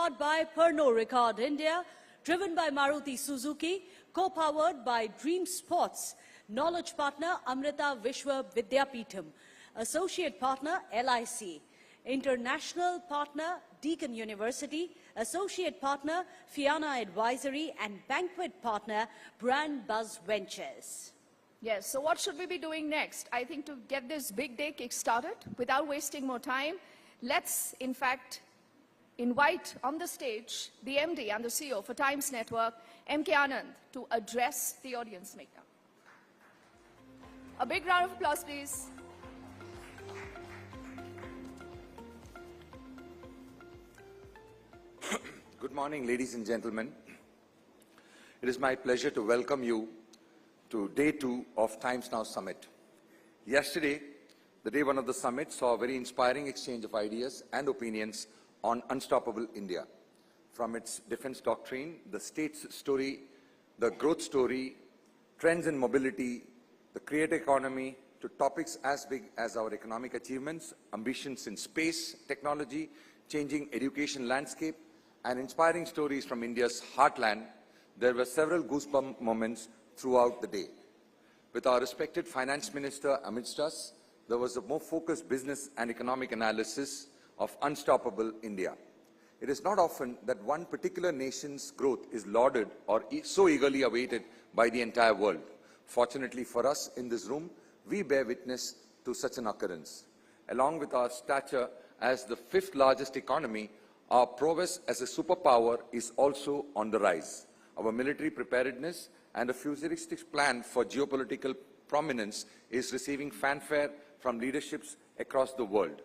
powered by Pernod Ricard India, driven by Maruti Suzuki, co-powered by Dream Sports, knowledge partner Amrita Vishwa Vidyapeetham, associate partner LIC, international partner Deakin University, associate partner Fiana Advisory, and banquet partner Brand Buzz Ventures. Yes, so what should we be doing next? I think to get this big day kick-started, without wasting more time, let's in fact invite on the stage the MD and the CEO for Times Network, M.K. Anand, to address the audience. Meghna. A big round of applause, please. Good morning, ladies and gentlemen. It is my pleasure to welcome you to Day 2 of Times Now Summit. Yesterday, the Day 1 of the Summit saw a very inspiring exchange of ideas and opinions on Unstoppable India. From its defense doctrine, the state's story, the growth story, trends in mobility, the creator economy, to topics as big as our economic achievements, ambitions in space, technology, changing education landscape, and inspiring stories from India's heartland, there were several goosebump moments throughout the day. With our respected Finance Minister amidst us, there was a more focused business and economic analysis of Unstoppable India. It is not often that one particular nation's growth is lauded or so eagerly awaited by the entire world. Fortunately for us in this room, we bear witness to such an occurrence. Along with our stature as the 5th largest economy, our prowess as a superpower is also on the rise. Our military preparedness and a futuristic plan for geopolitical prominence is receiving fanfare from leaderships across the world.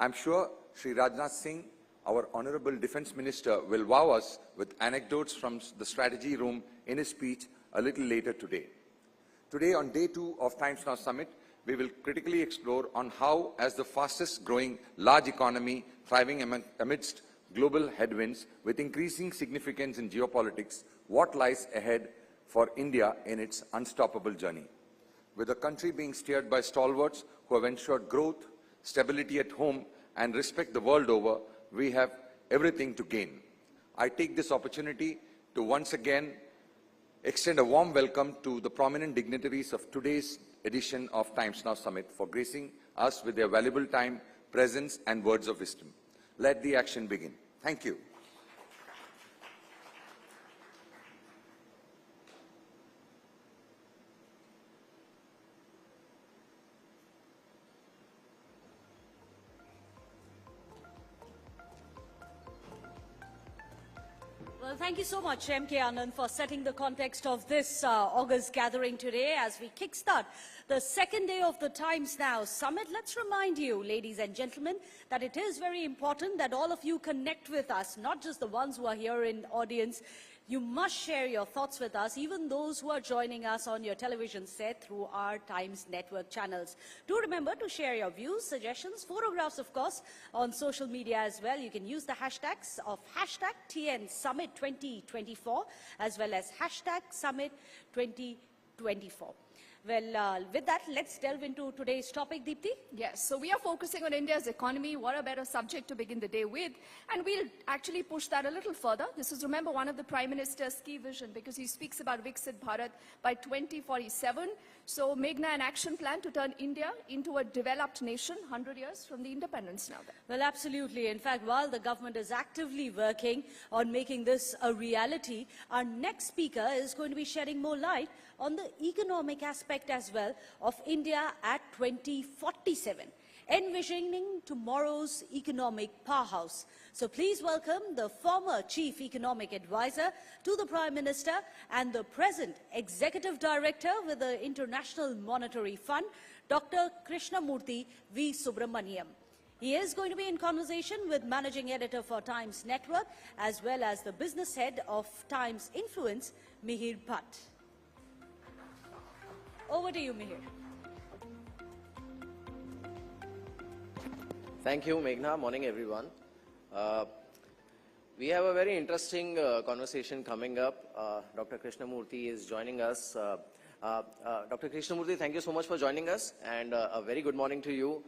I'm sure Sri Rajnath Singh, our Honorable Defence Minister, will wow us with anecdotes from the strategy room in his speech a little later today. Today, on Day 2 of Times Now Summit, we will critically explore on how, as the fastest growing large economy thriving amidst global headwinds with increasing significance in geopolitics, what lies ahead for India in its unstoppable journey. With the country being steered by stalwarts who have ensured growth, stability at home, and respect the world over, we have everything to gain. I take this opportunity to once again extend a warm welcome to the prominent dignitaries of today's edition of Times Now Summit for gracing us with their valuable time, presence, and words of wisdom. Let the action begin. Thank you. Well, thank you so much, M.K. Anand, for setting the context of this August gathering today as we kickstart the second day of the Times Now Summit. Let's remind you, ladies and gentlemen, that it is very important that all of you connect with us, not just the ones who are here in audience. You must share your thoughts with us, even those who are joining us on your television set through our Times Network channels. Do remember to share your views, suggestions, photographs, of course, on social media as well. You can use the hashtags of #TNSummit2024 as well as #Summit2024. Well, with that, let's delve into today's topic, Deepthi. Yes, so we are focusing on India's economy. What a better subject to begin the day with. And we'll actually push that a little further. This is, remember, one of the Prime Minister's key vision because he speaks about Viksit Bharat by 2047. So, Meghna, an action plan to turn India into a developed nation 100 years from the independence now. Well, absolutely. In fact, while the government is actively working on making this a reality, our next speaker is going to be shedding more light on the economic aspect as well of India at 2047, envisioning tomorrow's economic powerhouse. So please welcome the former Chief Economic Advisor to the Prime Minister and the present Executive Director with the International Monetary Fund, Dr. Krishnamurthy V. Subramaniam. He is going to be in conversation with Managing Editor for Times Network as well as the Business Head of Times Influence, Mihir Bhatt. Over to you, Mihir. Thank you, Meghna. Morning, everyone. We have a very interesting conversation coming up. Dr. Krishnamurthy is joining us. Dr. Krishnamurthy, thank you so much for joining us, and a very good morning to you.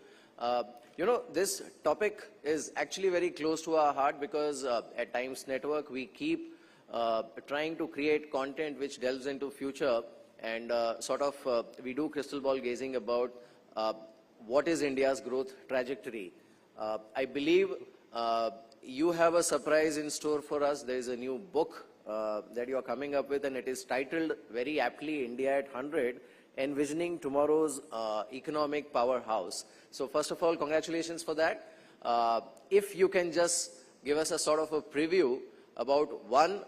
This topic is actually very close to our heart because at Times Network we keep trying to create content which delves into future and we do crystal ball gazing about what is India's growth trajectory. I believe you have a surprise in store for us. There is a new book that you are coming up with, and it is titled very aptly India at 100, Envisioning Tomorrow's Economic Powerhouse. So first of all, congratulations for that. If you can just give us a sort of a preview about one,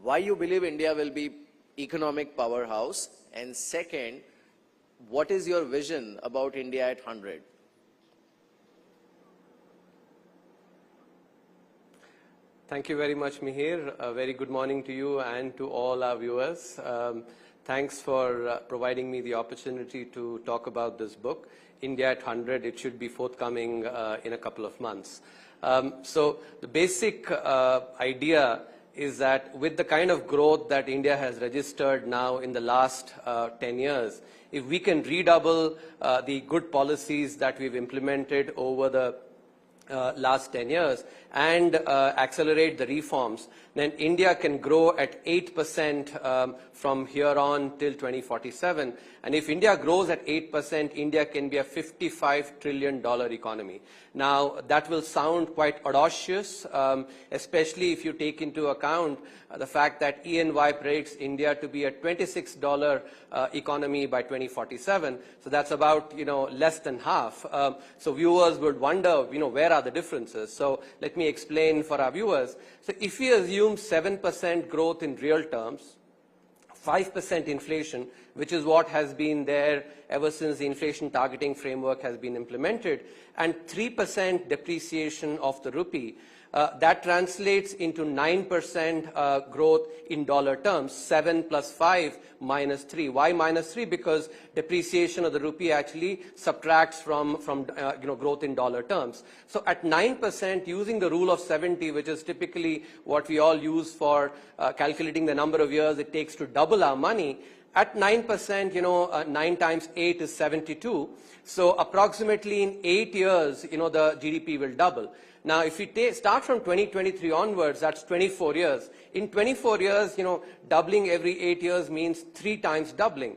why you believe India will be economic powerhouse, and second, what is your vision about India at 100? Thank you very much, Mihir. A very good morning to you and to all our viewers. Thanks for providing me the opportunity to talk about this book, India at 100. It should be forthcoming in a couple of months. So the basic idea is that with the kind of growth that India has registered now in the last 10 years, if we can redouble the good policies that we've implemented over the last 10 years and accelerate the reforms, then India can grow at 8% from here on till 2047. And if India grows at 8%, India can be a $55 trillion economy. Now, that will sound quite audacious, especially if you take into account the fact that E&Y predicts India to be a $26 economy by 2047. So that's about, less than half. So viewers would wonder, where are the differences? So let me explain for our viewers. So if we assume 7% growth in real terms, 5% inflation, which is what has been there ever since the inflation targeting framework has been implemented, and 3% depreciation of the rupee, that translates into 9% growth in dollar terms, 7 plus 5 minus 3. Why minus 3? Because depreciation of the rupee actually subtracts from growth in dollar terms. So at 9%, using the rule of 70, which is typically what we all use for calculating the number of years it takes to double our money, at 9%, 9 times 8 is 72. So approximately in 8 years, the GDP will double. Now, if we start from 2023 onwards, that's 24 years. In 24 years, doubling every 8 years means 3 times doubling.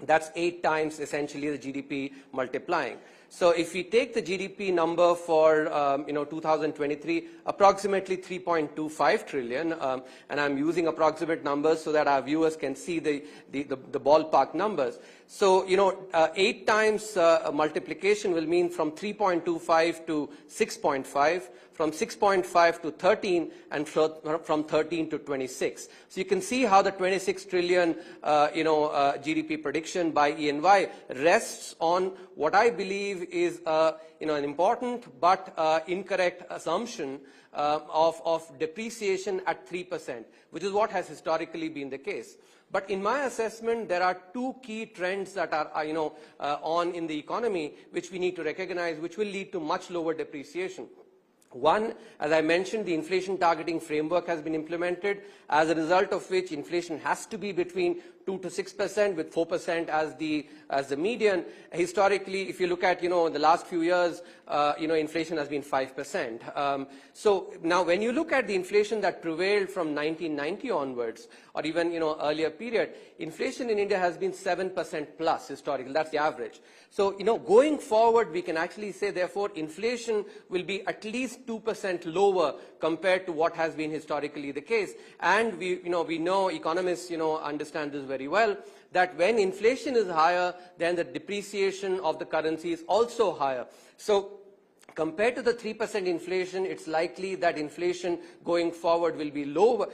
That's 8 times essentially the GDP multiplying. So if we take the GDP number for 2023, approximately 3.25 trillion, and I'm using approximate numbers so that our viewers can see the ballpark numbers. So 8 times multiplication will mean from 3.25 to 6.5, from 6.5 to 13, and from 13 to 26. So you can see how the 26 trillion GDP prediction by E&Y rests on what I believe is an important but incorrect assumption of depreciation at 3%, which is what has historically been the case. But in my assessment, there are 2 key trends that are on in the economy which we need to recognize, which will lead to much lower depreciation. One, as I mentioned, the inflation targeting framework has been implemented, as a result of which inflation has to be between 2 to 6%, with 4% as the median. Historically, if you look at the last few years, inflation has been 5%. So now, when you look at the inflation that prevailed from 1990 onwards, or even earlier period, inflation in India has been 7% plus historically. That's the average. So going forward, we can actually say, therefore, inflation will be at least 2% lower compared to what has been historically the case. And we know economists understand this very well, that when inflation is higher, then the depreciation of the currency is also higher. So compared to the 3% inflation, it's likely that inflation going forward will be lower.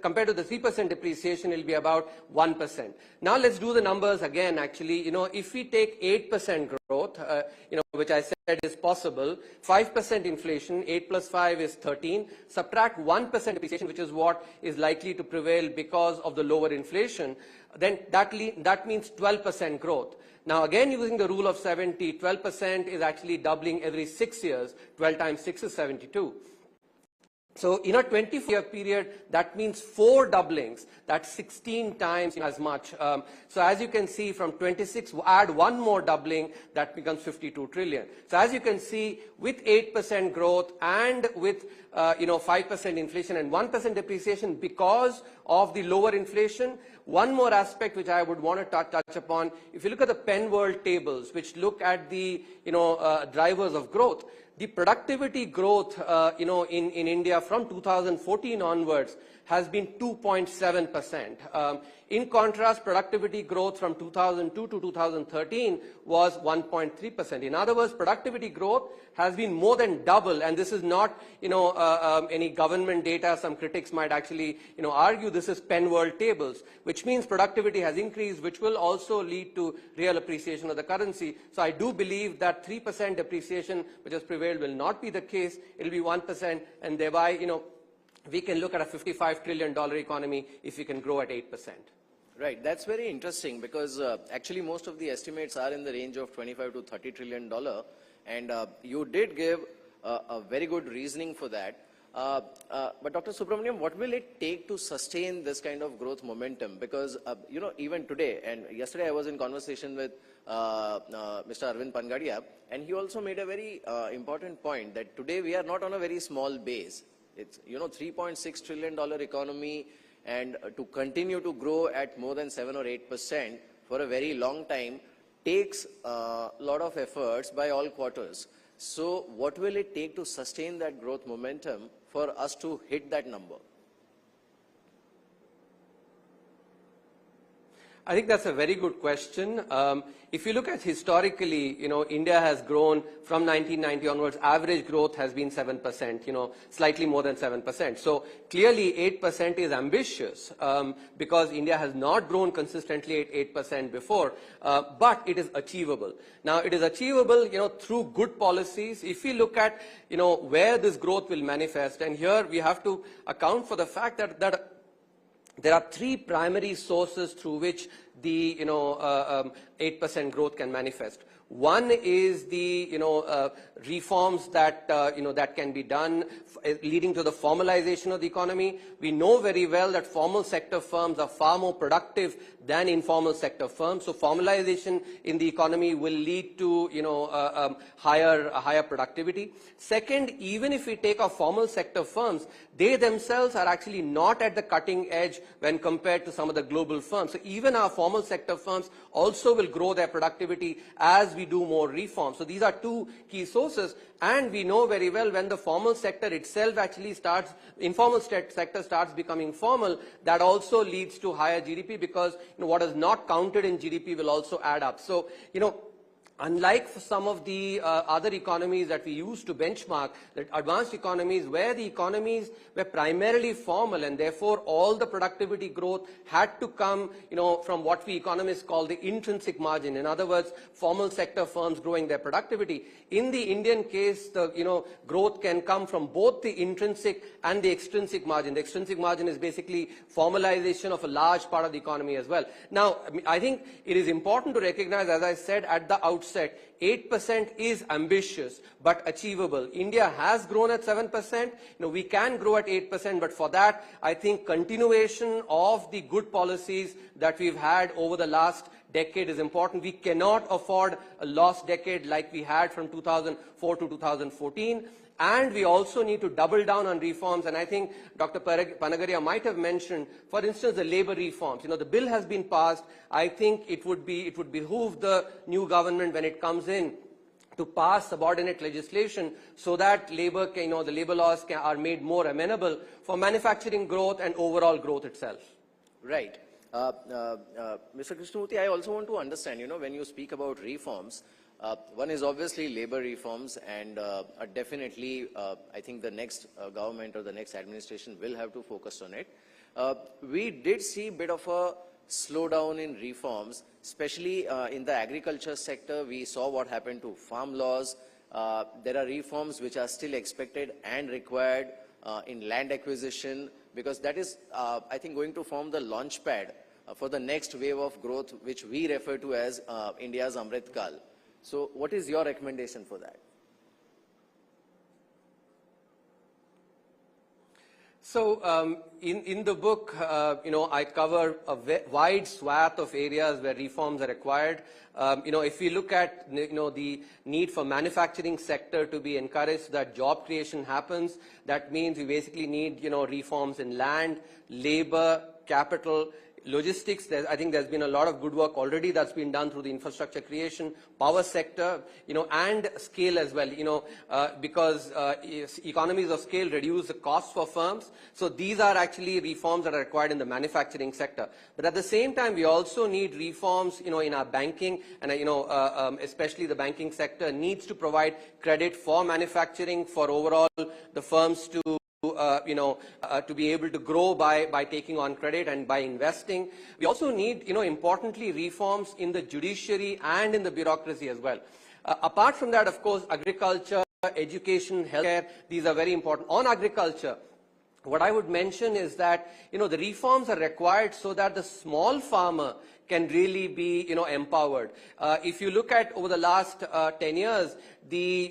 Compared to the 3% depreciation, it will be about 1%. Now let's do the numbers again. Actually, if we take 8% growth, which I said is possible, 5% inflation, 8 plus 5 is 13, subtract 1% depreciation, which is what is likely to prevail because of the lower inflation, then that means 12% growth. Now, again, using the rule of 70, 12% is actually doubling every 6 years. 12 times 6 is 72. So in a 24-year period, that means 4 doublings. That's 16 times as much. So as you can see, from 26, add 1 more doubling, that becomes 52 trillion. So as you can see, with 8% growth and with 5% inflation and 1% depreciation because of the lower inflation. One more aspect which I would want to touch upon, if you look at the Penn World tables, which look at the drivers of growth, the productivity growth in India from 2014 onwards has been 2.7%. In contrast, productivity growth from 2002 to 2013 was 1.3%. In other words, productivity growth has been more than double, and this is not any government data. Some critics might actually argue this is Penn World tables, which means productivity has increased, which will also lead to real appreciation of the currency. So I do believe that 3% depreciation which has prevailed will not be the case. It will be 1%, and thereby we can look at a $55 trillion economy if we can grow at 8%. Right, that's very interesting because actually most of the estimates are in the range of $25 to $30 trillion, and you did give a very good reasoning for that. But Dr. Subramaniam, what will it take to sustain this kind of growth momentum? Because even today, and yesterday I was in conversation with Mr. Arvind Pangadia, and he also made a very important point that today we are not on a very small base. It's $3.6 trillion economy, and to continue to grow at more than 7 or 8% for a very long time takes a lot of efforts by all quarters. So what will it take to sustain that growth momentum for us to hit that number? I think that's a very good question. If you look at historically, India has grown from 1990 onwards, average growth has been 7%, slightly more than 7%. So clearly 8% is ambitious because India has not grown consistently at 8% before, but it is achievable. Now it is achievable, through good policies. If we look at, where this growth will manifest, and here we have to account for the fact that there are 3 primary sources through which the 8% growth can manifest. One is the reforms that that can be done, leading to the formalization of the economy. We know very well that formal sector firms are far more productive than informal sector firms. So formalization in the economy will lead to higher productivity. Second, even if we take our formal sector firms, they themselves are actually not at the cutting edge when compared to some of the global firms. So even our formal sector firms also will grow their productivity as we do more reforms. So these are 2 key sources, and we know very well when the formal sector itself actually starts, informal sector starts becoming formal, that also leads to higher GDP because what is not counted in GDP will also add up. So, unlike some of the other economies that we use to benchmark, that advanced economies where the economies were primarily formal and therefore all the productivity growth had to come from what we economists call the intrinsic margin. In other words, formal sector firms growing their productivity. In the Indian case, the growth can come from both the intrinsic and the extrinsic margin. The extrinsic margin is basically formalization of a large part of the economy as well. Now, I think it is important to recognize, as I said at the outset, 8% is ambitious but achievable. India has grown at 7%. We can grow at 8%, but for that, I think continuation of the good policies that we've had over the last decade is important. We cannot afford a lost decade like we had from 2004 to 2014. And we also need to double down on reforms, and I think Dr. Panagaria might have mentioned, for instance, the labor reforms. The bill has been passed. I think it would behoove the new government when it comes in to pass subordinate legislation so that labor the labor laws are made more amenable for manufacturing growth and overall growth itself. Right. Mr. Krishnamurthy, I also want to understand, when you speak about reforms, one is obviously labor reforms, and definitely I think the next government or the next administration will have to focus on it. We did see a bit of a slowdown in reforms, especially in the agriculture sector. We saw what happened to farm laws. There are reforms which are still expected and required in land acquisition, because that is, I think, going to form the launch pad for the next wave of growth, which we refer to as India's Amrit Kal. So what is your recommendation for that? So in the book, I cover a wide swath of areas where reforms are required. If we look at, the need for manufacturing sector to be encouraged so that job creation happens, that means we basically need, reforms in land, labor, capital, logistics. I think there's been a lot of good work already that's been done through the infrastructure creation, power sector, and scale as well, because economies of scale reduce the cost for firms. So these are actually reforms that are required in the manufacturing sector. But at the same time, we also need reforms, in our banking, and, especially the banking sector needs to provide credit for manufacturing, for overall the firms to to be able to grow by taking on credit and by investing. We also need, importantly, reforms in the judiciary and in the bureaucracy as well. Apart from that, of course, agriculture, education, healthcare, these are very important. On agriculture, what I would mention is that, the reforms are required so that the small farmer can really be, empowered. If you look at over the last 10 years, the,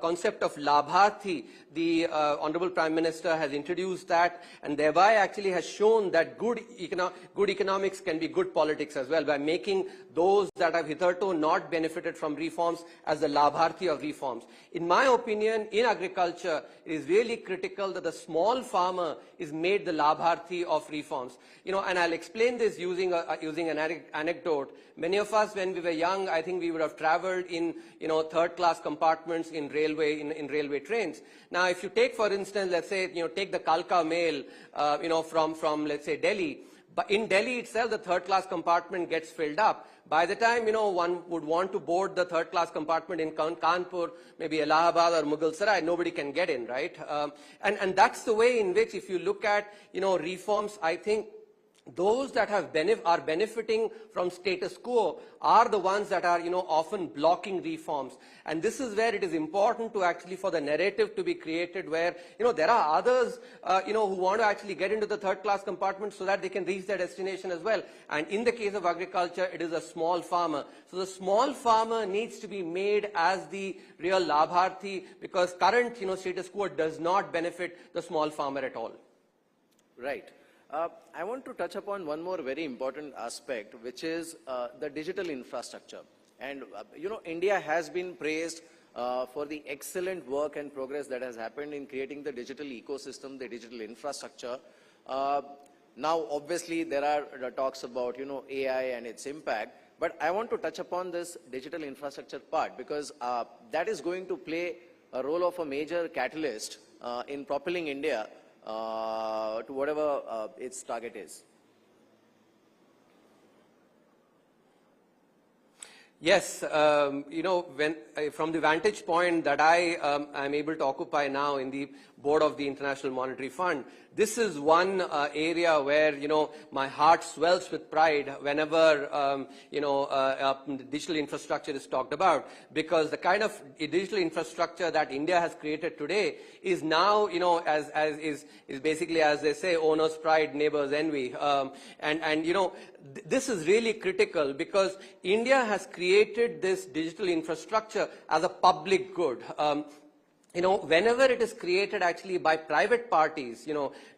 concept of Labharthi, the Honorable Prime Minister has introduced that, and thereby actually has shown that good economics can be good politics as well, by making those that have hitherto not benefited from reforms as the Labharthi of reforms. In my opinion, in agriculture, it is really critical that the small farmer is made the Labharthi of reforms. And I'll explain this using an anecdote. Many of us, when we were young, I think we would have traveled in, third-class compartments in railway trains. Now, if you take, for instance, let's say, take the Kalka mail, from let's say Delhi. But in Delhi itself, the third-class compartment gets filled up. By the time, one would want to board the third-class compartment in Kanpur, maybe Allahabad or Mughal Sarai, nobody can get in, right? And that's the way in which, if you look at, reforms, I think those that are benefiting from status quo are the ones that are, often blocking reforms. And this is where it is important to actually, for the narrative to be created where, there are others, who want to actually get into the third-class compartment so that they can reach their destination as well. And in the case of agriculture, it is a small farmer. So the small farmer needs to be made as the real Labharthi, because current, status quo does not benefit the small farmer at all. Right. I want to touch upon one more very important aspect, which is the digital infrastructure. And, India has been praised for the excellent work and progress that has happened in creating the digital ecosystem, the digital infrastructure. Now, obviously, there are talks about, AI and its impact. But I want to touch upon this digital infrastructure part, because that is going to play a role of a major catalyst in propelling India to whatever its target is. Yes, when from the vantage point that I am able to occupy now in the board of the International Monetary Fund, this is one area where, my heart swells with pride whenever, digital infrastructure is talked about, because the kind of digital infrastructure that India has created today is now, is basically, as they say, owner's pride, neighbor's envy. This is really critical because India has created this digital infrastructure as a public good. Whenever it is created actually by private parties,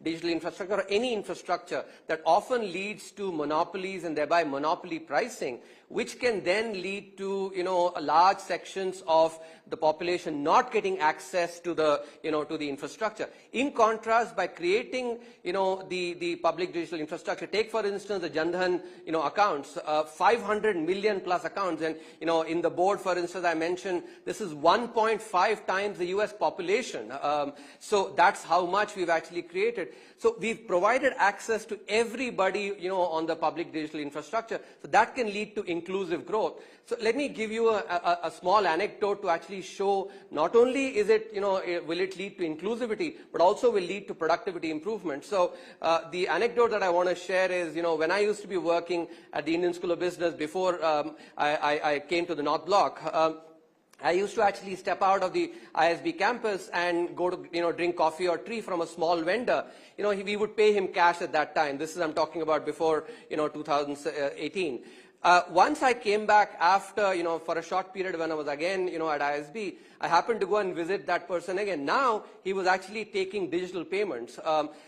digital infrastructure or any infrastructure, that often leads to monopolies and thereby monopoly pricing, which can then lead to, large sections of the population not getting access to the, to the infrastructure. In contrast, by creating, the public digital infrastructure, take for instance the Jan Dhan, accounts, 500 million plus accounts, and, in the board, for instance, I mentioned this is 1.5 times the US population. So that's how much we've actually created. So we've provided access to everybody, on the public digital infrastructure. So that can lead to inclusive growth. So let me give you a small anecdote to actually show not only is it, will it lead to inclusivity, but also will lead to productivity improvement. So the anecdote that I want to share is, when I used to be working at the Indian School of Business before I came to the North Block, I used to actually step out of the ISB campus and go to, drink coffee or tea from a small vendor. We would pay him cash at that time. This is, I'm talking about before, 2018. Once I came back after, for a short period when I was again, at ISB, I happened to go and visit that person again. Now, he was actually taking digital payments.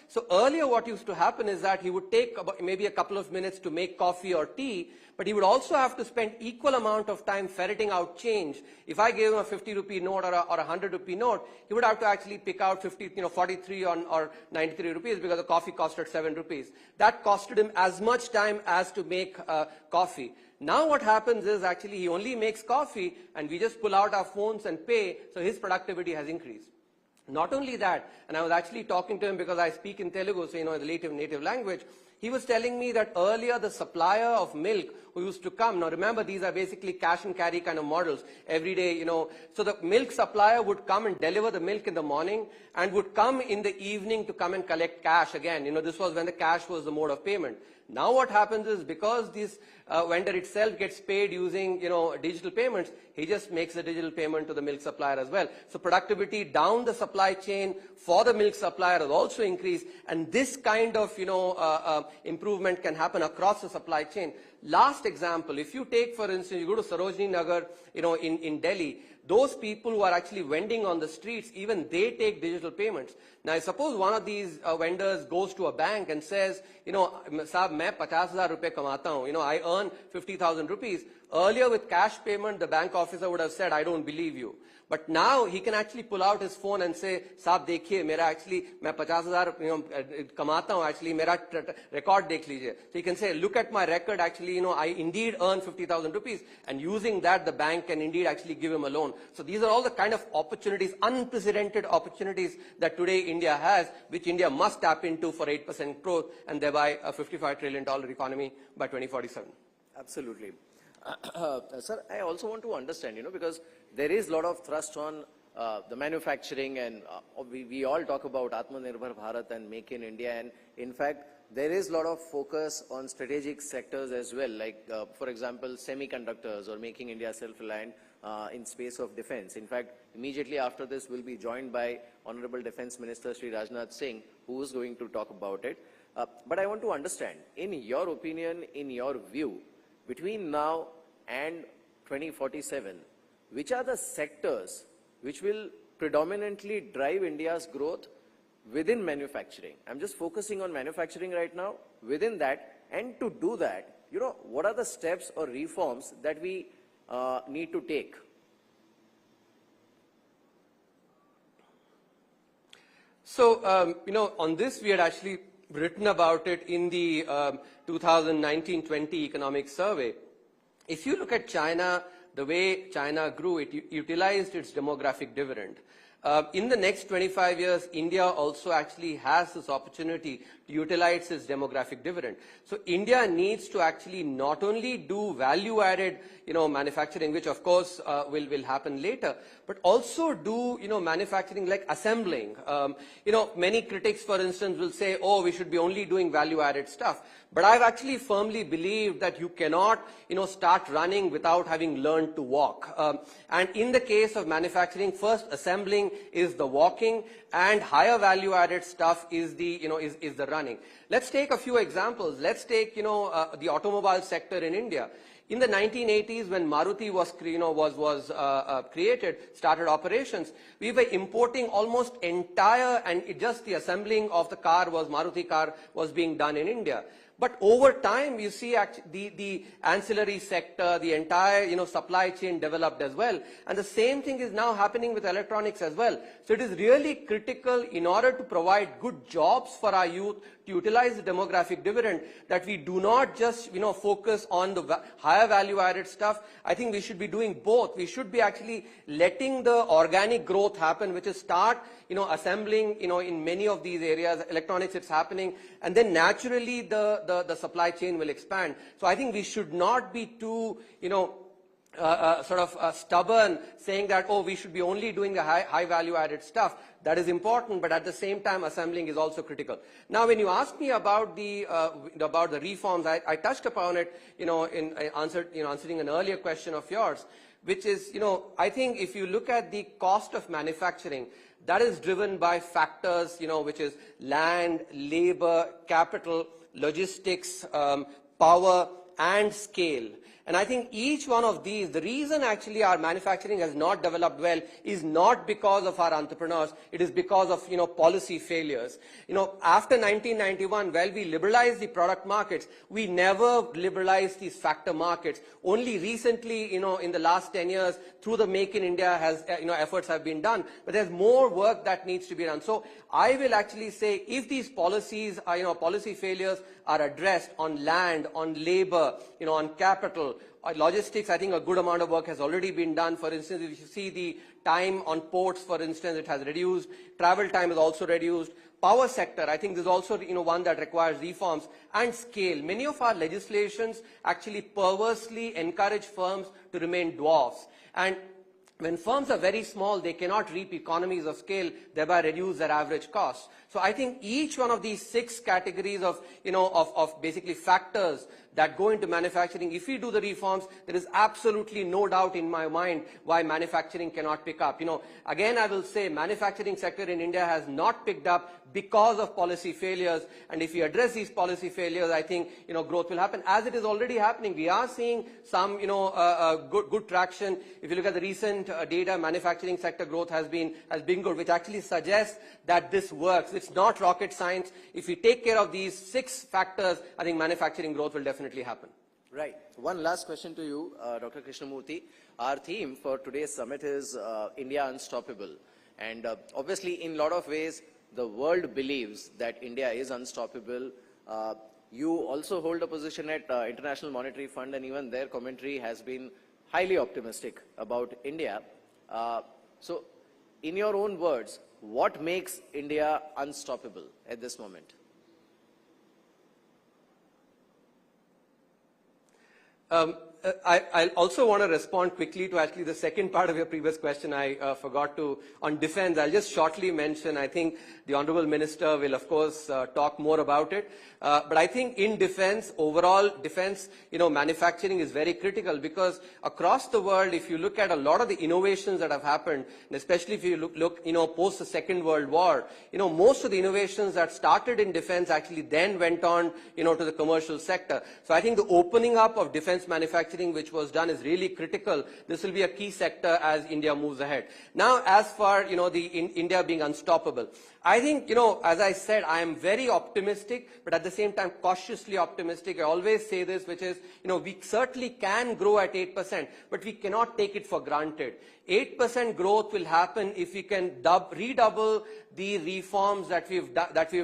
So earlier what used to happen is that he would take about maybe a couple of minutes to make coffee or tea, but he would also have to spend equal amount of time ferreting out change. If I gave him a 50 rupee note or a 100 rupee note, he would have to actually pick out 43 or 93 rupees because the coffee costed 7 rupees. That costed him as much time as to make coffee. Now what happens is actually he only makes coffee and we just pull out our phones and pay, so his productivity has increased. Not only that, and I was actually talking to him because I speak in Telugu, so the native language. He was telling me that earlier the supplier of milk who used to come, now remember these are basically cash and carry kind of models every day, so the milk supplier would come and deliver the milk in the morning and would come in the evening to come and collect cash again. This was when the cash was the mode of payment. Now what happens is because this vendor itself gets paid using digital payments, he just makes the digital payment to the milk supplier as well. So productivity down the supply chain for the milk supplier has also increased, and this kind of improvement can happen across the supply chain. Last example, if you take for instance, you go to Sarojini Nagar, in Delhi, those people who are actually vending on the streets, even they take digital payments. Now, suppose one of these vendors goes to a bank and says, Saab, main 50,000 rupees kamata hu, I earn 50,000 rupees. Earlier with cash payment, the bank officer would have said, I don't believe you. But now he can actually pull out his phone and say, Saab, dekhiye, mera actually, main 50,000 kamata hu, actually, mera record dekh lijiye. So he can say, look at my record, actually, I indeed earn 50,000 rupees. And using that, the bank can indeed actually give him a loan. So these are all the kind of opportunities, unprecedented opportunities that today India has, which India must tap into for 8% growth and thereby a $55 trillion economy by 2047. Absolutely. Sir, I also want to understand, because there is a lot of thrust on the manufacturing, and we all talk about Atmanirbhar Bharat and Make in India, and in fact, there is a lot of focus on strategic sectors as well, like, for example, semiconductors or making India self-reliant in space of defense. In fact, immediately after this, we'll be joined by Honorable Defense Minister Sri Rajnath Singh, who is going to talk about it. But I want to understand, in your opinion, in your view, between now and 2047, which are the sectors which will predominantly drive India's growth within manufacturing? I'm just focusing on manufacturing right now. Within that, and to do that, what are the steps or reforms that we need to take? So, on this we had actually written about it in the 2019-20 economic survey. If you look at China, the way China grew, it utilized its demographic dividend. In the next 25 years, India also actually has this opportunity to utilize its demographic dividend. So India needs to actually not only do value-added, manufacturing, which of course will happen later, but also do, manufacturing like assembling. Many critics, for instance, will say, oh, we should be only doing value-added stuff. But I've actually firmly believed that you cannot, start running without having learned to walk. And in the case of manufacturing, first assembling is the walking, and higher value-added stuff is the, is the running. Let's take a few examples. Let's take, the automobile sector in India. In the 1980s, when Maruti was created, started operations, we were importing almost entire, and just the assembling of the car was, Maruti car was being done in India. But over time, you see the ancillary sector, the entire supply chain developed as well. And the same thing is now happening with electronics as well. So it is really critical in order to provide good jobs for our youth, to utilize the demographic dividend, that we do not just focus on the higher value added stuff. I think we should be doing both. We should be actually letting the organic growth happen, which is start assembling in many of these areas. Electronics, it's happening, and then naturally the supply chain will expand. So I think we should not be too stubborn, saying that, oh, we should be only doing the high value added stuff. That is important, but at the same time, assembling is also critical. Now, when you ask me about the reforms, I touched upon it, in answering an earlier question of yours, which is, I think if you look at the cost of manufacturing, that is driven by factors, which is land, labor, capital, logistics, power, and scale. And I think each one of these, the reason actually our manufacturing has not developed well is not because of our entrepreneurs, it is because of, policy failures. After 1991, well, we liberalized the product markets, we never liberalized these factor markets. Only recently, in the last 10 years, through the Make in India efforts have been done, but there's more work that needs to be done. So I will actually say if these policies are, policy failures are addressed on land, on labor, on capital, logistics, I think a good amount of work has already been done. For instance, if you see the time on ports, for instance, it has reduced. Travel time is also reduced. Power sector, I think this is also one that requires reforms. And scale. Many of our legislations actually perversely encourage firms to remain dwarfs. And when firms are very small, they cannot reap economies of scale, thereby reduce their average costs. So I think each one of these 6 categories of, of basically factors that go into manufacturing, if we do the reforms, there is absolutely no doubt in my mind why manufacturing cannot pick up. Again, I will say manufacturing sector in India has not picked up because of policy failures. And if we address these policy failures, I think, growth will happen, as it is already happening. We are seeing some, good traction. If you look at the recent data, manufacturing sector growth has been good, which actually suggests that this works. It's not rocket science. If we take care of these 6 factors, I think manufacturing growth will definitely happen. Right. One last question to you, Dr. Krishnamurthy. Our theme for today's summit is India Unstoppable. And obviously, in a lot of ways, the world believes that India is unstoppable. You also hold a position at International Monetary Fund, and even their commentary has been highly optimistic about India. So, in your own words, what makes India unstoppable at this moment? I also want to respond quickly to actually the second part of your previous question. I forgot to, on defense, I'll just shortly mention, I think the Honorable Minister will of course talk more about it. But I think in defense, overall defense, manufacturing is very critical, because across the world, if you look at a lot of the innovations that have happened, and especially if you look post the Second World War, most of the innovations that started in defense actually then went on, to the commercial sector. So I think the opening up of defense manufacturing, which was done, is really critical. This will be a key sector as India moves ahead. Now, as for, India being unstoppable, I think, as I said, I am very optimistic, but at the same time cautiously optimistic. I always say this, which is, we certainly can grow at 8%, but we cannot take it for granted. 8% growth will happen if we can redouble the reforms that we've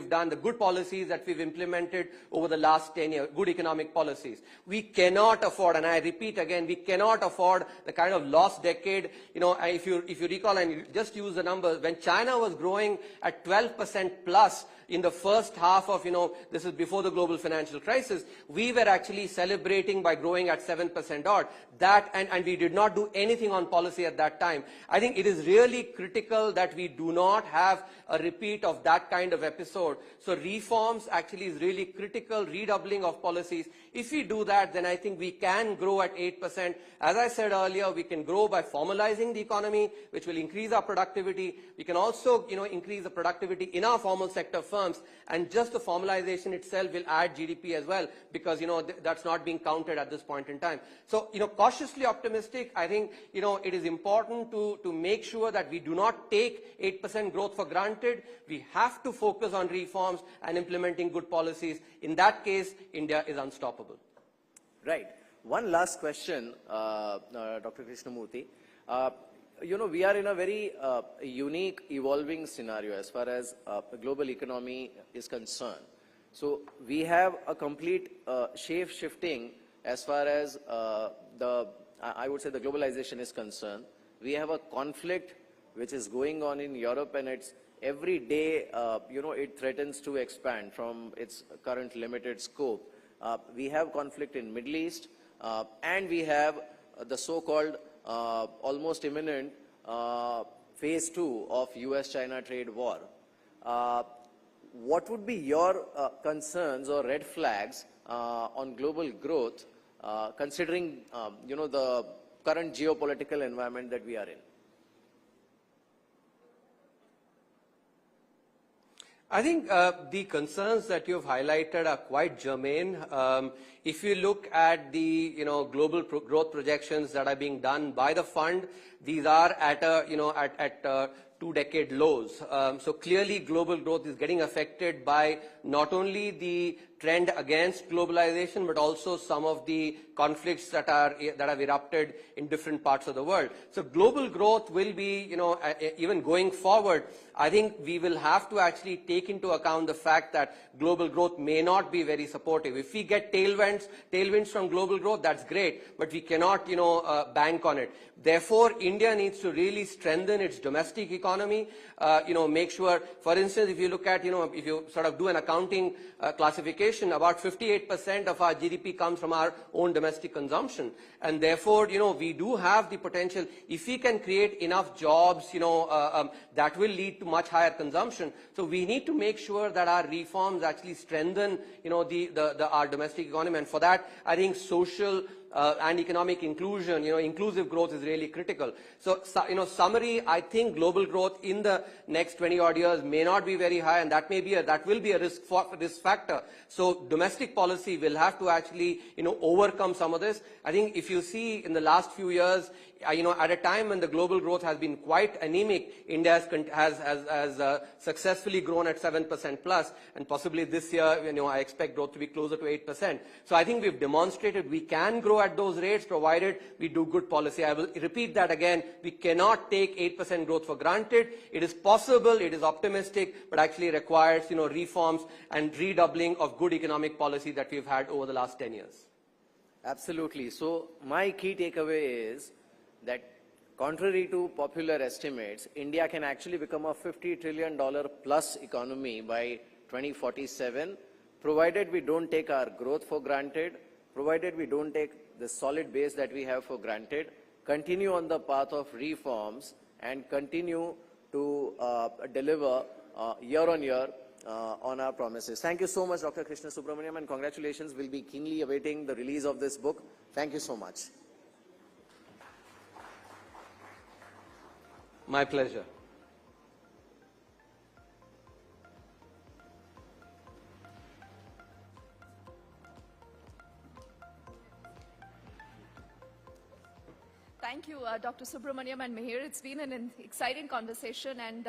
done, the good policies that we've implemented over the last 10 years, good economic policies. We cannot afford, and I repeat again, we cannot afford the kind of lost decade. If you recall, and just use the numbers, when China was growing at 12% plus in the first half of, this is before the global financial crisis, we were actually celebrating by growing at 7% odd. And we did not do anything on policy at that time. I think it is really critical that we do not have a repeat of that kind of episode. So reforms actually is really critical, redoubling of policies. If we do that, then I think we can grow at 8%. As I said earlier, we can grow by formalizing the economy, which will increase our productivity. We can also, increase the productivity in our formal sector firms, and just the formalization itself will add GDP as well, because, that's not being counted at this point in time. So, cautiously optimistic. I think, it is important to make sure that we do not take 8% growth for granted. We have to focus on reforms and implementing good policies. In that case, India is unstoppable. Right. One last question, Dr. Krishnamurthy. We are in a very unique, evolving scenario as far as the global economy is concerned. So we have a complete shape shifting as far as I would say the globalization is concerned. We have a conflict which is going on in Europe, and it's every day, it threatens to expand from its current limited scope. We have conflict in Middle East, and we have the so-called almost imminent phase 2 of US-China trade war. What would be your concerns or red flags on global growth, considering the current geopolitical environment that we are in? I think the concerns that you've highlighted are quite germane. If you look at the global growth projections that are being done by the fund, these are at at 2-decade lows. So clearly global growth is getting affected by not only the trend against globalization, but also some of the conflicts that have erupted in different parts of the world. So global growth will be, even going forward, I think we will have to actually take into account the fact that global growth may not be very supportive. If we get tailwinds from global growth, that's great, but we cannot, bank on it. Therefore, India needs to really strengthen its domestic economy, make sure, for instance, if you look at, if you sort of do an accounting classification, about 58% of our GDP comes from our own domestic consumption. And therefore, we do have the potential, if we can create enough jobs, that will lead to much higher consumption. So we need to make sure that our reforms actually strengthen, our domestic economy. And for that, I think social and economic inclusion, inclusive growth is really critical. So, summary, I think global growth in the next 20-odd years may not be very high, and that will be a risk factor. So, domestic policy will have to actually, overcome some of this. I think if you see in the last few years, at a time when the global growth has been quite anemic, India has successfully grown at 7% plus, and possibly this year, I expect growth to be closer to 8%. So I think we've demonstrated we can grow at those rates, provided we do good policy. I will repeat that again. We cannot take 8% growth for granted. It is possible, it is optimistic, but actually requires, reforms and redoubling of good economic policy that we've had over the last 10 years. Absolutely. So my key takeaway is that contrary to popular estimates, India can actually become a $50 trillion plus economy by 2047, provided we don't take our growth for granted, provided we don't take the solid base that we have for granted, continue on the path of reforms, and continue to deliver year on year on our promises. Thank you so much, Dr. Krishna Subramaniam, and congratulations. We'll be keenly awaiting the release of this book. Thank you so much. My pleasure. Thank you, Dr. Subramaniam and Mihir. It's been an exciting conversation, and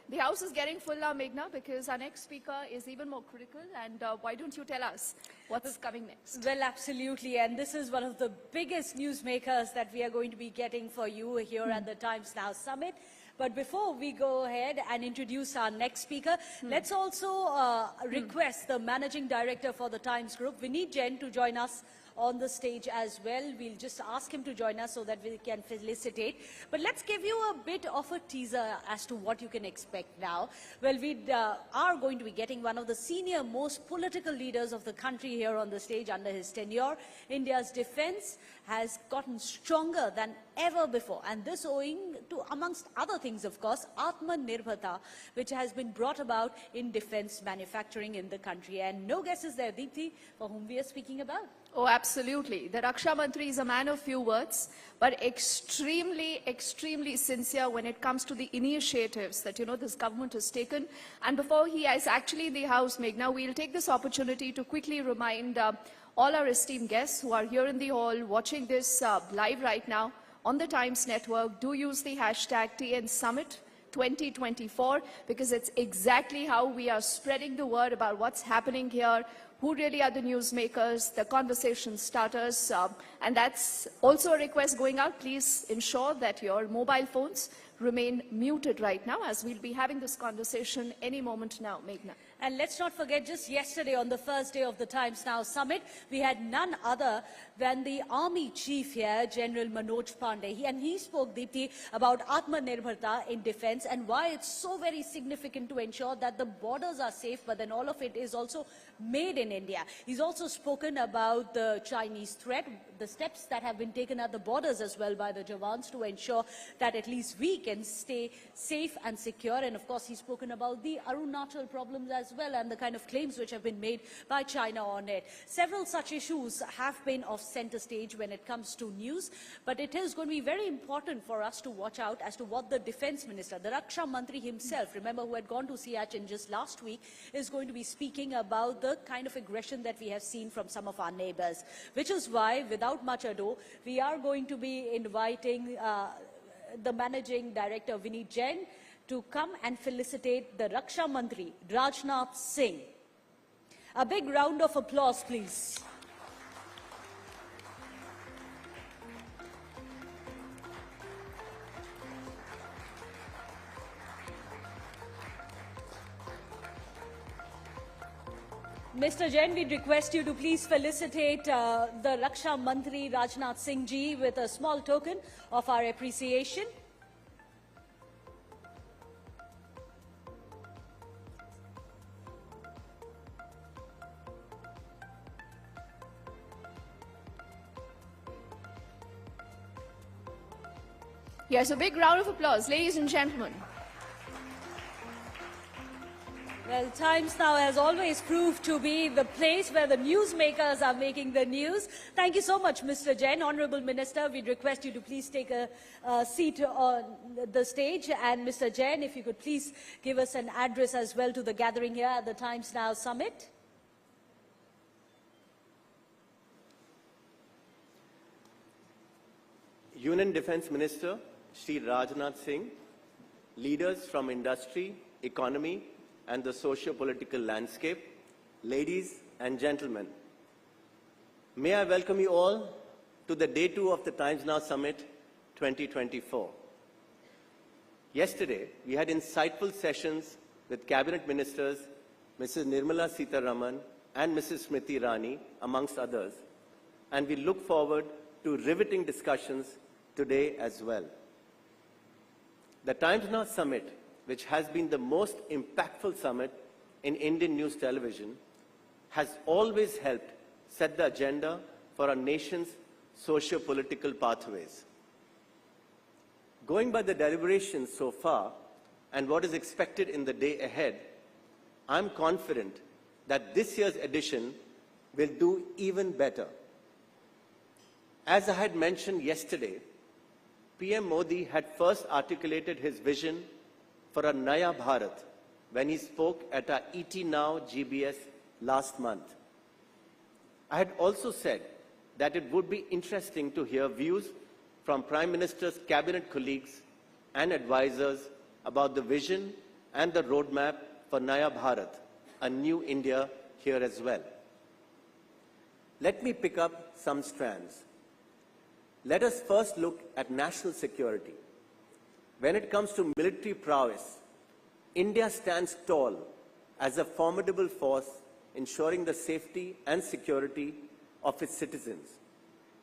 the house is getting full now, Meghna, because our next speaker is even more critical. And why don't you tell us what's coming next? Well, absolutely. And this is one of the biggest newsmakers that we are going to be getting for you here at the Times Now Summit. But before we go ahead and introduce our next speaker, let's also request the Managing Director for the Times Group, Vineet Jain, to join us on the stage as well. We'll just ask him to join us so that we can felicitate. But let's give you a bit of a teaser as to what you can expect now. Well, we are going to be getting one of the senior most political leaders of the country here on the stage under his tenure. India's defense has gotten stronger than ever before, and this owing to, amongst other things, of course, Atmanirbharta, which has been brought about in defense manufacturing in the country. And no guess is there, Deepthi, for whom we are speaking about. Oh, absolutely. The Raksha Mantri is a man of few words, but extremely, extremely sincere when it comes to the initiatives that, this government has taken. And before he is actually in the house, Meghna, we'll take this opportunity to quickly remind all our esteemed guests who are here in the hall watching this live right now on the Times Network. Do use the hashtag TN Summit 2024, because it's exactly how we are spreading the word about what's happening here, who really are the newsmakers, the conversation starters, and that's also a request going out. Please ensure that your mobile phones remain muted right now, as we'll be having this conversation any moment now, Meghna. And let's not forget, just yesterday on the first day of the Times Now Summit, we had none other than the Army Chief here, General Manoj Pandey. He spoke, Deepthi, about Atmanirbharta in defense and why it's so very significant to ensure that the borders are safe, but then all of it is also made in India. He's also spoken about the Chinese threat, the steps that have been taken at the borders as well by the Jawans to ensure that at least we can stay safe and secure. And of course, he's spoken about the Arunachal problems as as well, and the kind of claims which have been made by China on it. Several such issues have been of center stage when it comes to news, but it is going to be very important for us to watch out as to what the Defense Minister, the Raksha Mantri himself, remember, who had gone to Siachen just last week, is going to be speaking about the kind of aggression that we have seen from some of our neighbors, which is why, without much ado, we are going to be inviting the Managing Director, Vineet Jain, to come and felicitate the Raksha Mantri, Rajnath Singh. A big round of applause, please. Mr. Jain, we request you to please felicitate the Raksha Mantri Rajnath Singh ji with a small token of our appreciation. Yes, a big round of applause, ladies and gentlemen. Well, Times Now has always proved to be the place where the newsmakers are making the news. Thank you so much, Mr. Jain. Honourable Minister, we request you to please take a seat on the stage. And Mr. Jain, if you could please give us an address as well to the gathering here at the Times Now Summit. Union Defence Minister, Shri Rajnath Singh, leaders from industry, economy, and the socio-political landscape, ladies and gentlemen, may I welcome you all to the Day 2 of the Times Now Summit 2024. Yesterday, we had insightful sessions with Cabinet Ministers, Mrs. Nirmala Sitharaman and Mrs. Smriti Irani, amongst others, and we look forward to riveting discussions today as well. The Times Now Summit, which has been the most impactful summit in Indian news television, has always helped set the agenda for our nation's socio-political pathways. Going by the deliberations so far and what is expected in the day ahead, I'm confident that this year's edition will do even better. As I had mentioned yesterday, PM Modi had first articulated his vision for a Naya Bharat when he spoke at our ET Now GBS last month. I had also said that it would be interesting to hear views from Prime Minister's cabinet colleagues and advisors about the vision and the roadmap for Naya Bharat, a new India here as well. Let me pick up some strands. Let us first look at national security. When it comes to military prowess, India stands tall as a formidable force ensuring the safety and security of its citizens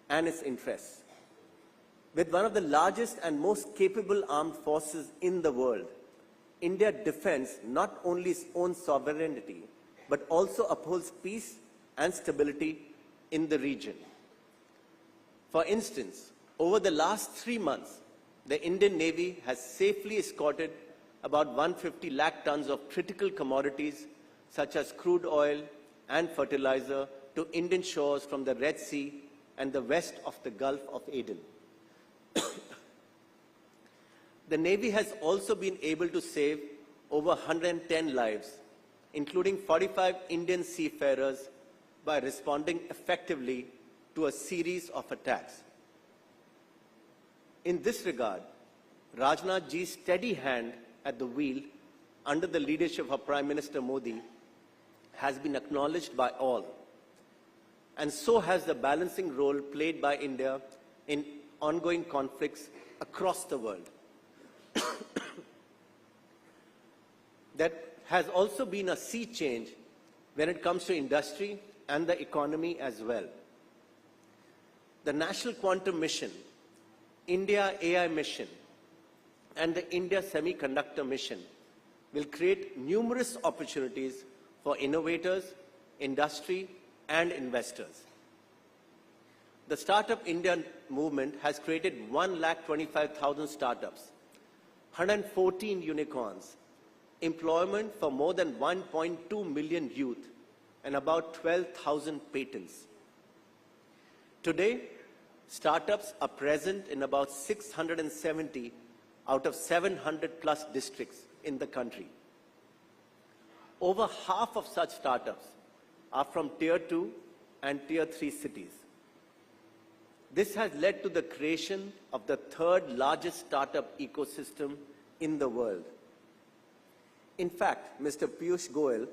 and its interests. With one of the largest and most capable armed forces in the world, India defends not only its own sovereignty, but also upholds peace and stability in the region. For instance, over the last 3 months, the Indian Navy has safely escorted about 150 lakh tons of critical commodities such as crude oil and fertilizer to Indian shores from the Red Sea and the west of the Gulf of Aden. The Navy has also been able to save over 110 lives, including 45 Indian seafarers, by responding effectively to a series of attacks. In this regard, Rajnath Ji's steady hand at the wheel under the leadership of Prime Minister Modi has been acknowledged by all, and so has the balancing role played by India in ongoing conflicts across the world. There has also been a sea change when it comes to industry and the economy as well. The National Quantum Mission, India AI Mission, and the India Semiconductor Mission will create numerous opportunities for innovators, industry, and investors. The Startup India movement has created 1,25,000 startups, 114 unicorns, employment for more than 1.2 million youth, and about 12,000 patents. Today, startups are present in about 670 out of 700 plus districts in the country. Over half of such startups are from Tier 2 and Tier 3 cities. This has led to the creation of the third largest startup ecosystem in the world. In fact, Mr. Piyush Goyal,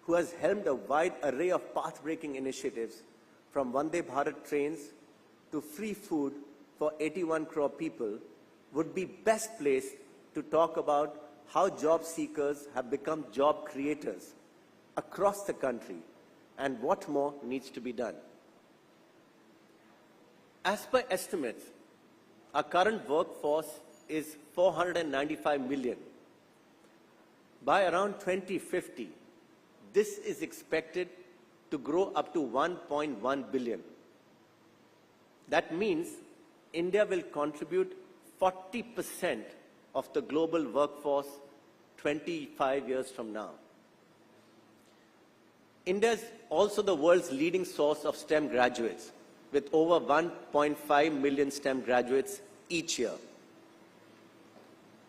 who has helmed a wide array of path-breaking initiatives from Vande Bharat trains to free food for 81 crore people, would be best placed to talk about how job seekers have become job creators across the country and what more needs to be done. As per estimates, our current workforce is 495 million. By around 2050, this is expected to grow up to 1.1 billion. That means India will contribute 40% of the global workforce 25 years from now. India is also the world's leading source of STEM graduates, with over 1.5 million STEM graduates each year.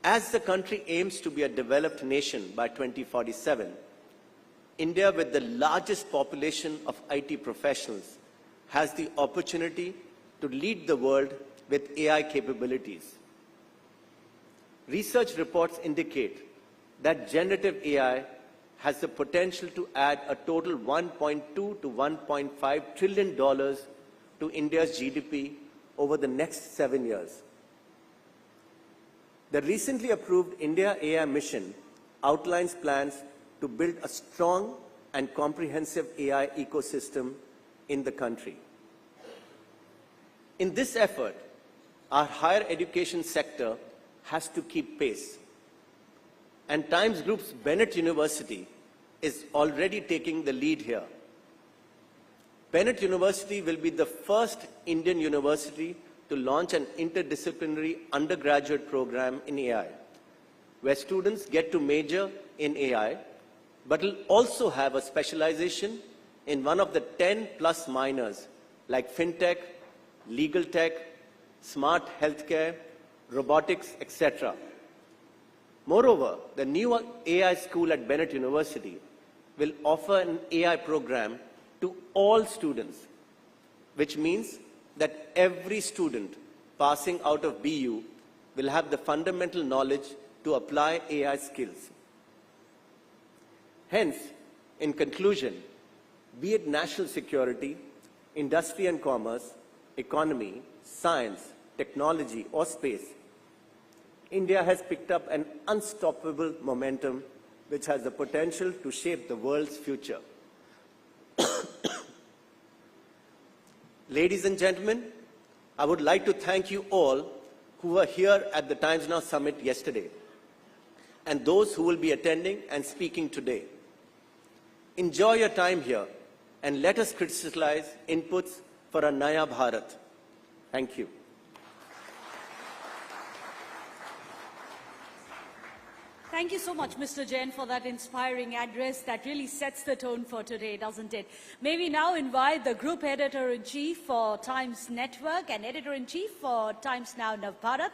As the country aims to be a developed nation by 2047, India, with the largest population of IT professionals, has the opportunity to lead the world with AI capabilities. Research reports indicate that generative AI has the potential to add a total $1.2 to $1.5 trillion to India's GDP over the next 7 years. The recently approved India AI mission outlines plans to build a strong and comprehensive AI ecosystem in the country. In this effort, our higher education sector has to keep pace. And Times Group's Bennett University is already taking the lead here. Bennett University will be the first Indian university to launch an interdisciplinary undergraduate program in AI, where students get to major in AI, but will also have a specialization in one of the 10 plus minors like fintech, legal tech, smart healthcare, robotics, etc. Moreover, the new AI school at Bennett University will offer an AI program to all students, which means that every student passing out of BU will have the fundamental knowledge to apply AI skills. Hence, in conclusion, be it national security, industry and commerce, economy, science, technology, or space, India has picked up an unstoppable momentum which has the potential to shape the world's future. Ladies and gentlemen, I would like to thank you all who were here at the Times Now Summit yesterday, and those who will be attending and speaking today. Enjoy your time here, and let us crystallize inputs for a Naya Bharat. Thank you. Thank you so much, Mr. Jain, for that inspiring address that really sets the tone for today, doesn't it? May we now invite the Group Editor-in-Chief for Times Network and Editor-in-Chief for Times Now Navbharat,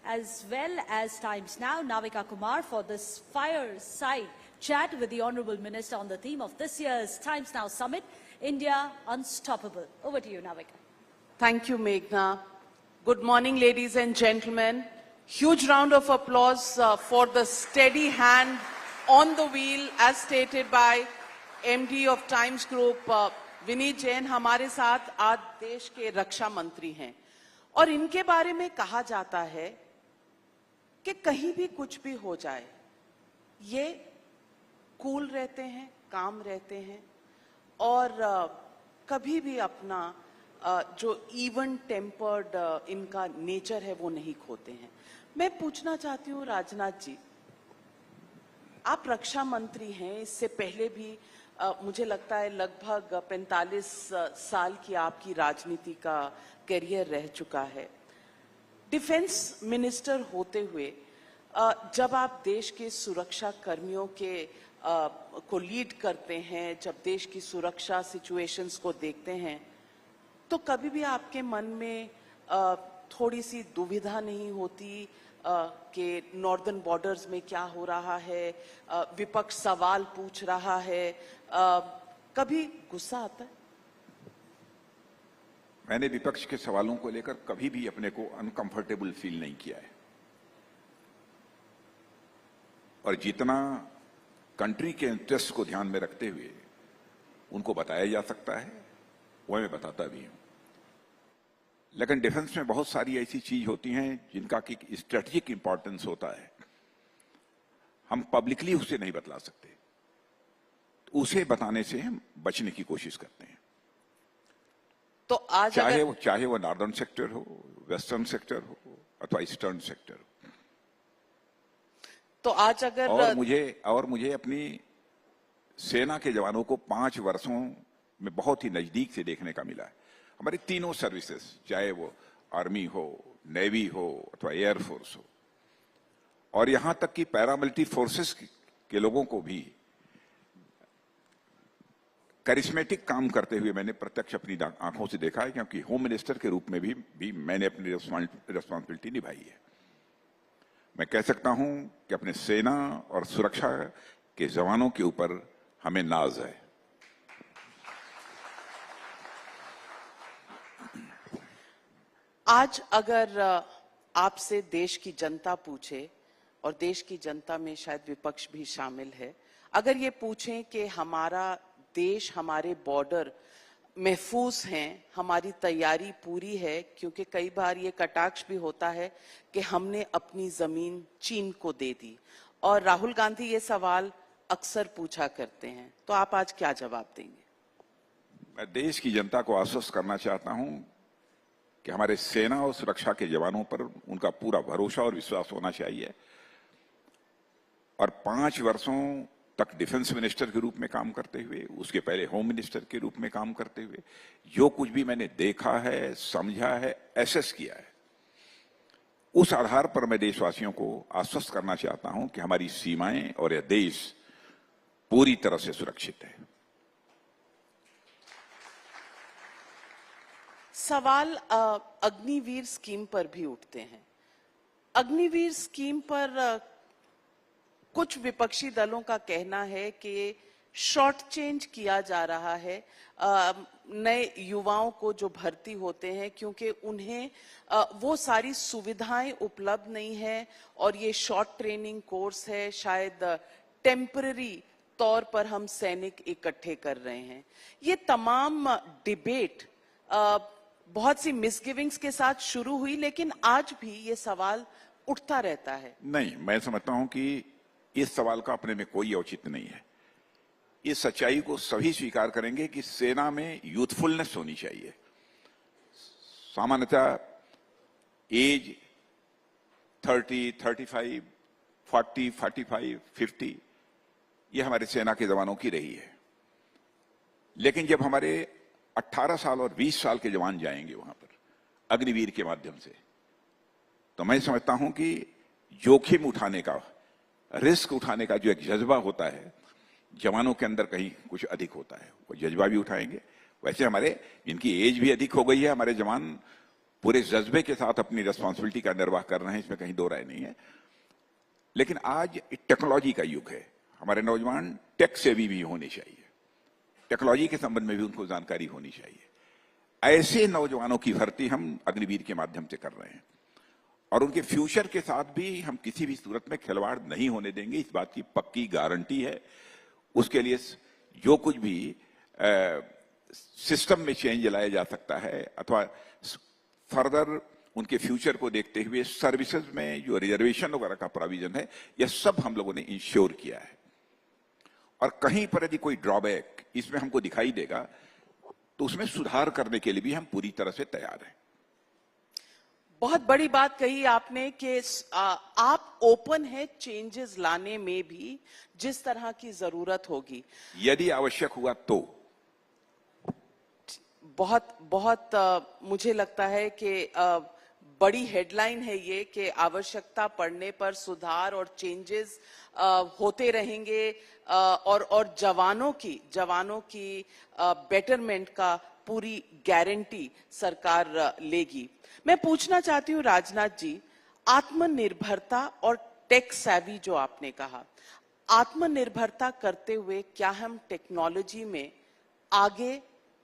as well as Times Now Navika Kumar, for this fireside chat with the Honourable Minister on the theme of this year's Times Now Summit, India Unstoppable. Over to you, Navika. Thank you, Meghna. Good morning, ladies and gentlemen. Huge round of applause for the steady hand on the wheel, as stated by MD of Times Group, Vineet Jain हमारे साथ आज देश के रक्षा मंत्री हैं और इनके बारे में कहा जाता है कि कहीं भी कुछ भी हो जाए ये कूल रहते हैं, काम रहते हैं और कभी भी अपना जो इवन टेम्पर्ड इनका नेचर है वो नहीं खोते हैं। मैं पूछना चाहती हूँ राजनाथ जी, आप रक्षा मंत्री हैं, इससे पहले भी मुझे लगता है लगभग 45 साल की आपकी राजनीति का करियर रह चुका है। डिफेंस मिनिस्टर होते हुए जब आप देश के सुरक्षा कर्मियों को लीड करते हैं, जब देश की सुरक्षा सिचुएशंस को देखते हैं, तो कभी भी आपके मन में थोड़ी सी दुविधा नहीं होती कि नॉर्दर्न बॉर्डर्स में क्या हो रहा है, विपक्ष सवाल पूछ रहा है, कभी गुस्सा आता है? मैंने विपक्ष के सवालों को लेकर कभी भी अपने को अनकंफर्टेबल फील नहीं किया है, और जितना कंट्री के इंटरेस्ट को ध्यान में रखते हुए उनको बताया जा सकता है वह मैं बताता भी हूं। लेकिन डिफेंस में बहुत सारी ऐसी चीज होती हैं जिनका कि स्ट्रेटेजिक इंपॉर्टेंस होता है, हम पब्लिकली उसे नहीं बतला सकते, तो उसे बताने से हम बचने की कोशिश करते हैं। तो आज चाहे वो नॉर्दर्न सेक्टर हो, वेस्टर्न सेक्टर हो अथवा ईस्टर्न सेक्टर हो। तो आज अगर और मुझे अपनी सेना के जवानों को 5 वर्षों में बहुत ही नजदीक से देखने का मिला है। हमारी तीनों सर्विसेज, चाहे वो आर्मी हो, नेवी हो अथवा एयरफोर्स हो, और यहां तक कि पैरामिलिट्री फोर्सेस के लोगों को भी करिश्मेटिक काम करते हुए मैंने प्रत्यक्ष अपनी आंखों से देखा है, क्योंकि होम मिनिस्टर के रूप में भी मैंने अपनी रिस्पॉन्सिबिलिटी निभाई है। मैं कह सकता हूं कि अपने सेना और सुरक्षा के जवानों के ऊपर हमें नाज है। आज अगर आपसे देश की जनता पूछे, और देश की जनता में शायद विपक्ष भी शामिल है, अगर ये पूछें कि हमारा देश, हमारे बॉर्डर महफूज हैं, हमारी तैयारी पूरी है, क्योंकि कई बार ये कटाक्ष भी होता है कि हमने अपनी जमीन चीन को दे दी, और राहुल गांधी ये सवाल अक्सर पूछा करते हैं, तो आप आज क्या जवाब देंगे? मैं देश की जनता को आश्वस्त करना चाहता हूं कि हमारे सेना और सुरक्षा के जवानों पर उनका पूरा भरोसा और विश्वास होना चाहिए, और 5 वर्षों तक डिफेंस मिनिस्टर के रूप में काम करते हुए, उसके पहले होम मिनिस्टर के रूप में काम करते हुए, जो कुछ भी मैंने देखा है, समझा है, एसेस किया है, उस आधार पर मैं देशवासियों को आश्वस्त करना चाहता हूं कि हमारी सीमाएं और यह देश पूरी तरह से सुरक्षित है। सवाल अग्निवीर स्कीम पर भी उठते हैं। अग्निवीर स्कीम पर कुछ विपक्षी दलों का कहना है कि शॉर्ट चेंज किया जा रहा है नए युवाओं को जो भर्ती होते हैं, क्योंकि उन्हें वो सारी सुविधाएं उपलब्ध नहीं है, और ये शॉर्ट ट्रेनिंग कोर्स है, शायद टेम्पररी तौर पर हम सैनिक इकट्ठे कर रहे हैं। ये तमाम डिबेट बहुत सी मिसगिविंग्स के साथ शुरू हुई, लेकिन आज भी ये सवाल उठता रहता है। नहीं, मैं समझता हूं कि इस सवाल का अपने में कोई औचित्य नहीं है। इस सच्चाई को सभी स्वीकार करेंगे कि सेना में यूथफुलनेस होनी चाहिए। सामान्यतः एज 30, 35, 40, 45, 50 ये हमारे सेना के जवानों की रही है। लेकिन जब हमारे 18 साल और 20 साल के जवान जाएंगे वहां पर अग्निवीर के माध्यम से, तो मैं समझता हूं कि जोखिम उठाने का, रिस्क उठाने का जो एक जज्बा होता है जवानों के अंदर कहीं कुछ अधिक होता है, वो जज्बा भी उठाएंगे। वैसे हमारे जिनकी एज भी अधिक हो गई है, हमारे जवान पूरे जज्बे के साथ अपनी रिस्पॉन्सिबिलिटी का निर्वाह कर रहे हैं, इसमें कहीं दो राय नहीं है। लेकिन आज टेक्नोलॉजी का युग है, हमारे नौजवान टेक सेवी भी होने चाहिए, टेक्नोलॉजी के संबंध में भी उनको जानकारी होनी चाहिए। ऐसे नौजवानों की भर्ती हम अग्निवीर के माध्यम से कर रहे हैं, और उनके फ्यूचर के साथ भी हम किसी भी सूरत में खिलवाड़ नहीं होने देंगे, इस बात की पक्की गारंटी है। उसके लिए जो कुछ भी सिस्टम में चेंज लाया जा सकता है, अथवा फर्दर उनके फ्यूचर को देखते हुए सर्विसेज में जो रिजर्वेशन वगैरह का प्रोविजन है, यह सब हम लोगों ने इंश्योर किया है। और कहीं पर यदि कोई ड्रॉबैक इसमें हमको दिखाई देगा, तो उसमें सुधार करने के लिए भी हम पूरी तरह से तैयार हैं। बहुत बड़ी बात कही आपने कि आप ओपन है चेंजेस लाने में भी, जिस तरह की जरूरत होगी, यदि आवश्यक हुआ तो। बहुत मुझे लगता है कि बड़ी हेडलाइन है ये कि आवश्यकता पड़ने पर सुधार और चेंजेस होते रहेंगे और जवानों की बेटरमेंट का पूरी गारंटी सरकार लेगी। मैं पूछना चाहती हूँ राजनाथ जी, आत्मनिर्भरता और टेक सैवी जो आपने कहा, आत्मनिर्भरता करते हुए क्या हम टेक्नोलॉजी में आगे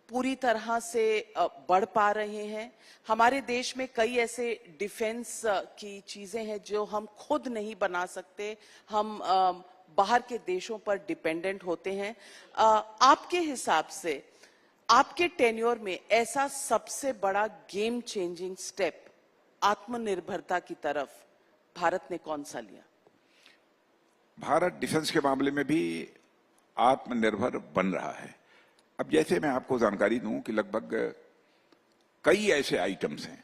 पूरी तरह से बढ़ पा रहे हैं? हमारे देश में कई ऐसे डिफेंस की चीजें हैं जो हम खुद नहीं बना सकते, हम बाहर के देशों पर डिपेंडेंट होते हैं। आपके हिसाब से आपके टेन्योर में ऐसा सबसे बड़ा गेम चेंजिंग स्टेप आत्मनिर्भरता की तरफ भारत ने कौन सा लिया? भारत डिफेंस के मामले में भी आत्मनिर्भर बन रहा है। अब जैसे मैं आपको जानकारी दूं कि लगभग कई ऐसे आइटम्स हैं,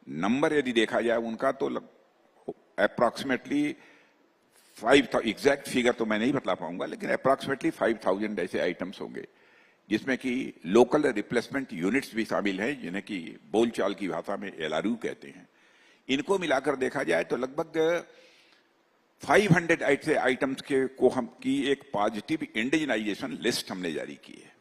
नंबर यदि देखा जाए उनका तो अप्रॉक्सीमेटली 5,000, एग्जैक्ट फिगर तो मैं नहीं बता पाऊंगा, लेकिन अप्रॉक्सीमेटली 5,000 ऐसे आइटम्स होंगे जिसमें कि लोकल रिप्लेसमेंट यूनिट्स भी शामिल हैं, जिन्हें कि बोलचाल की भाषा में LRU कहते हैं। इनको मिलाकर देखा जाए तो लगभग 500 ऐसे आइटम्स को हम की एक पॉजिटिव इंडिजिनाइजेशन लिस्ट हमने जारी की है।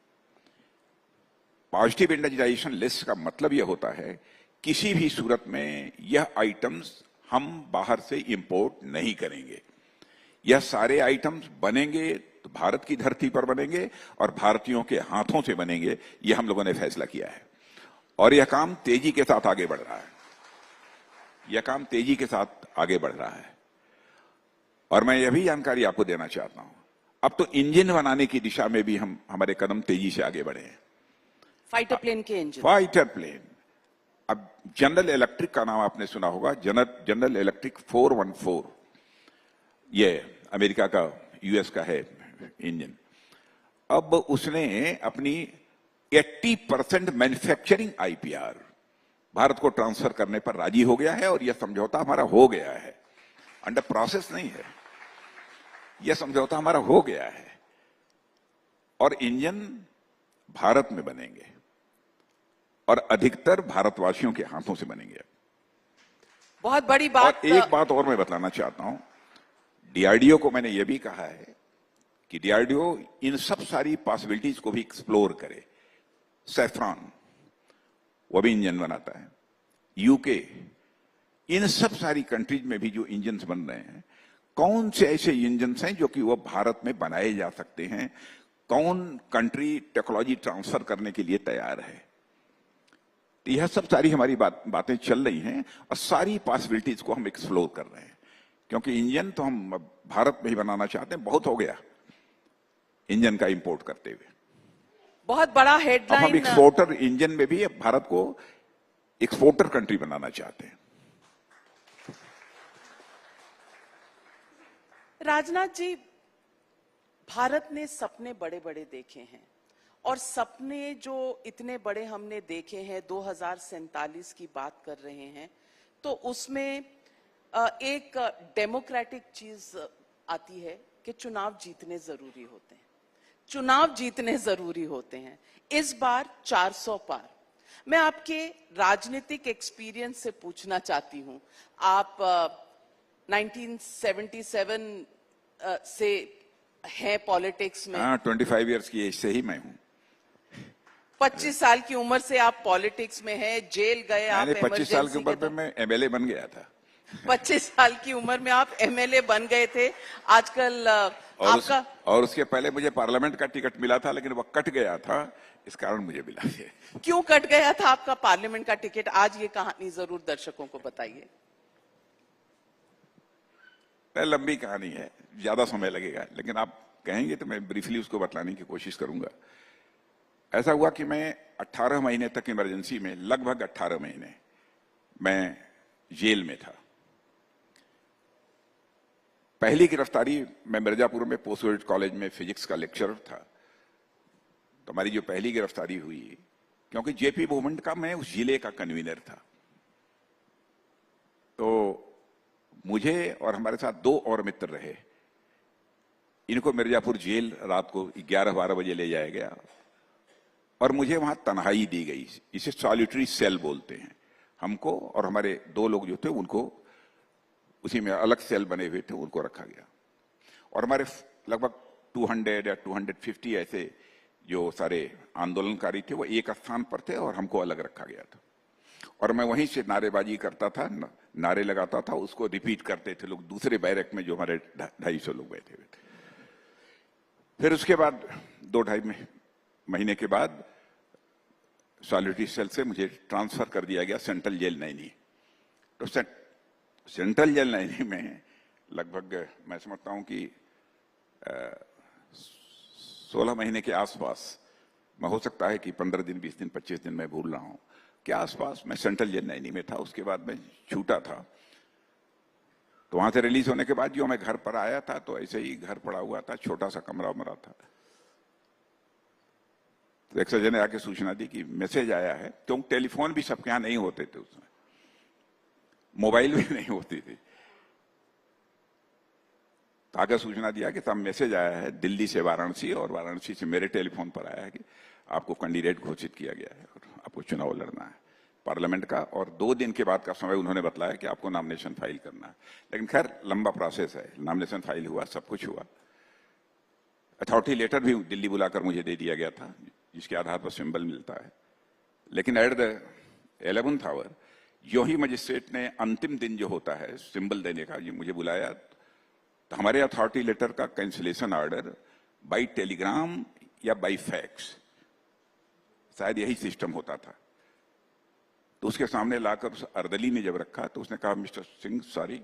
पॉजिटिव इंडिजिनाइजेशन लिस्ट का मतलब यह होता है किसी भी सूरत में यह आइटम्स हम बाहर से इंपोर्ट नहीं करेंगे। यह सारे आइटम्स बनेंगे तो भारत की धरती पर बनेंगे और भारतीयों के हाथों से बनेंगे, यह हम लोगों ने फैसला किया है। और यह काम तेजी के साथ आगे बढ़ रहा है, यह काम तेजी के साथ आगे बढ़ रहा है। और मैं यह भी जानकारी आपको देना चाहता हूं, अब तो इंजन बनाने की दिशा में भी हमारे कदम तेजी से आगे बढ़े हैं। फाइटर प्लेन के इंजन, फाइटर प्लेन। अब जनरल इलेक्ट्रिक का नाम आपने सुना होगा, जनरल इलेक्ट्रिक 414, ये अमेरिका का, US का है इंजन। अब उसने अपनी 80% मैन्युफैक्चरिंग IPR भारत को ट्रांसफर करने पर राजी हो गया है, और यह समझौता हमारा हो गया है, अंडर प्रोसेस नहीं है, यह समझौता हमारा हो गया है। और इंजन भारत में बनेंगे और अधिकतर भारतवासियों के हाथों से बनेंगे। बहुत बड़ी बात। और एक बात और मैं बताना चाहता हूं, DRDO को मैंने यह भी कहा है कि DRDO इन सब सारी पॉसिबिलिटीज को भी एक्सप्लोर करे। सैफ्रॉन, वो भी इंजन बनाता है, UK, इन सब सारी कंट्रीज में भी जो इंजन बन रहे हैं, कौन से ऐसे इंजन हैं जो कि वो भारत में बनाए जा सकते हैं, कौन कंट्री टेक्नोलॉजी ट्रांसफर करने के लिए तैयार है। तो यह सब सारी हमारी बातें चल रही हैं और सारी पॉसिबिलिटीज को हम एक्सप्लोर कर रहे हैं, क्योंकि इंजन तो हम भारत में ही बनाना चाहते हैं, बहुत हो गया इंजन का इंपोर्ट करते हुए। बहुत बड़ा हेडलाइन। हम एक्सपोर्टर, इंजन में भी भारत को एक्सपोर्टर कंट्री बनाना चाहते हैं। राजनाथ जी, भारत ने सपने बड़े बड़े देखे हैं, और सपने जो इतने बड़े हमने देखे हैं, 2047 की बात कर रहे हैं, तो उसमें एक डेमोक्रेटिक चीज आती है कि चुनाव जीतने जरूरी होते हैं, चुनाव जीतने जरूरी होते हैं। इस बार 400 पार। मैं आपके राजनीतिक एक्सपीरियंस से पूछना चाहती हूं, आप 1977 से हैं पॉलिटिक्स में। 25 इयर्स की एज से ही मैं हूं। 25 साल की उम्र से आप पॉलिटिक्स में हैं, जेल गए आप। 25 साल की उम्र में मैं MLA बन गया था। 25 साल की उम्र में आप MLA बन गए थे। आजकल आपका और उसके पहले मुझे पार्लियामेंट का टिकट मिला था, लेकिन वह कट गया था, इस कारण मुझे मिला है। क्यों कट गया था आपका पार्लियामेंट का टिकट? आज ये कहानी जरूर दर्शकों को बताइए। लंबी कहानी है, ज्यादा समय लगेगा, लेकिन आप कहेंगे तो मैं ब्रीफली उसको बतलाने की कोशिश करूंगा। ऐसा हुआ कि मैं 18 महीने तक इमरजेंसी में, लगभग 18 महीने मैं जेल में था। पहली गिरफ्तारी, मैं मिर्जापुर में पोस्ट ग्रेजुएट कॉलेज में फिजिक्स का लेक्चरर था, तो हमारी जो पहली गिरफ्तारी हुई, क्योंकि JP मूवमेंट का मैं उस जिले का कन्वीनर था, तो मुझे और हमारे साथ 2 और मित्र रहे, इनको मिर्जापुर जेल रात को 11-12 बजे ले जाया गया और मुझे वहां तन्हाई दी गई। इसे सॉलिटरी सेल बोलते हैं। हमको और हमारे 2 लोग जो थे उनको उसी में अलग सेल बने हुए थे, उनको रखा गया। और हमारे लगभग 200 या 250 ऐसे जो सारे आंदोलनकारी थे वो एक स्थान पर थे और हमको अलग रखा गया था। और मैं वहीं से नारेबाजी करता था, नारे लगाता था, उसको रिपीट करते थे लोग दूसरे बैरक में जो हमारे 250 लोग बैठे हुए थे। फिर उसके बाद 2-2.5 महीने के बाद सॉलिटरी सेल से मुझे ट्रांसफर कर दिया गया सेंट्रल जेल नैनी। तो सेंट्रल जेल नैनी में लगभग मैं समझता हूं कि 16 महीने के आसपास, मैं हो सकता है कि 15 दिन, 20 दिन, 25 दिन मैं भूल रहा हूं के आसपास मैं सेंट्रल जेल नैनी में था। उसके बाद मैं छूटा था। तो वहां से रिलीज होने के बाद जो मैं घर पर आया था तो ऐसे ही घर पड़ा हुआ था, छोटा सा कमरा उमरा था। तो एक सज्जन ने आके सूचना दी कि मैसेज आया है, क्योंकि टेलीफोन भी सबके यहाँ नहीं होते थे उसमें, मोबाइल भी नहीं होती थी। तो आगे सूचना दिया कि तब मैसेज आया है दिल्ली से वाराणसी, और वाराणसी से मेरे टेलीफोन पर आया है कि आपको कैंडिडेट घोषित किया गया है और आपको चुनाव लड़ना है पार्लियामेंट का, और 2 दिन के बाद का समय उन्होंने बताया कि आपको नॉमिनेशन फाइल करना है। लेकिन खैर लंबा प्रोसेस है, नॉमिनेशन फाइल हुआ, सब कुछ हुआ। अथॉरिटी लेटर भी दिल्ली बुलाकर मुझे दे दिया गया था, जिसके आधार पर सिंबल मिलता है। लेकिन एट द 11th आवर जो ही मजिस्ट्रेट ने अंतिम दिन जो होता है सिंबल देने का, ये मुझे बुलाया, तो हमारे अथॉरिटी लेटर का कैंसिलेशन ऑर्डर बाई टेलीग्राम या बाई फैक्स, शायद यही सिस्टम होता था, तो उसके सामने लाकर उस अर्दली ने जब रखा तो उसने कहा मिस्टर सिंह सॉरी,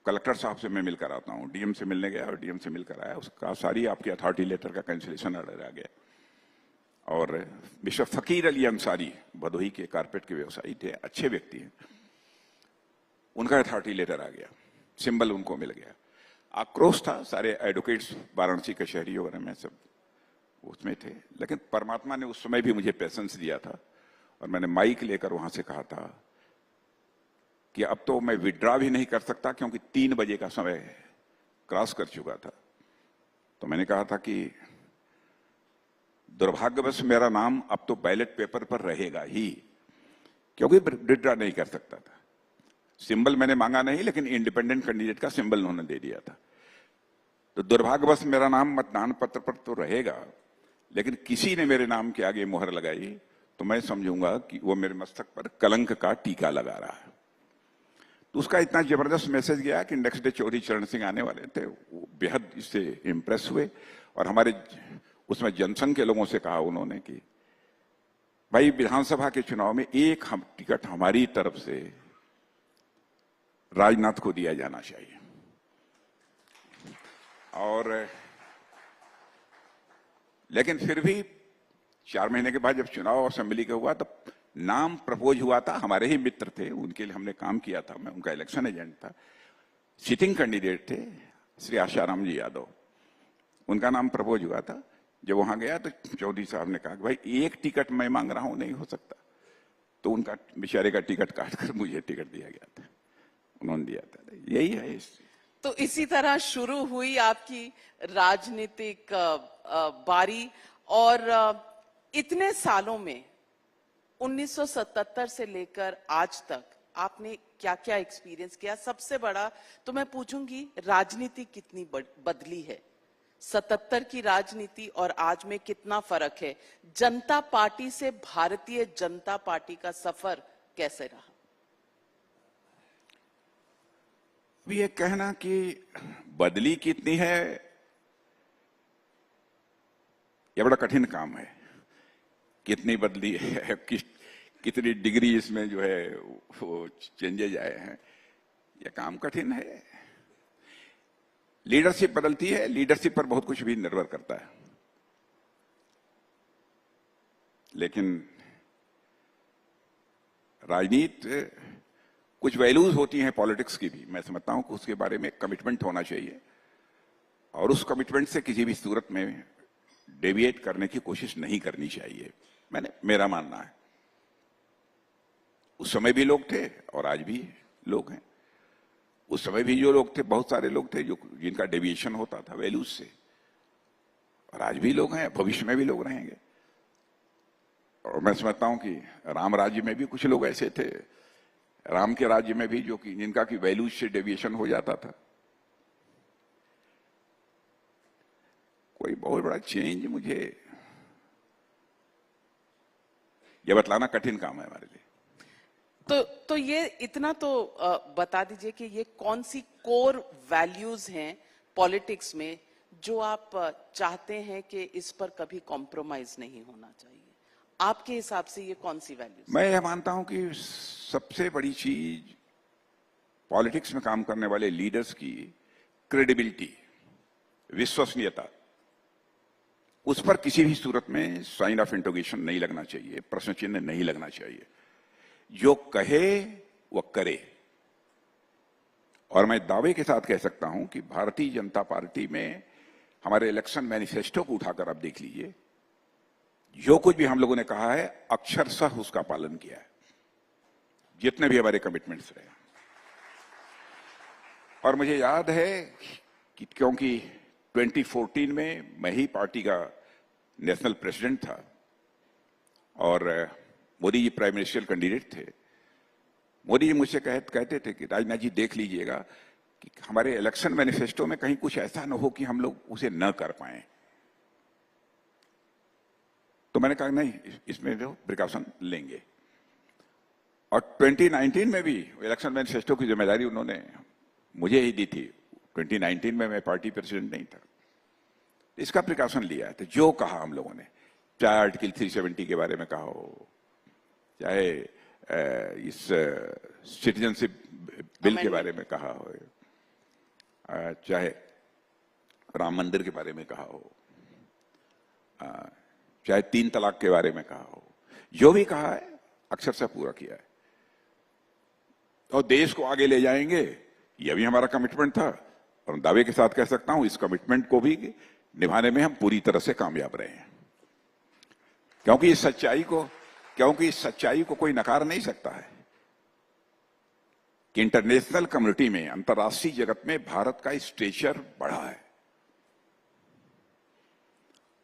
कलेक्टर साहब से मैं मिलकर आता हूँ। डीएम से मिलने गया और डीएम से मिलकर आया, उसका सारी आपके अथॉरिटी लेटर का कैंसिलेशन ऑर्डर आ गया। और मिस्टर फकीर अली अंसारी भदोही के कारपेट के व्यवसायी थे, अच्छे व्यक्ति हैं, उनका अथॉरिटी लेटर आ गया, सिंबल उनको मिल गया। आक्रोश था, सारे एडवोकेट्स वाराणसी के शहरी वगैरह में सब उसमें थे। लेकिन परमात्मा ने उस समय भी मुझे पेशेंस दिया था और मैंने माइक लेकर वहां से कहा था कि अब तो मैं विड्रॉ भी नहीं कर सकता क्योंकि 3 बजे का समय क्रॉस कर चुका था। तो मैंने कहा था कि दुर्भाग्यवश मेरा नाम अब तो बैलेट पेपर पर रहेगा ही, क्योंकि विड्रॉ नहीं कर सकता था। सिंबल मैंने मांगा नहीं, लेकिन इंडिपेंडेंट कैंडिडेट का सिंबल उन्होंने दे दिया था। तो दुर्भाग्यवश मेरा नाम मतदान पत्र पर तो रहेगा, लेकिन किसी ने मेरे नाम के आगे मुहर लगाई तो मैं समझूंगा कि वो मेरे मस्तक पर कलंक का टीका लगा रहा है। तो उसका इतना जबरदस्त मैसेज गया कि नेक्स्ट डे चौधरी चरण सिंह आने वाले थे, वो बेहद इससे इंप्रेस हुए और हमारे उसमें जनसंघ के लोगों से कहा उन्होंने कि भाई विधानसभा के चुनाव में एक टिकट हमारी तरफ से राजनाथ को दिया जाना चाहिए। और लेकिन फिर भी 4 महीने के बाद जब चुनाव असेंबली का हुआ तो नाम प्रपोज हुआ था, हमारे ही मित्र थे, उनके लिए हमने काम किया था, मैं उनका इलेक्शन एजेंट था। सिटिंग कैंडिडेट थे श्री आशाराम जी यादव, उनका नाम प्रपोज हुआ था। जब वहां गया तो चौधरी साहब ने कहा कि भाई एक टिकट मैं मांग रहा हूं, नहीं हो सकता। तो उनका बेचारे का टिकट काटकर मुझे टिकट दिया गया था, उन्होंने दिया था। यही है। तो इसी तरह शुरू हुई आपकी राजनीतिक बारी, और इतने सालों में 1977 से लेकर आज तक आपने क्या क्या एक्सपीरियंस किया? सबसे बड़ा तो मैं पूछूंगी, राजनीति कितनी बदली है? 77 की राजनीति और आज में कितना फर्क है? जनता पार्टी से भारतीय जनता पार्टी का सफर कैसे रहा? ये कहना कि बदली कितनी है, यह बड़ा कठिन काम है। कितनी बदली है, कितनी डिग्री इसमें जो है वो चेंजेज आए हैं, यह काम कठिन है। लीडरशिप बदलती है, लीडरशिप पर बहुत कुछ भी निर्भर करता है। लेकिन राजनीति कुछ वैल्यूज होती हैं पॉलिटिक्स की भी, मैं समझता हूं कि उसके बारे में कमिटमेंट होना चाहिए और उस कमिटमेंट से किसी भी सूरत में डेविएट करने की कोशिश नहीं करनी चाहिए, मेरा मानना है। उस समय भी लोग थे और आज भी लोग हैं। उस समय भी जो लोग थे, बहुत सारे लोग थे जिनका डेविएशन होता था वैल्यूज से, और आज भी लोग हैं, भविष्य में भी लोग रहेंगे। और मैं समझता हूं कि राम राज्य में भी कुछ लोग ऐसे थे, राम के राज्य में भी, जो कि जिनका की वैल्यूज से डेविएशन हो जाता था। कोई बहुत बड़ा चेंज मुझे यह बतलाना कठिन काम है हमारे लिए। तो ये इतना तो बता दीजिए कि ये कौन सी कोर वैल्यूज हैं पॉलिटिक्स में जो आप चाहते हैं कि इस पर कभी कॉम्प्रोमाइज नहीं होना चाहिए। आपके हिसाब से ये कौन सी वैल्यूज? मैं यह मानता हूं कि सबसे बड़ी चीज पॉलिटिक्स में काम करने वाले लीडर्स की क्रेडिबिलिटी, विश्वसनीयता, उस पर किसी भी सूरत में साइन ऑफ इंटरोगेशन नहीं लगना चाहिए, प्रश्न चिन्ह नहीं लगना चाहिए। जो कहे वो करे। और मैं दावे के साथ कह सकता हूं कि भारतीय जनता पार्टी में हमारे इलेक्शन मैनिफेस्टो को उठाकर आप देख लीजिए, जो कुछ भी हम लोगों ने कहा है अक्षरशः उसका पालन किया है, जितने भी हमारे कमिटमेंट्स रहे। और मुझे याद है कि क्योंकि 2014 में मैं ही पार्टी का नेशनल प्रेसिडेंट था और Modi ji prime minister candidate थे, मोदी जी मुझसे कहते थे कि राजनाथ जी देख लीजिएगा कि हमारे इलेक्शन मैनिफेस्टो में कहीं कुछ ऐसा न हो कि हम लोग उसे न कर पाए। तो मैंने कहा नहीं, इसमें जो प्रिकॉशन लेंगे। और 2019 में भी इलेक्शन मैनिफेस्टो की जिम्मेदारी उन्होंने मुझे ही दी थी। 2019 में मैं पार्टी प्रेसिडेंट नहीं था, इसका प्रिकॉशन लिया। तो जो कहा हम लोगों ने, चाहे आर्टिकल 370 के बारे में कहा हो, चाहे इस सिटीजनशिप बिल के बारे में कहा हो, चाहे राम मंदिर के बारे में कहा हो, चाहे 3 तलाक के बारे में कहा हो, जो भी कहा है अक्षरशः पूरा किया है। और देश को आगे ले जाएंगे, यह भी हमारा कमिटमेंट था। और दावे के साथ कह सकता हूं इस कमिटमेंट को भी निभाने में हम पूरी तरह से कामयाब रहे हैं। क्योंकि इस सच्चाई को कोई नकार नहीं सकता है कि इंटरनेशनल कम्युनिटी में, अंतर्राष्ट्रीय जगत में भारत का स्टेचर बढ़ा है।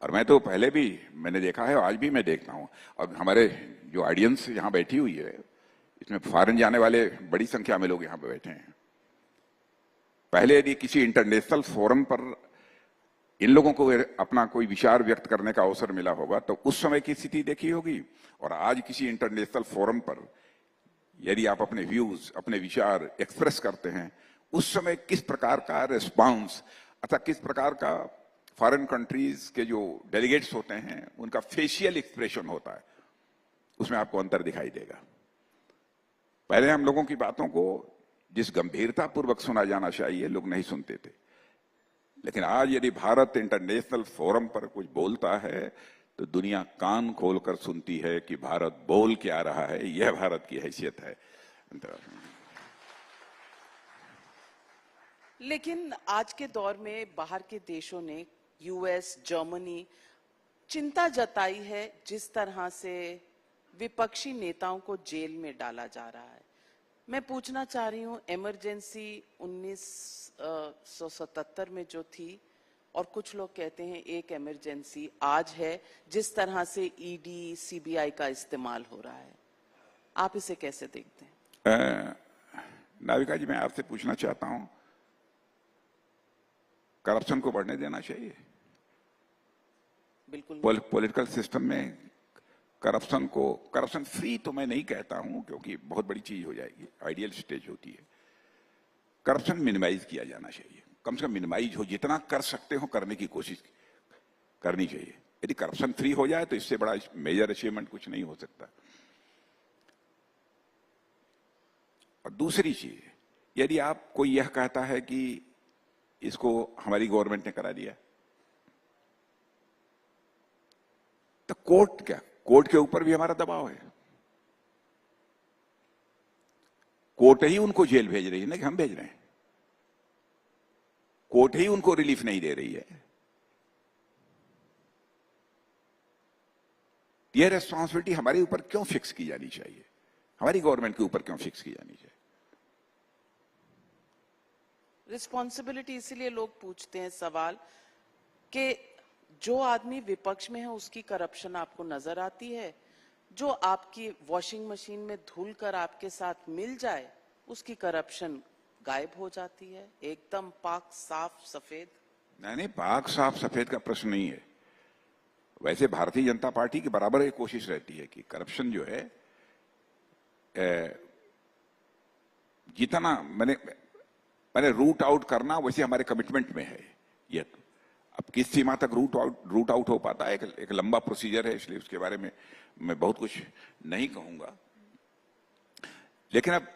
और मैं तो पहले भी मैंने देखा है और आज भी मैं देखता हूं। और हमारे जो ऑडियंस यहां बैठी हुई है, इसमें फॉरेन जाने वाले बड़ी संख्या में लोग यहां पे बैठे हैं। पहले यदि किसी इंटरनेशनल फोरम पर इन लोगों को अपना कोई विचार व्यक्त करने का अवसर मिला होगा तो उस समय की स्थिति देखी होगी, और आज किसी इंटरनेशनल फोरम पर यदि आप अपने व्यूज, अपने विचार एक्सप्रेस करते हैं, उस समय किस प्रकार का रिस्पांस अथवा किस प्रकार का फॉरेन कंट्रीज के जो डेलीगेट्स होते हैं उनका फेशियल एक्सप्रेशन होता है, उसमें आपको अंतर दिखाई देगा। पहले हम लोगों की बातों को जिस गंभीरता पूर्वक सुना जाना चाहिए लोग नहीं सुनते थे, लेकिन आज यदि भारत इंटरनेशनल फोरम पर कुछ बोलता है तो दुनिया कान खोलकर सुनती है कि भारत बोल क्या रहा है। यह भारत की हैसियत है। लेकिन आज के दौर में बाहर के देशों ने, यूएस, जर्मनी, चिंता जताई है जिस तरह से विपक्षी नेताओं को जेल में डाला जा रहा है। मैं पूछना चाह रही हूं, इमरजेंसी 1977 में जो थी, और कुछ लोग कहते हैं एक इमरजेंसी आज है, जिस तरह से ईडी, सीबीआई का इस्तेमाल हो रहा है, आप इसे कैसे देखते हैं? नाविका जी, मैं आपसे पूछना चाहता हूं, करप्शन को बढ़ने देना चाहिए? बिल्कुल। पॉलिटिकल सिस्टम में करप्शन फ्री तो मैं नहीं कहता हूं, क्योंकि बहुत बड़ी चीज हो जाएगी, आइडियल स्टेज होती है। करप्शन मिनिमाइज किया जाना चाहिए, कम से कम मिनिमाइज हो, जितना कर सकते हो करने की कोशिश करनी चाहिए। यदि करप्शन फ्री हो जाए तो इससे बड़ा मेजर अचीवमेंट कुछ नहीं हो सकता। और दूसरी चीज, यदि आप कोई यह कहता है कि इसको हमारी गवर्नमेंट ने करा दिया, तो कोर्ट के ऊपर भी हमारा दबाव है। कोर्ट ही उनको जेल भेज रही है ना कि हम भेज रहे हैं। कोर्ट ही उनको रिलीफ नहीं दे रही है। यह रेस्पॉन्सिबिलिटी हमारे ऊपर क्यों फिक्स की जानी चाहिए, हमारी गवर्नमेंट के ऊपर क्यों फिक्स की जानी चाहिए? रिस्पॉन्सिबिलिटी इसलिए लोग पूछते हैं सवाल कि जो आदमी विपक्ष में है उसकी करप्शन आपको नजर आती है, जो आपकी वॉशिंग मशीन में धुल कर आपके साथ मिल जाए, उसकी करप्शन गायब हो जाती है, एकदम पाक साफ सफेद। नहीं, पाक साफ सफेद का प्रश्न नहीं है। वैसे भारतीय जनता पार्टी की बराबर एक कोशिश रहती है कि करप्शन जो है जितना मैंने रूट आउट करना वैसे हमारे कमिटमेंट में है। ये अब किस सीमा तक रूट आउट हो पाता है एक लंबा प्रोसीजर है, इसलिए उसके बारे में मैं बहुत कुछ नहीं कहूंगा। लेकिन अब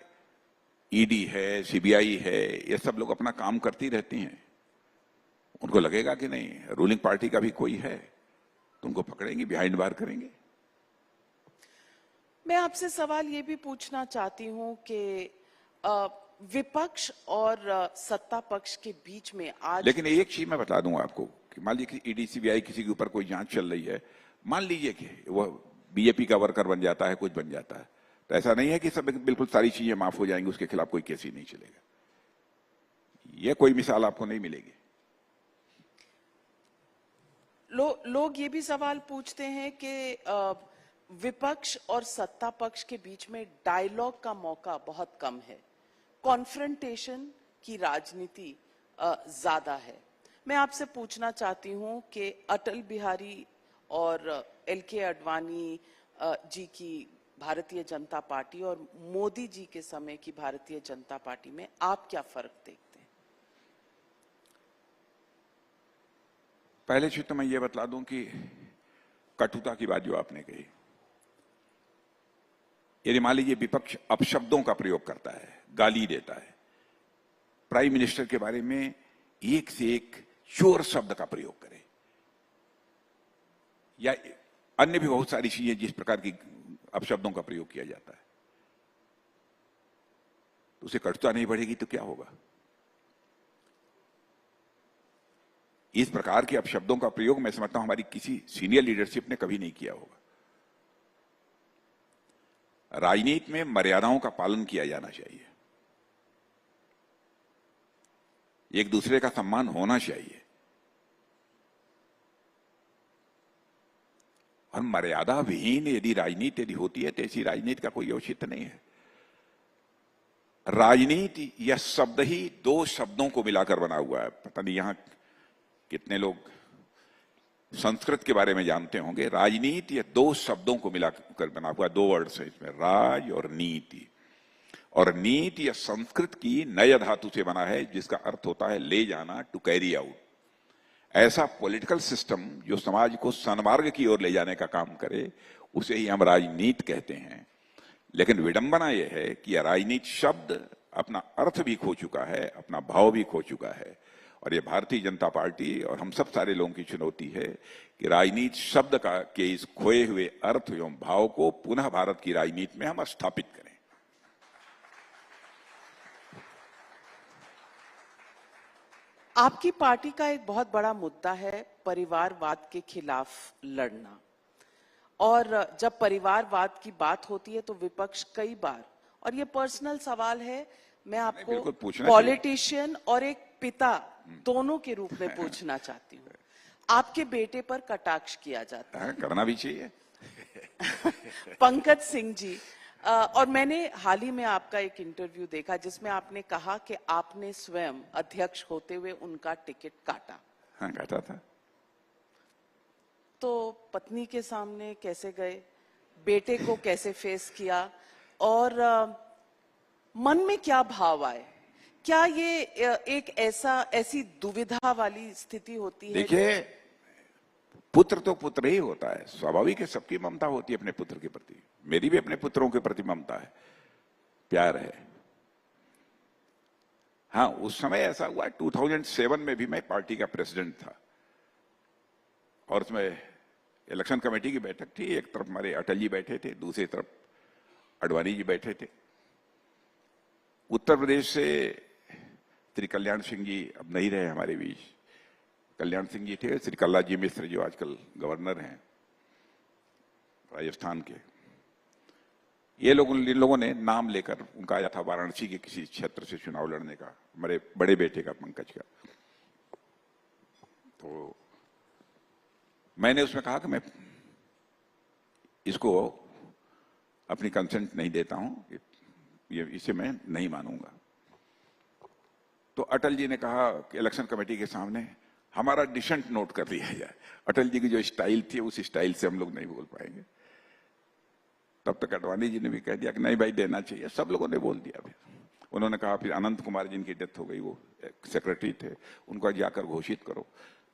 ईडी है, सीबीआई है, ये सब लोग अपना काम करती रहती हैं। उनको लगेगा कि नहीं रूलिंग पार्टी का भी कोई है तो उनको पकड़ेंगे, बिहाइंड बार करेंगे। मैं आपसे सवाल ये भी पूछना चाहती हूं कि विपक्ष और सत्ता पक्ष के बीच में आज, लेकिन एक चीज मैं बता दूंगा आपको कि मान लीजिए कि ईडी सीबीआई किसी के ऊपर कोई जांच चल रही है, मान लीजिए कि वो बीजेपी का वर्कर बन जाता है, कुछ बन जाता है, तो ऐसा नहीं है कि सब बिल्कुल सारी चीजें माफ हो जाएंगी, उसके खिलाफ कोई केस ही नहीं चलेगा। ये कोई मिसाल आपको नहीं मिलेगी। लोग ये भी सवाल पूछते हैं कि विपक्ष और सत्ता पक्ष के बीच में डायलॉग का मौका बहुत कम है, कॉन्फ्रंटेशन की राजनीति ज्यादा है। मैं आपसे पूछना चाहती हूं कि अटल बिहारी और एल.के. आडवाणी जी की भारतीय जनता पार्टी और मोदी जी के समय की भारतीय जनता पार्टी में आप क्या फर्क देखते हैं? पहले चीज तो मैं ये बतला दूं कि कटुता की बात जो आपने कही, यदि मान लीजिए विपक्ष अपशब्दों का प्रयोग करता है, गाली देता है, प्राइम मिनिस्टर के बारे में एक से एक चोर शब्द का प्रयोग करे, या अन्य भी बहुत सारी चीजें जिस प्रकार की अपशब्दों का प्रयोग किया जाता है, तो उसे कटुता नहीं बढ़ेगी तो क्या होगा? इस प्रकार के अपशब्दों का प्रयोग मैं समझता हूं हमारी किसी सीनियर लीडरशिप ने कभी नहीं किया होगा। राजनीति में मर्यादाओं का पालन किया जाना चाहिए, एक दूसरे का सम्मान होना चाहिए, और मर्यादा विहीन यदि राजनीति होती है तो ऐसी राजनीति का कोई औचित्य नहीं है। राजनीति यह शब्द ही दो शब्दों को मिलाकर बना हुआ है। पता नहीं यहां कितने लोग संस्कृत के बारे में जानते होंगे। राजनीति यह दो शब्दों को मिलाकर बना हुआ, दो वर्ड्स है इसमें, राज और नीति। और नीति यह संस्कृत की नय धातु से बना है जिसका अर्थ होता है ले जाना, टू कैरी आउट। ऐसा पॉलिटिकल सिस्टम जो समाज को सन्मार्ग की ओर ले जाने का काम करे उसे ही हम राजनीति कहते हैं। लेकिन विडंबना यह है कि यह राजनीति शब्द अपना अर्थ भी खो चुका है, अपना भाव भी खो चुका है। और ये भारतीय जनता पार्टी और हम सब सारे लोगों की चुनौती है कि राजनीति शब्द का के इस खोए हुए अर्थ एवं भाव को पुनः भारत की राजनीति में हम स्थापित करें। आपकी पार्टी का एक बहुत बड़ा मुद्दा है परिवारवाद के खिलाफ लड़ना, और जब परिवारवाद की बात होती है तो विपक्ष कई बार, और ये पर्सनल सवाल है, मैं आपको पॉलिटिशियन और एक पिता दोनों के रूप में पूछना चाहती हूँ, आपके बेटे पर कटाक्ष किया जाता है, करना भी चाहिए। पंकज सिंह जी, और मैंने हाल ही में आपका एक इंटरव्यू देखा जिसमें आपने कहा कि आपने स्वयं अध्यक्ष होते हुए उनका टिकट काटा। हाँ, काटा था। तो पत्नी के सामने कैसे गए, बेटे को कैसे फेस किया, और मन में क्या भाव आए? क्या ये एक ऐसी दुविधा वाली स्थिति होती है? देखिए, पुत्र तो पुत्र ही होता है, स्वाभाविक है, सबकी ममता होती है अपने पुत्र के प्रति। मेरी भी अपने पुत्रों के प्रति ममता है, प्यार है। हाँ, उस समय ऐसा हुआ 2007 में भी मैं पार्टी का प्रेसिडेंट था, और उसमें इलेक्शन कमेटी की बैठक थी। एक तरफ हमारे अटल जी बैठे थे, दूसरी तरफ आडवाणी जी बैठे थे। उत्तर प्रदेश से श्री कल्याण सिंह जी अब नहीं रहे हमारे बीच, कल्याण सिंह जी थे, श्री कल्ला जी मिश्र जो आजकल गवर्नर हैं राजस्थान के, ये लोग, इन लोगों ने नाम लेकर उनका आया था वाराणसी के किसी क्षेत्र से चुनाव लड़ने का, हमारे बड़े बेटे का, पंकज का। तो मैंने उसमें कहा कि मैं इसको अपनी कंसेंट नहीं देता हूं, ये इसे मैं नहीं मानूंगा। तो अटल जी ने कहा कि इलेक्शन कमेटी के सामने हमारा डिसेंट नोट कर लिया जाए। अटल जी की जो स्टाइल थी उस स्टाइल से हम लोग नहीं बोल पाएंगे। तब तक अडवाणी जी ने भी कह दिया कि नहीं भाई देना चाहिए, सब लोगों ने बोल दिया। फिर उन्होंने कहा, फिर अनंत कुमार जिनकी डेथ हो गई, वो सेक्रेटरी थे, उनको जाकर घोषित करो।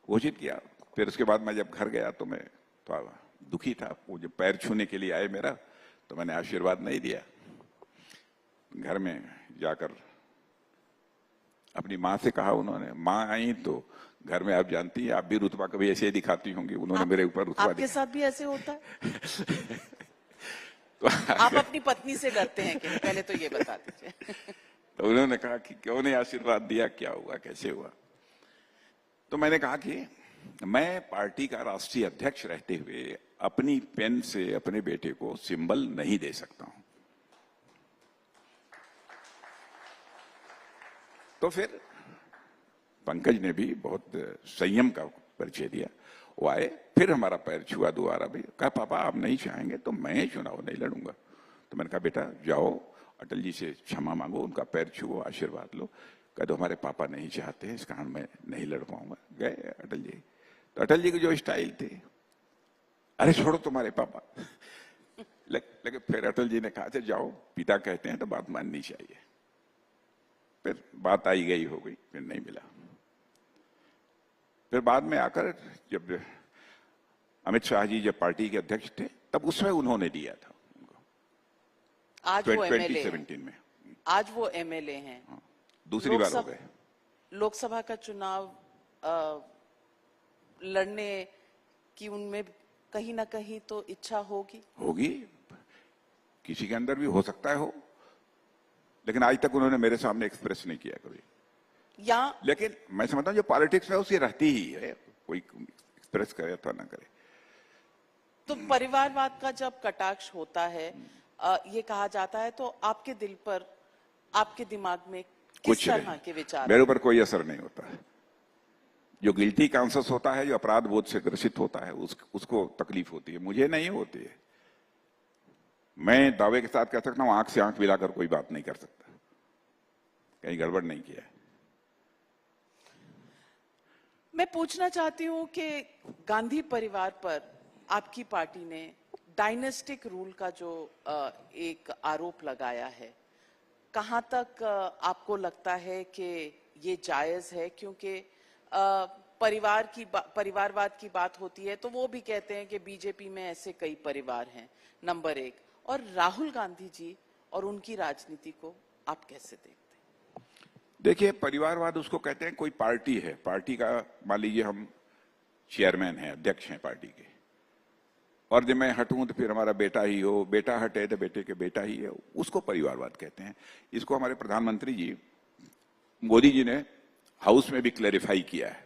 घोषित किया। फिर उसके बाद मैं जब घर गया तो मैं थोड़ा दुखी था। वो जब पैर छूने के लिए आए मेरा, तो मैंने आशीर्वाद नहीं दिया। घर में जाकर अपनी माँ से कहा, उन्होंने, माँ आई तो घर में आप जानती हैं, आप भी रुतबा कभी ऐसे ही दिखाती होंगी। उन्होंने मेरे ऊपर रुतबा आपके साथ भी ऐसे होता है? तो आप अपनी पत्नी से डरते हैं कि पहले तो ये बता दीजिए। तो उन्होंने कहा कि क्यों नहीं आशीर्वाद दिया, क्या हुआ, कैसे हुआ? तो मैंने कहा कि मैं पार्टी का राष्ट्रीय अध्यक्ष रहते हुए अपनी पेन से अपने बेटे को सिंबल नहीं दे सकता हूं। तो फिर पंकज ने भी बहुत संयम का परिचय दिया। वो आए, फिर हमारा पैर छुआ दोबारा भी, कहा पापा आप नहीं चाहेंगे तो मैं चुनाव नहीं लड़ूंगा। तो मैंने कहा बेटा जाओ अटल जी से क्षमा मांगो, उनका पैर छुओ, आशीर्वाद लो। कहा तो हमारे पापा नहीं चाहते हैं, इस कारण मैं नहीं लड़ पाऊंगा। गए अटल जी। तो अटल जी की जो स्टाइल थी, अरे छोड़ो तुम्हारे पापा। लेकिन फिर अटल जी ने कहा था जाओ, पिता कहते हैं तो बात माननी चाहिए। फिर बात आई गई हो गई, फिर नहीं मिला। फिर बाद में आकर जब अमित शाह जी जब पार्टी के अध्यक्ष थे, तब उसमें उन्होंने दिया था उनको। आज वो एमएलए 2017 में। आज वो एमएलए हैं। हाँ, दूसरी बार हो गए। लोकसभा का चुनाव लड़ने की उनमें कहीं ना कहीं तो इच्छा होगी। किसी के अंदर भी हो सकता है हो, लेकिन आज तक उन्होंने मेरे सामने एक्सप्रेस नहीं किया कभी। लेकिन मैं समझता हूँ जो पॉलिटिक्स में उसे रहती ही है, कोई एक्सप्रेस करे अथवा ना करे। तो परिवारवाद का जब कटाक्ष होता है, ये कहा जाता है, तो आपके दिल पर, आपके दिमाग में किस तरह के विचार? मेरे ऊपर कोई असर नहीं होता है। जो गिल्टी कॉन्शियस होता है, जो अपराध बोध से ग्रसित होता है, उसको तकलीफ होती है, मुझे नहीं होती है। मैं दावे के साथ कह सकता हूं, आंख से आंख मिलाकर कोई बात नहीं कर सकता, कहीं गड़बड़ नहीं किया। मैं पूछना चाहती हूं कि गांधी परिवार पर आपकी पार्टी ने डायनेस्टिक रूल का जो एक आरोप लगाया है, कहां तक आपको लगता है कि ये जायज है? क्योंकि परिवारवाद की बात होती है तो वो भी कहते हैं कि बीजेपी में ऐसे कई परिवार हैं, नंबर एक। और राहुल गांधी जी और उनकी राजनीति को आप कैसे देखते हैं? देखिए, परिवारवाद उसको कहते हैं, कोई पार्टी है, पार्टी का मान लीजिए हम चेयरमैन हैं, अध्यक्ष हैं पार्टी के, और जब मैं हटूं तो फिर हमारा बेटा ही हो, बेटा हटे तो बेटे के बेटा ही है, उसको परिवारवाद कहते हैं। इसको हमारे प्रधानमंत्री जी मोदी जी ने हाउस में भी क्लैरिफाई किया है।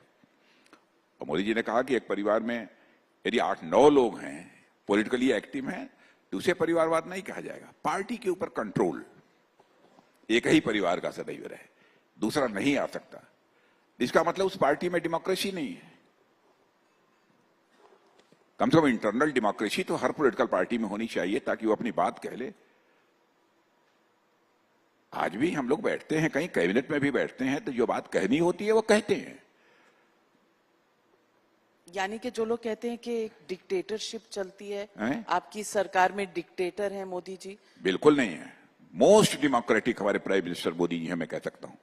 और मोदी जी ने कहा कि एक परिवार में यदि 8-9 लोग हैं, पॉलिटिकली एक्टिव हैं, तो उसे परिवारवाद नहीं कहा जाएगा। पार्टी के ऊपर कंट्रोल, एक ही परिवार का सदैव रहे, दूसरा नहीं आ सकता। इसका मतलब उस पार्टी में डेमोक्रेसी नहीं है। कम से कम इंटरनल डेमोक्रेसी तो हर पॉलिटिकल पार्टी में होनी चाहिए, ताकि वो अपनी बात कह ले। आज भी हम लोग बैठते हैं, कहीं कैबिनेट में भी बैठते हैं, तो जो बात कहनी होती है वो कहते हैं। यानी कि जो लोग कहते हैं कि डिक्टेटरशिप चलती है, आपकी सरकार में डिक्टेटर है मोदी जी? बिल्कुल नहीं है। मोस्ट डेमोक्रेटिक हमारे प्राइम मिनिस्टर मोदी जी हैं, मैं कह सकता हूं,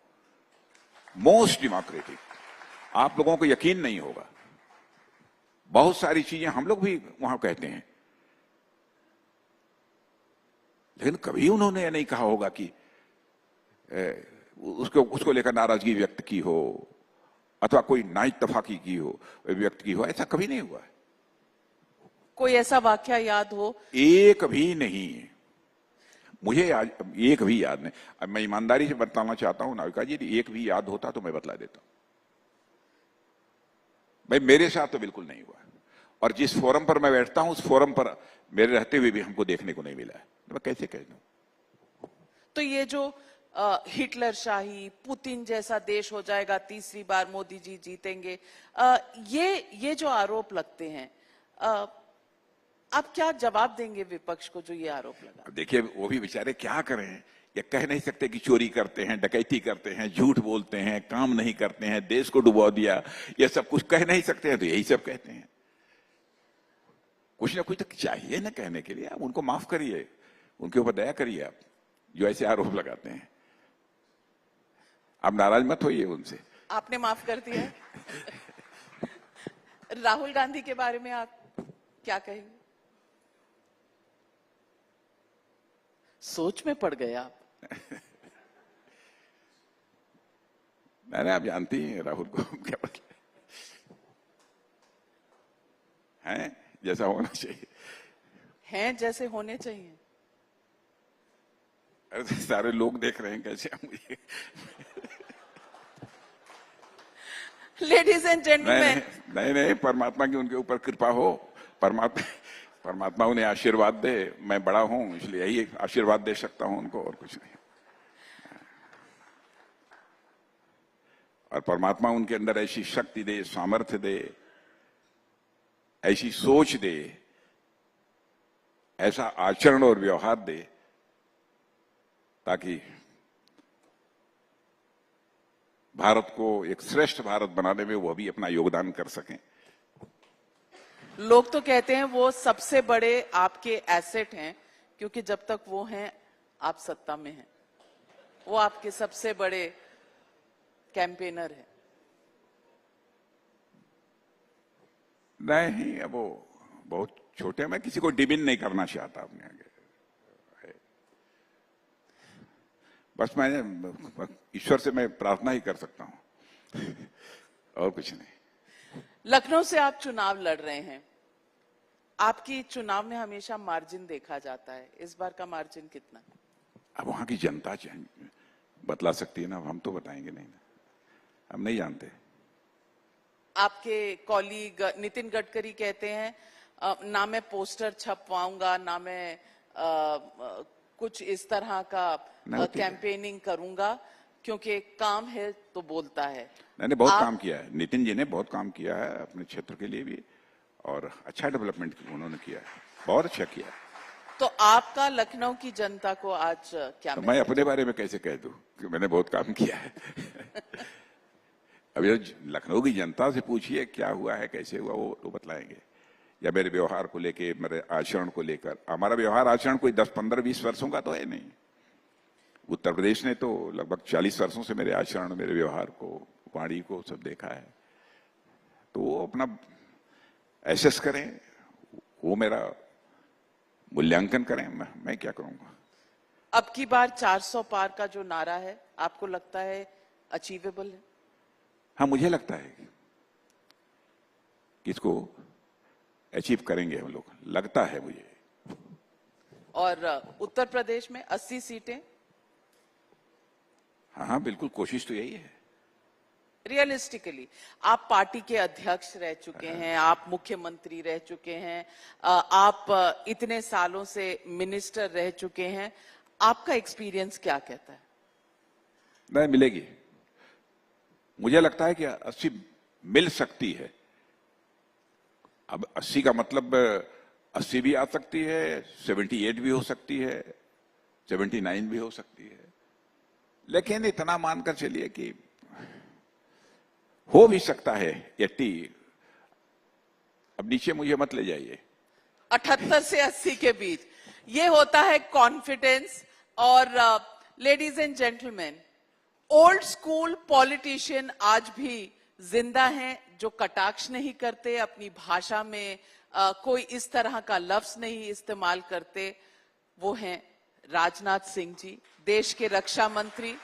मोस्ट डेमोक्रेटिक। आप लोगों को यकीन नहीं होगा, बहुत सारी चीजें हम लोग भी वहां कहते हैं, लेकिन कभी उन्होंने यह नहीं कहा होगा कि उसको लेकर नाराजगी व्यक्त की हो अथवा कोई नाइतफाकी की हो, व्यक्त की हो, ऐसा कभी नहीं हुआ। कोई ऐसा वाकया याद हो? एक भी नहीं, मुझे एक भी याद नहीं। अब मैं ईमानदारी से बताना चाहता हूं नाविका जी, एक भी याद होता तो मैं बतला देता हूं। भाई मेरे साथ तो बिल्कुल नहीं हुआ, और जिस फोरम पर मैं बैठता हूं उस फोरम पर मेरे रहते हुए भी हमको देखने को नहीं मिला है, तो मैं कैसे कह दूं? तो ये जो हिटलर शाही, पुतिन जैसा देश हो जाएगा, तीसरी बार मोदी जी जीतेंगे, ये जो आरोप लगते हैं, आप क्या जवाब देंगे विपक्ष को जो ये आरोप लगा? देखिए, वो भी बेचारे क्या करें, ये कह नहीं सकते कि चोरी करते हैं, डकैती करते हैं, झूठ बोलते हैं, काम नहीं करते हैं, देश को डुबा दिया, ये सब कुछ कह नहीं सकते हैं, तो यही सब कहते हैं। कुछ ना कुछ तो चाहिए ना कहने के लिए। आप उनको माफ करिए, उनके ऊपर दया करिए, आप जो ऐसे आरोप लगाते हैं। आप नाराज मत होइए उनसे। आपने माफ कर दिया। राहुल गांधी के बारे में आप क्या कहेंगे? सोच में पड़ गए आप। मैंने, आप जानती हैं राहुल को क्या मतलब है, जैसा होना चाहिए हैं जैसे होने चाहिए। अरे सारे लोग देख रहे हैं कैसे हम मुझे। लेडीज एंड जेंटलमैन, नहीं, परमात्मा की उनके ऊपर कृपा हो, परमात्मा उन्हें आशीर्वाद दे। मैं बड़ा हूं इसलिए यही आशीर्वाद दे सकता हूं उनको, और कुछ नहीं। और परमात्मा उनके अंदर ऐसी शक्ति दे, सामर्थ्य दे, ऐसी सोच दे, ऐसा आचरण और व्यवहार दे, ताकि भारत को एक श्रेष्ठ भारत बनाने में वो भी अपना योगदान कर सकें। लोग तो कहते हैं वो सबसे बड़े आपके एसेट हैं, क्योंकि जब तक वो हैं आप सत्ता में हैं। वो आपके सबसे बड़े कैंपेनर हैं। नहीं, अब वो बहुत छोटे, मैं किसी को डिमिन नहीं करना चाहता अपने आगे। बस मैं ईश्वर से मैं प्रार्थना ही कर सकता हूं और कुछ नहीं। लखनऊ से आप चुनाव लड़ रहे हैं। आपकी चुनाव में हमेशा मार्जिन देखा जाता है, इस बार का मार्जिन कितना? अब वहां की जनता बतला सकती है ना, हम तो बताएंगे नहीं ना, हम नहीं जानते। आपके कॉलीग नितिन गडकरी कहते हैं ना मैं पोस्टर छपवाऊंगा, ना मैं कुछ इस तरह का कैंपेनिंग करूंगा, क्योंकि काम है तो बोलता है। मैंने बहुत काम किया है, नितिन जी ने बहुत काम किया है अपने क्षेत्र के लिए भी, और अच्छा डेवलपमेंट उन्होंने किया है, बहुत अच्छा किया है। तो आपका लखनऊ की जनता को आज क्या? तो मैं अपने बारे में कैसे कह दूं कि मैंने बहुत काम किया है। अभी लखनऊ की जनता से पूछिए क्या हुआ है, कैसे हुआ, वो तो बतलाएंगे। या मेरे व्यवहार को लेके, मेरे आचरण को लेकर। हमारा व्यवहार आचरण कोई 10, 15, 20 वर्षों का तो है नहीं। उत्तर प्रदेश ने तो लगभग 40 वर्षों से मेरे आचरण, मेरे व्यवहार को, वाणी को सब देखा है। तो वो अपना एसेस करें, वो मेरा मूल्यांकन करें, मैं क्या करूंगा। अब की बार 400 पार का जो नारा है, आपको लगता है अचीवेबल है? हाँ, मुझे लगता है कि इसको अचीव करेंगे हम लोग, लगता है मुझे। और उत्तर प्रदेश में 80 सीटें? हाँ, बिल्कुल, कोशिश तो यही है। रियलिस्टिकली आप पार्टी के अध्यक्ष रह चुके हैं, आप मुख्यमंत्री रह चुके हैं, आप इतने सालों से मिनिस्टर रह चुके हैं, आपका एक्सपीरियंस क्या कहता है? नहीं मिलेगी, मुझे लगता है कि 80 मिल सकती है। अब 80 का मतलब 80 भी आ सकती है, 78 भी हो सकती है, 79 भी हो सकती है, लेकिन इतना मानकर चलिए कि हो भी सकता है 80। अब नीचे मुझे मत ले जाइए। 78 से 80 के बीच ये होता है कॉन्फिडेंस। और ladies and gentleman, old school politician आज भी जिंदा हैं, जो कटाक्ष नहीं करते, अपनी भाषा में कोई इस तरह का लफ्ज नहीं इस्तेमाल करते। वो हैं राजनाथ सिंह जी, देश के रक्षा मंत्री,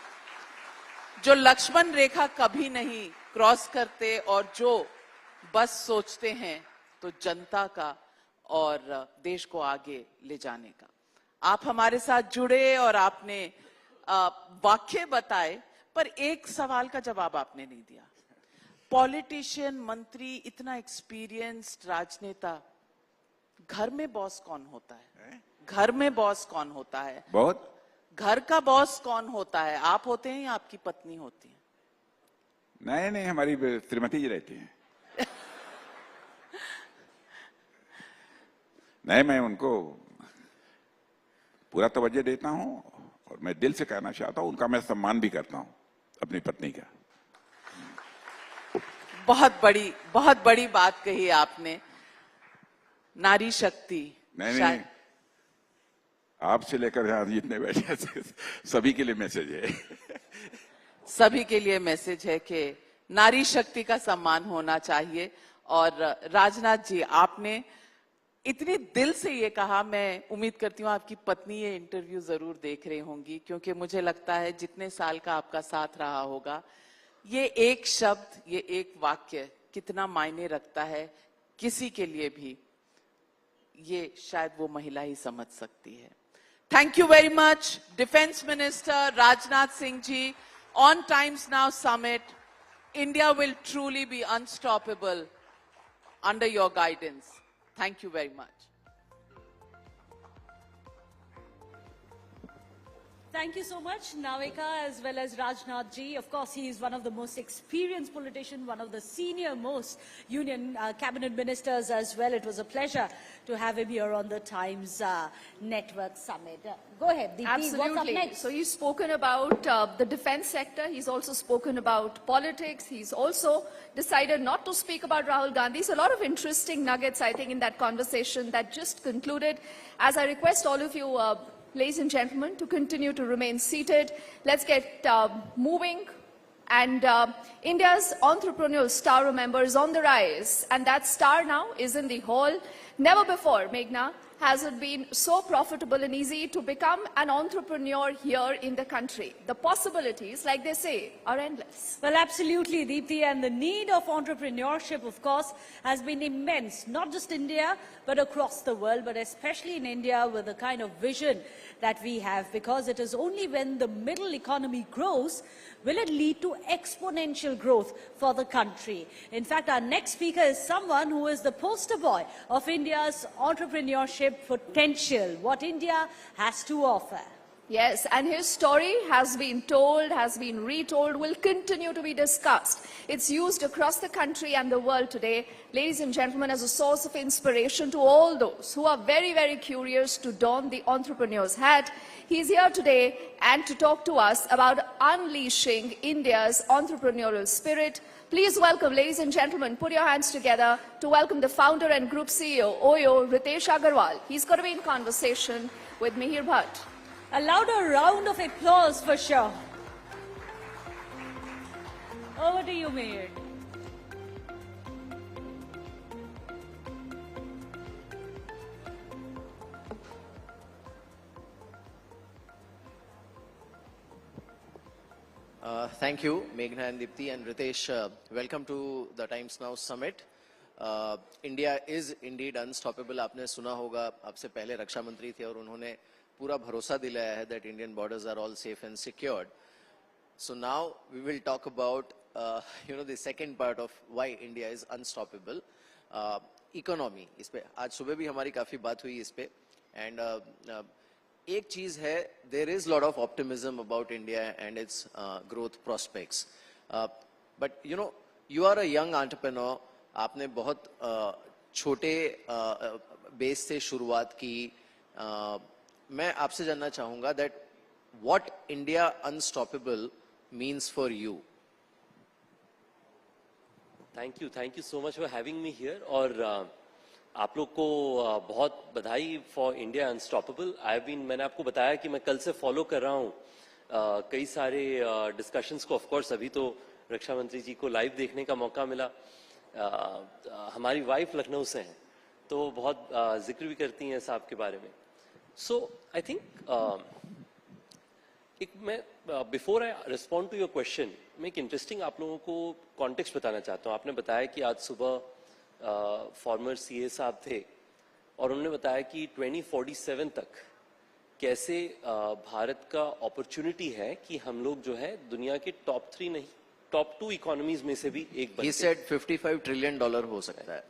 जो लक्ष्मण रेखा कभी नहीं क्रॉस करते और जो बस सोचते हैं तो जनता का और देश को आगे ले जाने का। आप हमारे साथ जुड़े और आपने वाक्य बताए, पर एक सवाल का जवाब आपने नहीं दिया। पॉलिटिशियन, मंत्री, इतना एक्सपीरियंस्ड राजनेता, घर में बॉस कौन होता है? घर में बॉस कौन होता है? बहुत घर का बॉस कौन होता है? आप होते हैं या आपकी पत्नी होती है? नहीं, हमारी श्रीमती जी रहती हैं। नहीं, मैं उनको पूरा तवज्जो देता हूं और मैं दिल से कहना चाहता हूं, उनका मैं सम्मान भी करता हूं, अपनी पत्नी का। बहुत बड़ी बात कही आपने, नारी शक्ति। नहीं, आपसे लेकर यहां जितने बैठे सभी के लिए मैसेज है। सभी के लिए मैसेज है कि नारी शक्ति का सम्मान होना चाहिए। और राजनाथ जी, आपने इतनी दिल से ये कहा, मैं उम्मीद करती हूँ आपकी पत्नी ये इंटरव्यू जरूर देख रही होंगी, क्योंकि मुझे लगता है जितने साल का आपका साथ रहा होगा, ये एक शब्द, ये एक वाक्य कितना मायने रखता है किसी के लिए भी, ये शायद वो महिला ही समझ सकती है। Thank you very much, Defense Minister Rajnath Singh ji. On Times Now Summit, India will truly be unstoppable under your guidance. Thank you very much. Thank you so much, Navika, as well as Rajnath ji. Of course, he is one of the most experienced politicians, one of the senior most union cabinet ministers as well. It was a pleasure to have him here on the Times Network Summit. Go ahead, Deepti. Absolutely. What's up next? So he's spoken about the defense sector. He's also spoken about politics. He's also decided not to speak about Rahul Gandhi. So a lot of interesting nuggets, I think, in that conversation that just concluded. As I request all of you, ladies and gentlemen, to continue to remain seated. Let's get moving. And India's entrepreneurial star, remember, is on the rise. And that star now is in the hall. Never before, Meghna, has it been so profitable and easy to become an entrepreneur here in the country. The possibilities, like they say, are endless. Well, absolutely, Deepti, and the need of entrepreneurship, of course, has been immense, not just India, but across the world, but especially in India with the kind of vision that we have, because it is only when the middle economy grows will it lead to exponential growth for the country. In fact, our next speaker is someone who is the poster boy of India's entrepreneurship potential, what India has to offer. Yes, and his story has been told, has been retold, will continue to be discussed. It's used across the country and the world today, ladies and gentlemen, as a source of inspiration to all those who are very, very curious to don the entrepreneur's hat. He's here today and to talk to us about unleashing India's entrepreneurial spirit. Please welcome, ladies and gentlemen, put your hands together to welcome the founder and group CEO, OYO, Ritesh Agarwal. He's going to be in conversation with Mihir Bhatt. A louder round of applause for sure. Over to you, Mihir. Thank you, Meghna and Deepti and Ritesh. Welcome to the Times Now Summit. India is indeed unstoppable. आपने सुना होगा, आपसे पहले रक्षा मंत्री थे और उन्होंने पूरा भरोसा दिलाया है that Indian borders are all safe and secured. So now we will talk about the second part of why India is unstoppable. Economy. इस पे आज सुबह भी हमारी काफी बात हुई इस पे. And एक चीज है, there is a lot of optimism about India and its growth prospects. But you are a young entrepreneur. आपने बहुत छोटे बेस से शुरुआत की. मैं आपसे जानना चाहूंगा that what India unstoppable means for you. Thank you so much for having me here. और आप लोग को बहुत बधाई for India unstoppable. मैंने आपको बताया कि मैं कल से फॉलो कर रहा हूँ कई सारे डिस्कशंस को. ऑफ कोर्स अभी तो रक्षा मंत्री जी को लाइव देखने का मौका मिला. हमारी वाइफ लखनऊ से हैं तो बहुत जिक्र भी करती हैं साहब के बारे में. So I think before I respond to your question, मैं एक इंटरेस्टिंग आप लोगों को कॉन्टेक्स्ट बताना चाहता हूँ. आपने बताया कि आज सुबह फॉर्मर सीए साहब थे और उन्होंने बताया कि 2047 तक कैसे भारत का अपॉर्चुनिटी है कि हम लोग जो है दुनिया के टॉप 3 नहीं, टॉप 2 इकोनॉमीज में से भी एक बने. He said $55 trillion हो सकता है.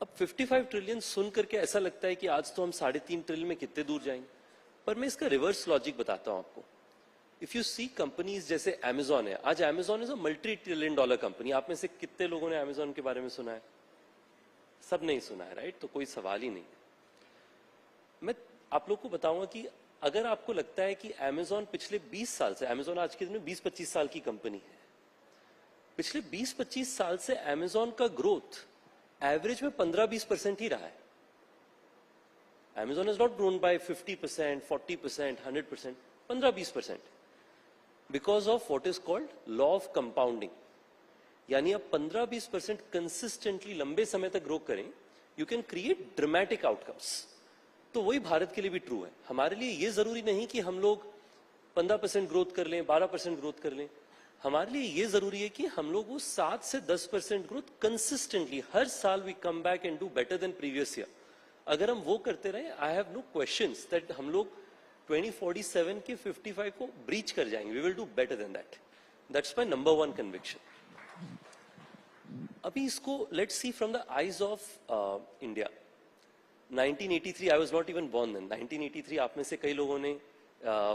अब 55 ट्रिलियन सुन करके ऐसा लगता है कि आज तो हम 3.5 ट्रिलियन में कितने दूर जाएंगे. पर मैं इसका रिवर्स लॉजिक बताता हूं आपको. इफ यू सी कंपनीज जैसे अमेजॉन है, आज Amazon is a $multi-trillion company. आप में से कितने लोगों ने अमेजॉन के बारे में सुना है? सब नहीं सुना है, राइट? तो कोई सवाल ही नहीं. आप लोग को बताऊंगा कि अगर आपको लगता है कि Amazon पिछले 20 साल से, Amazon आज के दिन में 20-25 साल की कंपनी है, पिछले 20-25 साल से Amazon का ग्रोथ एवरेज में 15-20% ही रहा है. Amazon has not grown by 50%, 40%, 100%, 15-20%. Because of what is called law of compounding. यानी आप 15-20% कंसिस्टेंटली लंबे समय तक ग्रो करें, you can create dramatic outcomes. तो वही भारत के लिए भी ट्रू है. हमारे लिए ये जरूरी नहीं कि हम लोग 15% ग्रोथ कर लें, 12% ग्रोथ कर लें. हमारे लिए ये जरूरी है कि हम लोग वो 7 से 10% ग्रोथ कंसिस्टेंटली हर साल we come back and do better than previous year. अगर हम वो करते रहे, I have no questions that हम लोग 2047 के 55 को ब्रीच कर जाएंगे. We will do better than that. That's my number 1 conviction. अभी इसको let's see from the eyes of India. 1983, I was not even born then. 1983 आप में से कई लोगों ने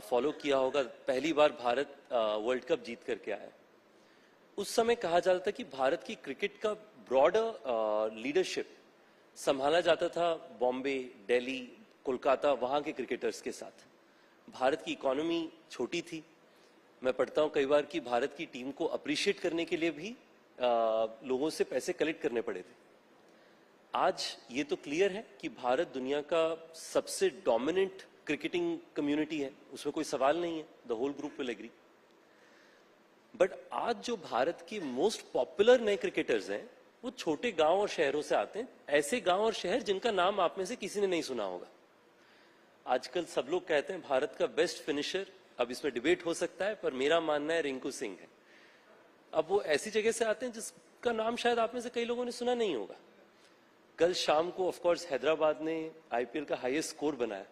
फॉलो किया होगा. पहली बार भारत वर्ल्ड कप जीत करके आया. उस समय कहा जाता था कि भारत की क्रिकेट का ब्रॉडर लीडरशिप संभाला जाता था बॉम्बे, दिल्ली, कोलकाता, वहां के क्रिकेटर्स के साथ. भारत की इकोनॉमी छोटी थी. मैं पढ़ता हूं कई बार कि भारत की टीम को अप्रिशिएट करने के लिए भी लोगों से पैसे कलेक्ट करने पड़े थे. आज ये तो क्लियर है कि भारत दुनिया का सबसे डोमिनेंट क्रिकेटिंग कम्युनिटी है, उसमें कोई सवाल नहीं है. The whole group will agree. But आज जो भारत के मोस्ट पॉपुलर नए क्रिकेटर्स हैं, वो छोटे गांव और शहरों से आते हैं. ऐसे गांव और शहर जिनका नाम आप में से किसी ने नहीं सुना होगा. आजकल सब लोग कहते हैं भारत का बेस्ट फिनिशर, अब इसमें डिबेट हो सकता है, पर मेरा मानना है रिंकू सिंह है. अब वो ऐसी जगह से आते हैं जिसका नाम शायद आप में से कई लोगों ने सुना नहीं होगा. कल शाम को ऑफ कोर्स हैदराबाद ने आईपीएल का हाईएस्ट स्कोर बनाया.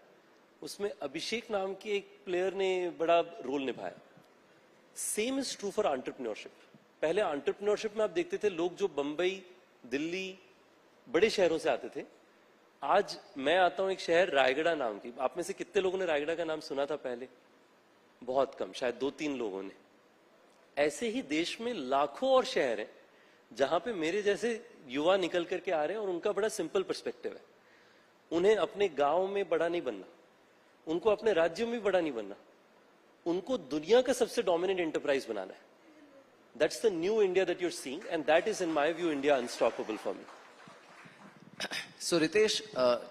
उसमें अभिषेक नाम के एक प्लेयर ने बड़ा रोल निभाया. Same is true for entrepreneurship. पहले एंटरप्रेन्योरशिप में आप देखते थे लोग जो बंबई, दिल्ली, बड़े शहरों से आते थे. आज मैं आता हूं एक शहर रायगढ़ नाम की. आप में से कितने लोगों ने रायगढ़ का नाम सुना था पहले? बहुत कम, शायद 2-3 लोगों ने. ऐसे ही देश में लाखों और शहर हैं जहां पे मेरे जैसे युवा निकल करके आ रहे हैं और उनका बड़ा सिंपल पर्सपेक्टिव है. उन्हें अपने गांव में बड़ा नहीं बनना, उनको अपने राज्य में भी बड़ा नहीं बनना, उनको दुनिया का सबसे डोमिनेंट एंटरप्राइज बनाना है. That's the new India that you are seeing, and that is in my view India unstoppable for me. So Ritesh,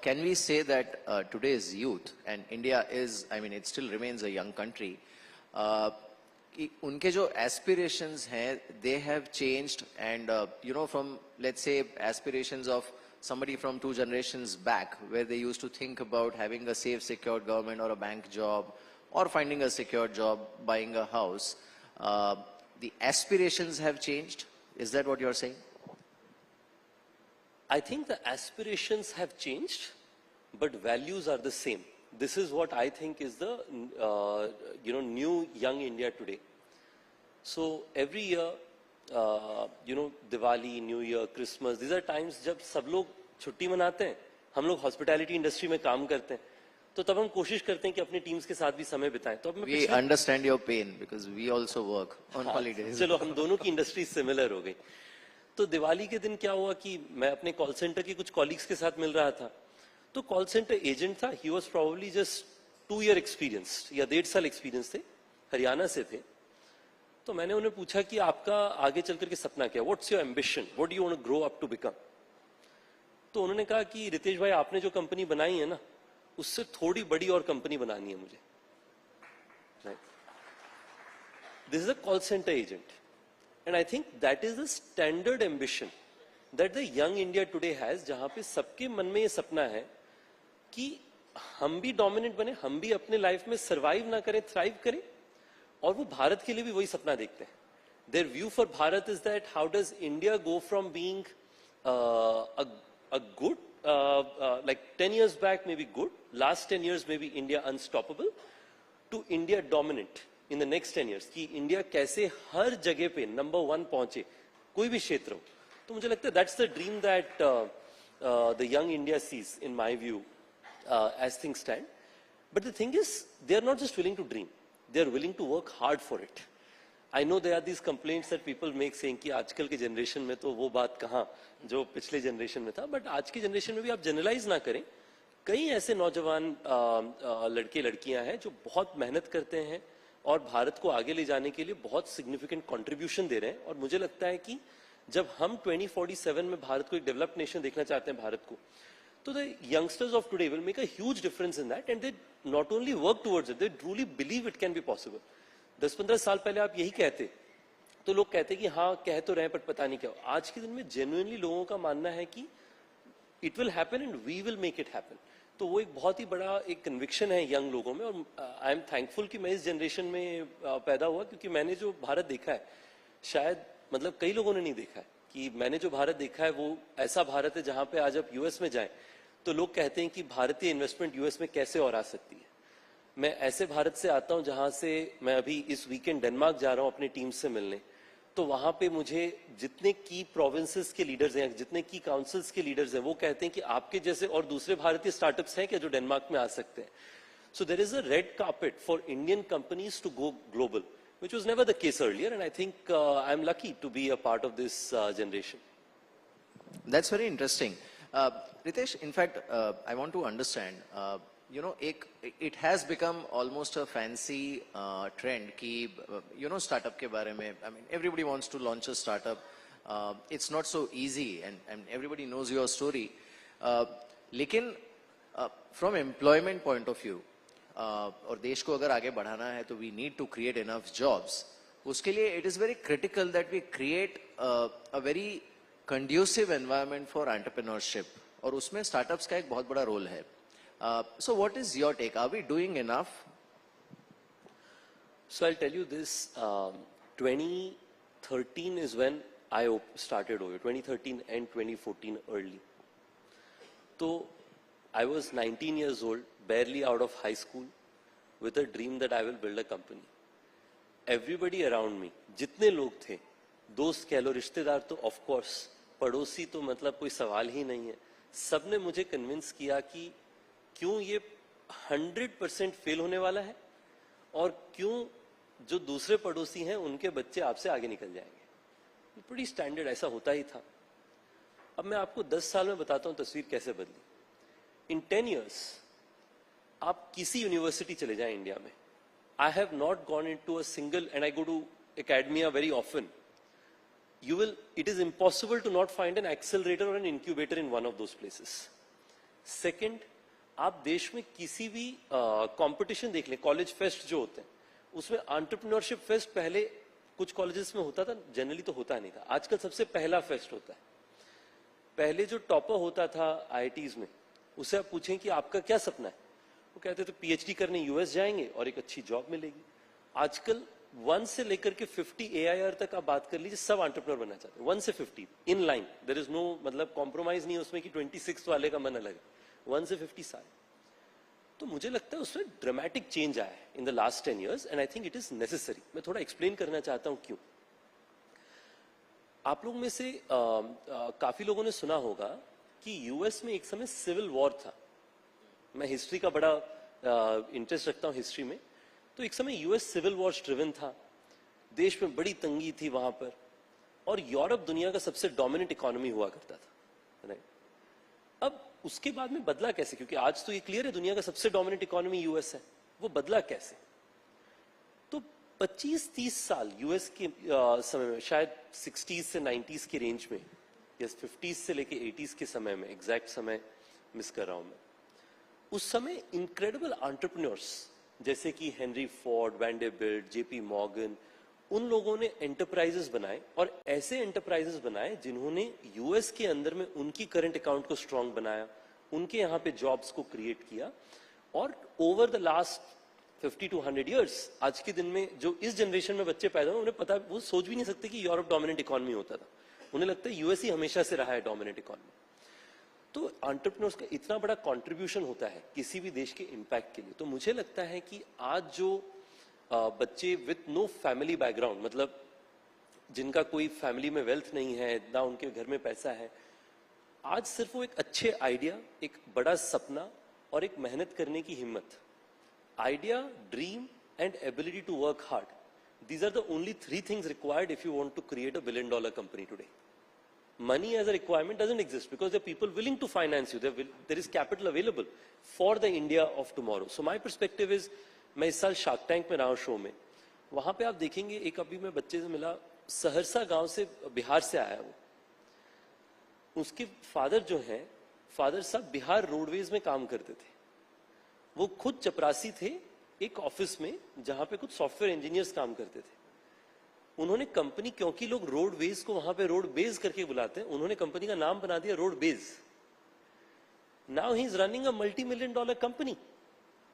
can we say that today's youth and India is, I mean, it still remains a young country. उनके जो aspirations हैं, they have changed, and you know, from let's say aspirations of somebody from 2 generations back, where they used to think about having a safe, secured government or a bank job, or finding a secure job, buying a house. The aspirations have changed. Is that what you're saying? I think the aspirations have changed, but values are the same. This is what I think is the new young India today. So every year, Diwali, New Year, Christmas, these are times जब सब लोग छुट्टी मनाते हैं. हम लोग hospitality industry में काम करते हैं, तो तब हम कोशिश करते हैं कि अपनी टीम्स के साथ भी समय बिताएं. तो अब We understand your pain because we also work on holidays. चलो हम दोनों की इंडस्ट्री सिमिलर हो गई. तो दिवाली के दिन क्या हुआ कि मैं अपने कॉल सेंटर के कुछ कॉलीग्स के साथ मिल रहा था. तो कॉल सेंटर एजेंट था, he was probably just 2 year experience या 1.5 साल एक्सपीरियंस थे, हरियाणा से थे. तो मैंने उन्हें पूछा कि आपका आगे चल करके सपना क्या है, what's your ambition, what do you want to grow up to become. तो उन्होंने कहा कि रितेश भाई, आपने जो कंपनी बनाई है ना, उससे थोड़ी बड़ी और कंपनी बनानी है मुझे. This is a call centre agent. And I think that is the standard ambition that the young India today has, जहां पे सबके मन में ये सपना है कि हम भी डोमिनेंट बने, हम भी अपने लाइफ में सर्वाइव ना करें, थ्राइव करें, और वो भारत के लिए भी वही सपना देखते हैं. Their view for Bharat is that how does India go from being a good, like 10 years back maybe good, last 10 years maybe India unstoppable, to India dominant in the next 10 years. कि India कैसे हर जगह पे number 1 पहुंचे, कोई भी क्षेत्र हो. तो मुझे लगता है that's the dream that the young India sees, in my view, as things stand. But the thing is, they are not just willing to dream, they are willing to work hard for it. I know there are these complaints that people make saying कि आजकल के generation में तो वो बात कहाँ जो पिछले जनरेशन में था. बट आज की जनरेशन में भी आप जनरलाइज ना करें, कई ऐसे नौजवान लड़के लड़कियां हैं जो बहुत मेहनत करते हैं और भारत को आगे ले जाने के लिए बहुत सिग्निफिकेंट कंट्रीब्यूशन दे रहे हैं। और मुझे लगता है कि जब हम 2047 में भारत को एक डेवलप्ड नेशन देखना चाहते हैं भारत को, तो the youngsters of today will make a huge difference in that and they not only work towards it, they truly believe it can be possible. 10-15 साल पहले आप यही कहते तो लोग कहते कि हाँ कह तो रहे पर पता नहीं क्या। आज के दिन में जेन्युइनली लोगों का मानना है कि it will happen and we will make it happen. तो वो एक बहुत ही बड़ा एक कन्विक्शन है यंग लोगों में। और आई एम थैंकफुल कि मैं इस जनरेशन में पैदा हुआ, क्योंकि मैंने जो भारत देखा है शायद मतलब कई लोगों ने नहीं देखा है। कि मैंने जो भारत देखा है वो ऐसा भारत है जहां पे आज आप यूएस में जाएं तो लोग कहते हैं कि भारतीय इन्वेस्टमेंट यूएस में कैसे और आ सकती है। मैं ऐसे भारत से आता हूं जहां से मैं अभी इस वीकेंड डेनमार्क जा रहा हूं अपनी टीम से मिलने, तो वहां पे मुझे जितने की प्रोविंसेस के लीडर्स हैं, जितने की काउंसिल्स के लीडर्स हैं, वो कहते हैं कि आपके जैसे और दूसरे भारतीय स्टार्टअप्स हैं क्या जो डेनमार्क में आ सकते हैं। So there is a red carpet for Indian companies to go global, which was never the case earlier, and I think I'm lucky to be a part of this generation. That's very interesting. Ritesh, in fact, I want to understand, you know, it has become almost a fancy trend ki, you know, startup ke bare mein, I mean, everybody wants to launch a startup. It's not so easy, and everybody knows your story. Lekin, from employment point of view, और देश को अगर आगे बढ़ाना है तो we need to create enough jobs. उसके लिए it is very critical that we create a very conducive environment for entrepreneurship, और उसमें स्टार्टअप्स का एक बहुत बड़ा रोल है। So what is your take, are we doing enough? So I'll tell you this, 2013 is when I started over, 2013 and 2014 early. So I was 19 years old, barely out of high school, with a dream that I will build a company. Everybody around me, जितने लोग थे, दोस्त कह लो, रिश्तेदार तो of course, पड़ोसी तो मतलब कोई सवाल ही नहीं है, सबने मुझे कन्विंस किया कि क्यों ये 100% फेल होने वाला है और क्यों जो दूसरे पड़ोसी हैं उनके बच्चे आपसे आगे निकल जाएंगे। बड़ी स्टैंडर्ड ऐसा होता ही था। अब मैं आपको 10 साल में बताता हूँ तस्वीर कैसे बदली। In 10 years, आप किसी यूनिवर्सिटी चले जाएं इंडिया में, I have not gone into a single, and I go to academia very often, it is impossible to not find an accelerator or an incubator in one of those places. Second, आप देश में किसी भी competition देख लें, college fest जो होते हैं, उसमें एंटरप्रेन्योरशिप फेस्ट पहले कुछ कॉलेजेस में होता था, जनरली तो होता नहीं था। आजकल सबसे पहला फेस्ट होता है। पहले जो टॉपर होता था आईआईटीज में, उसे आप पूछें कि आपका क्या सपना है, वो कहते तो पीएचडी करने यूएस जाएंगे और एक अच्छी जॉब मिलेगी। आजकल 1 से लेकर के 50 AIR तक आप बात कर लीजिए, सब एंटरप्रेन्योर बनना चाहते हैं। 1 से 50 in line, there is no मतलब कॉम्प्रोमाइज नहीं है उसमें कि 26 वाले का मन अलग है। 1 से 50 साल। तो मुझे लगता है उसमें ड्रामेटिक चेंज आया है इन the last 10 years, and I think it is necessary. मैं थोड़ा एक्सप्लेन करना चाहता हूं क्यों। आप लोग में से काफी लोगों ने सुना होगा कि यूएस में एक समय सिविल वॉर था। मैं हिस्ट्री का बड़ा इंटरेस्ट रखता हूं हिस्ट्री में, तो एक समय यूएस सिविल वॉर ड्रिवन था, देश में बड़ी तंगी थी वहां पर, और यूरोप दुनिया का सबसे डोमिनेंट इकोनॉमी हुआ करता था, राइट। अब उसके बाद में बदला कैसे, क्योंकि आज तो ये क्लियर है दुनिया का सबसे डोमिनेंट इकोनॉमी यूएस है, वो बदला कैसे। तो 25-30 साल यूएस के समय में, शायद 60s से 90s के रेंज में, या 50s से लेके 80s के समय में, एग्जैक्ट समय मिस कर रहा हूं मैं, उस समय इनक्रेडिबल एंटरप्रेन्योर्स जैसे कि Henry Ford, Vanderbilt, JP Morgan, उन लोगों ने एंटरप्राइजेस बनाए, और ऐसे एंटरप्राइजेस बनाए जिन्होंने यूएस के अंदर में उनकी करंट अकाउंट को स्ट्रांग बनाया, उनके यहाँ पे जॉब्स को क्रिएट किया, और over the last 50 to 100 years, आज के दिन में जो इस जनरेशन में बच्चे पैदा हुए, उन्हें पता, वो सोच भी नहीं सकते कि यूरोप डोमिनेंट इकोनॉमी होता था। उन्हें लगता है यूएस ही हमेशा से रहा है डोमिनेंट इकोनॉमी। तो एंटरप्रेन्योर्स का इतना बड़ा कंट्रीब्यूशन होता है किसी भी देश के इंपैक्ट के लिए। तो मुझे लगता है कि आज जो बच्चे विथ नो फैमिली बैकग्राउंड, मतलब जिनका कोई फैमिली में वेल्थ नहीं है, ना उनके घर में पैसा है, आज सिर्फ वो एक अच्छे आइडिया, एक बड़ा सपना और एक मेहनत करने की हिम्मत, idea, dream and ability to work hard, these are the only 3 things required if you want to create a $1 billion company today. money as a requirement doesn't exist because there are people willing to finance you. There is capital available for the India of tomorrow. So my perspective is, मैं इस साल shark tank में रहा हूँ show में, वहां पे आप देखेंगे एक अभी मैं बच्चे से मिला, सहरसा गांव से, बिहार से आया वो, उसके फादर जो हैं, फादर साहब बिहार रोडवेज में काम करते थे, वो खुद चपरासी थे एक ऑफिस में जहां पे कुछ सॉफ्टवेयर इंजीनियर्स काम करते थे। उन्होंने कंपनी, क्योंकि लोग रोडवेज को वहां पे रोड बेज करके बुलाते हैं, उन्होंने कंपनी का नाम बना दिया रोड बेज। Now he is running a $multi-million company.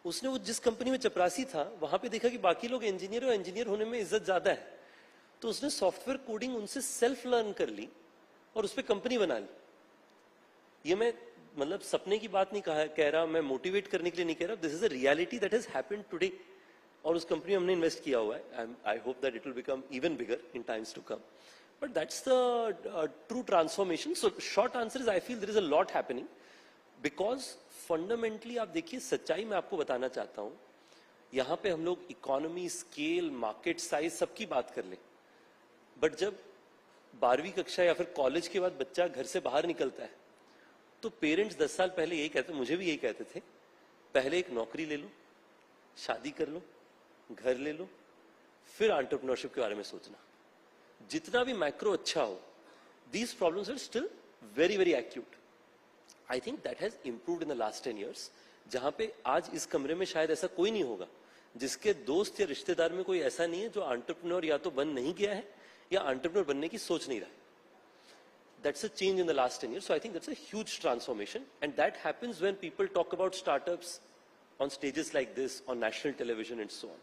उसने वो जिस कंपनी में चपरासी था वहां पे देखा कि बाकी लोग इंजीनियर और इंजीनियर होने में इज्जत ज्यादा है, तो उसने सॉफ्टवेयर कोडिंग उनसे सेल्फ लर्न कर ली और उस पर कंपनी बना ली। ये मैं मतलब सपने की बात नहीं कह रहा, मैं मोटिवेट करने के लिए नहीं कह रहा, this is a reality that has happened today. और उस कंपनी में हमने इन्वेस्ट किया हुआ है। I hope that it will become even bigger in times to come, but that's the true transformation. So short answer is I feel there is a lot happening, because fundamentally आप देखिए, सच्चाई मैं आपको बताना चाहता हूं, यहां पे हम लोग इकोनॉमी, स्केल, मार्केट साइज सबकी बात कर लें, बट जब 12वीं कक्षा या फिर कॉलेज के बाद बच्चा घर से बाहर निकलता है तो पेरेंट्स 10 साल पहले यही कहते, मुझे भी यही कहते थे, पहले एक नौकरी ले लो, शादी कर लो, घर ले लो, फिर एंटरप्रेन्योरशिप के बारे में सोचना। जितना भी मैक्रो अच्छा हो, these problems are still very very acute. I think that has improved in the last 10 years, जहां पे आज इस कमरे में शायद ऐसा कोई नहीं होगा जिसके दोस्त या रिश्तेदार में कोई ऐसा नहीं है जो एंटरप्रेन्योर या तो बन नहीं गया है या एंटरप्रेन्योर बनने की सोच नहीं रहा है। That's a change in the last 10 years. So I think that's a huge transformation, and that happens when people talk about startups on stages like this, on national television and so on.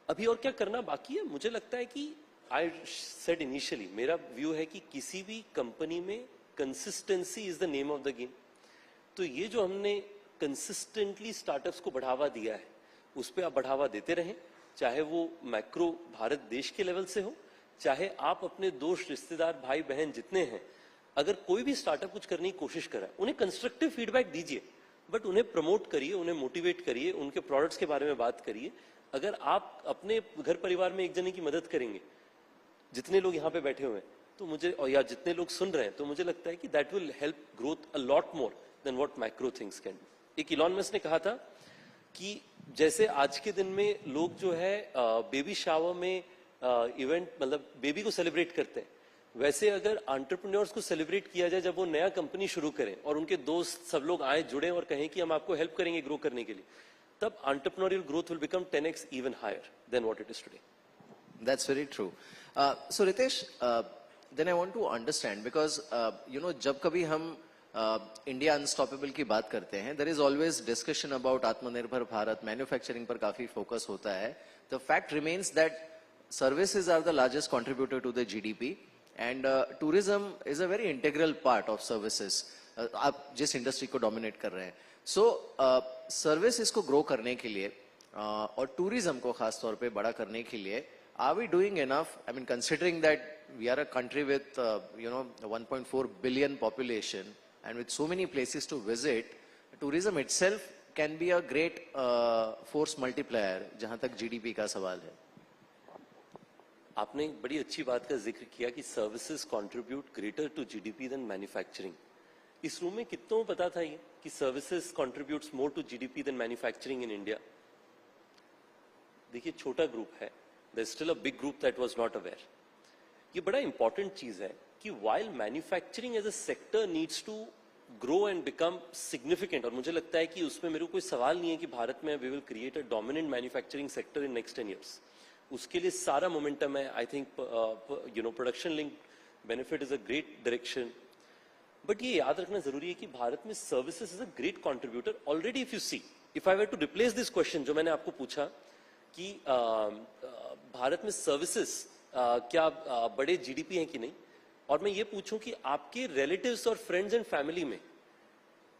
अभी और क्या करना बाकी है? मुझे लगता है कि I said initially, मेरा व्यू है कि किसी भी कंपनी में consistency is the name of the game. तो ये जो हमने consistently startups को बढ़ावा दिया है, उस पर आप बढ़ावा देते रहें, चाहे वो मैक्रो भारत देश के लेवल से हो, चाहे आप अपने दोस्त, रिश्तेदार, भाई बहन जितने हैं, अगर कोई भी स्टार्टअप कुछ करने की कोशिश कर रहा है, उन्हें कंस्ट्रक्टिव फीडबैक दीजिए, बट उन्हें प्रमोट करिए, उन्हें मोटिवेट करिए, उनके प्रोडक्ट्स के बारे में बात करिए। अगर आप अपने घर परिवार में एक जने की मदद करेंगे, जितने लोग यहाँ पे बैठे हुए हैं, तो मुझे, और या जितने लोग सुन रहे हैं, तो मुझे लगता है कि that will help growth a lot more than what macro things can do. एक इलॉन मस्क ने कहा था कि जैसे आज के दिन में लोग जो है बेबी शावर में इवेंट, मतलब बेबी को सेलिब्रेट करते हैं, वैसे अगर एंटरप्रेन्योर्स को सेलिब्रेट किया जाए जब वो नया कंपनी शुरू करें और उनके दोस्त सब लोग आए, जुड़े और कहें कि हम आपको हेल्प करेंगे ग्रो करने के लिए, तब entrepreneurial growth will become 10x even higher than what it is today. That's very true. So Ritesh, then I want to understand, because you know, जब कभी हम इंडिया अनस्टॉपेबल की बात करते हैं, there is always discussion about आत्मनिर्भर Bharat, manufacturing पर काफी फोकस होता है। The fact remains that services are the largest contributor to the GDP, and tourism is a very integral part of services. आप जिस इंडस्ट्री को डोमिनेट कर रहे हैं, so सर्विसेज को ग्रो करने के लिए और टूरिज्म को खास तौर पे बड़ा करने के लिए, are we doing enough? I mean, considering that we are a country with you know, 1.4 billion population and with so many places to visit, tourism itself can be a great force multiplier जहां तक GDP का सवाल है। आपने एक बड़ी अच्छी बात का जिक्र किया कि services contribute greater to GDP than manufacturing. इस रूम में कितनों को पता था ये कि services contributes more to GDP than manufacturing in India? देखिए, छोटा ग्रुप है, there is still a big group that was not aware. ये बड़ा इंपॉर्टेंट चीज है कि while manufacturing as a sector needs to grow and become significant, और मुझे लगता है कि उसमें मेरे को कोई सवाल नहीं है कि भारत में we will create a dominant manufacturing sector in next 10 years। उसके लिए सारा मोमेंटम है। I think you know, production link benefit is a great direction, but ये याद रखना जरूरी है कि भारत में services is a great contributor already. If you see, if I were to replace this question जो मैंने आपको पूछा कि भारत में सर्विसेज क्या बड़े जीडीपी हैं कि नहीं, और मैं ये पूछूं कि आपके रिलेटिव्स और फ्रेंड्स एंड फैमिली में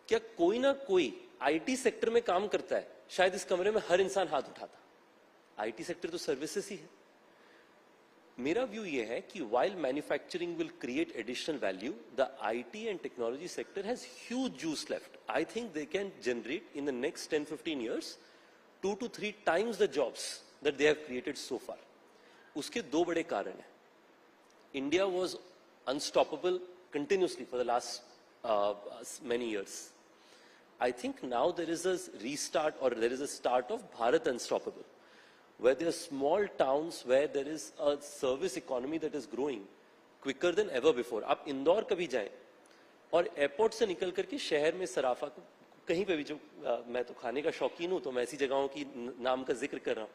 क्या कोई ना कोई आईटी सेक्टर में काम करता है, शायद इस कमरे में हर इंसान हाथ उठाता। आईटी सेक्टर तो सर्विसेज ही है। मेरा व्यू ये है कि while manufacturing will create additional value, the IT and technology sector has huge juice left. I think they can generate in the next 10-15 years 2 to 3 times the jobs that they have created so far. उसके दो बड़े कारण हैं। India was unstoppable continuously for the last many years. I think now there is a restart, or there is a start of Bharat Unstoppable, where there are small towns where there is a service economy that is growing quicker than ever before. आप इंदौर कभी जाएं और airport से निकल करके शहर में सराफा कहीं पे भी, जो मैं तो खाने का शौकीन हूं तो मैं ऐसी जगहों की नाम का जिक्र कर रहा हूं,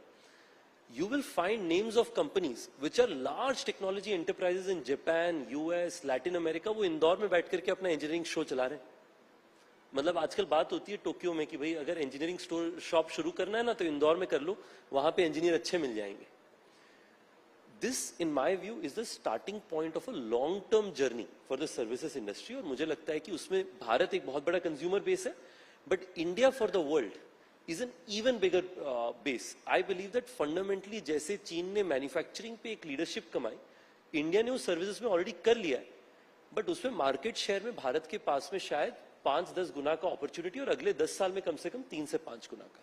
you will find names of companies which are large technology enterprises in Japan, US, Latin America, वो इंदौर में बैठ करके अपना इंजीनियरिंग शो चला रहे हैं. मतलब आजकल बात होती है टोक्यो में कि भाई अगर इंजीनियरिंग स्टोर शॉप शुरू करना है ना तो इंदौर में कर लो, वहां पे इंजीनियर अच्छे मिल जाएंगे. This, in my view, is the starting point of a long-term journey for the services industry. और मुझे लगता है कि उसमें भारत एक बहुत बड़ा कंज्यूमर बेस है, but India for the world is an even bigger base. I believe that fundamentally जैसे चीन ने मैन्युफैक्चरिंग पे एक लीडरशिप कमाई, इंडिया ने उस सर्विसेज में ऑलरेडी कर लिया है, बट उसमें मार्केट शेयर में भारत के पास में शायद 5-10 गुना का अपॉर्चुनिटी, और अगले 10 साल में कम से कम 3 से 5 गुना का.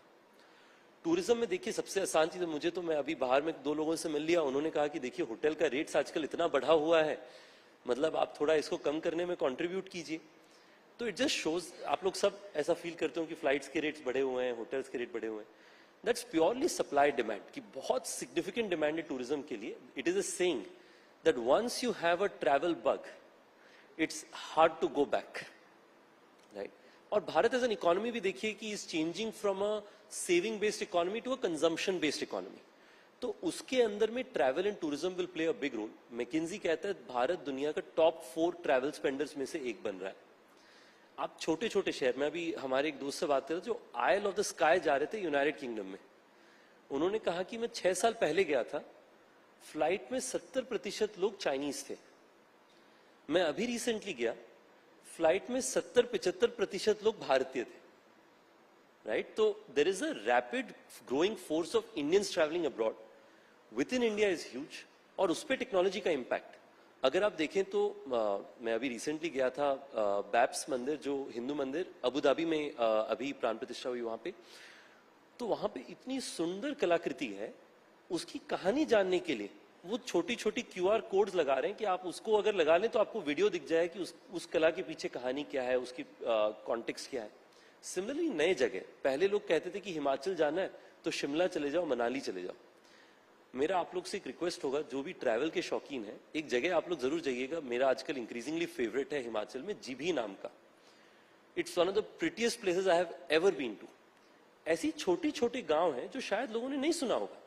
टूरिज्म में देखिए सबसे आसान चीज, मुझे तो, मैं अभी बाहर में 2 लोगों से मिल लिया, उन्होंने कहा कि देखिए होटल का रेट्स आजकल इतना बढ़ा हुआ है, मतलब आप थोड़ा इसको कम करने में कंट्रीब्यूट कीजिए. तो इट जस्ट शोज, आप लोग सब ऐसा फील करते हो कि फ्लाइट्स के रेट्स बढ़े हुए हैं, होटल्स के रेट बढ़े हुए हैं. दैट्स प्योरली सप्लाई डिमांड की बहुत सिग्निफिकेंट डिमांड है टूरिज्म के लिए. It is a saying that once you have a travel bug, it's hard to go back, right. और भारत एज एन इकोनॉमी भी देखिए कि is changing from a saving based economy to a consumption based economy. तो उसके अंदर में travel and tourism will play a big role. McKinsey कहता है भारत दुनिया का टॉप 4 ट्रैवल स्पेंडर्स में से एक बन रहा है. आप छोटे छोटे शहर में, अभी हमारे एक दोस्त से बात कर रहे थे जो आयल ऑफ द स्काई जा रहे थे यूनाइटेड किंगडम में, उन्होंने कहा कि मैं 6 साल पहले गया था, फ्लाइट में 70% लोग चाइनीज थे. मैं अभी रिसेंटली गया, फ्लाइट में 70-75% लोग भारतीय थे, राइट. तो there is a rapid growing force of Indians travelling abroad within India is huge. और उस पर टेक्नोलॉजी का इम्पैक्ट अगर आप देखें तो मैं अभी रिसेंटली गया था बैप्स मंदिर, जो हिंदू मंदिर अबू धाबी में अभी प्राण प्रतिष्ठा हुई वहां पे, तो वहां पे इतनी सुंदर कलाकृति है. उसकी कहानी जानने के लिए वो छोटी छोटी QR कोड्स लगा रहे हैं कि आप उसको अगर लगा लें तो आपको वीडियो दिख जाए कि उस कला के पीछे कहानी क्या है, उसकी कॉन्टेक्स्ट क्या है. सिमिलरली नए जगह, पहले लोग कहते थे कि हिमाचल जाना है तो शिमला चले जाओ, मनाली चले जाओ. मेरा आप लोग से एक रिक्वेस्ट होगा, जो भी ट्रैवल के शौकीन है, एक जगह आप लोग जरूर जाइएगा. मेरा आजकल इंक्रीजिंगली फेवरेट है हिमाचल में जीभी नाम का. It's one of the prettiest places I have ever been to. ऐसी छोटी छोटी गांव हैं जो शायद लोगों ने नहीं सुना होगा,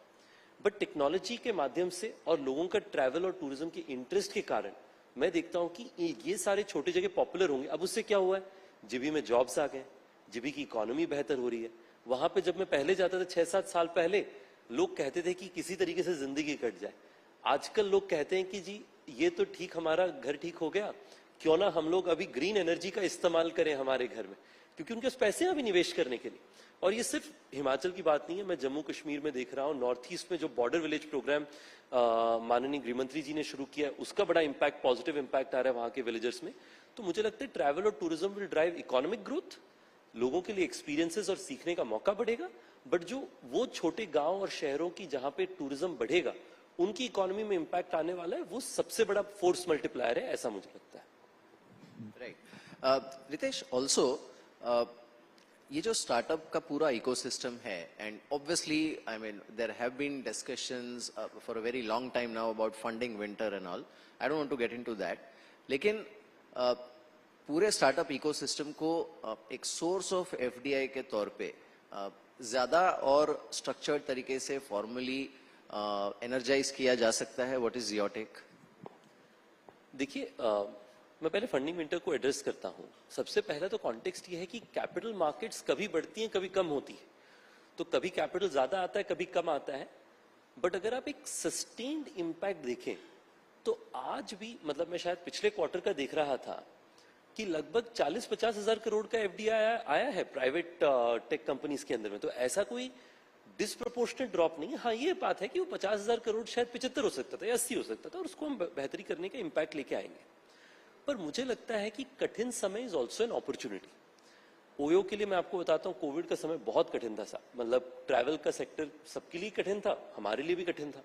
बट टेक्नोलॉजी के माध्यम से और लोगों का ट्रैवल और टूरिज्म के इंटरेस्ट के कारण मैं देखता हूं कि ये सारे छोटे जगह पॉपुलर होंगे. अब उससे क्या हुआ है, जीबी में जॉब्स आ गए, जीबी की इकोनॉमी बेहतर हो रही है. वहां पे जब मैं पहले जाता था 6-7 साल पहले, लोग कहते थे कि किसी तरीके से जिंदगी कट जाए. आजकल लोग कहते हैं कि जी ये तो ठीक, हमारा घर ठीक हो गया, क्यों ना हम लोग अभी ग्रीन एनर्जी का इस्तेमाल करें हमारे घर में, क्योंकि उनके पास पैसे हैं अभी निवेश करने के लिए. और ये सिर्फ हिमाचल की बात नहीं है, मैं जम्मू कश्मीर में देख रहा हूँ, नॉर्थ ईस्ट में जो बॉर्डर विलेज प्रोग्राम माननीय गृहमंत्री जी ने शुरू किया है, उसका बड़ा इम्पैक्ट, पॉजिटिव इम्पैक्ट आ रहा है वहां के विलेजर्स में. तो मुझे लगता है ट्रैवल और tourism will drive economic growth, लोगों के लिए एक्सपीरियंसेस और सीखने का मौका बढ़ेगा. बट जो वो छोटे गांव और शहरों की जहां पे टूरिज्म बढ़ेगा, उनकी इकोनॉमी में इंपैक्ट आने वाला है, वो सबसे बड़ा फोर्स मल्टीप्लायर है, ऐसा मुझे लगता है. राइट. रितेश, ऑल्सो ये जो स्टार्टअप का पूरा इकोसिस्टम है, and obviously I mean there have been discussions for a very long time now about funding winter and all. I don't want to get into that, लेकिन पूरे स्टार्टअप इकोसिस्टम को एक source of FDI के तौर पे ज्यादा और structured तरीके से फॉर्मली एनर्जाइज किया जा सकता है. What is your take? देखिए, मैं पहले फंडिंग विंटर को एड्रेस करता हूं. सबसे पहला तो कॉन्टेक्स्ट ये है कि कैपिटल मार्केट्स कभी बढ़ती हैं, कभी कम होती है. तो कभी कैपिटल ज्यादा आता है, कभी कम आता है. बट अगर आप एक सस्टेन्ड इम्पैक्ट देखें तो आज भी, मतलब मैं शायद पिछले क्वार्टर का देख रहा था कि लगभग 40-50 हजार करोड़ का FDI आया है प्राइवेट टेक कंपनीज के अंदर में. तो ऐसा कोई डिस्प्रोपोर्शनेट ड्रॉप नहीं है. हाँ, ये बात है कि वो 50,000 करोड़ शायद 75 हो सकता था या 80 हो सकता था, और उसको हम बेहतरी करने का इम्पैक्ट लेके आएंगे. पर मुझे लगता है कि कठिन समय is also an opportunity. OYO के लिए मैं आपको बताता हूँ, कोविड का समय बहुत कठिन था. मतलब ट्रैवल का सेक्टर सबके लिए कठिन था, हमारे लिए भी कठिन था.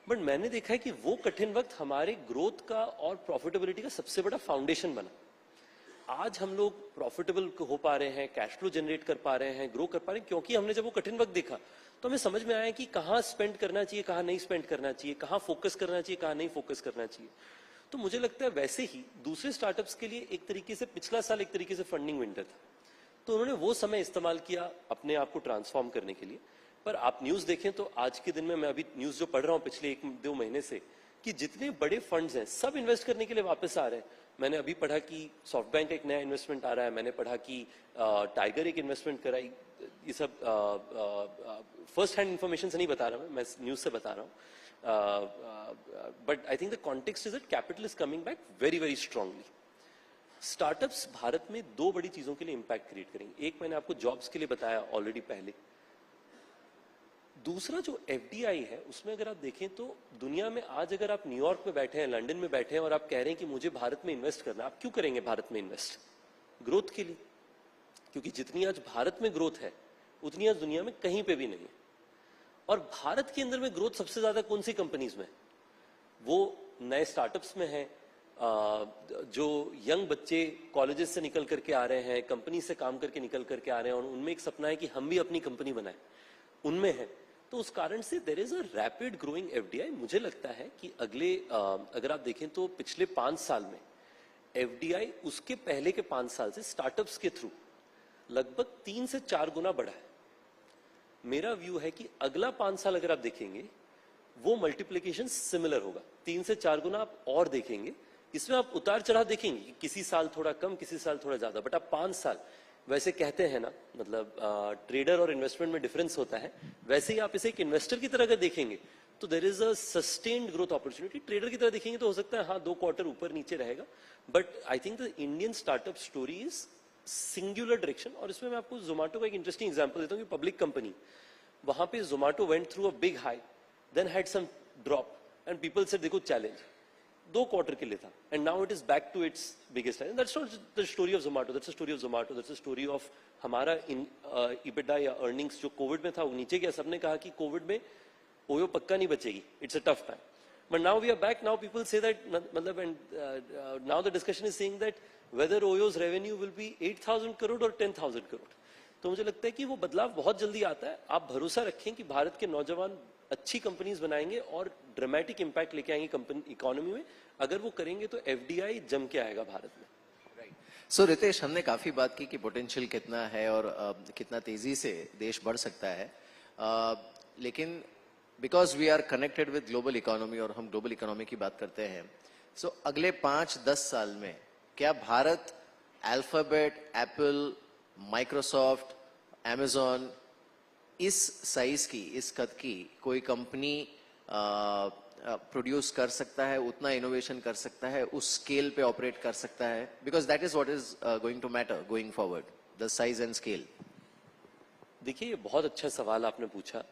बट मैंने देखा है कि वो कठिन वक्त हमारे ग्रोथ का और प्रॉफिटेबिलिटी का सबसे बड़ा फाउंडेशन बना। आज हम लोग प्रॉफिटेबल हो पा रहे हैं, कैश फ्लो जनरेट कर पा रहे हैं, ग्रो कर पा रहे हैं, क्योंकि हमने जब वो कठिन वक्त देखा तो हमें समझ में आया कि कहाँ स्पेंड करना चाहिए, कहाँ नहीं स्पेंड करना चाहिए, कहाँ फोकस करना चाहिए, कहाँ नहीं फोकस करना चाहिए। तो मुझे लगता है वैसे ही दूसरे स्टार्टअप्स के लिए एक तरीके से पिछला साल एक तरीके से फंडिंग विंटर था, तो उन्होंने वो समय इस्तेमाल किया अपने आप को ट्रांसफॉर्म करने के लिए। पर आप न्यूज देखें तो आज के दिन में, मैं अभी न्यूज जो पढ़ रहा हूँ पिछले 1-2 महीने से, कि जितने बड़े फंड्स हैं सब इन्वेस्ट करने के लिए वापस आ रहे हैं। मैंने अभी पढ़ा कि सॉफ्ट बैंक का एक नया इन्वेस्टमेंट आ रहा है, मैंने पढ़ा कि टाइगर एक इन्वेस्टमेंट कराई। ये सब फर्स्ट हैंड इंफॉर्मेशन से नहीं बता रहा मैं न्यूज से बता रहा हूँ। But I think the context is that capital is coming back very very strongly. Startups Bharat में 2 बड़ी चीजों के लिए इंपैक्ट क्रिएट करेंगे। एक मैंने आपको जॉब्स के लिए बताया ऑलरेडी पहले, दूसरा जो एफडीआई है उसमें अगर आप देखें तो दुनिया में आज अगर आप न्यूयॉर्क में बैठे हैं, लंदन में बैठे हैं और आप कह रहे हैं कि मुझे भारत में इन्वेस्ट करना, आप क्यों करेंगे भारत में इन्वेस्ट? ग्रोथ के लिए, क्योंकि जितनी आज भारत में ग्रोथ है उतनी आज दुनिया में कहीं पे भी नहीं है। और भारत के अंदर में ग्रोथ सबसे ज्यादा कौन सी कंपनीज में? वो नए स्टार्टअप्स में है, जो यंग बच्चे कॉलेजेस से निकल करके आ रहे हैं, कंपनी से काम करके निकल करके आ रहे हैं और उनमें एक सपना है कि हम भी अपनी कंपनी बनाएं, उनमें है। तो उस कारण से there is a rapid growing FDI. मुझे लगता है कि अगले अगर आप देखें तो पिछले 5 साल में एफडीआई उसके पहले के 5 साल से स्टार्टअप्स के थ्रू लगभग 3 से 4 गुना बढ़ा है। मेरा व्यू है कि अगला 5 साल अगर आप देखेंगे वो मल्टीप्लिकेशन सिमिलर होगा, 3 से 4 गुना आप और देखेंगे। इसमें आप उतार चढ़ाव देखेंगे, किसी साल थोड़ा कम, किसी साल थोड़ा ज्यादा, बट आप 5 साल, वैसे कहते हैं ना, मतलब ट्रेडर और इन्वेस्टमेंट में डिफरेंस होता है, वैसे ही आप इसे एक इन्वेस्टर की तरह अगर देखेंगे तो there is a sustained growth opportunity. Trader की तरह देखेंगे तो हो सकता है हाँ 2 क्वार्टर ऊपर नीचे रहेगा, but I think the Indian startup story is singular direction. और इसमें मैं आपको जोमेटो का एक इंटरेस्टिंग एग्जांपल देता हूँ कि पब्लिक कंपनी, वहां पे Zomato went through a big high, then had some drop and people said देखो चैलेंज 2 क्वार्टर के लिए था, and now it is back to its biggest high. That's not the story of Zomato, that's the story of Zomato, that's the story of हमारा EBITDA या earnings जो Covid में था वो नीचे गया। सबने कहा कि कोविड में ओयो पक्का नहीं बचेगी, it's a tough time, but now we are back. Now people say that, मतलब, and now the discussion is saying that whether Oyo's revenue will be 8,000 crore or 10,000 crore। तो मुझे लगता है कि वो बदलाव बहुत जल्दी आता है। आप भरोसा रखें कि भारत के नौजवान अच्छी कंपनीज बनाएंगे और ड्रामेटिक इंपैक्ट लेके आएंगे कंपनी इकोनॉमी में। अगर वो करेंगे तो एफडीआई जम के आएगा भारत में। राइट। सो रितेश, हमने काफी बात की कि पोटेंशियल कितना है और कितना तेजी से देश बढ़ सकता है, लेकिन because we are connected with global economy और हम ग्लोबल इकोनॉमी की बात करते हैं, सो अगले 5-10 साल में क्या Bharat alphabet, Apple, Microsoft, Amazon, इस साइज की, इस कद की कोई कंपनी प्रोड्यूस कर सकता है, उतना इनोवेशन कर सकता है, उस स्केल पे ऑपरेट कर सकता है? Because that is what is going to matter going forward, the size and scale. देखिए, ये बहुत अच्छा सवाल आपने पूछा।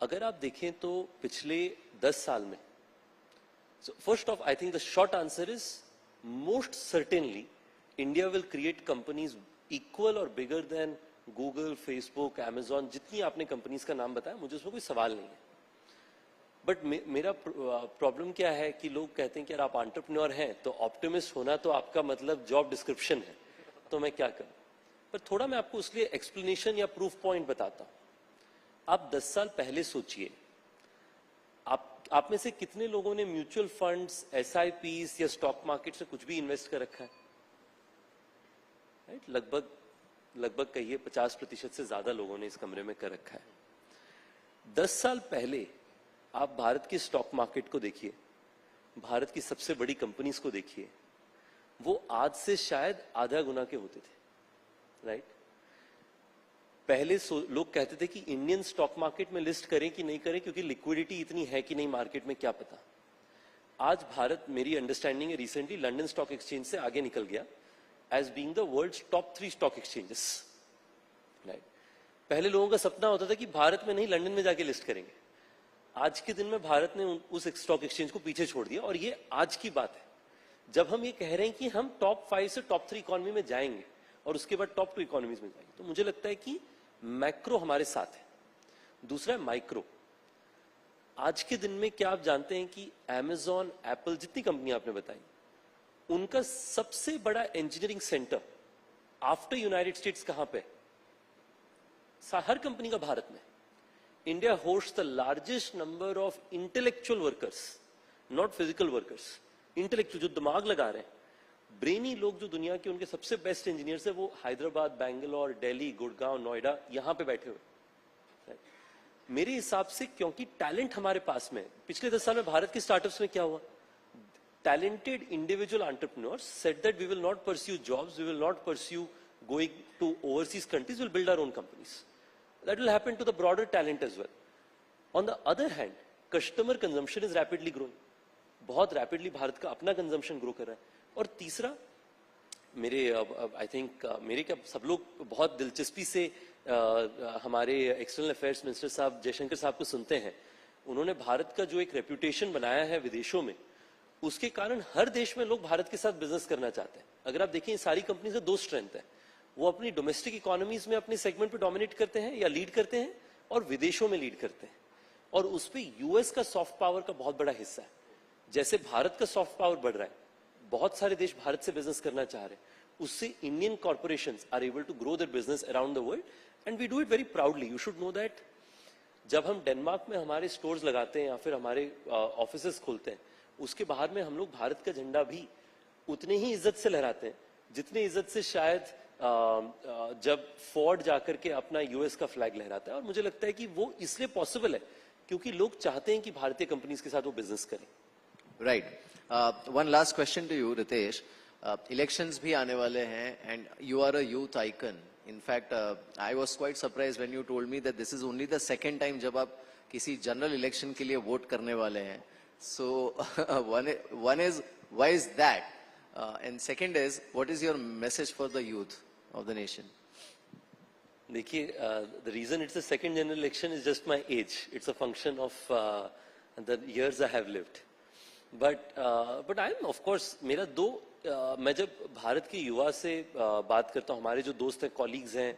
अगर आप देखें तो पिछले 10 साल में, first of I think the short answer is most certainly India will create companies equal or bigger than Google, Facebook, Amazon, जितनी आपने कंपनीज का नाम बताया, मुझे उसमें कोई सवाल नहीं है। बट मेरा प्रॉब्लम क्या है कि लोग कहते हैं कि यार आप एंटरप्रेन्योर हैं तो ऑप्टिमिस्ट होना तो आपका मतलब जॉब डिस्क्रिप्शन है, तो मैं क्या करूं? पर थोड़ा मैं आपको उसके लिए एक्सप्लेनेशन या प्रूफ पॉइंट बताता हूं। आप 10 साल पहले सोचिए, आप में से कितने लोगों ने म्यूचुअल फंड्स, एसआईपीस या स्टॉक मार्केट से कुछ भी इन्वेस्ट कर रखा है? राइट, लगभग कहिए 50% से ज्यादा लोगों ने इस कमरे में कर रखा है। 10 साल पहले आप भारत के स्टॉक मार्केट को देखिए, भारत की सबसे बड़ी कंपनीज को देखिए, वो आज से शायद आधा गुना के होते थे। राइट, पहले लोग कहते थे कि इंडियन स्टॉक मार्केट में लिस्ट करें कि नहीं करें क्योंकि लिक्विडिटी इतनी है कि नहीं मार्केट में, क्या पता। आज भारत, मेरी अंडरस्टैंडिंग है, रिसेंटली लंदन स्टॉक एक्सचेंज से आगे निकल गया as being the world's top 3 stock exchanges. Right, पहले लोगों का सपना होता था कि भारत में नहीं लंदन में जाके लिस्ट करेंगे। आज के दिन में भारत ने उस स्टॉक एक्सचेंज को पीछे छोड़ दिया, और ये आज की बात है जब हम ये कह रहे हैं कि हम टॉप 5 से टॉप 3 इकोनॉमी में जाएंगे और उसके बाद टॉप 2 इकोनॉमीज में जाएंगे। तो मुझे लगता है कि मैक्रो हमारे साथ है। दूसरा है माइक्रो। आज के दिन में क्या आप जानते हैं कि Amazon, Apple, जितनी कंपनियां आपने बताई, उनका सबसे बड़ा engineering centre after United states कहां पे? हर कंपनी का भारत में. India hosts the largest number of intellectual workers, not physical workers, intellectual, जो दिमाग लगा रहे हैं, ब्रेनी लोग जो दुनिया के उनके सबसे बेस्ट इंजीनियर्स है, वो हैदराबाद, बैंगलोर, दिल्ली, गुड़गांव, नोएडा, यहां पे बैठे हुए. मेरे हिसाब से क्योंकि टैलेंट हमारे पास में, पिछले 10 साल में भारत के स्टार्टअप्स में क्या हुआ? Talented individual entrepreneurs said that we will not pursue jobs, we will not pursue going to overseas countries, we'll build our own companies. That will happen to the broader talent as well. On the other hand, customer consumption is rapidly growing. बहुत rapidly Bharat का अपना consumption grow कर रहा है. और तीसरा, मेरे I think मेरे क्या सब लोग बहुत दिलचस्पी से हमारे एक्सटर्नल अफेयर्स मिनिस्टर साहब जयशंकर साहब को सुनते हैं. उन्होंने भारत का जो एक रेप्यूटेशन बनाया है विदेशों में, उसके कारण हर देश में लोग भारत के साथ बिजनेस करना चाहते हैं. अगर आप देखें, सारी कंपनी से 2 स्ट्रेंथ है. वो अपनी डोमेस्टिक इकोनॉमीज में अपने सेगमेंट पे डोमिनेट करते हैं या लीड करते हैं, और विदेशों में लीड करते हैं. और उस पे यूएस का सॉफ्ट पावर का बहुत बड़ा हिस्सा है. जैसे भारत का सॉफ्ट पावर बढ़ रहा है, बहुत सारे देश भारत से बिजनेस करना चाह रहे हैं, उससे Indian corporations are able to grow their business around the world, and we do it very proudly. You should know that जब हम डेनमार्क में हमारे स्टोर्स लगाते हैं या फिर हमारे ऑफिसेस खोलते हैं, उसके बाहर में हम लोग भारत का झंडा भी उतने ही इज्जत से लहराते हैं जितने इज्जत से शायद जब फोर्ड जाकर के अपना यूएस का फ्लैग लहराता है. और मुझे लगता है कि वो इसलिए पॉसिबल है क्योंकि लोग चाहते हैं कि भारतीय कंपनीज के साथ वो बिजनेस करें. Right. One last question to you Ritesh. Elections भी आने वाले हैं and you are a youth icon. In fact, I was quite surprised when you told me that this is only the second time जब आप किसी general election के लिए vote करने वाले हैं. So one is why is that? And second is what is your message for the youth of the nation? देखिए, the reason it's the second general election is just my age. It's a function of the years I have lived. But I'm of course, मेरा दो मैं जब भारत के युवा से बात करता हूँ, हमारे जो दोस्त हैं, कॉलीग्स हैं,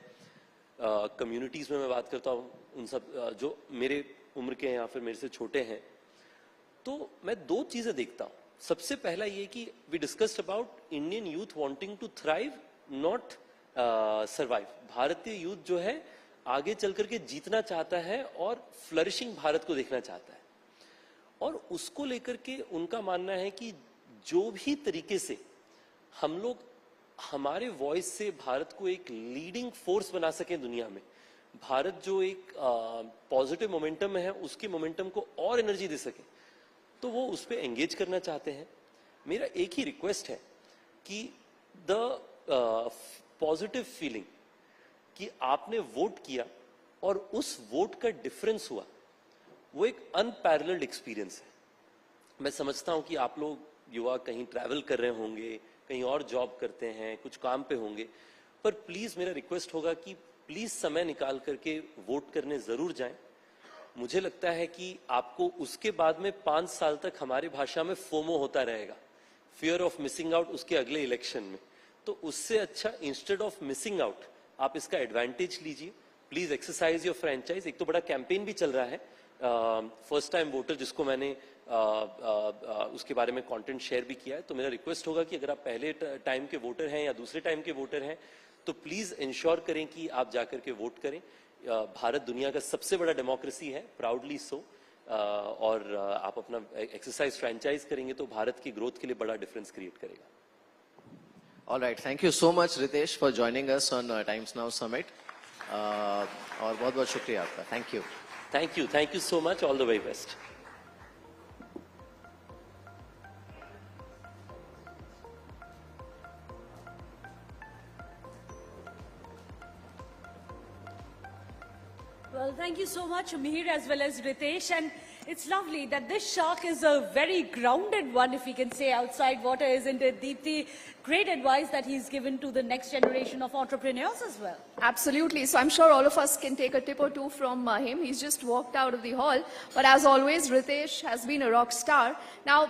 कम्युनिटीज में मैं बात करता हूँ, उन सब जो मेरे उम्र के हैं या फिर मेरे से छोटे हैं, तो मैं 2 चीजें देखता हूँ. सबसे पहला ये कि we discussed about Indian youth wanting to thrive, not survive. भारतीय यूथ जो है आगे चल करके जीतना चाहता है और फ्लरिशिंग भारत को देखना चाहता है. और उसको लेकर के उनका मानना है कि जो भी तरीके से हम लोग हमारे वॉइस से भारत को एक लीडिंग फोर्स बना सकें दुनिया में, भारत जो एक पॉजिटिव मोमेंटम में है उसके मोमेंटम को और एनर्जी दे सके, तो वो उस पर एंगेज करना चाहते हैं. मेरा एक ही रिक्वेस्ट है कि द पॉजिटिव फीलिंग कि आपने वोट किया और उस वोट का डिफरेंस हुआ, वो एक अनपैरेलल्ड एक्सपीरियंस है. मैं समझता हूं कि आप लोग युवा कहीं ट्रैवल कर रहे होंगे, कहीं और जॉब करते हैं, कुछ काम पे होंगे, पर प्लीज मेरा रिक्वेस्ट होगा कि प्लीज समय निकाल करके वोट करने जरूर जाएं. मुझे लगता है कि आपको उसके बाद में 5 साल तक हमारी भाषा में फोमो होता रहेगा, फियर ऑफ मिसिंग आउट, उसके अगले इलेक्शन में. तो उससे अच्छा इंस्टेड ऑफ मिसिंग आउट आप इसका एडवांटेज लीजिए. Please exercise your franchise. एक तो बड़ा कैंपेन भी चल रहा है फर्स्ट टाइम वोटर, जिसको मैंने उसके बारे में कंटेंट शेयर भी किया है. तो मेरा रिक्वेस्ट होगा कि अगर आप पहले टाइम के वोटर हैं या दूसरे टाइम के वोटर हैं, तो प्लीज इंश्योर करें कि आप जाकर के वोट करें. भारत दुनिया का सबसे बड़ा डेमोक्रेसी है, प्राउडली सो. और आप अपना एक्सरसाइज फ्रेंचाइज करेंगे तो भारत की ग्रोथ के लिए बड़ा डिफरेंस क्रिएट करेगा. All right, thank you so much Ritesh for joining us on Times Now Summit. और बहुत-बहुत शुक्रिया आपका. Thank you. Thank you so much. All the very best. Well, thank you so much, Mihir, as well as Ritesh. And it's lovely that this shark is a very grounded one, if we can say, outside water, isn't it, Deepthi? Great advice that he's given to the next generation of entrepreneurs as well. Absolutely. So I'm sure all of us can take a tip or two from him. He's just walked out of the hall. But as always, Ritesh has been a rock star. Now,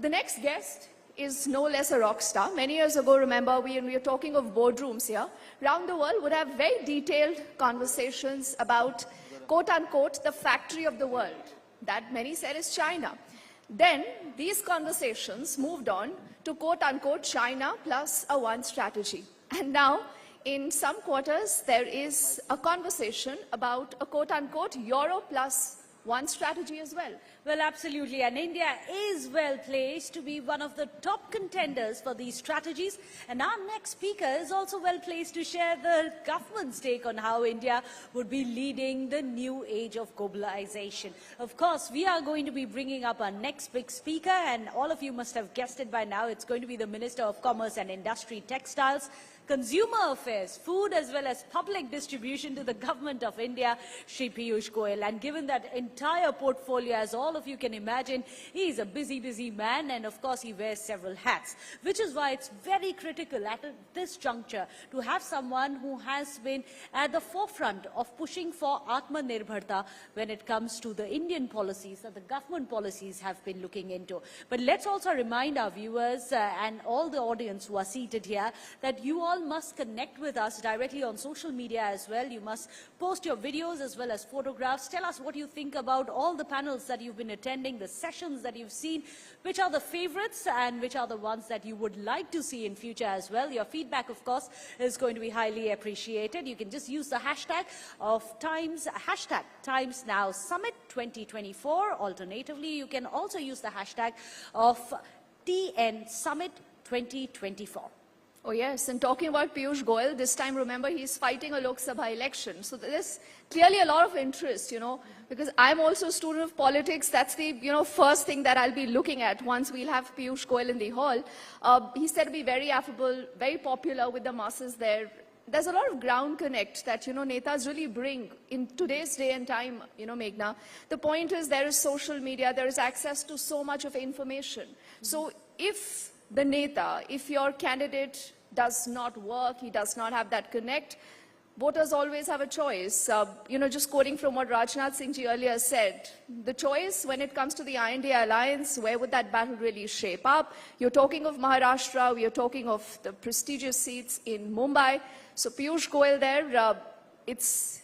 the next guest is no less a rock star. Many years ago, remember, we were talking of boardrooms here. Around the world would have very detailed conversations about, quote unquote, the factory of the world. that many said is China. Then these conversations moved on to quote-unquote China plus a one strategy. And now, in some quarters, there is a conversation about a quote-unquote Euro plus one strategy as well. Well, absolutely. And India is well placed to be one of the top contenders for these strategies. And our next speaker is also well placed to share the government's take on how India would be leading the new age of globalization. Of course, we are going to be bringing up our next big speaker, and all of you must have guessed it by now. It's going to be the Minister of Commerce and Industry, Textiles, Consumer Affairs, Food as well as Public Distribution to the Government of India, Shri Piyush Goyal. And given that entire portfolio, as all of you can imagine, he is a busy man, and of course he wears several hats, which is why it's very critical at this juncture to have someone who has been at the forefront of pushing for Atmanirbharta when it comes to the Indian policies that the government policies have been looking into. But let's also remind our viewers and all the audience who are seated here that you all must connect with us directly on social media as well. You must post your videos as well as photographs. Tell us what you think about all the panels that you've been attending, the sessions that you've seen, which are the favorites and which are the ones that you would like to see in future as well. Your feedback, of course, is going to be highly appreciated. You can just use the hashtag of hashtag Times Now Summit 2024. Alternatively, you can also use the hashtag of TN Summit 2024. Oh yes, and talking about Piyush Goyal, this time remember he's fighting a Lok Sabha election. So there's clearly a lot of interest, because I'm also a student of politics. That's the, first thing that I'll be looking at once we'll have Piyush Goyal in the hall. He said to be very affable, very popular with the masses there. There's a lot of ground connect that, netas really bring in today's day and time, Meghna. The point is there is social media, there is access to so much of information. So if the neta, if your candidate does not work, he does not have that connect, voters always have a choice. Just quoting from what Rajnath Singh ji earlier said, the choice when it comes to the I&B alliance, where would that battle really shape up? You're talking of Maharashtra, we are talking of the prestigious seats in Mumbai. So Piyush Goyal there, it's,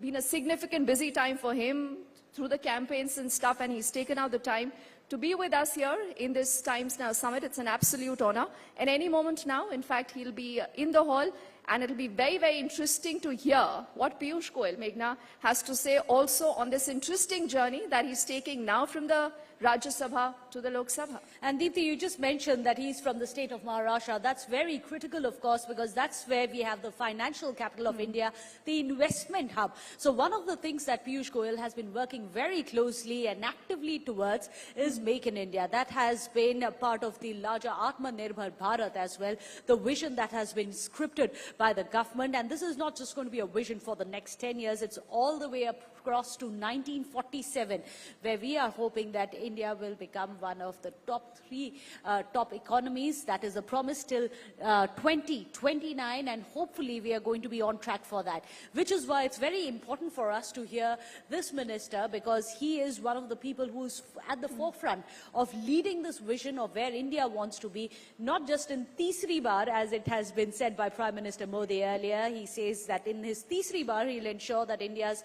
been a significant busy time for him through the campaigns and stuff, and he's taken out the time to be with us here in this Times Now Summit. It's an absolute honor. And any moment now, in fact, he'll be in the hall, and it'll be very, very interesting to hear what Piyush Goyal, Meghna, has to say also on this interesting journey that he's taking now from the Rajya Sabha to the Lok Sabha. And Deepthi, you just mentioned that he's from the state of Maharashtra. That's very critical, of course, because that's where we have the financial capital of India, the investment hub. So one of the things that Piyush Goyal has been working very closely and actively towards is Make in India. That has been a part of the larger Atmanirbhar Bharat as well, the vision that has been scripted by the government. And this is not just going to be a vision for the next 10 years. It's all the way across to 1947, where we are hoping that India will become one of the top economies. That is a promise till 2029, and hopefully we are going to be on track for that. Which is why it's very important for us to hear this minister, because he is one of the people who's at the forefront of leading this vision of where India wants to be, not just in Tisri Bar, as it has been said by Prime Minister Modi earlier. He says that in his Tisri Bar, he'll ensure that India's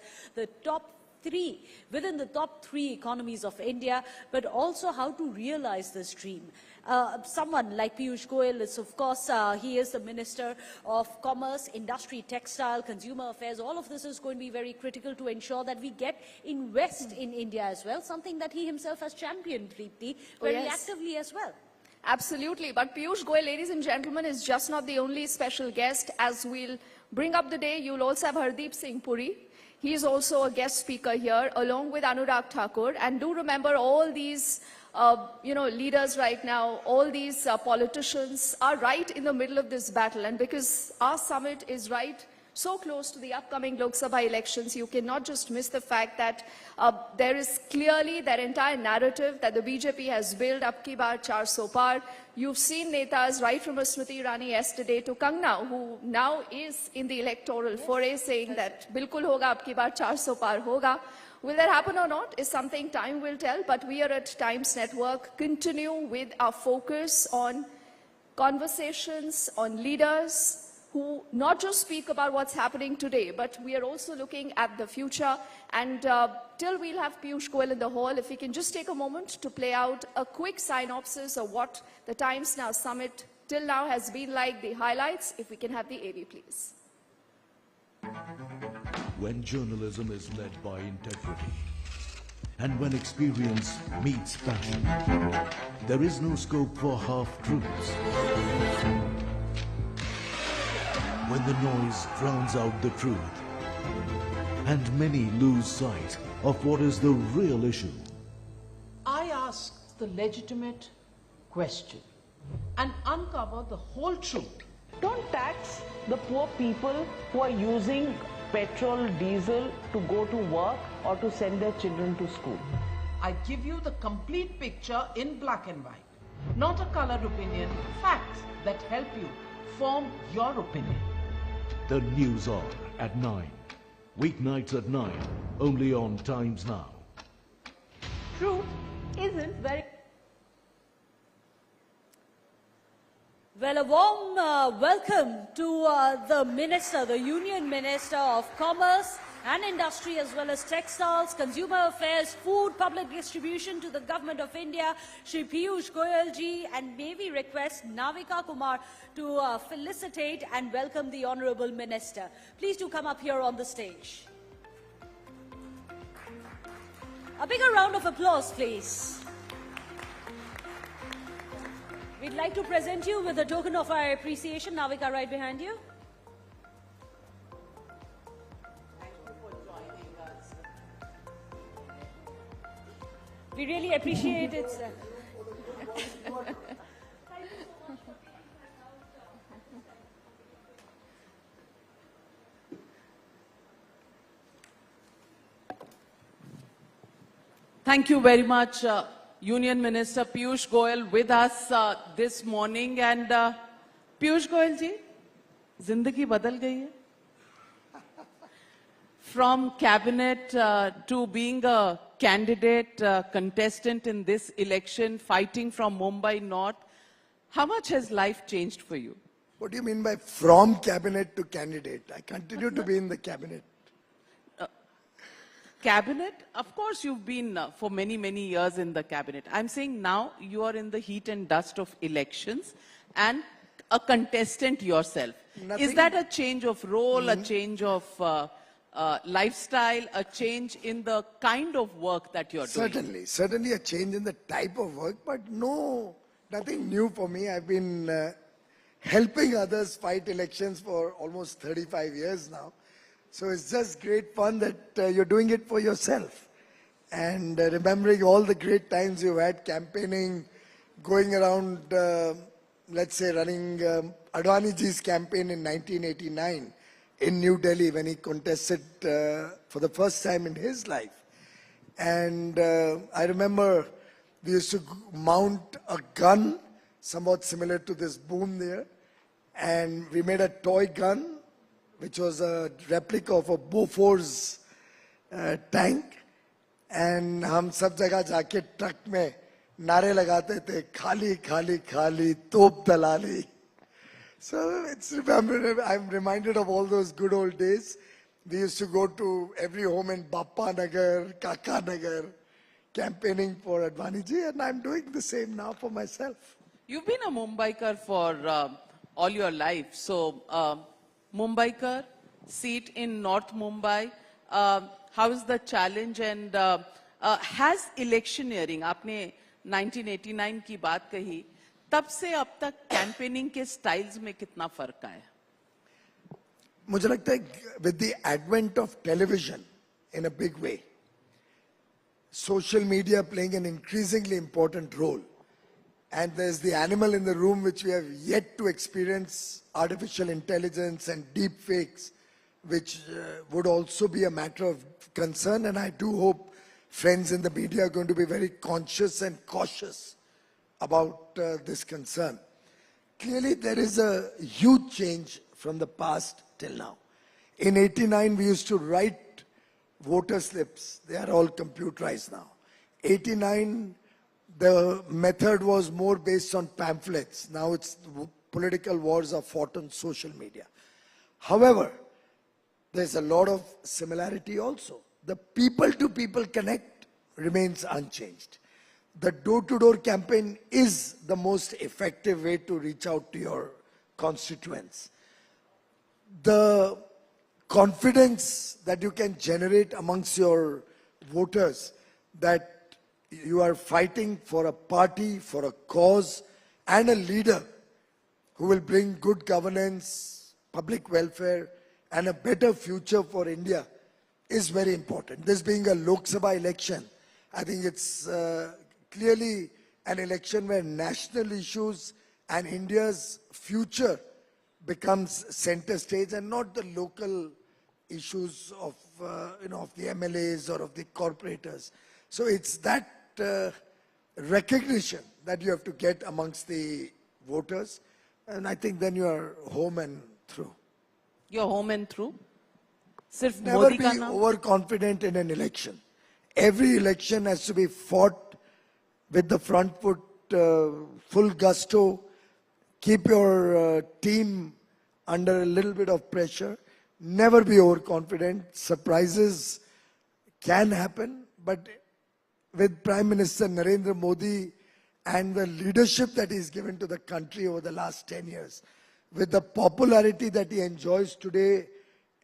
within the top three economies of India, but also how to realize this dream. Someone like Piyush Goyal is, of course, he is the Minister of Commerce, Industry, Textile, Consumer Affairs. All of this is going to be very critical to ensure that we invest in India as well, something that he himself has championed, Preeti, very actively as well. Absolutely. But Piyush Goyal, ladies and gentlemen, is just not the only special guest. As we'll bring up the day, you'll also have Hardeep Singh Puri. He is also a guest speaker here, along with Anurag Thakur. And do remember, all these leaders right now, all these politicians are right in the middle of this battle. And because our summit is right so close to the upcoming Lok Sabha elections, you cannot just miss the fact that there is clearly that entire narrative that the BJP has built, Ab Ki Baar 400 Par. You've seen netas right from Smriti Irani yesterday to Kangna, who now is in the electoral foray, saying that Bilkul hoga, Ab Ki Baar 400 Par hoga. Will that happen or not is something time will tell, but we are at Times Network continue with our focus on conversations, on leaders, who not just speak about what's happening today, but we are also looking at the future. And till we'll have Piyush Goyal in the hall, if we can just take a moment to play out a quick synopsis of what the Times Now Summit till now has been like, the highlights, if we can have the AV, please. When journalism is led by integrity, and when experience meets passion, there is no scope for half-truths. When the noise drowns out the truth, and many lose sight of what is the real issue. I ask the legitimate question and uncover the whole truth. Don't tax the poor people who are using petrol, diesel to go to work or to send their children to school. I give you the complete picture in black and white, not a colored opinion, facts that help you form your opinion. The News Hour at 9. Weeknights at 9, only on Times Now. Truth isn't very... Well, a warm welcome to the Minister, the Union Minister of Commerce and Industry, as well as Textiles, Consumer Affairs, Food, Public Distribution to the Government of India, Shri Piyush Goyal ji, and may we request Navika Kumar to felicitate and welcome the Honourable Minister. Please do come up here on the stage. A bigger round of applause, please. We'd like to present you with a token of our appreciation. Navika, right behind you. Thank you for joining us. We really appreciate it, sir. Thank you very much, Union Minister Piyush Goyal with us this morning. And Piyush Goyal ji, zindagi badal gayi hai. From cabinet to being a candidate, contestant in this election, fighting from Mumbai North, how much has life changed for you? What do you mean by from cabinet to candidate? I continue to be in the cabinet. Cabinet? Of course, you've been for many, many years in the cabinet. I'm saying now you are in the heat and dust of elections and a contestant yourself. Is that a change of role, a change of lifestyle, a change in the kind of work that you're doing? Certainly a change in the type of work, but no, nothing new for me. I've been helping others fight elections for almost 35 years now. So it's just great fun that you're doing it for yourself. And remembering all the great times you had campaigning, going around, let's say running Advaniji's campaign in 1989 in New Delhi when he contested for the first time in his life. And I remember we used to mount a gun, somewhat similar to this boom there. And we made a toy gun, which was a replica of a Bofors tank. And हम सब जगह जाके truck में नारे लगाते थे, खाली खाली खाली तोप दलाली. So I'm reminded of all those good old days. We used to go to every home in Bappa Nagar, Kaka Nagar, campaigning for Advaniji, and I'm doing the same now for myself. You've been a Mumbaikar for all your life. So Mumbaikar, seat in North Mumbai. How is the challenge, and has electioneering, आपने 1989 की बात कही, तब से अब तक campaigning के styles में कितना फर्क आया? मुझे लगता है with the advent of television in a big way, social media playing an increasingly important role, and there's the animal in the room which we have yet to experience, artificial intelligence and deep fakes, which would also be a matter of concern. And I do hope friends in the media are going to be very conscious and cautious about this concern. Clearly, there is a huge change from the past till now. In '89, we used to write voter slips. They are all computerized now. '89, the method was more based on pamphlets. Now it's political wars are fought on social media. However, there's a lot of similarity also. The people-to-people connect remains unchanged. The door-to-door campaign is the most effective way to reach out to your constituents. The confidence that you can generate amongst your voters that you are fighting for a party, for a cause, and a leader who will bring good governance, public welfare, and a better future for India is very important. This being a Lok Sabha election, I think it's clearly an election where national issues and India's future becomes center stage and not the local issues of, of the MLAs or of the corporators. So it's that recognition that you have to get amongst the voters, and I think then you are home and through. You're home and through? Sirf Never Modi be ka naam? overconfident in an election. Every election has to be fought with the front foot, full gusto. Keep your team under a little bit of pressure. Never be overconfident. Surprises can happen, but with Prime Minister Narendra Modi and the leadership that he's given to the country over the last 10 years, with the popularity that he enjoys today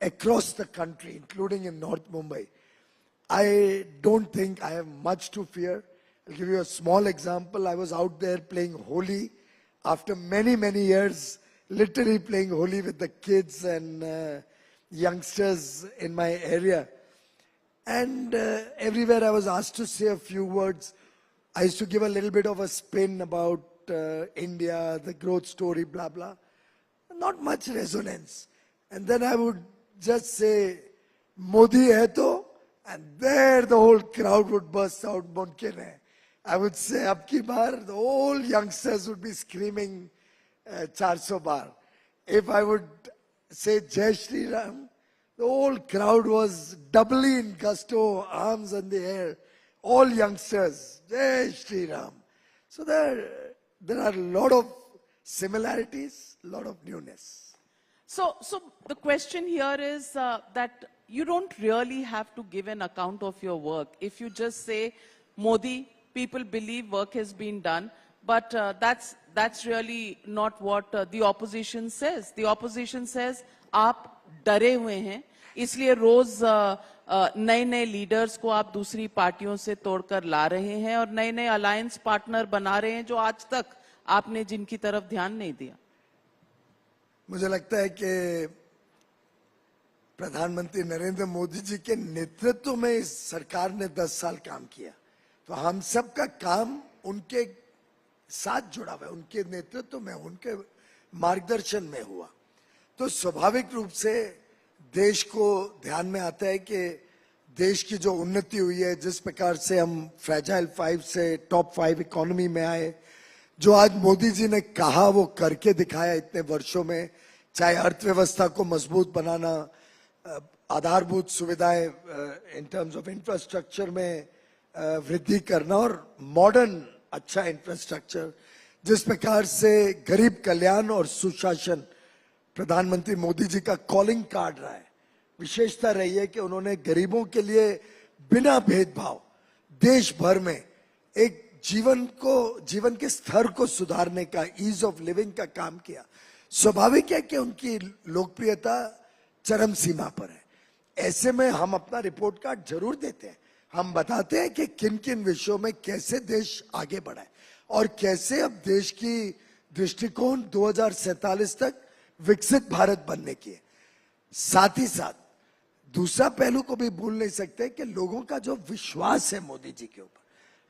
across the country, including in North Mumbai, I don't think I have much to fear. I'll give you a small example. I was out there playing Holi after many, many years, literally playing Holi with the kids and youngsters in my area. And everywhere I was asked to say a few words. I used to give a little bit of a spin about India, the growth story, blah, blah. Not much resonance. And then I would just say, Modi hai to, and there the whole crowd would burst out, Mumkin hai. I would say, ab ki baar, the whole youngsters would be screaming 400 bar. If I would say Jai Shri Ram, the whole crowd was doubly in gusto, arms in the air. All youngsters, Jai Shri Ram. So there are a lot of similarities, a lot of newness. So the question here is that you don't really have to give an account of your work. If you just say, Modi, people believe work has been done, but that's really not what the opposition says. The opposition says, आप डरे हुए हैं, इसलिए रोज नए-नए leaders को आप दूसरी पार्टियों से तोड़कर ला रहे हैं और नए-नए अलायंस पार्टनर बना रहे हैं जो आज तक आपने जिनकी तरफ ध्यान नहीं दिया. मुझे लगता है कि प्रधानमंत्री नरेंद्र मोदी जी के नेतृत्व में इस सरकार ने 10 साल काम किया, तो हम सब का काम उनके साथ जुड़ा हुआ है, उनके नेतृत्व में, उनके मार्गदर्शन में हुआ. तो स्वाभाविक रूप से देश को ध्यान में आता है कि देश की जो उन्नति हुई है, जिस प्रकार से हम फ्रेजाइल 5 से टॉप 5 इकोनॉमी में आए, जो आज मोदी जी ने कहा वो करके दिखाया इतने वर्षों में, चाहे अर्थव्यवस्था को मजबूत बनाना, आधारभूत सुविधाएं इन टर्म्स ऑफ इंफ्रास्ट्रक्चर में वृद्धि करना और मॉडर्न अच्छा इंफ्रास्ट्रक्चर, जिस प्रकार से गरीब कल्याण और सुशासन प्रधानमंत्री मोदी जी का कॉलिंग कार्ड रहा है. विशेषता रही है कि उन्होंने गरीबों के लिए बिना भेदभाव देश भर में एक जीवन के स्तर को सुधारने का, ईज ऑफ लिविंग का काम किया. स्वाभाविक है कि उनकी लोकप्रियता चरम सीमा पर है. ऐसे में हम अपना रिपोर्ट कार्ड जरूर देते हैं. हम बताते हैं कि किन किन विषयों में कैसे देश आगे बढ़ा है और कैसे अब देश की दृष्टिकोण 2047 तक विकसित भारत बनने की है. साथ ही साथ दूसरा पहलू को भी भूल नहीं सकते कि लोगों का जो विश्वास है मोदी जी के ऊपर,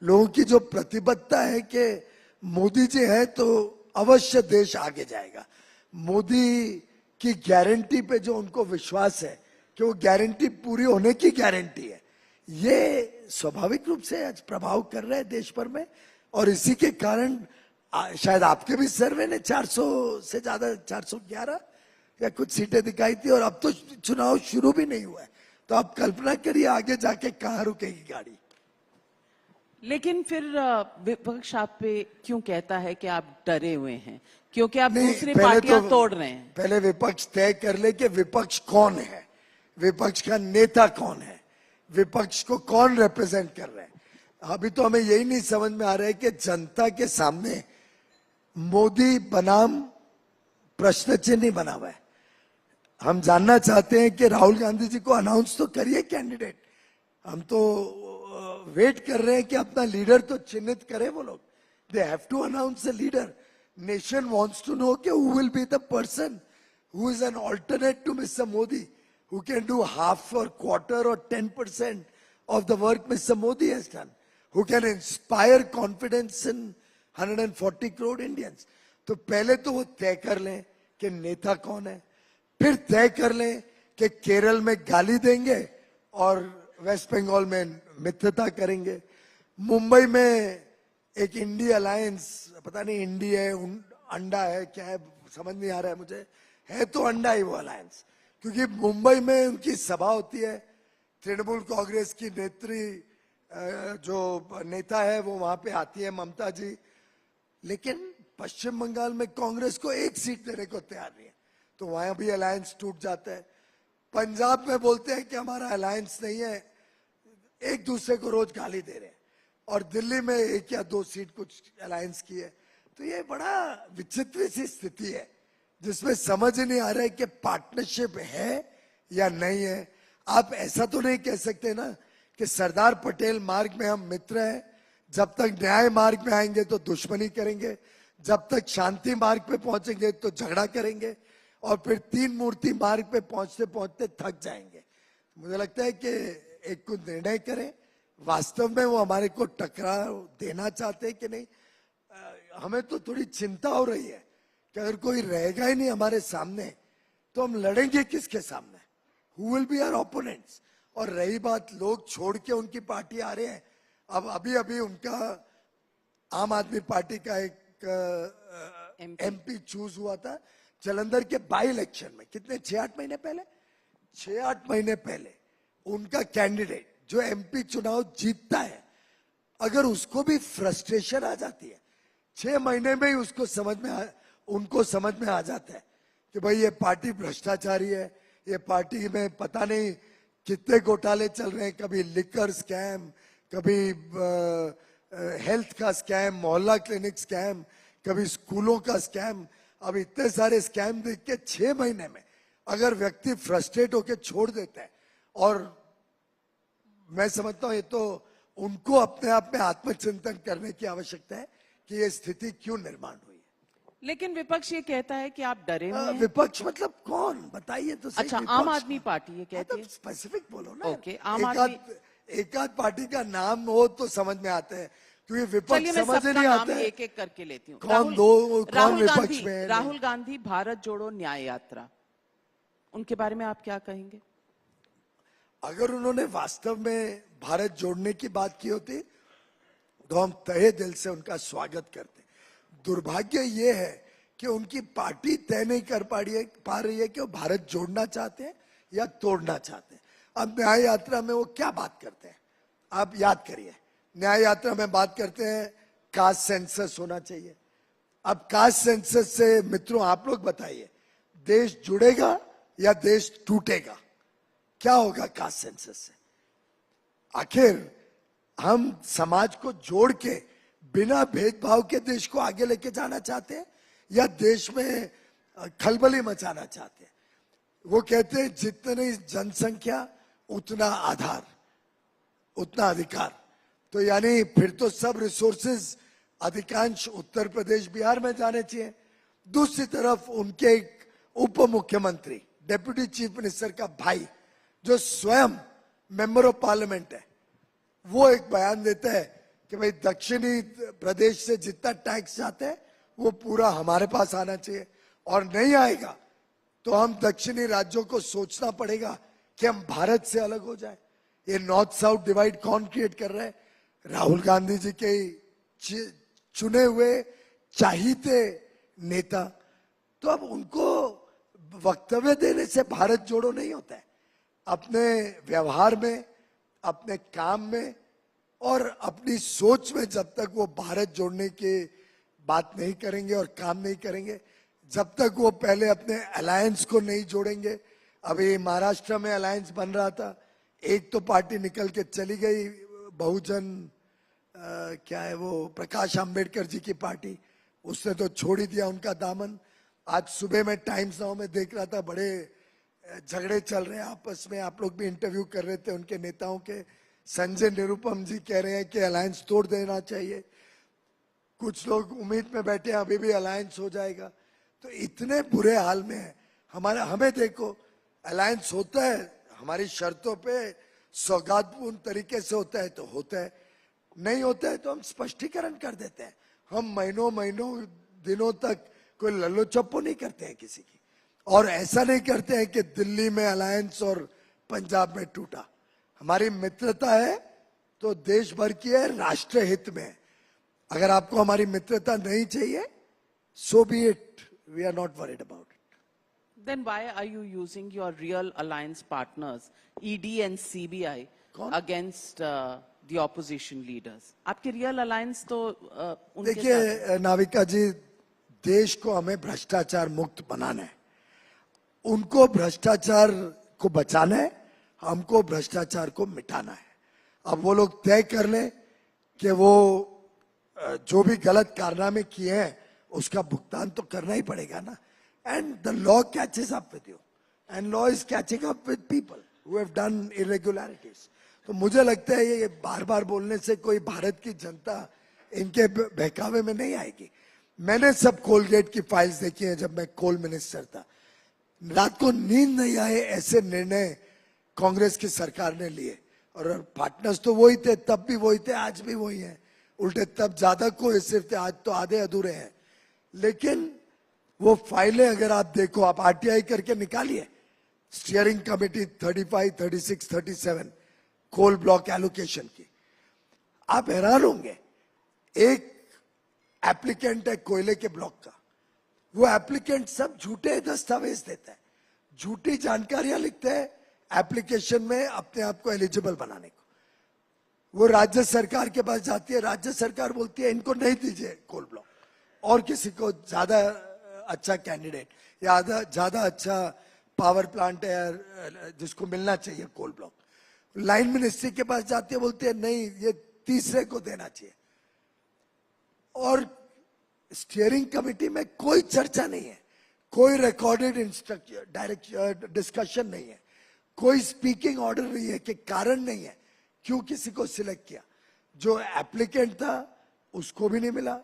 लोगों की जो प्रतिबद्धता है कि मोदी जी है तो अवश्य देश आगे जाएगा. मोदी की गारंटी पे जो उनको विश्वास है कि वो गारंटी पूरी होने की गारंटी है, ये स्वाभाविक रूप से आज प्रभाव कर रहा है देश भर में. और इसी के कारण शायद आपके भी सर्वे ने 400 से ज्यादा 411 या कुछ सीटें दिखाई थी और अब तो चुनाव शुरू भी नहीं हुआ है. तो आप कल्पना करिए आगे जाके कहां रुकेगी गाड़ी. लेकिन फिर विपक्ष आप पे क्यों कहता है कि आप डरे हुए हैं? क्योंकि आप दूसरी पार्टियां तोड़ रहे हैं। पहले विपक्ष तय कर ले कि विपक्ष कौन है, विपक्ष का नेता कौन है, विपक्ष को कौन रिप्रेजेंट कर रहे हैं। अभी तो हमें यही नहीं समझ में आ रहा है कि जनता के सामने मोदी बनाम प्रश्न चिन्ह नहीं बना हुआ है। हम जानना चाहते हैं कि राहुल गांधी जी को अनाउंस तो करिए कैंडिडेट। हम तो वेट कर रहे हैं कि अपना लीडर तो चिन्हित करे वो लोग। They have to announce the leader. Nation wants to know कि who will be the person who is an alternate to mister Modi, who can do half or quarter or 10% of the work Mr. Modi has done, who can inspire confidence in 140 crore Indians. तो पहले तो वो तय कर लें कि नेता कौन है, फिर तय कर लें कि केरल में गाली देंगे और वेस्ट बंगाल में मित्रता करेंगे। मुंबई में एक इंडी अलायंस, पता नहीं इंडी है अंडा है क्या है समझ नहीं आ रहा है मुझे, है तो अंडा ही वो अलायंस, क्योंकि मुंबई में उनकी सभा होती है। तृणमूल कांग्रेस की नेत्री जो नेता है वो वहां पे आती है, ममता जी, लेकिन पश्चिम बंगाल में कांग्रेस को एक सीट देने को तैयार नहीं है, तो वहां भी अलायंस टूट जाता है। पंजाब में बोलते हैं कि हमारा अलायंस नहीं है, एक दूसरे को रोज गाली दे रहे हैं, और दिल्ली में 1 या 2 सीट कुछ अलायंस की है। तो ये बड़ा विचित्र सी स्थिति है जिसमें समझ ही नहीं आ रहा है कि पार्टनरशिप है या नहीं है। आप ऐसा तो नहीं कह सकते ना कि सरदार पटेल मार्ग में हम मित्र हैं, जब तक न्याय मार्ग में आएंगे तो दुश्मनी करेंगे, जब तक शांति मार्ग पे पहुंचेंगे तो झगड़ा करेंगे, और फिर 3 मूर्ति मार्ग पे पहुंचते पहुंचते थक जाएंगे। मुझे लगता है कि एक कुछ निर्णय करें, वास्तव में वो हमारे को टकराव देना चाहते हैं कि नहीं। हमें तो थोड़ी चिंता हो रही है कि अगर कोई रहेगा ही नहीं हमारे सामने तो हम लड़ेंगे किसके सामने, who will be our opponents. और रही बात लोग छोड़ के उनकी पार्टी आ रहे हैं, अब अभी अभी उनका आम आदमी पार्टी का एक एमपी चूज हुआ था जालंधर के बाई इलेक्शन में, कितने 6-8 महीने पहले, 6-8 महीने पहले उनका कैंडिडेट जो एमपी चुनाव जीतता है, अगर उसको भी फ्रस्ट्रेशन आ जाती है, 6 महीने में ही उनको समझ में आ जाता है कि भाई ये पार्टी भ्रष्टाचारी है, ये पार्टी में पता नहीं कितने घोटाले चल रहे हैं, कभी लिकर स्कैम, कभी हेल्थ का स्कैम, मोहल्ला क्लिनिक स्कैम, कभी स्कूलों का स्कैम। अब इतने सारे स्कैम देख के 6 महीने में अगर व्यक्ति फ्रस्ट्रेट होकर छोड़ देता है, और मैं समझता हूं ये तो उनको अपने आप में आत्मचिंतन करने की आवश्यकता है कि ये स्थिति क्यों निर्माण हुई है। लेकिन विपक्ष ये कहता है कि आप डरे हुए हैं। विपक्ष मतलब कौन, बताइए तो सही। अच्छा, आम आदमी पार्टी ये कहती है। स्पेसिफिक बोलो ना। ओके, आम आदमी एक आध पार्टी का नाम हो तो समझ में आता है, क्योंकि विपक्ष समझ नहीं आता है। एक-एक करके लेती हूँ। कौन विपक्ष में है। राहुल गांधी भारत जोड़ो न्याय यात्रा, उनके बारे में आप क्या कहेंगे? अगर उन्होंने वास्तव में भारत जोड़ने की बात की होती तो हम तहे दिल से उनका स्वागत करते। दुर्भाग्य ये है कि उनकी पार्टी तय नहीं कर पा रही है कि वो भारत जोड़ना चाहते हैं या तोड़ना चाहते हैं। अब न्याय यात्रा में वो क्या बात करते हैं, आप याद करिए। न्याय यात्रा में बात करते हैं कास्ट सेंसस होना चाहिए। अब कास्ट सेंसस से मित्रों आप लोग बताइए, देश जुड़ेगा या देश टूटेगा? क्या होगा कास्ट सेंसस से? आखिर हम समाज को जोड़ के बिना भेदभाव के देश को आगे लेके जाना चाहते हैं या देश में खलबली मचाना चाहते हैं? वो कहते हैं जितनी जनसंख्या उतना आधार, उतना अधिकार। तो यानी फिर तो सब रिसोर्सेज अधिकांश उत्तर प्रदेश बिहार में जाने चाहिए। दूसरी तरफ उनके एक उप मुख्यमंत्री, डेप्यूटी चीफ मिनिस्टर का भाई जो स्वयं मेंबर ऑफ पार्लियामेंट है, वो एक बयान देता है कि भाई दक्षिणी प्रदेश से जितना टैक्स जाते हैं वो पूरा हमारे पास आना चाहिए, और नहीं आएगा तो हम दक्षिणी राज्यों को सोचना पड़ेगा कि हम भारत से अलग हो जाए। ये नॉर्थ साउथ डिवाइड कौन क्रिएट कर रहा है? राहुल गांधी जी के चुने हुए चाहिए नेता। तो अब उनको वक्तव्य देने से भारत जोड़ो नहीं होता है। अपने व्यवहार में, अपने काम में और अपनी सोच में जब तक वो भारत जोड़ने की बात नहीं करेंगे और काम नहीं करेंगे, जब तक वो पहले अपने अलायंस को नहीं जोड़ेंगे। अभी महाराष्ट्र में अलायंस बन रहा था, एक तो पार्टी निकल के चली गई, बहुजन क्या है वो, प्रकाश आंबेडकर जी की पार्टी, उसने तो छोड़ ही दिया उनका दामन। आज सुबह में टाइम्स नाउ में देख रहा था, बड़े झगड़े चल रहे हैं आपस में, आप लोग भी इंटरव्यू कर रहे थे उनके नेताओं के। संजय निरुपम जी कह रहे हैं कि अलायंस तोड़ देना चाहिए, कुछ लोग उम्मीद में बैठे हैं अभी भी अलायंस हो जाएगा। तो इतने बुरे हाल में है हमें देखो, अलायंस होता है हमारी शर्तों पे, सौगातपूर्ण तरीके से होता है तो होता है, नहीं होता है तो हम स्पष्टीकरण कर देते हैं। हम महीनों दिनों तक कोई लल्लो चप्पो नहीं करते हैं किसी की, और ऐसा नहीं करते हैं कि दिल्ली में अलायंस और पंजाब में टूटा। हमारी मित्रता है तो देश भर की है, राष्ट्र हित में है। अगर आपको हमारी मित्रता नहीं चाहिए, so be it, we are not worried about it. Then why are you using your real alliance partners, ED and CBI, against the opposition leaders? आपके real alliance तो उनके साथ देखिए नाविका जी, देश को हमें भ्रष्टाचार मुक्त बनाना है, उनको भ्रष्टाचार को बचाना है, हमको भ्रष्टाचार को मिटाना है। अब वो लोग तय कर लें कि वो जो भी गलत कारनामे किए हैं उसका भुगतान तो करना ही पड़ेगा ना। And the law catches up with you, and law is catching up with people who have done irregularities. तो मुझे लगता है ये बार बार बोलने से कोई भारत की जनता इनके बहकावे में नहीं आएगी। मैंने सब कोलगेट की फाइल्स देखी हैं जब मैं कोल मिनिस्टर था, रात को नींद नहीं आए ऐसे निर्णय कांग्रेस की सरकार ने लिए, और पार्टनर्स तो वही थे, तब भी वही थे, आज भी वही हैं। उल्टे तब ज्यादा कोहेसिव थे, आज तो आधे अधूरे हैं। लेकिन वो फाइलें अगर आप देखो, आप आरटीआई करके निकालिए, steering committee 35, 36, 37 coal block allocation की, आप हैरान होंगे। एक एप्लीकेंट है कोयले के ब्लॉक का, वो एप्लीकेंट सब झूठे दस्तावेज देता है, झूठी जानकारियां लिखते हैं एप्लीकेशन में अपने आप को एलिजिबल बनाने को। वो राज्य सरकार के पास जाती है, राज्य सरकार बोलती है इनको नहीं दीजिए कोल ब्लॉक, और किसी को ज्यादा अच्छा कैंडिडेट या ज्यादा अच्छा पावर प्लांट है जिसको मिलना चाहिए कोल ब्लॉक। लाइन मिनिस्ट्री के पास जाती है, बोलती है नहीं ये तीसरे को देना चाहिए। और स्टीयरिंग कमेटी में कोई चर्चा नहीं है, कोई रिकॉर्डेड डायरेक्ट डिस्कशन नहीं है, कोई स्पीकिंग ऑर्डर नहीं है कि कारण नहीं है क्यों किसी को सिलेक्ट किया। जो एप्लीकेंट था उसको भी नहीं मिला,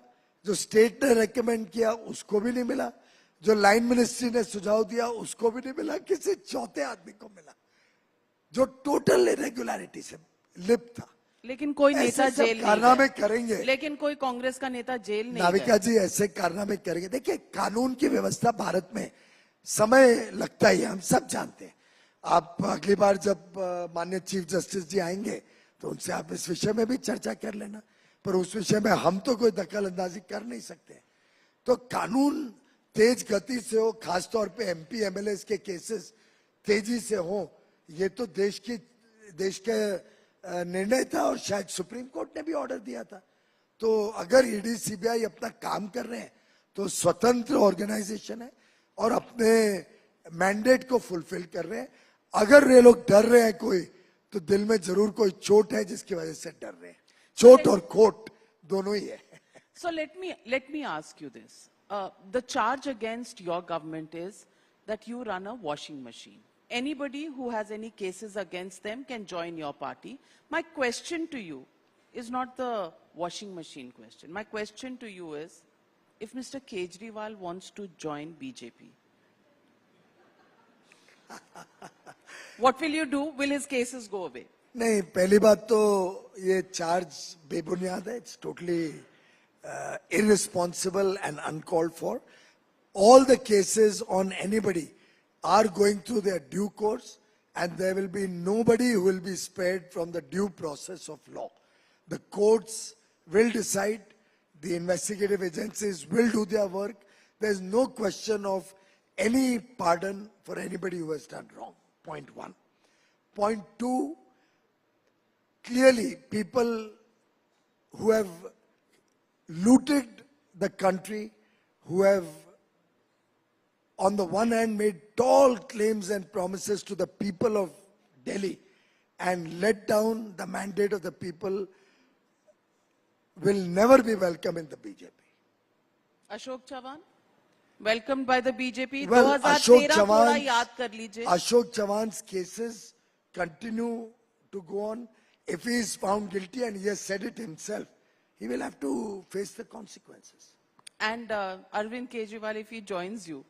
जो स्टेट ने रेकमेंड किया उसको भी नहीं मिला, जो लाइन मिनिस्ट्री ने सुझाव दिया उसको भी नहीं मिला, किसी चौथे आदमी को मिला जो टोटल इरेगुलरिटी से लिप्त था। लेकिन कोई नेता जेल नहीं कारनामे करेंगे, लेकिन कोई कांग्रेस का नेता जेल नहीं नाविका जी ऐसे कारनामे करेंगे। देखिए कानून की व्यवस्था भारत में समय लगता ही, हम सब जानते हैं। आप अगली बार जब माननीय चीफ जस्टिस जी आएंगे तो उनसे आप इस विषय में भी चर्चा कर लेना, पर उस विषय में हम तो कोई दखल अंदाजी कर नहीं सकते। तो कानून तेज गति से हो, खासतौर पे एमपी एमएलए के केसेस तेजी से हो, ये तो देश के निर्णय था, और शायद सुप्रीम कोर्ट ने भी ऑर्डर दिया था। तो अगर ईडी सीबीआई अपना काम कर रहे हैं तो स्वतंत्र ऑर्गेनाइजेशन है और अपने मैंडेट को फुलफिल कर रहे हैं। अगर ये लोग डर रहे हैं कोई, तो दिल में जरूर कोई चोट है जिसकी वजह से डर रहे हैं। चोट और खोट दोनों ही है। So let me ask you this. The charge against your government is that you run a washing machine. Anybody who has any cases against them can join your party. My question to you is not the washing machine question. My question to you is, if Mr. Kejriwal wants to join BJP, what will you do? Will his cases go away? नहीं, पहली बात तो ये charge बेबुनियाद है। It's totally irresponsible and uncalled for. All the cases on anybody are going through their due course, and there will be nobody who will be spared from the due process of law. The courts will decide, the investigative agencies will do their work. There is no question of any pardon for anybody who has done wrong. Point one. Point two, clearly people who have looted the country, who have on the one hand made tall claims and promises to the people of Delhi and let down the mandate of the people, will never be welcome in the BJP. Ashok Chavan, welcomed by the BJP. Well, 2013 थोड़ा याद कर लीजिए. Ashok Chavan's cases continue to go on. If he is found guilty, and he has said it himself, he will have to face the consequences. And Arvind Kejriwal, if he joins you,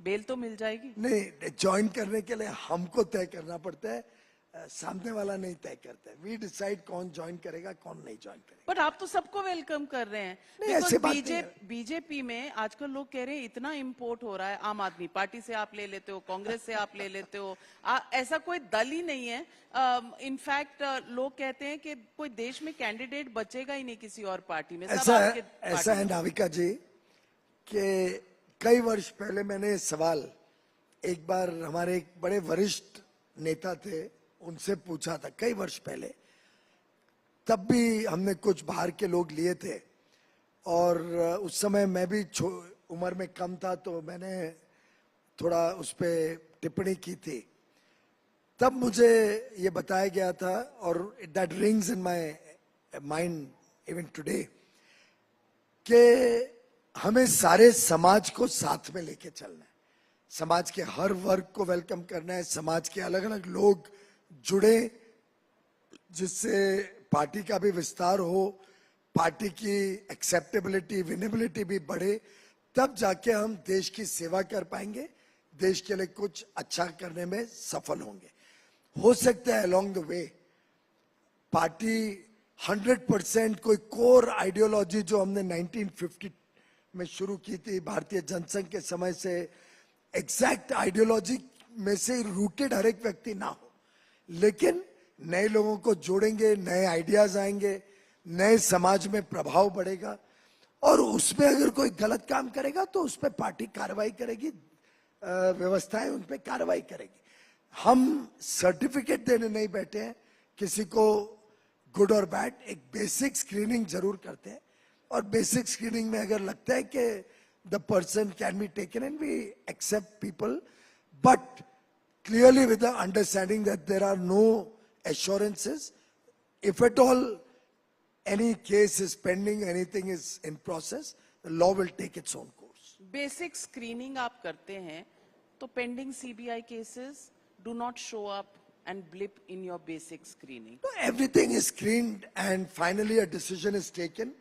bail तो मिल जाएगी? नहीं, join करने के लिए हमको तय करना पड़ता है, सामने वाला नहीं तय करता है. We decide कौन join करेगा, कौन नहीं join करेगा. पर आप तो सबको वेलकम कर रहे हैं. नहीं, ऐसे बात नहीं है. बीजेपी में आजकल लोग कह रहे हैं इतना इंपोर्ट हो रहा है. आम आदमी पार्टी से आप ले लेते हो, कांग्रेस से आप ले लेते हो. ऐसा कोई दल ही नहीं है. इनफैक्ट लोग कहते हैं कि कोई देश में कैंडिडेट बचेगा ही नहीं किसी और पार्टी में. ऐसा है नाविका जी कि कई वर्ष पहले मैंने सवाल एक बार हमारे एक बड़े वरिष्ठ नेता थे, उनसे पूछा था कई वर्ष पहले. तब भी हमने कुछ बाहर के लोग लिए थे और उस समय मैं भी उम्र में कम था, तो मैंने थोड़ा उस पर टिप्पणी की थी. तब मुझे ये बताया गया था और that rings in my mind even today कि हमें सारे समाज को साथ में लेके चलना है. समाज के हर वर्ग को वेलकम करना है. समाज के अलग अलग लोग जुड़े जिससे पार्टी का भी विस्तार हो, पार्टी की एक्सेप्टेबिलिटी, विनेबिलिटी भी बढ़े. तब जाके हम देश की सेवा कर पाएंगे, देश के लिए कुछ अच्छा करने में सफल होंगे. हो सकता है अलोंग द वे पार्टी 100% कोई कोर आइडियोलॉजी जो हमने 1950 में शुरू की थी भारतीय जनसंघ के समय से, एग्जैक्ट आइडियोलॉजी में से रूटेड हर एक व्यक्ति ना हो, लेकिन नए लोगों को जोड़ेंगे, नए आइडियाज आएंगे, नए समाज में प्रभाव बढ़ेगा और उसमें अगर कोई गलत काम करेगा तो उस पर पार्टी कार्रवाई करेगी, व्यवस्थाएं उन पर कार्रवाई करेगी. हम सर्टिफिकेट देने नहीं बैठे हैं किसी को गुड और बैड. एक बेसिक स्क्रीनिंग जरूर करते हैं और बेसिक स्क्रीनिंग में अगर लगता है कि the person can be taken and we accept people, but clearly with the understanding that there are no assurances. If at all any case is pending, anything is in process, the law will take its own course. Basic screening आप करते हैं तो pending CBI cases do not show up and blip in your basic screening. No, everything is screened and finally a decision is taken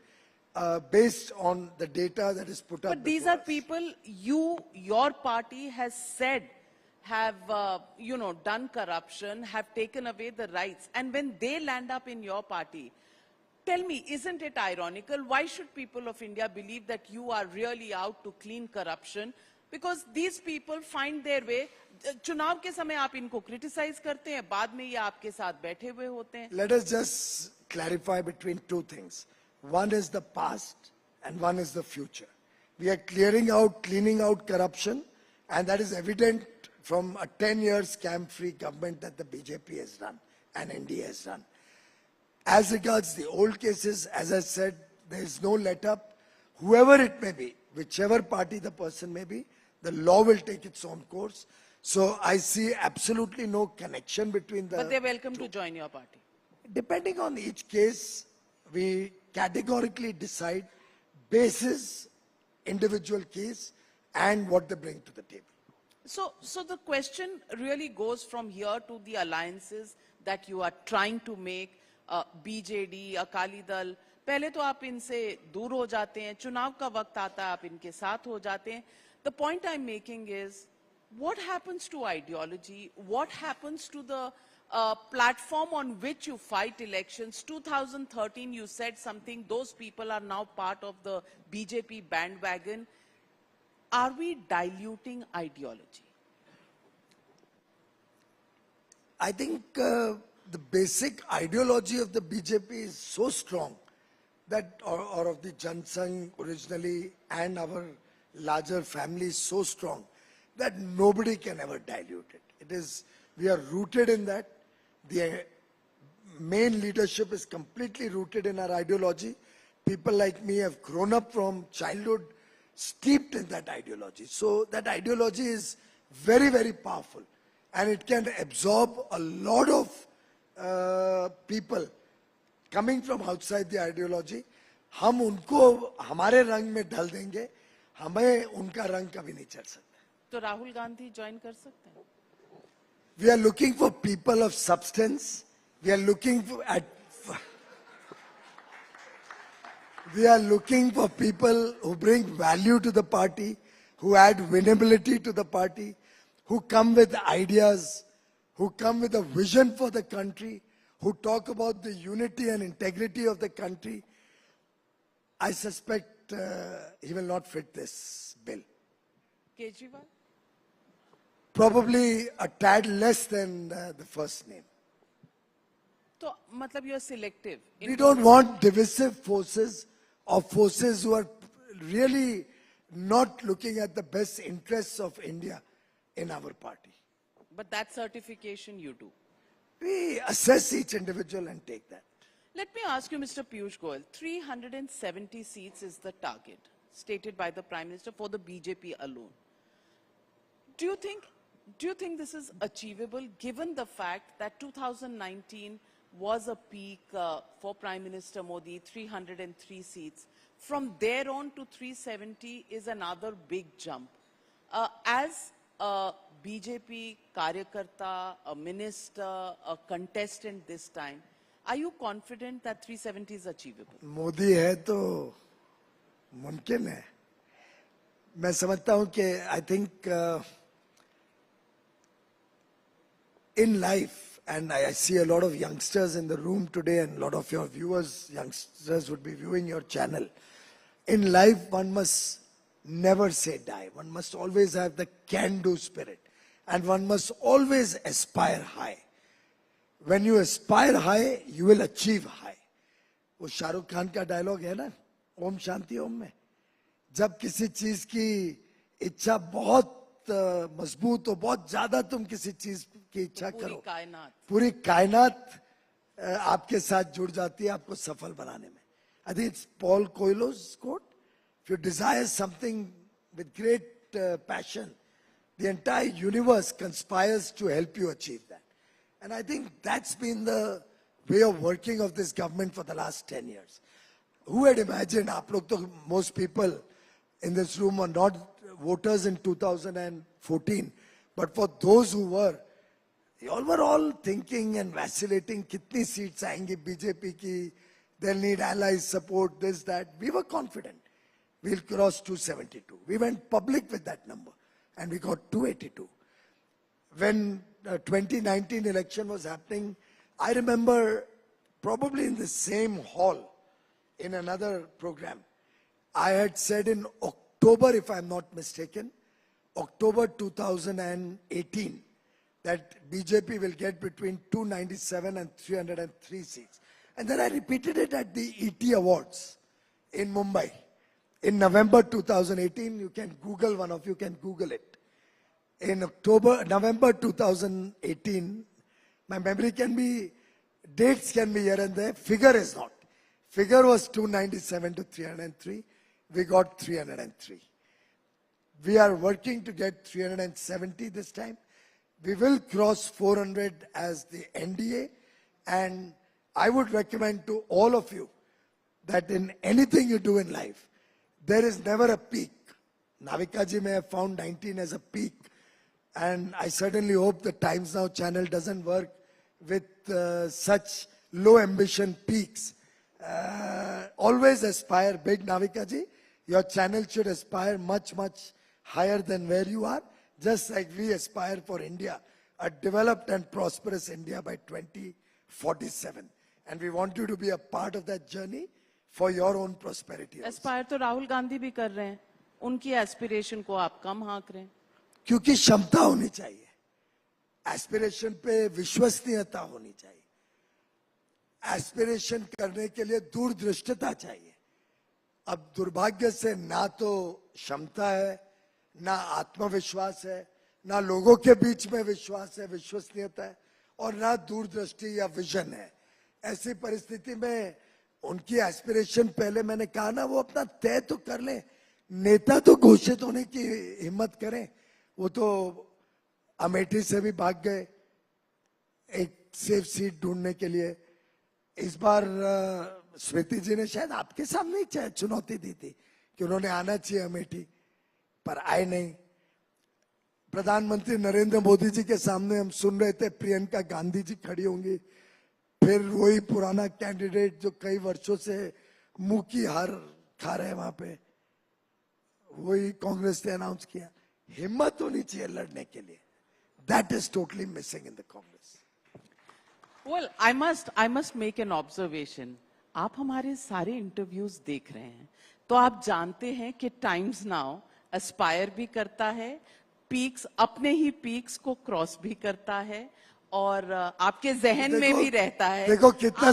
based on the data that is put up. But these are people your party has said have, done corruption, have taken away the rights. And when they land up in your party, tell me, isn't it ironical? Why should people of India believe that you are really out to clean corruption? Because these people find their way. चुनाव के समय आप इनको criticize करते हैं, बाद में ये आपके साथ बैठे हुए होते हैं. Let us just clarify between two things. One is the past and one is the future. We are cleaning out corruption, and that is evident from a 10-year scam-free government that the BJP has run and NDA has run. As regards the old cases, as I said, there is no let-up. Whoever it may be, whichever party the person may be, the law will take its own course. So I see absolutely no connection between the... But they're welcome to join your party. Depending on each case, we categorically decide basis individual case and what they bring to the table. So the question really goes from here to the alliances that you are trying to make, BJD, Akali Dal. पहले तो आप इनसे दूर हो जाते हैं, चुनाव का वक्त आता है, आप इनके साथ हो जाते हैं. The point I'm making is, what happens to ideology? What happens to the platform on which you fight elections? 2013, you said something. Those people are now part of the BJP bandwagon. Are we diluting ideology? I think the basic ideology of the BJP is so strong that, or of the Jansangh originally and our larger family is so strong that nobody can ever dilute it. We are rooted in that. The main leadership is completely rooted in our ideology. People like me have grown up from childhood steeped in that ideology. So that ideology is very, very powerful. And it can absorb a lot of people coming from outside the ideology. हम उनको हमारे रंग में ढल देंगे, हमें उनका रंग कभी नहीं चढ़ सकता. तो राहुल गांधी ज्वाइन कर सकते हैं? We are looking for people of substance. We are looking for people who bring value to the party, who add winnability to the party, who come with ideas, who come with a vision for the country, who talk about the unity and integrity of the country. I suspect he will not fit this bill. Kejriwal? Probably a tad less than the first name. So, matlab you are selective. We don't want divisive forces or forces who are really not looking at the best interests of India in our party. But that certification you do. We assess each individual and take that. Let me ask you, Mr. Piyush Goyal, 370 seats is the target stated by the Prime Minister for the BJP alone. Do you think this is achievable given the fact that 2019 was a peak for Prime Minister Modi, 303 seats. From there on to 370 is another big jump. As a BJP Karyakarta, a minister, a contestant this time, are you confident that 370 is achievable? Modi hai to mumkin hai. मैं समझता हूं कि I think in life, and I see a lot of youngsters in the room today and a lot of your viewers, youngsters would be viewing your channel. In life, one must never say die. One must always have the can-do spirit. And one must always aspire high. When you aspire high, you will achieve high. वो शाहरुख खान का dialogue है ना, ओम शांति ओम में. जब किसी चीज की इच्छा बहुत मजबूत हो, बहुत ज्यादा तुम किसी चीज की इच्छा करो, पूरी कायनात आपके साथ जुड़ जाती है आपको सफल बनाने में. I think it's Paul Coelho's quote. If you desire something with great passion, the entire universe conspires to help you achieve that. And I think that's been the way of working of this government for the last 10 years. Who had imagined, most people in this room are not voters in 2014, but for those who were, they all were all thinking and vacillating, kitni seats aayenge BJP ki, they'll need allies support, this, that. We were confident we'll cross 272. We went public with that number and we got 282. When 2019 election was happening, I remember probably in the same hall in another program, I had said in October, if I'm not mistaken, October 2018, that BJP will get between 297 and 303 seats. And then I repeated it at the ET Awards in Mumbai. In November 2018, you can Google, one of you can Google it. In November 2018, my memory can be, dates can be here and there, figure is not. Figure was 297 to 303. We got 303. We are working to get 370 this time. We will cross 400 as the NDA. And I would recommend to all of you that in anything you do in life, there is never a peak. Navika ji may have found 19 as a peak. And I certainly hope the Times Now channel doesn't work with such low ambition peaks. Always aspire big, Navika ji. Your channel should aspire much, much higher than where you are. Just like we aspire for India, a developed and prosperous India by 2047. And we want you to be a part of that journey for your own prosperity. Aspire to Rahul Gandhi bhi kar rahe hain. Unki aspiration ko aap kam हाँक रहे हैं. क्योंकि क्षमता होनी चाहिए. Aspiration पे विश्वसनीयता होनी चाहिए. एस्पिरेशन करने के लिए दूरदृष्टता चाहिए. अब दुर्भाग्य से ना तो क्षमता है, ना आत्मविश्वास है, ना लोगों के बीच में विश्वास है, विश्वसनीयता है, और ना दूरदृष्टि या विजन है. ऐसी परिस्थिति में उनकी एस्पिरेशन पहले मैंने कहा ना वो अपना तय तो कर लें, नेता तो घोषित होने की हिम्मत करें। वो तो अमेठी से भी भाग गए एक सेफ सीट ढूंढने के लिए। इस बार स्मृति जी ने शायद आपके सामने ही चुनौती दी थी कि उन्होंने आना चाहिए अमेठी, पर आए नहीं। प्रधानमंत्री नरेंद्र मोदी जी के सामने हम सुन रहे थे प्रियंका गांधी जी खड़ी होंगी, फिर वही पुराना कैंडिडेट जो कई वर्षों से मुंह की हार खा रहे हैं वहां पे, वही कांग्रेस ने अनाउंस किया। हिम्मत होनी चाहिए लड़ने के लिए। That is totally missing in the Congress. Well, I must make an observation. आप हमारे सारे इंटरव्यूज देख रहे हैं तो आप जानते हैं कि टाइम्स नाउ एस्पायर भी करता है, पीक्स अपने ही पीक्स को क्रॉस भी करता है और आपके जहन में भी रहता है। देखो कितना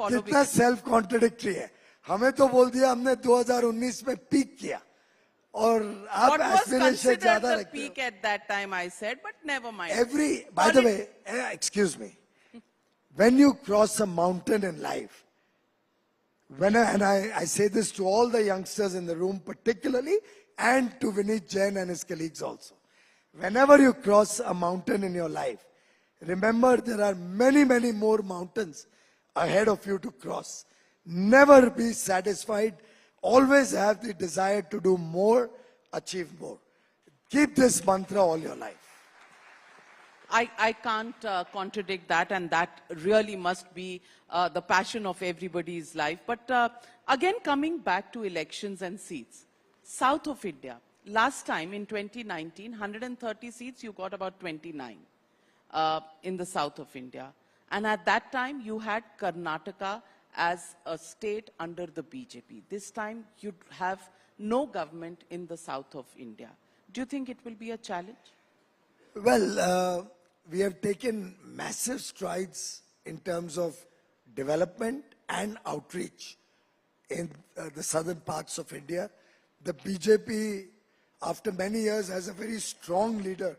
कितना सेल्फ कॉन्ट्रडिक्टरी है। हमें तो बोल दिया हमने 2019 में पीक किया और आप एस्पिरेशन ज्यादा रखते हो। Peak at that time I said, but never mind. By the way, excuse me, when you cross a mountain in life, and I say this to all the youngsters in the room particularly, and to Vineet Jain and his colleagues also. Whenever you cross a mountain in your life, remember there are many, many more mountains ahead of you to cross. Never be satisfied. Always have the desire to do more, achieve more. Keep this mantra all your life. I can't contradict that, and that really must be the passion of everybody's life. But again, coming back to elections and seats, south of India, last time in 2019, 130 seats, you got about 29 in the south of India. And at that time, you had Karnataka as a state under the BJP. This time, you have no government in the south of India. Do you think it will be a challenge? Well, we have taken massive strides in terms of development and outreach in the southern parts of India. The BJP, after many years, has a very strong leader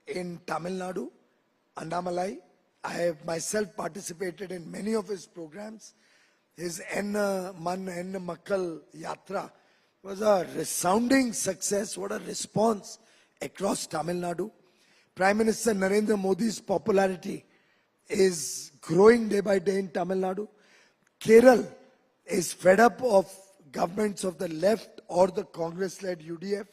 in Tamil Nadu, Annamalai. I have myself participated in many of his programs. His Enna Man Enna Makkal Yatra was a resounding success. What a response across Tamil Nadu. Prime Minister Narendra Modi's popularity is growing day by day in Tamil Nadu. Kerala is fed up of governments of the left or the Congress-led UDF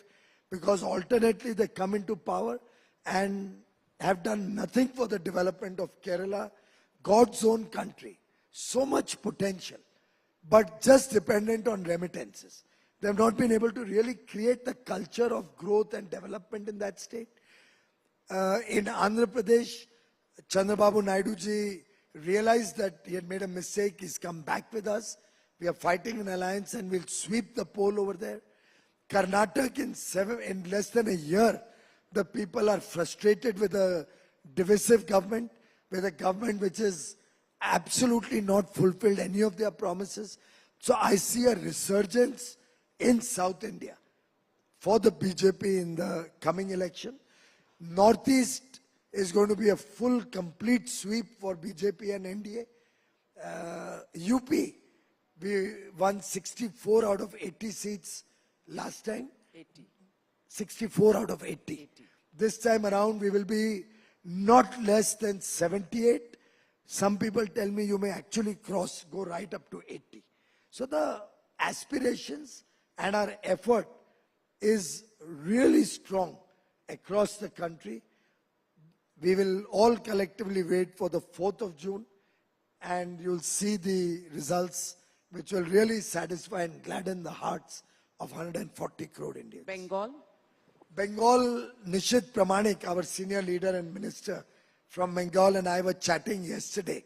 because alternately they come into power and have done nothing for the development of Kerala, God's own country. So much potential, but just dependent on remittances. They have not been able to really create the culture of growth and development in that state. In Andhra Pradesh, Chandrababu Naidu ji realized that he had made a mistake. He's come back with us. We are fighting an alliance and we'll sweep the poll over there. Karnataka, in less than a year, the people are frustrated with a divisive government, with a government which has absolutely not fulfilled any of their promises. So I see a resurgence in South India for the BJP in the coming election. Northeast is going to be a full, complete sweep for BJP and NDA. UP, we won 64 out of 80 seats last time. 64 out of 80. This time around, we will be not less than 78. Some people tell me you may actually go right up to 80. So the aspirations and our effort is really strong across the country. We will all collectively wait for the 4th of June and you'll see the results which will really satisfy and gladden the hearts of 140 crore Indians. Bengal? Bengal, Nishit Pramanik, our senior leader and minister from Bengal, and I were chatting yesterday.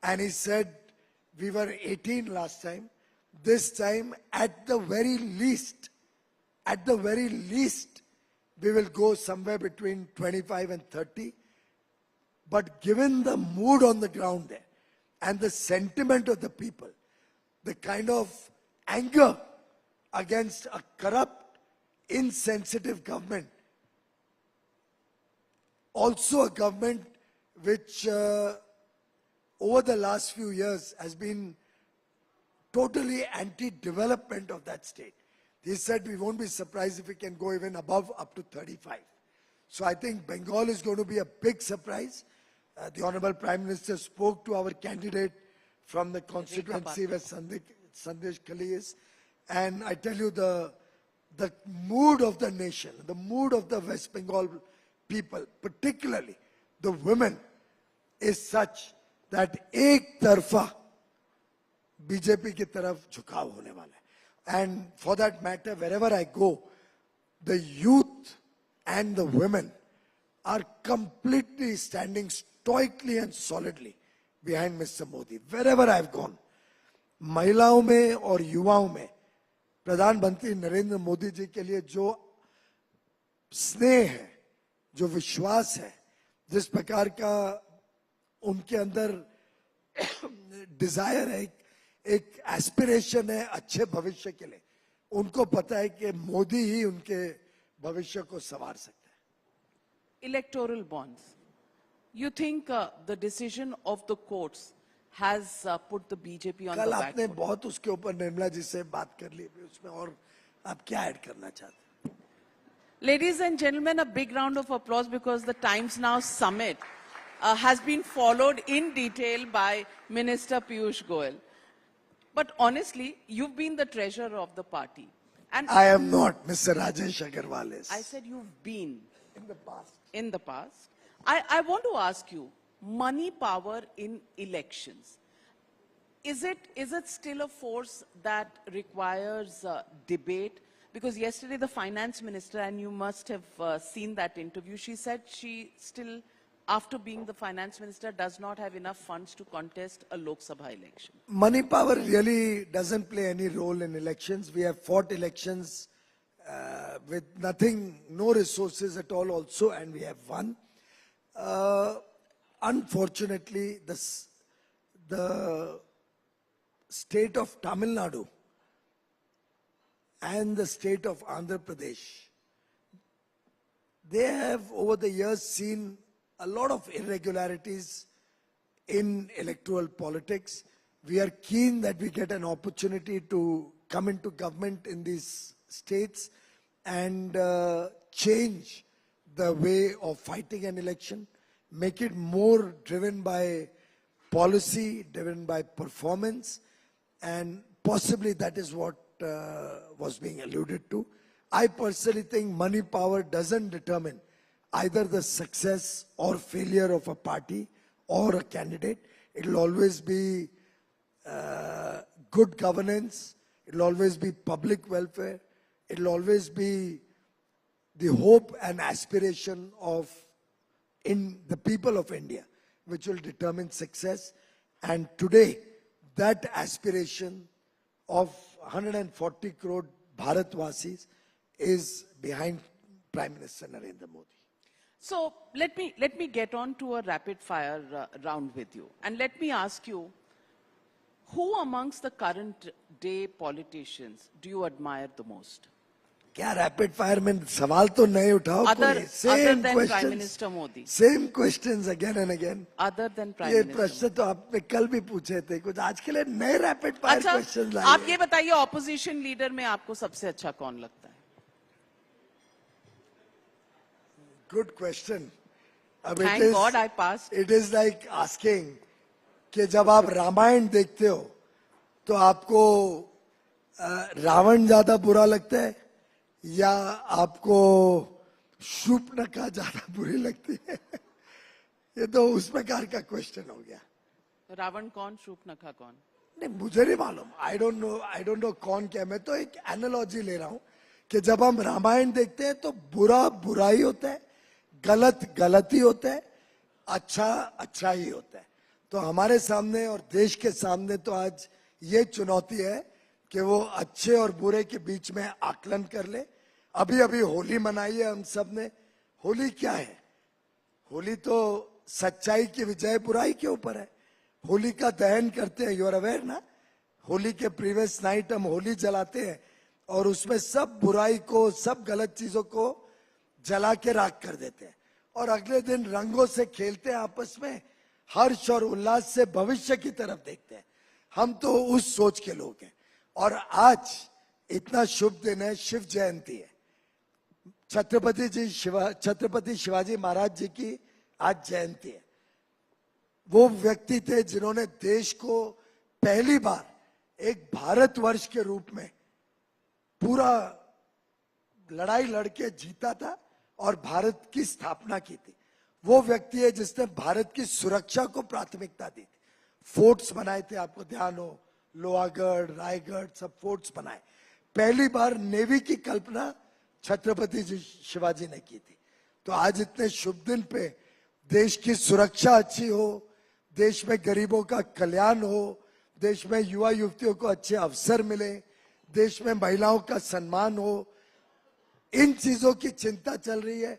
And he said, we were 18 last time. This time, at the very least, we will go somewhere between 25 and 30. But given the mood on the ground there and the sentiment of the people, the kind of anger against a corrupt, insensitive government, also a government which over the last few years has been totally anti-development of that state. He said we won't be surprised if we can go even above up to 35. So I think Bengal is going to be a big surprise. The Honorable Prime Minister spoke to our candidate from the constituency where Sandesh Khali is. And I tell you, the mood of the nation, the mood of the West Bengal people, particularly the women, is such that ek tarfa BJP ki taraf झुकाव होने वाला है. And for that matter, wherever I go, the youth and the women are completely standing stoically and solidly behind Mr. Modi. Wherever I've gone, महिलाओं में और युवाओं में प्रधानमंत्री नरेंद्र मोदी जी के लिए जो स्नेह है, जो विश्वास है, जिस प्रकार का उनके अंदर डिजायर है, एक एस्पिरेशन है अच्छे भविष्य के लिए, उनको पता है कि मोदी ही उनके भविष्य को संवार सकता है. Electoral bonds. You think the decision of the courts has put the BJP on the back foot? कल आपने बहुत उसके ऊपर निर्मला जी से बात कर ली, उसमें और आप क्या ऐड करना चाहते हैं? Ladies and gentlemen, a big round of applause because the Times Now Summit has been followed in detail by Minister Piyush Goyal. But honestly, you've been the treasurer of the party. And I am not. Mr. Rajesh Agarwal is. I said you've been. In the past. In the past. I want to ask you, money power in elections. Is it still a force that requires debate? Because yesterday the finance minister, and you must have seen that interview, she said she still, after being the finance minister, does not have enough funds to contest a Lok Sabha election. Money power really doesn't play any role in elections. We have fought elections with nothing, no resources at all also, and we have won. Unfortunately, the state of Tamil Nadu and the state of Andhra Pradesh, they have over the years seen a lot of irregularities in electoral politics. We are keen that we get an opportunity to come into government in these states and change the way of fighting an election, make it more driven by policy, driven by performance, and possibly that is what was being alluded to. I personally think money power doesn't determine either the success or failure of a party or a candidate. It will always be good governance. It will always be public welfare. It will always be the hope and aspiration of the people of India, which will determine success. And today, that aspiration of 140 crore Bharatvasis is behind Prime Minister Narendra Modi. So let me get on to a rapid fire round with you. And let me ask you, who amongst the current day politicians do you admire the most? क्या rapid fire में सवाल तो नहीं उठाओ Other than Prime Minister Modi. Same questions again and again. Other than Prime ये Minister प्रश्न तो आपने कल भी पूछे थे, कुछ आज के लिए नए रैपिड फायर क्वेश्चंस लाए. आप ये बताइए, ऑपोजिशन लीडर में आपको सबसे अच्छा कौन लगता है? Good question. अब Thank God I passed. It is like asking कि जब आप रामायण देखते हो तो आपको रावण ज्यादा बुरा लगता है या आपको शूर्पणखा ज्यादा बुरी लगती है? ये तो उस प्रकार का क्वेश्चन हो गया. रावण कौन, शूर्पणखा कौन? नहीं, मुझे नहीं मालूम. I don't know कौन क्या. मैं तो एक एनालॉजी ले रहा हूं कि जब हम रामायण देखते हैं तो बुरा बुराई होता है, गलत गलती होता है, अच्छा अच्छा ही होता है. तो हमारे सामने और देश के सामने तो आज ये चुनौती है कि वो अच्छे और बुरे के बीच में आकलन कर ले. अभी अभी होली मनाई है हम सब ने. होली क्या है? होली तो सच्चाई की विजय बुराई के ऊपर है. होली का दहन करते हैं, यू आर अवेयर ना? होली के प्रीवियस नाइट हम होली जलाते हैं और उसमें सब बुराई को, सब गलत चीजों को जला के राख कर देते हैं और अगले दिन रंगों से खेलते हैं आपस में हर्ष और उल्लास से भविष्य की तरफ देखते हैं। हम तो उस सोच के लोग हैं। और आज इतना शुभ दिन है, शिव जयंती है, छत्रपति शिवाजी महाराज जी की आज जयंती है। वो व्यक्ति थे जिन्होंने देश को पहली बार एक भारतवर्ष के रूप में पूरा लड़ाई लड़के जीता था और भारत की स्थापना की थी। वो व्यक्ति है जिसने भारत की सुरक्षा को प्राथमिकता दी थी। फोर्ट्स बनाए थे, आपको ध्यान हो, लोहागढ़, रायगढ़, सब फोर्ट्स बनाए। पहली बार नेवी की कल्पना छत्रपति शिवाजी ने की थी। तो आज इतने शुभ दिन पे देश की सुरक्षा अच्छी हो, देश में गरीबों का कल्याण हो, देश में युवा युवतियों को अच्छे अवसर मिले, देश में महिलाओं का सम्मान हो, इन चीजों की चिंता चल रही है।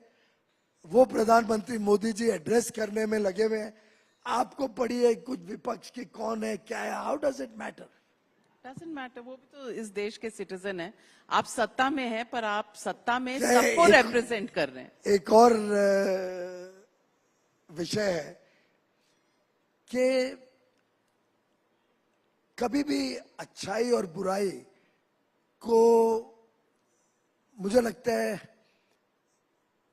वो प्रधानमंत्री मोदी जी एड्रेस करने में लगे हुए हैं। आपको पड़ी है कुछ विपक्ष की कौन है क्या है, how does it matter? Doesn't matter, वो भी तो इस देश के सिटीजन हैं। आप सत्ता में हैं पर आप सत्ता में सबको रिप्रेजेंट कर रहे हैं। एक और विषय है कि कभी भी अच्छाई और बुराई को, मुझे लगता है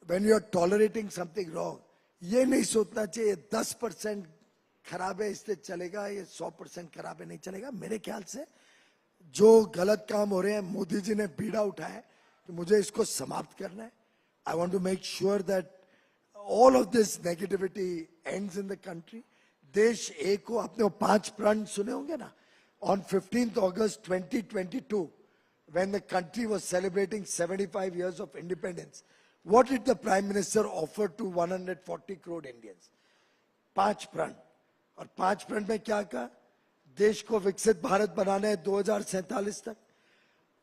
when you are tolerating something wrong, ये नहीं सोचना चाहिए 10% खराब है इसलिए चलेगा, ये 100% खराब है नहीं चलेगा। मेरे ख्याल से जो गलत काम हो रहे हैं, मोदी जी ने बीड़ा उठाया कि मुझे इसको समाप्त करना है। I want to make sure that all of this negativity ends in the country. देश एक हो। आपने वो 5 प्रण सुने होंगे ना। On 15th August 2022 when the country was celebrating 75 years of independence, what did the Prime Minister offer to 140 crore Indians? 5 प्रण। और 5 प्रण में क्या कहा? देश को विकसित भारत बनाना है 2047 तक।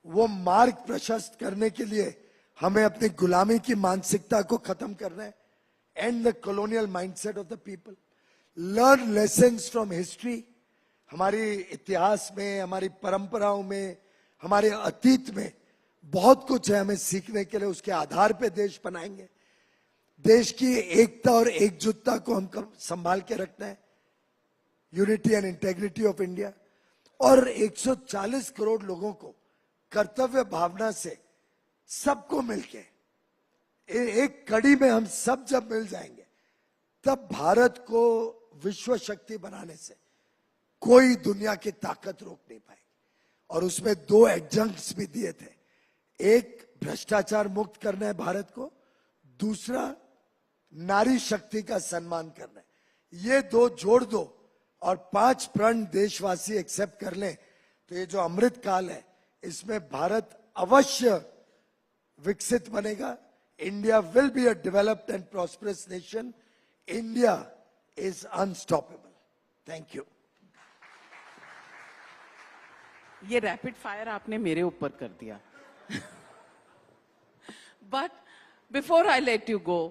वो मार्ग प्रशस्त करने के लिए हमें अपनी गुलामी की मानसिकता को खत्म करना है। And the colonial mindset of the people. Learn lessons from history. हमारी इतिहास में, हमारी परंपराओं में, हमारे अतीत में बहुत कुछ है हमें सीखने के लिए। उसके आधार पे देश बनाएंगे। देश की एकता और एकजुटता को हम संभाल के रखना है। Unity and integrity of India. और 140 करोड़ लोगों को कर्तव्य भावना से सबको मिलके एक कड़ी में हम सब जब मिल जाएंगे, तब भारत को विश्व शक्ति बनाने से कोई दुनिया की ताकत रोक नहीं पाएगी। और उसमें 2 एडजंक्ट्स भी दिए थे। एक, भ्रष्टाचार मुक्त करना है भारत को, दूसरा नारी शक्ति का सम्मान करना है। ये 2 जोड़ दो और 5 प्रण देशवासी एक्सेप्ट कर लें तो ये जो अमृत काल है इसमें भारत अवश्य विकसित बनेगा। India will be a developed and prosperous nation. India is unstoppable. Thank you. ये रैपिड फायर आपने मेरे ऊपर कर दिया। But before I let you go,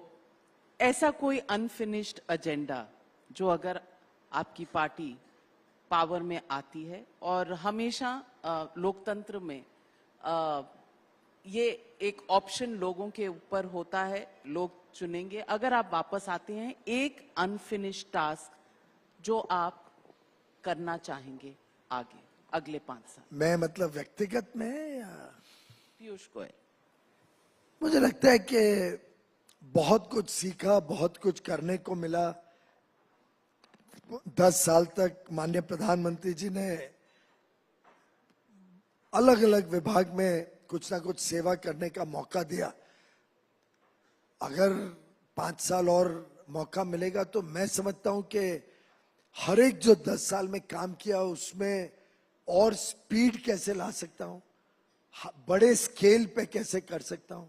ऐसा कोई अनफिनिश्ड एजेंडा जो अगर आपकी पार्टी पावर में आती है, और हमेशा लोकतंत्र में ये एक ऑप्शन लोगों के ऊपर होता है, लोग चुनेंगे। अगर आप वापस आते हैं, एक अनफिनिश्ड टास्क जो आप करना चाहेंगे आगे अगले 5 साल। मैं मतलब व्यक्तिगत में या पीयूष गोयल? मुझे लगता है कि बहुत कुछ सीखा, बहुत कुछ करने को मिला। 10 साल तक माननीय प्रधानमंत्री जी ने अलग अलग विभाग में कुछ ना कुछ सेवा करने का मौका दिया। अगर 5 साल और मौका मिलेगा तो मैं समझता हूं कि हर एक जो 10 साल में काम किया उसमें और स्पीड कैसे ला सकता हूं, बड़े स्केल पे कैसे कर सकता हूं,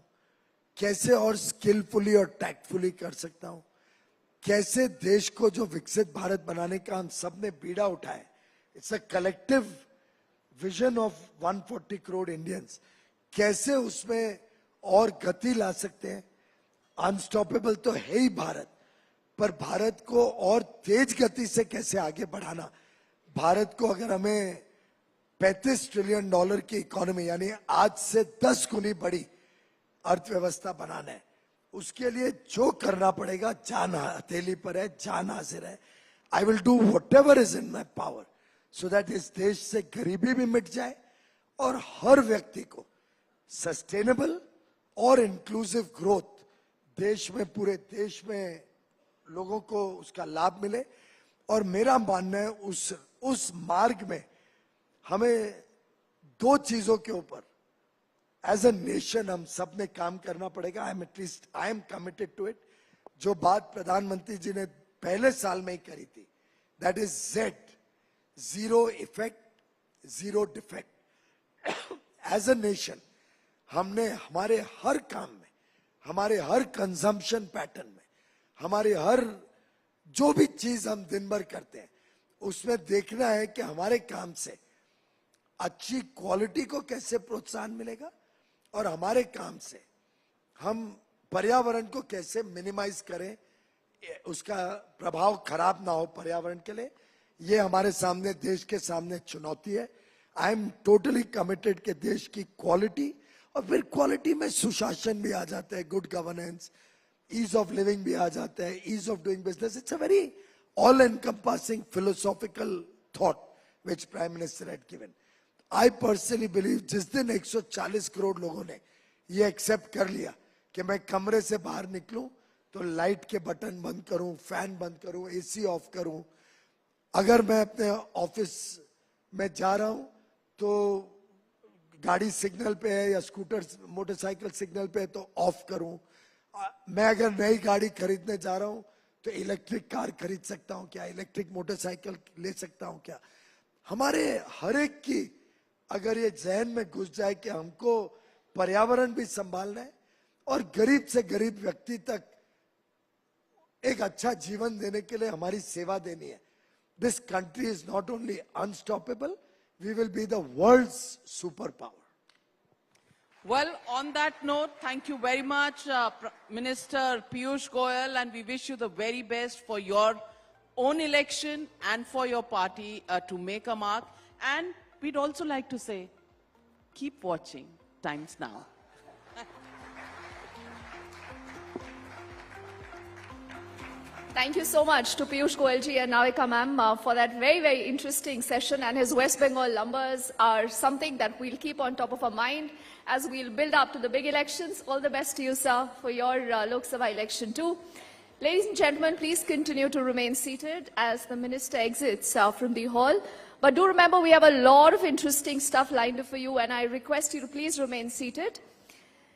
कैसे और स्किलफुली और टैक्टफुली कर सकता हूं, कैसे देश को जो विकसित भारत बनाने का हम सब ने बीड़ा उठाए, it's a collective vision of 140 crore Indians, कैसे उसमें और गति ला सकते हैं। अनस्टॉपेबल तो है ही भारत, पर भारत को और तेज गति से कैसे आगे बढ़ाना। भारत को अगर हमें $35 ट्रिलियन की इकोनॉमी यानी आज से 10 गुनी बड़ी अर्थव्यवस्था बनाना है, उसके लिए जो करना पड़ेगा जान हथेली पर है, जान हाजिर है। I will do whatever is in my power so that इस देश से गरीबी भी मिट जाए और हर व्यक्ति को सस्टेनेबल और इंक्लूसिव ग्रोथ देश में, पूरे देश में लोगों को उसका लाभ मिले. और मेरा मानना है उस मार्ग में हमें दो चीजों के ऊपर एज अ नेशन हम सब ने काम करना पड़ेगा. I am committed to it. जो बात प्रधानमंत्री जी ने पहले साल में ही करी थी, that is Z, zero effect zero defect. As a nation हमने हमारे हर काम में, हमारे हर कंजम्पशन पैटर्न में, हमारे हर जो भी चीज हम दिन भर करते हैं उसमें देखना है कि हमारे काम से अच्छी क्वालिटी को कैसे प्रोत्साहन मिलेगा और हमारे काम से हम पर्यावरण को कैसे मिनिमाइज करें, उसका प्रभाव खराब ना हो पर्यावरण के लिए. ये हमारे सामने, देश के सामने चुनौती है. आई एम टोटली कमिटेड कि देश की क्वालिटी, और फिर क्वालिटी में सुशासन भी आ जाता है, good governance, ease of living भी आ जाता है, ease of doing business. It's a very all encompassing philosophical thought which prime minister had given. I personally believe जिस दिन 140 करोड़ लोगों ने ये एक्सेप्ट कर लिया कि मैं कमरे से बाहर निकलूं तो लाइट के बटन बंद करूं, फैन बंद करूं, एसी ऑफ करूं, अगर मैं अपने ऑफिस में जा रहा हूं तो गाड़ी सिग्नल पे है या स्कूटर मोटरसाइकिल सिग्नल पे है तो ऑफ करूं, मैं अगर नई गाड़ी खरीदने जा रहा हूं तो इलेक्ट्रिक कार खरीद सकता हूं क्या, इलेक्ट्रिक मोटरसाइकिल ले सकता हूं क्या. हमारे हर एक की अगर ये जहन में घुस जाए कि हमको पर्यावरण भी संभालना है और गरीब से गरीब व्यक्ति तक एक अच्छा जीवन देने के लिए हमारी सेवा देनी है, this country is not only unstoppable, we will be the world's superpower. Well, on that note, thank you very much, Minister Piyush Goyal, and we wish you the very best for your own election and for your party to make a mark. And we'd also like to say, keep watching Times Now. Thank you so much to Piyush Goyal ji and Navika ma'am for that very, very interesting session, and his West Bengal numbers are something that we'll keep on top of our mind as we'll build up to the big elections. All the best to you, sir, for your Lok Sabha election too. Ladies and gentlemen, please continue to remain seated as the minister exits from the hall. But do remember, we have a lot of interesting stuff lined up for you, and I request you to please remain seated.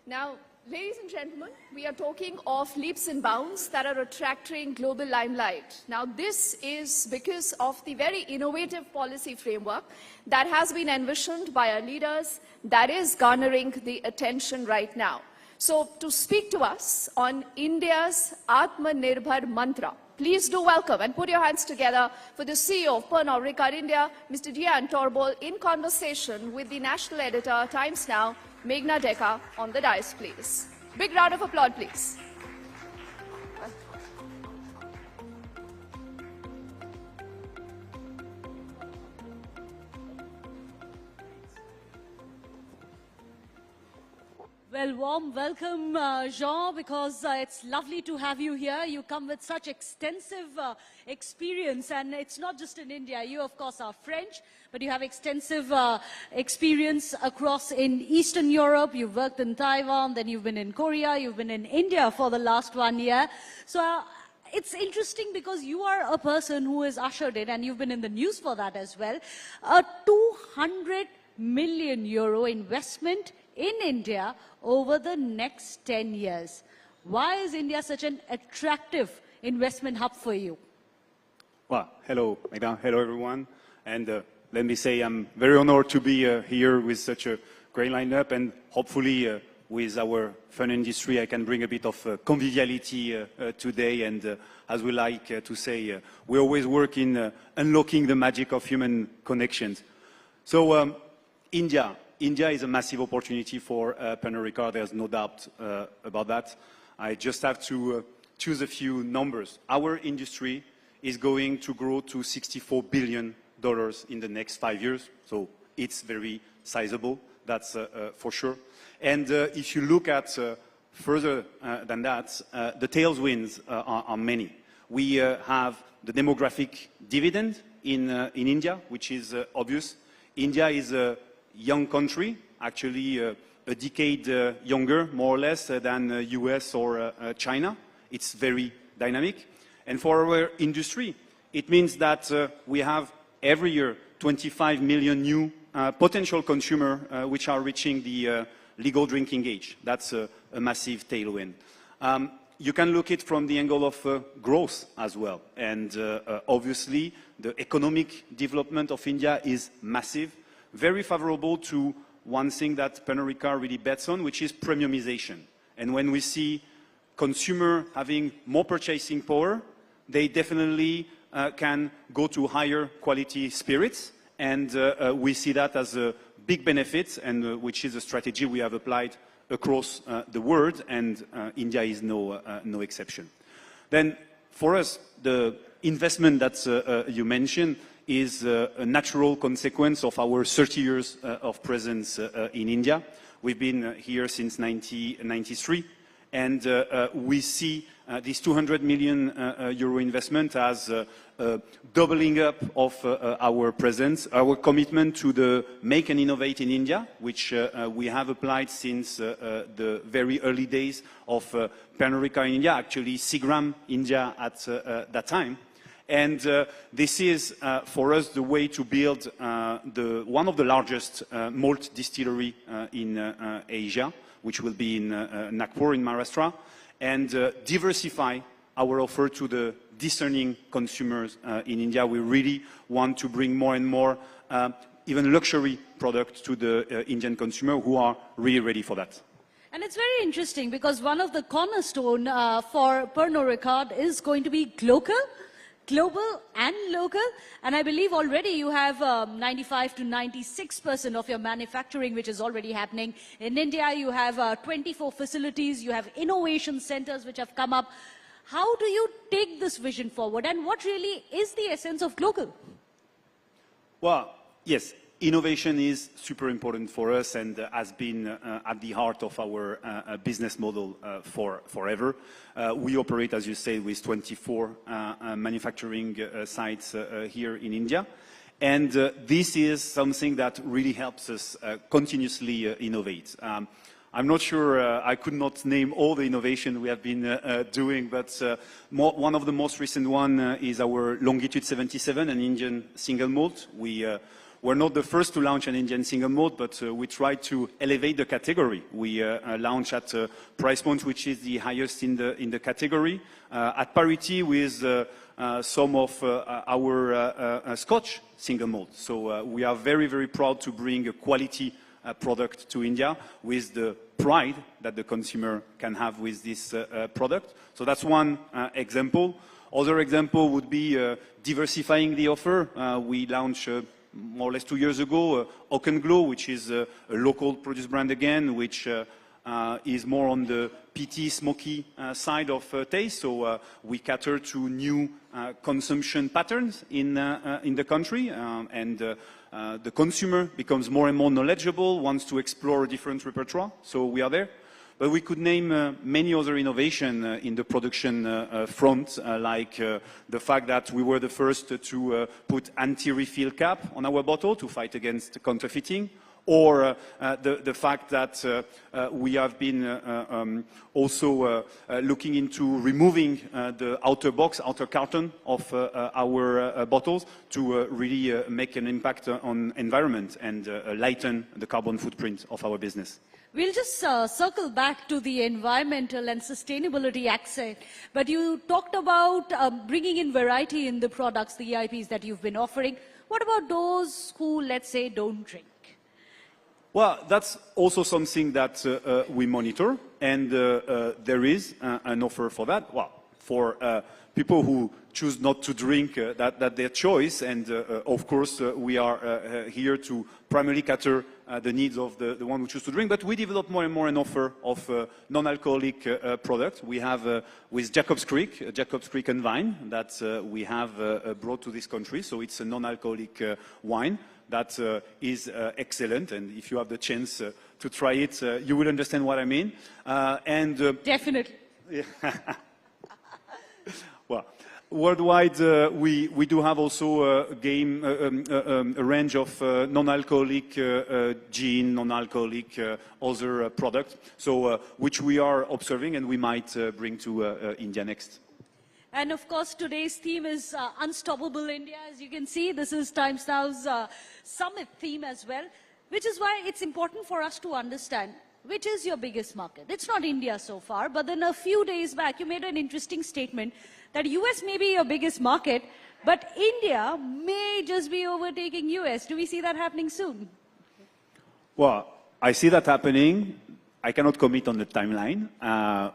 Now, ladies and gentlemen, we are talking of leaps and bounds that are attracting global limelight. Now, this is because of the very innovative policy framework that has been envisioned by our leaders that is garnering the attention right now. So, to speak to us on India's Atmanirbhar Mantra, please do welcome and put your hands together for the CEO of Pernod Ricard India, Mr. Gian Torbol, in conversation with the national editor, Times Now, Meghna Dekka, on the dais, please. Big round of applause, please. Well, warm welcome, Jean, because it's lovely to have you here. You come with such extensive experience, and it's not just in India. You, of course, are French, but you have extensive experience across in Eastern Europe. You've worked in Taiwan, then you've been in Korea, you've been in India for the last 1 year. So it's interesting because you are a person who is ushered in, and you've been in the news for that as well, a 200 million euro investment in India over the next 10 years. Why is India such an attractive investment hub for you? Well, hello, Meghna. Hello, everyone. And let me say I'm very honored to be here with such a great lineup, and hopefully with our fun industry, I can bring a bit of conviviality today. And as we like to say, we always work in unlocking the magic of human connections. So India is a massive opportunity for Pernod Ricard. There's no doubt about that. I just have to choose a few numbers. Our industry is going to grow to $64 billion in the next 5 years. So it's very sizable, that's for sure. And if you look at further than that, the tailwinds are many. We have the demographic dividend in India, which is obvious. India is a young country, actually a decade younger, more or less, than US or China. It's very dynamic. And for our industry, it means that we have every year 25 million new potential consumers which are reaching the legal drinking age. That's a massive tailwind. You can look at it from the angle of growth as well. And obviously, the economic development of India is massive, very favorable to one thing that Pernod Ricard really bets on, which is premiumization. And when we see consumers having more purchasing power, they definitely can go to higher quality spirits. And we see that as a big benefit, and which is a strategy we have applied across the world, and India is no exception. Then, for us, the investment that you mentioned is a natural consequence of our 30 years of presence in India. We've been here since 1993, and we see this 200 million euro investment as doubling up of our presence, our commitment to the Make and Innovate in India, which we have applied since the very early days of Pernod Ricard in India, actually Seagram India at that time. And this is, for us, the way to build one of the largest malt distillery in Asia, which will be in Nagpur in Maharashtra, and diversify our offer to the discerning consumers in India. We really want to bring more and more even luxury products to the Indian consumer who are really ready for that. And it's very interesting because one of the cornerstone for Pernod Ricard is going to be global and local, and I believe already you have 95 to 96% of your manufacturing which is already happening in India. You have 24 facilities, you have innovation centers which have come up. How do you take this vision forward, and what really is the essence of global? Well, yes, innovation is super important for us and has been at the heart of our business model forever. We operate, as you say, with 24 manufacturing sites here in India. And this is something that really helps us continuously innovate. I'm not sure, I could not name all the innovation we have been doing, but one of the most recent one is our Longitude 77, an Indian single malt. We're not the first to launch an Indian single malt, but we tried to elevate the category. We launched at a price point which is the highest in the category, at parity with some of our Scotch single malt. So we are very, very proud to bring a quality product to India with the pride that the consumer can have with this product. So that's one example. Other example would be diversifying the offer. We launched more or less 2 years ago, Oak and Glow, which is a local produce brand again, which is more on the peaty, smoky side of taste. So we cater to new consumption patterns in the country, and the consumer becomes more and more knowledgeable, wants to explore a different repertoire. So we are there. But we could name many other innovations in the production front, like the fact that we were the first to put anti-refill cap on our bottle to fight against counterfeiting, or the fact that we have been also looking into removing the outer carton of our bottles to really make an impact on environment and lighten the carbon footprint of our business. We'll just circle back to the environmental and sustainability accent, but you talked about bringing in variety in the products, the EIPs that you've been offering. What about those who, let's say, don't drink? Well, that's also something that we monitor, and there is an offer for that. Well, for people who choose not to drink, that's their choice, and of course we are here to primarily cater the needs of the one who choose to drink, but we develop more and more an offer of non-alcoholic products. We have with Jacob's Creek and Vine that we have brought to this country, so it's a non-alcoholic wine that is excellent, and if you have the chance to try it, you will understand what I mean. Definitely. Well, Worldwide, we do have also a range of non-alcoholic gin, non-alcoholic other products, so which we are observing and we might bring to India next. And of course, today's theme is Unstoppable India. As you can see, this is Times Now's summit theme as well, which is why it's important for us to understand which is your biggest market. It's not India so far, but then a few days back, you made an interesting statement that US may be your biggest market, but India may just be overtaking US. Do we see that happening soon? Well, I see that happening. I cannot commit on the timeline,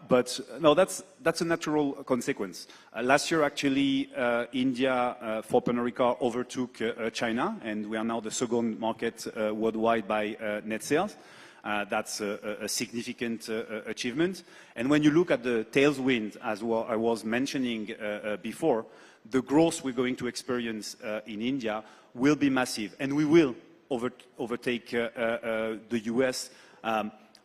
but no, that's a natural consequence. Last year, actually, India, for Pernod Ricard, overtook China, and we are now the second market worldwide by net sales. That's a significant achievement. And when you look at the tailwind, as well, I was mentioning before, the growth we're going to experience in India will be massive, and we will overtake the US.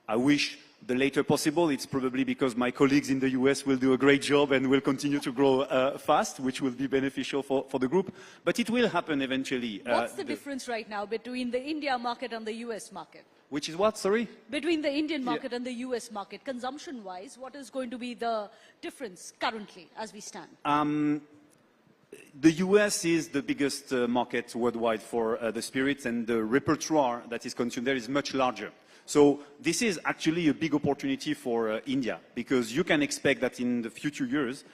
I wish the later possible. It's probably because my colleagues in the US will do a great job and will continue to grow fast, which will be beneficial for the group. But it will happen eventually. What's the difference right now between the India market and the US market? Which is what, sorry? Between the Indian market and the US market, consumption-wise, what is going to be the difference currently as we stand? The US is the biggest market worldwide for the spirits, and the repertoire that is consumed there is much larger. So this is actually a big opportunity for India, because you can expect that in the future years,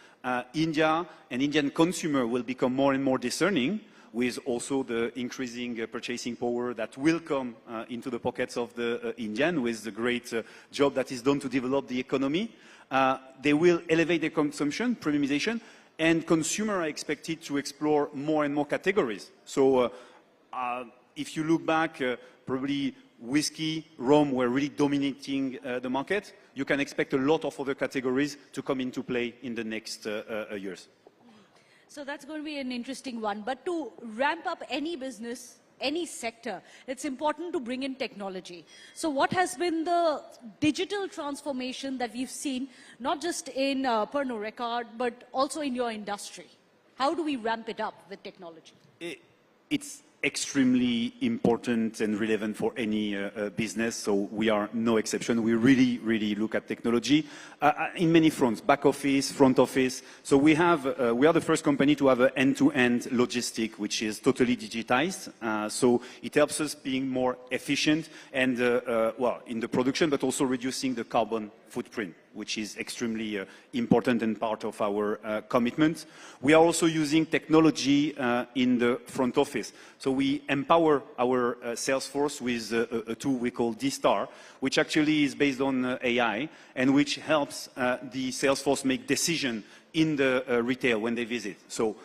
India and Indian consumer will become more and more discerning, with also the increasing purchasing power that will come into the pockets of the Indian, with the great job that is done to develop the economy. They will elevate their consumption, premiumization, and consumers are expected to explore more and more categories. So if you look back, probably whiskey, rum were really dominating the market. You can expect a lot of other categories to come into play in the next years. So that's going to be an interesting one. But to ramp up any business, any sector, it's important to bring in technology. So what has been the digital transformation that we've seen, not just in Pernod Ricard, but also in your industry? How do we ramp it up with technology? It's extremely important and relevant for any business, so we are no exception. We really look at technology in many fronts, back office, front office. So we are the first company to have an end-to-end logistic, which is totally digitized. So it helps us being more efficient and, well, in the production, but also reducing the carbon footprint, which is extremely important and part of our commitment. We are also using technology in the front office. So we empower our sales force with a tool we call D-Star, which actually is based on AI and which helps the sales force make decisions in the retail when they visit. So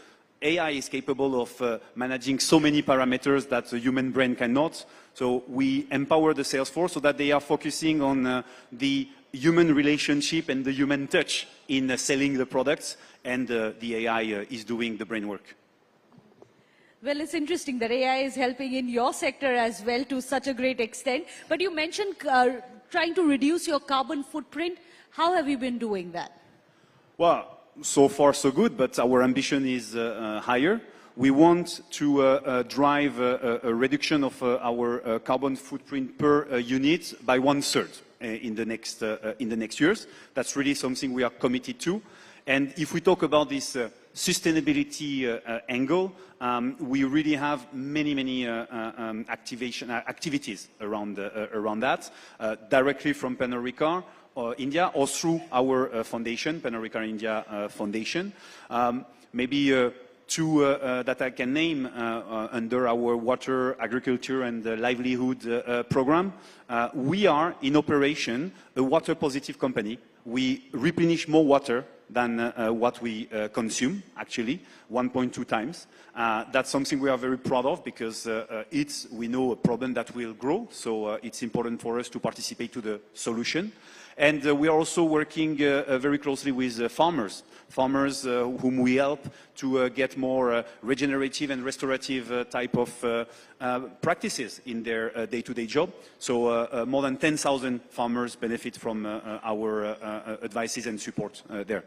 AI is capable of managing so many parameters that the human brain cannot. So we empower the sales force so that they are focusing on the human relationship and the human touch in selling the products, and the AI is doing the brain work. Well, it's interesting that AI is helping in your sector as well to such a great extent. But you mentioned trying to reduce your carbon footprint. How have you been doing that? Well, so far so good, but our ambition is higher. We want to drive a reduction of our carbon footprint per unit by 1/3 in the next years. That's really something we are committed to. And if we talk about this sustainability angle, we really have many activities around that, directly from Pernod Ricard India, or through our foundation, Pernod Ricard India Foundation. Maybe two that I can name under our water, agriculture and livelihood program. We are in operation a water positive company. We replenish more water than what we consume, actually, 1.2 times. That's something we are very proud of, because we know a problem that will grow, so it's important for us to participate to the solution. And we are also working very closely with farmers whom we help to get more regenerative and restorative type of practices in their day-to-day job. So more than 10,000 farmers benefit from our advices and support there.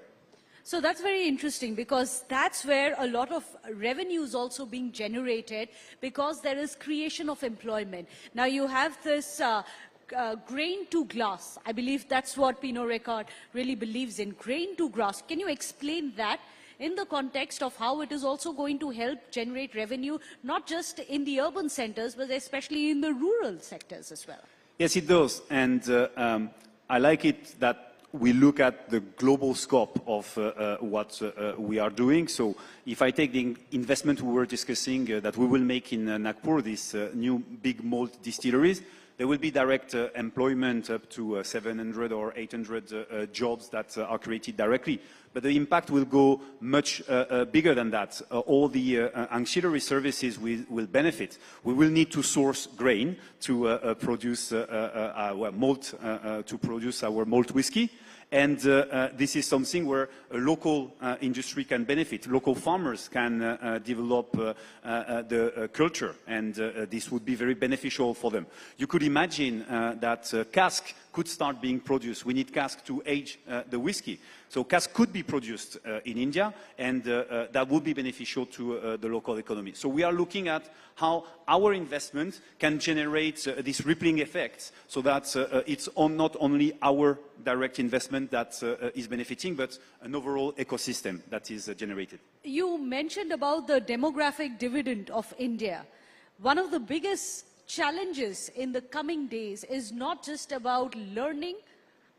So that's very interesting, because that's where a lot of revenue is also being generated, because there is creation of employment. Now you have this grain to glass. I believe that's what Pernod Ricard really believes in, grain to glass. Can you explain that in the context of how it is also going to help generate revenue, not just in the urban centers, but especially in the rural sectors as well? Yes, it does. And I like it that we look at the global scope of what we are doing. So if I take the investment we were discussing that we will make in Nagpur, these new big malt distilleries, there will be direct employment up to 700 or 800 jobs that are created directly. But the impact will go much bigger than that. All the ancillary services will benefit. We will need to source grain to produce our malt, to produce our malt whiskey. And this is something where a local industry can benefit. Local farmers can develop the culture, and this would be very beneficial for them. You could imagine that cask could start being produced. We need cask to age the whiskey. So cask could be produced in India, and that would be beneficial to the local economy. So we are looking at how our investment can generate these rippling effects, so that it's not only our direct investment that is benefiting, but an overall ecosystem that is generated. You mentioned about the demographic dividend of India. One of the biggest challenges in the coming days is not just about learning,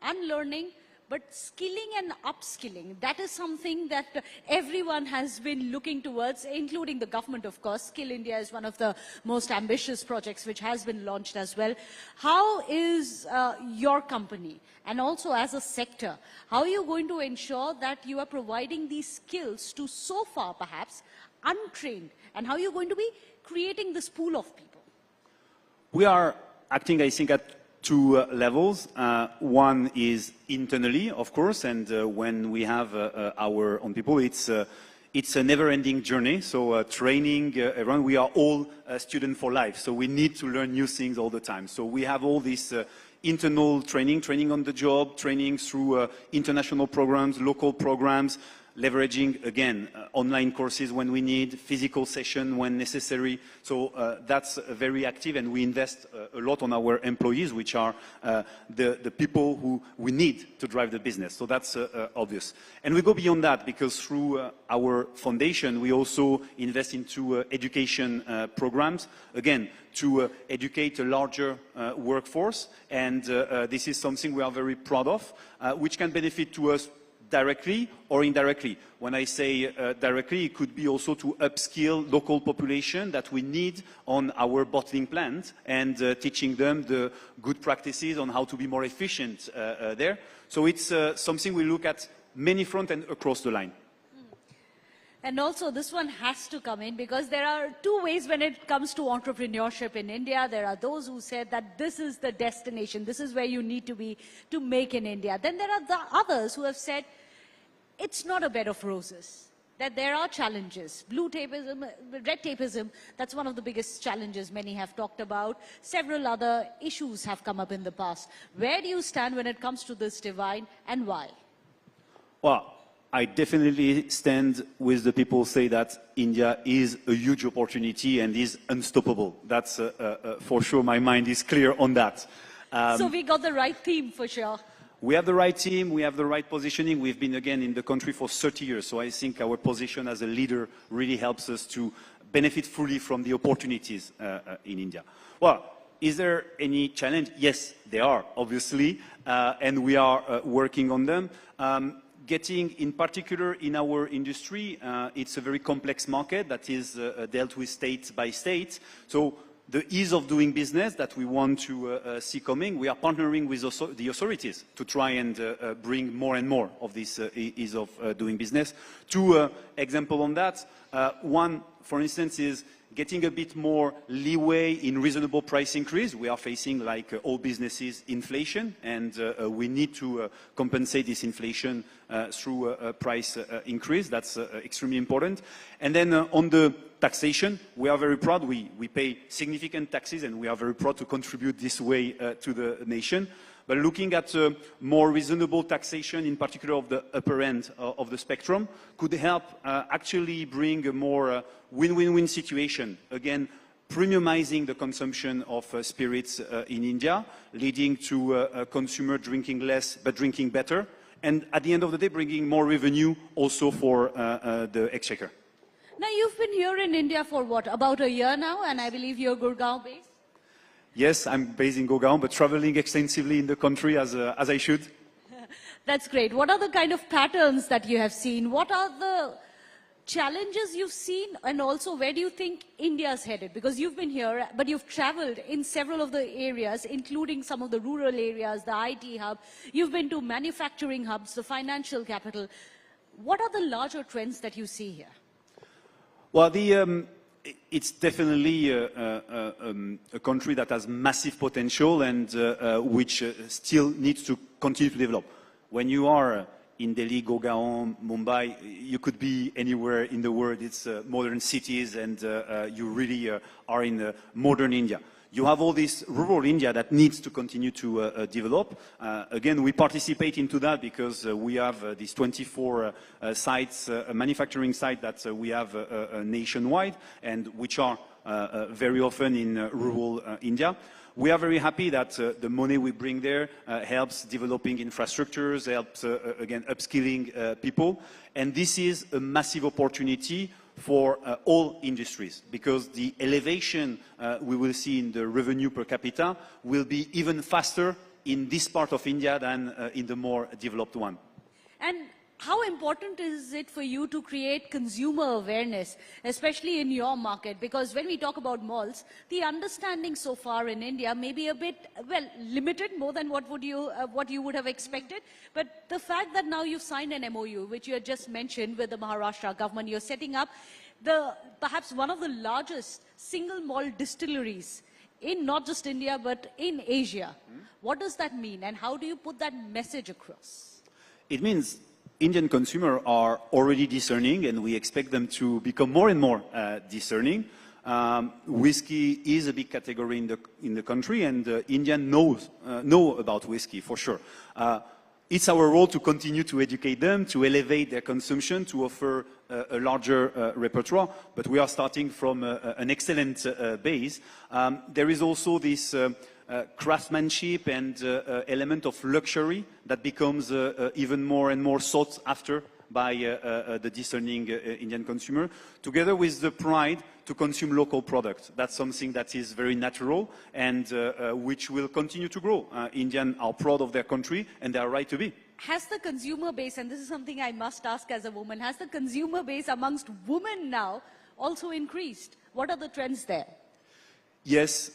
unlearning, but skilling and upskilling. That is something that everyone has been looking towards, including the government, of course. Skill India is one of the most ambitious projects which has been launched as well. How is your company, and also as a sector, how are you going to ensure that you are providing these skills to so far perhaps untrained, and how are you going to be creating this pool of people? We are acting, I think, at two levels. One is internally, of course, and when we have our own people, it's a never-ending journey. So training, everyone, we are all students for life, so we need to learn new things all the time. So we have all this internal training on the job, training through international programs, local programs, leveraging, again, online courses when we need, physical session when necessary. So that's very active, and we invest a lot on our employees, which are the people who we need to drive the business. So that's obvious. And we go beyond that, because through our foundation, we also invest into education programs, again, to educate a larger workforce. And this is something we are very proud of, which can benefit to us directly or indirectly. When I say directly, it could be also to upskill local population that we need on our bottling plant, and teaching them the good practices on how to be more efficient there. So it's something we look at many fronts and across the line. And also this one has to come in, because there are two ways when it comes to entrepreneurship in India. There are those who said that this is the destination, this is where you need to be to make in India. Then there are the others who have said it's not a bed of roses, that there are challenges. Blue tapeism, red tapeism, that's one of the biggest challenges many have talked about. Several other issues have come up in the past. Where do you stand when it comes to this divide, and why? Well, I definitely stand with the people who say that India is a huge opportunity and is unstoppable. That's for sure. My mind is clear on that. So we got the right theme for sure. We have the right team, we have the right positioning. We've been, again, in the country for 30 years. So I think our position as a leader really helps us to benefit fully from the opportunities in India. Well, is there any challenge? Yes, there are, obviously, and we are working on them. Getting, in particular, in our industry, it's a very complex market that is dealt with state by state. So the ease of doing business that we want to see coming, we are partnering with the authorities to try and bring more and more of this ease of doing business. Two examples on that. One, for instance, is getting a bit more leeway in reasonable price increase. We are facing, like all businesses, inflation, and we need to compensate this inflation through a price increase. That's extremely important. And then on the taxation, we are very proud. We pay significant taxes, and we are very proud to contribute this way to the nation. but looking at more reasonable taxation, in particular of the upper end of the spectrum, could help actually bring a more win-win-win situation. Again, premiumizing the consumption of spirits in India, leading to a consumer drinking less but drinking better, and at the end of the day, bringing more revenue also for the exchequer. Now, you've been here in India for what, about a year now, and I believe you're Gurgaon based? Yes, I'm based in Gurgaon, but traveling extensively in the country as I should. That's great. What are the kind of patterns that you have seen? What are the challenges you've seen, and also where do you think India's headed? Because you've been here, but you've traveled in several of the areas, including some of the rural areas, the IT hub. You've been to manufacturing hubs, the financial capital. What are the larger trends that you see here? Well, it's definitely a country that has massive potential and which still needs to continue to develop. When you are in Delhi, Gurgaon, Mumbai, you could be anywhere in the world. It's modern cities, and you really are in modern India. You have all this rural India that needs to continue to develop. Again, we participate into that because we have these 24 sites, manufacturing sites that we have nationwide, and which are very often in rural India. We are very happy that the money we bring there helps developing infrastructures, helps, again, upskilling people. And this is a massive opportunity for all industries, because the elevation we will see in the revenue per capita will be even faster in this part of India than in the more developed one. And how important is it for you to create consumer awareness, especially in your market? Because when we talk about malls, the understanding so far in India may be a bit, well, limited, more than what you would have expected. But the fact that now you've signed an MOU, which you had just mentioned with the Maharashtra government, you're setting up perhaps one of the largest single malt distilleries in not just India, but in Asia. What does that mean, and how do you put that message across? It means Indian consumers are already discerning, and we expect them to become more and more discerning. Whiskey is a big category in the country, and Indians know about whiskey for sure. It's our role to continue to educate them, to elevate their consumption, to offer a larger repertoire, but we are starting from an excellent base. There is also this craftsmanship and element of luxury that becomes even more and more sought after by the discerning Indian consumer, together with the pride to consume local products. That's something that is very natural and which will continue to grow. Indians are proud of their country, and they are right to be. Has the consumer base, and this is something I must ask as a woman, has the consumer base amongst women now also increased? What are the trends there? Yes,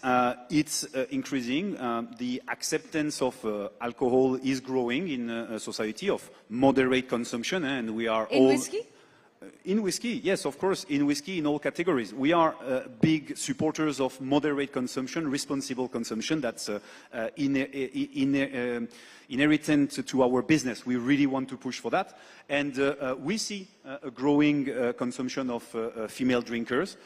it's increasing. The acceptance of alcohol is growing in a society of moderate consumption, and we are all... In whiskey? In whiskey, yes, of course, in whiskey, in all categories. We are big supporters of moderate consumption, responsible consumption. That's inherent to our business. We really want to push for that. And we see a growing consumption of female drinkers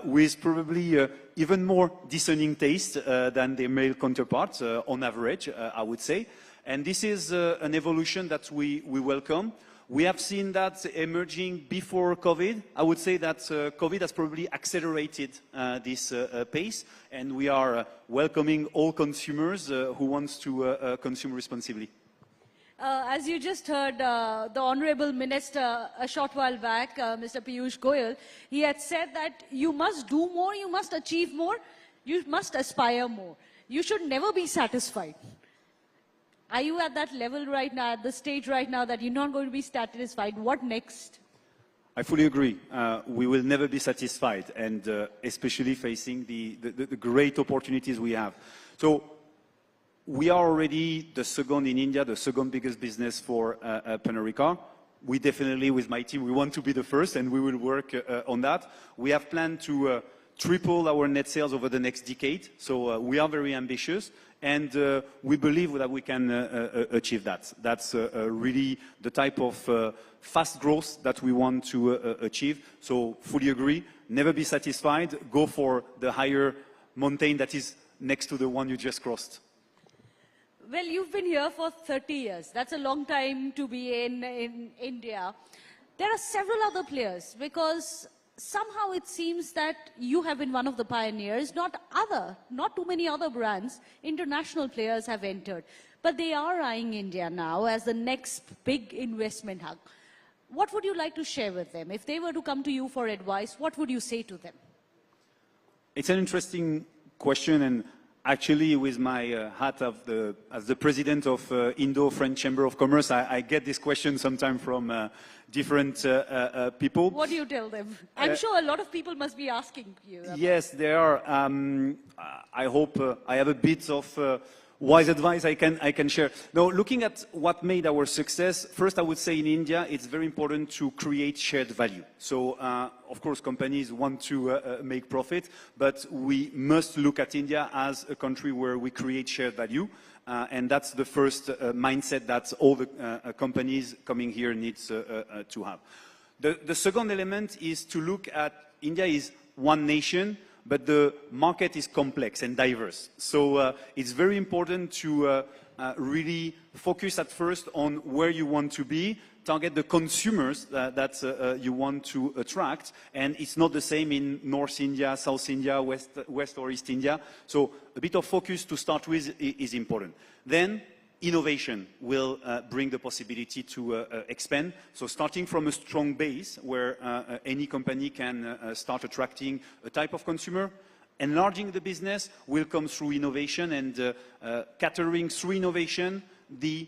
with probably even more discerning taste than their male counterparts on average, I would say. And this is an evolution that we welcome. We have seen that emerging before COVID. I would say that COVID has probably accelerated this pace, and we are welcoming all consumers who want to consume responsibly. As you just heard, the Honorable Minister a short while back, Mr. Piyush Goyal, he had said that you must do more, you must achieve more, you must aspire more. You should never be satisfied. Are you at that level right now, at the stage right now, that you're not going to be satisfied? What next? I fully agree. We will never be satisfied, and especially facing the great opportunities we have. So we are already the second in India, the second biggest business for Pernod Ricard. We definitely, with my team, we want to be the first, and we will work on that. We have planned to triple our net sales over the next decade, so we are very ambitious. And we believe that we can achieve that. That's really the type of fast growth that we want to achieve. So fully agree, never be satisfied, go for the higher mountain that is next to the one you just crossed. Well, you've been here for 30 years. That's a long time to be in India. There are several other players because somehow it seems that you have been one of the pioneers, not too many other brands, international players have entered. But they are eyeing India now as the next big investment hub. What would you like to share with them? If they were to come to you for advice, what would you say to them? It's an interesting question, and actually with my hat as the president of Indo-French Chamber of Commerce, I get this question sometimes from different people. What do you tell them? I'm sure a lot of people must be asking you. Yes, there are. I hope I have a bit of wise advice I can share. Now, looking at what made our success, first I would say in India, it's very important to create shared value. So, of course, companies want to make profit, but we must look at India as a country where we create shared value. And that's the first mindset that all the companies coming here needs to have. The second element is to look at India is one nation, but the market is complex and diverse. So it's very important to really focus at first on where you want to be, target the consumers that you want to attract, and it's not the same in North India, South India, West or East India. So a bit of focus to start with is important. Then innovation will bring the possibility to expand. So starting from a strong base where any company can start attracting a type of consumer, enlarging the business will come through innovation and catering through innovation the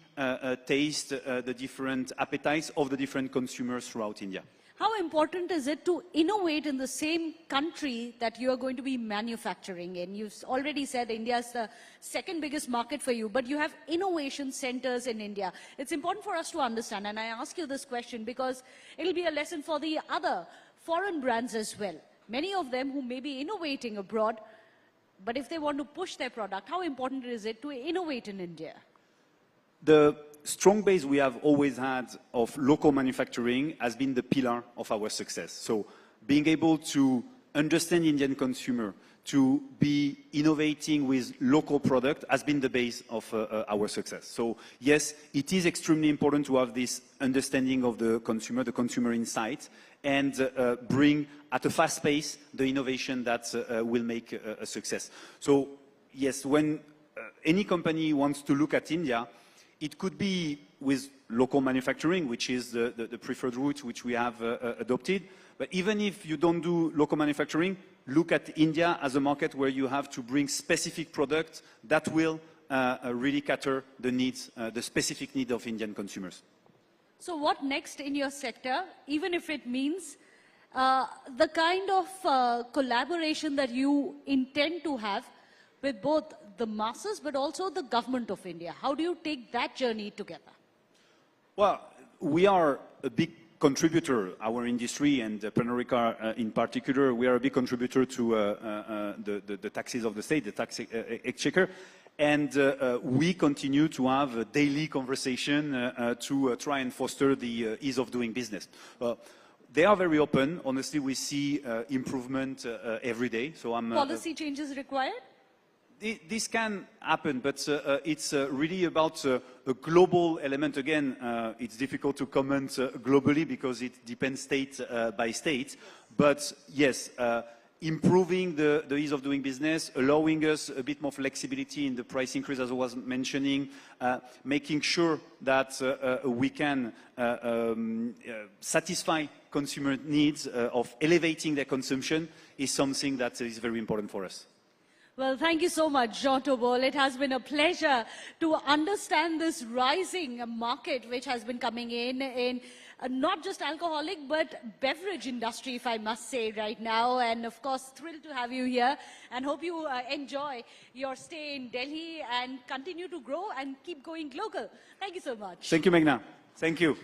taste, the different appetites of the different consumers throughout India. How important is it to innovate in the same country that you are going to be manufacturing in? You've already said India is the second biggest market for you, but you have innovation centers in India. It's important for us to understand, and I ask you this question because it'll be a lesson for the other foreign brands as well. Many of them who may be innovating abroad, but if they want to push their product, how important is it to innovate in India? The strong base we have always had of local manufacturing has been the pillar of our success. So being able to understand Indian consumer, to be innovating with local product has been the base of our success. So yes, it is extremely important to have this understanding of the consumer insight, and bring at a fast pace the innovation that will make a success. So yes, when any company wants to look at India, it could be with local manufacturing, which is the preferred route which we have adopted. But even if you don't do local manufacturing, look at India as a market where you have to bring specific products that will really cater the needs, the specific need of Indian consumers. So what next in your sector, even if it means the kind of collaboration that you intend to have with both the masses, but also the government of India? How do you take that journey together? Well, we are a big contributor, our industry and Pernod Ricard in particular, we are a big contributor to the taxes of the state, the tax exchequer. And we continue to have a daily conversation to try and foster the ease of doing business. They are very open. Honestly, we see improvement every day. So Policy changes required? This can happen, but it's really about a global element. Again, it's difficult to comment globally because it depends state by state. But yes, improving the ease of doing business, allowing us a bit more flexibility in the price increase, as I was mentioning, making sure that we can satisfy consumer needs of elevating their consumption is something that is very important for us. Well, thank you so much, Jean Tobol. It has been a pleasure to understand this rising market which has been coming in not just alcoholic, but beverage industry, if I must say right now. And of course, thrilled to have you here and hope you enjoy your stay in Delhi and continue to grow and keep going global. Thank you so much. Thank you, Meghna. Thank you.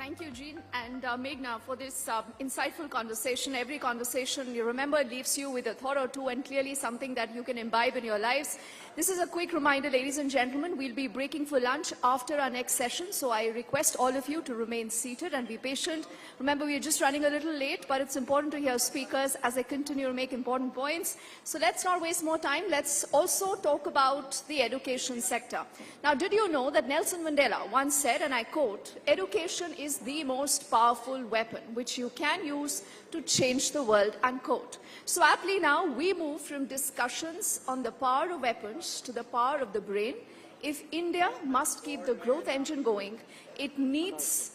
Thank you, Jean and Meghna, for this insightful conversation. Every conversation, you remember, leaves you with a thought or two and clearly something that you can imbibe in your lives. This is a quick reminder, ladies and gentlemen, we'll be breaking for lunch after our next session, so I request all of you to remain seated and be patient. Remember, we're just running a little late, but it's important to hear speakers as they continue to make important points. So let's not waste more time. Let's also talk about the education sector. Now, did you know that Nelson Mandela once said, and I quote, "Education is the most powerful weapon which you can use to change the world," unquote. So aptly now, we move from discussions on the power of weapons to the power of the brain. If India must keep the growth engine going, it needs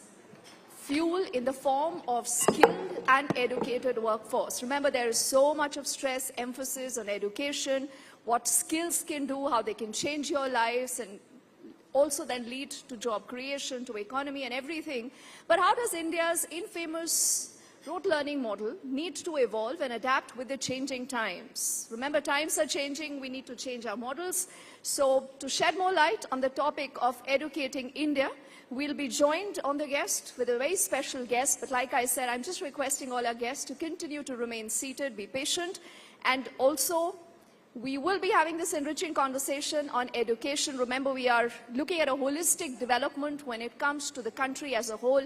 fuel in the form of skilled and educated workforce. Remember, there is so much of stress, emphasis on education, what skills can do, how they can change your lives, and also then lead to job creation, to economy and everything. But how does India's infamous rote learning model need to evolve and adapt with the changing times? Remember, times are changing, we need to change our models. So to shed more light on the topic of educating India, we'll be joined on the guest with a very special guest. But like I said, I'm just requesting all our guests to continue to remain seated, be patient, and also we will be having this enriching conversation on education. Remember, we are looking at a holistic development when it comes to the country as a whole.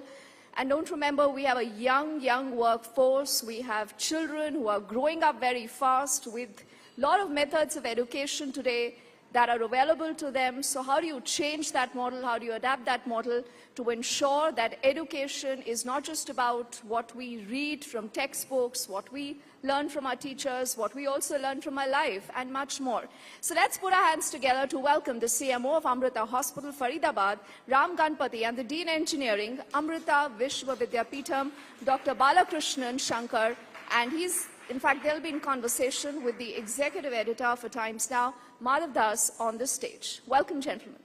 And don't remember, we have a young workforce. We have children who are growing up very fast with a lot of methods of education today that are available to them. So how do you change that model? How do you adapt that model to ensure that education is not just about what we read from textbooks, what we learn from our teachers, what we also learn from our life, and much more. So let's put our hands together to welcome the CMO of Amrita Hospital, Faridabad, Ram Ganpati, and the Dean Engineering, Amrita Vishwa Vidyapeetham, Dr. Balakrishnan Shankar, and in fact, they'll be in conversation with the executive editor for Times Now, Madhav Das, on the stage. Welcome, gentlemen.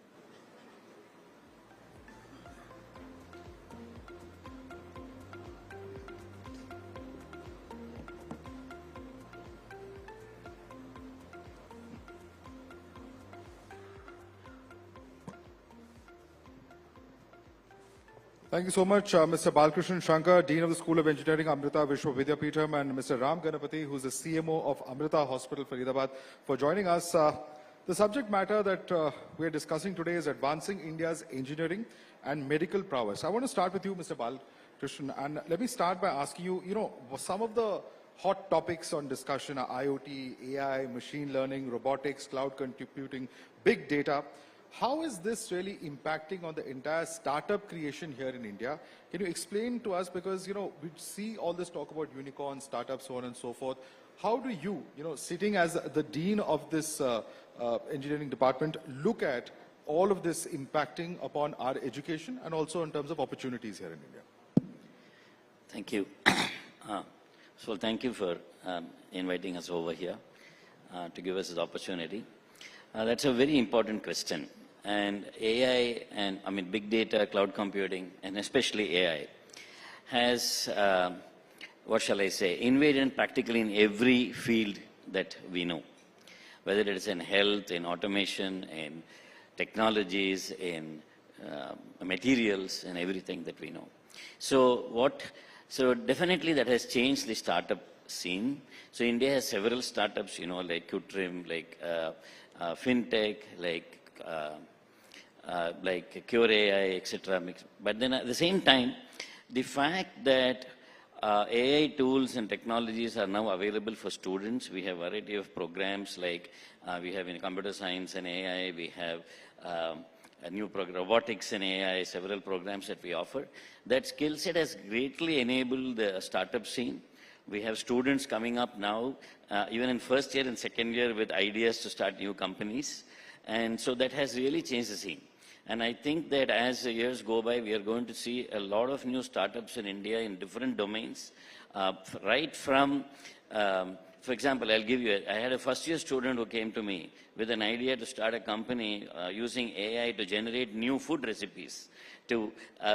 Thank you so much, Mr. Balakrishnan Shankar, Dean of the School of Engineering, Amrita Vishwa Vidyapeetham, and Mr. Ram Ganapati, who's the CMO of Amrita Hospital, Faridabad, for joining us. The subject matter that we're discussing today is advancing India's engineering and medical prowess. I want to start with you, Mr. Balakrishnan, and let me start by asking you, some of the hot topics on discussion are IoT, AI, machine learning, robotics, cloud computing, big data. How is this really impacting on the entire startup creation here in India? Can you explain to us, because, we see all this talk about unicorns, startups, so on and so forth. How do you, sitting as the dean of this engineering department, look at all of this impacting upon our education and also in terms of opportunities here in India? Thank you. So thank you for inviting us over here to give us this opportunity. That's a very important question. And AI and, big data, cloud computing, and especially AI has, what shall I say, invaded practically in every field that we know, whether it is in health, in automation, in technologies, in materials, and everything that we know. So definitely that has changed the startup scene. So India has several startups, like Qtrim, like fintech, like Cure AI, etc. But then at the same time, the fact that AI tools and technologies are now available for students. We have a variety of programs like we have in computer science and AI, we have a new program, robotics and AI, several programs that we offer. That skill set has greatly enabled the startup scene. We have students coming up now, even in first year and second year, with ideas to start new companies. And so that has really changed the scene. And I think that as the years go by, we are going to see a lot of new startups in India in different domains, right from, for example, I'll give you, I had a first year student who came to me with an idea to start a company using AI to generate new food recipes, to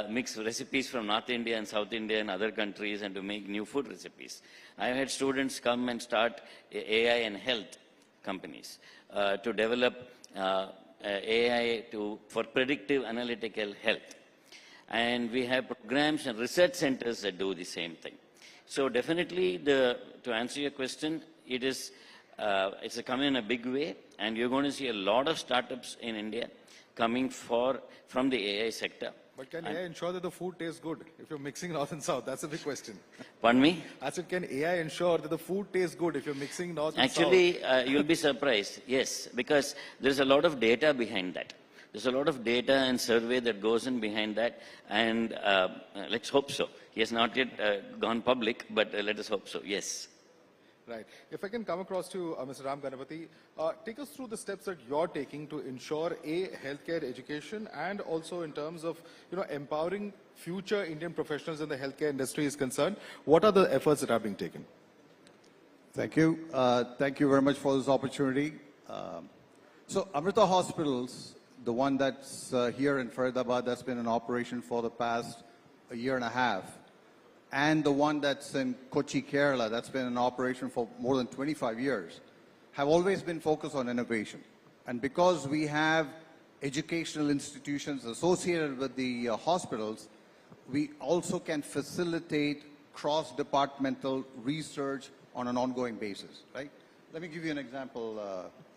mix recipes from North India and South India and other countries and to make new food recipes. I had students come and start AI and health companies to develop AI for predictive analytical health. And we have programs and research centers that do the same thing. So definitely, to answer your question, it's coming in a big way, and you're going to see a lot of startups in India coming from the AI sector. But can AI ensure that the food tastes good if you're mixing North and South? That's a big question. Pardon me? I said, can AI ensure that the food tastes good if you're mixing North and South? Actually, you'll be surprised, yes, because there's a lot of data behind that. There's a lot of data and survey that goes in behind that, and let's hope so. He has not yet gone public, but let us hope so, yes. Right. If I can come across to Mr. Ram Ganapathy, take us through the steps that you're taking to ensure healthcare education, and also in terms of empowering future Indian professionals in the healthcare industry is concerned. What are the efforts that are being taken? Thank you. Thank you very much for this opportunity. So Amrita Hospitals, the one that's here in Faridabad, that's been in operation for the past a year and a half, and the one that's in Kochi, Kerala, that's been in operation for more than 25 years, have always been focused on innovation. And because we have educational institutions associated with the hospitals, we also can facilitate cross-departmental research on an ongoing basis, right? Let me give you an example,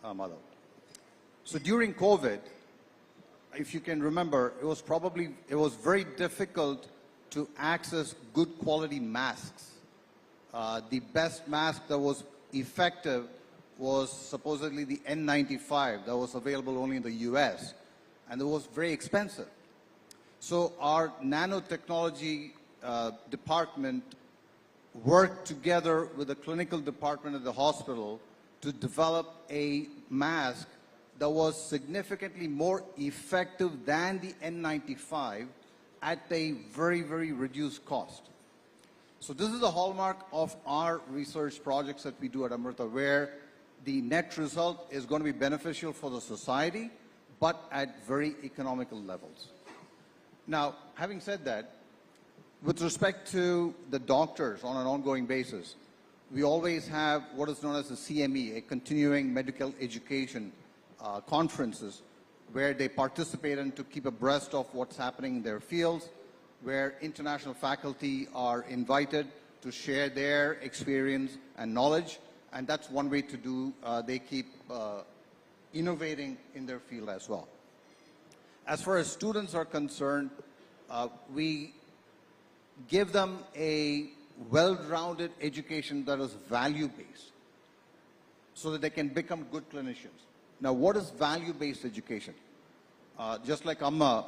Madhav. So during COVID, if you can remember, it was very difficult to access good quality masks. The best mask that was effective was supposedly the N95 that was available only in the US, and it was very expensive. So our nanotechnology department worked together with the clinical department of the hospital to develop a mask that was significantly more effective than the N95 at a very, very reduced cost. So this is the hallmark of our research projects that we do at Amrita, where the net result is going to be beneficial for the society, but at very economical levels. Now, having said that, with respect to the doctors on an ongoing basis, we always have what is known as the CME, a continuing medical education conferences, where they participate in to keep abreast of what's happening in their fields, where international faculty are invited to share their experience and knowledge, and that's one way to do, they keep innovating in their field as well. As far as students are concerned, we give them a well-rounded education that is value-based so that they can become good clinicians. Now, what is value-based education? Just like Amma,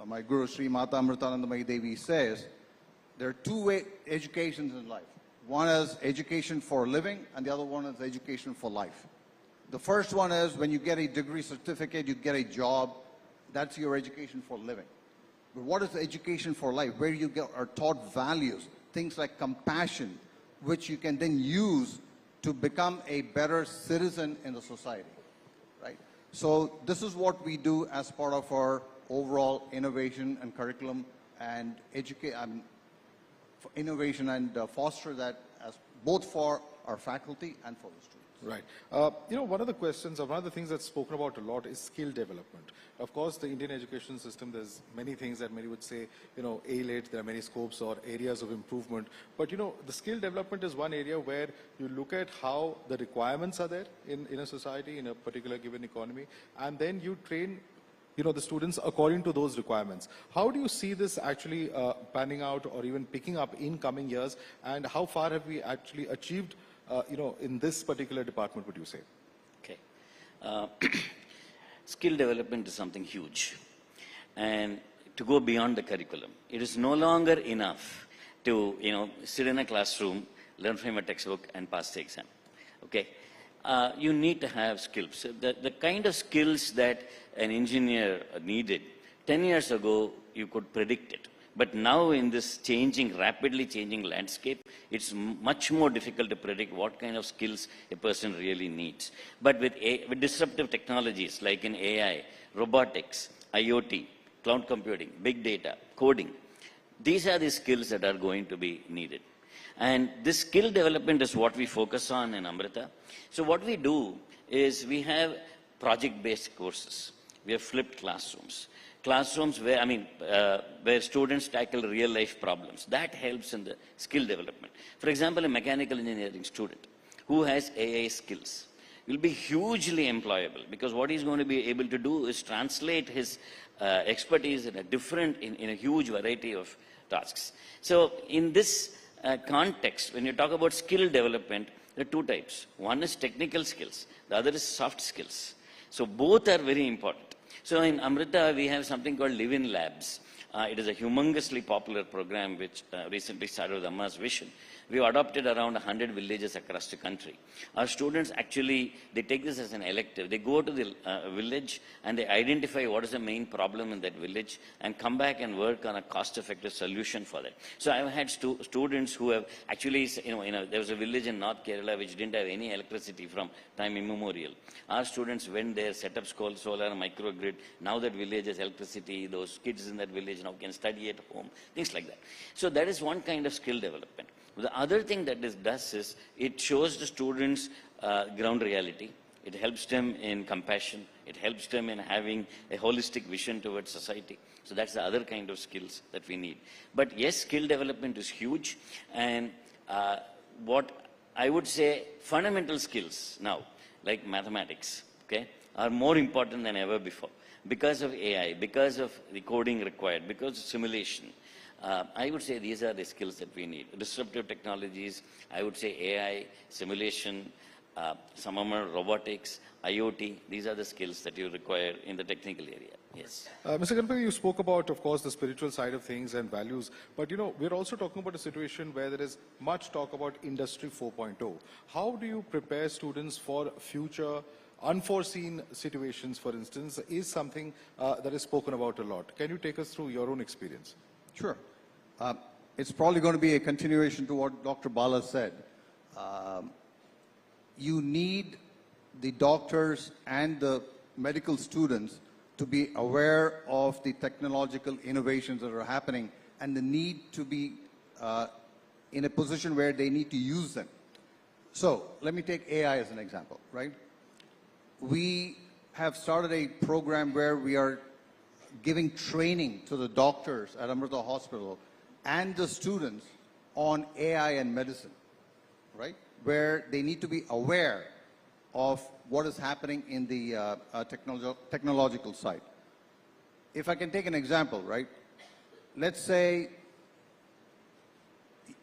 my Guru Sri Mata Amritanandamayi Devi says, there are two educations in life. One is education for living, and the other one is education for life. The first one is when you get a degree certificate, you get a job, that's your education for living. But what is education for life? Where you are taught values, things like compassion, which you can then use to become a better citizen in the society, right? So this is what we do as part of our overall innovation and curriculum and innovation, and foster that as both for our faculty and for the students. Right. One of the questions, or one of the things that's spoken about a lot is skill development. Of course, the Indian education system, there's many things that many would say, A-late, there are many scopes or areas of improvement. But, the skill development is one area where you look at how the requirements are there in a society, in a particular given economy, and then you train the students according to those requirements. How do you see this actually panning out or even picking up in coming years, and how far have we actually achieved in this particular department, would you say? Okay. Skill development is something huge. And to go beyond the curriculum, it is no longer enough to, sit in a classroom, learn from a textbook and pass the exam. Okay. You need to have skills. The kind of skills that an engineer needed 10 years ago, you could predict it. But now in this rapidly changing landscape, it's much more difficult to predict what kind of skills a person really needs. But with disruptive technologies like in AI, robotics, IoT, cloud computing, big data, coding, these are the skills that are going to be needed. And this skill development is what we focus on in Amrita. So what we do is we have project-based courses. We have flipped classrooms. classrooms where, where students tackle real life problems. That helps in the skill development. For example, a mechanical engineering student who has AI skills will be hugely employable, because what he's going to be able to do is translate his expertise in a huge variety of tasks. So in this context, when you talk about skill development, there are two types. One is technical skills, the other is soft skills. So both are very important. So in Amrita, we have something called Live-in Labs. It is a humongously popular program which recently started with Amma's Vision. We've adopted around 100 villages across the country. Our students actually, they take this as an elective. They go to the village and they identify what is the main problem in that village and come back and work on a cost-effective solution for that. So I've had students who have actually, there was a village in North Kerala which didn't have any electricity from time immemorial. Our students went there, set up solar microgrid. Now that village has electricity, those kids in that village now can study at home, things like that. So that is one kind of skill development. The other thing that this does is it shows the students ground reality. It helps them in compassion. It helps them in having a holistic vision towards society. So that's the other kind of skills that we need. But yes, skill development is huge. And what I would say, fundamental skills now, like mathematics, okay, are more important than ever before. Because of AI, because of the coding required, because of simulation. I would say these are the skills that we need. Disruptive technologies, I would say AI, simulation, some amount of robotics, IoT, these are the skills that you require in the technical area. Yes. Mr. Ganapathy, you spoke about, of course, the spiritual side of things and values, but we're also talking about a situation where there is much talk about Industry 4.0. How do you prepare students for future unforeseen situations, for instance, is something that is spoken about a lot. Can you take us through your own experience? Sure. It's probably going to be a continuation to what Dr. Bala said. You need the doctors and the medical students to be aware of the technological innovations that are happening and the need to be in a position where they need to use them. So let me take AI as an example, right? We have started a program where we are giving training to the doctors at Amrita Hospital and the students on AI and medicine, right? Where they need to be aware of what is happening in the technological side. If I can take an example, right? Let's say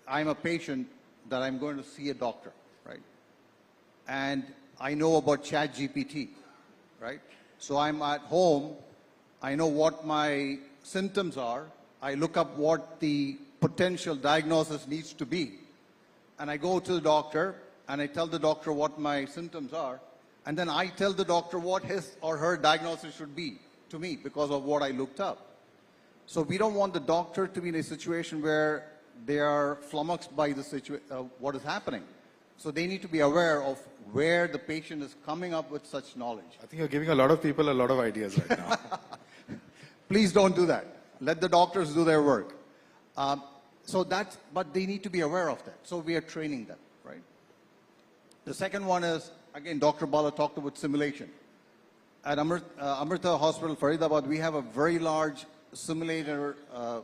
I'm a patient that I'm going to see a doctor, right? And I know about ChatGPT, right? So I'm at home, I know what my symptoms are, I look up what the potential diagnosis needs to be, and I go to the doctor and I tell the doctor what my symptoms are, and then I tell the doctor what his or her diagnosis should be to me because of what I looked up. So we don't want the doctor to be in a situation where they are flummoxed by the what is happening. So they need to be aware of where the patient is coming up with such knowledge. I think you're giving a lot of people a lot of ideas right now. Please don't do that. Let the doctors do their work. But they need to be aware of that. So we are training them, right? The second one is, again, Dr. Bala talked about simulation. At Amrita Hospital, Faridabad, we have a very large simulator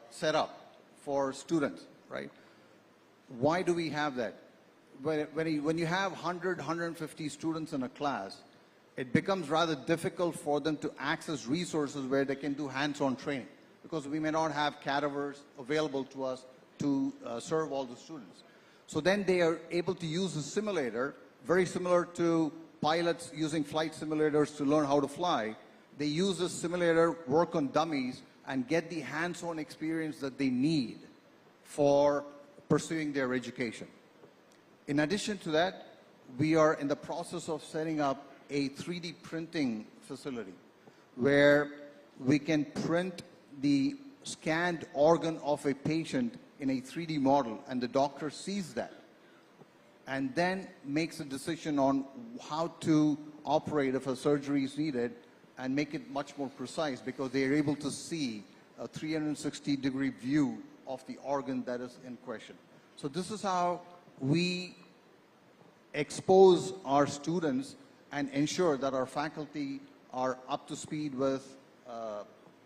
set up for students, right? Why do we have that? When you have 100, 150 students in a class, it becomes rather difficult for them to access resources where they can do hands-on training because we may not have cadavers available to us to serve all the students. So then they are able to use a simulator, very similar to pilots using flight simulators to learn how to fly. They use this simulator, work on dummies, and get the hands-on experience that they need for pursuing their education. In addition to that, we are in the process of setting up a 3D printing facility where we can print the scanned organ of a patient in a 3D model, and the doctor sees that and then makes a decision on how to operate if a surgery is needed and make it much more precise because they are able to see a 360-degree view of the organ that is in question. So this is how we expose our students and ensure that our faculty are up to speed with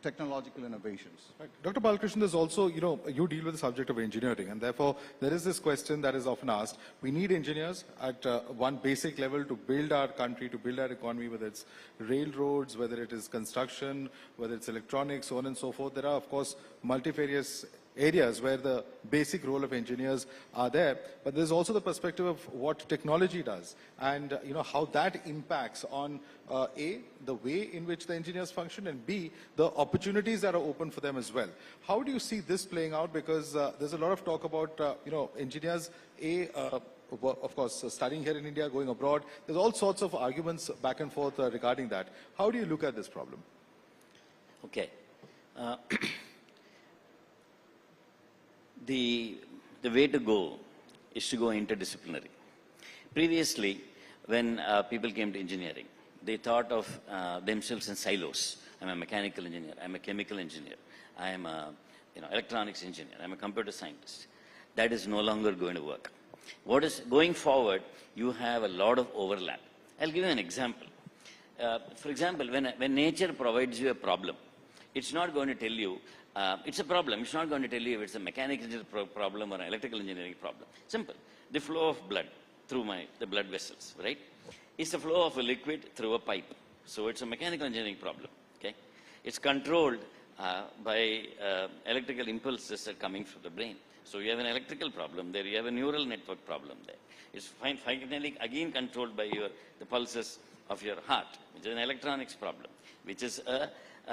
technological innovations. Right. Dr. Balakrishnan, there's also, you deal with the subject of engineering, and therefore there is this question that is often asked. We need engineers at one basic level to build our country, to build our economy, whether it's railroads, whether it is construction, whether it's electronics, so on and so forth. There are, of course, multifarious areas where the basic role of engineers are there, but there's also the perspective of what technology does and how that impacts on A, the way in which the engineers function, and B, the opportunities that are open for them as well. How do you see this playing out? Because there's a lot of talk about engineers, of course, studying here in India, going abroad. There's all sorts of arguments back and forth regarding that. How do you look at this problem? Okay. The way to go is to go interdisciplinary. Previously, when people came to engineering, they thought of themselves in silos. I'm a mechanical engineer, I'm a chemical engineer, I'm a electronics engineer, I'm a computer scientist. That is no longer going to work. What is going forward, you have a lot of overlap. I'll give you an example. For example, when nature provides you a problem, it's not going to tell you it's a problem. It's not going to tell you if it's a mechanical engineering problem or an electrical engineering problem. Simple. The flow of blood through the blood vessels, right? It's the flow of a liquid through a pipe. So it's a mechanical engineering problem, okay? It's controlled by electrical impulses that are coming from the brain. So you have an electrical problem there, you have a neural network problem there. It's finally again controlled by the pulses of your heart, which is an electronics problem, which is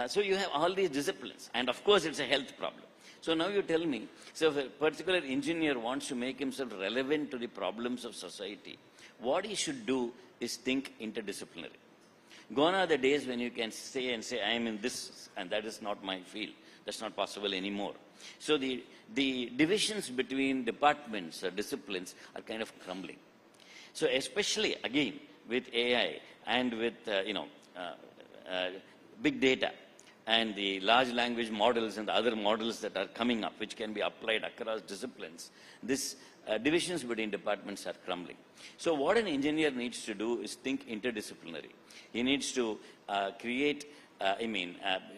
so you have all these disciplines, and of course it's a health problem. So now you tell me, so if a particular engineer wants to make himself relevant to the problems of society, what he should do is think interdisciplinary. Gone are the days when you can say, I am in this, and that is not my field. That's not possible anymore. So the divisions between departments or disciplines are kind of crumbling. So especially, again, with AI and with, big data, and the large language models and the other models that are coming up, which can be applied across disciplines, this divisions between departments are crumbling. So what an engineer needs to do is think interdisciplinary. He needs to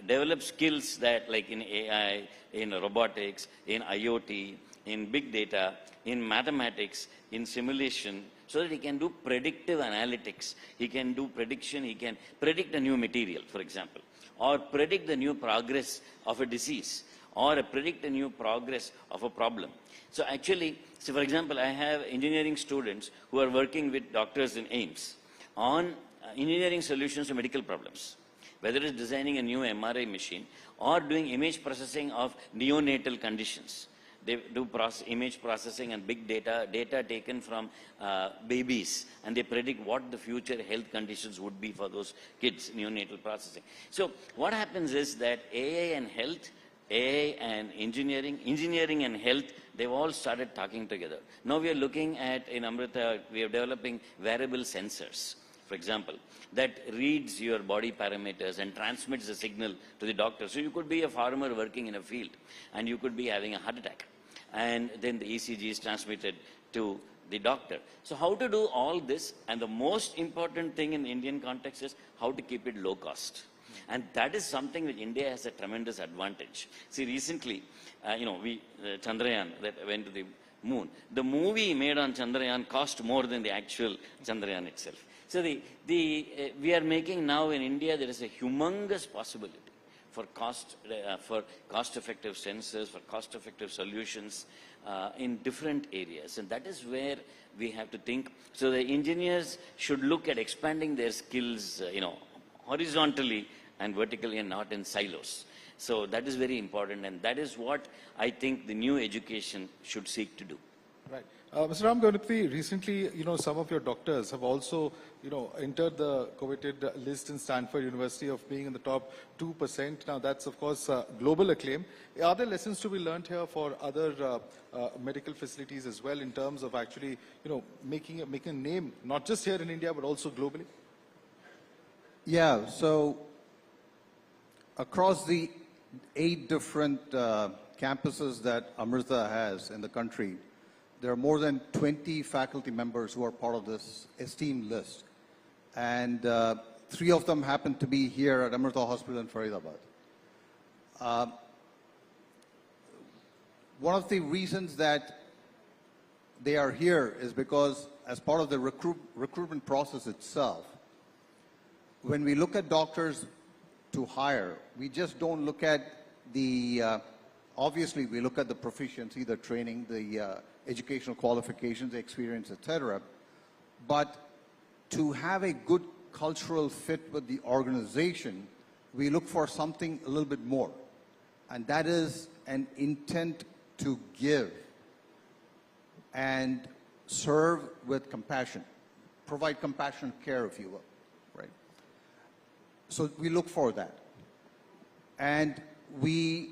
develop skills that, like in AI, in robotics, in IoT, in big data, in mathematics, in simulation, so that he can do predictive analytics. He can do prediction. He can predict a new material, for example, or predict the new progress of a disease, or predict a new progress of a problem. So actually, for example, I have engineering students who are working with doctors in AIIMS on engineering solutions to medical problems, whether it's designing a new MRI machine or doing image processing of neonatal conditions. They do image processing and big data taken from babies, and they predict what the future health conditions would be for those kids, neonatal processing. So what happens is that AI and health, AI and engineering and health, they've all started talking together. Now we are looking at, in Amrita, we are developing wearable sensors, for example, that reads your body parameters and transmits the signal to the doctor. So you could be a farmer working in a field, and you could be having a heart attack, and then the ECG is transmitted to the doctor. So how to do all this, and the most important thing in the Indian context is how to keep it low cost. And that is something which India has a tremendous advantage. See, recently, Chandrayaan that went to the moon. The movie made on Chandrayaan cost more than the actual Chandrayaan itself. So we are making now in India, there is a humongous possibility for cost-effective sensors, for cost-effective solutions in different areas. And that is where we have to think. So the engineers should look at expanding their skills, horizontally and vertically, and not in silos. So that is very important, and that is what I think the new education should seek to do. Right. Mr. Ram Ganapati, recently, some of your doctors have also, entered the coveted list in Stanford University of being in the top 2%. Now, that's, of course, global acclaim. Are there lessons to be learned here for other medical facilities as well, in terms of actually, making a name, not just here in India, but also globally? Yeah, so across the 8 different campuses that Amrita has in the country, there are more than 20 faculty members who are part of this esteemed list. And 3 of them happen to be here at Amrita Hospital in Faridabad. One of the reasons that they are here is because as part of the recruitment process itself, when we look at doctors to hire, we just don't look at the, obviously we look at the proficiency, the training, the educational qualifications, the experience, etc. But to have a good cultural fit with the organization, we look for something a little bit more. And that is an intent to give and serve with compassion, provide compassionate care, if you will, right? So we look for that. And we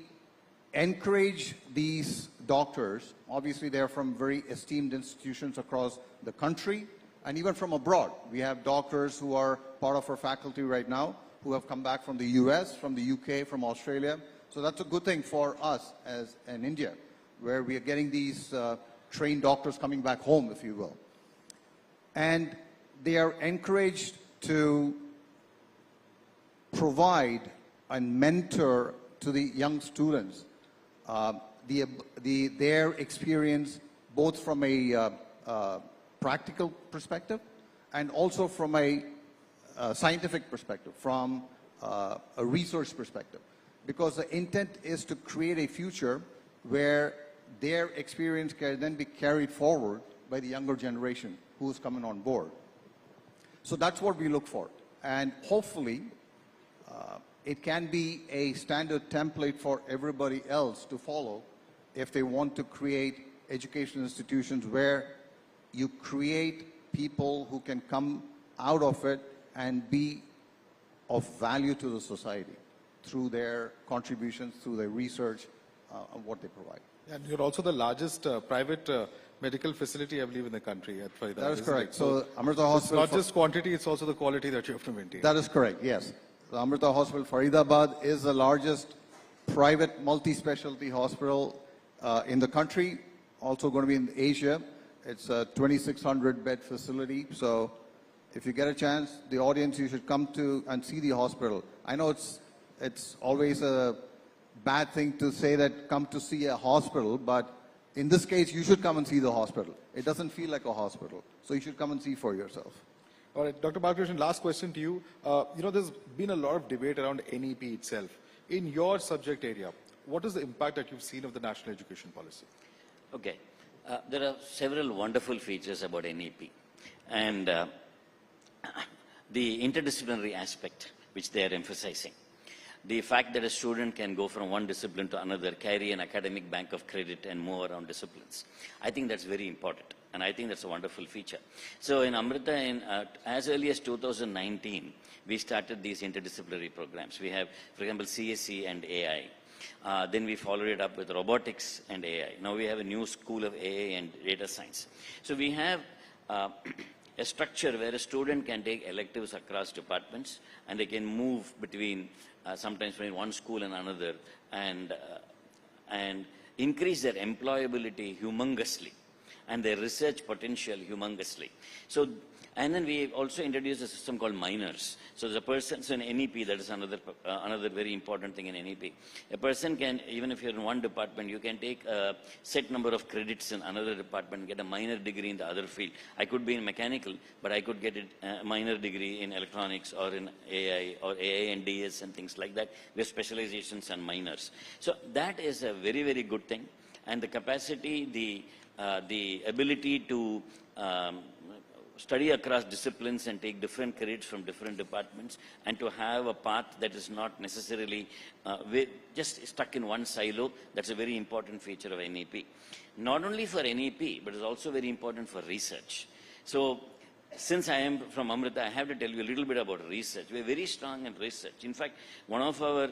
encourage these doctors, obviously they're from very esteemed institutions across the country and even from abroad. We have doctors who are part of our faculty right now who have come back from the US, from the UK, from Australia. So that's a good thing for us as in India, where we are getting these trained doctors coming back home, if you will. And they are encouraged to provide and mentor to the young students their experience both from a practical perspective and also from a scientific perspective, from a research perspective. Because the intent is to create a future where their experience can then be carried forward by the younger generation who is coming on board. So that's what we look for. And hopefully, it can be a standard template for everybody else to follow if they want to create educational institutions where you create people who can come out of it and be of value to the society through their contributions, through their research, and what they provide. And you're also the largest private medical facility, I believe, in the country at Faridabad. That is correct. So Amrita Hospital... It's not just quantity, it's also the quality that you have to maintain. That is correct, yes. The Amrita Hospital Faridabad is the largest private multi-specialty hospital in the country, also going to be in Asia. It's a 2,600-bed facility. So if you get a chance, the audience, you should come to and see the hospital. I know it's always a bad thing to say that come to see a hospital, but in this case, you should come and see the hospital. It doesn't feel like a hospital, so you should come and see for yourself. All right, Dr. Balkrishnan, last question to you. There's been a lot of debate around NEP itself. In your subject area, what is the impact that you've seen of the national education policy? Okay. There are several wonderful features about NEP. And the interdisciplinary aspect, which they are emphasizing. The fact that a student can go from one discipline to another, carry an academic bank of credit and move around disciplines. I think that's very important. And I think that's a wonderful feature. So in Amrita, as early as 2019, we started these interdisciplinary programs. We have, for example, CSE and AI. Then we followed it up with robotics and AI. Now we have a new school of AI and data science. So we have a structure where a student can take electives across departments and they can move between, sometimes between one school and another, and increase their employability humongously and their research potential humongously. So, and then we also introduced a system called minors. So the person, so in NEP, that is another very important thing in NEP. A person can, even if you're in one department, you can take a set number of credits in another department and get a minor degree in the other field. I could be in mechanical, but I could get a minor degree in electronics or in AI or AI and DS and things like that, with specializations and minors. So that is a very, very good thing. And the capacity, the ability to study across disciplines and take different credits from different departments, and to have a path that is not necessarily just stuck in one silo, that's a very important feature of NEP. Not only for NEP, but it's also very important for research. So, since I am from Amrita, I have to tell you a little bit about research. We're very strong in research. In fact, one of our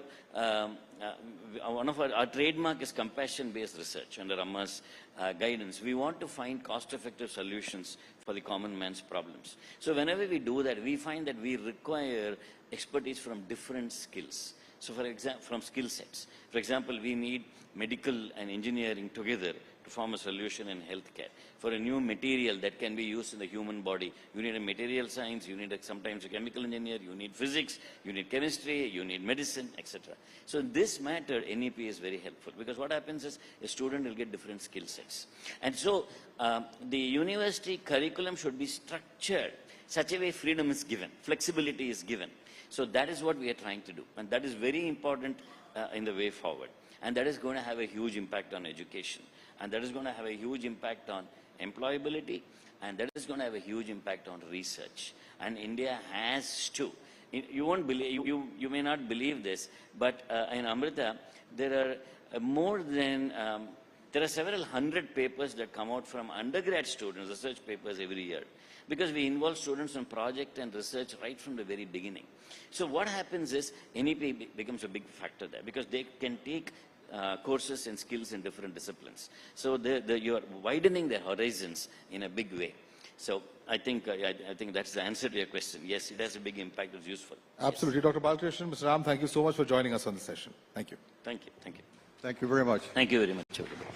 trademark is compassion-based research under Amma's guidance. We want to find cost-effective solutions for the common man's problems. So whenever we do that, we find that we require expertise from different skills. So for example, from skill sets. For example, we need medical and engineering together to form a solution in healthcare. For a new material that can be used in the human body, you need a material science, you need sometimes a chemical engineer, you need physics, you need chemistry, you need medicine, etc. So in this matter, NEP is very helpful, because what happens is a student will get different skill sets. And so the university curriculum should be structured such a way freedom is given, flexibility is given. So that is what we are trying to do, and that is very important in the way forward. And that is going to have a huge impact on education. And that is going to have a huge impact on employability. And that is going to have a huge impact on research. And India has to. You won't believe, you may not believe this, but in Amrita, there are there are several hundred papers that come out from undergrad students, research papers every year. Because we involve students in project and research right from the very beginning. So what happens is NEP becomes a big factor there, because they can take courses and skills in different disciplines. So you are widening their horizons in a big way. So I think that's the answer to your question. Yes, it has a big impact. It's useful. Absolutely. Yes. Dr. Balkrishnan, Mr. Ram, thank you so much for joining us on the session. Thank you. Thank you. Thank you. Thank you very much. Thank you very much, everybody.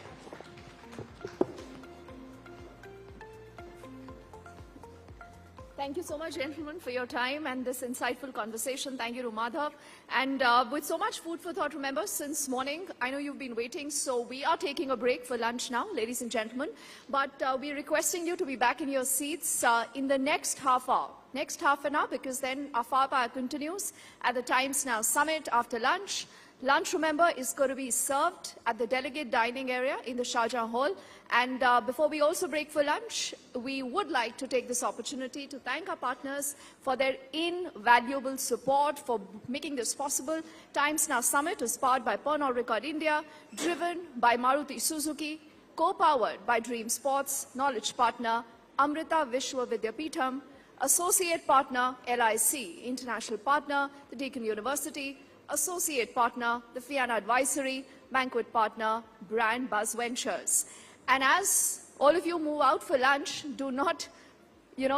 Thank you so much, gentlemen, for your time and this insightful conversation. Thank you to Madhav. And with so much food for thought, remember, since morning, I know you've been waiting, so we are taking a break for lunch now, ladies and gentlemen. But we're requesting you to be back in your seats in the next half hour. Next half an hour, because then our hour continues at the Times Now Summit after lunch. Lunch, remember, is going to be served at the delegate dining area in the Sharjah Hall. And before we also break for lunch, we would like to take this opportunity to thank our partners for their invaluable support for making this possible. Times Now Summit is powered by Pernod Ricard India, driven by Maruti Suzuki, co-powered by Dream Sports, knowledge partner Amrita Vishwa Vidyapeetham, associate partner LIC, international partner the Deakin University, associate partner the Fiana Advisory, banquet partner Brand Buzz Ventures. And as all of you move out for lunch, do not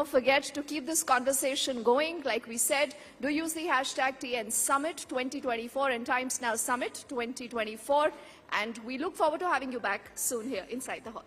forget to keep this conversation going. Like we said, do use the hashtag TN Summit 2024 and Times Now Summit 2024. And we look forward to having you back soon here inside the hall.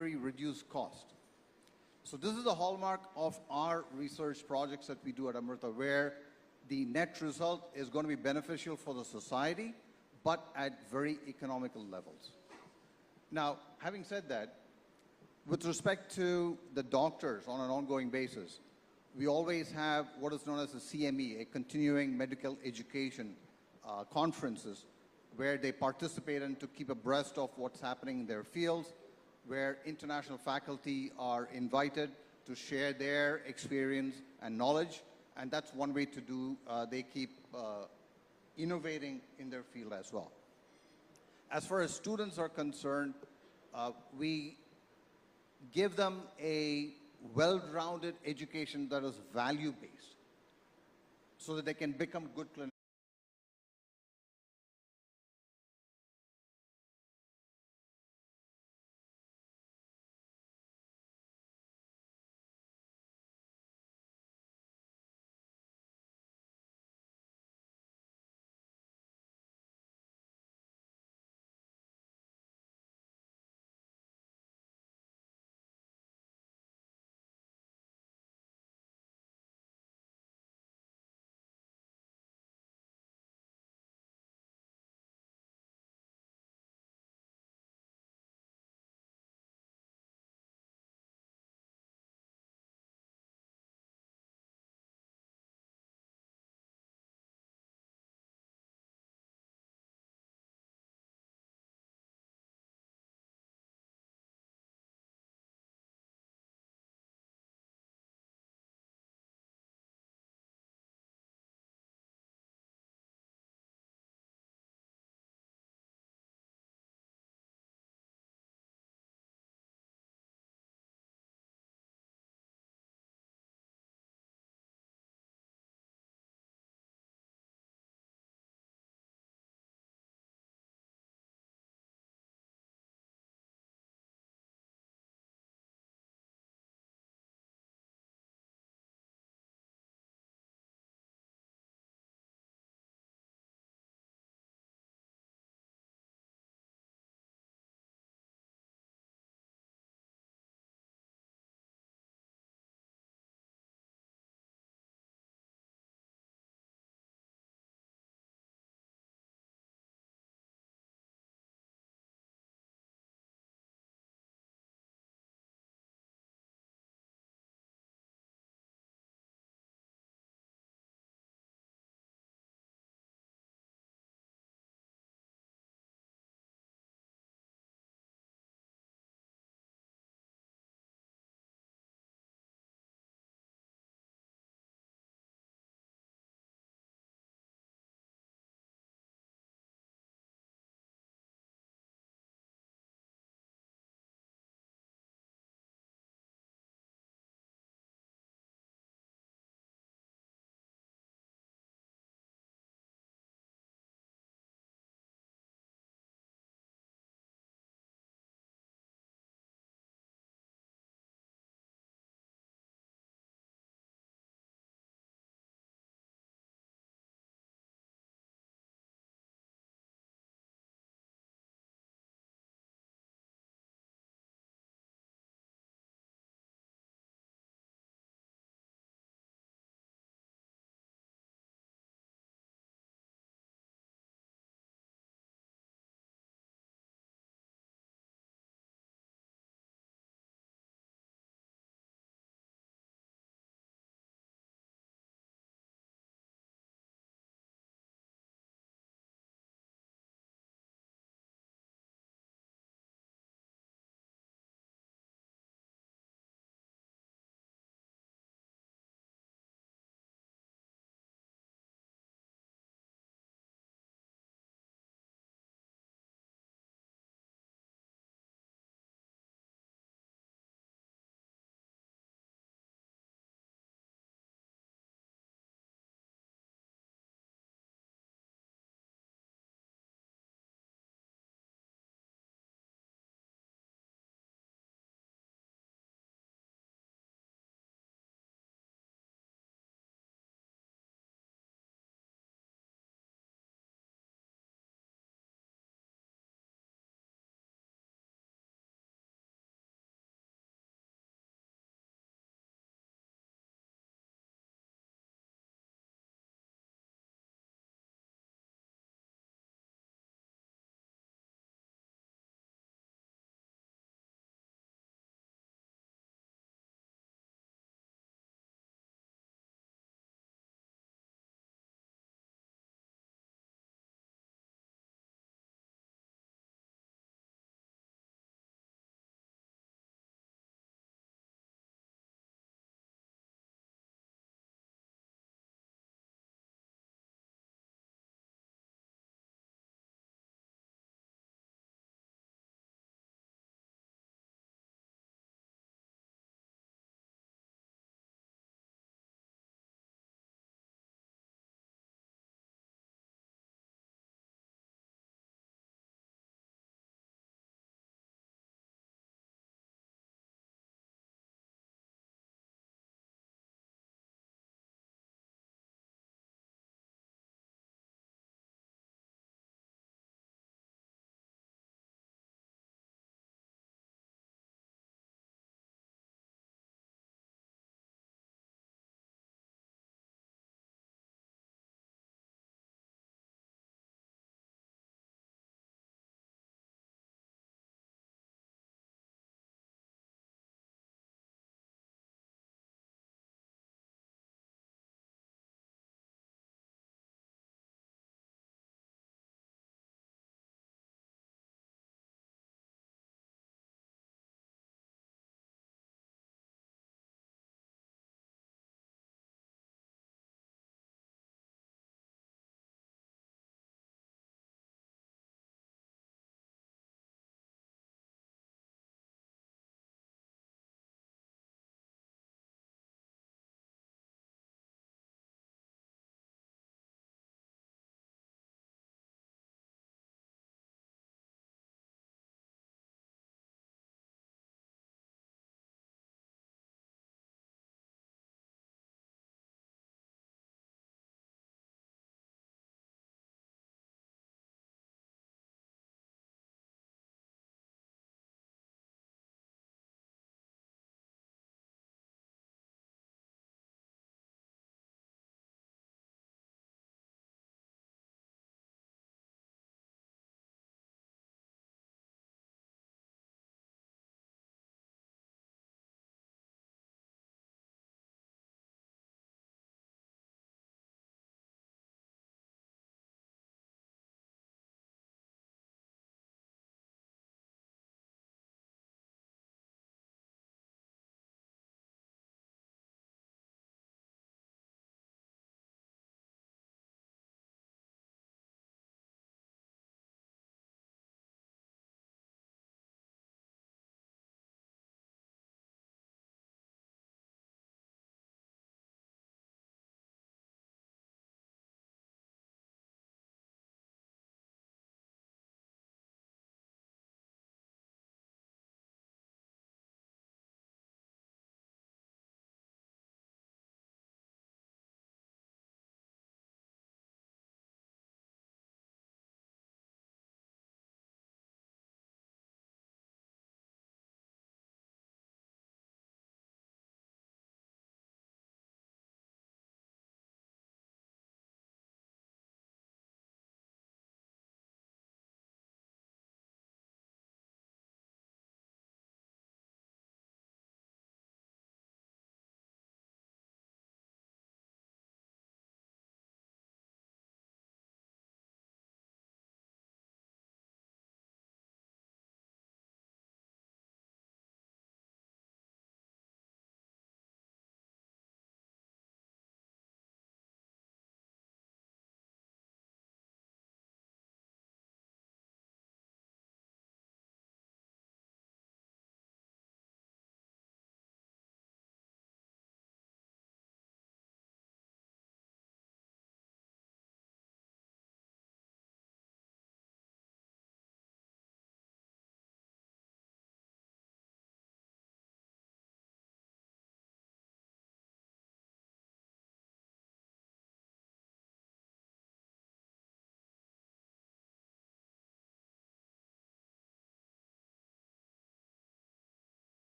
reduce cost. So this is the hallmark of our research projects that we do at Amrita, where the net result is going to be beneficial for the society, but at very economical levels. Now, having said that, with respect to the doctors on an ongoing basis, we always have what is known as a CME, a continuing medical education conferences, where they participate in to keep abreast of what's happening in their fields, where international faculty are invited to share their experience and knowledge, and that's one way to do, they keep innovating in their field as well. As far as students are concerned, we give them a well-rounded education that is value-based so that they can become good clinicians.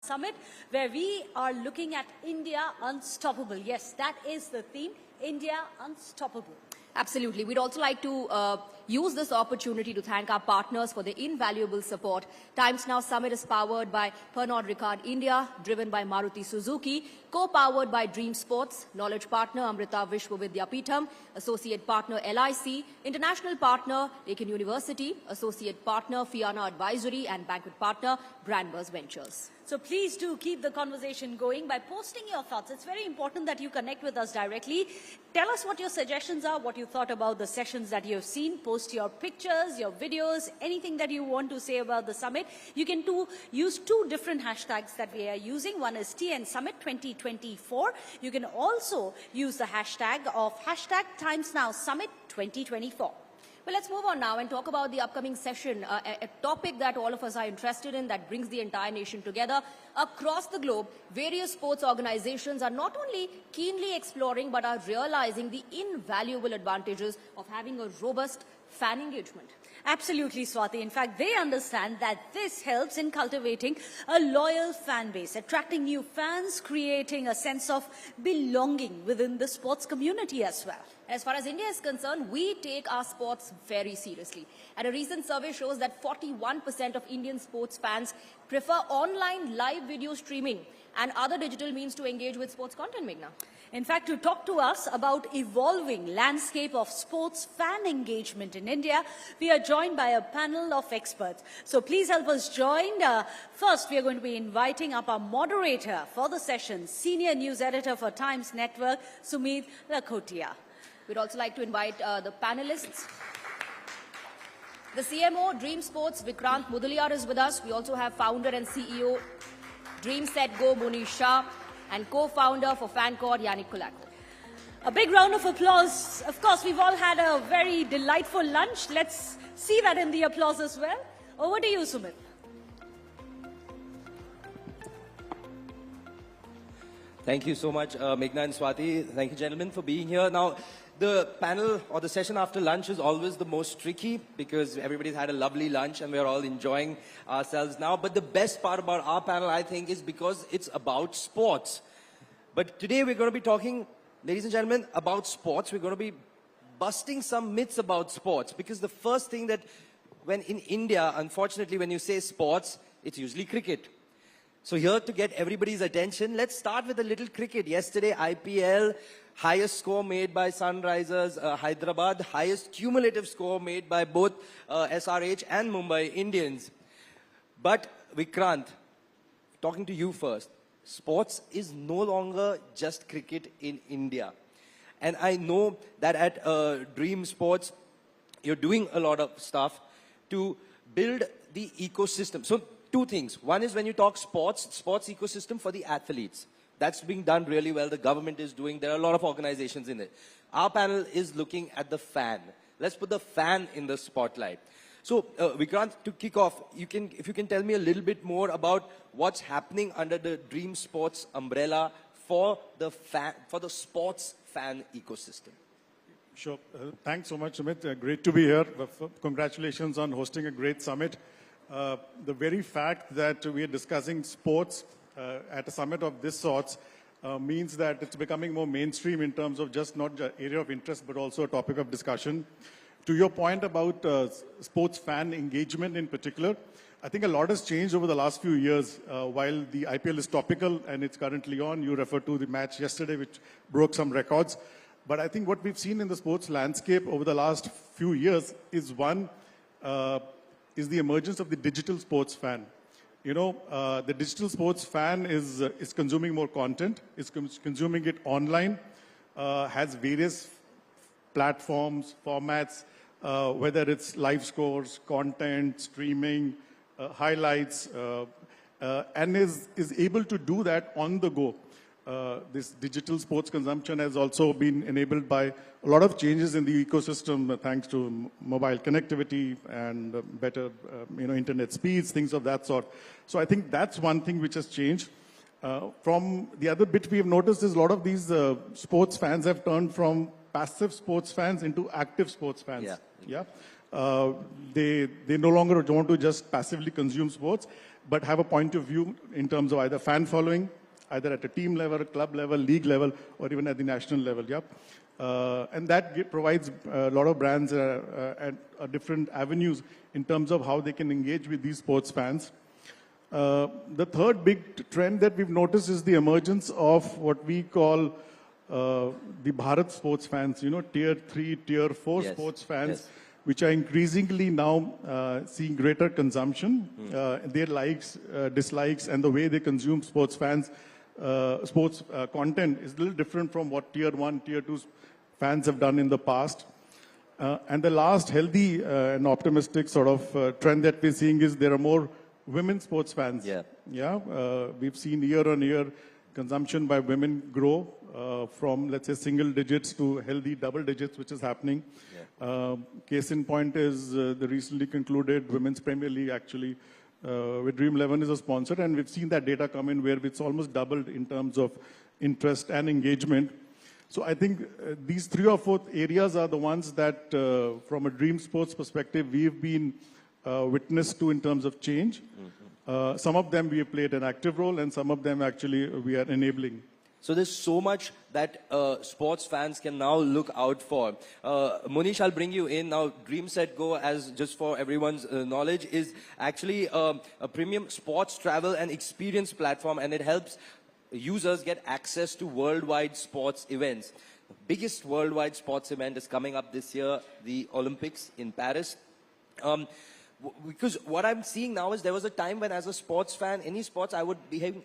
Summit, where we are looking at India Unstoppable. Yes, that is the theme, India Unstoppable. Absolutely. We'd also like to use this opportunity to thank our partners for their invaluable support. Times Now Summit is powered by Pernod Ricard India, driven by Maruti Suzuki, co-powered by Dream Sports, knowledge partner Amrita Vishwa Vidyapeetham, associate partner LIC, international partner Aiken University, associate partner Fiana Advisory, and banquet partner Brandbuzz Ventures. So please do keep the conversation going by posting your thoughts. It's very important that you connect with us directly. Tell us what your suggestions are, what you thought about the sessions that you have seen. Post your pictures, your videos, anything that you want to say about the summit. You can use two different hashtags that we are using. One is TN Summit 2024. You can also use the hashtag of Times Now Summit 2024. Well, let's move on now and talk about the upcoming session, a topic that all of us are interested in, that brings the entire nation together. Across the globe, various sports organizations are not only keenly exploring but are realizing the invaluable advantages of having a robust fan engagement. Absolutely, Swati. In fact, they understand that this helps in cultivating a loyal fan base, attracting new fans, creating a sense of belonging within the sports community as well. As far as India is concerned, we take our sports very seriously. And a recent survey shows that 41% of Indian sports fans prefer online live video streaming and other digital means to engage with sports content, Meghna. In fact, to talk to us about evolving landscape of sports fan engagement in India, we are joined by a panel of experts. So please help us join. First, we are going to be inviting up our moderator for the session, Senior News Editor for Times Network, Sumit Lakhotia. We'd also like to invite the panelists. The CMO, Dream Sports, Vikrant Mudaliar is with us. We also have founder and CEO, Dream Set Go, Munish Shah, and co-founder for FanCore, Yannick Kulak. A big round of applause. Of course, we've all had a very delightful lunch. Let's see that in the applause as well. Over to you, Sumit. Thank you so much, Meghna and Swati. Thank you, gentlemen, for being here. Now, the panel or the session after lunch is always the most tricky because everybody's had a lovely lunch and we're all enjoying ourselves now. But the best part about our panel, I think, is because it's about sports. But today we're going to be talking, ladies and gentlemen, about sports. We're going to be busting some myths about sports because the first thing that when in India, unfortunately, when you say sports, it's usually cricket. So here to get everybody's attention, let's start with a little cricket. Yesterday, IPL, highest score made by Sunrisers Hyderabad, highest cumulative score made by both SRH and Mumbai Indians. But Vikrant, talking to you first, sports is no longer just cricket in India. And I know that at Dream Sports, you're doing a lot of stuff to build the ecosystem. So two things. One is when you talk sports ecosystem for the athletes. That's being done really well. The government is doing. There are a lot of organizations in it. Our panel is looking at the fan. Let's put the fan in the spotlight. So, Vikrant, to kick off, if you can tell me a little bit more about what's happening under the Dream Sports umbrella for the sports fan ecosystem. Sure. Thanks so much, Sumit. Great to be here. Congratulations on hosting a great summit. The very fact that we are discussing sports at a summit of this sort means that it's becoming more mainstream in terms of just not just area of interest, but also a topic of discussion. To your point about sports fan engagement in particular, I think a lot has changed over the last few years. While the IPL is topical and it's currently on, you referred to the match yesterday, which broke some records. But I think what we've seen in the sports landscape over the last few years is is the emergence of the digital sports fan. You know, the digital sports fan is consuming more content, is consuming it online, has various platforms, formats, whether it's live scores, content, streaming, highlights, and is able to do that on the go. This digital sports consumption has also been enabled by a lot of changes in the ecosystem thanks to mobile connectivity and better internet speeds, things of that sort. So I think that's one thing which has changed. From the other bit we have noticed is a lot of these sports fans have turned from passive sports fans into active sports fans. Yeah. they no longer want to just passively consume sports, but have a point of view in terms of either fan following, either at a team level, club level, league level, or even at the national level. Yeah. And that provides a lot of brands different avenues in terms of how they can engage with these sports fans. The third big trend that we've noticed is the emergence of what we call the Bharat sports fans, you know, tier 3, tier 4 sports fans, which are increasingly now seeing greater consumption. Their likes, dislikes, and the way they consume sports fans, sports content is a little different from what tier 1, tier 2 fans have done in the past. And the last healthy and optimistic sort of trend that we're seeing is there are more women sports fans. We've seen year on year consumption by women grow from, let's say, single digits to healthy double digits, which is happening. Case in point is the recently concluded Women's Premier League, actually, with Dream 11 is a sponsor, and we've seen that data come in where it's almost doubled in terms of interest and engagement. So I think these 3 or 4 areas are the ones that, from a Dream Sports perspective, we've been witness to in terms of change. Some of them we have played an active role, and some of them actually we are enabling. So there's so much that sports fans can now look out for. Munish, I'll bring you in now. Dream Set Go, as just for everyone's knowledge, is actually a premium sports travel and experience platform, and it helps users get access to worldwide sports events. The biggest worldwide sports event is coming up this year, the Olympics in Paris. Because what I'm seeing now is there was a time when, as a sports fan, any sports, I would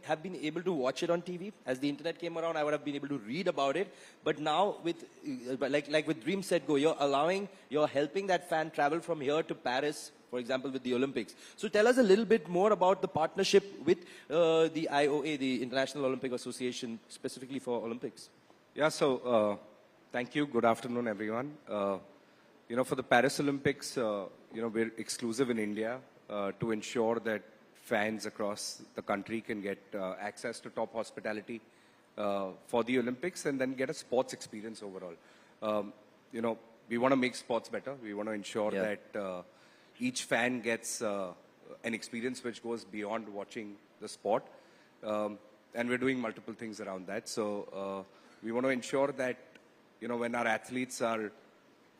have been able to watch it on TV. As the internet came around, I would have been able to read about it. But now, with like with Dream Set Go, you're helping that fan travel from here to Paris, for example, with the Olympics. So tell us a little bit more about the partnership with the IOA, the International Olympic Association, specifically for Olympics. Yeah, so thank you. Good afternoon, everyone. You know, for the Paris Olympics, you know, we're exclusive in India to ensure that fans across the country can get access to top hospitality for the Olympics and then get a sports experience overall. You know, we want to make sports better. We want to ensure that each fan gets an experience which goes beyond watching the sport. And we're doing multiple things around that. So we want to ensure that, you know, when our athletes are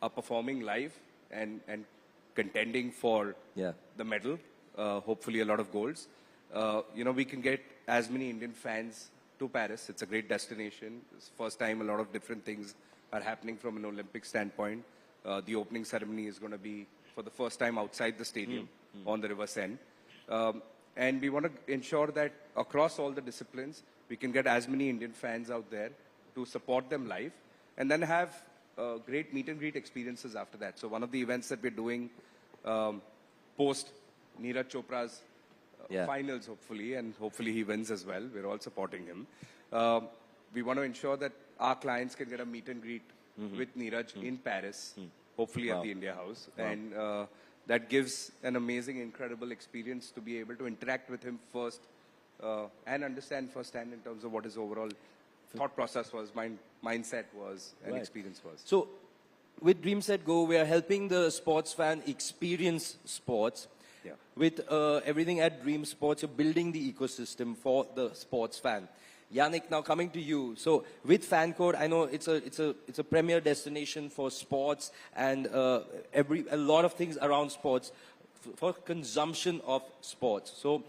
performing live and contending for the medal, hopefully a lot of golds, you know, we can get as many Indian fans to Paris. It's a great destination. It's the first time a lot of different things are happening from an Olympic standpoint. The opening ceremony is going to be for the first time outside the stadium on the River Seine. And we want to ensure that across all the disciplines, we can get as many Indian fans out there to support them live and then have great meet and greet experiences after that. So one of the events that we're doing post Neeraj Chopra's finals, hopefully, and hopefully he wins as well. We're all supporting him. We want to ensure that our clients can get a meet and greet with Neeraj in Paris, hopefully at the India House. And that gives an amazing, incredible experience to be able to interact with him first and understand firsthand in terms of what his overall thought process was, mindset was, and experience was. So, with Dream Set Go, we are helping the sports fan experience sports. With everything at Dream Sports, you're building the ecosystem for the sports fan. Yannick, now coming to you. So, with FanCode, I know it's a premier destination for sports and a lot of things around sports for consumption of sports. So,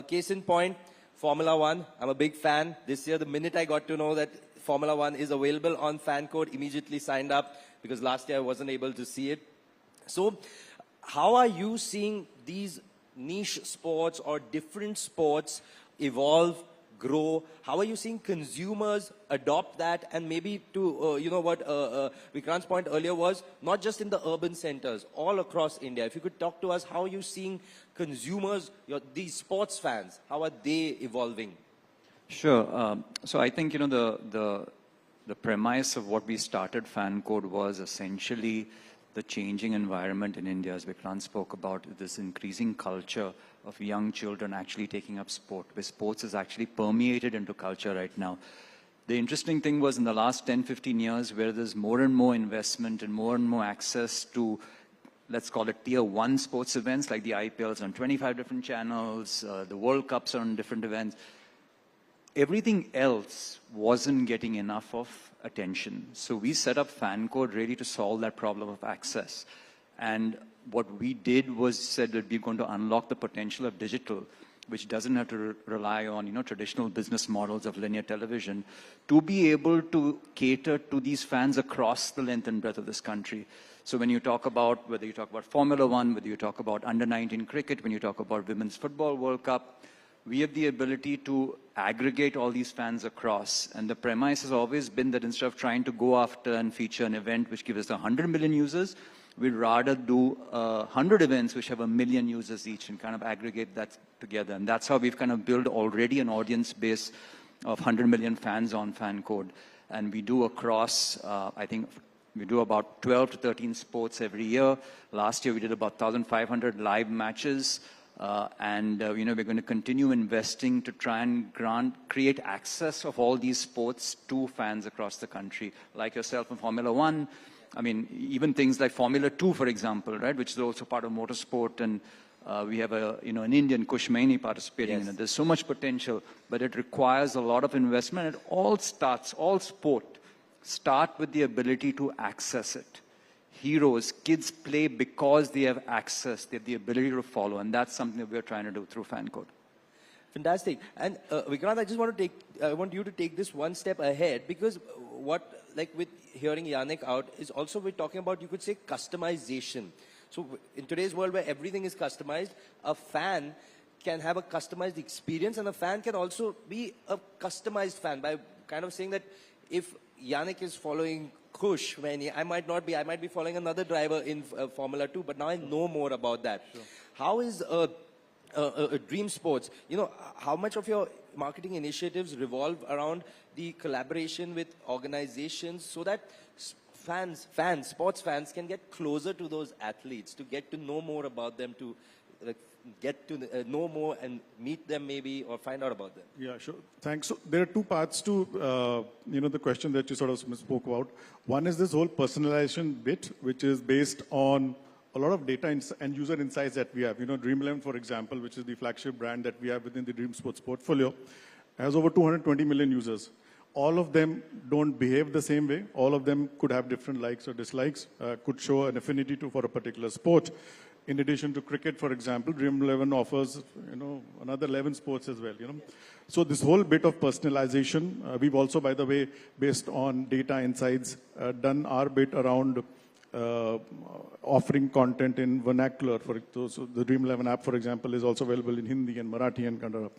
case in point, Formula 1, I'm a big fan. This year, the minute I got to know that Formula 1 is available on FanCode, immediately signed up because last year I wasn't able to see it. So, how are you seeing these niche sports or different sports evolve, grow? How are you seeing consumers adopt that? And maybe to, you know what Vikrant's point earlier was, not just in the urban centers, all across India. If you could talk to us, how are you seeing consumers, these sports fans, how are they evolving? Sure. So I think, you know, the premise of what we started FanCode was essentially the changing environment in India, as Vikrant spoke about, this increasing culture of young children actually taking up sport, where sports is actually permeated into culture right now. The interesting thing was in the last 10, 15 years, where there's more and more investment and more access to let's call it tier 1 sports events, like the IPLs on 25 different channels, the World Cups on different events. Everything else wasn't getting enough of attention. So we set up FanCode really to solve that problem of access. And what we did was said that we're going to unlock the potential of digital, which doesn't have to rely on, traditional business models of linear television, to be able to cater to these fans across the length and breadth of this country. So when you talk about, whether you talk about Formula One, whether you talk about under-19 cricket, when you talk about Women's Football World Cup, we have the ability to aggregate all these fans across. And the premise has always been that instead of trying to go after and feature an event which gives us 100 million users, we'd rather do 100 events which have 1 million users each and kind of aggregate that together. And that's how we've kind of built already an audience base of 100 million fans on FanCode. And we do across, I think, we do about 12 to 13 sports every year. Last year we did about 1,500 live matches. We're going to continue investing to try and create access of all these sports to fans across the country, like yourself in Formula One. I mean, even things like Formula 2, for example, right, which is also part of motorsport, and we have an Indian, Kush Maini, participating in it. There's so much potential, but it requires a lot of investment. It all sport start with the ability to access it. Heroes, kids play because they have access, they have the ability to follow, and that's something that we're trying to do through FanCode. Fantastic. And Vikrant, I want you to take this one step ahead, because with hearing Yannick out is also we're talking about, you could say, customization. So in today's world where everything is customized, a fan can have a customized experience, and a fan can also be a customized fan by kind of saying that if Yannick is following Kush, I might be following another driver in Formula 2, but now I know more about that. Sure. How is Dream Sports, how much of your marketing initiatives revolve around the collaboration with organizations so that sports fans can get closer to those athletes, to get to know more about them, to get to know more and meet them maybe, or find out about them? Yeah, sure. Thanks. So there are two parts to, the question that you sort of spoke about. One is this whole personalization bit, which is based on a lot of data and user insights that we have. Dream11, for example, which is the flagship brand that we have within the Dream Sports portfolio, has over 220 million users. All of them don't behave the same way. All of them could have different likes or dislikes, could show an affinity for a particular sport. In addition to cricket, for example, Dream11 offers, another 11 sports as well, So this whole bit of personalization, we've also, by the way, based on data insights, done our bit around offering content in vernacular. So the Dream11 app, for example, is also available in Hindi and Marathi and Kannada.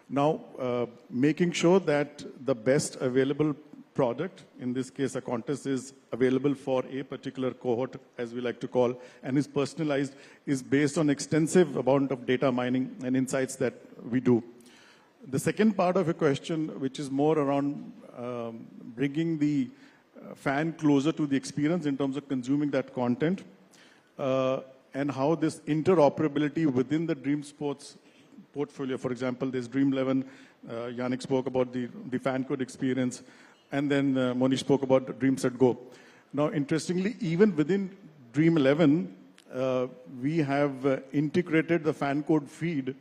Now, making sure that the best available product, in this case a contest, is available for a particular cohort, as we like to call, and is personalized, is based on extensive amount of data mining and insights that we do. The second part of your question, which is more around bringing the fan closer to the experience in terms of consuming that content, and how this interoperability within the Dream Sports portfolio, for example, there's Dream11, Yannick spoke about the FanCode experience, and then Monish spoke about Dream Set Go. Now, interestingly, even within Dream11, we have integrated the FanCode feed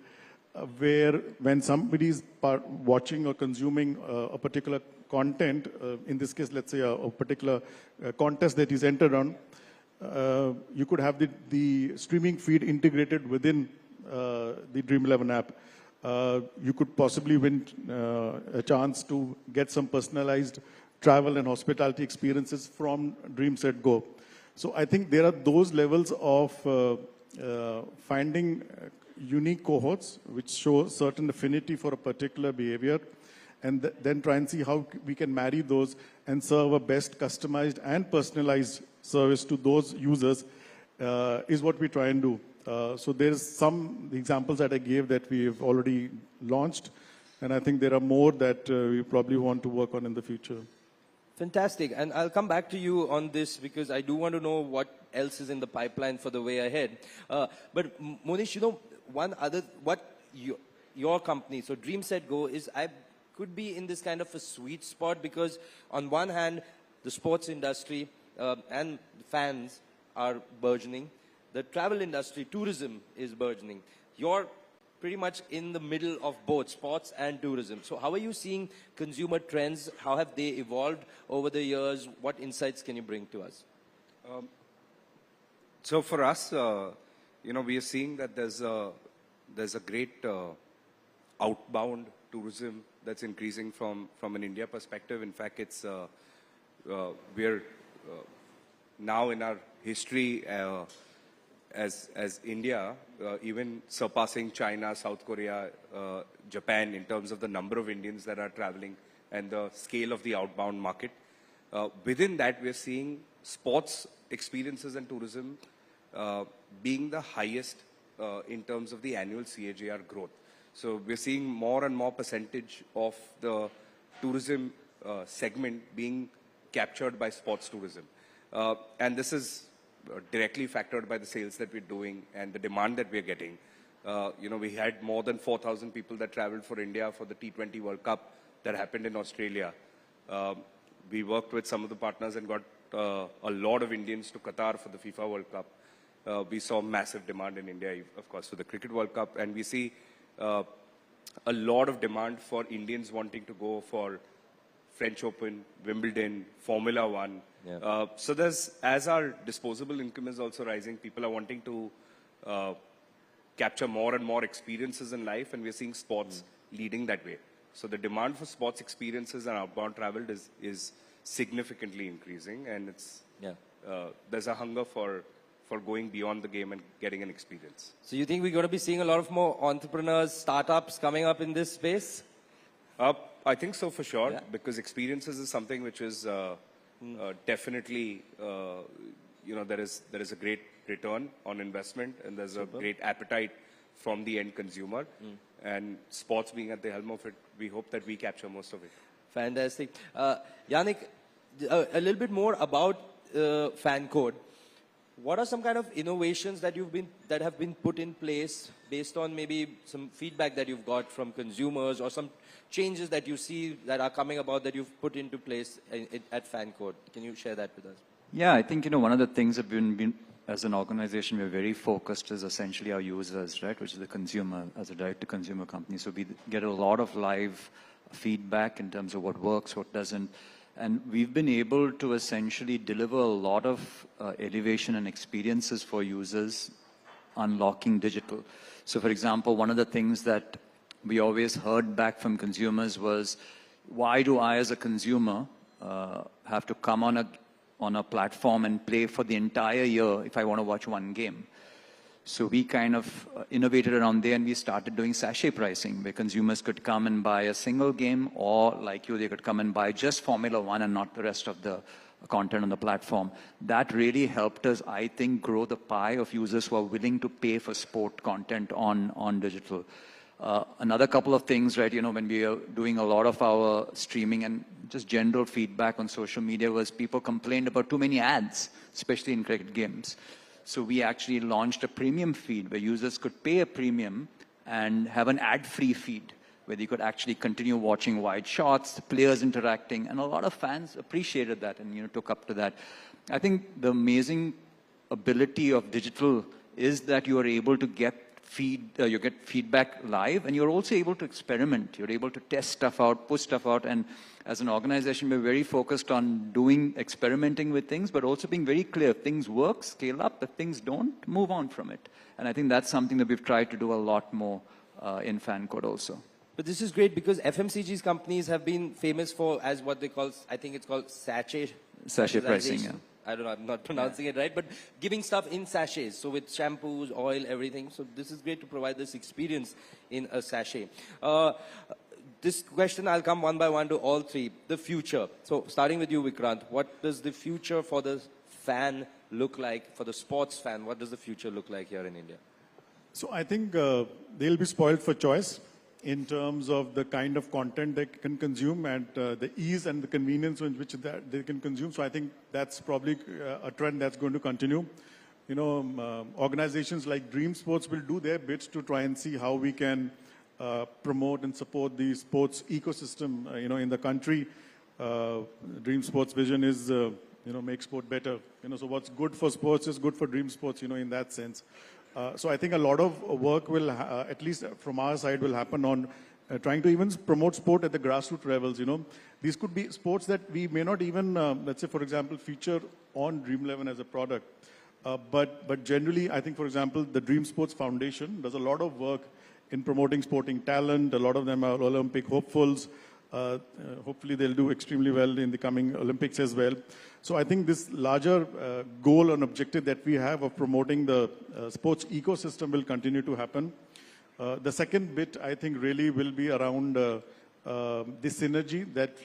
where when somebody is watching or consuming a particular content, in this case, let's say a particular contest that is entered on, you could have the streaming feed integrated within the Dream11 app. You could possibly win a chance to get some personalized travel and hospitality experiences from Dream Set Go. So I think there are those levels of finding unique cohorts which show certain affinity for a particular behavior, and then try and see how we can marry those and serve a best customized and personalized service to those users is what we try and do. So there's some examples that I gave that we've already launched, and I think there are more that we probably want to work on in the future. Fantastic. And I'll come back to you on this because I do want to know what else is in the pipeline for the way ahead. But Monish, your company, so Dream Set Go, could be in this kind of a sweet spot, because on one hand, the sports industry and fans are burgeoning. The travel industry, tourism is burgeoning. You're pretty much in the middle of both sports and tourism. So how are you seeing consumer trends? How have they evolved over the years? What insights can you bring to us? So for us, we are seeing that there's a great outbound tourism that's increasing from an India perspective. In fact, it's we're now in our history as India, even surpassing China, South Korea, Japan in terms of the number of Indians that are traveling and the scale of the outbound market. Within that, we're seeing sports experiences and tourism being the highest in terms of the annual CAGR growth. So we're seeing more and more percentage of the tourism segment being captured by sports tourism. And this is directly factored by the sales that we're doing and the demand that we're getting. We had more than 4,000 people that traveled for India for the T20 World Cup that happened in Australia. We worked with some of the partners and got a lot of Indians to Qatar for the FIFA World Cup. We saw massive demand in India, of course, for the Cricket World Cup. And we see a lot of demand for Indians wanting to go for French Open, Wimbledon, Formula One. Yeah. So as our disposable income is also rising, people are wanting to capture more and more experiences in life, and we're seeing sports leading that way. So the demand for sports experiences and outbound travel is significantly increasing, and it's there's a hunger for going beyond the game and getting an experience. So you think we're going to be seeing a lot of more entrepreneurs, startups coming up in this space? I think so for sure, because experiences is something which is definitely, there is a great return on investment, and there's a great appetite from the end consumer. And sports being at the helm of it, we hope that we capture most of it. Fantastic. Yannick, a little bit more about Fan Code. What are some kind of innovations that have been put in place based on maybe some feedback that you've got from consumers, or some changes that you see that are coming about that you've put into place at Fan Code? Can you share that with us? Yeah, I think, one of the things that we've been as an organization, we're very focused is essentially our users, right, which is the consumer, as a direct-to-consumer company. So we get a lot of live feedback in terms of what works, what doesn't. And we've been able to essentially deliver a lot of elevation and experiences for users, unlocking digital. So for example, one of the things that we always heard back from consumers was, why do I as a consumer have to come on a platform and play for the entire year if I want to watch one game? So we kind of innovated around there, and we started doing sachet pricing, where consumers could come and buy a single game, or like they could come and buy just Formula One and not the rest of the content on the platform. That really helped us, I think, grow the pie of users who are willing to pay for sport content on digital. Another couple of things, right, when we are doing a lot of our streaming and just general feedback on social media, was people complained about too many ads, especially in cricket games. So we actually launched a premium feed where users could pay a premium and have an ad-free feed where they could actually continue watching wide shots, the players interacting, and a lot of fans appreciated that and took up to that. I think the amazing ability of digital is that you are able to get feedback live, and you're also able to experiment. You're able to test stuff out, push stuff out, and as an organization, we're very focused on experimenting with things, but also being very clear. If things work, scale up. If things don't, move on from it. And I think that's something that we've tried to do a lot more in Fan Code also. But this is great because FMCG's companies have been famous for, as what they call, I think it's called sachet pricing, yeah. I don't know, I'm not pronouncing it right, but giving stuff in sachets. So with shampoos, oil, everything. So this is great to provide this experience in a sachet. This question, I'll come one by one to all three. The future. So starting with you, Vikrant, what does the future for the fan look like, for the sports fan? What does the future look like here in India? So I think they'll be spoiled for choice in terms of the kind of content they can consume and the ease and the convenience in which they can consume. So I think that's probably a trend that's going to continue. Organizations like Dream Sports will do their bits to try and see how we can promote and support the sports ecosystem, in the country. Dream Sports vision is, make sport better. So what's good for sports is good for dream sports, in that sense. So I think a lot of work will, at least from our side, will happen on trying to even promote sport at the grassroots levels, These could be sports that we may not even, let's say, for example, feature on Dream 11 as a product. But generally, I think, for example, the Dream Sports Foundation does a lot of work in promoting sporting talent. A lot of them are Olympic hopefuls. Hopefully, they'll do extremely well in the coming Olympics as well. So I think this larger goal and objective that we have of promoting the sports ecosystem will continue to happen. The second bit, I think, really will be around the synergy that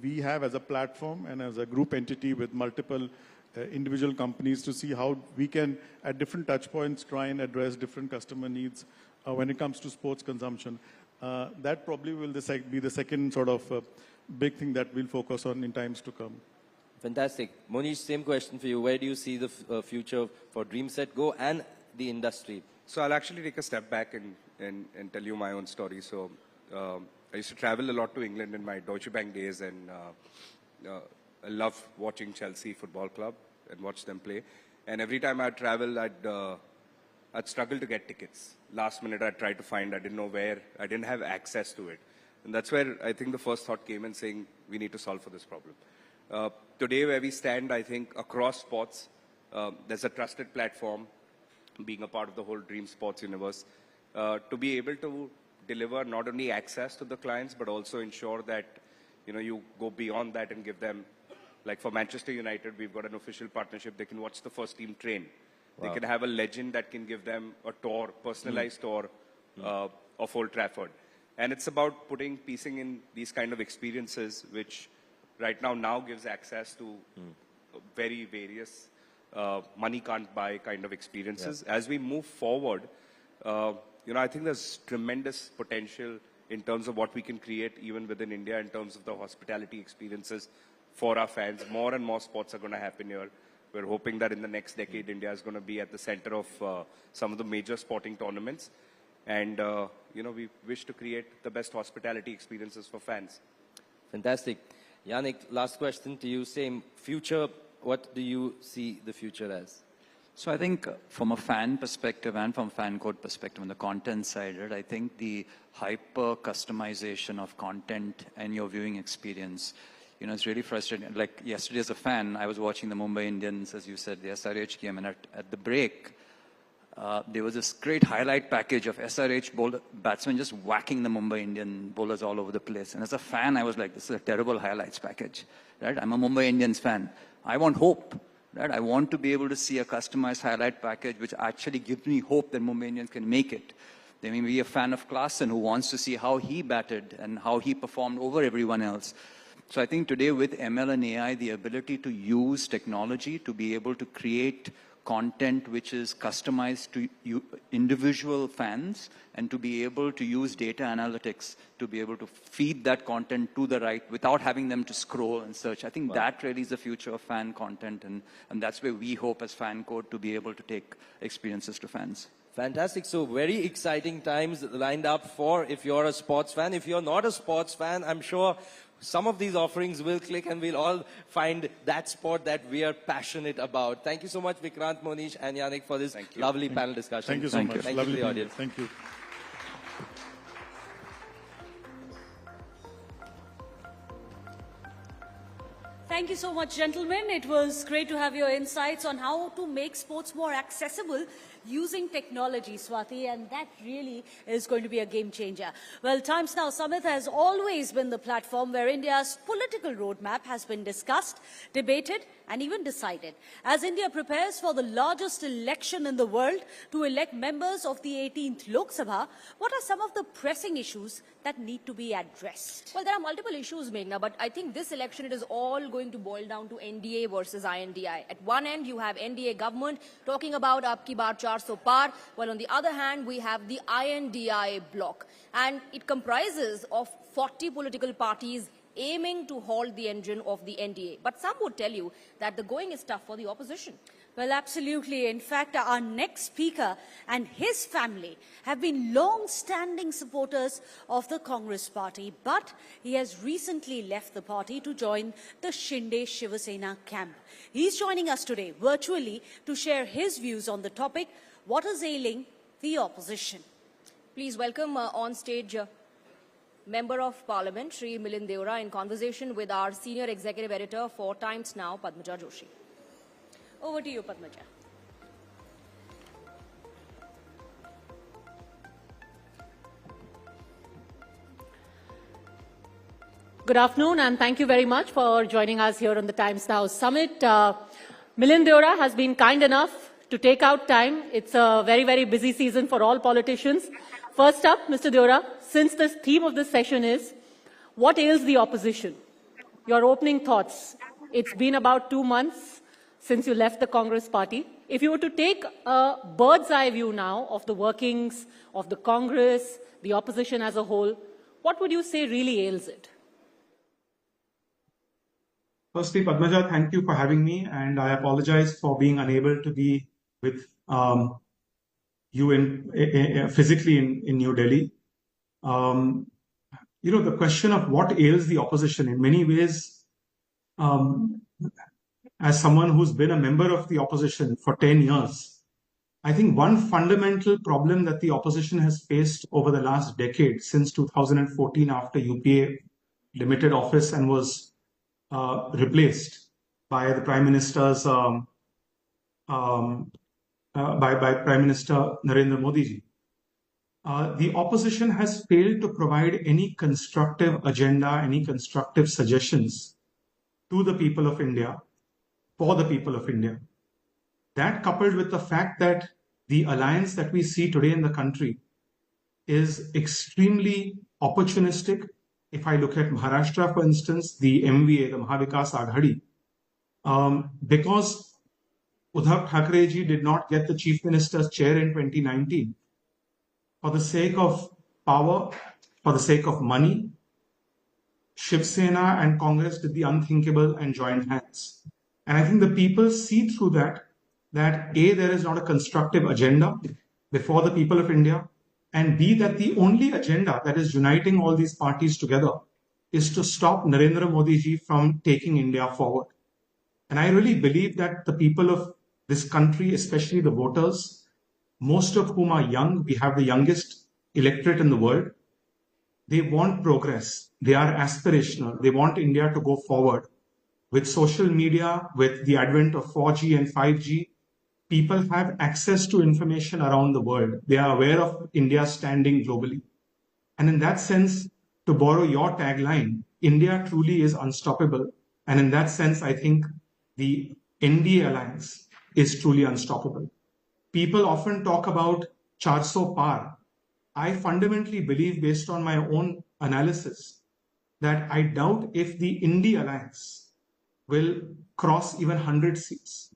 we have as a platform and as a group entity with multiple individual companies to see how we can, at different touch points, try and address different customer needs when it comes to sports consumption. That probably will be the second sort of big thing that we'll focus on in times to come. Fantastic. Monish, same question for you. Where do you see the future for Dream Set Go and the industry? So I'll actually take a step back and tell you my own story. So I used to travel a lot to England in my Deutsche Bank days, and I love watching Chelsea Football Club and watch them play. And every time I'd travel, I'd struggle to get tickets. Last minute I'd try to find, I didn't know where, I didn't have access to it. And that's where I think the first thought came in, saying we need to solve for this problem. Today where we stand, I think across sports, there's a trusted platform, being a part of the whole Dream Sports universe, to be able to deliver not only access to the clients, but also ensure that you go beyond that and give them, like for Manchester United, we've got an official partnership. They can watch the first team train. Wow. They can have a legend that can give them a tour, personalized tour of Old Trafford. And it's about piecing in these kind of experiences, which right now gives access to very various money can't buy kind of experiences. Yeah. As we move forward, I think there's tremendous potential in terms of what we can create even within India in terms of the hospitality experiences for our fans. More and more sports are going to happen here. We're hoping that in the next decade, India is going to be at the center of some of the major sporting tournaments. And, we wish to create the best hospitality experiences for fans. Fantastic. Yannick, last question to you. Same future. What do you see the future as? So I think from a fan perspective and from fan code perspective on the content side, right, I think the hyper customization of content and your viewing experience, it's really frustrating. Like yesterday as a fan, I was watching the Mumbai Indians, as you said, the SRH game, and at the break, there was this great highlight package of SRH batsmen just whacking the Mumbai Indian bowlers all over the place. And as a fan, I was like, this is a terrible highlights package, right? I'm a Mumbai Indians fan. I want hope, right? I want to be able to see a customized highlight package which actually gives me hope that Mumbai Indians can make it. They may be a fan of Klaasen who wants to see how he batted and how he performed over everyone else. So I think today with ML and AI, the ability to use technology to be able to create content which is customized to individual fans and to be able to use data analytics to be able to feed that content to the right without having them to scroll and search. I think that really is the future of fan content, and that's where we hope as Fan Code to be able to take experiences to fans. Fantastic. So very exciting times lined up for if you're a sports fan. If you're not a sports fan, I'm sure some of these offerings will click and we'll all find that sport that we are passionate about. Thank you so much, Vikrant, Monish and Yannick, for this lovely panel discussion. Thank you so much. Thank you to the audience. Thank you. Thank you so much, gentlemen. It was great to have your insights on how to make sports more accessible using technology, Swati, and that really is going to be a game changer. Well, Times Now Summit has always been the platform where India's political roadmap has been discussed, debated, and even decided. As India prepares for the largest election in the world to elect members of the 18th Lok Sabha, what are some of the pressing issues that need to be addressed? Well, there are multiple issues, Meghna, but I think this election, it is all going to boil down to NDA versus INDI. At one end, you have NDA government talking about Ab Ki Baar 400 Par, while on the other hand, we have the INDI bloc. And it comprises of 40 political parties aiming to halt the engine of the NDA. But some would tell you that the going is tough for the opposition. Well, absolutely. In fact, our next speaker and his family have been long-standing supporters of the Congress party, but he has recently left the party to join the Shinde Shiva Sena camp. He's joining us today virtually to share his views on the topic, what is ailing the opposition. Please welcome on stage Member of Parliament, Shri Milind Deora, in conversation with our Senior Executive Editor for Times Now, Padmaja Joshi. Over to you, Padmaja. Good afternoon, and thank you very much for joining us here on the Times Now Summit. Milind Deora has been kind enough to take out time. It's a very, very busy season for all politicians. First up, Mr. Deora, since the theme of this session is, what ails the opposition? Your opening thoughts. It's been about 2 months since you left the Congress party. If you were to take a bird's eye view now of the workings of the Congress, the opposition as a whole, what would you say really ails it? Firstly, Padmaja, thank you for having me, and I apologize for being unable to be with you physically in New Delhi. The question of what ails the opposition, in many ways, as someone who's been a member of the opposition for 10 years, I think one fundamental problem that the opposition has faced over the last decade, since 2014, after UPA limited office and was replaced by the Prime Minister's by Prime Minister Narendra Modi ji. The opposition has failed to provide any constructive agenda, any constructive suggestions to the people of India, for the people of India. That, coupled with the fact that the alliance that we see today in the country is extremely opportunistic. If I look at Maharashtra, for instance, the MVA, the Mahavikas Aghadi, because Uddhav Thackeray ji did not get the Chief Minister's chair in 2019, for the sake of power, for the sake of money, Shiv Sena and Congress did the unthinkable and joined hands. And I think the people see through that A, there is not a constructive agenda before the people of India, and B, that the only agenda that is uniting all these parties together is to stop Narendra Modi ji from taking India forward. And I really believe that the people of this country, especially the voters, most of whom are young, we have the youngest electorate in the world, they want progress. They are aspirational. They want India to go forward. With social media, with the advent of 4G and 5G, people have access to information around the world. They are aware of India's standing globally. And in that sense, to borrow your tagline, India truly is unstoppable. And in that sense, I think the NDA alliance is truly unstoppable. People often talk about 400 par. I fundamentally believe, based on my own analysis, that I doubt if the India alliance will cross even 100 seats.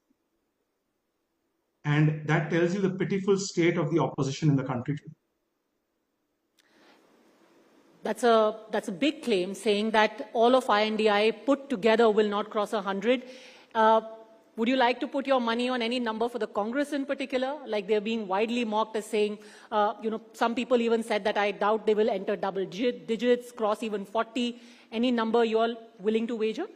And that tells you the pitiful state of the opposition in the country today. That's a big claim, saying that all of I&DI put together will not cross 100. Would you like to put your money on any number for the Congress in particular? Like they're being widely mocked as saying, some people even said that I doubt they will enter double digits, cross even 40. Any number you're willing to wager?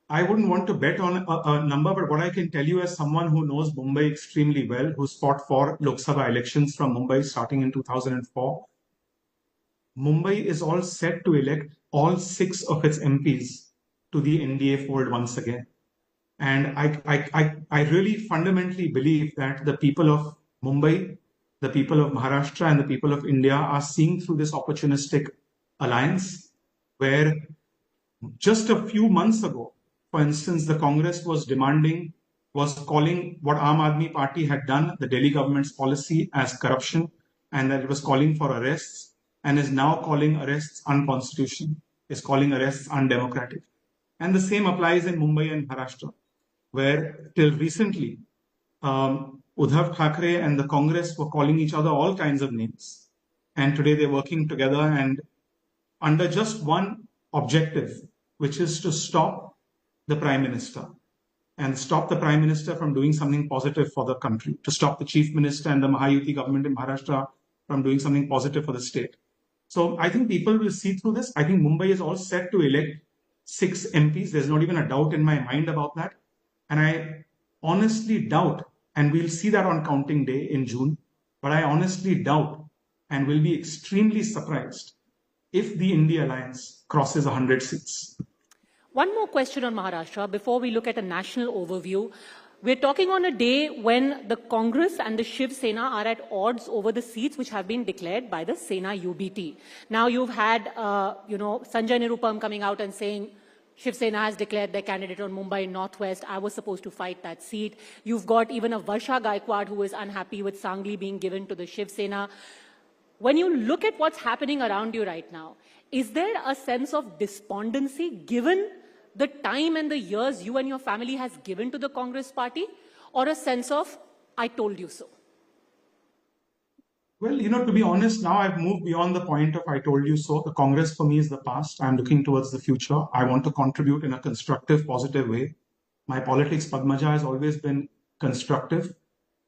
I wouldn't want to bet on a number, but what I can tell you as someone who knows Mumbai extremely well, who's fought 4 Lok Sabha elections from Mumbai starting in 2004, Mumbai is all set to elect all 6 of its MPs to the NDA fold once again. And I really fundamentally believe that the people of Mumbai, the people of Maharashtra, and the people of India are seeing through this opportunistic alliance, where just a few months ago, for instance, the Congress was calling what Aam Aadmi Party had done, the Delhi government's policy, as corruption, and that it was calling for arrests, and is now calling arrests unconstitutional, is calling arrests undemocratic. And the same applies in Mumbai and Maharashtra, where till recently, Uddhav Thackeray and the Congress were calling each other all kinds of names. And today they're working together, and under just one objective, which is to stop the Prime Minister and stop the Prime Minister from doing something positive for the country, to stop the Chief Minister and the Mahayuti government in Maharashtra from doing something positive for the state. So I think people will see through this. I think Mumbai is all set to elect 6 MPs. There's not even a doubt in my mind about that. And I honestly doubt, and we'll see that on counting day in June, but I honestly doubt and will be extremely surprised if the India Alliance crosses 100 seats. One more question on Maharashtra before we look at a national overview. We're talking on a day when the Congress and the Shiv Sena are at odds over the seats which have been declared by the Sena UBT. Now you've had, Sanjay Nirupam coming out and saying Shiv Sena has declared their candidate on Mumbai Northwest. I was supposed to fight that seat. You've got even a Varsha Gaikwad who is unhappy with Sangli being given to the Shiv Sena. When you look at what's happening around you right now, is there a sense of despondency given the time and the years you and your family has given to the Congress party, or a sense of, I told you so? Well, to be honest, now I've moved beyond the point of I told you so. The Congress for me is the past. I'm looking towards the future. I want to contribute in a constructive, positive way. My politics, Padmaja, has always been constructive.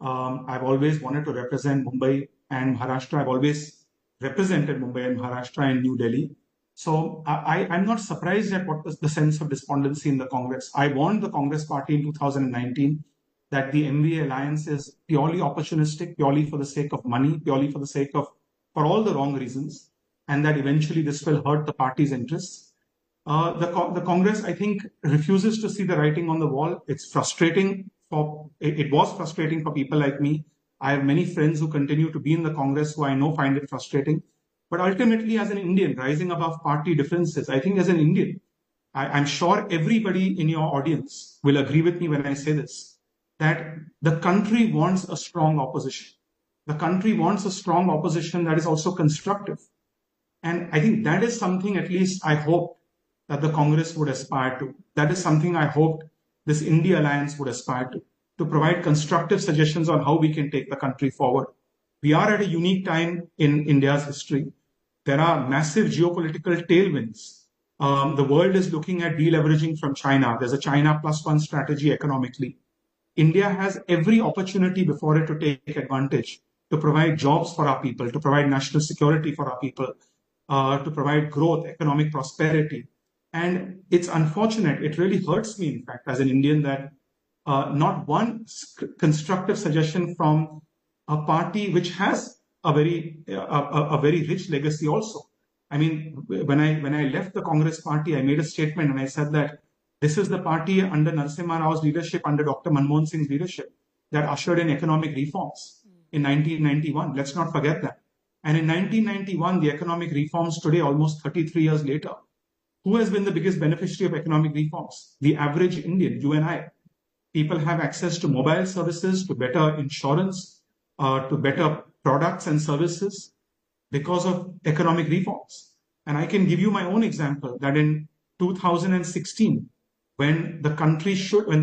I've always wanted to represent Mumbai and Maharashtra. I've always represented Mumbai and Maharashtra in New Delhi. So I'm not surprised at what was the sense of despondency in the Congress. I warned the Congress party in 2019 that the MVA alliance is purely opportunistic, purely for the sake of money, purely for the sake of, for all the wrong reasons, and that eventually this will hurt the party's interests. The Congress, I think, refuses to see the writing on the wall. It's frustrating it was frustrating for people like me. I have many friends who continue to be in the Congress who I know find it frustrating. But ultimately, as an Indian, rising above party differences, I think as an Indian, I'm sure everybody in your audience will agree with me when I say this, that the country wants a strong opposition. The country wants a strong opposition that is also constructive. And I think that is something at least I hope that the Congress would aspire to. That is something I hoped this India Alliance would aspire to provide constructive suggestions on how we can take the country forward. We are at a unique time in India's history. There are massive geopolitical tailwinds. The world is looking at deleveraging from China. There's a China +1 strategy economically. India has every opportunity before it to take advantage, to provide jobs for our people, to provide national security for our people, to provide growth, economic prosperity. And it's unfortunate, it really hurts me, in fact, as an Indian, that not one constructive suggestion from a party which has a very rich legacy also. I mean, when I left the Congress party, I made a statement and I said that this is the party under Narasimha Rao's leadership, under Dr. Manmohan Singh's leadership, that ushered in economic reforms in 1991. Let's not forget that. And in 1991, the economic reforms today, almost 33 years later, who has been the biggest beneficiary of economic reforms? The average Indian, you and I. People have access to mobile services, to better insurance, to better products and services because of economic reforms. And I can give you my own example that in 2016, when the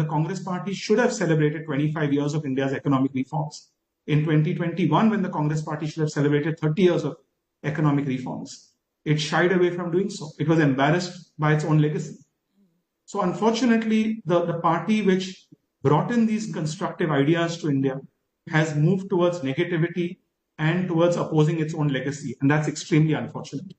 Congress party should have celebrated 25 years of India's economic reforms, in 2021, when the Congress party should have celebrated 30 years of economic reforms, it shied away from doing so. It was embarrassed by its own legacy. So unfortunately, the party which brought in these constructive ideas to India has moved towards negativity and towards opposing its own legacy. And that's extremely unfortunate.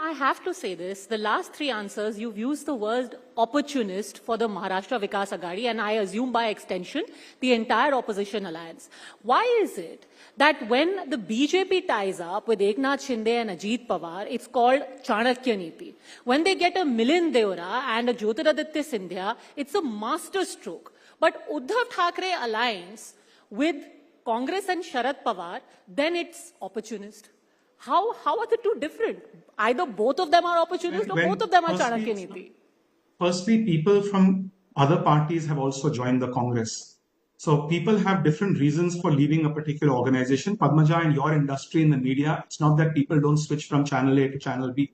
I have to say this. The last 3 answers, you've used the word opportunist for the Maharashtra Vikas Aghadi, and I assume by extension, the entire opposition alliance. Why is it that when the BJP ties up with Eknath Shinde and Ajit Pawar, it's called Chanakya Niti? When they get a Milind Deora and a Jyotiraditya Scindia, it's a master stroke. But Uddhav Thackeray alliance with Congress and Sharad Pawar, then it's opportunist. How are the two different? Either both of them are opportunists or both of them are Chanakya Niti. Firstly, people from other parties have also joined the Congress. So people have different reasons for leaving a particular organization. Padmaja, in your industry, in the media, it's not that people don't switch from channel A to channel B.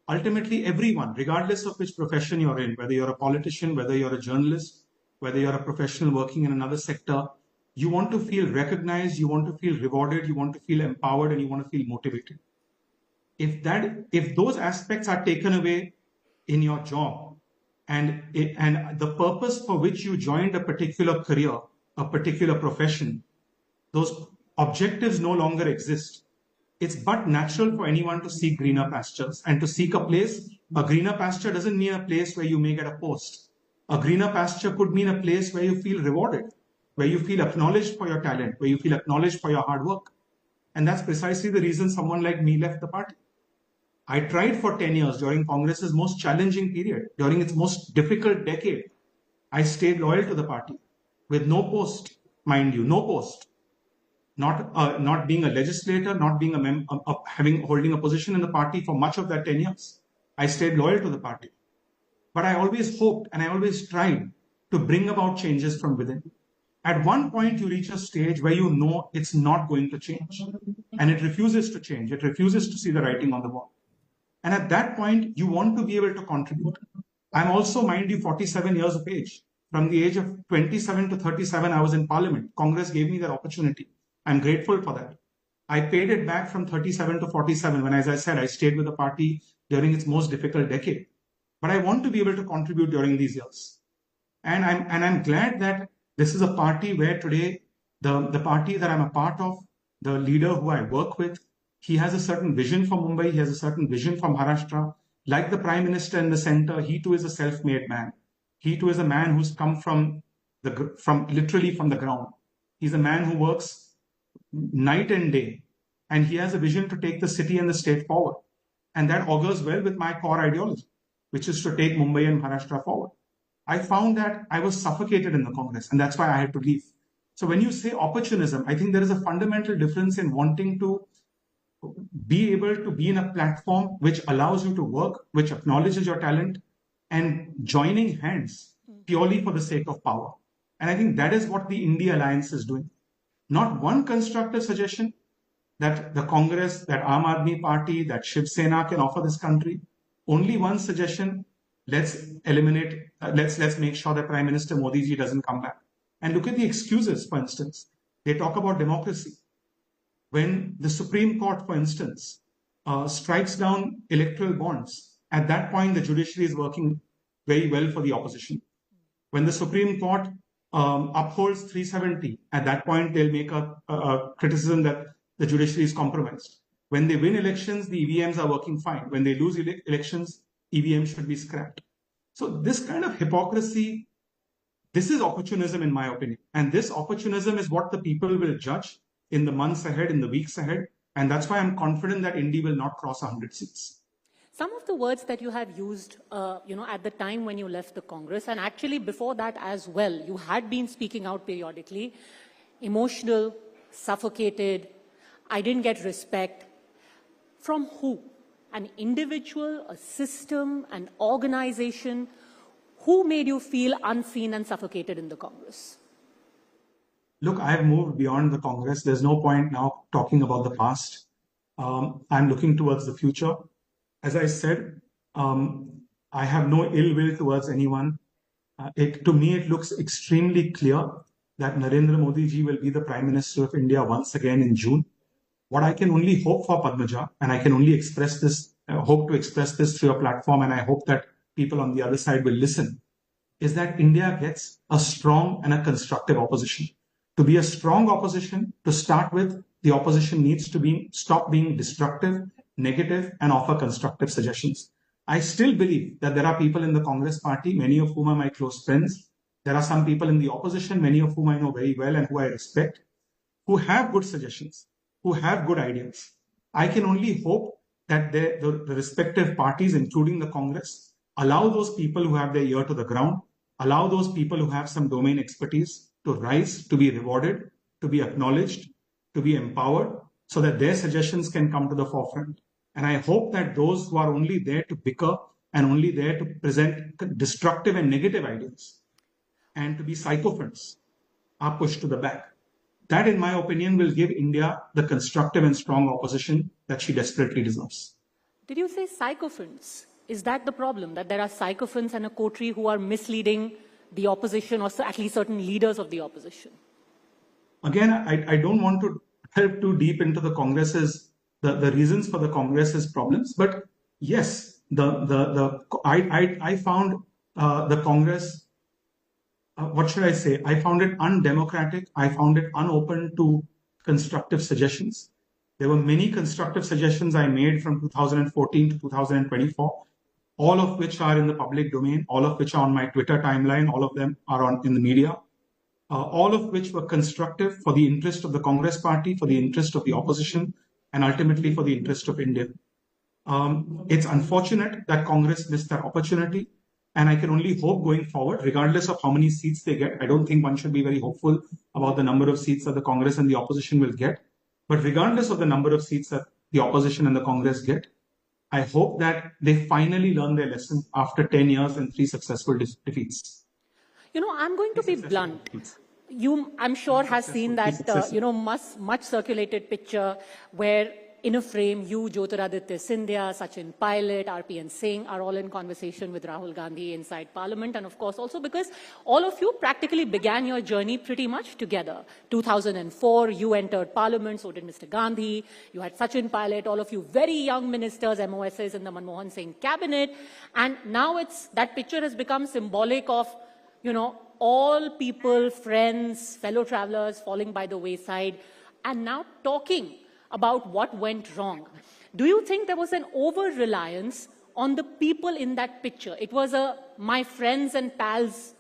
Ultimately, everyone, regardless of which profession you're in, whether you're a politician, whether you're a journalist, whether you're a professional working in another sector, you want to feel recognized, you want to feel rewarded, you want to feel empowered, and you want to feel motivated. If those aspects are taken away, in your job and the purpose for which you joined a particular career, a particular profession, those objectives no longer exist. It's but natural for anyone to seek greener pastures and to seek a place. A greener pasture doesn't mean a place where you may get a post. A greener pasture could mean a place where you feel rewarded, where you feel acknowledged for your talent, where you feel acknowledged for your hard work. And that's precisely the reason someone like me left the party. I tried for 10 years during Congress's most challenging period, during its most difficult decade. I stayed loyal to the party with no post, mind you, no post. Not being a legislator, not being holding a position in the party for much of that 10 years. I stayed loyal to the party. But I always hoped and I always tried to bring about changes from within. At one point, you reach a stage where you know it's not going to change. And it refuses to change. It refuses to see the writing on the wall. And at that point, you want to be able to contribute. I'm also, mind you, 47 years of age. From the age of 27 to 37, I was in Parliament. Congress gave me that opportunity. I'm grateful for that. I paid it back from 37 to 47 when, as I said, I stayed with the party during its most difficult decade. But I want to be able to contribute during these years. And I'm glad that this is a party where today, the party that I'm a part of, the leader who I work with, he has a certain vision for Mumbai, he has a certain vision for Maharashtra. Like the Prime Minister in the center, he too is a self-made man. He too is a man who's come literally from the ground. He's a man who works night and day, and he has a vision to take the city and the state forward. And that augurs well with my core ideology, which is to take Mumbai and Maharashtra forward. I found that I was suffocated in the Congress, and that's why I had to leave. So when you say opportunism, I think there is a fundamental difference in wanting to be able to be in a platform which allows you to work, which acknowledges your talent, and joining hands purely for the sake of power. And I think that is what the India Alliance is doing. Not one constructive suggestion that the Congress, that Aam Aadmi Party, that Shiv Sena can offer this country. Only one suggestion: let's make sure that Prime Minister Modi ji doesn't come back. And look at the excuses, for instance. They talk about democracy. When the Supreme Court, for instance, strikes down electoral bonds, at that point, the judiciary is working very well for the opposition. When the Supreme Court upholds 370, at that point, they'll make a criticism that the judiciary is compromised. When they win elections, the EVMs are working fine. When they lose elections, EVMs should be scrapped. So this kind of hypocrisy, this is opportunism in my opinion. And this opportunism is what the people will judge in the months ahead, in the weeks ahead. And that's why I'm confident that India will not cross 100 seats. Some of the words that you have used, at the time when you left the Congress, and actually before that as well, you had been speaking out periodically: emotional, suffocated, I didn't get respect. From who? An individual, a system, an organization? Who made you feel unseen and suffocated in the Congress? Look, I have moved beyond the Congress. There's no point now talking about the past. I'm looking towards the future. As I said, I have no ill will towards anyone. To me, it looks extremely clear that Narendra Modi ji will be the Prime Minister of India once again in June. What I can only hope for, Padmaja, and I can only hope to express this through a platform, and I hope that people on the other side will listen, is that India gets a strong and a constructive opposition. To be a strong opposition, to start with, the opposition needs to stop being destructive, negative, and offer constructive suggestions. I still believe that there are people in the Congress party, many of whom are my close friends. There are some people in the opposition, many of whom I know very well and who I respect, who have good suggestions, who have good ideas. I can only hope that the respective parties, including the Congress, allow those people who have their ear to the ground, allow those people who have some domain expertise to rise, to be rewarded, to be acknowledged, to be empowered, so that their suggestions can come to the forefront. And I hope that those who are only there to bicker and only there to present destructive and negative ideas and to be sycophants are pushed to the back. That, in my opinion, will give India the constructive and strong opposition that she desperately deserves. Did you say sycophants? Is that the problem, that there are sycophants and a coterie who are misleading the opposition, or at least certain leaders of the opposition? Again, I don't want to delve too deep into the Congress's, the reasons for the Congress's problems, but yes, I found the Congress, what should I say? I found it undemocratic. I found it unopen to constructive suggestions. There were many constructive suggestions I made from 2014 to 2024, all of which are in the public domain, all of which are on my Twitter timeline, all of them are in the media, all of which were constructive for the interest of the Congress party, for the interest of the opposition, and ultimately for the interest of India. It's unfortunate that Congress missed that opportunity. And I can only hope going forward, regardless of how many seats they get, I don't think one should be very hopeful about the number of seats that the Congress and the opposition will get. But regardless of the number of seats that the opposition and the Congress get, I hope that they finally learn their lesson after 10 years and 3 successful defeats. You know, I'm going to be blunt. You, I'm sure, has seen that, much circulated picture where in a frame, you, Jyotiraditya Scindia, Sachin Pilot, RPN Singh are all in conversation with Rahul Gandhi inside Parliament. And of course, also because all of you practically began your journey pretty much together. 2004, you entered Parliament, so did Mr. Gandhi. You had Sachin Pilot, all of you very young ministers, MOSs in the Manmohan Singh cabinet. And now that picture has become symbolic of, all people, friends, fellow travelers falling by the wayside and now talking about what went wrong. Do you think there was an over-reliance on the people in that picture? It was a my friends and pals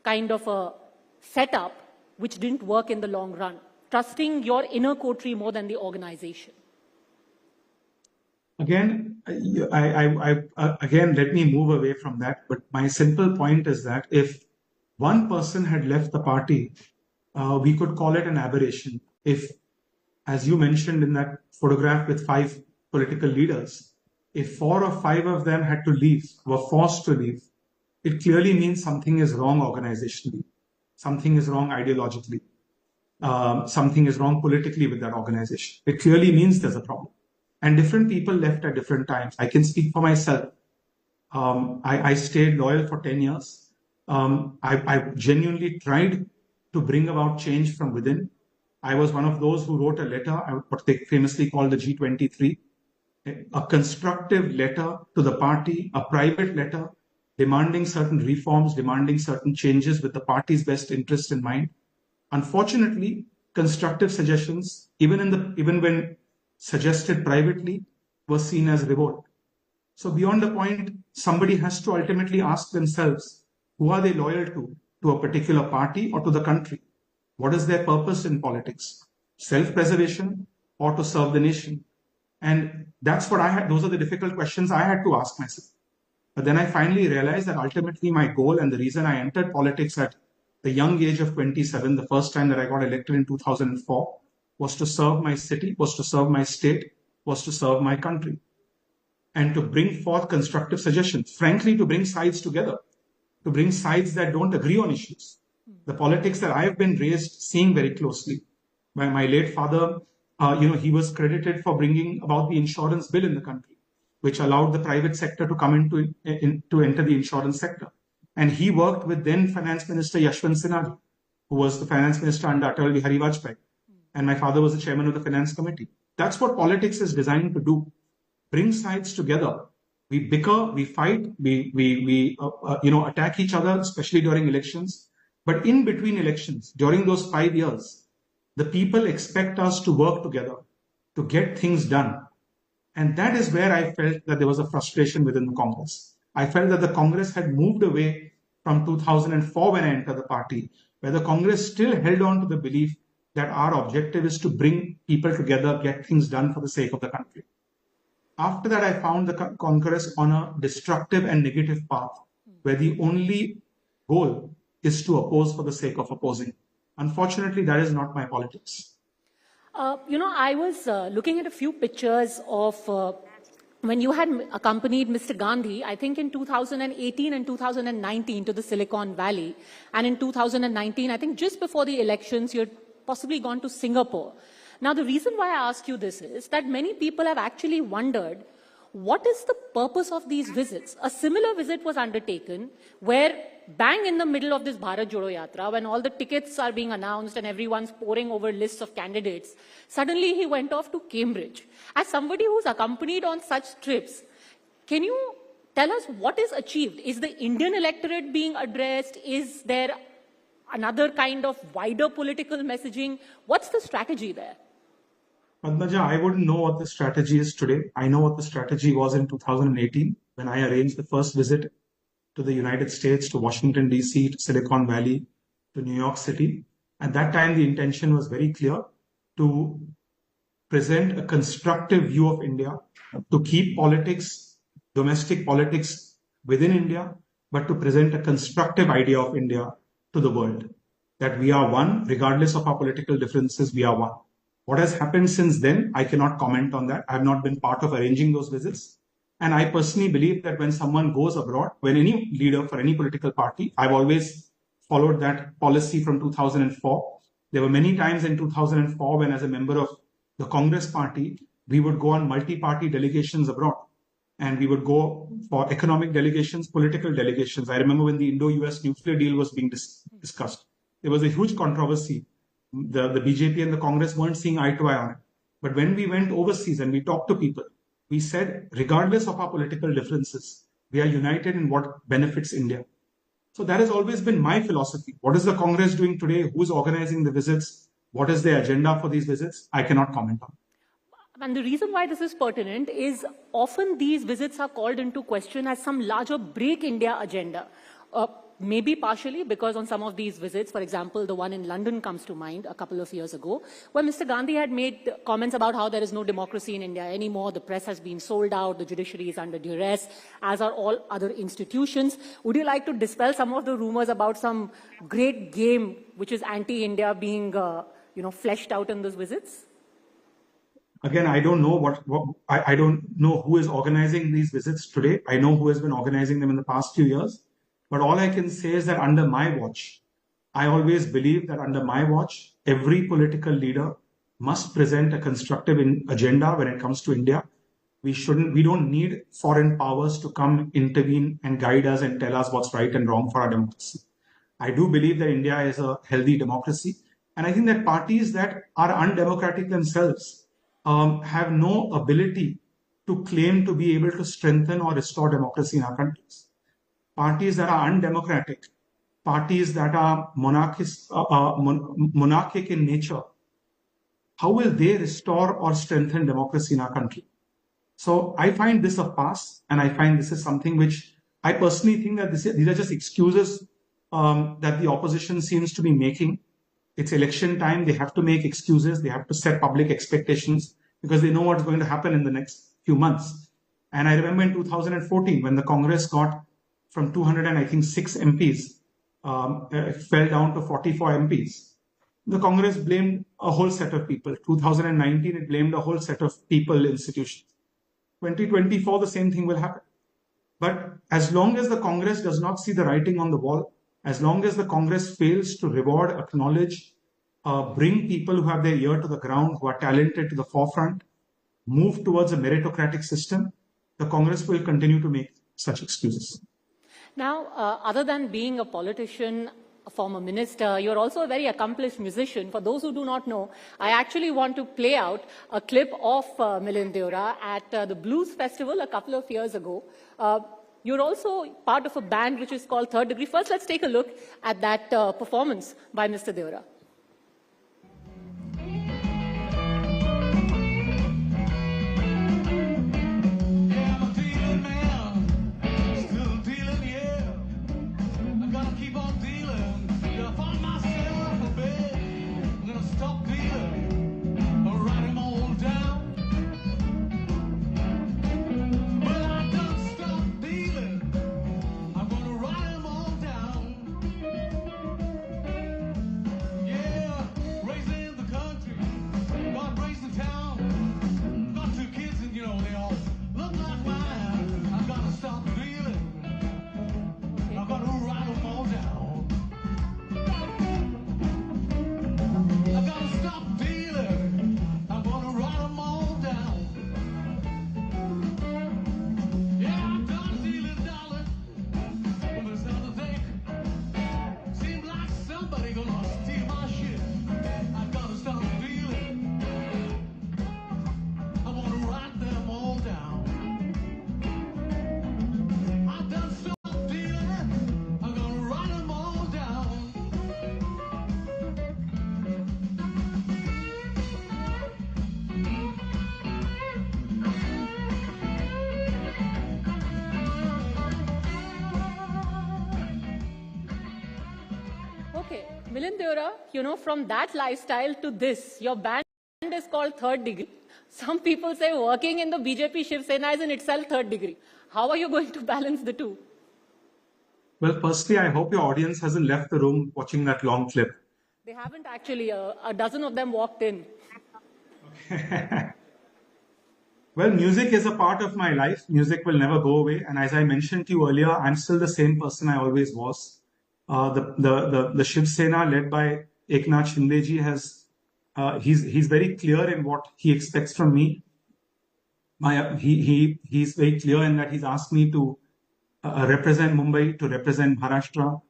kind of a setup which didn't work in the long run, trusting your inner coterie more than the organization. Again, again, let me move away from that. But my simple point is that if one person had left the party, we could call it an aberration. If, as you mentioned in that photograph with 5 political leaders, if 4 or 5 of them had to leave, were forced to leave, it clearly means something is wrong organizationally, something is wrong ideologically, something is wrong politically with that organization. It clearly means there's a problem. And different people left at different times. I can speak for myself. I stayed loyal for 10 years. I genuinely tried to bring about change from within. I was one of those who wrote a letter, what they famously called the G23, a constructive letter to the party, a private letter demanding certain reforms, demanding certain changes with the party's best interest in mind. Unfortunately, constructive suggestions, even when suggested privately, were seen as revolt. So beyond the point, somebody has to ultimately ask themselves, who are they loyal to a particular party or to the country? What is their purpose in politics? Self-preservation or to serve the nation? And that's what I had. Those are the difficult questions I had to ask myself. But then I finally realized that ultimately my goal and the reason I entered politics at the young age of 27, the first time that I got elected in 2004, was to serve my city, was to serve my state, was to serve my country. And to bring forth constructive suggestions, frankly, to bring sides together, to bring sides that don't agree on issues. The politics that I have been raised seeing very closely. By my late father, he was credited for bringing about the insurance bill in the country, which allowed the private sector to come to enter the insurance sector. And he worked with then Finance Minister Yashwant Sinha, who was the Finance Minister under Atal Bihari Vajpayee. And my father was the chairman of the Finance Committee. That's what politics is designed to do. Bring sides together. We bicker, we fight, we attack each other, especially during elections. But in between elections, during those 5 years, the people expect us to work together, to get things done. And that is where I felt that there was a frustration within the Congress. I felt that the Congress had moved away from 2004 when I entered the party, where the Congress still held on to the belief that our objective is to bring people together, get things done for the sake of the country. After that, I found the Congress on a destructive and negative path, where the only goal is to oppose for the sake of opposing. Unfortunately, that is not my politics. I was looking at a few pictures of when you had accompanied Mr. Gandhi, I think in 2018 and 2019 to the Silicon Valley. And in 2019, I think just before the elections, you had possibly gone to Singapore. Now, the reason why I ask you this is that many people have actually wondered, what is the purpose of these visits? A similar visit was undertaken where bang in the middle of this Bharat Jodo Yatra, when all the tickets are being announced and everyone's poring over lists of candidates, suddenly he went off to Cambridge. As somebody who's accompanied on such trips, can you Tell us what is achieved. Is the Indian electorate being addressed? Is there another kind of wider political messaging? What's the strategy there? Padmaja, I wouldn't know what the strategy is today. I know what the strategy was in 2018 when I arranged the first visit to the United States, to Washington, D.C., to Silicon Valley, to New York City. At that time, the intention was very clear to present a constructive view of India, to keep politics, domestic politics within India, but to present a constructive idea of India to the world. That we are one, regardless of our political differences, we are one. What has happened since then, I cannot comment on that. I have not been part of arranging those visits. And I personally believe that when someone goes abroad, when any leader for any political party, I've always followed that policy from 2004. There were many times in 2004 when, as a member of the Congress party, we would go on multi-party delegations abroad. And we would go for economic delegations, political delegations. I remember when the Indo-US nuclear deal was being discussed. There was a huge controversy. The BJP and the Congress weren't seeing eye to eye on it. But when we went overseas and we talked to people, we said, regardless of our political differences, we are united in what benefits India. So that has always been my philosophy. What is the Congress doing today? Who's organizing the visits? What is their agenda for these visits? I cannot comment on. And the reason why this is pertinent is often these visits are called into question as some larger Break India agenda. Maybe partially because on some of these visits, for example, the one in London comes to mind a couple of years ago, where Mr. Gandhi had made comments about how there is no democracy in India anymore, the press has been sold out, the judiciary is under duress, as are all other institutions. Would you like to dispel some of the rumors about some great game which is anti-India being fleshed out in those visits? Again, I don't know I don't know who is organizing these visits today. I know who has been organizing them in the past few years. But all I can say is that under my watch, I always believe that under my watch, every political leader must present a constructive agenda when it comes to India. We don't need foreign powers to come intervene and guide us and tell us what's right and wrong for our democracy. I do believe that India is a healthy democracy. And I think that parties that are undemocratic themselves have no ability to claim to be able to strengthen or restore democracy in our countries. Parties that are undemocratic, parties that are monarchic in nature, how will they restore or strengthen democracy in our country? So I find this a farce, and I find this is something which I personally think that these are just excuses that the opposition seems to be making. It's election time, they have to make excuses, they have to set public expectations because they know what's going to happen in the next few months. And I remember in 2014 when the Congress got from 206 MPs, fell down to 44 MPs. The Congress blamed a whole set of people. 2019, it blamed a whole set of people, institutions. 2024, the same thing will happen. But as long as the Congress does not see the writing on the wall, as long as the Congress fails to reward, acknowledge, bring people who have their ear to the ground, who are talented to the forefront, move towards a meritocratic system, the Congress will continue to make such excuses. Now, other than being a politician, a former minister, you're also a very accomplished musician. For those who do not know, I actually want to play out a clip of Milind Deora at the Blues Festival a couple of years ago. You're also part of a band which is called Third Degree. First, let's take a look at that performance by Mr. Deora. Yeah. Milind Deora, you know, from that lifestyle to this, your band is called Third Degree. Some people say working in the BJP Shiv Sena is in itself third degree. How are you going to balance the two? Well, firstly, I hope your audience hasn't left the room watching that long clip. They haven't actually. A dozen of them walked in. Well, music is a part of my life. Music will never go away. And as I mentioned to you earlier, I'm still the same person I always was. The Shiv Sena led by Eknath Shindeji has, he's very clear in what he expects from me. He's very clear in that he's asked me to represent Mumbai, to represent Maharashtra.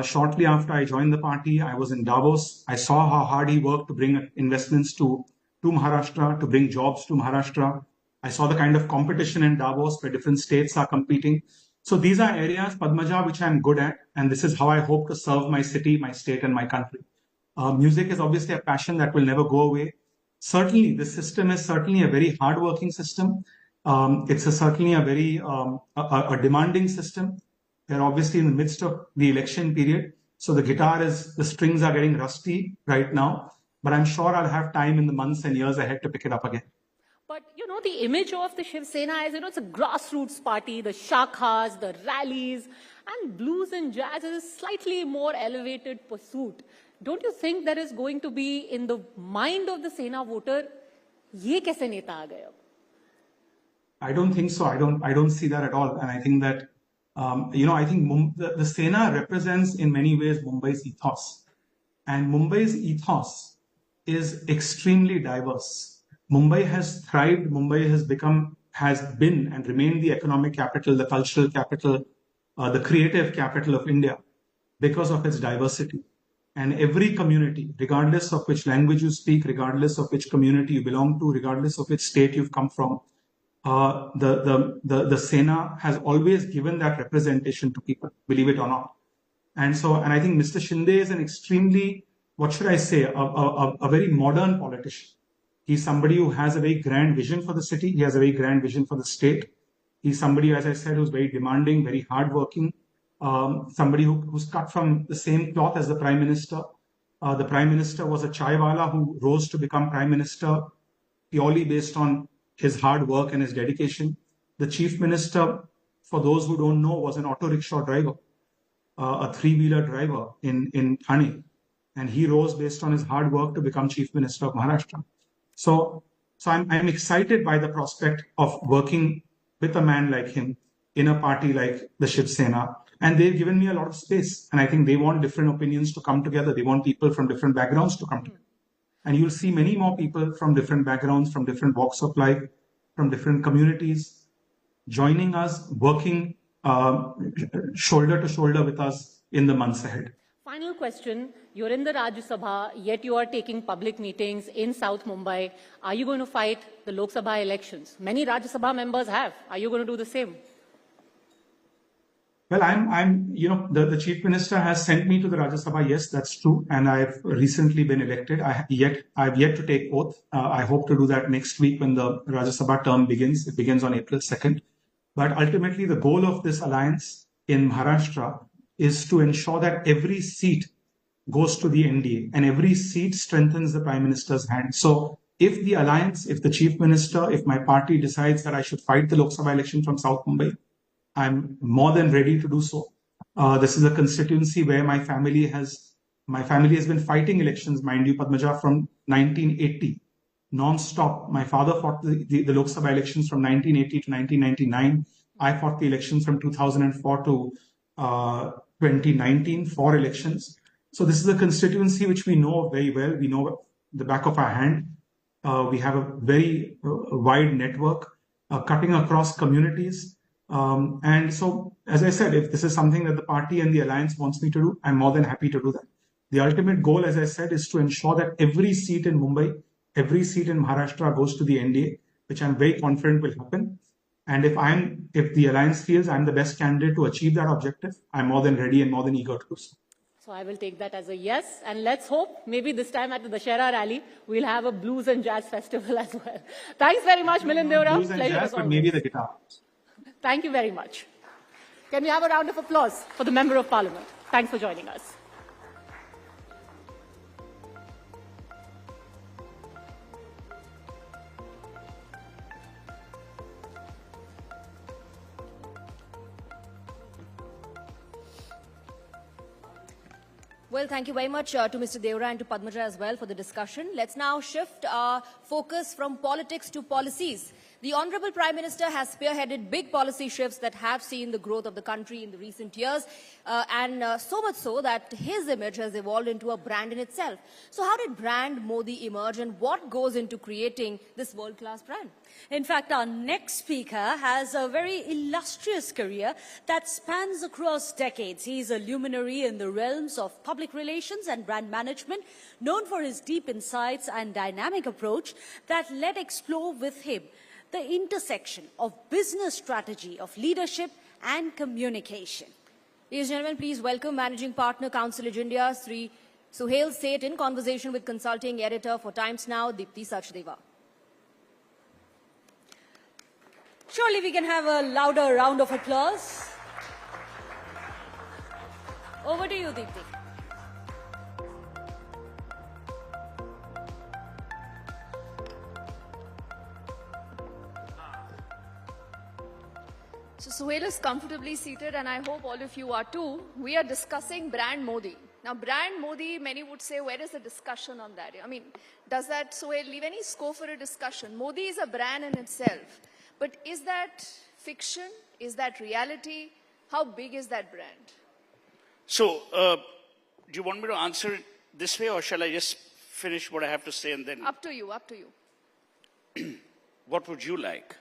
Shortly after I joined the party, I was in Davos. I saw how hard he worked to bring investments to Maharashtra, to bring jobs to Maharashtra. I saw the kind of competition in Davos where different states are competing. So these are areas, Padmaja, which I'm good at. And this is how I hope to serve my city, my state, and my country. Music is obviously a passion that will never go away. Certainly, this system is certainly a very hardworking system. It's certainly a very a demanding system. They're obviously in the midst of the election period. So the strings are getting rusty right now. But I'm sure I'll have time in the months and years ahead to pick it up again. But, you know, the image of the Shiv Sena is, you know, it's a grassroots party, the shakhas, the rallies, and blues and jazz is a slightly more elevated pursuit. Don't you think there is going to be in the mind of the Sena voter, ye kaise neta aa gaye? I don't think so. I don't see that at all. And I think that, I think the Sena represents in many ways Mumbai's ethos. And Mumbai's ethos is extremely diverse. Mumbai has thrived. Mumbai has been and remained the economic capital, the cultural capital, the creative capital of India because of its diversity. And every community, regardless of which language you speak, regardless of which community you belong to, regardless of which state you've come from, the Sena has always given that representation to people, believe it or not. And I think Mr. Shinde is an extremely, what should I say, a very modern politician. He's somebody who has a very grand vision for the city. He has a very grand vision for the state. He's somebody, as I said, who's very demanding, very hardworking. Somebody who's cut from the same cloth as the Prime Minister. The Prime Minister was a chaiwala who rose to become Prime Minister purely based on his hard work and his dedication. The Chief Minister, for those who don't know, was an auto rickshaw driver, a three-wheeler driver in Thane. And he rose based on his hard work to become Chief Minister of Maharashtra. So I'm excited by the prospect of working with a man like him in a party like the Shiv Sena. And they've given me a lot of space. And I think they want different opinions to come together. They want people from different backgrounds to come together. And you'll see many more people from different backgrounds, from different walks of life, from different communities, joining us, working shoulder to shoulder with us in the months ahead. Final question. You're in the Rajya Sabha, yet you are taking public meetings in South Mumbai. Are you going to fight the Lok Sabha elections? Many Rajya Sabha members have. Are you going to do the same? Well, the Chief Minister has sent me to the Rajya Sabha. Yes, that's true. And I've recently been elected. I've yet to take oath. I hope to do that next week when the Rajya Sabha term begins. It begins on April 2nd. But ultimately, the goal of this alliance in Maharashtra is to ensure that every seat goes to the NDA and every seat strengthens the Prime Minister's hand. So if the alliance, if the Chief Minister, if my party decides that I should fight the Lok Sabha election from South Mumbai, I'm more than ready to do so. This is a constituency where my family has been fighting elections, mind you, Padmaja, from 1980, non-stop. My father fought the Lok Sabha elections from 1980 to 1999. I fought the elections from 2004 to 2019, 4 elections. So this is a constituency which we know very well. We know the back of our hand. We have a very wide network cutting across communities. And so, as I said, if this is something that the party and the alliance wants me to do, I'm more than happy to do that. The ultimate goal, as I said, is to ensure that every seat in Mumbai, every seat in Maharashtra goes to the NDA, which I'm very confident will happen. And if the alliance feels I'm the best candidate to achieve that objective, I'm more than ready and more than eager to do so. So I will take that as a yes. And let's hope maybe this time at the Dashera rally, we'll have a blues and jazz festival as well. Thanks very much, Milind Deora. Blues and jazz, but maybe the guitar. Thank you very much. Can we have a round of applause for the Member of Parliament? Thanks for joining us. Well, thank you very much to Mr. Deora and to Padmaja as well for the discussion. Let's now shift our focus from politics to policies. The Honorable Prime Minister has spearheaded big policy shifts that have seen the growth of the country in the recent years, and so much so that his image has evolved into a brand in itself. So how did brand Modi emerge, and what goes into creating this world-class brand? In fact, our next speaker has a very illustrious career that spans across decades. He is a luminary in the realms of public relations and brand management, known for his deep insights and dynamic approach that let explore with him the intersection of business strategy, of leadership and communication. Ladies and gentlemen, please welcome Managing Partner, Counselage India, Sri Suhail Seth, in conversation with consulting editor for Times Now, Deepti Sachdeva. Surely we can have a louder round of applause. Over to you, Deepti. So Suhail is comfortably seated, and I hope all of you are too. We are discussing brand Modi. Now, brand Modi, many would say, where is the discussion on that? I mean, does that, Suhail, leave any scope for a discussion? Modi is a brand in itself. But is that fiction? Is that reality? How big is that brand? So, do you want me to answer it this way, or shall I just finish what I have to say and then... Up to you, up to you. What would you like,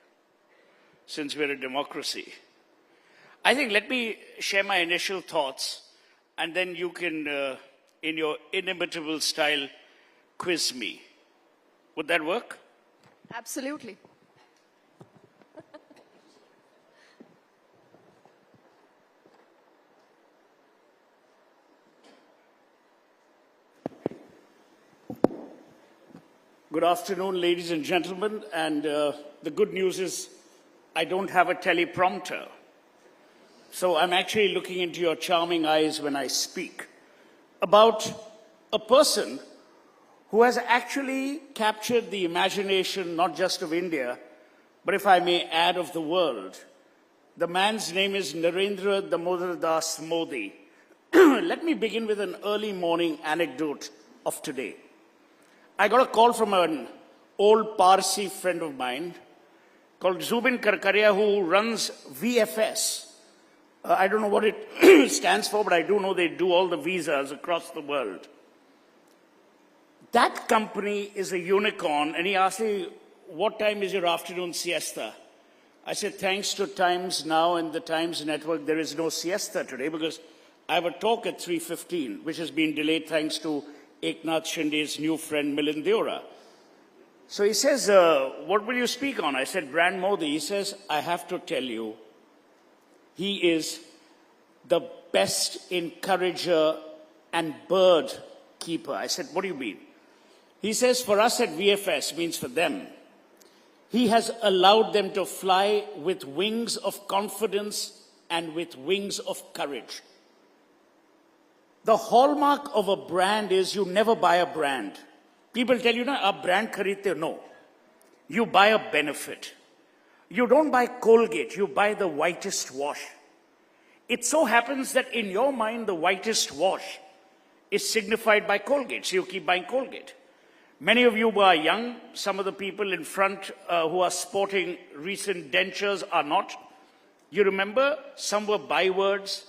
since we're a democracy? I think let me share my initial thoughts, and then you can, in your inimitable style, quiz me. Would that work? Absolutely. Good afternoon, ladies and gentlemen, and the good news is I don't have a teleprompter. So I'm actually looking into your charming eyes when I speak about a person who has actually captured the imagination not just of India, but if I may add, of the world. The man's name is Narendra Damodar Das Modi. Let me begin with an early morning anecdote of today. I got a call from an old Parsi friend of mine called Zubin Karkaria, who runs VFS. I don't know what it stands for, but I do know they do all the visas across the world. That company is a unicorn, and he asked me, what time is your afternoon siesta? I said, thanks to Times Now and the Times Network, there is no siesta today because I have a talk at 3:15, which has been delayed thanks to Eknath Shinde's new friend, Milind Deora. So he says, what will you speak on? I said, brand Modi. He says, I have to tell you, he is the best encourager and bird keeper. I said, what do you mean? He says, for us at VFS, means for them, he has allowed them to fly with wings of confidence and with wings of courage. The hallmark of a brand is you never buy a brand. People tell you, a brand khareedte. No. You buy a benefit. You don't buy Colgate, you buy the whitest wash. It so happens that in your mind, the whitest wash is signified by Colgate, so you keep buying Colgate. Many of you who are young, some of the people in front who are sporting recent dentures are not. You remember, some were bywords.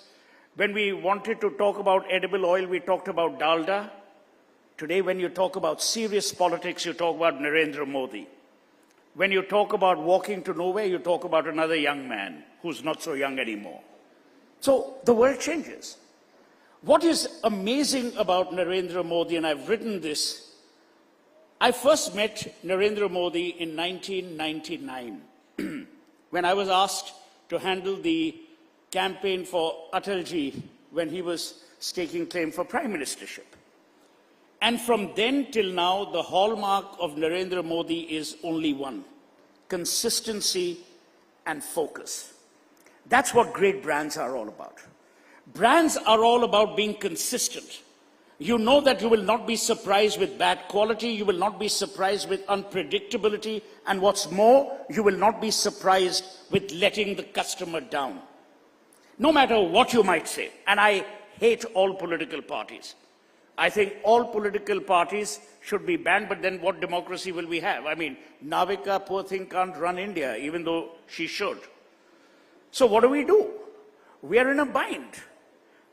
When we wanted to talk about edible oil, we talked about dalda. Today, when you talk about serious politics, you talk about Narendra Modi. When you talk about walking to nowhere, you talk about another young man who's not so young anymore. So the world changes. What is amazing about Narendra Modi, and I've written this, I first met Narendra Modi in 1999 when I was asked to handle the campaign for Atalji when he was staking claim for prime ministership. And from then till now, the hallmark of Narendra Modi is only one: consistency and focus. That's what great brands are all about. Brands are all about being consistent. You know that you will not be surprised with bad quality, you will not be surprised with unpredictability, and what's more, you will not be surprised with letting the customer down. No matter what you might say, and I hate all political parties, I think all political parties should be banned, but then what democracy will we have? I mean, Navika, poor thing, can't run India, even though she should. So what do? We are in a bind.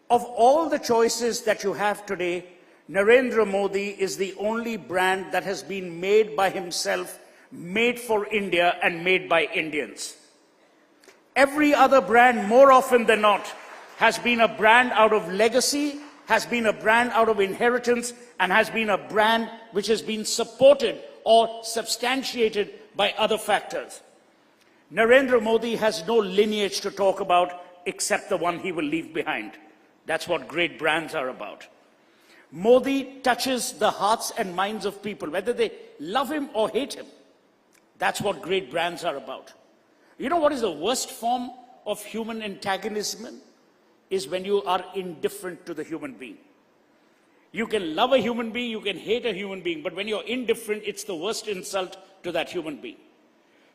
Of all the choices that you have today, Narendra Modi is the only brand that has been made by himself, made for India and made by Indians. Every other brand, more often than not, has been a brand out of legacy, has been a brand out of inheritance, and has been a brand which has been supported or substantiated by other factors. Narendra Modi has no lineage to talk about except the one he will leave behind. That's what great brands are about. Modi touches the hearts and minds of people, whether they love him or hate him. That's what great brands are about. You know what is the worst form of human antagonism? Is when you are indifferent to the human being. You can love a human being, you can hate a human being, but when you're indifferent, it's the worst insult to that human being.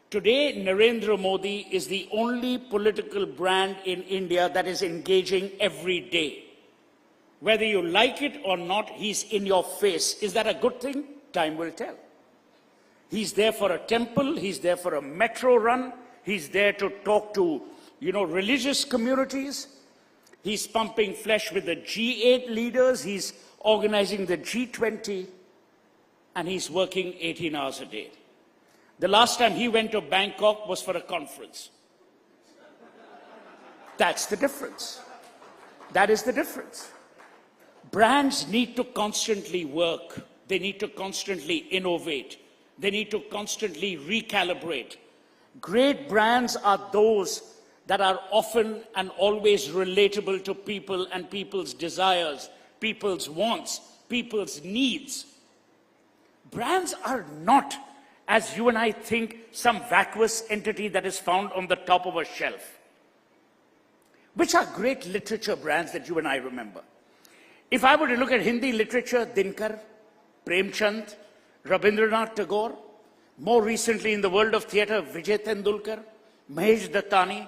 Today, Narendra Modi is the only political brand in India that is engaging every day. Whether you like it or not, he's in your face. Is that a good thing? Time will tell. He's there for a temple, he's there for a metro run, he's there to talk to, religious communities. He's pumping flesh with the G8 leaders, he's organizing the G20, and he's working 18 hours a day. The last time he went to Bangkok was for a conference. That's the difference. That is the difference. Brands need to constantly work. They need to constantly innovate. They need to constantly recalibrate. Great brands are those that are often and always relatable to people and people's desires, people's wants, people's needs. Brands are not, as you and I think, some vacuous entity that is found on the top of a shelf. Which are great literature brands that you and I remember? If I were to look at Hindi literature, Dinkar, Premchand, Rabindranath Tagore, more recently in the world of theatre, Vijay Tendulkar, Mahesh Dattani,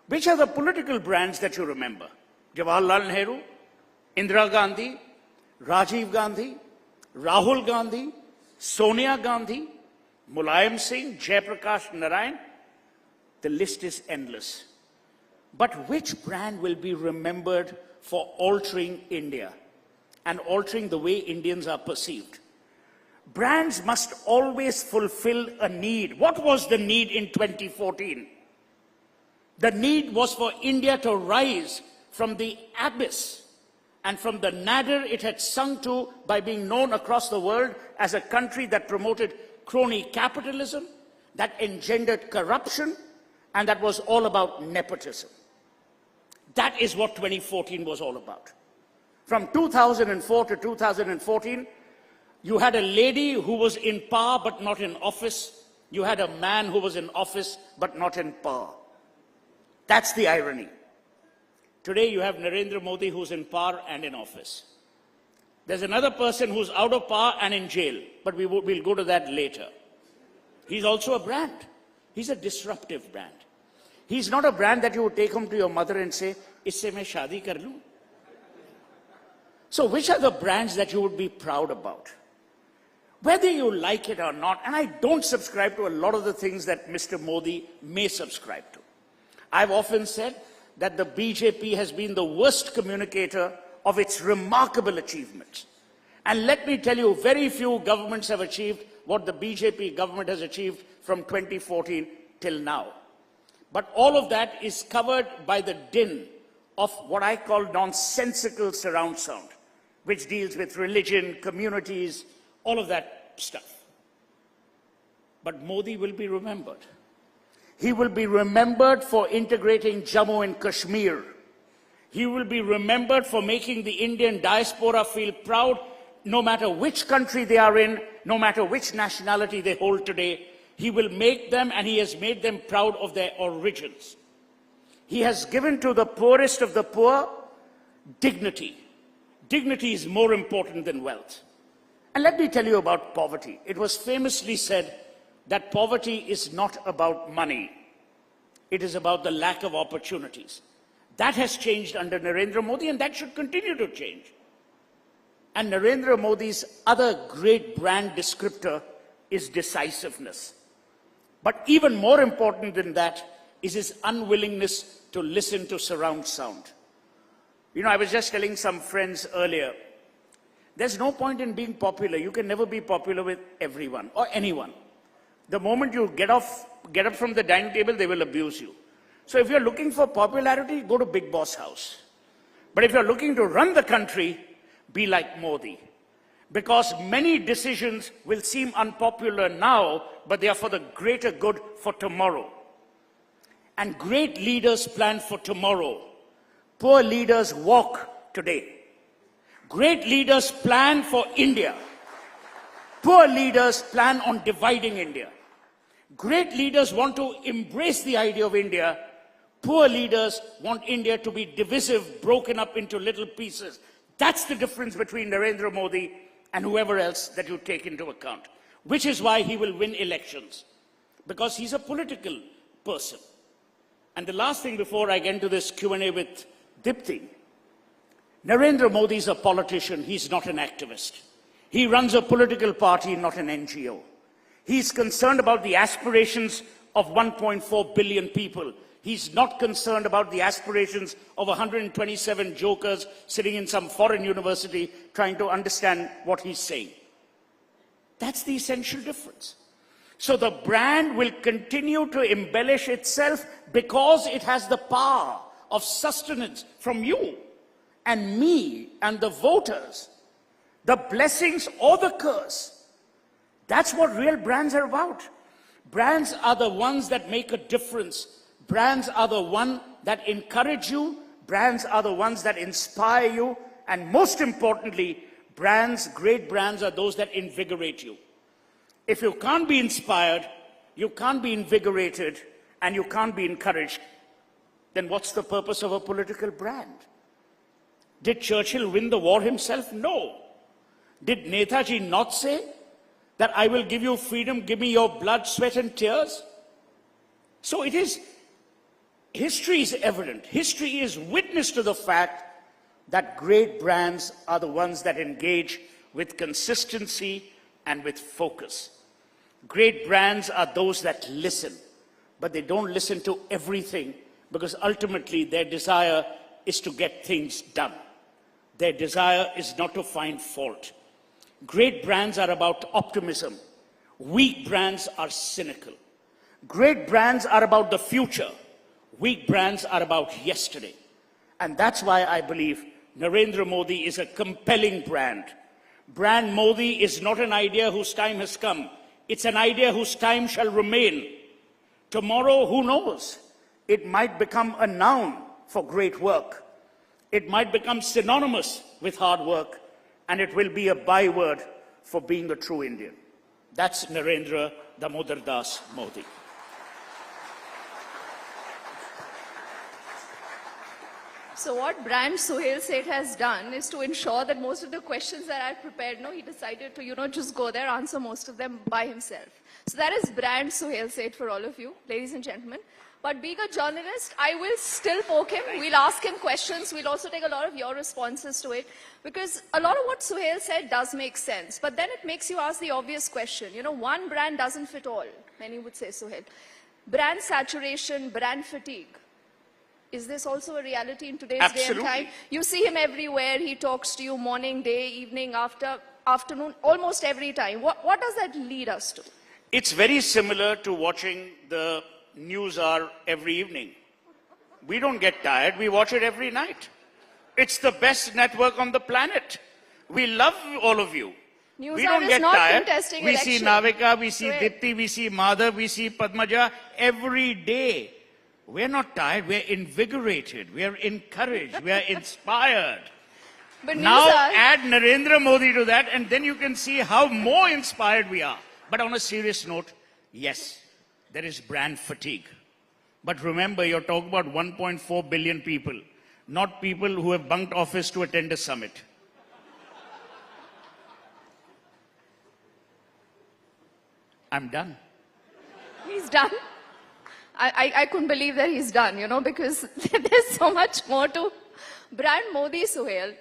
which are the political brands that you remember? Jawaharlal Nehru, Indira Gandhi, Rajiv Gandhi, Rahul Gandhi, Sonia Gandhi, Mulayam Singh, Jayaprakash Narayan. The list is endless. But which brand will be remembered for altering India and altering the way Indians are perceived? Brands must always fulfill a need. What was the need in 2014? The need was for India to rise from the abyss and from the nadir it had sunk to by being known across the world as a country that promoted crony capitalism, that engendered corruption, and that was all about nepotism. That is what 2014 was all about. From 2004 to 2014, you had a lady who was in power but not in office. You had a man who was in office but not in power. That's the irony. Today you have Narendra Modi who's in power and in office. There's another person who's out of power and in jail, but we'll go to that later. He's also a brand. He's a disruptive brand. He's not a brand that you would take home to your mother and say, "Isse main shaadi kar loon." So which are the brands that you would be proud about? Whether you like it or not, and I don't subscribe to a lot of the things that Mr. Modi may subscribe to. I've often said that the BJP has been the worst communicator of its remarkable achievements. And let me tell you, very few governments have achieved what the BJP government has achieved from 2014 till now. But all of that is covered by the din of what I call nonsensical surround sound, which deals with religion, communities, all of that stuff. But Modi will be remembered. He will be remembered for integrating Jammu and Kashmir. He will be remembered for making the Indian diaspora feel proud, no matter which country they are in, no matter which nationality they hold today. He will make them, and he has made them proud of their origins. He has given to the poorest of the poor dignity. Dignity is more important than wealth. And let me tell you about poverty. It was famously said that poverty is not about money. It is about the lack of opportunities. That has changed under Narendra Modi, and that should continue to change. And Narendra Modi's other great brand descriptor is decisiveness. But even more important than that is his unwillingness to listen to surround sound. You know, I was just telling some friends earlier, there's no point in being popular. You can never be popular with everyone or anyone. The moment you get up from the dining table, they will abuse you. So if you're looking for popularity, go to Big Boss house. But if you're looking to run the country, be like Modi. Because many decisions will seem unpopular now, but they are for the greater good for tomorrow. And great leaders plan for tomorrow. Poor leaders walk today. Great leaders plan for India. Poor leaders plan on dividing India. Great leaders want to embrace the idea of India. Poor leaders want India to be divisive, broken up into little pieces. That's the difference between Narendra Modi and whoever else that you take into account. Which is why he will win elections. Because he's a political person. And the last thing before I get into this Q&A with Dipti, Narendra Modi is a politician, he's not an activist. He runs a political party, not an NGO. He's concerned about the aspirations of 1.4 billion people. He's not concerned about the aspirations of 127 jokers sitting in some foreign university trying to understand what he's saying. That's the essential difference. So the brand will continue to embellish itself because it has the power of sustenance from you and me and the voters. The blessings or the curse. That's what real brands are about. Brands are the ones that make a difference. Brands are the ones that encourage you. Brands are the ones that inspire you. And most importantly, brands, great brands, are those that invigorate you. If you can't be inspired, you can't be invigorated, and you can't be encouraged, then what's the purpose of a political brand? Did Churchill win the war himself? No. Did Netaji not say that I will give you freedom, give me your blood, sweat and tears? So it is, history is evident. History is witness to the fact that great brands are the ones that engage with consistency and with focus. Great brands are those that listen, but they don't listen to everything because ultimately their desire is to get things done. Their desire is not to find fault. Great brands are about optimism. Weak brands are cynical. Great brands are about the future. Weak brands are about yesterday. And that's why I believe Narendra Modi is a compelling brand. Brand Modi is not an idea whose time has come. It's an idea whose time shall remain. Tomorrow, who knows? It might become a noun for great work. It might become synonymous with hard work. And it will be a byword for being a true Indian. That's Narendra Damodar Das Modi. So what brand Suhail Seth has done is to ensure that most of the questions that I prepared, he decided to, just go there, answer most of them by himself. So that is brand Suhail Seth for all of you, ladies and gentlemen. But being a journalist, I will still poke him. We'll ask him questions. We'll also take a lot of your responses to it. Because a lot of what Suhail said does make sense. But then it makes you ask the obvious question. One brand doesn't fit all, many would say, Suhail. Brand saturation, brand fatigue. Is this also a reality in today's day and time? You see him everywhere. He talks to you morning, day, evening, afternoon, almost every time. What does that lead us to? It's very similar to watching the news hour every evening. We don't get tired. We watch it every night. It's the best network on the planet. We love all of you. News we don't get not tired. Contesting we election. See Navika, we see Dipti, we see Madhav, we see Padmaja every day. We're not tired. We're invigorated. We're encouraged. We're inspired. But now add Narendra Modi to that and then you can see how more inspired we are. But on a serious note, yes, there is brand fatigue. But remember, you're talking about 1.4 billion people, not people who have bunked office to attend a summit. I'm done. He's done. I couldn't believe that he's done, because there's so much more to brand Modi, Suhail,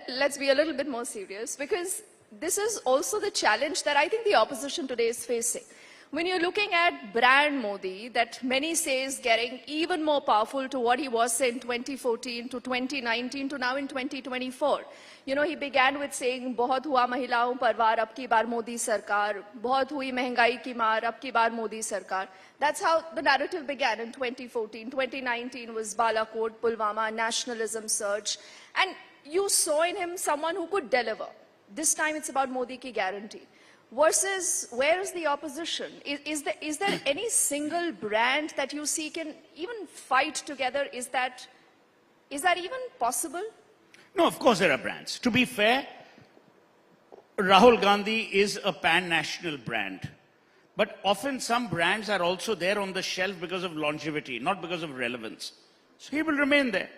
let's be a little bit more serious, because this is also the challenge that I think the opposition today is facing. When you're looking at brand Modi, that many say is getting even more powerful to what he was in 2014 to 2019 to now in 2024. He began with saying, "Bahut hua mahilaon par waar, ab ki baar Modi sarkar. Bahut hui महंगाई की मार, ab ki baar Modi sarkar." That's how the narrative began in 2014. 2019 was Balakot, Pulwama, nationalism surge. And you saw in him someone who could deliver. This time it's about Modi ki guarantee. Versus, where is the opposition? Is there any single brand that you see can even fight together? Is that even possible? No, of course there are brands. To be fair, Rahul Gandhi is a pan-national brand. But often some brands are also there on the shelf because of longevity, not because of relevance. So he will remain there.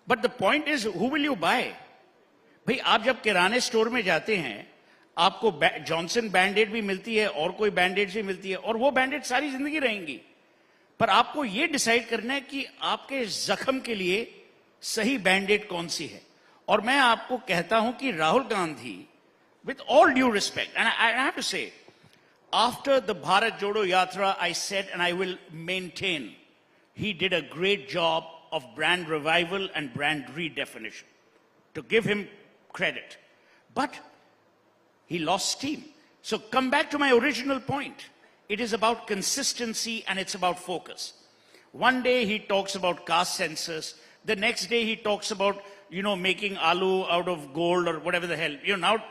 But the point is, who will you buy? भाई आप जब किराने store में जाते हैं, आपको Johnson बैंडेड भी मिलती है और कोई बैंडेड भी मिलती है और वो बैंडेड सारी जिंदगी रहेंगी, पर आपको ये डिसाइड करना है कि आपके जख्म के लिए सही बैंडेड कौन सी है. और मैं आपको कहता हूं कि Rahul Gandhi, with all due respect, and I have to say, after the Bharat Jodo Yatra, I said, and I will maintain, he did a great job of brand revival and brand redefinition, to give him credit. But he lost steam. So come back to my original point. It is about consistency and it's about focus. One day he talks about caste census. The next day he talks about, making aloo out of gold or whatever the hell.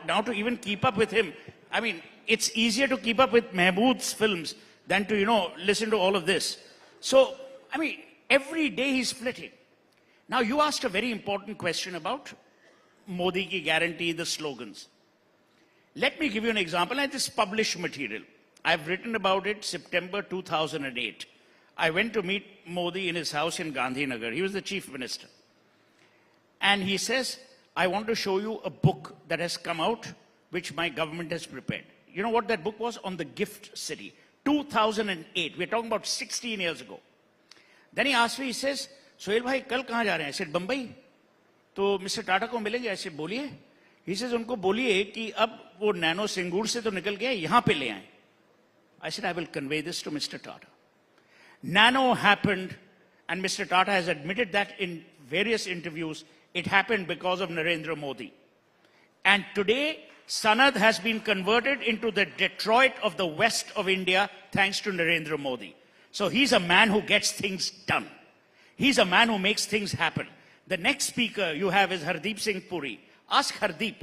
Now to even keep up with him, I mean, it's easier to keep up with Mehmood's films than to, listen to all of this. So, I mean, every day he's splitting. Now you asked a very important question about Modi ki guarantee, the slogans. Let me give you an example. I just published material. I've written about it September 2008. I went to meet Modi in his house in Gandhinagar. He was the chief minister. And he says, I want to show you a book that has come out, which my government has prepared. You know what that book was? On the gift city. 2008. We're talking about 16 years ago. Then he asked me, he says, Suhail bhai, kal kahan ja rahe hain? I said, Bombay. तो mister Tata को मिलेंगे. ऐसे बोलिए. He says, उनको बोलिए कि अब वो नैनो सिंगूर से तो निकल गए, यहाँ पे ले आए. I said, I will convey this to Mr. Tata. Nano happened, and Mr. Tata has admitted that in various interviews. It happened because of Narendra Modi. And today, Sanad has been converted into the Detroit of the west of India thanks to Narendra Modi. So he's a man who gets things done. He's a man who makes things happen. The next speaker you have is Hardeep Singh Puri. Ask Hardeep,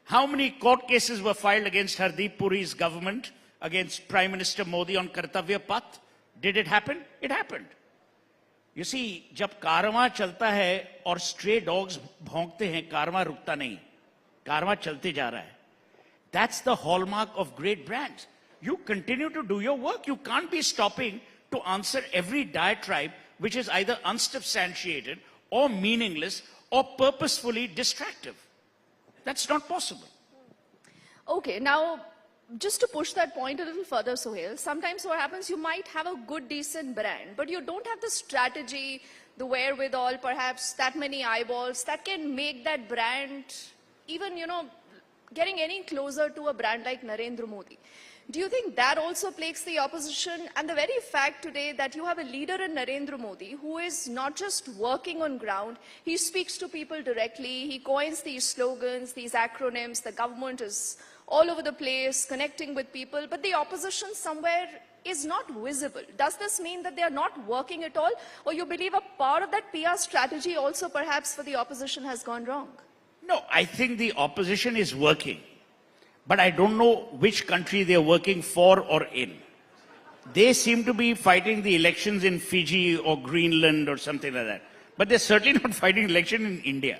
how many court cases were filed against Hardeep Puri's government, against Prime Minister Modi on Kartavya Path? Did it happen? It happened. You see, जब कारवां चलता है और stray dogs भौंकते हैं, कारवां रुकता नहीं. कारवां चलते जा रहा है. That's the hallmark of great brands. You continue to do your work. You can't be stopping to answer every diatribe which is either unsubstantiated or meaningless or purposefully distractive. That's not possible. Okay, now, just to push that point a little further, Suhail, sometimes what happens, you might have a good, decent brand, but you don't have the strategy, the wherewithal, perhaps that many eyeballs that can make that brand even, getting any closer to a brand like Narendra Modi. Do you think that also plagues the opposition? And the very fact today that you have a leader in Narendra Modi who is not just working on ground, he speaks to people directly, he coins these slogans, these acronyms, the government is all over the place, connecting with people, but the opposition somewhere is not visible. Does this mean that they are not working at all? Or you believe a part of that PR strategy also perhaps for the opposition has gone wrong? No, I think the opposition is working. But I don't know which country they're working for or in. They seem to be fighting the elections in Fiji or Greenland or something like that. But they're certainly not fighting election in India.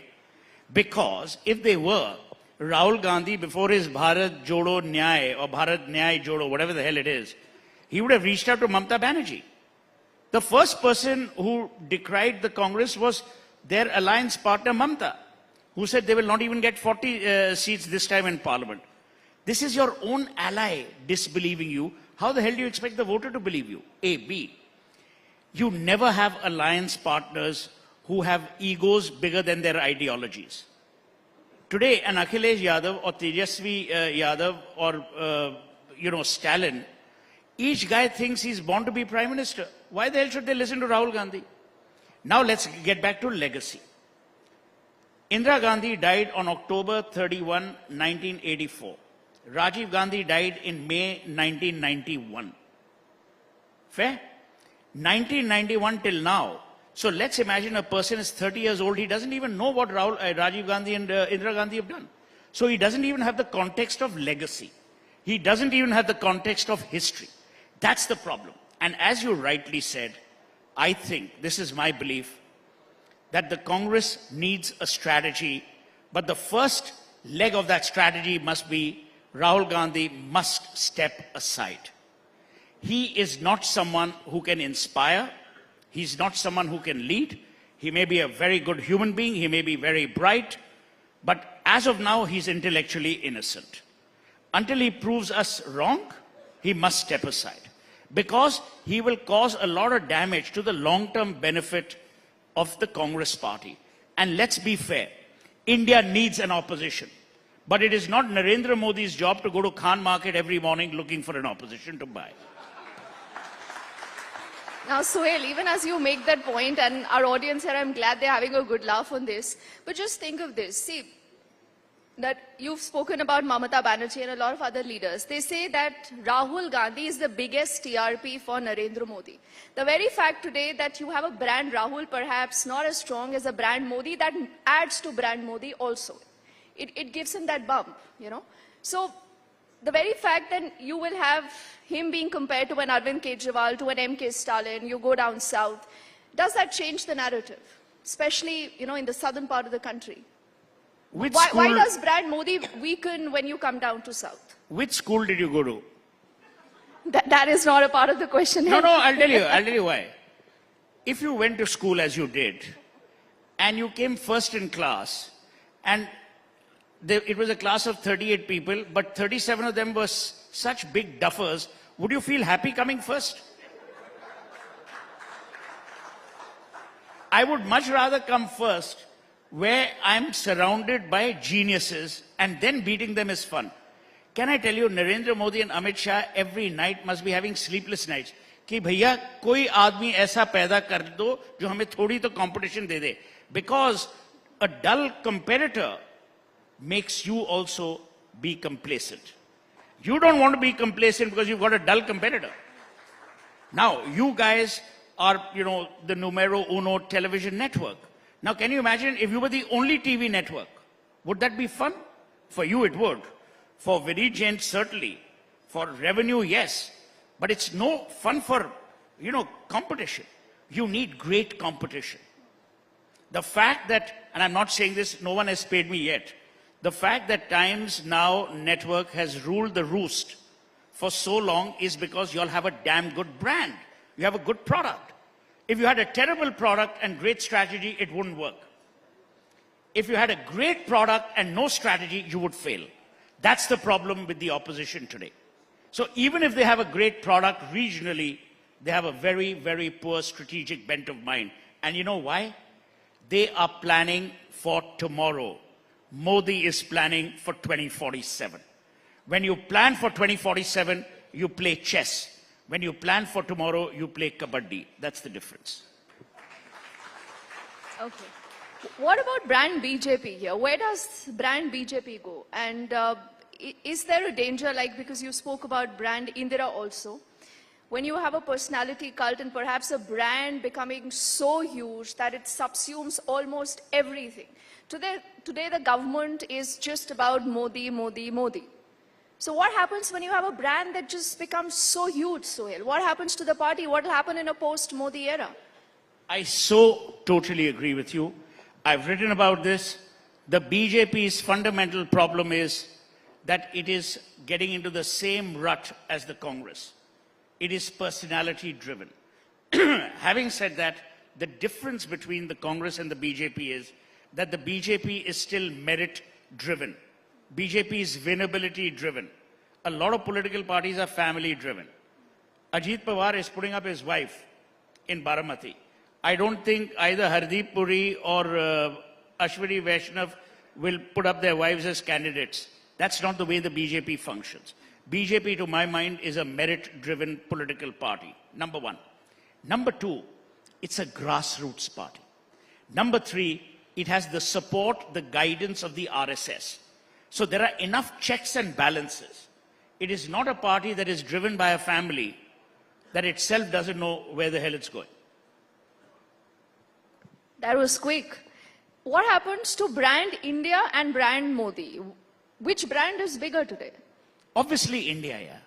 Because if they were, Rahul Gandhi, before his Bharat Jodo Nyay or Bharat Nyay Jodo, whatever the hell it is, he would have reached out to Mamata Banerjee. The first person who decried the Congress was their alliance partner Mamata, who said they will not even get 40 seats this time in Parliament. This is your own ally disbelieving you. How the hell do you expect the voter to believe you? A. B. You never have alliance partners who have egos bigger than their ideologies. Today, an Akhilesh Yadav or Tejasvi Yadav or, Stalin, each guy thinks he's born to be Prime Minister. Why the hell should they listen to Rahul Gandhi? Now let's get back to legacy. Indira Gandhi died on October 31, 1984. Rajiv Gandhi died in May 1991. Fair? 1991 till now. So let's imagine a person is 30 years old. He doesn't even know what Rajiv Gandhi and Indira Gandhi have done. So he doesn't even have the context of legacy. He doesn't even have the context of history. That's the problem. And as you rightly said, I think, this is my belief, that the Congress needs a strategy, but the first leg of that strategy must be Rahul Gandhi must step aside. He is not someone who can inspire. He's not someone who can lead. He may be a very good human being. He may be very bright. But as of now, he's intellectually innocent. Until he proves us wrong, he must step aside. Because he will cause a lot of damage to the long-term benefit of the Congress party. And let's be fair, India needs an opposition. But it is not Narendra Modi's job to go to Khan Market every morning looking for an opposition to buy. Now, Suhail, even as you make that point, and our audience here, I'm glad they're having a good laugh on this, but just think of this. See, that you've spoken about Mamata Banerjee and a lot of other leaders. They say that Rahul Gandhi is the biggest TRP for Narendra Modi. The very fact today that you have a brand Rahul, perhaps not as strong as a brand Modi, that adds to brand Modi also. It gives him that bump, So the very fact that you will have him being compared to an Arvind Kejriwal, to an M.K. Stalin, you go down south, does that change the narrative? Especially, in the southern part of the country. Why does brand Modi weaken when you come down to south? Which school did you go to? That is not a part of the question. No, I'll tell you why. If you went to school as you did, and you came first in class, and it was a class of 38 people, but 37 of them were such big duffers, would you feel happy coming first? I would much rather come first where I'm surrounded by geniuses and then beating them is fun. Can I tell you, Narendra Modi and Amit Shah every night must be having sleepless nights. कि भैया कोई आदमी ऐसा पैदा कर दो जो हमें थोड़ी तो competition they they. Because a dull competitor makes you also be complacent. You don't want to be complacent because you've got a dull competitor. Now, you guys are, the numero uno television network. Now, can you imagine if you were the only TV network? Would that be fun? For you, it would. For Vineet Jain, certainly. For revenue, yes. But it's no fun for, competition. You need great competition. The fact that, and I'm not saying this, no one has paid me yet. The fact that Times Now network has ruled the roost for so long is because you all have a damn good brand. You have a good product. If you had a terrible product and great strategy, it wouldn't work. If you had a great product and no strategy, you would fail. That's the problem with the opposition today. So even if they have a great product regionally, they have a very, very poor strategic bent of mind. And you know why? They are planning for tomorrow. Modi is planning for 2047. When you plan for 2047, you play chess. When you plan for tomorrow, you play kabaddi. That's the difference. Okay. What about brand BJP here? Where does brand BJP go? And is there a danger, because you spoke about brand Indira also, when you have a personality cult and perhaps a brand becoming so huge that it subsumes almost everything. Today the government is just about Modi, Modi, Modi. So what happens when you have a brand that just becomes so huge, Suhail? What happens to the party? What will happen in a post-Modi era? I so totally agree with you. I've written about this. The BJP's fundamental problem is that it is getting into the same rut as the Congress. It is personality driven. Having said that, the difference between the Congress and the BJP is that the BJP is still merit driven. BJP is winnability driven. A lot of political parties are family driven. Ajit Pawar is putting up his wife in Baramati. I don't think either Hardeep Puri or Ashwini Vaishnav will put up their wives as candidates. That's not the way the BJP functions. BJP, to my mind, is a merit-driven political party, number one. Number two, it's a grassroots party. Number three, it has the support, the guidance of the RSS. So there are enough checks and balances. It is not a party that is driven by a family that itself doesn't know where the hell it's going. That was quick. What happens to brand India and brand Modi? Which brand is bigger today? Obviously India, yeah.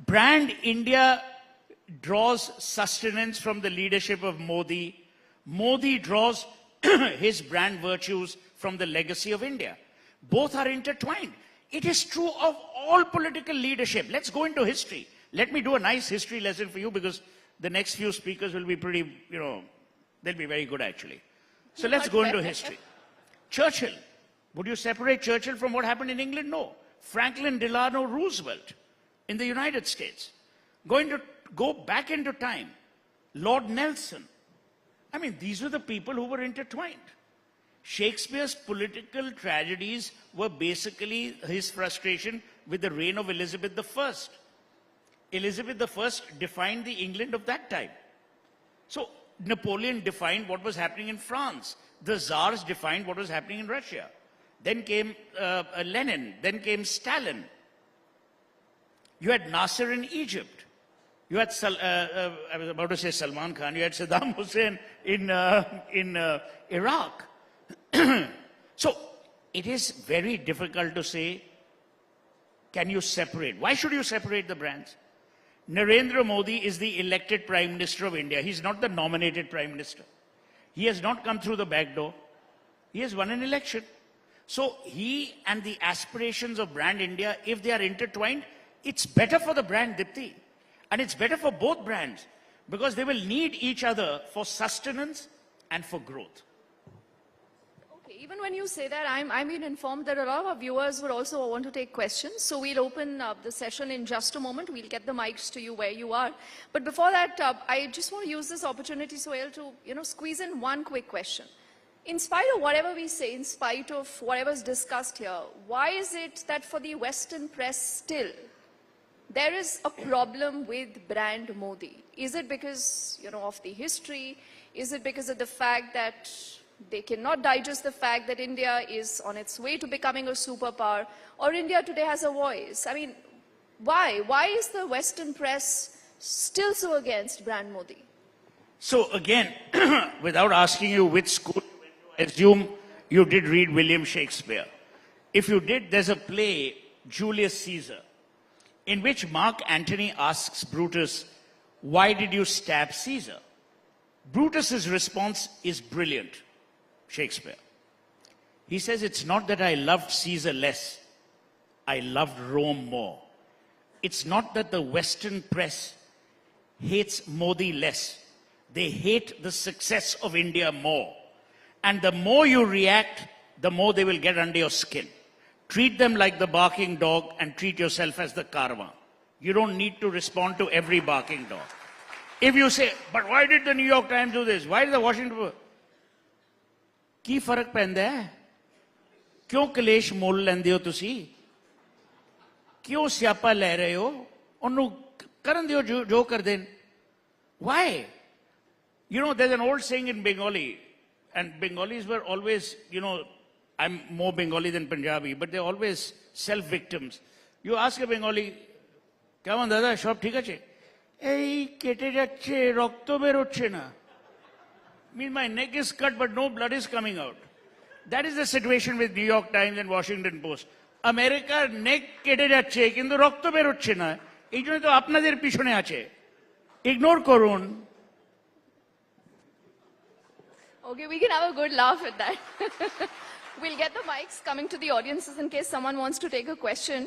Brand India draws sustenance from the leadership of Modi. Modi draws his brand virtues from the legacy of India. Both are intertwined. It is true of all political leadership. Let's go into history. Let me do a nice history lesson for you because the next few speakers will be pretty, they'll be very good actually. So let's go into history. Churchill. Would you separate Churchill from what happened in England? No. Franklin Delano Roosevelt in the United States. Go back into time. Lord Nelson. I mean, these were the people who were intertwined. Shakespeare's political tragedies were basically his frustration with the reign of Elizabeth I. Elizabeth I defined the England of that time. So Napoleon defined what was happening in France. The Tsars defined what was happening in Russia. Then came Lenin. Then came Stalin. You had Nasser in Egypt. You had, I was about to say Salman Khan. You had Saddam Hussein in Iraq. So it is very difficult to say, can you separate? Why should you separate the brands? Narendra Modi is the elected Prime Minister of India. He's not the nominated Prime Minister. He has not come through the back door. He has won an election. So he and the aspirations of brand India, if they are intertwined, it's better for the brand Dipti. And it's better for both brands because they will need each other for sustenance and for growth. Okay, even when you say that, I'm being informed that a lot of our viewers would also want to take questions. So we'll open the session in just a moment. We'll get the mics to you where you are. But before that, I just want to use this opportunity, Sohail, to squeeze in one quick question. In spite of whatever we say, in spite of whatever's discussed here, why is it that for the Western press still, there is a problem with brand Modi? Is it because, of the history? Is it because of the fact that they cannot digest the fact that India is on its way to becoming a superpower? Or India today has a voice? I mean, why? Why is the Western press still so against brand Modi? So again, without asking you which school, I assume you did read William Shakespeare. If you did, there's a play, Julius Caesar, in which Mark Antony asks Brutus, why did you stab Caesar? Brutus's response is brilliant, Shakespeare. He says, it's not that I loved Caesar less, I loved Rome more. It's not that the Western press hates Modi less, they hate the success of India more. And the more you react, the more they will get under your skin. Treat them like the barking dog and treat yourself as the caravan. You don't need to respond to every barking dog. If you say, but why did the New York Times do this? Why did the Washington Post? ਕੀ ਫਰਕ ਪੈਂਦਾ ਹੈ? ਕਿਉਂ ਕਲੇਸ਼ ਮੁੱਲ ਲੈਂਦੇ ਹੋ ਤੁਸੀਂ? ਕਿਉਂ ਸਿਆਪਾ ਲੈ ਰਹੇ ਹੋ? ਉਹਨੂੰ ਕਰਨ ਦਿਓ ਜੋ ਕਰਦੇ ਨੇ. Why? There's an old saying in Bengali, and Bengalis were always, I'm more Bengali than Punjabi, but they're always self-victims. You ask a Bengali, কেমন দাদা সব ঠিক আছে? এই কেটে যাচ্ছে রক্ত বের হচ্ছে না. Mean my neck is cut but no blood is coming out. That is the situation with New York Times and Washington Post. America neck কেটে যাচ্ছে কিন্তু রক্ত বের হচ্ছে না. এই জন্য তো আপনাদের পিছনে আছে. Ignore করুন. Okay, we can have a good laugh at that. We'll get the mics coming to the audiences in case someone wants to take a question.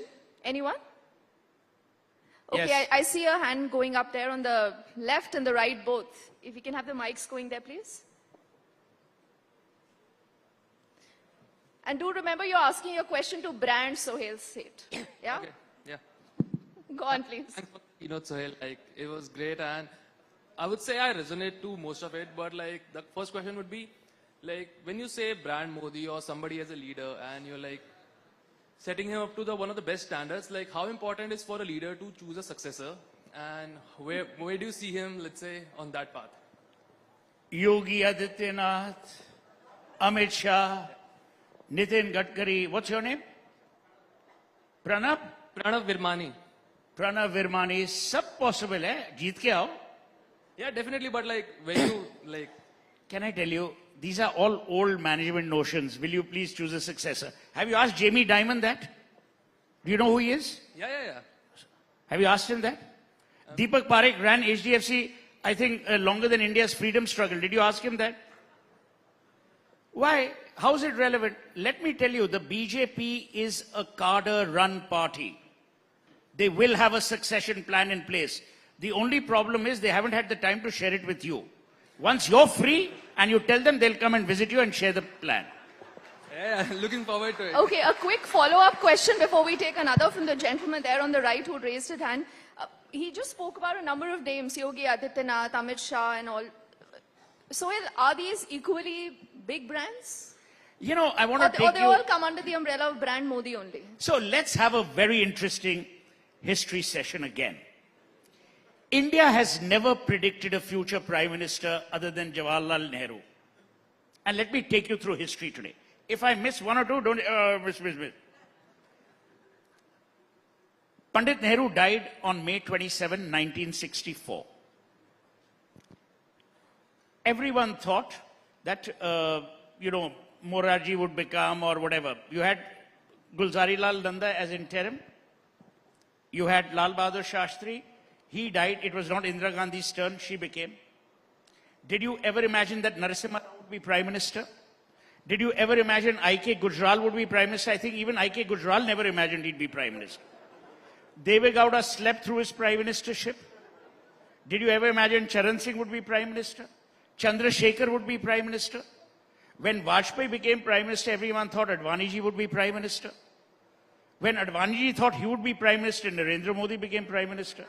Anyone? Okay, yes. I see a hand going up there on the left and the right both. If we can have the mics going there, please. And do remember you're asking your question to brand Sohail Seth. Yeah? Okay, yeah. Go on, please. Thanks for the keynote, Sohail. It was great, and I would say I resonate to most of it, but like the first question would be, like when you say brand Modi or somebody as a leader and you're like setting him up to one of the best standards, like how important is for a leader to choose a successor, and where do you see him, let's say, on that path? Yogi Adityanath, Amit Shah, Nitin Gadkari, what's your name? Pranav Virmani. Pranav Virmani, sab possible hai, jeet ke aao. Yeah, definitely, but like when you like... Can I tell you, these are all old management notions. Will you please choose a successor? Have you asked Jamie Dimon that? Do you know who he is? Yeah. Have you asked him that? Deepak Parekh ran HDFC, I think, longer than India's freedom struggle. Did you ask him that? Why? How is it relevant? Let me tell you, the BJP is a cadre-run party. They will have a succession plan in place. The only problem is they haven't had the time to share it with you. Once you're free and you tell them, they'll come and visit you and share the plan. Yeah, looking forward to it. Okay, a quick follow-up question before we take another from the gentleman there on the right who raised his hand. He just spoke about a number of names, Yogi Adityanath, Amit Shah and all. So are these equally big brands? You know, I want to take or they all come under the umbrella of brand Modi only? So let's have a very interesting history session again. India has never predicted a future prime minister other than Jawaharlal Nehru. And let me take you through history today. If I miss one or two, don't miss. Pandit Nehru died on May 27, 1964. Everyone thought that, Morarji would become or whatever. You had Gulzari Lal Nanda as interim. You had Lal Bahadur Shastri. He died. It was not Indira Gandhi's turn. She became. Did you ever imagine that Narasimha Rao would be Prime Minister? Did you ever imagine I.K. Gujral would be Prime Minister? I think even I.K. Gujral never imagined he'd be Prime Minister. Deve Gowda slept through his Prime Ministership. Did you ever imagine Charan Singh would be Prime Minister? Chandrasekhar would be Prime Minister? When Vajpayee became Prime Minister, everyone thought Advaniji would be Prime Minister. When Advaniji thought he would be Prime Minister, Narendra Modi became Prime Minister.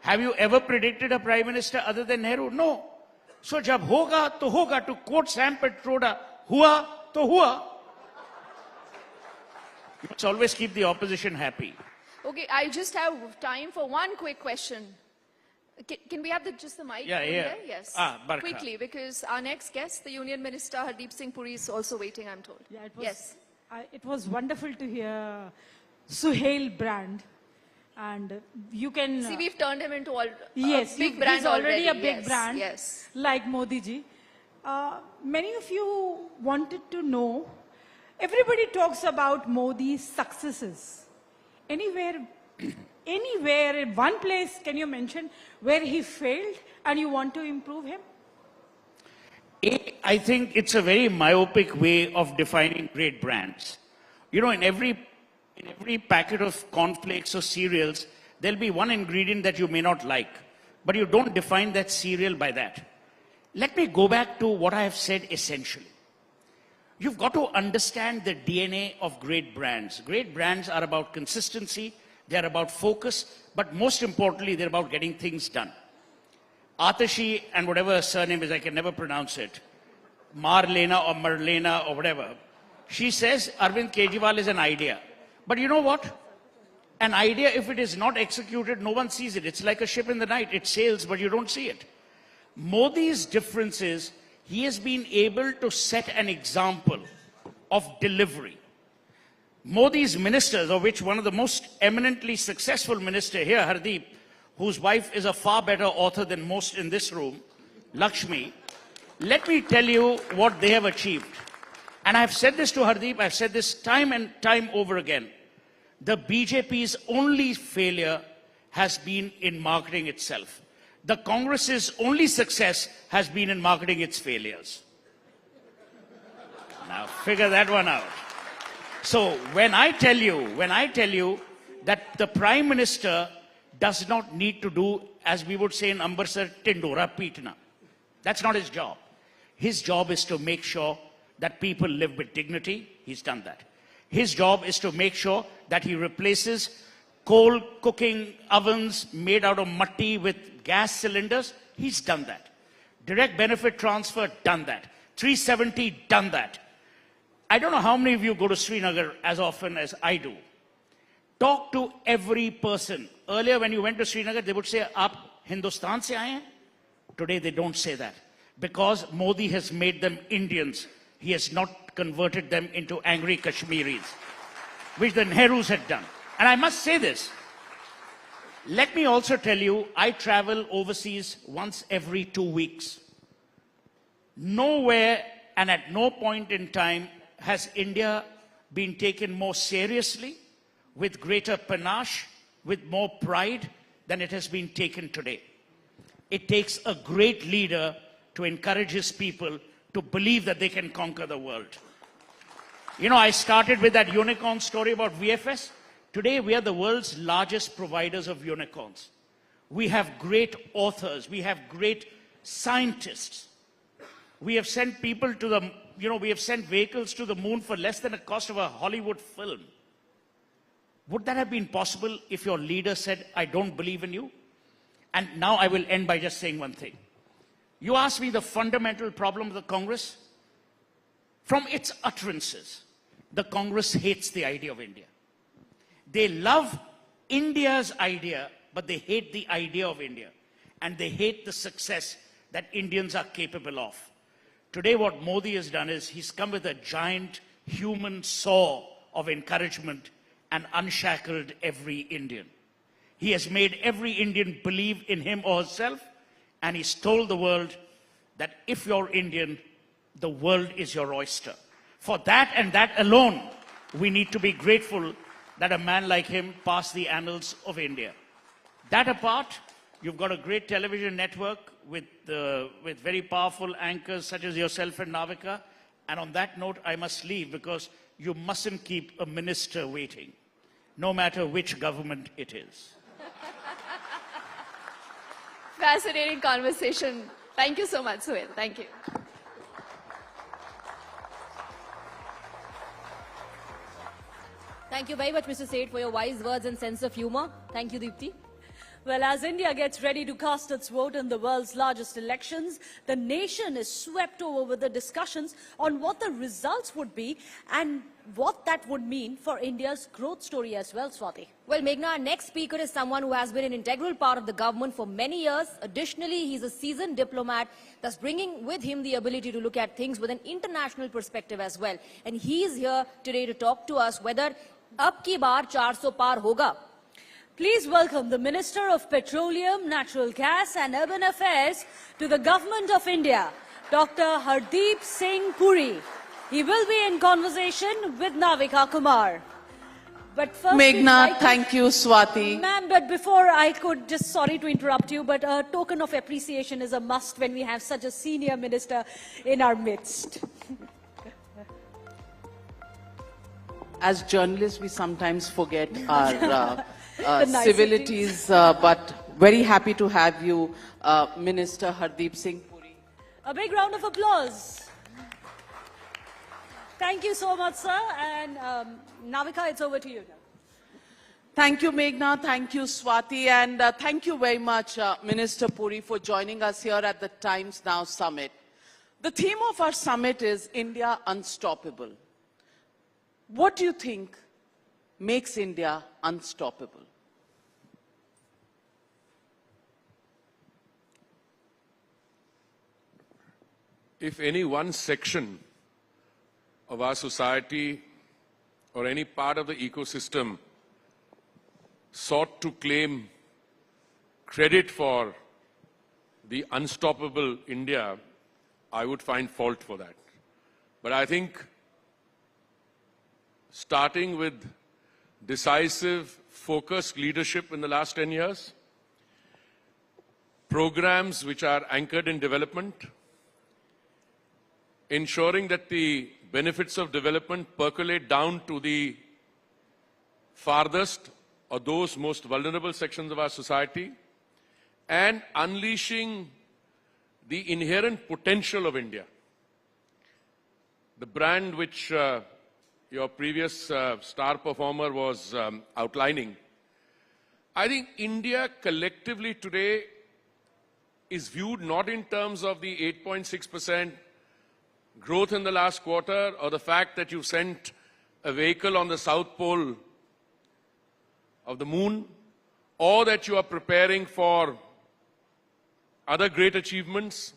Have you ever predicted a Prime Minister other than Nehru? No. So, jab hoga, to hoga, to quote Sam Petroda, hua, to hua. You must always keep the opposition happy. Okay, I just have time for one quick question. Can we have just the mic? Yeah. There? Yes. Barkha. Quickly, because our next guest, the Union Minister Hardeep Singh Puri, is also waiting, I'm told. Yeah, it was, yes. It was wonderful to hear Suhail brand. And you can... See, we've turned him into a big brand he's already a big yes, brand, yes. like Modi ji. Many of you wanted to know, everybody talks about Modi's successes. Anywhere, in one place, can you mention where he failed and you want to improve him? I think it's a very myopic way of defining great brands. You know, in every packet of cornflakes or cereals, there'll be one ingredient that you may not like, but you don't define that cereal by that. Let me go back to what I have said essentially. You've got to understand the DNA of great brands. Great brands are about consistency, they're about focus, but most importantly, they're about getting things done. Atashi and whatever her surname is, I can never pronounce it, Marlena or Marlena or whatever, she says Arvind Kejriwal is an idea. But you know what? An idea, if it is not executed, no one sees it. It's like a ship in the night. It sails, but you don't see it. Modi's difference is he has been able to set an example of delivery. Modi's ministers, of which one of the most eminently successful minister here, Hardeep, whose wife is a far better author than most in this room, Lakshmi, let me tell you what they have achieved. And I've said this to Hardeep, I've said this time and time over again. The BJP's only failure has been in marketing itself. The Congress's only success has been in marketing its failures. Now figure that one out. So when I tell you that the Prime Minister does not need to do, as we would say in Ambersar, Tindora Peetna. That's not his job. His job is to make sure that people live with dignity. He's done that. His job is to make sure that he replaces coal cooking ovens made out of matti with gas cylinders, he's done that. Direct benefit transfer, done that. 370, done that. I don't know how many of you go to Srinagar as often as I do. Talk to every person. Earlier when you went to Srinagar, they would say, "Aap Hindustan se aaye hain?" Today they don't say that. Because Modi has made them Indians. He has not converted them into angry Kashmiris, which the Nehrus had done. And I must say this. Let me also tell you, I travel overseas once every 2 weeks. Nowhere and at no point in time has India been taken more seriously, with greater panache, with more pride than it has been taken today. It takes a great leader to encourage his people to believe that they can conquer the world. You know, I started with that unicorn story about VFS. Today, we are the world's largest providers of unicorns. We have great authors. We have great scientists. We have sent people to the, we have sent vehicles to the moon for less than the cost of a Hollywood film. Would that have been possible if your leader said, "I don't believe in you"? And now I will end by just saying one thing. You asked me the fundamental problem of the Congress. From its utterances, the Congress hates the idea of India. They love India's idea, but they hate the idea of India. And they hate the success that Indians are capable of. Today, what Modi has done is he's come with a giant human saw of encouragement and unshackled every Indian. He has made every Indian believe in him or herself, and he's told the world that if you're Indian, the world is your oyster. For that and that alone, we need to be grateful that a man like him passed the annals of India. That apart, you've got a great television network with very powerful anchors such as yourself and Navika. And on that note, I must leave because you mustn't keep a minister waiting, no matter which government it is. Fascinating conversation. Thank you so much, Suhail. Thank you. Thank you very much, Mr. Seth, for your wise words and sense of humor. Thank you, Deepti. Well, as India gets ready to cast its vote in the world's largest elections, the nation is swept over with the discussions on what the results would be and what that would mean for India's growth story as well, Swati. Well, Meghna, our next speaker is someone who has been an integral part of the government for many years. Additionally, he's a seasoned diplomat, thus bringing with him the ability to look at things with an international perspective as well. And he's here today to talk to us whether ab ki baar 400 par hoga. Please welcome the Minister of Petroleum, Natural Gas and Urban Affairs to the Government of India, Dr. Hardeep Singh Puri. He will be in conversation with Navika Kumar. But first, Meghna, thank you, Swati. Ma'am, but before I could just, sorry to interrupt you, but a token of appreciation is a must when we have such a senior minister in our midst. As journalists, we sometimes forget our civilities, but very happy to have you, Minister Hardeep Singh Puri. A big round of applause. Thank you so much, sir. And Navika, it's over to you now. Thank you, Meghna. Thank you, Swati. And thank you very much, Minister Puri, for joining us here at the Times Now Summit. The theme of our summit is India Unstoppable. What do you think makes India unstoppable? If any one section of our society or any part of the ecosystem sought to claim credit for the unstoppable India, I would find fault for that. But I think starting with decisive, focused leadership in the last 10 years, programs which are anchored in development, ensuring that the benefits of development percolate down to the farthest or those most vulnerable sections of our society, and unleashing the inherent potential of India. The brand which your previous star performer was outlining, I think India collectively today is viewed not in terms of the 8.6% growth in the last quarter or the fact that you've sent a vehicle on the south pole of the moon, or that you are preparing for other great achievements.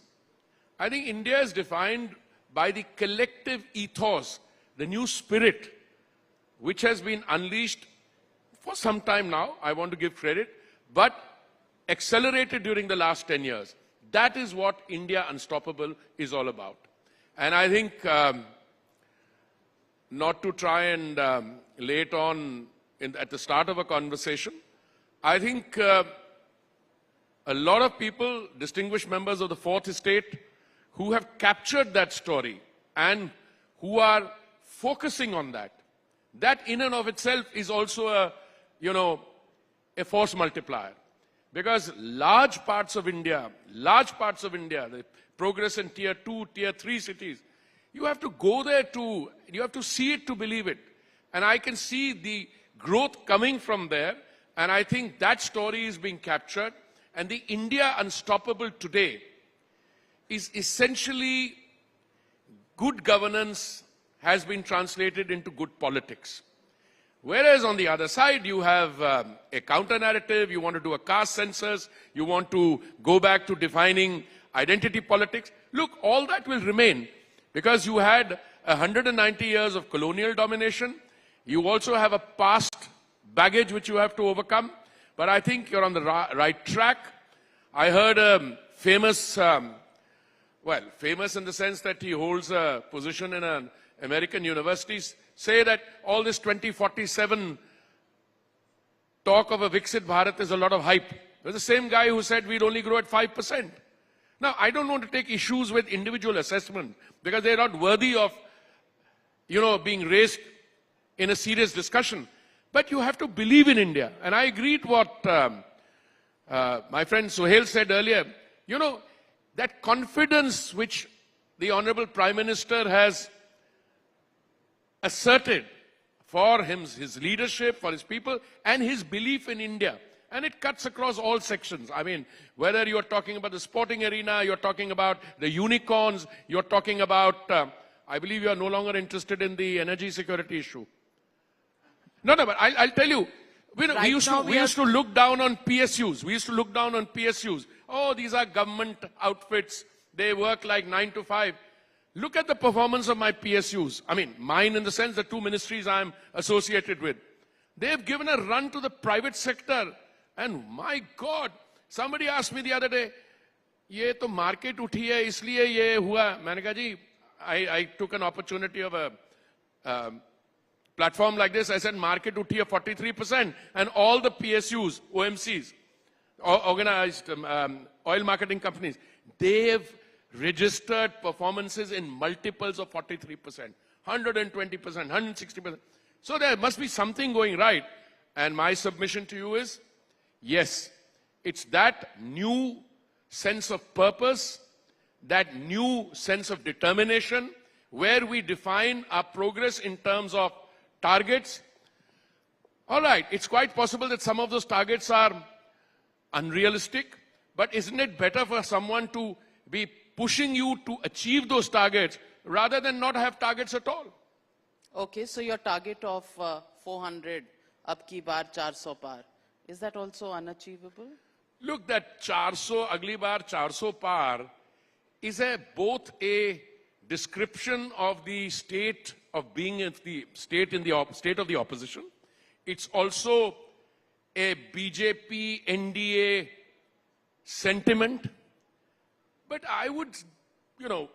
I think India is defined by the collective ethos, the new spirit, which has been unleashed for some time now, I want to give credit, but accelerated during the last 10 years. That is what India Unstoppable is all about. And I think, not to try and lay it on at the start of a conversation, I think a lot of people, distinguished members of the fourth estate, who have captured that story and who are focusing on that, that in and of itself is also a force multiplier. Because large parts of India, the progress in tier 2, tier 3 cities, you have to go there you have to see it to believe it. And I can see the growth coming from there, and I think that story is being captured. And the India Unstoppable today is essentially good governance has been translated into good politics. Whereas on the other side, you have a counter-narrative, you want to do a caste census, you want to go back to defining identity politics. Look, all that will remain because you had 190 years of colonial domination. You also have a past baggage which you have to overcome. But I think you're on the right track. I heard a famous, famous in the sense that he holds a position in an American university, say that all this 2047 talk of a Viksit Bharat is a lot of hype. There's the same guy who said we'd only grow at 5%. Now, I don't want to take issues with individual assessment because they're not worthy of, being raised in a serious discussion. But you have to believe in India. And I agreed what my friend Suhail said earlier. That confidence which the Honorable Prime Minister has asserted for his leadership, for his people, and his belief in India. And it cuts across all sections. I mean, whether you're talking about the sporting arena, you're talking about the unicorns, you're talking about, I believe you are no longer interested in the energy security issue. No, but I'll tell you, we used to look down on PSUs. Oh, these are government outfits. They work like 9 to 5. Look at the performance of my PSUs. I mean, mine in the sense the two ministries I'm associated with. They've given a run to the private sector. And my God, somebody asked me the other day, ये तो market उठी है इसलिए ये हुआ. मैंने कहा जी, I took an opportunity of a platform like this. I said market उठी है 43%, and all the PSUs, OMCs, organized oil marketing companies, they've registered performances in multiples of 43%, 120%, 160%. So there must be something going right. And my submission to you is, yes, it's that new sense of purpose, that new sense of determination, where we define our progress in terms of targets. All right, it's quite possible that some of those targets are unrealistic, but isn't it better for someone to be pushing you to achieve those targets rather than not have targets at all? Okay, so your target of 400, ab ki baar 400 par, is that also unachievable? Look, that 400, agli baar 400 par is both a description of the state of being in the state of the opposition. It's also a BJP NDA sentiment. But I would,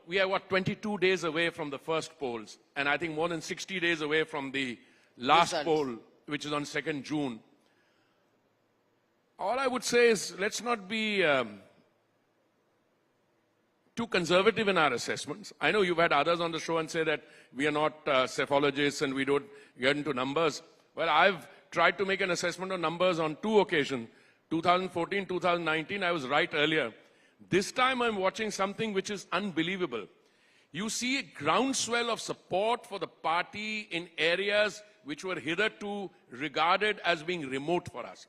we are 22 days away from the first polls, and I think more than 60 days away from the last poll, which is on 2nd June. All I would say is, let's not be too conservative in our assessments. I know you've had others on the show and say that we are not psephologists and we don't get into numbers. Well, I've tried to make an assessment of numbers on 2 occasions. 2014, 2019, I was right earlier. This time I'm watching something which is unbelievable. You see a groundswell of support for the party in areas which were hitherto regarded as being remote for us.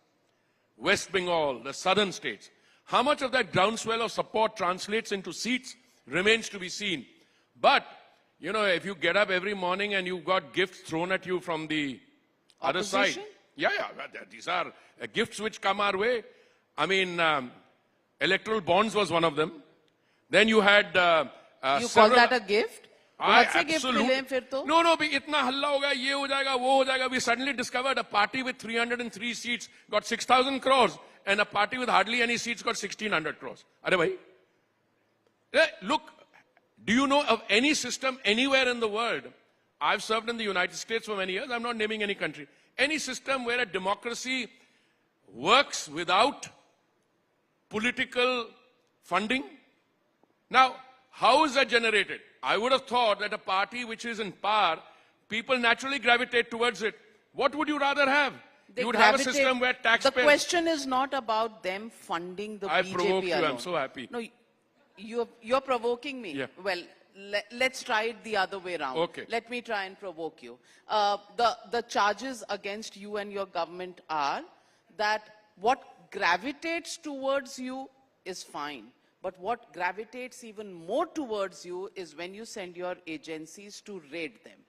West Bengal, the southern states. How much of that groundswell of support translates into seats remains to be seen. But, you know, if you get up every morning and you've got gifts thrown at you from the other side. Yeah, these are gifts which come our way. I mean, electoral bonds was one of them. Then you had you call that a gift? Absolutely. No, itna halla ho gaya, ye ho jayega, wo ho jayega. We suddenly discovered a party with 303 seats got 6,000 crores and a party with hardly any seats got 1,600 crores. Are bhai? Look, do you know of any system anywhere in the world? I've served in the United States for many years. I'm not naming any country. Any system where a democracy works without political funding? Now, how is that generated? I would have thought that a party which is in power, people naturally gravitate towards it. What would you rather have? You would have a system where taxpayers... The question is not about them funding the BJP alone. I provoked you. I'm so happy. No, you're provoking me. Yeah. Well, let's try it the other way around. Okay. Let me try and provoke you. The charges against you and your government are that what gravitates towards you is fine. But what gravitates even more towards you is when you send your agencies to raid them.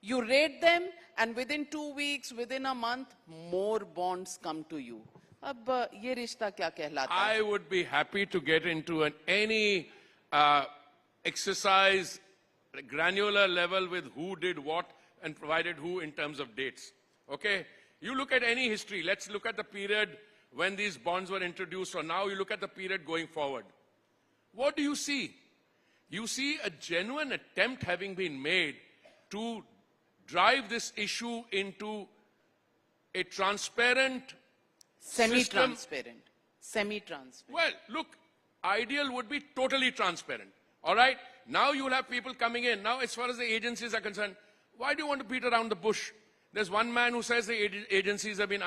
You raid them, and within 2 weeks, within a month, more bonds come to you. Ab ye rishta kya kehlata hai? I would be happy to get into any exercise, granular level with who did what and provided who in terms of dates. Okay? You look at any history. Let's look at the period when these bonds were introduced, or now you look at the period going forward. What do you see? You see a genuine attempt having been made to drive this issue into a transparent Semi-transparent. Semi-transparent. Well, look, ideal would be totally transparent. All right? Now you'll have people coming in. Now, as far as the agencies are concerned, why do you want to beat around the bush? There's one man who says the agencies have been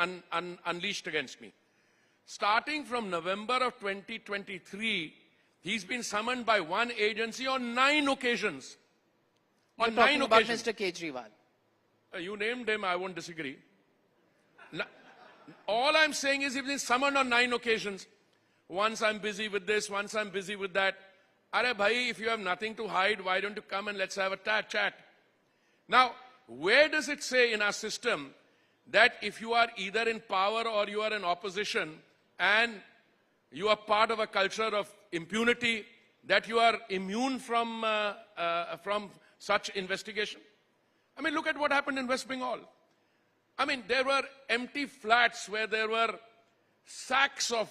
unleashed against me. Starting from November of 2023, he's been summoned by one agency on 9 occasions. You're talking about Mr. Kejriwal. You named him, I won't disagree. All I'm saying is he's been summoned on 9 occasions. Once I'm busy with this, once I'm busy with that. Arey bhai, if you have nothing to hide, why don't you come and let's have a chat? Now, where does it say in our system that if you are either in power or you are in opposition and you are part of a culture of impunity, that you are immune from such investigation? I mean, look at what happened in West Bengal. I mean, there were empty flats where there were sacks of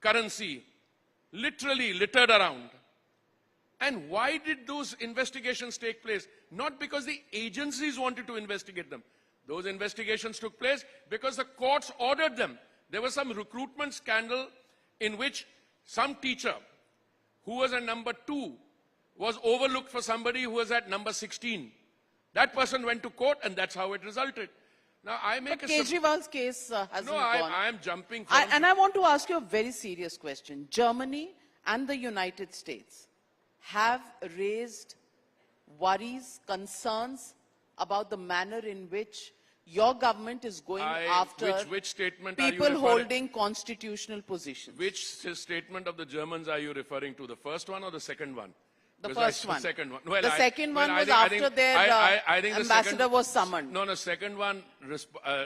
currency literally littered around. And why did those investigations take place? Not because the agencies wanted to investigate them. Those investigations took place because the courts ordered them. There was some recruitment scandal in which some teacher who was at number 2 was overlooked for somebody who was at number 16. That person went to court and that's how it resulted. Now, I make but Kejriwal's case hasn't gone. I am jumping from... And I want to ask you a very serious question. Germany and the United States have raised worries, concerns about the manner in which your government is going after which statement people holding constitutional positions. Which statement of the Germans are you referring to? The first one or the second one? The first one. The second one. Well, the second one was after their ambassador was summoned. No, second one,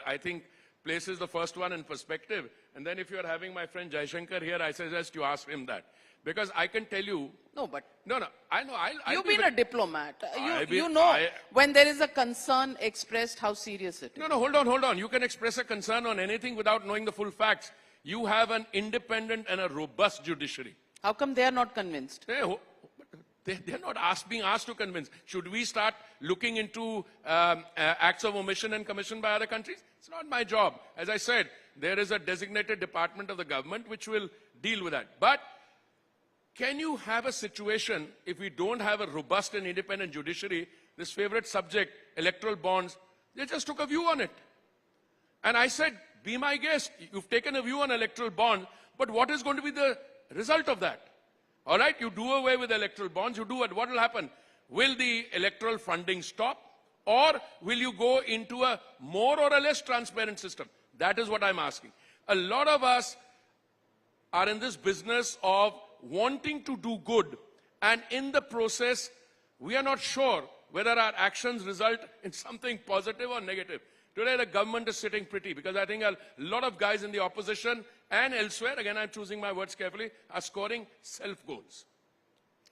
I think, places the first one in perspective. And then if you are having my friend Jaishankar here, I suggest you ask him that. Because I can tell you... No, but... No, I know. You've been a diplomat. You know when there is a concern expressed, how serious it is. No, hold on. You can express a concern on anything without knowing the full facts. You have an independent and a robust judiciary. How come they are not convinced? They're not being asked to convince. Should we start looking into acts of omission and commission by other countries? It's not my job. As I said, there is a designated department of the government which will deal with that. But can you have a situation, if we don't have a robust and independent judiciary, this favorite subject, electoral bonds, they just took a view on it. And I said, be my guest. You've taken a view on electoral bond, but what is going to be the result of that? All right, you do away with electoral bonds, you do it. What will happen? Will the electoral funding stop? Or will you go into a more or a less transparent system? That is what I'm asking. A lot of us are in this business of wanting to do good, and in the process, we are not sure whether our actions result in something positive or negative. Today, the government is sitting pretty because I think a lot of guys in the opposition and elsewhere, again, I'm choosing my words carefully, are scoring self-goals.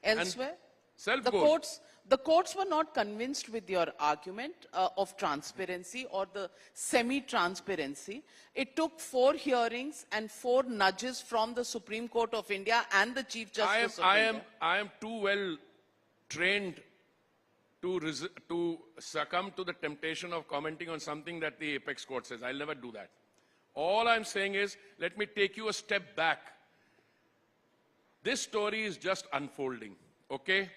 Elsewhere? Self-goals. The courts were not convinced with your argument of transparency or the semi-transparency. It took 4 hearings and 4 nudges from the Supreme Court of India and the Chief Justice of India. I am too well trained to succumb to the temptation of commenting on something that the apex court says. I'll never do that. All I'm saying is, let me take you a step back. This story is just unfolding, okay?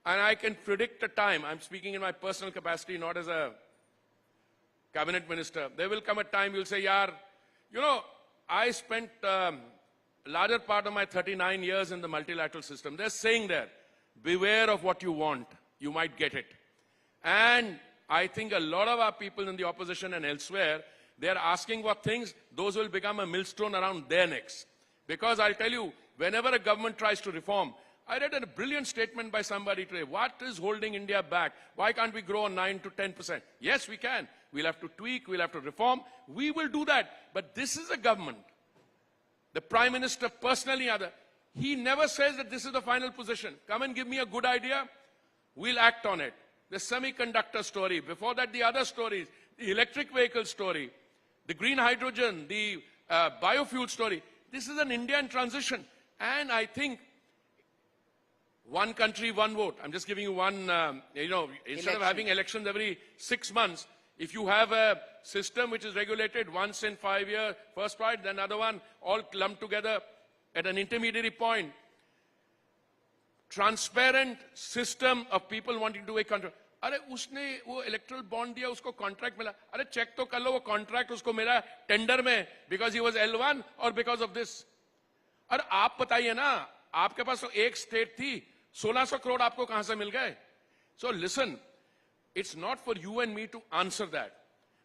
And I can predict a time. I'm speaking in my personal capacity, not as a cabinet minister. There will come a time you'll say, yaar, you know, I spent larger part of my 39 years in the multilateral system. They're saying there, beware of what you want. You might get it. And I think a lot of our people in the opposition and elsewhere, they're asking for things, those will become a millstone around their necks. Because I'll tell you, whenever a government tries to reform, I read a brilliant statement by somebody today. What is holding India back? Why can't we grow 9 to 10%? Yes, we can. We'll have to tweak, we'll have to reform. We will do that. But this is a government. The Prime Minister personally, he never says that this is the final position. Come and give me a good idea. We'll act on it. The semiconductor story, before that the other stories, the electric vehicle story, the green hydrogen, the biofuel story. This is an India in transition. And I think one country, one vote. I'm just giving you one, instead of having elections every 6 months, if you have a system which is regulated once in 5 years, first part, then another one, all lumped together at an intermediary point, transparent system of people wanting to do a contract. अरे उसने वो erectile bond दिया उसको contract मिला अरे check तो कर लो वो कॉन्ट्रैक्ट उसको मिला टेंडर में बिकॉज ही वाज L1 और बिकॉज ऑफ दिस अरे आप बताइए ना आपके पास तो एक स्टेट थी 1600 करोड़ आपको कहां से मिल गए so listen it's not for you and me to answer that.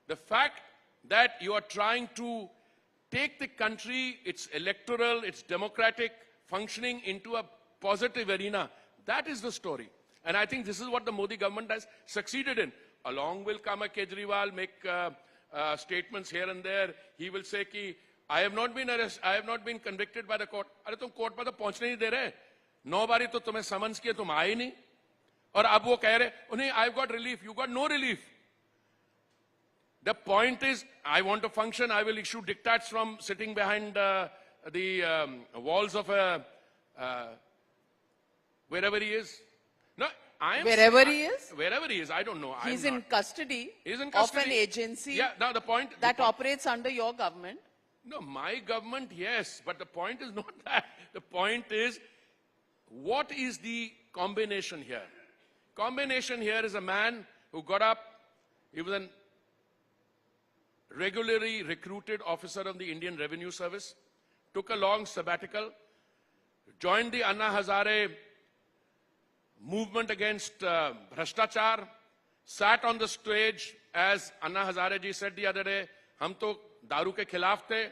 The fact that you are trying to take the country, its electoral, its democratic functioning into a positive arena, that is the story. And I think this is what the Modi government has succeeded in. Along will come a Kejriwal, make statements here and there. He will say ki, I have not been arrested, I have not been convicted by the court. अरे तुम court पर तो पहुंचने नहीं दे रहे 9 बारी तो तुम्हें समन्स किए तुम आए नहीं और अब वो कह रहे उन्हें I've got relief, you got no relief. The point is, I want to function, I will issue diktats from sitting behind the walls of wherever he is. No, I am... Wherever he is? Wherever he is, I don't know. He's in custody, He's in custody of an agency now the point, that operates under your government. No, my government, yes, but the point is not that. The point is, what is the combination here? Combination here is a man who got up, he was a regularly recruited officer of the Indian Revenue Service, took a long sabbatical, joined the Anna Hazare movement against Bhrashtachar, sat on the stage as Anna Hazare ji said the other day, हम तो दारू के खिलाफ थे,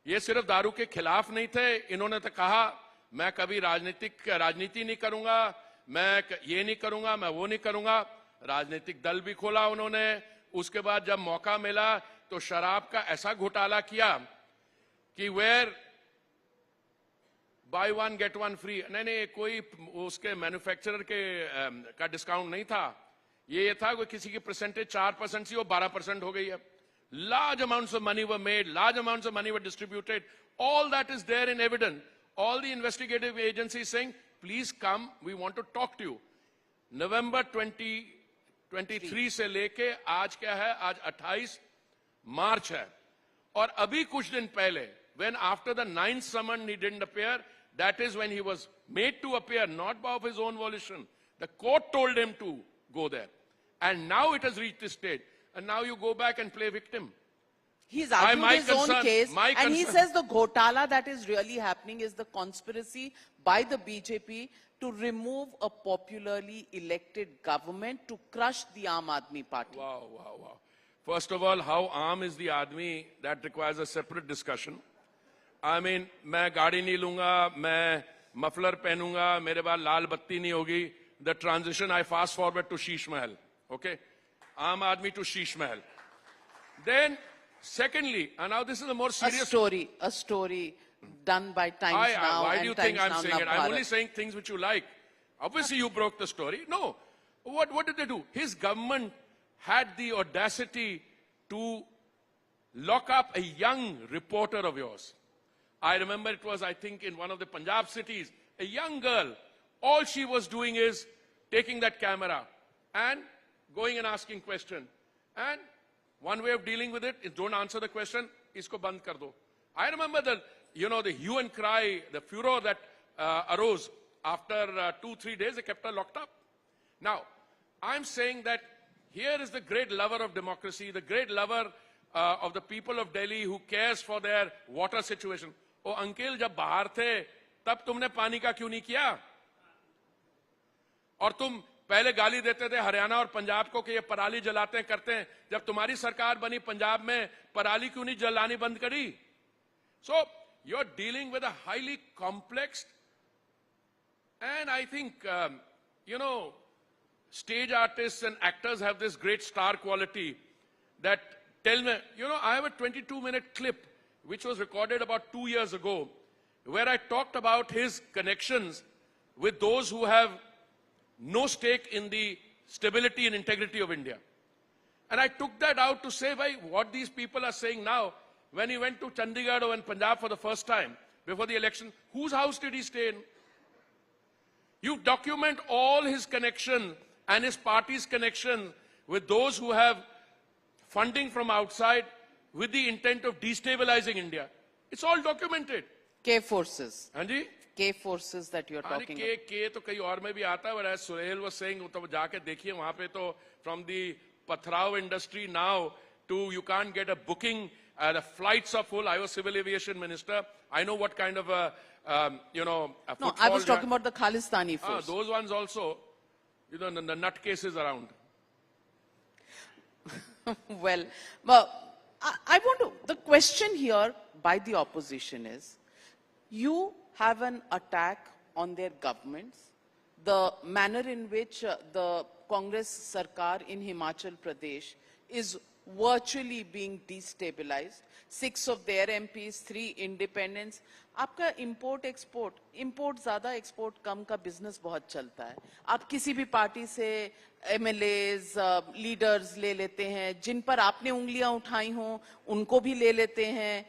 ये सिर्फ दारू के खिलाफ नहीं थे, इन्होंने तो कहा मैं कभी राजनीति नहीं करूंगा, मैं ये नहीं करूंगा, मैं वो नहीं करूंगा, राजनीतिक दल भी खोला उन्होंने, उसके बाद जब मौका मिला तो शराब का ऐसा घोटाला किया कि where buy one get one free, नहीं कोई उसके मैन्युफैक्चरर के का डिस्काउंट नहीं था, ये था कोई किसी की परसेंटेज 4% सी वो 12% हो गई है. Large amounts of money were made, large amounts of money were distributed. All that is there in evidence. All the investigative agencies saying, please come, we want to talk to you. November 2023 से लेके आज क्या है, आज 28 मार्च है. और अभी कुछ दिन पहले, when after the 9th summon he didn't appear, that is when he was made to appear, not of his own volition. The court told him to go there. And now it has reached this stage. And now you go back and play victim. He's argued his own case, and he says the ghotala that is really happening is the conspiracy by the BJP to remove a popularly elected government to crush the Aam Aadmi Party. Wow, wow, wow. First of all, how arm is the आदमी, that requires a separate discussion. I mean, मैं गाड़ी नहीं लूंगा, मैं muffler पहनूंगा, मेरे बाद लाल बत्ती नहीं होगी. The transition, I fast forward to Sheesh Mahal. Okay? Aam Aadmi to Sheesh Mahal. Then, secondly, and now this is a more serious... A story done by Times Now. Why and do you Times think I'm Now saying it? Navbharat. I'm only saying things which you like. Obviously, you broke the story. No. What did they do? His government had the audacity to lock up a young reporter of yours. I remember it was, I think, in one of the Punjab cities, a young girl. All she was doing is taking that camera and going and asking questions. And one way of dealing with it is don't answer the question, isko band kar do. I remember the hue and cry, the furor that arose after 2-3 days, they kept her locked up. Now, I'm saying that here is the great lover of democracy, the great lover of the people of Delhi who cares for their water situation. Oh, uncle, jab bahar the, tab tumne pani ka kyun nahi kiya? और तुम पहले गाली देते थे हरियाणा और पंजाब को कि ये पराली जलाते हैं करते हैं. जब तुम्हारी सरकार बनी पंजाब में पराली क्यों नहीं जलानी बंद करी? So you're dealing with a highly complex, and I think stage artists and actors have this great star quality that tell me. I have a 22-minute clip which was recorded about 2 years ago, where I talked about his connections with those who have no stake in the stability and integrity of India. And I took that out to say, what these people are saying now, when he went to Chandigarh or in Punjab for the first time, before the election, whose house did he stay in? You document all his connection and his party's connection with those who have funding from outside with the intent of destabilizing India. It's all documented. K forces. Anji? K forces that you're talking about. K तो कहीं और में भी आता है, but as Suhail was saying, तो जाके देखिए वहाँ पे तो from the Pathrao industry now to you can't get a booking, the flights are full. I was civil aviation minister. I know what kind of a No, I was talking about the Khalistani force. Those ones also, the nut cases around. Well, I want to, the question here by the opposition is, you have an attack on their governments, the manner in which the Congress Sarkar in Himachal Pradesh is virtually being destabilized, 6 of their MPs, 3 independents. आपका import ज़्यादा export कम का business बहुत चलता है. आप किसी भी party से MLAs, leaders ले लेते हैं, जिन पर आपने उंगलियां उठाई हों, उनको भी ले लेते हैं,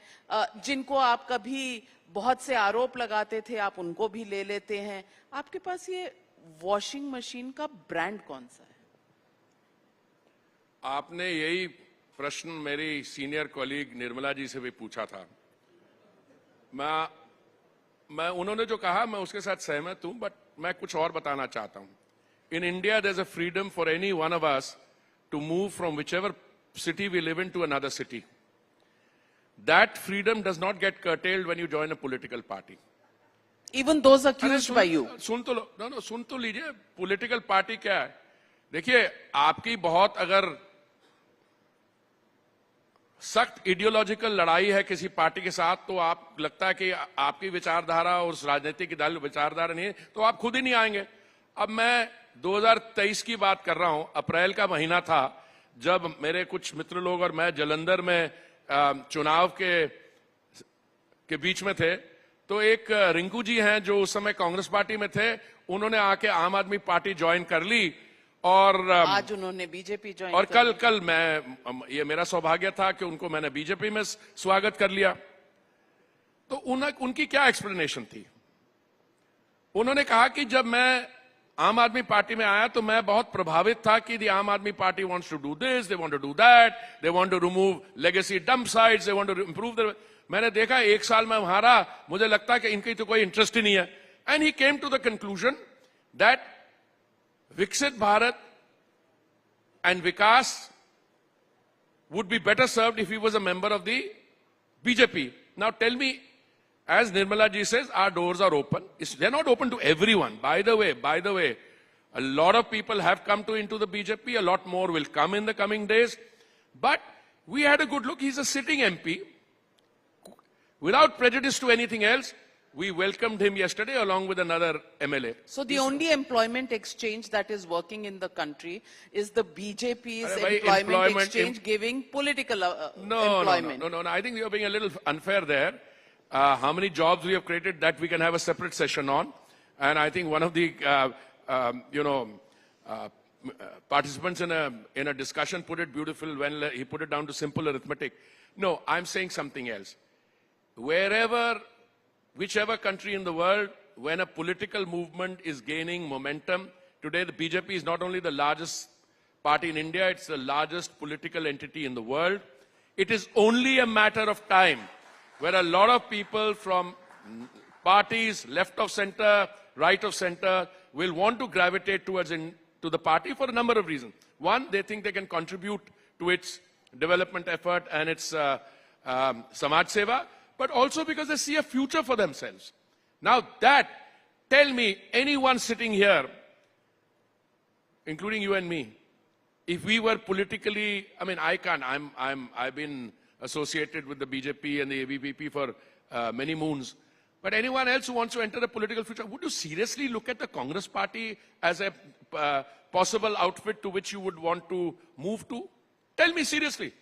जिनको आप कभी बहुत से आरोप लगाते थे, आप उनको भी ले लेते हैं. आपके पास ये वॉशिंग मशीन का ब्रांड कौन सा है? आपने यही प्रश्न मेरी सीनियर कॉलीग निर्मला जी से भी पूछा था. मैं उन्होंने जो कहा मैं उसके साथ सहमत हूं, बट मैं कुछ और बताना चाहता हूं. In India, there's a freedom for any one of us to move from whichever city we live in to another city. That freedom does not get curtailed when you join a political party. Even those accused by you. सुन तो लीजिए, political party क्या है? देखिए, आपकी बहुत अगर सख्त ideological लड़ाई है किसी पार्टी के साथ, तो आप लगता है कि आपकी विचारधारा और उस राजनीतिक दल विचारधारा नहीं है, तो आप खुद ही नहीं आएंगे. अब मैं 2023 की बात कर रहा हूं. अप्रैल का महीना था जब मेरे कुछ मित्र लोग और मैं जलंधर में चुनाव के बीच में थे. तो एक रिंकू जी हैं जो उस समय कांग्रेस पार्टी में थे, उन्होंने आके आम आदमी पार्टी ज्वाइन कर ली और आज उन्होंने बीजेपी ज्वाइन और कल ये मेरा सौभाग्य था कि उनको मैंने बीजेपी में स्वागत कर लिया. तो उनकी क्या एक्सप्लेनेशन थी? उन्होंने कहा कि जब मैं आम आदमी पार्टी में आया तो मैं बहुत प्रभावित था कि the Aam Aadmi Party wants to do this, they want to do that, they want to remove legacy dump sites, they want to improve the. मैंने देखा 1 साल में वहां रहा, मुझे लगता है कि इनकी तो कोई इंटरेस्ट ही नहीं है. And he came to the conclusion that Viksit Bharat and Vikas would be better served if he was a member of the BJP. Now tell me, as Nirmala ji says, our doors are open. They're not open to everyone. By the way, a lot of people have come into the BJP. A lot more will come in the coming days. But we had a good look. He's a sitting MP. Without prejudice to anything else, we welcomed him yesterday along with another MLA. So the only employment exchange that is working in the country is the BJP's employment exchange giving political employment. No. I think you're being a little unfair there. How many jobs we have created, that we can have a separate session on. And I think one of the, participants in a discussion put it beautiful when he put it down to simple arithmetic. No, I'm saying something else. Whichever country in the world, when a political movement is gaining momentum, today the BJP is not only the largest party in India, it's the largest political entity in the world. It is only a matter of time where a lot of people from parties, left of center, right of center, will want to gravitate towards to the party for a number of reasons. One, they think they can contribute to its development effort and its Samaj Seva, but also because they see a future for themselves. Now tell me, anyone sitting here, including you and me, if we were politically, I can't, I've been associated with the BJP and the ABVP for many moons. But anyone else who wants to enter the political future, would you seriously look at the Congress party as a possible outfit to which you would want to move to? Tell me seriously.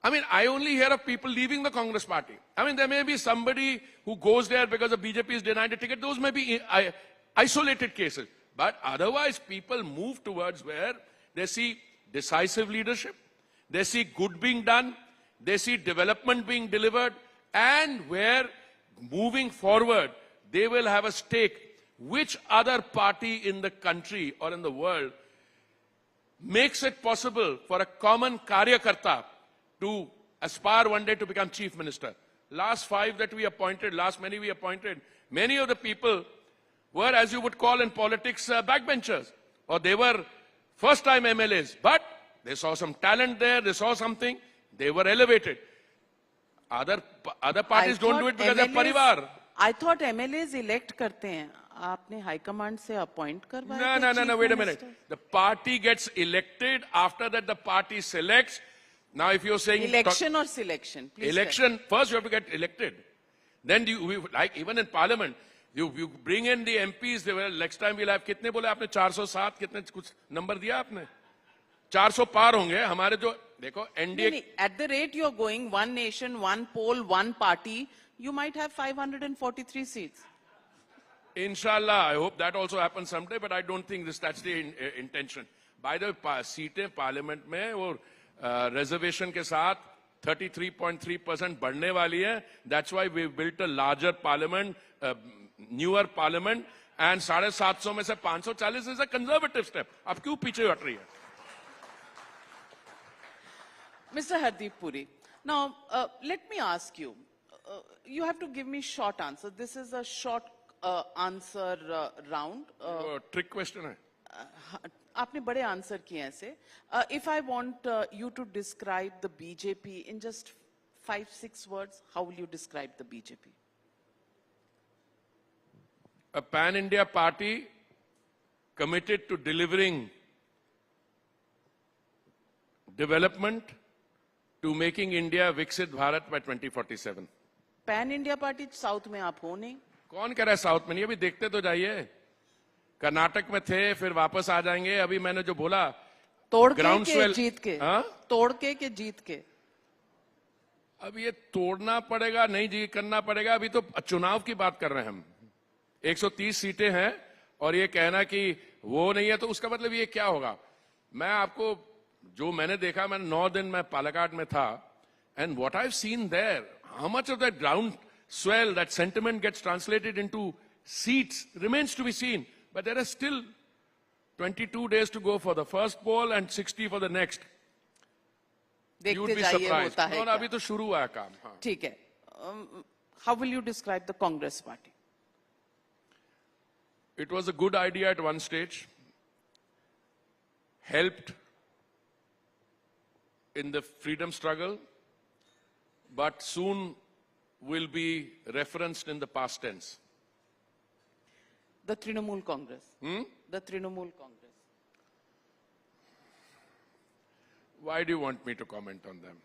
I only hear of people leaving the Congress party. There may be somebody who goes there because the BJP is denied a ticket. Those may be isolated cases. But otherwise, people move towards where they see decisive leadership, they see good being done, they see development being delivered, and where moving forward, they will have a stake. Which other party in the country or in the world makes it possible for a common karyakarta to aspire one day to become chief minister? Last many we appointed, many of the people were, as you would call in politics, backbenchers, or they were first-time MLAs, but they saw some talent there, they saw something, they were elevated. Other parties don't do it because they're parivar. I thought MLAs elect karte hain. Aapne high command se appoint karwaya? No, wait a minute. The party gets elected. After that, the party selects. Now, if you're saying... Election or selection? Please election. First, you have to get elected. Then, like even in parliament, you bring in the MPs. Next time we'll have... Kitne bole aapne? 407? Kitne kuch number diya aapne? 400 par honge. Hamare jo... Dekho, NDA... At the rate you're going, one nation, one poll, one party, you might have 543 seats. Inshallah, I hope that also happens someday, but I don't think that's the intention. By the way, seats parliament mein aur reservation ke saath 33.3% badhne wali hai. That's why we built a larger parliament, newer parliament, and 750 mein se 540 is a conservative step. Ab kyun piche hat rahi hai? Mr. Hardeep Puri, now let me ask you, you have to give me short answer. This is a short answer round. Trick question hai. आपने बड़े answer किए हैं ऐसे. If I want you to describe the BJP in just 5-6 words, how will you describe the BJP? A pan-India party committed to delivering development to making India Viksit Bharat by 2047. Pan-India party South में आप हो नहीं? कौन कह रहा है south में नहीं? अभी देखते तो जाइए. कर्नाटक में थे, फिर वापस आ जाएंगे. अभी मैंने जो बोला, तोड़ के जीत के, तोड़ के जीत के. अब ये तोड़ना पड़ेगा, नहीं जी करना पड़ेगा. अभी तो चुनाव की बात कर रहे हैं हम. 130 सीटें हैं और ये कहना कि वो नहीं है, तो उसका मतलब ये क्या होगा? मैं आपको जो मैंने देखा, मैं 9 दिन मैं पालक्काड में था, and what I've seen there, how much of that ground swell, that sentiment gets translated into seats remains to be seen. But there are still 22 days to go for the first poll and 60 for the next. You would be surprised. No, अभी तो शुरू हुआ है काम. ठीक है. How will you describe the Congress party? It was a good idea at one stage. Helped in the freedom struggle, but soon will be referenced in the past tense. The Trinamool Congress. The Trinamool Congress. Why do you want me to comment on them?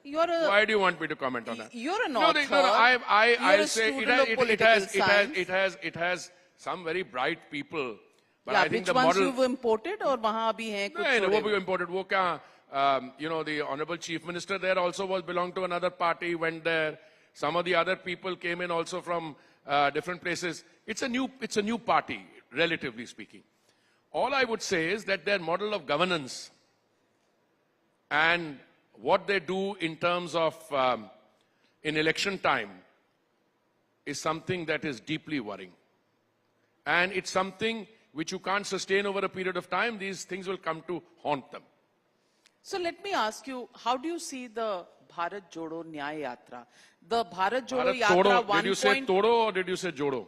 Why do you want me to comment on that? You're an No, author. I'll say it has some very bright people. But I think which the ones model. you've imported or वहाँ भी हैं कुछ No, छोड़े वो भी हुए? imported. वो क्या, you know, the honorable chief minister there also was belonged to another party, went there. Some of the other people came in also from different places. It's a new party, relatively speaking. All I would say is that their model of governance and what they do in terms of in election time is something that is deeply worrying. And it's something which you can't sustain over a period of time. These things will come to haunt them. So let me ask you, how do you see the Bharat Jodo Nyaya Yatra? The Bharat Jodo Yatra 1. Did you say Todo or did you say Jodo?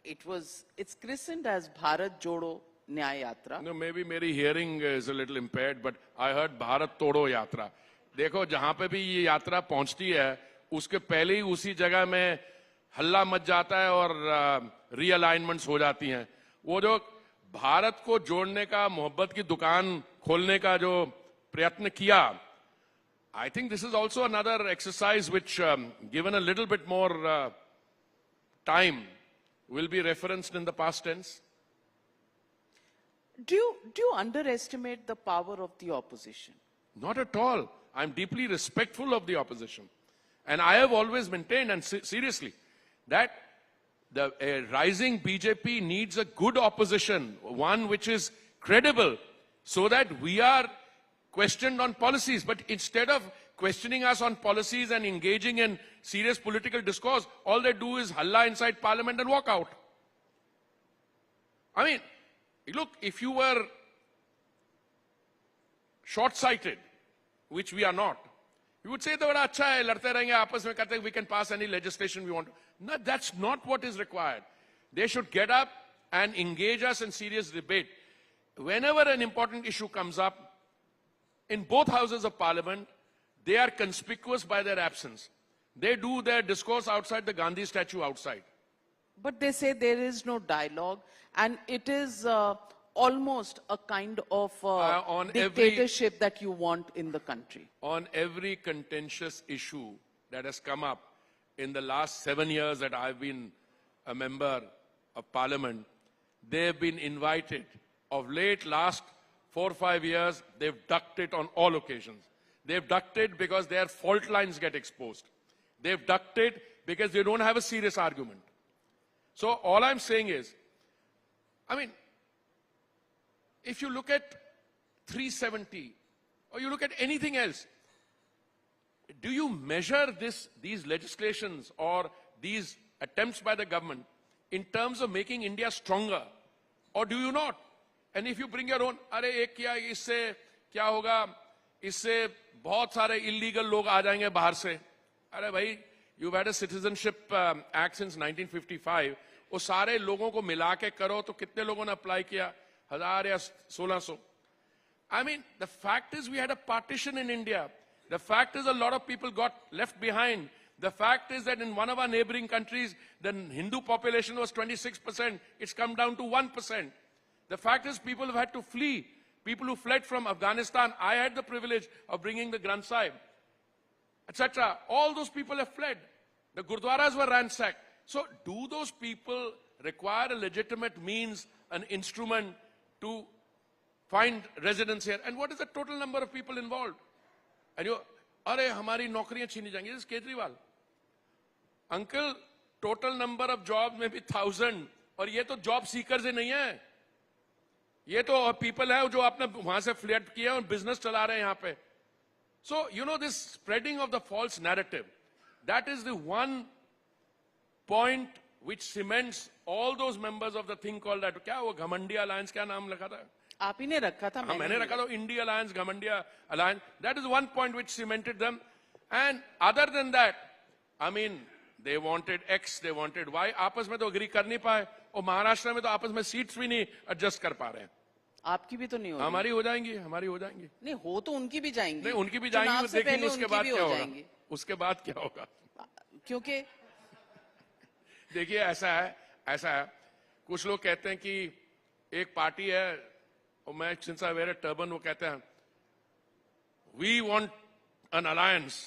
It's christened as Bharat Jodo Nyaya Yatra. No, maybe मेरी hearing is a little impaired, but I heard Bharat Todo Yatra. देखो जहाँ पे भी ये यात्रा पहुँचती है, उसके पहले ही उसी जगह में हल्ला मच जाता है और realignments हो जाती हैं. वो जो भारत को जोड़ने का, मोहब्बत की दुकान खोलने का जो प्रयत्न किया, I think this is also another exercise which, given a little bit more time, will be referenced in the past tense. Do you underestimate the power of the opposition? Not at all. I'm deeply respectful of the opposition. And I have always maintained, and seriously, that the rising BJP needs a good opposition, one which is credible, so that we are questioned on policies. But instead of questioning us on policies and engaging in serious political discourse, all they do is halla inside parliament and walk out. I mean, look, if you were short-sighted, which we are not, you would say, "Bada acha hai, ladte rahenge, aapas mein karte, we can pass any legislation we want." No, that's not what is required. They should get up and engage us in serious debate. Whenever an important issue comes up, in both houses of parliament, they are conspicuous by their absence. They do their discourse outside the Gandhi statue outside. But they say there is no dialogue, and it is almost a kind of dictatorship that you want in the country. On every contentious issue that has come up in the last 7 years that I've been a member of parliament, they have been invited. Of late, last 4 or 5 years, they've ducked it on all occasions. They've ducked it because their fault lines get exposed. They've ducked it because they don't have a serious argument. So all I'm saying is, I mean, if you look at 370, or you look at anything else, do you measure these legislations or these attempts by the government in terms of making India stronger, or do you not? And if you bring your own, अरे एक किया इससे क्या होगा, इससे बहुत सारे illegal लोग आ जाएंगे बाहर से. अरे भाई, you've had a citizenship act since 1955. वो सारे लोगों को मिला के करो तो कितने लोगों ने apply किया? 1000 या 1600. I mean, the fact is we had a partition in India. The fact is a lot of people got left behind. The fact is that in one of our neighboring countries, the Hindu population was 26%. It's come down to 1%. The fact is people have had to flee. People who fled from Afghanistan, I had the privilege of bringing the Granth Sahib, etc. All those people have fled. The Gurdwaras were ransacked. So do those people require a legitimate means, an instrument to find residence here? And what is the total number of people involved? And you, अरे हमारी नौकरियां छीनी जाएंगी. This is Kejriwal. Uncle, total number of jobs में भी 1000. और ये तो job seekers ही नहीं है. ये तो people है जो आपने वहां से fled किया और business चला रहे हैं यहाँ पे. So, you know, this spreading of the false narrative, that is the one point which cements all those members of the thing called that. क्या वो घमंडिया alliance क्या नाम रखा था? आप ही ने रखा था. मैंने रखा था India Alliance, Ghamandia Alliance. That is one point which cemented them. And other than that, I mean, they wanted X, they wanted Y. आपस में तो agree कर नहीं पाए. और महाराष्ट्र में तो आपस में seats भी नहीं adjust कर पा रहे हैं. आपकी भी तो नहीं होगी. हमारी हो जाएंगी, हमारी हो जाएंगी. नहीं हो तो उनकी भी जाएंगी. नहीं उनकी भी जाएंगी. देखेंगे उसके बाद क्या होगा. उसके बाद क्या होगा. क्योंकि देखिए ऐसा है. कुछ लोग कहते हैं कि एक पार्टी है, और मैं since I wear a turban, वो कहते हैं we want an alliance.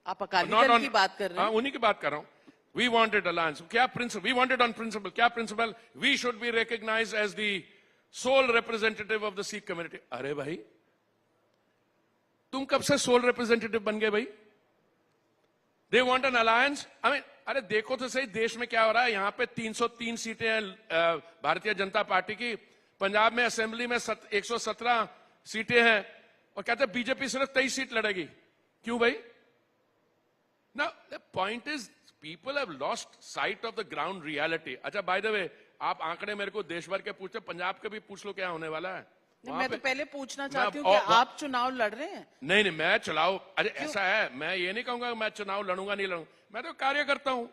आप अकाली दल की बात कर रहे हैं? उन्हीं की बात कर रहा हूं. We wanted alliance. क्या principle? We wanted on principle. क्या principle? We should be recognized as the sole representative of the Sikh community. अरे भाई, तुम कब से sole representative बन गए भाई? They want an alliance. I mean, अरे देखो तो सही देश में क्या हो रहा है. यहाँ पे 303 सीटें हैं भारतीय जनता पार्टी की. पंजाब में असेंबली में 117 सीटें हैं और कहते हैं बीजेपी सिर्फ 23 सीट लड़ेगी. क्यों भाई? Now the point is people have lost sight of the ground reality. अच्छा, by the way, आप आंकड़े मेरे को देश भर के पूछते, पंजाब के भी पूछ लो क्या होने वाला है. मैं तो पहले पूछना चाहती हूँ कि आप चुनाव लड़ रहे हैं? नहीं, मैं चुनाव, अरे ऐसा है, मैं ये नहीं कहूंगा मैं चुनाव लड़ूंगा नहीं लड़ूंगा. मैं तो कार्य करता हूं.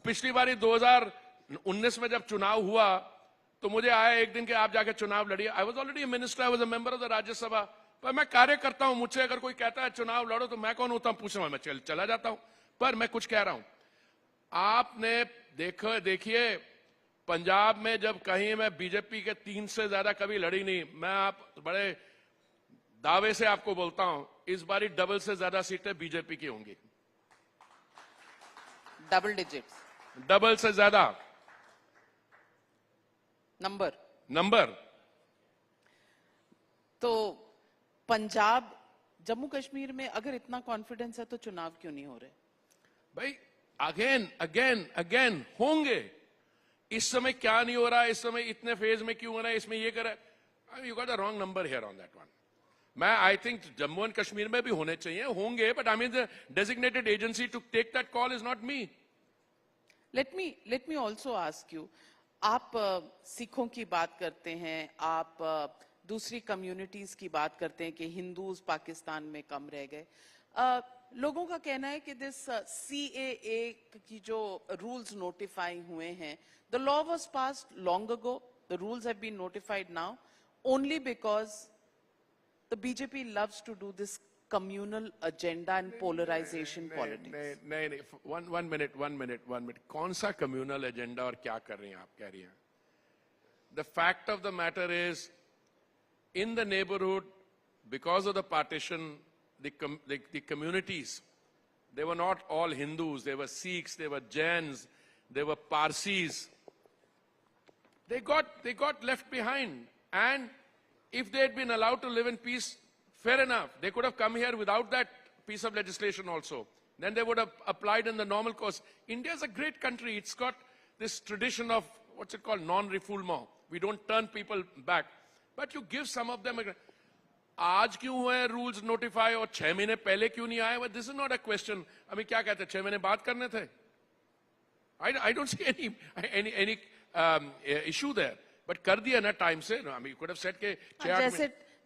पिछली बारी 2019 में जब चुनाव हुआ तो मुझे आया एक दिन के आप जाके चुनाव लड़िए. I was already minister, I was a member of the Rajya Sabha. पर मैं कार्य करता हूं. मुझसे अगर कोई कहता है चुनाव लड़ो तो मैं कौन होता हूं पूछना. मैं चला जाता हूं. पर मैं कुछ कह रहा हूं. आपने देखिए पंजाब में जब कहीं मैं बीजेपी के 3 से ज्यादा कभी लड़ी नहीं. मैं आप बड़े दावे से आपको बोलता हूं इस बारी डबल से ज्यादा सीटें बीजेपी की होंगी. डबल डिजिट्स, डबल से ज्यादा नंबर. तो पंजाब जम्मू कश्मीर में अगर इतना कॉन्फिडेंस है तो चुनाव क्यों नहीं हो रहे भाई? अगेन होंगे. इस समय क्या नहीं हो रहा है? इस समय इतने फेज में क्यों हो रहा है? इसमें ये कर रहा है. You got the wrong number here on that one. मैं I think Jammu and Kashmir में भी होने चाहिए, होंगे. But I mean the designated agency to take that call is not me. Let me also ask you. आप सिखों की बात करते हैं, आप दूसरी कम्युनिटीज की बात करते हैं कि हिंदूज पाकिस्तान में कम रह गए. लोगों का कहना है कि दिस CAA की जो रूल्स नोटिफाई हुए हैं, the law was passed long ago, the rules have been notified now only because the BJP loves to do this communal agenda and polarization politics. नहीं, one minute. कौन सा communal agenda और क्या कर रही हैं आप? कह रही हैं. The fact of the matter is, in the neighborhood, because of the partition, the communities, they were not all Hindus. They were Sikhs, they were Jains, they were Parsis. They got left behind. And if they had been allowed to live in peace, fair enough. They could have come here without that piece of legislation also. Then they would have applied in the normal course. India is a great country. It's got this tradition of, what's it called, non-refoulement. We don't turn people back. But you give some of them... आज क्यों हुए rules notify और 6 महीने पहले क्यों नहीं आए? This is not a question. अभी क्या कहते हैं, 6 महीने बात करने थे. I don't see any issue there. But कर दिया ना टाइम से. I mean you could have said के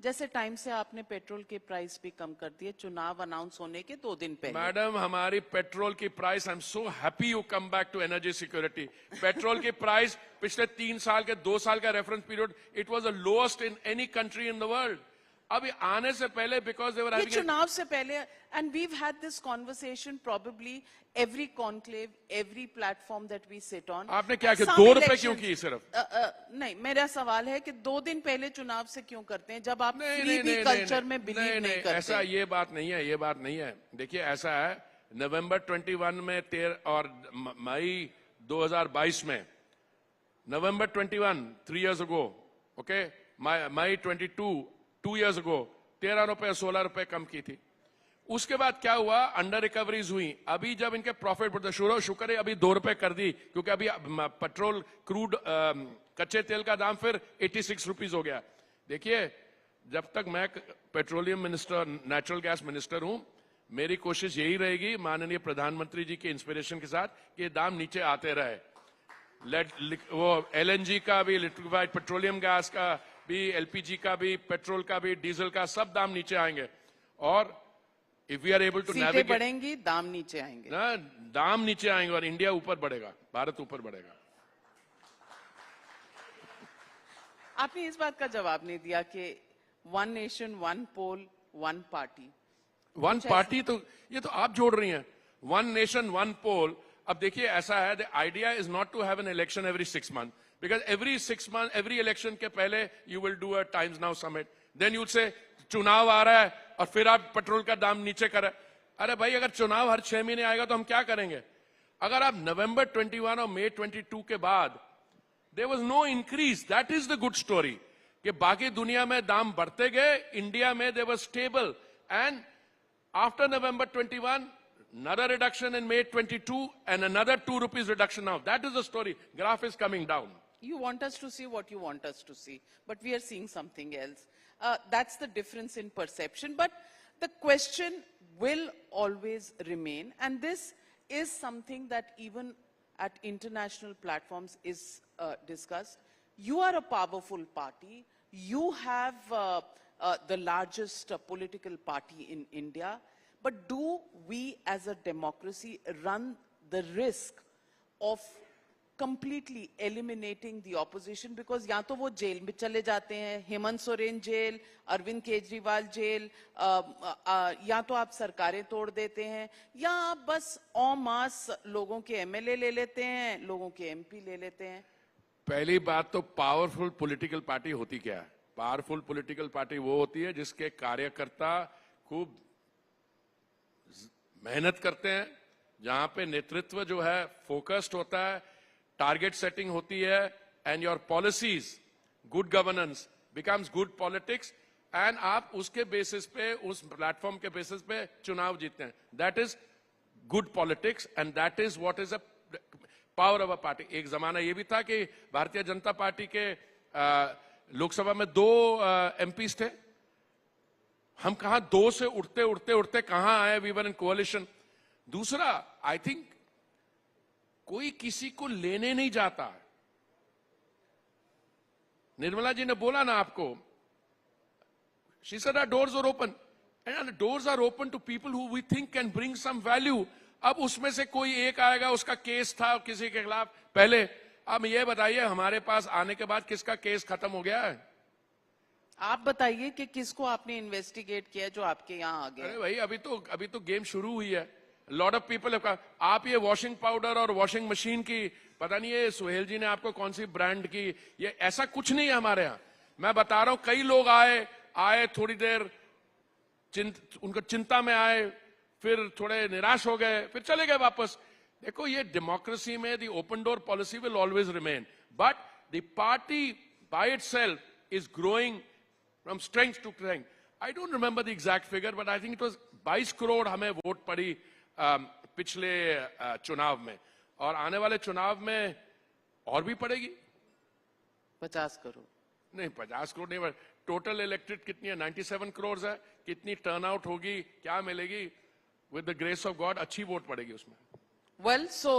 जैसे टाइम से आपने पेट्रोल के प्राइस भी कम कर दिए चुनाव अनाउंस होने के 2 दिन पहले. मैडम, हमारी पेट्रोल की price, I am so happy you come back to energy security. Petrol की प्राइस पिछले 3 साल के 2 साल का reference period, it was the lowest in any country in the world. अभी आने से पहले, बिकॉज दे वर हैविंग चुनाव से पहले, and we've had this conversation probably every conclave, every platform that we sit on. आपने क्या किया? 2 रुपए क्यों की सिर्फ? नहीं, मेरा सवाल है कि 2 दिन पहले चुनाव से क्यों करते हैं जब आप फ्रीबी कल्चर में बिलीव नहीं करते? ऐसा ये बात नहीं है. देखिए ऐसा है, नवंबर 21 में और मई 2022 में, नवंबर 21 3 years ago, ओके, मई 22 2 years ago 13 रुपए 16 रुपए कम की थी. उसके बाद क्या हुआ? अंडर रिकवरीज हुई. अभी जब इनके प्रॉफिट बढ़ता, शुक्र है अभी 2 रुपए कर दी, क्योंकि अभी पेट्रोल क्रूड कच्चे तेल का दाम फिर 86 रुपीज हो गया. देखिए, जब तक मैं petroleum minister, natural gas minister हूं, मेरी कोशिश यही रहेगी माननीय प्रधानमंत्री जी के इंस्पिरेशन के साथ कि दाम नीचे आते रहे. वो LNG का भी, लिक्विफाइड पेट्रोलियम गैस का भी, LPG का भी, पेट्रोल का भी, डीजल का, सब दाम नीचे आएंगे. और if we are able to navigate, बढ़ेंगी, दाम नीचे आएंगे ना, दाम नीचे आएंगे और इंडिया ऊपर बढ़ेगा, भारत ऊपर बढ़ेगा. आपने इस बात का जवाब नहीं दिया कि 1 nation 1 poll 1 party. 1 party तो ये तो आप जोड़ रही हैं. 1 nation 1 poll. अब देखिए ऐसा है, the idea is not to have an election every 6 months. Because every 6 months, every election के पहले you will do a Times Now summit. Then you'd say, चुनाव आ रहा है और फिर आप पेट्रोल का दाम नीचे कर रहे हैं. अरे भाई, अगर चुनाव हर 6 महीने आएगा तो हम क्या करेंगे? अगर आप नवंबर 21 और मई 22 के बाद there was no increase, that is the good story. कि बाकी दुनिया में दाम बढ़ते गए, इंडिया में they were stable, and after November 21, another reduction in May 22, and another 2 rupees reduction now. That is the story. Graph is coming down. You want us to see what you want us to see, but we are seeing something else. That's the difference in perception. But the question will always remain, and this is something that even at international platforms is discussed. You are a powerful party. You have the largest political party in India. But do we as a democracy run the risk of completely eliminating the opposition? Because या तो वो jail में चले जाते हैं, Hemant Soren jail, Arvind Kejriwal jail, या तो आप सरकारें तोड़ देते हैं, या आप बस en masse लोगों के एमएलए ले लेते हैं, लोगों के एमपी ले लेते हैं. पहली बात तो पावरफुल पॉलिटिकल पार्टी होती क्या है? पावरफुल पॉलिटिकल पार्टी वो होती है जिसके कार्यकर्ता खूब मेहनत करते हैं, जहां पे नेतृत्व जो है फोकस्ड होता है, टारगेट सेटिंग होती है, and your policies, good governance becomes good politics, and आप उसके बेसिस पे, उस प्लेटफॉर्म के बेसिस पे चुनाव जीतते हैं. That is good politics and that is what is a power of a party. एक जमाना ये भी था कि भारतीय जनता पार्टी के लोकसभा में 2 एमपीज थे. हम कहां 2 से उठते उठते उठते कहां आए? वी वर इन कोalition. दूसरा, आई थिंक कोई किसी को लेने नहीं जाता. निर्मला जी ने बोला ना आपको, she said our doors are open, and the doors are open to people who we think can bring some value. अब उसमें से कोई एक आएगा, उसका केस था किसी के खिलाफ पहले. अब ये बताइए, हमारे पास आने के बाद किसका केस खत्म हो गया है? आप बताइए कि किसको आपने इन्वेस्टिगेट किया जो आपके यहाँ आ गया? अरे भाई, अभी तो गेम शुरू हुई है. लॉट ऑफ पीपल आप ये वॉशिंग पाउडर और वॉशिंग मशीन की, पता नहीं है सुहेल जी ने आपको कौन सी ब्रांड की, ये ऐसा कुछ नहीं है हमारे यहाँ. मैं बता रहा हूं, कई लोग आए थोड़ी देर उनको चिंता में आए, फिर थोड़े निराश हो गए, फिर चले गए वापस. देखो, ये डेमोक्रेसी में the open door policy will always remain, but the party by itself is growing from strength to strength. I don't remember the exact figure, but I think it was 22 crore हमें वोट पड़ी पिछले चुनाव में, और आने वाले चुनाव में और भी पड़ेगी. 50 करोड़ नहीं, 50 करोड़ नहीं, टोटल इलेक्टेड कितनी है? 97 करोड़ है. कितनी टर्नआउट होगी, क्या मिलेगी? With the grace of God अच्छी वोट पड़ेगी उसमें. Well, so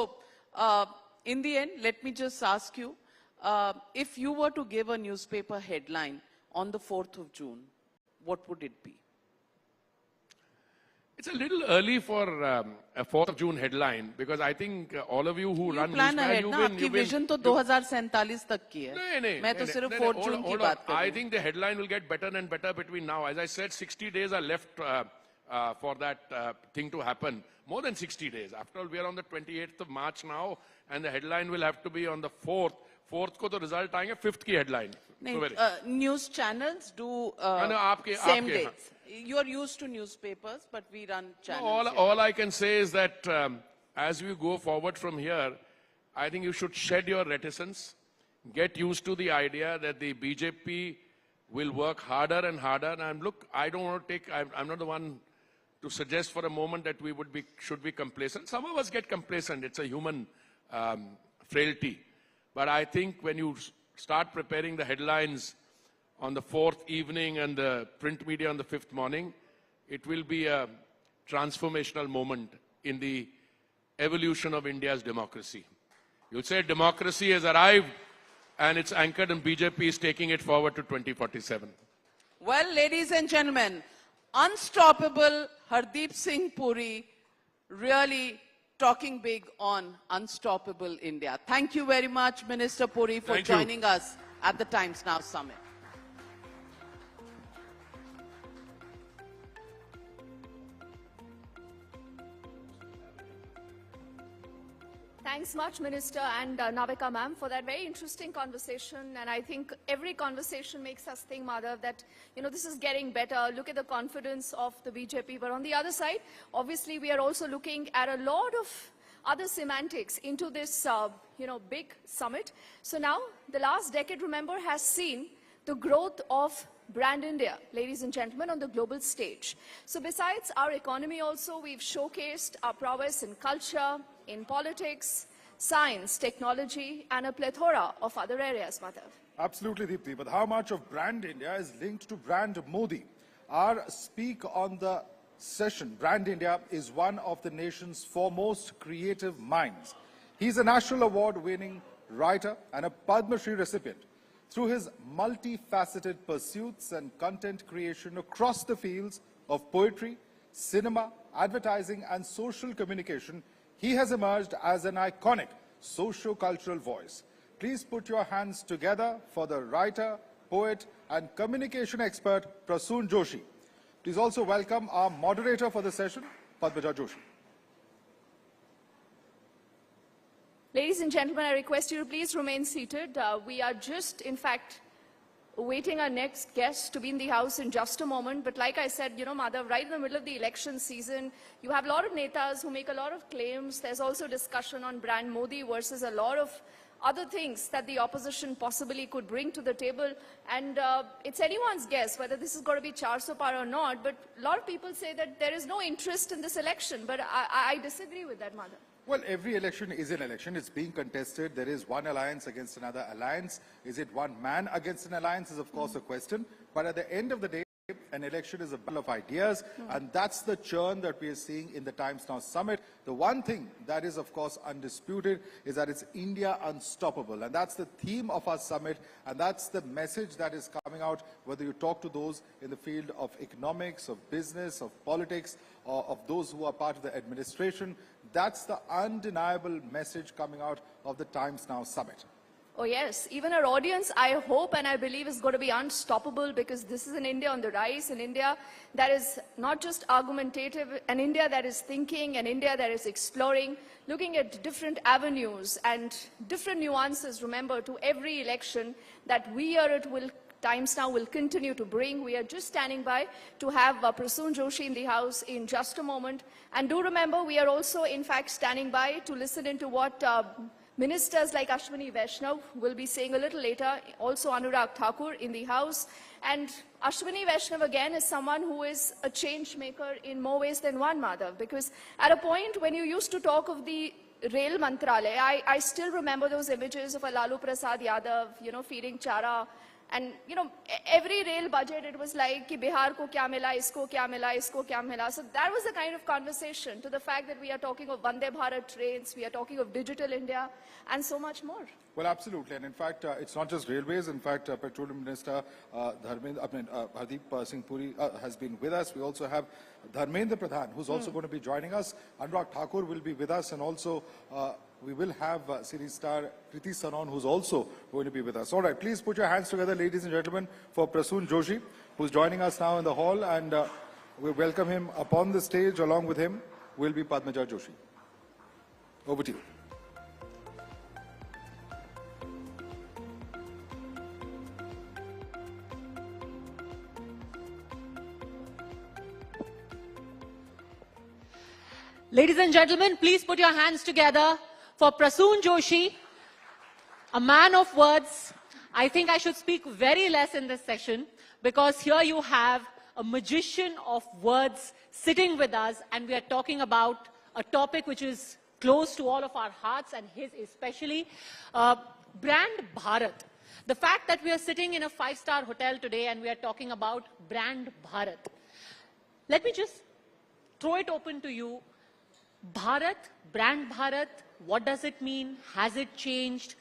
in the end, let me just ask you, if you were to give a newspaper headline on the 4th of June, what would it be? It's a little early for a 4th of June headline, because I think all of you who run plan ahead, newspaper, ना? आपकी vision तो 2047 तक की है. नहीं, मैं तो सिर्फ 4th June की बात कर रही हूँ. I think the headline will get better and better between now. As I said, 60 days are left for that thing to happen. More than 60 days. After all, we are on the 28th of March now, and the headline will have to be on the 4th. 4th को तो result आएंगे, 5th की headline. नहीं, news channels do same days. You are used to newspapers, but we run channels. All I can say is that as we go forward from here, I think you should shed your reticence, get used to the idea that the BJP will work harder and harder. And look, I don't want to I'm not the one to suggest for a moment that we should be complacent. Some of us get complacent. It's a human frailty. But I think when you start preparing the headlines on the 4th evening and the print media on the 5th morning, it will be a transformational moment in the evolution of India's democracy. You'll say democracy has arrived and it's anchored and BJP is taking it forward to 2047. Well, ladies and gentlemen, unstoppable Hardeep Singh Puri really talking big on unstoppable India. Thank you very much, Minister Puri, for joining us at the Times Now Summit. Thanks much, Minister and Navika ma'am, for that very interesting conversation. And I think every conversation makes us think, Madhav, that, this is getting better. Look at the confidence of the BJP. But on the other side, obviously, we are also looking at a lot of other semantics into this, big summit. So now, the last decade, remember, has seen the growth of Brand India, ladies and gentlemen, on the global stage. So besides our economy also, we've showcased our prowess in culture, in politics, science, technology, and a plethora of other areas, Madhav. Absolutely, Deepthi. But how much of Brand India is linked to Brand Modi? Our speak on the session, Brand India, is one of the nation's foremost creative minds. He's a National Award-winning writer and a Padma Shri recipient. Through his multifaceted pursuits and content creation across the fields of poetry, cinema, advertising, and social communication, he has emerged as an iconic socio-cultural voice. Please put your hands together for the writer, poet, and communication expert, Prasoon Joshi. Please also welcome our moderator for the session, Padmaja Joshi. Ladies and gentlemen, I request you to please remain seated. We are just, in fact, awaiting our next guest to be in the house in just a moment. But like I said, Madhav, right in the middle of the election season, you have a lot of netas who make a lot of claims. There's also discussion on Brand Modi versus a lot of other things that the opposition possibly could bring to the table. And it's anyone's guess whether this is going to be 400 par or not. But a lot of people say that there is no interest in this election. But I disagree with that, Madhav. Well, every election is an election. It's being contested. There is one alliance against another alliance. Is it one man against an alliance is, of course, a question. But at the end of the day, an election is a battle of ideas, and that's the churn that we are seeing in the Times Now Summit. The one thing that is, of course, undisputed is that it's India unstoppable, and that's the theme of our summit, and that's the message that is coming out, whether you talk to those in the field of economics, of business, of politics, or of those who are part of the administration. That's the undeniable message coming out of the Times Now Summit. Oh yes, even our audience, I hope and I believe, is going to be unstoppable, because this is an India on the rise, an India that is not just argumentative, an India that is thinking, an India that is exploring, looking at different avenues and different nuances, remember, to every election that we are at Times Now will continue to bring. We are just standing by to have Prasoon Joshi in the house in just a moment. And do remember, we are also, in fact, standing by to listen into what ministers like Ashwini Vaishnav will be saying a little later, also Anurag Thakur in the house. And Ashwini Vaishnav, again, is someone who is a change maker in more ways than one, Madhav, because at a point when you used to talk of the Rail Mantralaya, I still remember those images of a Lalu Prasad Yadav, feeding chara. And, every rail budget, it was like, ki Bihar ko kya mila, isko kya mila, isko kya mila. So that was the kind of conversation, to the fact that we are talking of Vande Bharat trains, we are talking of digital India, and so much more. Well, absolutely. And in fact, it's not just railways. In fact, Petroleum Minister Hardeep Singh Puri has been with us. We also have Dharmendra Pradhan, who's also going to be joining us. Anurag Thakur will be with us, and also we will have series star Kriti Sanon, who's also going to be with us. All right, please put your hands together, ladies and gentlemen, for Prasoon Joshi, who's joining us now in the hall, and we welcome him upon the stage. Along with him will be Padmaja Joshi. Over to you. Ladies and gentlemen, please put your hands together for Prasoon Joshi, a man of words. I think I should speak very less in this session, because here you have a magician of words sitting with us, and we are talking about a topic which is close to all of our hearts, and his especially, Brand Bharat. The fact that we are sitting in a 5-star hotel today and we are talking about Brand Bharat. Let me just throw it open to you. Bharat, Brand Bharat, what does it mean? Has it changed?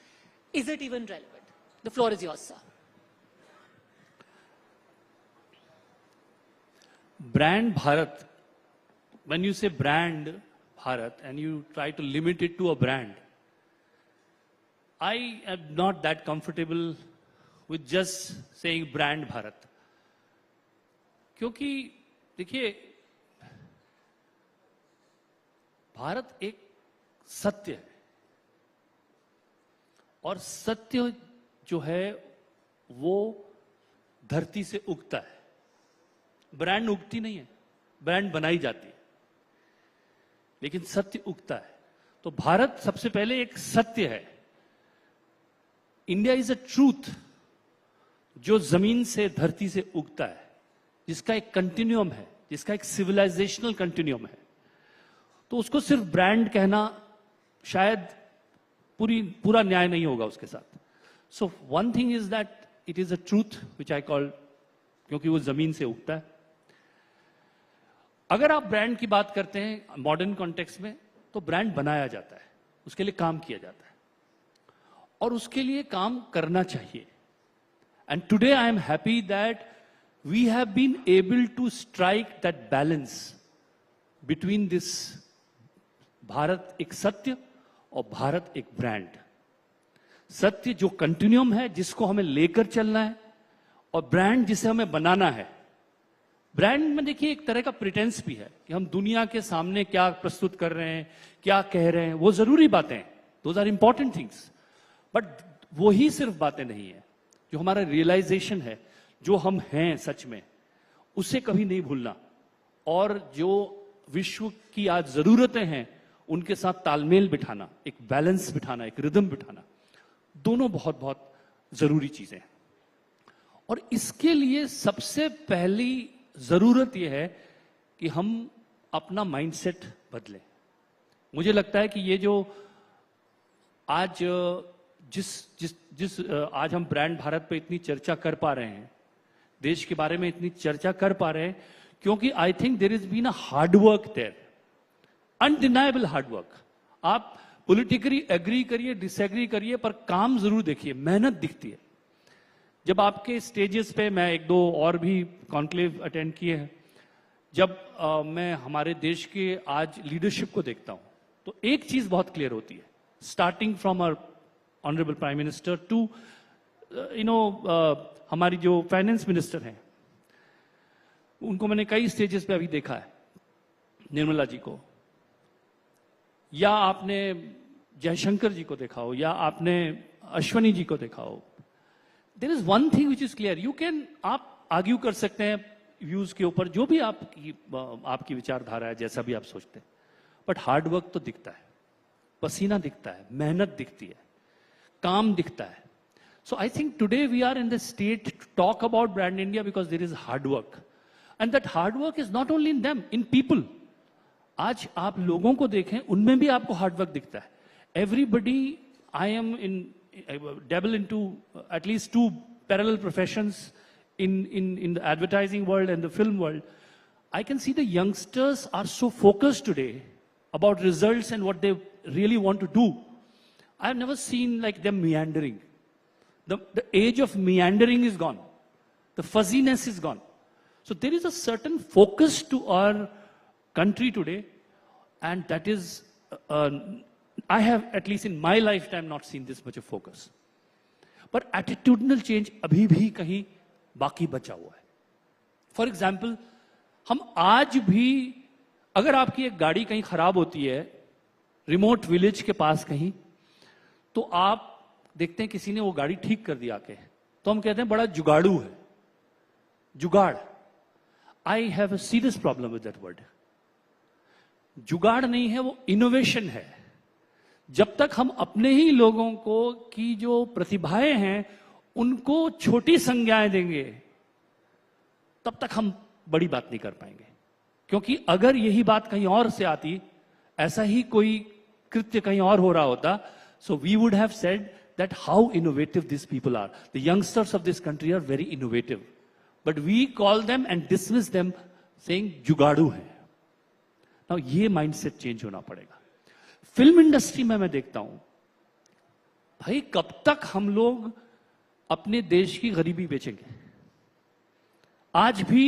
Is it even relevant? The floor is yours, sir. Brand Bharat, when you say Brand Bharat and you try to limit it to a brand, I am not that comfortable with just saying Brand Bharat. क्योंकि देखिए, भारत एक सत्य है, और सत्य जो है वो धरती से उगता है। ब्रांड उगती नहीं है, ब्रांड बनाई जाती है, लेकिन सत्य उगता है। तो भारत सबसे पहले एक सत्य है। इंडिया इज अ ट्रूथ जो जमीन से, धरती से उगता है, जिसका एक कंटिन्यूम है, जिसका एक सिविलाइजेशनल कंटिन्यूम है। तो उसको सिर्फ ब्रांड कहना शायद पूरा न्याय नहीं होगा उसके साथ। So one thing is that it is a truth which I call, क्योंकि वो जमीन से उगता है। अगर आप ब्रांड की बात करते हैं मॉडर्न कॉन्टेक्स्ट में, तो ब्रांड बनाया जाता है, उसके लिए काम किया जाता है और उसके लिए काम करना चाहिए। And today I am happy that we have been able to strike that balance between this Bharat एक सत्य और भारत एक ब्रांड। सत्य जो कंटिन्यूम है, जिसको हमें लेकर चलना है, और ब्रांड जिसे हमें बनाना है। ब्रांड में देखिए एक तरह का प्रिटेंस भी है कि हम दुनिया के सामने क्या प्रस्तुत कर रहे हैं, क्या कह रहे हैं, वो जरूरी बातें हैं, those are important things, but वो ही सिर्फ बातें नहीं है। जो हमारा रियलाइजेशन है, जो हम हैं सच में, उसे कभी नहीं भूलना, और जो विश्व की आज जरूरतें हैं उनके साथ तालमेल बिठाना, एक बैलेंस बिठाना, एक रिदम बिठाना, दोनों बहुत बहुत जरूरी चीजें हैं। और इसके लिए सबसे पहली जरूरत यह है कि हम अपना माइंडसेट बदलें। मुझे लगता है कि ये जो आज आज हम ब्रांड भारत पे इतनी चर्चा कर पा रहे हैं, देश के बारे में इतनी चर्चा कर पा रहे हैं, क्योंकि I think there is been a hard work there, undeniable hard work. आप पॉलिटिकली एग्री करिए, डिसएग्री करिए, पर काम जरूर देखिए, मेहनत दिखती है। जब आपके स्टेजेस पे, मैं एक दो और भी कॉन्क्लेव अटेंड किए हैं, जब मैं हमारे देश के आज लीडरशिप को देखता हूं, तो एक चीज बहुत क्लियर होती है, starting from our honourable prime minister to हमारी जो फाइनेंस मिनिस्टर हैं, उनको मैंने कई स्टेजेस पे अभी देखा है, निर्मला जी को, या आपने जयशंकर जी को देखा हो, या आपने अश्वनी जी को देखा हो। There is one thing which is clear, you can, आप आर्ग्यू कर सकते हैं व्यूज के ऊपर, जो भी आपकी विचारधारा है, जैसा भी आप सोचते हैं, बट हार्ड वर्क तो दिखता है, पसीना दिखता है, मेहनत दिखती है, काम दिखता है। So I think today we are in the state to talk about brand India because there is hard work, and that hard work is not only in them, in people. आज आप लोगों को देखें, उनमें भी आपको हार्ड वर्क दिखता है। Everybody, I am in dabble into at least two parallel professions in the advertising world and the film world. I can see the youngsters are so focused today about results and what they really want to do. I've never seen like them meandering. The age of meandering is gone. The fuzziness is gone. So there is a certain focus to our country today, and that is I have, at least in my lifetime, not seen this much of focus. But attitudinal change अभी भी कहीं बाकी बचा हुआ है। For example, हम आज भी, अगर आपकी एक गाड़ी कहीं खराब होती है, रिमोट विलेज के पास कहीं, तो आप देखते हैं किसी ने वो गाड़ी ठीक कर दिया आके, तो हम कहते हैं बड़ा जुगाड़ू है, जुगाड़। I have a serious problem with that word. जुगाड़ नहीं है, वो इनोवेशन है। जब तक हम अपने ही लोगों को की जो प्रतिभाएं हैं उनको छोटी संज्ञाएं देंगे, तब तक हम बड़ी बात नहीं कर पाएंगे। क्योंकि अगर यही बात कहीं और से आती, ऐसा ही कोई कृत्य कहीं और हो रहा होता, so we would have said that how innovative this people are, the youngsters of this country are very innovative, but we call them and dismiss them saying जुगाड़ू है। नाउ ये माइंडसेट चेंज होना पड़ेगा। फिल्म इंडस्ट्री में मैं देखता हूं, भाई कब तक हम लोग अपने देश की गरीबी बेचेंगे? आज भी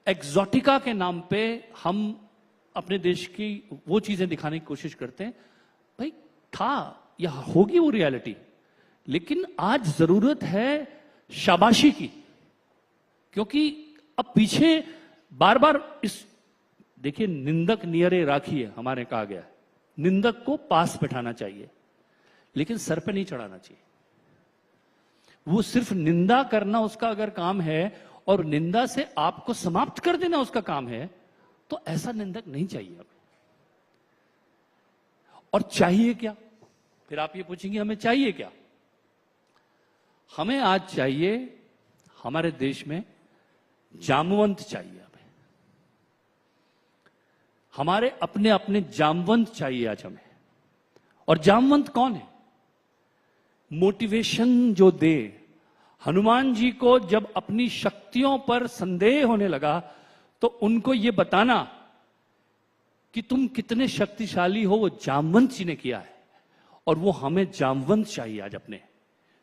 एक्सोटिका के नाम पे हम अपने देश की वो चीजें दिखाने की कोशिश करते हैं। भाई था या होगी वो रियलिटी, लेकिन आज जरूरत है शाबाशी की, क्योंकि अब पीछे बार बार इस, देखिए, निंदक नियरे राखी है, हमारे कहा गया है, निंदक को पास बैठाना चाहिए, लेकिन सर पे नहीं चढ़ाना चाहिए। वो सिर्फ निंदा करना उसका अगर काम है और निंदा से आपको समाप्त कर देना उसका काम है, तो ऐसा निंदक नहीं चाहिए हमें। और चाहिए क्या? फिर आप ये पूछेंगे हमें चाहिए क्या? हमें आज चाहिए, हमारे देश में जामवंत चाहिए। हमें हमारे अपने अपने जामवंत चाहिए आज हमें। और जामवंत कौन है? मोटिवेशन जो दे। हनुमान जी को जब अपनी शक्तियों पर संदेह होने लगा तो उनको यह बताना कि तुम कितने शक्तिशाली हो, वो जामवंत जी ने किया है। और वो हमें जामवंत चाहिए आज अपने,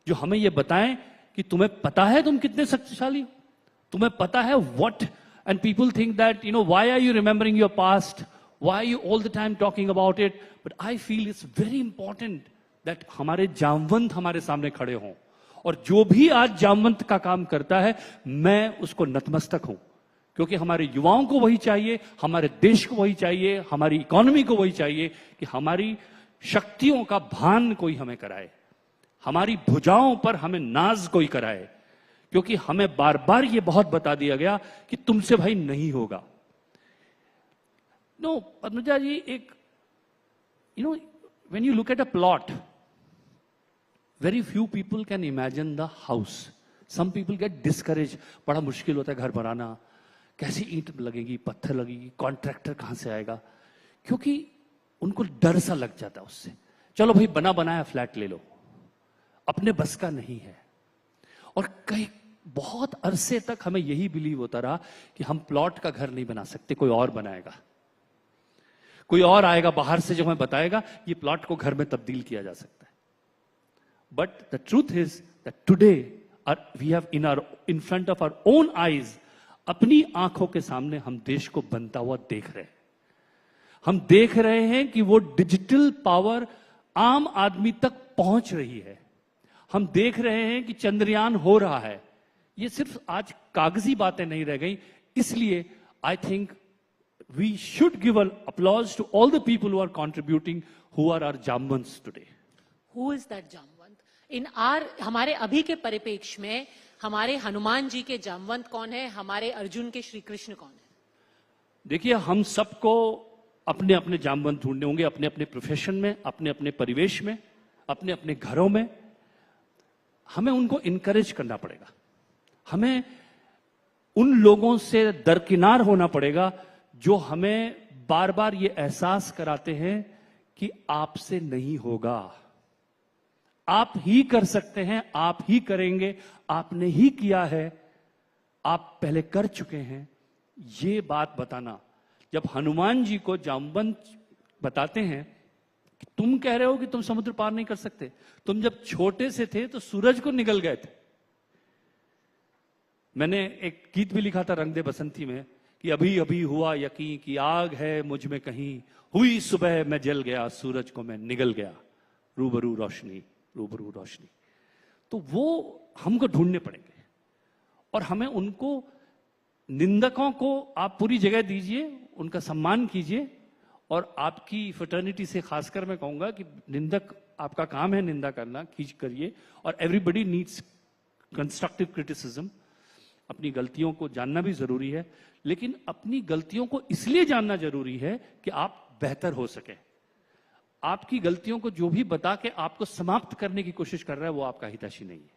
जो हमें यह बताएं कि तुम्हें पता है तुम कितने शक्तिशाली हो, तुम्हें पता है what. And people think that why are you remembering your past, why are you all the time talking about it, but I feel it's very important that हमारे जामवंत हमारे सामने खड़े हों। और जो भी आज जामवंत का काम करता है, मैं उसको नतमस्तक हूं, क्योंकि हमारे युवाओं को वही चाहिए, हमारे देश को वही चाहिए, हमारी इकोनॉमी को वही चाहिए कि हमारी शक्तियों का भान कोई हमें कराए, हमारी भुजाओं पर हमें नाज कोई कराए। क्योंकि हमें बार बार ये बहुत बता दिया गया कि तुमसे भाई नहीं होगा। नो पद्मजा जी, एक when you look at a plot, very few people can imagine the house. Some people get discouraged. बड़ा मुश्किल होता है घर बनाना, कैसी ईंट लगेगी, पत्थर लगेगी, कॉन्ट्रैक्टर कहां से आएगा, क्योंकि उनको डर सा लग जाता है उससे। चलो भाई बना बनाया फ्लैट ले लो, अपने बस का नहीं है। और कई बहुत अरसे तक हमें यही बिलीव होता रहा कि हम प्लॉट का घर नहीं बना सकते, कोई और बनाएगा, कोई और आएगा बाहर से जो हमें बताएगा ये प्लॉट को घर में तब्दील किया जा सकता है। But the truth is that today we have in front of our own eyes, अपनी आंखों के सामने हम देश को बनता हुआ देख रहे हैं। हम देख रहे हैं कि वो डिजिटल पावर आम आदमी तक पहुंच रही है। हम देख रहे हैं कि चंद्रयान हो रहा है। ये सिर्फ आज कागजी बातें नहीं रह गई। इसलिए I think we should give an applause to all the people who are contributing, who are our Jamvants today. Who is that Jamvant? In हमारे अभी के परिपेक्ष में हमारे हनुमान जी के जामवंत कौन है, हमारे अर्जुन के श्री कृष्ण कौन है? देखिए, हम सबको अपने अपने जामवंत ढूंढने होंगे, अपने अपने प्रोफेशन में, अपने अपने परिवेश में, अपने अपने घरों में। हमें उनको इनकरेज करना पड़ेगा। हमें उन लोगों से दरकिनार होना पड़ेगा जो हमें बार बार ये एहसास कराते हैं कि आपसे नहीं होगा, आप ही कर सकते हैं, आप ही करेंगे, आपने ही किया है, आप पहले कर चुके हैं। ये बात बताना, जब हनुमान जी को जामवंत बताते हैं कि तुम कह रहे हो कि तुम समुद्र पार नहीं कर सकते, तुम जब छोटे से थे तो सूरज को निगल गए थे। मैंने एक गीत भी लिखा था रंग दे बसंती में कि अभी अभी हुआ यकीन कि आग है मुझ में कहीं, हुई सुबह मैं जल गया, सूरज को मैं निगल गया, रूबरू रोशनी रूबरू रोशनी। तो वो हमको ढूंढने पड़ेंगे और हमें उनको, निंदकों को आप पूरी जगह दीजिए, उनका सम्मान कीजिए। और आपकी फ्रेटर्निटी से खासकर मैं कहूंगा कि निंदक, आपका काम है निंदा करना, करिए। और एवरीबडी नीड्स कंस्ट्रक्टिव क्रिटिसिज्म। अपनी गलतियों को जानना भी जरूरी है, लेकिन अपनी गलतियों को इसलिए जानना जरूरी है कि आप बेहतर हो सके। आपकी गलतियों को जो भी बता के आपको समाप्त करने की कोशिश कर रहा है वो आपका हितैषी नहीं है।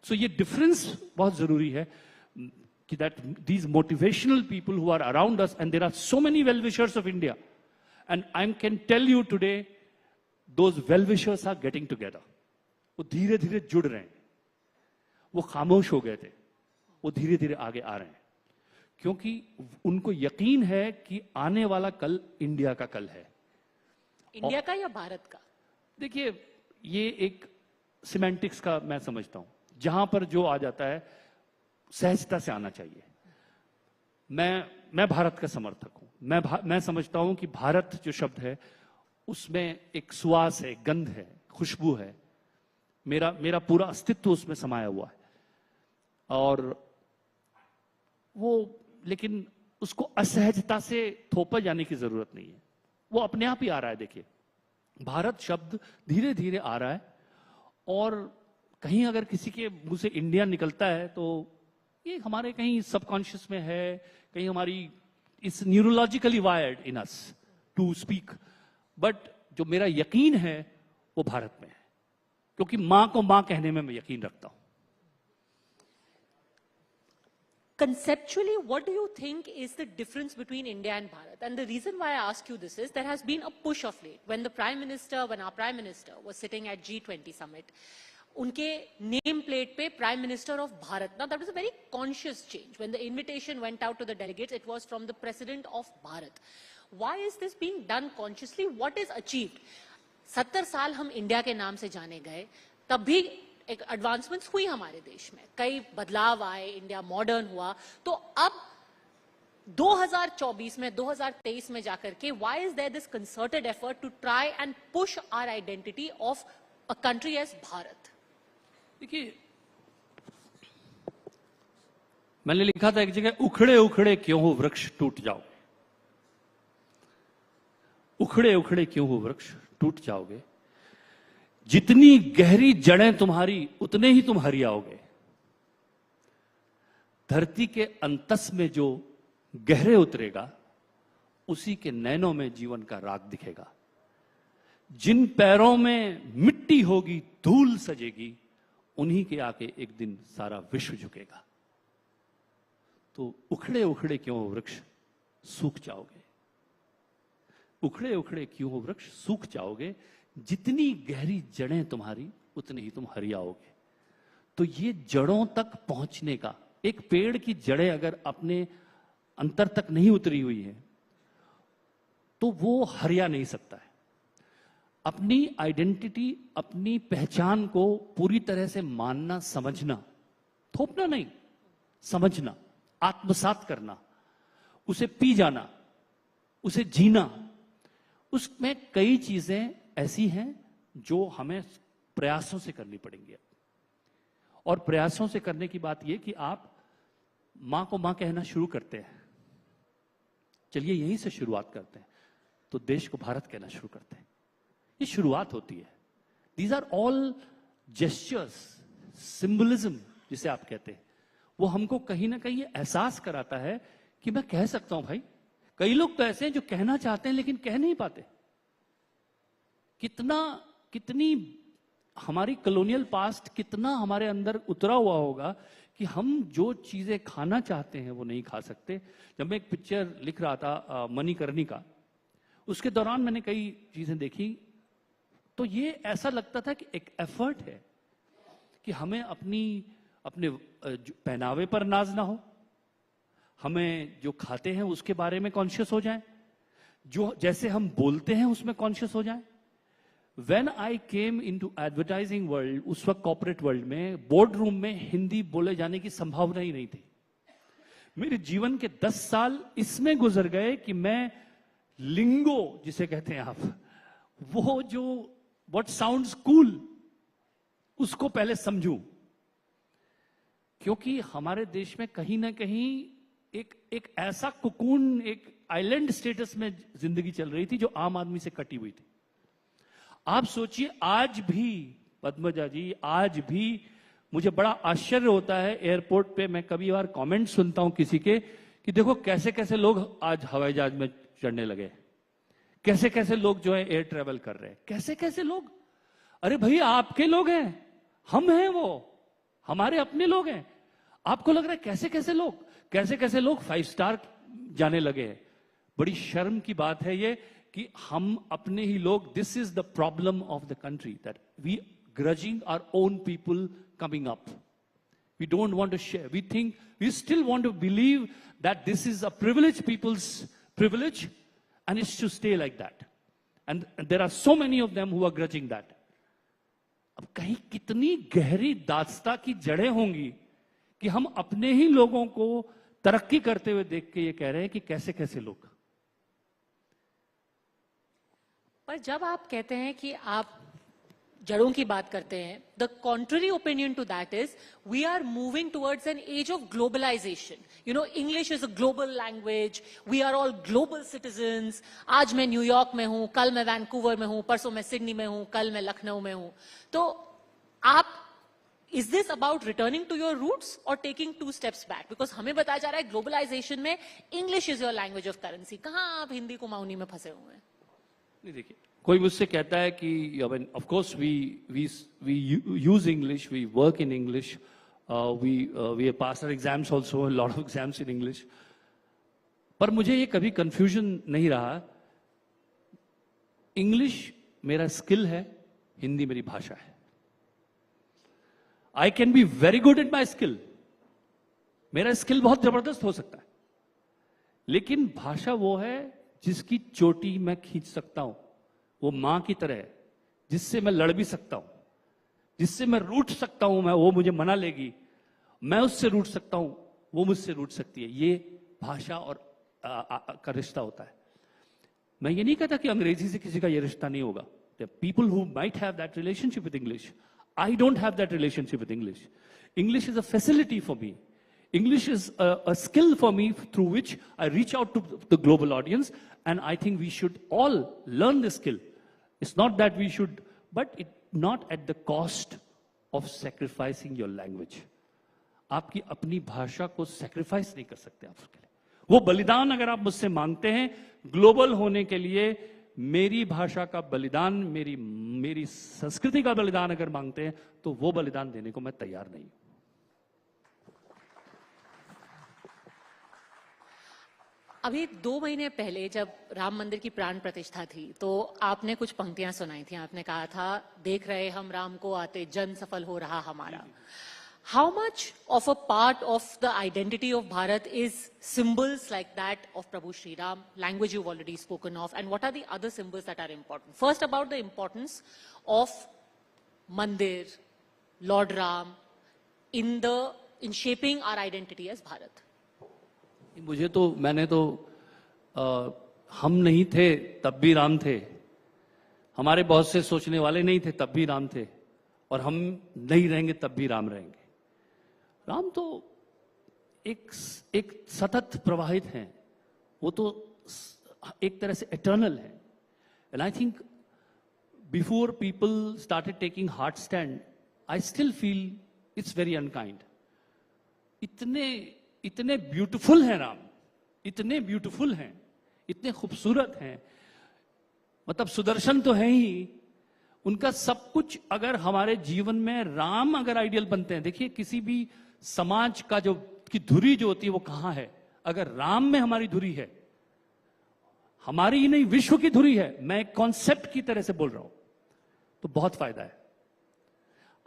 सो ये डिफरेंस बहुत जरूरी है कि that these motivational people who are around us, and there are so many well wishers of India, and I can tell you today those well wishers are getting together. वो धीरे धीरे जुड़ रहे हैं, वो खामोश हो गए थे, वो धीरे धीरे आगे आ रहे हैं, क्योंकि उनको यकीन है कि आने वाला कल इंडिया का कल है। इंडिया का या भारत का? देखिए, ये एक सिमेंटिक्स का मैं समझता हूं, जहां पर जो आ जाता है सहजता से आना चाहिए। मैं भारत का समर्थक हूं। मैं समझता हूं कि भारत जो शब्द है उसमें एक सुवास है, गंध है, खुशबू है। मेरा पूरा अस्तित्व उसमें समाया हुआ है। और वो, लेकिन उसको असहजता से थोपा जाने की जरूरत नहीं है, वो अपने आप ही आ रहा है। देखिए, भारत शब्द धीरे धीरे आ रहा है, और कहीं अगर किसी के मुंह से इंडिया निकलता है तो ये हमारे कहीं सबकॉन्शियस में है, कहीं हमारी इस neurologically wired in us to speak, but जो मेरा यकीन है वो भारत में है, क्योंकि मां को मां कहने में मैं यकीन रखता हूं। Conceptually, what do you think is the difference between India and Bharat? And the reason why I ask you this is there has been a push of late. When our Prime Minister was sitting at G20 summit, unke name plate pe Prime Minister of Bharat. Now that was a very conscious change. When the invitation went out to the delegates, it was from the President of Bharat. Why is this being done consciously? What is achieved? 70 साल हम India के नाम से जाने गए, तब भी एक एडवांसमेंट्स हुई हमारे देश में, कई बदलाव आए, इंडिया मॉडर्न हुआ। तो अब 2024 में 2023 में जाकर के why is there this concerted effort to try and push our identity of a country as Bharat? देखिए, मैंने लिखा था एक जगह, उखड़े उखड़े क्यों हो वृक्ष टूट जाओ, उखड़े उखड़े क्यों हो वृक्ष टूट जाओगे, जितनी गहरी जड़ें तुम्हारी उतने ही तुम हरियाओगे, धरती के अंतस में जो गहरे उतरेगा उसी के नैनों में जीवन का राग दिखेगा, जिन पैरों में मिट्टी होगी धूल सजेगी, उन्हीं के आके एक दिन सारा विश्व झुकेगा। तो उखड़े उखड़े क्यों हो वृक्ष सूख जाओगे, उखड़े उखड़े क्यों हो वृक्ष सूख जाओगे, जितनी गहरी जड़ें तुम्हारी उतनी ही तुम हरियाओगे। तो ये जड़ों तक पहुंचने का, एक पेड़ की जड़ें अगर अपने अंतर तक नहीं उतरी हुई है तो वो हरिया नहीं सकता है। अपनी आइडेंटिटी, अपनी पहचान को पूरी तरह से मानना, समझना, थोपना नहीं, समझना, आत्मसात करना, उसे पी जाना, उसे जीना, उसमें कई चीजें ऐसी हैं जो हमें प्रयासों से करनी पड़ेंगी। और प्रयासों से करने की बात यह कि आप मां को मां कहना शुरू करते हैं, चलिए यहीं से शुरुआत करते हैं, तो देश को भारत कहना शुरू करते हैं। ये शुरुआत होती है। These are all gestures, symbolism जिसे आप कहते हैं, वो हमको कहीं ना कहीं एहसास कराता है कि मैं कह सकता हूं भाई। कई लोग तो ऐसे हैं जो कहना चाहते हैं लेकिन कह नहीं पाते। कितनी हमारी कॉलोनियल पास्ट कितना हमारे अंदर उतरा हुआ होगा कि हम जो चीजें खाना चाहते हैं वो नहीं खा सकते। जब मैं एक पिक्चर लिख रहा था मणिकर्णिका, उसके दौरान मैंने कई चीजें देखी, तो ये ऐसा लगता था कि एक एफर्ट है कि हमें अपने पहनावे पर नाज ना हो, हमें जो खाते हैं उसके बारे में कॉन्शियस हो जाए, जो जैसे हम बोलते हैं उसमें कॉन्शियस हो जाए। When I came into advertising world, उस वक्त कॉर्पोरेट वर्ल्ड में बोर्ड रूम में हिंदी बोले जाने की संभावना ही नहीं थी। मेरे जीवन के 10 साल इसमें गुजर गए कि मैं लिंगो जिसे कहते हैं आप, वो जो what sounds cool, उसको पहले समझूं, क्योंकि हमारे देश में कहीं ना कहीं एक ऐसा कुकून, एक आइलैंड स्टेटस में जिंदगी चल रही थी जो आम आदमी से कटी हुई थी। आप सोचिए, आज भी पद्मजा जी, आज भी मुझे बड़ा आश्चर्य होता है एयरपोर्ट पे, मैं कभी बार कमेंट सुनता हूं किसी के कि देखो कैसे कैसे लोग आज हवाई जहाज में चढ़ने लगे, कैसे कैसे लोग जो है एयर ट्रेवल कर रहे हैं, कैसे कैसे लोग। अरे भाई आपके लोग हैं, हम हैं, वो हमारे अपने लोग हैं। आपको लग रहा है कैसे कैसे लोग 5 स्टार जाने लगे हैं। बड़ी शर्म की बात है ये कि हम अपने ही लोग, this is the problem of the country, that we grudging our own people coming up. We don't want to share. We think, we still want to believe that this is a privileged people's privilege and it's to stay like that. And there are so many of them who are grudging that. अब कहीं कितनी गहरी दास्ता की जड़ें होंगी कि हम अपने ही लोगों को तरक्की करते हुए देख के ये कह रहे हैं कि कैसे कैसे लोग। पर जब आप कहते हैं कि आप जड़ों की बात करते हैं, the contrary opinion to that is we are moving towards an age of globalization. You know, English is a global language. We are all global citizens. आज मैं न्यूयॉर्क में हूं, कल मैं वैंकूवर में हूं, परसों मैं सिडनी में हूं, कल मैं लखनऊ में हूं. तो आप, is this about returning to your roots or taking 2 steps back? Because हमें बताया जा रहा है globalization में English is your language of currency. कहां आप हिंदी कुमाऊनी में फंसे हुए हैं? नहीं, देखिए, कोई मुझसे कहता है कि of course we use English, we work in English, we have passed our exams also, a lot of exams in English. पर मुझे ये कभी confusion नहीं रहा. English मेरा skill है, हिंदी मेरी भाषा है. I can be very good at my skill. मेरा skill बहुत जबरदस्त हो सकता है, लेकिन भाषा वो है जिसकी चोटी मैं खींच सकता हूं. वो मां की तरह है, जिससे मैं लड़ भी सकता हूं, जिससे मैं रूठ सकता हूं. मैं, वो मुझे मना लेगी, मैं उससे रूठ सकता हूं, वो मुझसे रूठ सकती है. ये भाषा और का रिश्ता होता है. मैं ये नहीं कहता कि अंग्रेजी से किसी का ये रिश्ता नहीं होगा. There are people who might have that relationship with English. I don't have that relationship with English. English is a facility for me. English is a skill for me through which I reach out to the global audience, and I think we should all learn this skill. It's not that we should, but not at the cost of sacrificing your language. आपकी अपनी भाषा को sacrifice नहीं कर सकते आप उसके लिए. वो बलिदान अगर आप मुझसे मांगते हैं ग्लोबल होने के लिए, मेरी भाषा का बलिदान, मेरी संस्कृति का बलिदान अगर मांगते हैं, तो वो बलिदान देने को मैं तैयार नहीं हूं. अभी 2 महीने पहले जब राम मंदिर की प्राण प्रतिष्ठा थी, तो आपने कुछ पंक्तियां सुनाई थी. आपने कहा था, देख रहे हम राम को आते, जन सफल हो रहा हमारा. How much of a part of the identity of Bharat is symbols like that of Prabhu Shri Ram, language you've already spoken of, and what are the other symbols that are important? First, about the importance of Mandir, Lord Ram, in shaping our identity as Bharat. मुझे तो, मैंने तो हम नहीं थे तब भी राम थे, हमारे बहुत से सोचने वाले नहीं थे तब भी राम थे, और हम नहीं रहेंगे तब भी राम रहेंगे. राम तो एक सतत प्रवाहित हैं, वो तो एक तरह से एटर्नल है. And I think before people started taking hard stand, I still feel it's very unkind. इतने ब्यूटीफुल हैं राम, इतने ब्यूटीफुल हैं, इतने खूबसूरत हैं. मतलब सुदर्शन तो है ही, उनका सब कुछ अगर हमारे जीवन में राम अगर आइडियल बनते हैं. देखिए, किसी भी समाज का जो की धुरी जो होती है वो कहां है? अगर राम में हमारी धुरी है, हमारी ही नहीं विश्व की धुरी है. मैं एक कॉन्सेप्ट की तरह से बोल रहा हूं, तो बहुत फायदा है.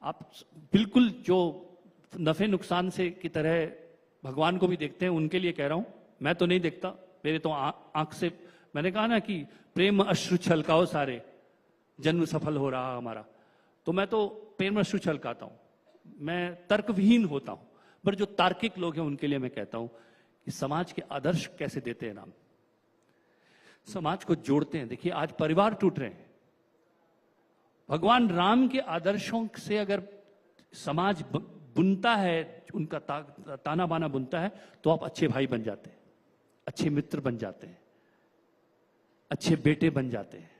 आप बिल्कुल जो नफे नुकसान से की तरह भगवान को भी देखते हैं, उनके लिए कह रहा हूं. मैं तो नहीं देखता, मेरे तो आंख से, मैंने कहा ना कि प्रेम अश्रु छलकाओ सारे, जन्म सफल हो रहा हमारा. तो मैं तो प्रेम अश्रु छलकाता हूं, मैं तर्कविहीन होता हूं. पर जो तार्किक लोग हैं उनके लिए मैं कहता हूं कि समाज के आदर्श कैसे देते हैं राम, समाज को जोड़ते हैं. देखिए, आज परिवार टूट रहे हैं. भगवान राम के आदर्शों से अगर समाज बुनता है, उनका ताना बाना बुनता है, तो आप अच्छे भाई बन जाते हैं, अच्छे मित्र बन जाते हैं, अच्छे बेटे बन जाते हैं.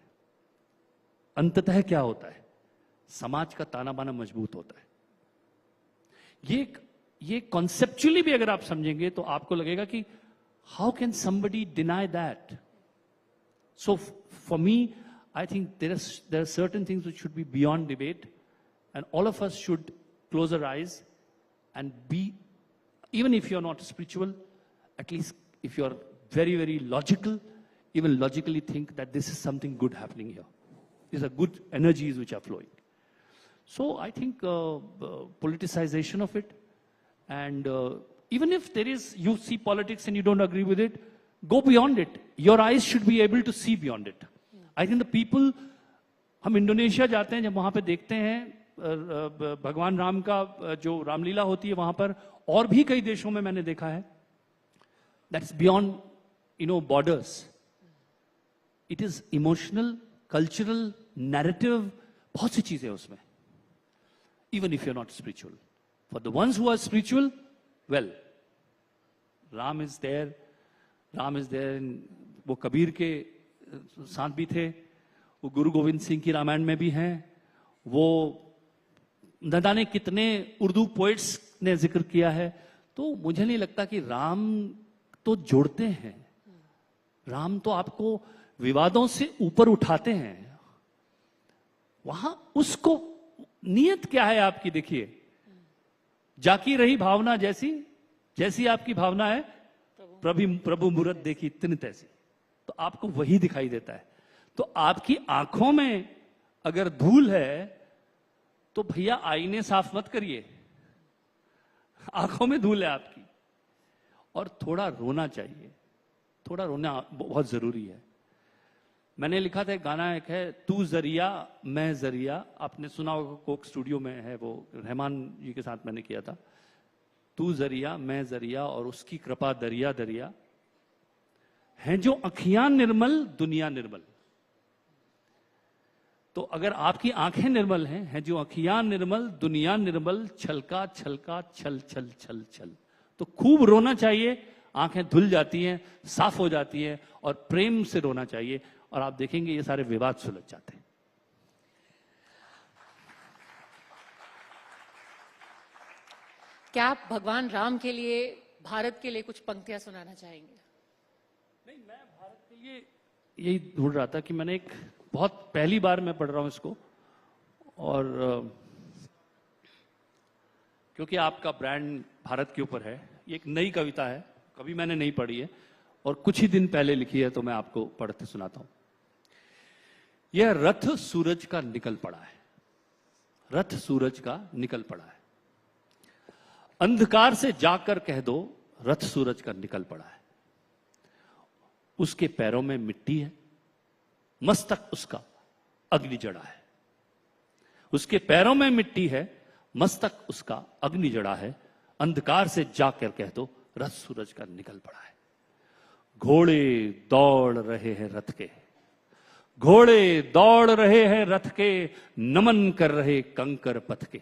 अंततः क्या होता है? समाज का ताना बाना मजबूत होता है. ये कॉन्सेप्चुअली भी अगर आप समझेंगे तो आपको लगेगा कि how can somebody deny that. So for me, I think there are certain things which should be beyond debate, and all of us should close our eyes and be, even if you're not spiritual, at least if you're very, very logical, even logically think that this is something good happening here. These are good energies which are flowing. So I think politicization of it, and even if there is, you see politics and you don't agree with it, go beyond it. Your eyes should be able to see beyond it. I think the people, हम Indonesia जाते हैं, जब वहां पे देखते हैं भगवान राम का जो रामलीला होती है वहां पर, और भी कई देशों में मैंने देखा है, that's beyond borders. It is emotional, cultural, narrative, बहुत सी चीजें उसमें, even if you're not spiritual. For the ones who are spiritual, well, Ram is there, वो कबीर के साथ भी थे, वो गुरु गोविंद सिंह की रामायण में भी हैं, वो न जाने कितने उर्दू पोइट्स ने जिक्र किया है। तो मुझे नहीं लगता कि राम तो जोड़ते हैं, राम तो आपको विवादों से ऊपर उठाते हैं। वहां उसको नियत क्या है आपकी, देखिए, जाकी रही भावना जैसी, जैसी आपकी भावना है, प्रभु मूरत देखी तिन तैसी। तो आपको वही दिखाई देता है। तो आपकी आंखों में अगर धूल है तो भैया आईने साफ मत करिए, आंखों में धूल है आपकी। और थोड़ा रोना चाहिए, थोड़ा रोना बहुत जरूरी है। मैंने लिखा था एक गाना, एक है, तू जरिया मैं जरिया, आपने सुना होगा, कोक स्टूडियो में है, वो रहमान जी के साथ मैंने किया था। तू जरिया मैं जरिया और उसकी कृपा दरिया दरिया, है जो अखियां निर्मल दुनिया निर्मल। तो अगर आपकी आंखें निर्मल हैं जो अखियां निर्मल दुनिया निर्मल, छलका छलका छल छल छल छल, तो खूब रोना चाहिए, आंखें धुल जाती हैं, साफ हो जाती हैं, और प्रेम से रोना चाहिए, और आप देखेंगे ये सारे विवाद सुलझ जाते हैं। क्या आप भगवान राम के लिए, भारत के लिए कुछ पंक्तियां सुनाना चाहेंगे? नहीं, मैं भारत के लिए यही ढूंढ रहा था कि मैंने एक बहुत पहली बार मैं पढ़ रहा हूं इसको, और क्योंकि आपका ब्रांड भारत के ऊपर है, ये एक नई कविता है, कभी मैंने नहीं पढ़ी है और कुछ ही दिन पहले लिखी है, तो मैं आपको पढ़ते सुनाता हूं। यह रथ सूरज का निकल पड़ा है, रथ सूरज का निकल पड़ा है, अंधकार से जाकर कह दो रथ सूरज का निकल पड़ा है। उसके पैरों में मिट्टी है, मस्तक उसका अग्नि जड़ा है। उसके पैरों में मिट्टी है, मस्तक उसका अग्नि जड़ा है, अंधकार से जाकर कह दो रथ सूरज का निकल पड़ा है। घोड़े दौड़ रहे हैं रथ के, घोड़े दौड़ रहे हैं रथ के, नमन कर रहे कंकर पथ के।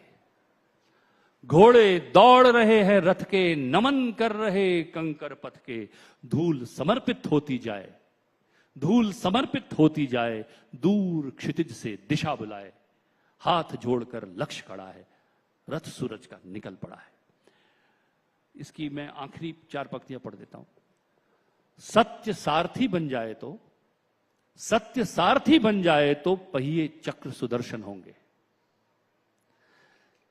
घोड़े दौड़ रहे हैं रथ के, नमन कर रहे कंकर पथ के। धूल समर्पित होती जाए, धूल समर्पित होती जाए, दूर क्षितिज से दिशा बुलाए, हाथ जोड़कर लक्ष्य खड़ा है, रथ सूरज का निकल पड़ा है। इसकी मैं आखिरी 4 पंक्तियां पढ़ देता हूं। सत्य सारथी बन जाए तो, सत्य सारथी बन जाए तो पहिए चक्र सुदर्शन होंगे।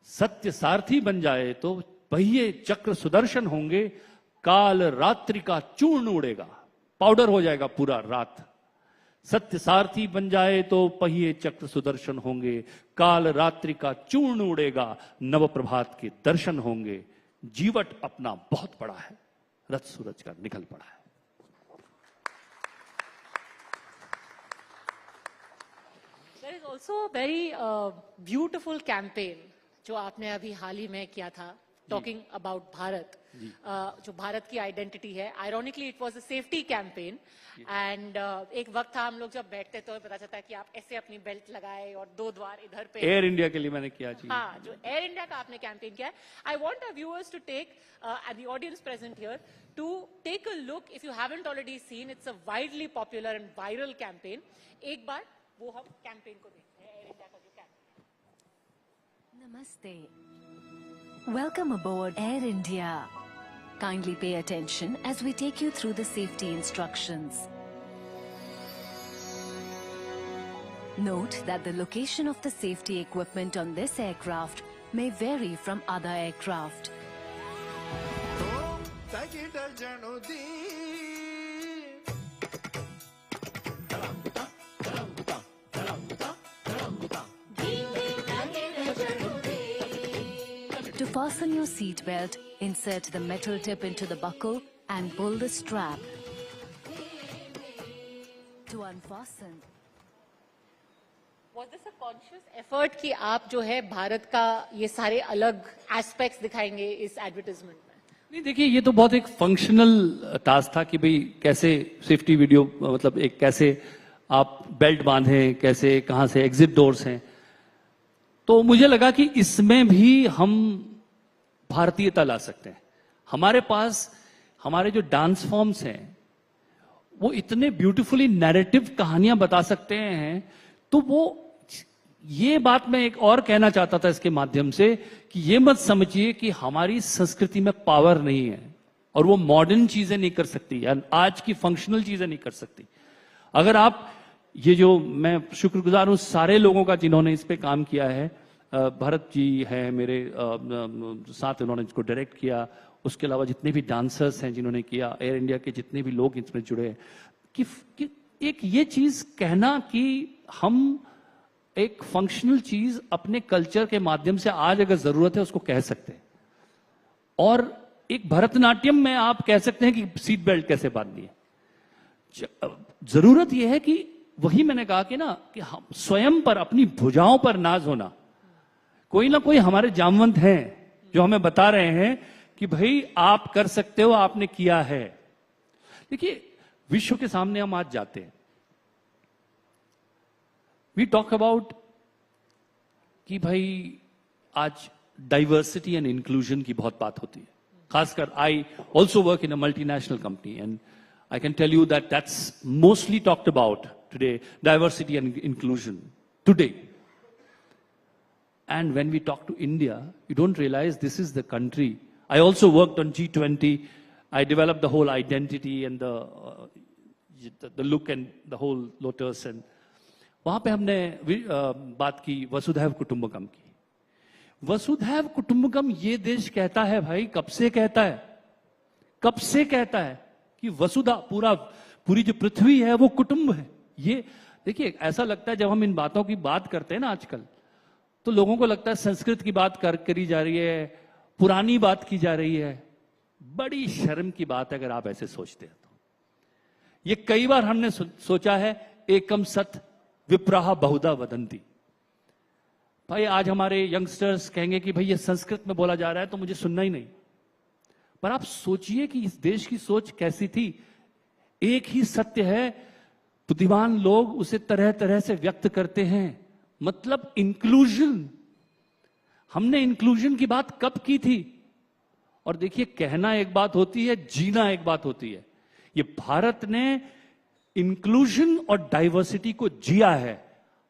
सत्य सारथी बन जाए तो पहिए चक्र सुदर्शन होंगे, काल रात्रि का चूर्ण उड़ेगा, पाउडर हो जाएगा पूरा रात। सत्य सारथी बन जाए तो पहिए चक्र सुदर्शन होंगे, काल रात्रि का चूर्ण उड़ेगा, नव प्रभात के दर्शन होंगे। जीवट अपना बहुत बड़ा है, रथ सूरज का निकल पड़ा है। There is also a very beautiful campaign जो आपने अभी हाल ही में किया था, टॉकिंग अबाउट भारत, जो भारत की आइडेंटिटी है। Ironically it was a safety campaign, and एक वक्त था हम लोग जब बैठते तो पता चलता है कि आप ऐसे अपनी बेल्ट लगाए और 2 द्वार इधर पे। एयर इंडिया के लिए मैंने किया जी। हाँ, जो एयर इंडिया का आपने कैंपेन किया है। I want our viewers to take and the audience present here to take a look, if you haven't already seen, it's a widely popular and viral campaign. एक बार वो हम कैंपेन को देखते हैं, एयर इंडिया का जो campaign. Namaste. Welcome aboard Air India. Kindly pay attention as we take you through the safety instructions. Note that the location of the safety equipment on this aircraft may vary from other aircraft. To fasten your seat belt, insert the metal tip into the buckle and pull the strap. To unfasten. Was this a conscious effort कि आप जो है भारत का ये सारे अलग aspects दिखाएंगे इस एडवर्टाइजमेंट में? नहीं, देखिए, ये तो बहुत एक फंक्शनल टास्क था कि भाई कैसे सेफ्टी वीडियो, मतलब एक कैसे आप बेल्ट बांधें, कैसे कहाँ से एग्जिट डोर्स हैं, तो मुझे लगा कि इसमें भी हम भारतीयता ला सकते हैं। हमारे पास हमारे जो डांस फॉर्म्स हैं वो इतने ब्यूटीफुली नैरेटिव कहानियां बता सकते हैं। तो वो ये बात मैं एक और कहना चाहता था इसके माध्यम से कि ये मत समझिए कि हमारी संस्कृति में पावर नहीं है और वो मॉडर्न चीजें नहीं कर सकती या आज की फंक्शनल चीजें नहीं कर सकती। अगर आप ये जो मैं शुक्रगुजार हूं सारे लोगों का जिन्होंने इस पे काम किया है। भरत जी हैं मेरे साथ, उन्होंने इसको डायरेक्ट किया। उसके अलावा जितने भी डांसर्स हैं जिन्होंने किया, एयर इंडिया के जितने भी लोग इसमें जुड़े हैं, कि एक ये चीज कहना कि हम एक फंक्शनल चीज अपने कल्चर के माध्यम से आज अगर जरूरत है उसको कह सकते हैं। और एक भरतनाट्यम में आप कह सकते हैं कि सीट बेल्ट कैसे बांधनी है। जरूरत यह है कि वही मैंने कहा कि ना कि हम स्वयं पर अपनी भुजाओं पर नाज होना। कोई ना कोई हमारे जामवंत हैं जो हमें बता रहे हैं कि भाई आप कर सकते हो, आपने किया है। देखिए विश्व के सामने हम आज जाते हैं, वी टॉक अबाउट कि भाई आज डाइवर्सिटी एंड इंक्लूजन की बहुत बात होती है। खासकर I also work in a multinational company and I can tell you that that's mostly talked about today, diversity and inclusion today. And when we talk to India, you don't realize this is the country. I also worked on G20. I developed the whole identity and the look and the whole lotus. And वहां पे हमने बात की वसुधैव कुटुंबकम की। वसुधैव कुटुंबकम ये देश कहता है भाई, कब से कहता है, कब से कहता है कि वसुधा पूरी जो पृथ्वी है वो कुटुंब है। ये देखिए ऐसा लगता है जब हम इन बातों की बात करते हैं ना आजकल, तो लोगों को लगता है संस्कृत की बात करी जा रही है, पुरानी बात की जा रही है। बड़ी शर्म की बात है अगर आप ऐसे सोचते हैं तो। ये कई बार हमने सोचा है, एकम सत विप्राह बहुधा वदंती। भाई आज हमारे यंगस्टर्स कहेंगे कि भाई ये संस्कृत में बोला जा रहा है तो मुझे सुनना ही नहीं। पर आप सोचिए कि इस देश की सोच कैसी थी। एक ही सत्य है, बुद्धिमान लोग उसे तरह तरह से व्यक्त करते हैं। मतलब इंक्लूजन, हमने इंक्लूजन की बात कब की थी? और देखिए कहना एक बात होती है, जीना एक बात होती है। ये भारत ने इंक्लूजन और डाइवर्सिटी को जिया है,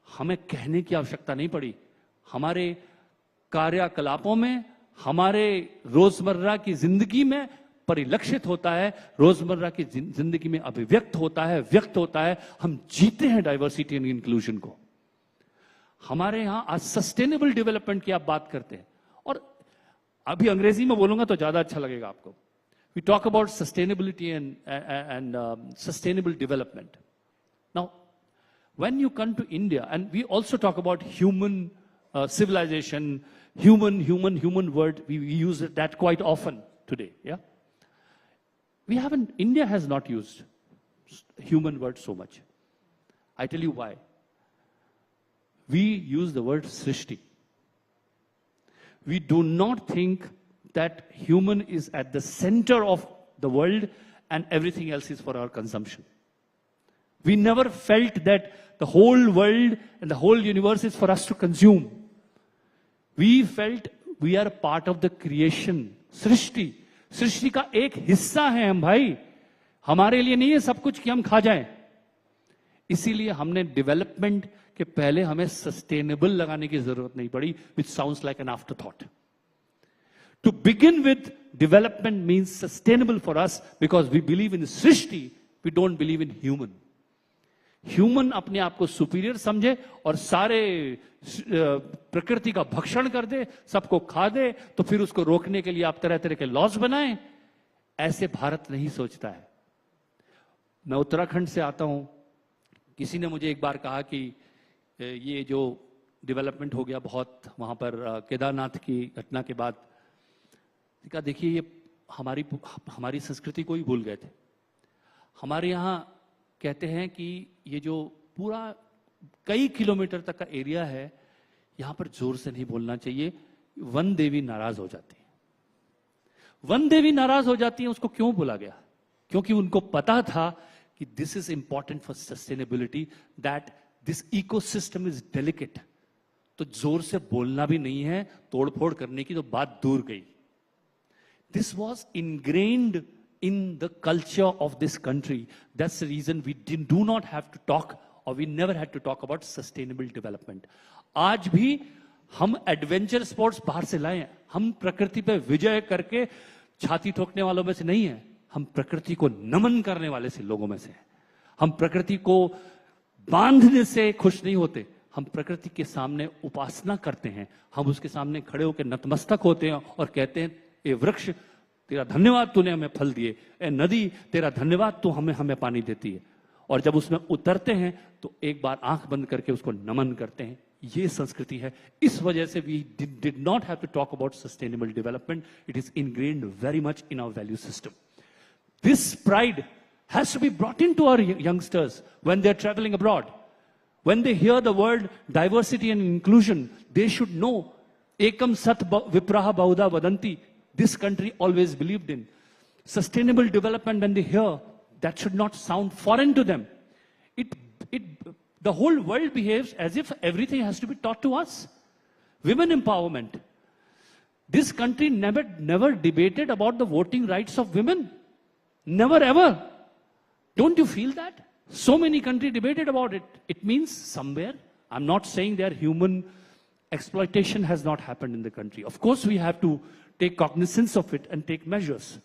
हमें कहने की आवश्यकता नहीं पड़ी। हमारे कार्यकलापों में, हमारे रोजमर्रा की जिंदगी में परिलक्षित होता है, रोजमर्रा की जिंदगी में अभिव्यक्त होता है, व्यक्त होता है। हम जीते हैं डाइवर्सिटी एंड इंक्लूजन को। हमारे यहां आज सस्टेनेबल डेवलपमेंट की आप बात करते हैं, और अभी अंग्रेजी में बोलूंगा तो ज्यादा अच्छा लगेगा आपको। We talk about sustainability and sustainable development. Now when you come to India, and we also talk about human civilization, human word, we use that quite often today, yeah? India has not used human word so much. I tell you why. We use the word srishti. We do not think that human is at the center of the world and everything else is for our consumption. We never felt that the whole world and the whole universe is for us to consume. We felt we are part of the creation. सृष्टि का एक हिस्सा है हम भाई, हमारे लिए नहीं है सब कुछ कि हम खा जाएं। इसीलिए हमने डेवलपमेंट के पहले हमें सस्टेनेबल लगाने की जरूरत नहीं पड़ी, which sounds like an afterthought. To begin with, development means sustainable for us because we believe in Srishti, we don't believe in human. Human अपने आप को सुपीरियर समझे और सारे प्रकृति का भक्षण कर दे, सबको खा दे, तो फिर उसको रोकने के लिए आप तरह तरह के लॉज बनाएं। ऐसे भारत नहीं सोचता है। मैं उत्तराखंड से आता हूं। किसी ने मुझे एक बार कहा कि ये जो डेवलपमेंट हो गया बहुत वहां पर केदारनाथ की घटना के बाद, कहा देखिए ये हमारी संस्कृति को ही भूल गए थे। हमारे यहां कहते हैं कि ये जो पूरा कई किलोमीटर तक का एरिया है, यहां पर जोर से नहीं बोलना चाहिए, वन देवी नाराज हो जाती है। वन देवी नाराज हो जाती है, उसको क्यों बोला गया? क्योंकि उनको पता था कि this is important for sustainability, that this ecosystem is delicate. तो जोर से बोलना भी नहीं है, तोड़फोड़ करने की तो बात दूर गई. This was ingrained in the culture of this country. That's the reason we do not have to talk, or we never had to talk about sustainable development. आज भी हम एडवेंचर स्पोर्ट्स बाहर से लाए हैं. हम प्रकृति पे विजय करके छाती ठोकने वालों में से नहीं है. हम प्रकृति को नमन करने वाले से लोगों में से हैं. हम प्रकृति को बांधने से खुश नहीं होते. हम प्रकृति के सामने उपासना करते हैं. हम उसके सामने खड़े होकर नतमस्तक होते हैं और कहते हैं, ए वृक्ष तेरा धन्यवाद, तूने हमें फल दिए. ए नदी तेरा धन्यवाद, तू हमें पानी देती है. और जब उसमें उतरते हैं तो एक बार आंख बंद करके उसको नमन करते हैं. ये संस्कृति है. इस वजह से we did not have to talk about sustainable development. It is ingrained very much in our value system. This pride has to be brought into our youngsters when they're traveling abroad. When they hear the word diversity and inclusion, they should know ekam sat vipraha bahuda vadanti. This country always believed in. Sustainable development, when they hear, that should not sound foreign to them. The whole world behaves as if everything has to be taught to us. Women empowerment. This country never debated about the voting rights of women. Never ever. Don't you feel that? So many countries debated about it. It means somewhere, I'm not saying that human exploitation has not happened in the country. Of course, we have to take cognizance of it and take measures.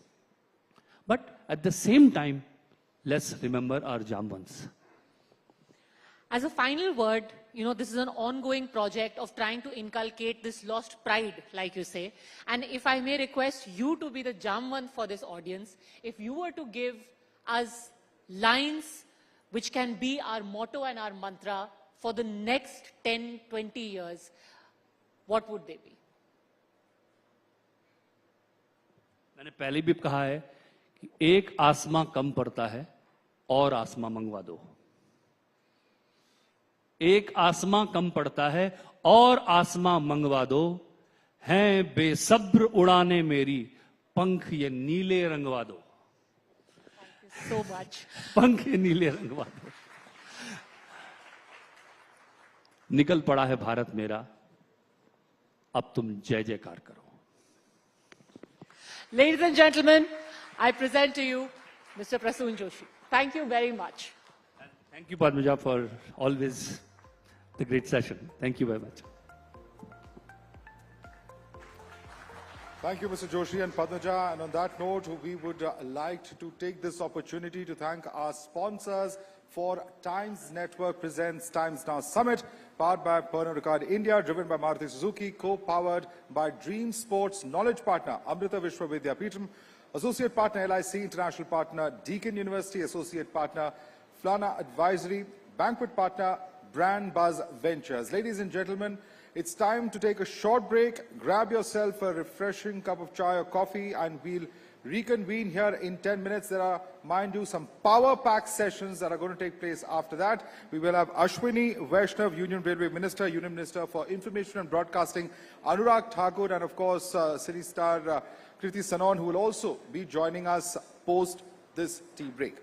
But at the same time, let's remember our Jambans. As a final word, this is an ongoing project of trying to inculcate this lost pride, like you say. And if I may request you to be the Jamvan for this audience, if you were to give us lines which can be our motto and our mantra for the next 10, 20 years, what would they be? मैंने पहले भी कहा है कि एक आसमां कम पड़ता है और आसमां मंगवा दो. एक आसमां कम पड़ता है और आसमां मंगवा दो. हैं बेसब्र उड़ाने मेरी, पंख ये नीले रंगवा दो. So much. पंख ये नीले रंगवा दो. निकल पड़ा है भारत मेरा, अब तुम जय जयकार करो. Ladies and gentlemen, I present to you Mr. Prasoon Joshi. Thank you very much. Thank you, Padmaja, for always the great session. Thank you very much. Thank you, Mr. Joshi and Padmaja. And on that note, we would like to take this opportunity to thank our sponsors for Times Network presents Times Now Summit, powered by Pernod Ricard India, driven by Maruti Suzuki, co-powered by Dream Sports, knowledge partner Amrita Vishwa Vidyapeetham, associate partner LIC, international partner Deakin University, associate partner Flana Advisory, banquet partner Brand Buzz Ventures. Ladies and gentlemen, it's time to take a short break. Grab yourself a refreshing cup of chai or coffee, and we'll reconvene here in 10 minutes. There are, mind you, some power-packed sessions that are going to take place after that. We will have Ashwini Vaishnav, Union Railway Minister, Union Minister for Information and Broadcasting, Anurag Thakur, and of course, City Star Kriti Sanon, who will also be joining us post this tea break.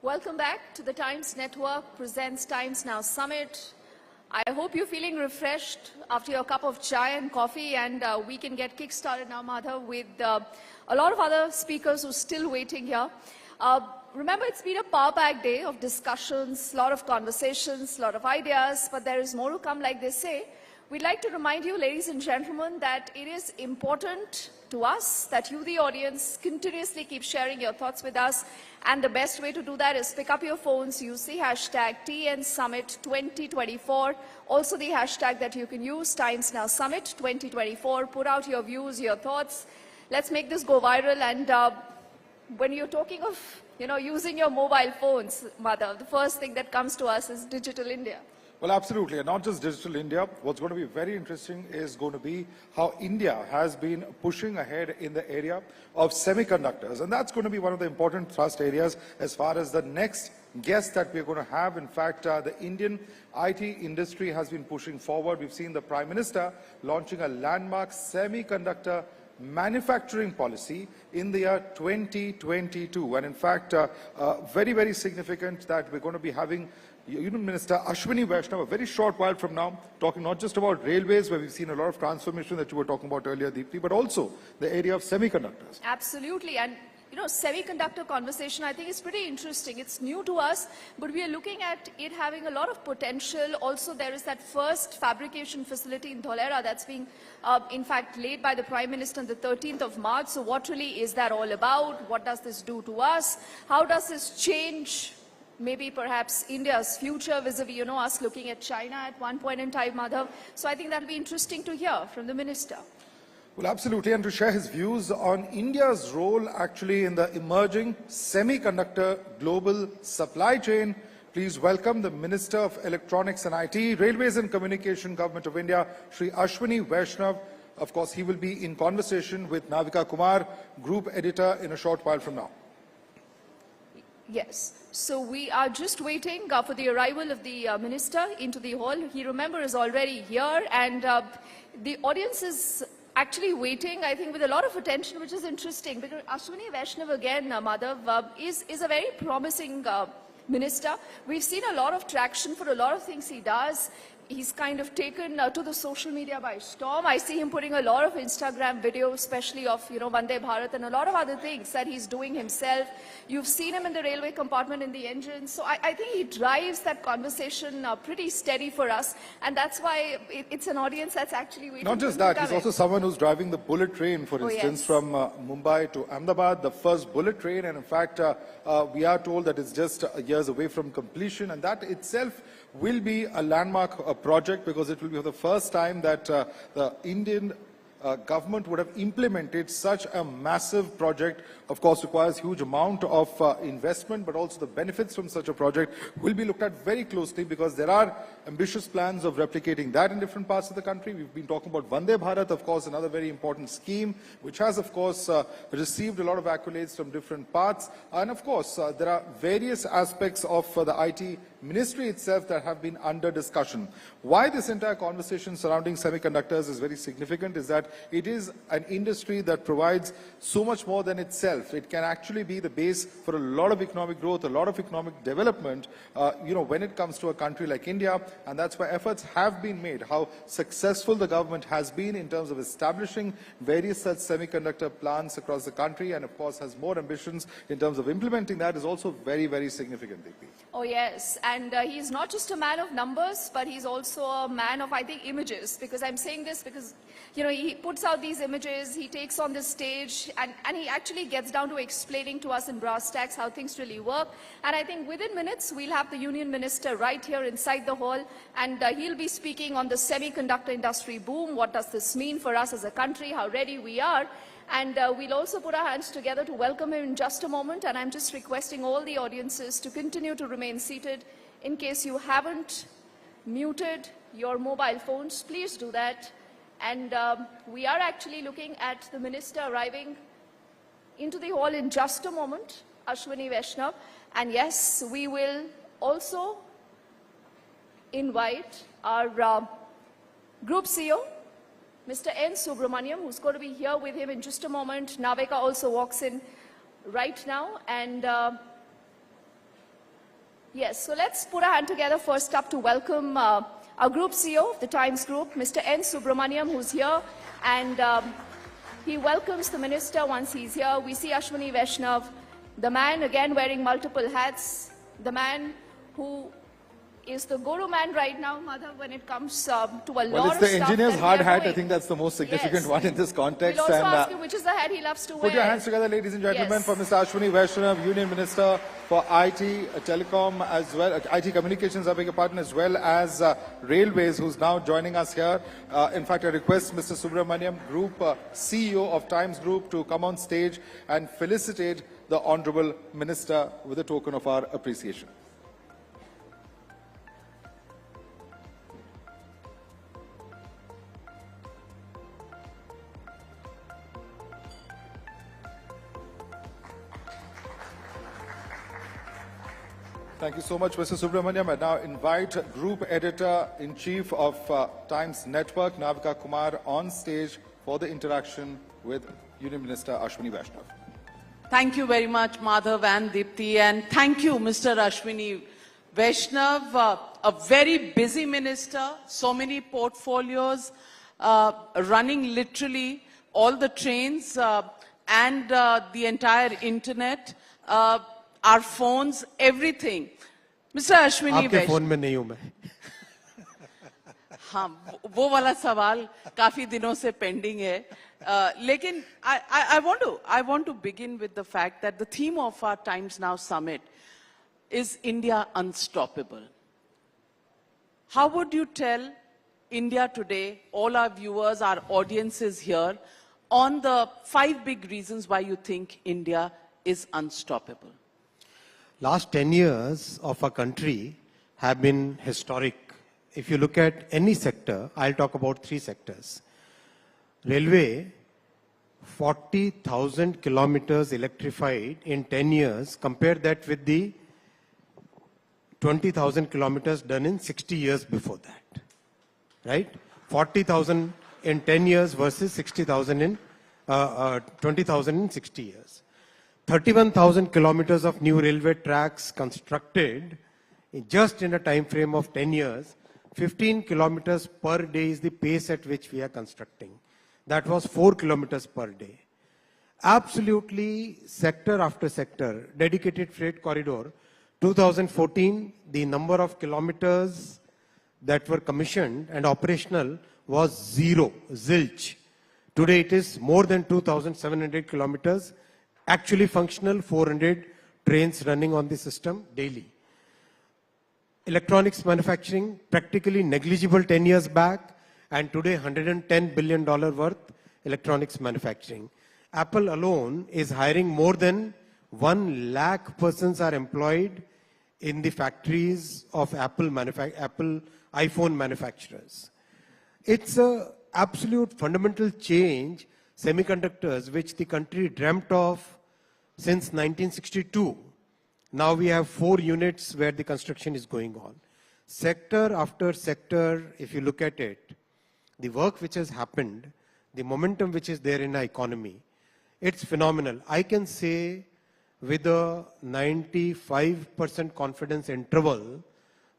Welcome back to the Times Network presents Times Now Summit. I hope you're feeling refreshed after your cup of chai and coffee, and we can get kick-started now, Madhav, with a lot of other speakers who are still waiting here. Remember, it's been a power-packed day of discussions, a lot of conversations, a lot of ideas, but there is more to come, like they say. We'd like to remind you, ladies and gentlemen, that it is important to us that you, the audience, continuously keep sharing your thoughts with us. And the best way to do that is pick up your phones, use the hashtag TNSummit2024. Also the hashtag that you can use, Times Now Summit 2024. Put out your views, your thoughts. Let's make this go viral. And when you're talking of, using your mobile phones, Madhav, the first thing that comes to us is Digital India. Well, absolutely, and not just Digital India. What's going to be very interesting is going to be how India has been pushing ahead in the area of semiconductors. And that's going to be one of the important thrust areas as far as the next guest that we're going to have. In fact, the Indian IT industry has been pushing forward. We've seen the Prime Minister launching a landmark semiconductor manufacturing policy in the year 2022. And in fact, very, very significant that we're going to be having Union Minister Ashwini Vaishnav a very short while from now, talking not just about railways, where we've seen a lot of transformation that you were talking about earlier, Deepthi, but also the area of semiconductors. Absolutely. And semiconductor conversation, I think, is pretty interesting. It's new to us, but we are looking at it having a lot of potential. Also, there is that first fabrication facility in Dholera that's being, in fact, laid by the Prime Minister on the 13th of March. So what really is that all about? What does this do to us? How does this change maybe perhaps India's future vis-a-vis, us looking at China at one point in time, Madhav? So I think that'll be interesting to hear from the Minister. Well, absolutely, and to share his views on India's role actually in the emerging semiconductor global supply chain, please welcome the Minister of Electronics and IT, Railways and Communication, Government of India, Shri Ashwini Vaishnav. Of course, he will be in conversation with Navika Kumar, Group Editor, in a short while from now. Yes. So we are just waiting for the arrival of the Minister into the hall. He, remember, is already here, and the audience is actually waiting, I think, with a lot of attention, which is interesting, because Ashwini Vaishnav, again, Madhav, is a very promising minister. We've seen a lot of traction for a lot of things he does. He's kind of taken to the social media by storm. I see him putting a lot of Instagram videos, especially of, Vande Bharat and a lot of other things that he's doing himself. You've seen him in the railway compartment in the engine. So I think he drives that conversation pretty steady for us. And that's why it's an audience that's actually waiting. Not just that, he's also someone who's driving the bullet train, for instance, yes, from Mumbai to Ahmedabad, the first bullet train. And in fact, we are told that it's just years away from completion. And that itself will be a landmark project, because it will be the first time that the Indian government would have implemented such a massive project. Of course, requires huge amount of investment, but also the benefits from such a project will be looked at very closely, because there are ambitious plans of replicating that in different parts of the country. We've been talking about Vande Bharat, of course, another very important scheme, which has, of course, received a lot of accolades from different parts. And of course, there are various aspects of the IT ministry itself that have been under discussion. Why this entire conversation surrounding semiconductors is very significant is that it is an industry that provides so much more than itself. It can actually be the base for a lot of economic growth, a lot of economic development, when it comes to a country like India. And that's why efforts have been made. How successful the government has been in terms of establishing various such semiconductor plants across the country, and of course has more ambitions in terms of implementing that, is also very, very significant, Deepthi. Oh, yes. And he's not just a man of numbers, but he's also a man of, I think, images. Because I'm saying this because, he puts out these images, he takes on the stage, and he actually gets down to explaining to us in brass tacks how things really work. And I think within minutes, we'll have the Union Minister right here inside the hall, and he'll be speaking on the semiconductor industry boom. What does this mean for us as a country? How ready we are? And we'll also put our hands together to welcome him in just a moment. And I'm just requesting all the audiences to continue to remain seated. In case you haven't muted your mobile phones, please do that. And we are actually looking at the minister arriving into the hall in just a moment, Ashwini Vaishnav. And yes, we will also invite our Group CEO, Mr. N. Subramaniam, who's going to be here with him in just a moment. Navika also walks in right now. And Yes, so let's put our hand together first up to welcome our Group CEO of the Times Group, Mr. N. Subramaniam, who's here. And he welcomes the minister once he's here. We see Ashwini Vaishnav, the man again wearing multiple hats, the man who is the guru man right now, Madhav, when it comes to a lot of stuff. Well, it's the engineer's hard hat. Doing. I think that's the most significant one in this context. We'll also ask you which is the hat he loves to wear. Put your hands together, ladies and gentlemen, for Mr. Ashwini Vaishnav, Union Minister for IT, Telecom, as well, IT Communications, I beg your pardon, as well as Railways, who's now joining us here. In fact, I request Mr. Subramaniam, Group CEO of Times Group, to come on stage and felicitate the Honourable Minister with a token of our appreciation. Thank you so much, Mr. Subramaniam. I now invite Group Editor-in-Chief of Times Network, Navika Kumar, on stage for the interaction with Union Minister Ashwini Vaishnav. Thank you very much, Madhav and Deepthi, and thank you, Mr. Ashwini Vaishnav, a very busy minister, so many portfolios, running literally all the trains and the entire internet. Our phones, everything. Mr. Ashwini आपके phone में नहीं हूं मैं. हाँ, वो वाला सवाल काफी दिनों से pending है. लेकिन I want to begin with the fact that the theme of our Times Now Summit is India Unstoppable. How would you tell India today, all our viewers, our audiences here, on the 5 big reasons why you think India is unstoppable? Last 10 years of our country have been historic. If you look at any sector, I'll talk about 3 sectors. Railway, 40,000 kilometers electrified in 10 years. Compare that with the 20,000 kilometers done in 60 years before that. Right? 40,000 in 10 years versus 60,000 in 20,000 in 60 years. 31,000 kilometers of new railway tracks constructed just in a time frame of 10 years. 15 kilometers per day is the pace at which we are constructing. That was 4 kilometers per day. Absolutely sector after sector. Dedicated freight corridor. 2014, the number of kilometers that were commissioned and operational was 0, zilch. Today it is more than 2,700 kilometers. Actually functional, 400 trains running on the system daily. Electronics manufacturing, practically negligible 10 years back, and today $110 billion worth electronics manufacturing. Apple alone is hiring more than 1 lakh persons are employed in the factories of Apple iPhone manufacturers. It's an absolute fundamental change. Semiconductors, which the country dreamt of since 1962. Now we have 4 units where the construction is going on. Sector after sector, if you look at it, the work which has happened, the momentum which is there in the economy, it's phenomenal. I can say with a 95% confidence interval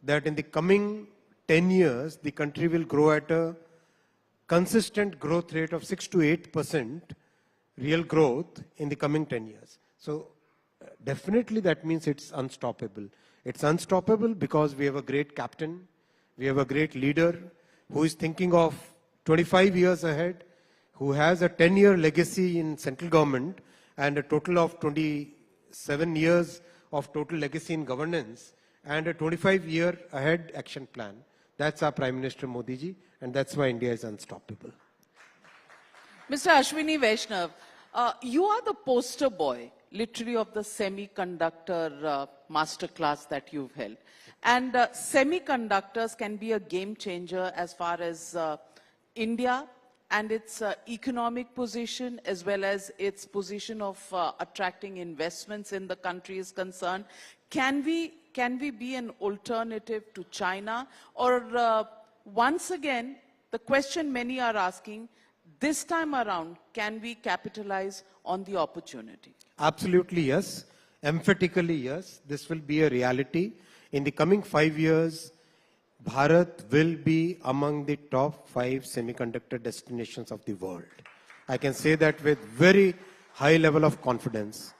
that in the coming 10 years, the country will grow at a consistent growth rate of 6 to 8% real growth in the coming 10 years. So definitely that means it's unstoppable. It's unstoppable because we have a great captain, we have a great leader who is thinking of 25 years ahead, who has a 10-year legacy in central government and a total of 27 years of total legacy in governance and a 25-year ahead action plan. That's our Prime Minister Modi ji, and that's why India is unstoppable. Mr. Ashwini Vaishnav, you are the poster boy, literally, of the semiconductor masterclass that you've held. And semiconductors can be a game changer as far as India and its economic position, as well as its position of attracting investments in the country is concerned. Can we be an alternative to China? Or once again, the question many are asking, this time around, can we capitalize on the opportunity? Absolutely yes. Emphatically yes. This will be a reality. in the coming 5 years, Bharat will be among the top 5 semiconductor destinations of the world. I can say that with very high level of confidence.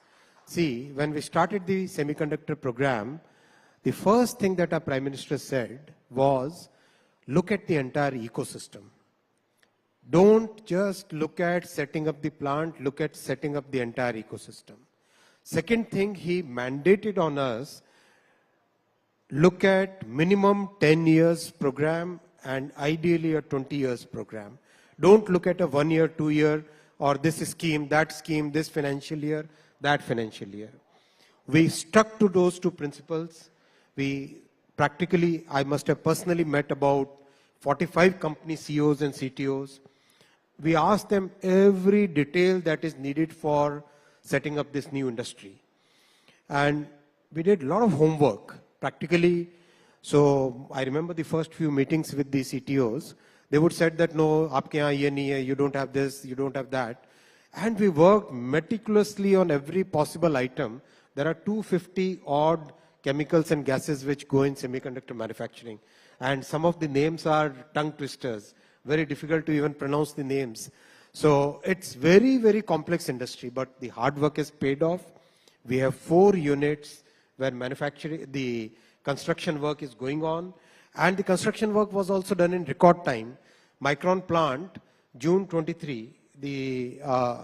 See, when we started the semiconductor program, the first thing that our Prime Minister said was, look at the entire ecosystem. Don't just look at setting up the plant, look at setting up the entire ecosystem. Second thing, he mandated on us, look at minimum 10 years program and ideally a 20 years program. Don't look at a 1 year, 2 year, or this scheme, this financial year, that financial year. We stuck to those 2 principles. We practically, I must have personally met about 45 company CEOs and CTOs. We asked them every detail that is needed for setting up this new industry. And we did a lot of homework, practically. So I remember the first few meetings with the CTOs. They would say that, no, aapke yahan ye nahi hai, you don't have this, you don't have that. And we worked meticulously on every possible item. There are 250 odd chemicals and gases which go in semiconductor manufacturing. And some of the names are tongue twisters. Very difficult to even pronounce the names. So it's very, very complex industry, but the hard work is paid off. We have 4 units where manufacturing, the construction work is going on. And the construction work was also done in record time. Micron plant, June 23, the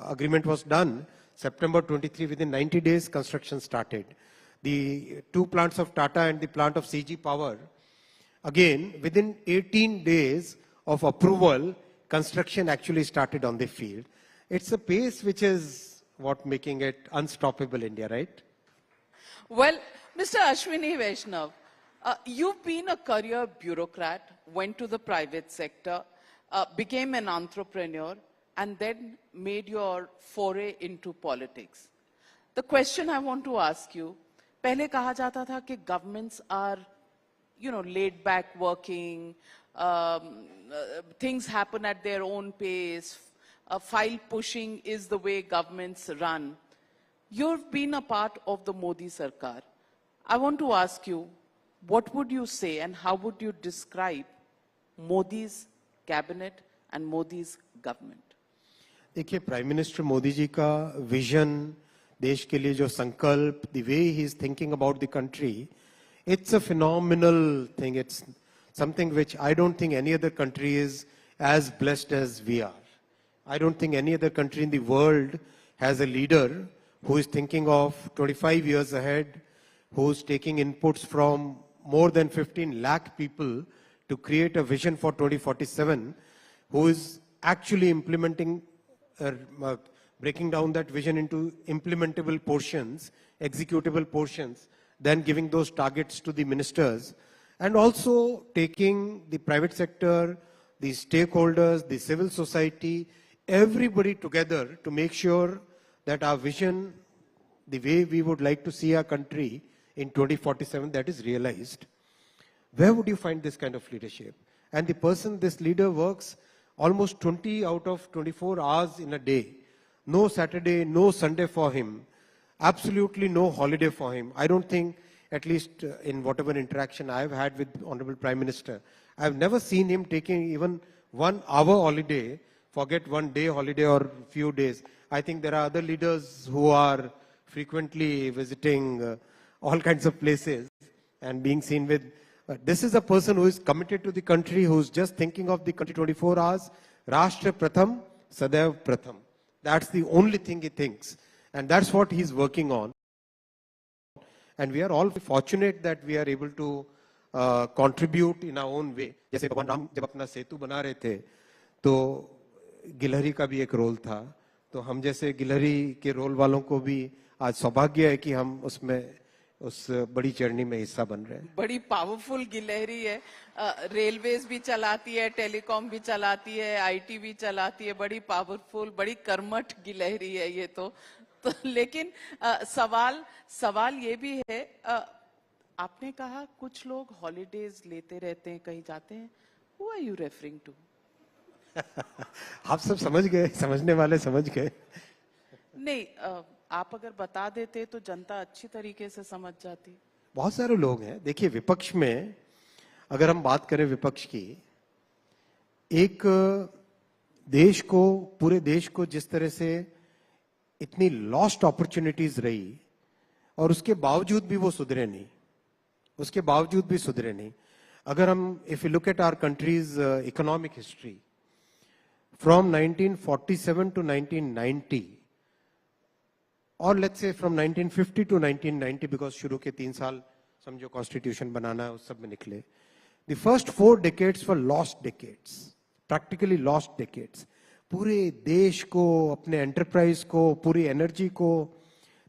agreement was done. September 23, within 90 days, construction started. The 2 plants of Tata and the plant of CG Power, again, within 18 days of approval, construction actually started on the field. It's a pace which is what making it unstoppable India, right? Well, Mr. Ashwini Vaishnav, you've been a career bureaucrat, went to the private sector, became an entrepreneur, and then made your foray into politics. The question I want to ask you, पहले कहा जाता था कि governments are, laid back working, things happen at their own pace, file pushing is the way governments run. You've been a part of the Modi Sarkar. I want to ask you, what would you say and how would you describe Modi's cabinet and Modi's government? देखिए, prime minister Modi ji का vision, देश के लिए जो संकल्प, the way he is thinking about the country, it's a phenomenal thing. It's something which I don't think any other country is as blessed as we are. I don't think any other country in the world has a leader who is thinking of 25 years ahead, who's taking inputs from more than 15 lakh people to create a vision for 2047, who is actually implementing, breaking down that vision into implementable portions, executable portions, then giving those targets to the ministers, and also taking the private sector, the stakeholders, the civil society, everybody together to make sure that our vision, the way we would like to see our country in 2047, that is realized. Where would you find this kind of leadership? And the person, this leader, works almost 20 out of 24 hours in a day. No Saturday, no Sunday for him. Absolutely no holiday for him. I don't think, at least in whatever interaction I've had with Honorable Prime Minister, I've never seen him taking even 1 hour holiday, forget 1 day holiday or few days. I think there are other leaders who are frequently visiting all kinds of places and being seen with. This is a person who is committed to the country, who's just thinking of the country 24 hours. Rashtra Pratham, Sadaiv Pratham. That's the only thing he thinks. And that's what he's working on. And we are all fortunate that we are able to contribute in our own way. जैसे भगवान राम जब अपना सेतु बना रहे थे, तो गिलहरी का भी एक रोल था. तो हम जैसे गिलहरी के रोल वालों को भी आज सौभाग्य है कि हम उसमें उस बड़ी जर्नी में हिस्सा बन रहे हैं. बड़ी पावरफुल गिलहरी है, रेलवेज भी चलाती है, टेलीकॉम भी चलाती है, आईटी भी चलाती है, बड़ी पावरफुल, बड़ी कर्मठ गिलहरी है ये तो लेकिन सवाल ये भी है, आपने कहा कुछ लोग हॉलीडेज लेते रहते हैं, कहीं जाते हैं. Who are you referring to? आप सब समझ गए, समझने वाले समझ गए. नहीं, आप अगर बता देते तो जनता अच्छी तरीके से समझ जाती. बहुत सारे लोग हैं। देखिए विपक्ष में अगर हम बात करें विपक्ष की, एक देश को, पूरे देश को जिस तरह से इतनी लॉस्ट अपॉर्चुनिटीज रही और उसके बावजूद भी वो सुधरे नहीं, उसके बावजूद भी सुधरे नहीं। अगर हम if you look at our countries economic history from 1947 to 1990 और let's say from 1950 to 1990 because शुरू के 3 साल समझो कॉन्स्टिट्यूशन बनाना है उस सब में निकले। The first 4 decades were lost decades, practically lost decades। पूरे देश को, अपने एंटरप्राइज को, पूरी एनर्जी को,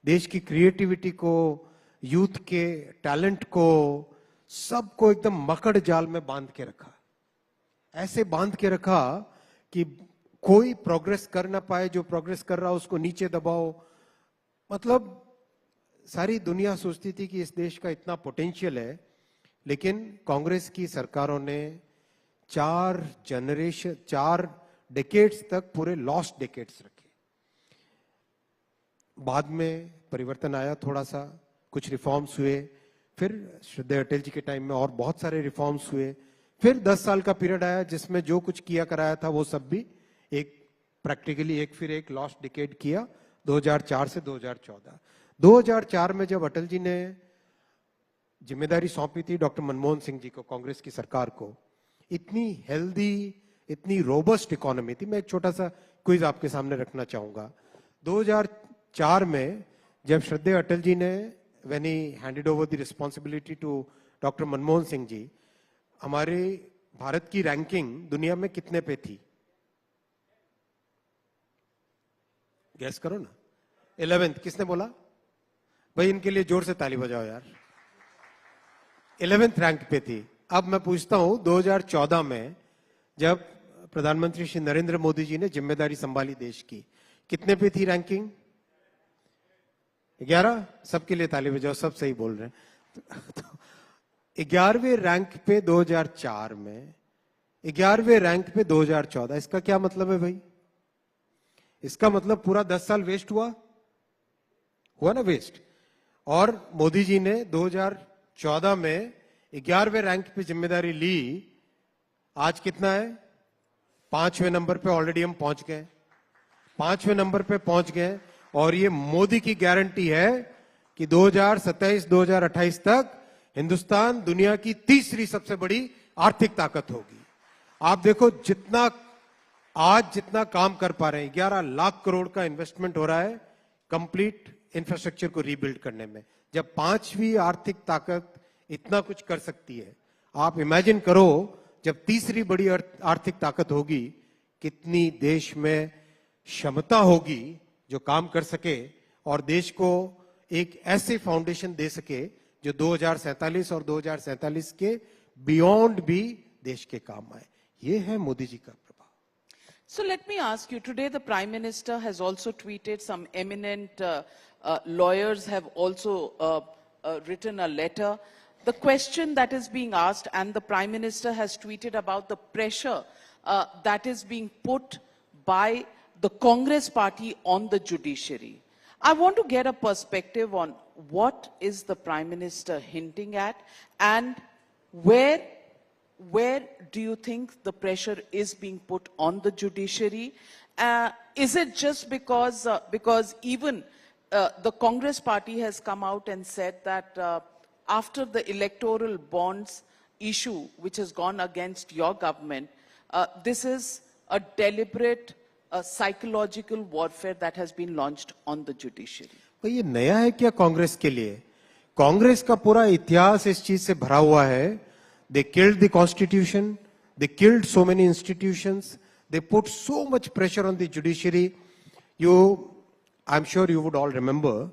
देश की क्रिएटिविटी को, यूथ के टैलेंट को, सबको एकदम मकड़ जाल में बांध के रखा। ऐसे बांध के रखा कि कोई प्रोग्रेस कर ना पाए, जो प्रोग्रेस कर रहा उसको नीचे दबाओ। मतलब सारी दुनिया सोचती थी कि इस देश का इतना पोटेंशियल है, लेकिन कांग्रेस की सरकारों ने 4 डेकेड्स तक पूरे लॉस्ट डेकेड्स रखे। बाद में परिवर्तन आया, थोड़ा सा कुछ रिफॉर्म्स हुए, फिर श्रद्धेय अटल जी के टाइम में और बहुत सारे रिफॉर्म्स हुए, फिर 10 साल का पीरियड आया जिसमें जो कुछ किया कराया था वो सब भी एक प्रैक्टिकली एक फिर एक लॉस्ट डिकेड किया 2004 से 2014। 2004 में जब अटल जी ने जिम्मेदारी सौंपी थी डॉक्टर मनमोहन सिंह जी को, कांग्रेस की सरकार को, इतनी हेल्दी, इतनी रोबस्ट इकोनॉमी थी। मैं एक छोटा सा क्विज आपके सामने रखना चाहूंगा। 2004 में जब श्रद्धेय अटल जी ने when he handed over the responsibility to doctor Manmohan Singh ji, हमारे भारत की रैंकिंग दुनिया में कितने पे थी? गैस करो ना। 11th। किसने बोला? भाई इनके लिए जोर से ताली बजाओ यार। 11th रैंक पे थी। अब मैं पूछता हूं 2014 में जब प्रधानमंत्री श्री नरेंद्र मोदी जी ने जिम्मेदारी संभाली देश की, कितने पे थी रैंकिंग? 11। सबके लिए ताली बजाओ, सब सही बोल रहे हैं। तो 11वें रैंक पे 2004 में, 11वें रैंक पे 2014। इसका क्या मतलब है भाई? इसका मतलब पूरा 10 साल वेस्ट हुआ ना वेस्ट। और मोदी जी ने 2014 में 11वें रैंक पे जिम्मेदारी ली। आज कितना है? 5वें नंबर पे ऑलरेडी हम पहुंच गए, 5वें नंबर पे पहुंच गए। और ये मोदी की गारंटी है कि 2027-2028 तक हिंदुस्तान दुनिया की तीसरी सबसे बड़ी आर्थिक ताकत होगी। आप देखो जितना काम कर पा रहे हैं, 11 लाख करोड़ का इन्वेस्टमेंट हो रहा है कंप्लीट इंफ्रास्ट्रक्चर को रीबिल्ड करने में। जब 5वीं आर्थिक ताकत इतना कुछ कर सकती है, आप इमेजिन करो जब तीसरी बड़ी आर्थिक ताकत होगी, कितनी देश में क्षमता होगी जो काम कर सके और देश को एक ऐसे फाउंडेशन दे सके जो 2047 और 2047 के बियॉन्ड भी देश के काम आए। ये है मोदी जी का प्रभाव। So let me ask you, today the Prime Minister has also tweeted, some eminent lawyers have also written a letter. The question that is being asked, and the Prime Minister has tweeted about the pressure that is being put by the Congress party on the judiciary. I want to get a perspective on what is the Prime Minister hinting at, and where do you think the pressure is being put on the judiciary? Is it just because even the Congress party has come out and said that after the electoral bonds issue, which has gone against your government, this is a deliberate psychological warfare that has been launched on the judiciary? तो ये नया है क्या कांग्रेस के लिए? कांग्रेस का पूरा इतिहास इस चीज से भरा हुआ है। They killed the constitution, they killed so many institutions, they put so much pressure on the judiciary. I'm sure you would all remember,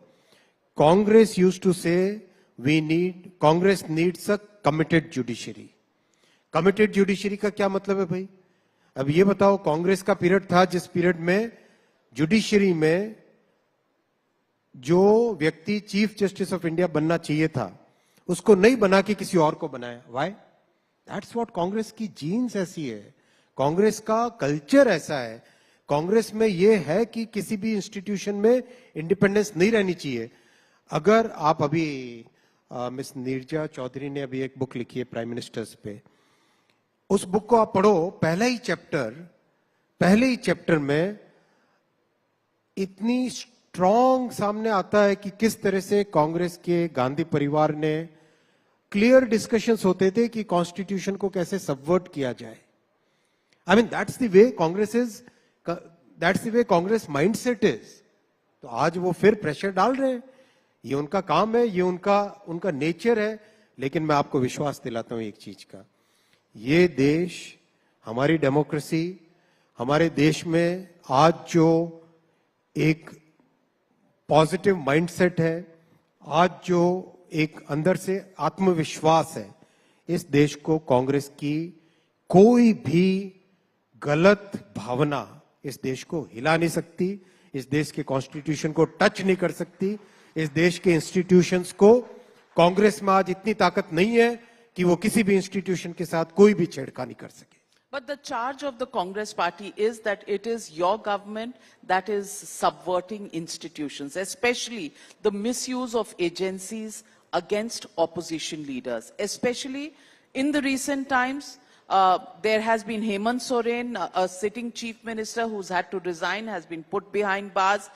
Congress used to say Congress needs a committed judiciary. Committed judiciary का क्या मतलब है भाई? अब ये बताओ, कांग्रेस का period था जिस पीरियड में जुडिशरी में जो व्यक्ति चीफ जस्टिस ऑफ इंडिया बनना चाहिए था उसको नहीं बना के किसी और को बनाया। व्हाई? दैट्स व्हाट कांग्रेस की जीन्स ऐसी है, कांग्रेस का कल्चर ऐसा है। कांग्रेस में ये है कि किसी भी इंस्टीट्यूशन में इंडिपेंडेंस नहीं रहनी चाहिए। अगर आप अभी मिस नीरजा चौधरी ने अभी एक बुक लिखी है प्राइम मिनिस्टर्स पे, उस बुक को आप पढ़ो, पहले ही चैप्टर में इतनी स्ट्रॉन्ग सामने आता है कि किस तरह से कांग्रेस के गांधी परिवार ने क्लियर डिस्कशंस होते थे कि कॉन्स्टिट्यूशन को कैसे सबवर्ट किया जाए. I mean that's the way Congress mindset is. तो आज वो फिर प्रेशर डाल रहे हैं, ये उनका काम है, ये उनका नेचर है. लेकिन मैं आपको विश्वास दिलाता हूं एक चीज का, ये देश, हमारी डेमोक्रेसी, हमारे देश में आज जो एक पॉजिटिव माइंडसेट है, आज जो एक अंदर से आत्मविश्वास है, इस देश को कांग्रेस की कोई भी गलत भावना इस देश को हिला नहीं सकती, इस देश के कॉन्स्टिट्यूशन को टच नहीं कर सकती. इस देश के इंस्टीट्यूशंस को, कांग्रेस में आज इतनी ताकत नहीं है कि वो किसी भी इंस्टीट्यूशन के साथ कोई भी छेड़खानी कर सके. But the charge of the Congress party is that it is your government that is subverting institutions, especially the misuse of agencies against opposition leaders. Especially in the recent times, there has been Hemant Soren, a sitting chief minister who's had to resign, has been put behind bars.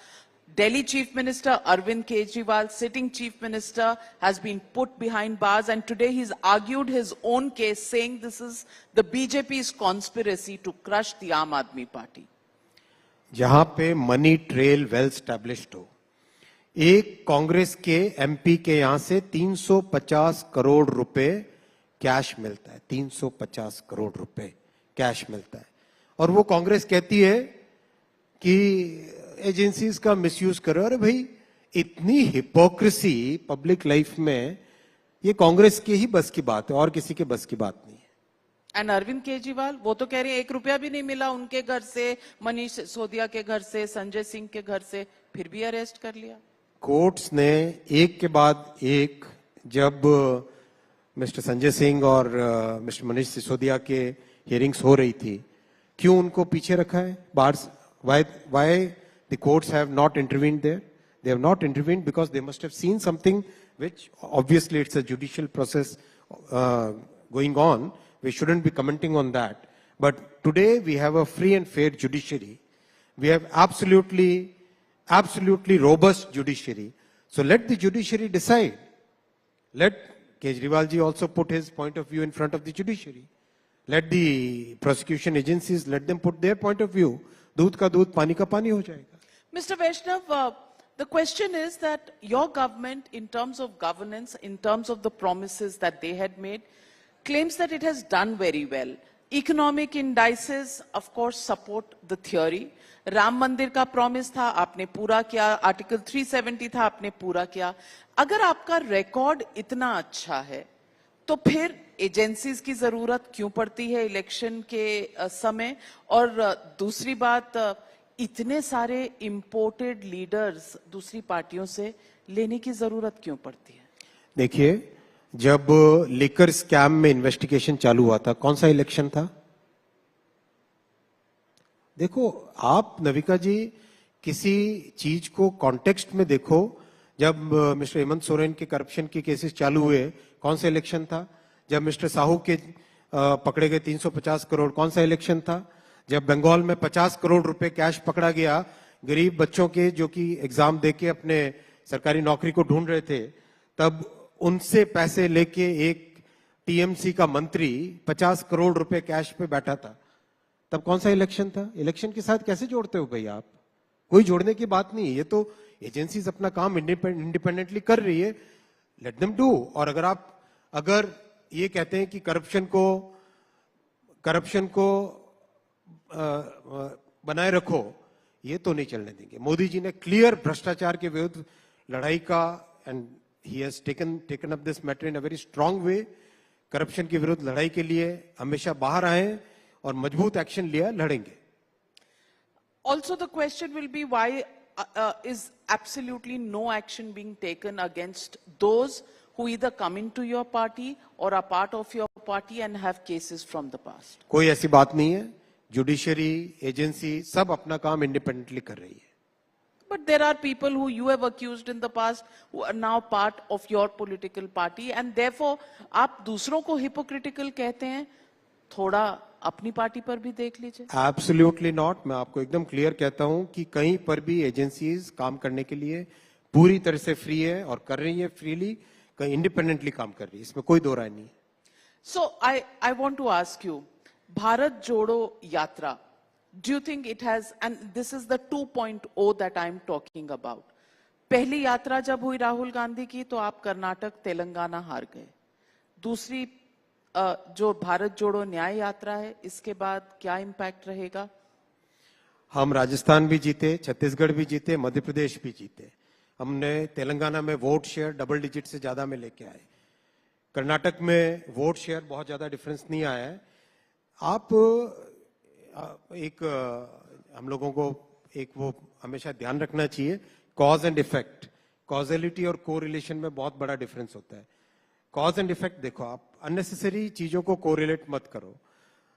Delhi Chief Minister Arvind Kejriwal, sitting Chief Minister, has been put behind bars, and today he's argued his own case, saying this is the BJP's conspiracy to crush the Aam Aadmi Party. जहां पे money trail well established हो, एक कांग्रेस के MP के यहां से 350 करोड़ रुपए cash मिलता है, 350 करोड़ रुपए कैश मिलता है, और वो कांग्रेस कहती है कि एजेंसीज का मिसयूज करो. अरे भाई, इतनी हिपोक्रेसी पब्लिक लाइफ में, ये कांग्रेस के ही बस की बात है और किसी के बस की बात नहीं है. एंड अरविंद केजरीवाल, वो तो कह रहे हैं 1 रुपया भी नहीं मिला उनके घर से, मनीष सिसोदिया के घर से, संजय सिंह के घर से, फिर भी अरेस्ट कर लिया. कोर्ट्स ने एक के बाद एक, जब मिस्टर संजय सिंह और मिस्टर मनीष सिसोदिया के हियरिंग्स हो रही थी, क्यों उनको पीछे रखा है? Bars, why the courts have not intervened there? They have not intervened because they must have seen something which, obviously it's a judicial process going on. We shouldn't be commenting on that. But today we have a free and fair judiciary. We have absolutely robust judiciary. So let the judiciary decide. Let Kejriwal ji also put his point of view in front of the judiciary. Let the prosecution agencies, let them put their point of view. दूध का दूध, पानी का पानी हो जाएगा. Mr. Vaishnav, the question is that your government, in terms of governance, in terms of the promises that they had made, claims that it has done very well. Economic indices, of course, support the theory. Ram मंदिर का promise था, आपने पूरा किया. Article 370 था, आपने पूरा किया. अगर आपका रिकॉर्ड इतना अच्छा है, तो फिर एजेंसीज की जरूरत क्यों पड़ती है इलेक्शन के समय? और दूसरी बात, इतने सारे इंपोर्टेड लीडर्स दूसरी पार्टियों से लेने की जरूरत क्यों पड़ती है? देखिए, जब लिकर स्कैम में इन्वेस्टिगेशन चालू हुआ था, कौन सा इलेक्शन था? देखो आप नविका जी, किसी चीज को कॉन्टेक्स्ट में देखो. जब मिस्टर हेमंत सोरेन के करप्शन के केसेस चालू हुए, कौन सा इलेक्शन था? जब मिस्टर साहू के पकड़े गए 350 करोड़, कौन सा इलेक्शन था? जब बंगाल में 50 करोड़ रुपए कैश पकड़ा गया गरीब बच्चों के, जो कि एग्जाम देके अपने सरकारी नौकरी को ढूंढ रहे थे, तब उनसे पैसे लेके एक टीएमसी का मंत्री 50 करोड़ रुपए कैश पे बैठा था. तब कौन सा इलेक्शन था? इलेक्शन के साथ कैसे जोड़ते हो भाई आप? कोई जोड़ने की बात नहीं है. ये तो एजेंसीज अपना काम इंडिपेंडेंटली कर रही है, लेट देम डू. और अगर ये कहते हैं कि करप्शन को बनाए रखो, ये तो नहीं चलने देंगे. मोदी जी ने क्लियर भ्रष्टाचार के विरुद्ध लड़ाई का, and he has taken up this matter in a very strong way. Corruption के विरुद्ध लड़ाई के लिए हमेशा बाहर आए और मजबूत एक्शन लिया, लड़ेंगे. Also the question will be, why is absolutely no action being taken against those who either come into your party or are part of your party and have cases from the past? कोई ऐसी बात नहीं है. Judiciary, agency सब अपना काम independently कर रही है. but there are people who you have accused in the past who are now part of your political party, and therefore आप दूसरों को hypocritical कहते हैं, थोड़ा अपनी पार्टी पर भी देख लीजिए. Absolutely not. मैं आपको एकदम क्लियर कहता हूं कि कहीं पर भी एजेंसीज काम करने के लिए पूरी तरह से फ्री है और कर रही है फ्रीली, कहीं इंडिपेंडेंटली काम कर रही है, इसमें कोई दो राय नहीं है. So I want to ask you, Bharat Jodo Yatra, do you think it has, and this is the 2.0 that I'm talking about. पहली यात्रा जब हुई राहुल गांधी की तो आप कर्नाटक तेलंगाना हार गए. दूसरी जो भारत जोड़ो न्याय यात्रा है, इसके बाद क्या इम्पैक्ट रहेगा? हम राजस्थान भी जीते, छत्तीसगढ़ भी जीते, मध्य प्रदेश भी जीते. हमने तेलंगाना में वोट शेयर डबल डिजिट से ज्यादा में लेके आए. कर्नाटक में वोट शेयर बहुत ज्यादा डिफरेंस नहीं आया है. आप एक हम लोगों को एक वो हमेशा ध्यान रखना चाहिए, कॉज एंड इफेक्ट. कॉजेलिटी और कोरिलेशन में बहुत बड़ा डिफरेंस होता है. कॉज एंड इफेक्ट देखो, आप अननेसेसरी चीजों को कोरिलेट मत करो.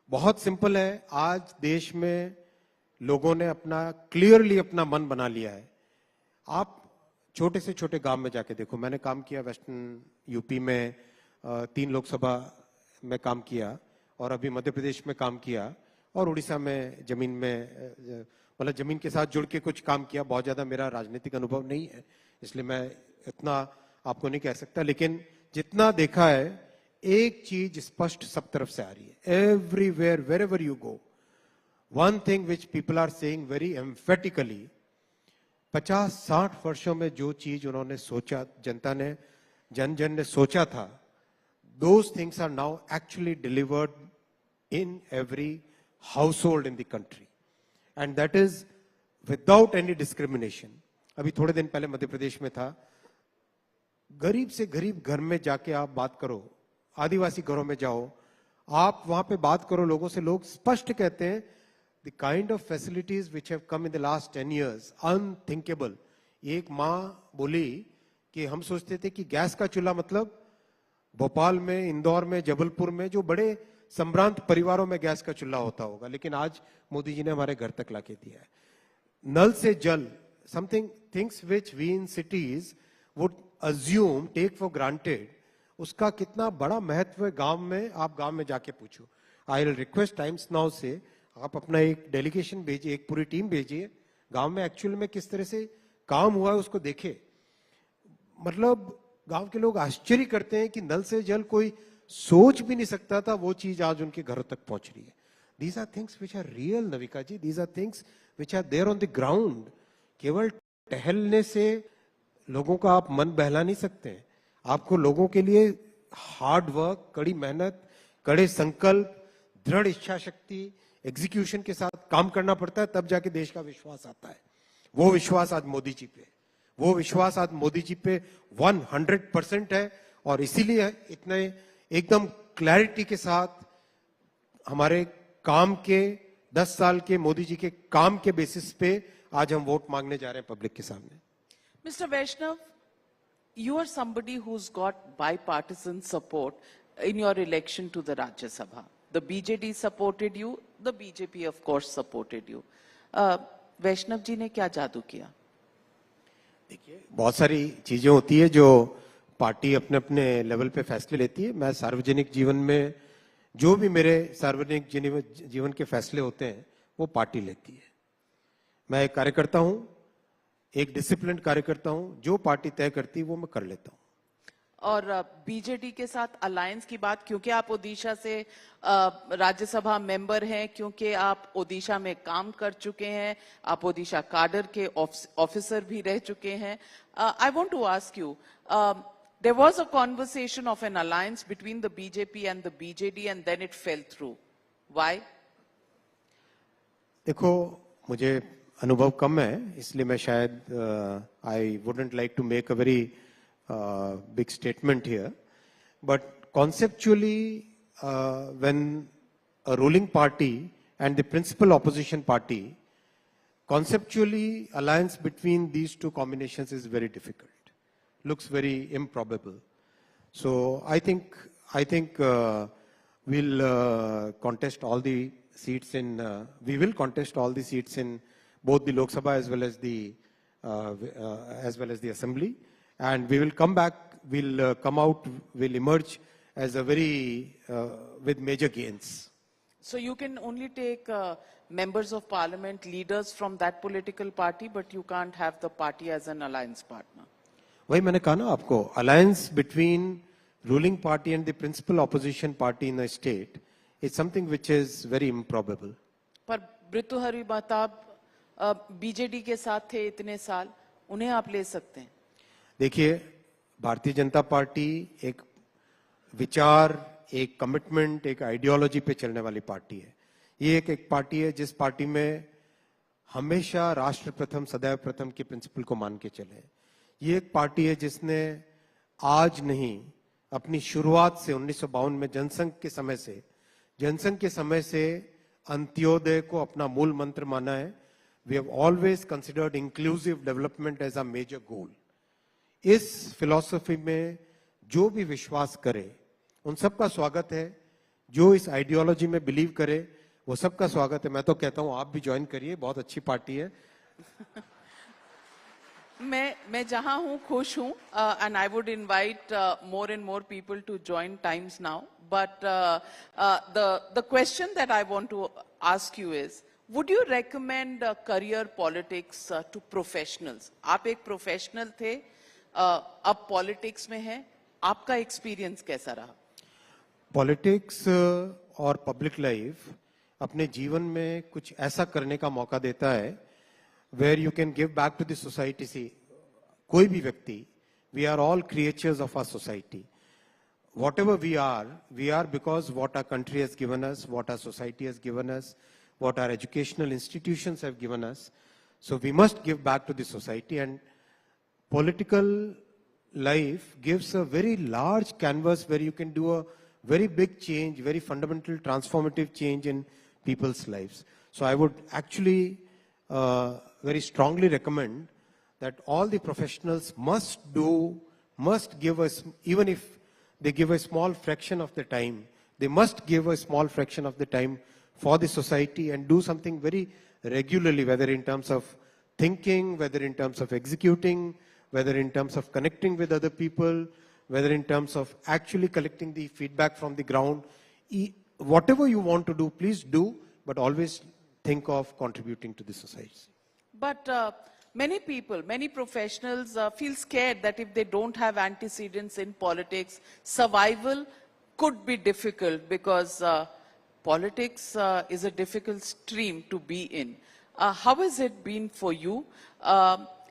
बहुत सिंपल है, आज देश में लोगों ने अपना क्लियरली अपना मन बना लिया है. आप छोटे से छोटे गांव में जाके देखो. मैंने काम किया वेस्टर्न यूपी में, 3 लोकसभा में काम किया, और अभी मध्य प्रदेश में काम किया, और उड़ीसा में जमीन में मतलब जमीन के साथ जुड़ के कुछ काम किया. बहुत ज्यादा मेरा राजनीतिक अनुभव नहीं है, इसलिए मैं इतना आपको नहीं कह सकता. लेकिन जितना देखा है, एक चीज स्पष्ट सब तरफ से आ रही है. Everywhere, wherever you go, one thing which people are saying very emphatically, 50-60 वर्षों में जो चीज उन्होंने सोचा, जनता ने, जन ने सोचा था, those things are now actually delivered in every household in the country, and that is without any discrimination. अभी थोड़े दिन पहले मध्य प्रदेश में था. गरीब से गरीब घर में जाके आप बात करो, आदिवासी घरों में जाओ, आप वहां पे बात करो लोगों से, लोग स्पष्ट कहते हैं the kind of facilities which have come in the last 10 years, unthinkable. एक माँ बोली कि हम सोचते थे कि गैस का चूल्हा मतलब भोपाल में, इंदौर में, जबलपुर में जो बड़े संभ्रांत परिवारों में गैस का चूल्हा होता होगा, लेकिन आज मोदी जी ने हमारे घर तक लाके दिया है. नल से जल, something things which we in cities would assume, take for granted, उसका कितना बड़ा महत्व है गांव में. आप गांव में जाके पूछो. I will request times now से आप अपना एक डेलीगेशन भेजिए, एक पूरी टीम भेजिए, गांव में एक्चुअल में किस तरह से काम हुआ है उसको देखे. मतलब गांव के लोग आश्चर्य करते हैं कि नल से जल कोई सोच भी नहीं सकता था, वो चीज आज उनके घरों तक पहुंच रही है. These are things which are real, Navika ji. These are things which are there on the ground. केवल टहलने से लोगों का आप मन बहला नहीं सकते. आपको लोगों के लिए हार्ड वर्क, कड़ी मेहनत, कड़े संकल्प, दृढ़ इच्छा शक्ति, एग्जीक्यूशन के साथ काम करना पड़ता है, तब जाके देश का विश्वास आता है. वो विश्वास आज मोदी जी पे, वो विश्वास आज मोदी जी पे 100% है. और इसीलिए इतने एकदम क्लैरिटी के साथ हमारे काम के 10 साल के मोदी जी के काम के बेसिस पे आज हम वोट मांगने जा रहे हैं पब्लिक के सामने. Mr. Vaishnav, you are somebody who's got bipartisan support in your election to the Rajya Sabha. The BJD supported you, the BJP of course supported you. वैष्णव जी ने क्या जादू किया? देखिए, बहुत सारी चीजें होती है जो पार्टी अपने अपने लेवल पे फैसले लेती है. मैं सार्वजनिक जीवन में जो भी मेरे सार्वजनिक जीवन के फैसले होते हैं वो पार्टी लेती है. मैं एक कार्यकर्ता हूं, एक डिसिप्लिन कार्यकर्ता हूं. जो पार्टी तय करती है वो मैं कर लेता हूं. और बीजेडी के साथ अलायंस की बात, क्योंकि आप ओडिशा से राज्यसभा मेंबर हैं, क्योंकि आप ओडिशा में काम कर चुके हैं, आप ओडिशा काडर के ऑफिसर भी रह चुके हैं. I want to ask you, there was a conversation of an alliance between the BJP and the BJD and then it fell through. Why? देखो, मुझे अनुभव कम है, इसलिए मैं शायद I wouldn't like to make a very big statement here, but conceptually when a ruling party and the principal opposition party, conceptually alliance between these two combinations is very difficult, looks very improbable. So I think we'll contest all the seats in we will contest all the seats in both the Lok Sabha as well as the as well as the assembly. And we will come back, we'll come out, we'll emerge as a very, with major gains. So you can only take members of parliament, leaders from that political party, but you can't have the party as an alliance partner. वही मैंने कहा ना आपको, alliance between ruling party and the principal opposition party in a state is something which is very improbable. पर भृतुहरि Mahtab BJD के साथ थे इतने साल, उन्हें आप ले सकते हैं? देखिए, भारतीय जनता पार्टी एक विचार, एक कमिटमेंट, एक आइडियोलॉजी पे चलने वाली पार्टी है. ये एक पार्टी है जिस पार्टी में हमेशा राष्ट्र प्रथम, सदैव प्रथम के प्रिंसिपल को मान के चले. ये एक पार्टी है जिसने आज नहीं, अपनी शुरुआत से 1952 में जनसंघ के समय से अंत्योदय को अपना मूल मंत्र माना है. We have always considered inclusive development as a major goal. इस फिलॉसफी में जो भी विश्वास करे, उन सबका स्वागत है. जो इस आइडियोलॉजी में बिलीव करे, वो सबका स्वागत है. मैं तो कहता हूँ आप भी ज्वाइन करिए, बहुत अच्छी पार्टी है. मैं जहां हूं खुश हूं, and I would invite more and more people to join Times Now. But the question that I want to ask you is, would you recommend career politics to professionals? आप एक professional थे, अब politics में हैं, आपका experience कैसा रहा? Politics और public life अपने जीवन में कुछ ऐसा करने का मौका देता है where you can give back to the society. See, कोई भी व्यक्ति, we are all creatures of our society. Whatever we are because what our country has given us, what our society has given us, what our educational institutions have given us. So we must give back to the society, and political life gives a very large canvas where you can do a very big change, very fundamental transformative change in people's lives. So I would actually very strongly recommend that all the professionals must give us, even if they give a small fraction of the time, they must give a small fraction of the time for the society and do something very regularly, whether in terms of thinking, whether in terms of executing, whether in terms of connecting with other people, whether in terms of actually collecting the feedback from the ground. Whatever you want to do, please do, but always think of contributing to the society. But many people, many professionals feel scared that if they don't have antecedents in politics, survival could be difficult because politics is a difficult stream to be in. How has it been for you?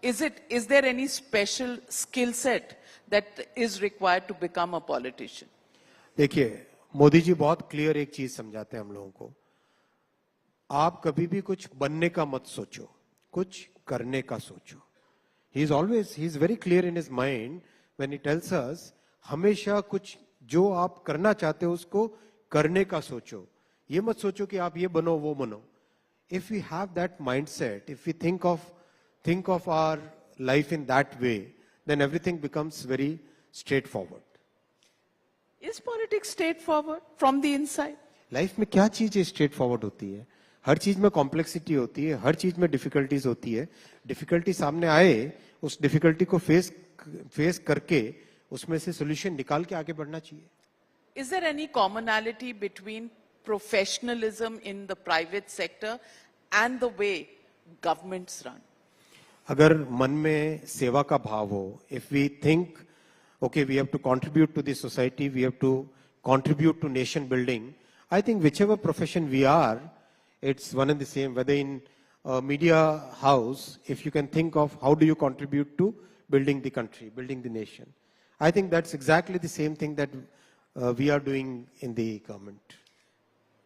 Is there any special skill set that is required to become a politician? देखिए, मोदी जी बहुत clear एक चीज समझाते हैं हम लोगों को. आप कभी भी कुछ बनने का मत सोचो, कुछ करने का सोचो. He is very clear in his mind when he tells us, हमेशा कुछ जो आप करना चाहते हो उसको करने का सोचो. ये मत सोचो कि आप ये बनो वो बनो. If we have that mindset, if we think of our life in that way, then everything becomes very straightforward. Is politics straightforward from the inside? Life में क्या चीज़ straightforward होती है? हर चीज में कॉम्प्लेक्सिटी होती है, हर चीज में डिफिकल्टीज होती है. डिफिकल्टी सामने आए, उस डिफिकल्टी को फेस करके उसमें से सॉल्यूशन निकाल के आगे बढ़ना चाहिए. Is there any commonality between professionalism in the private sector and the way governments run? अगर मन में सेवा का भाव हो, if we think, okay, we have to contribute to the society, we have to contribute to nation building, I think whichever profession we are, it's one and the same. Whether in a media house, if you can think of how do you contribute to building the country, building the nation. I think that's exactly the same thing that we are doing in the government.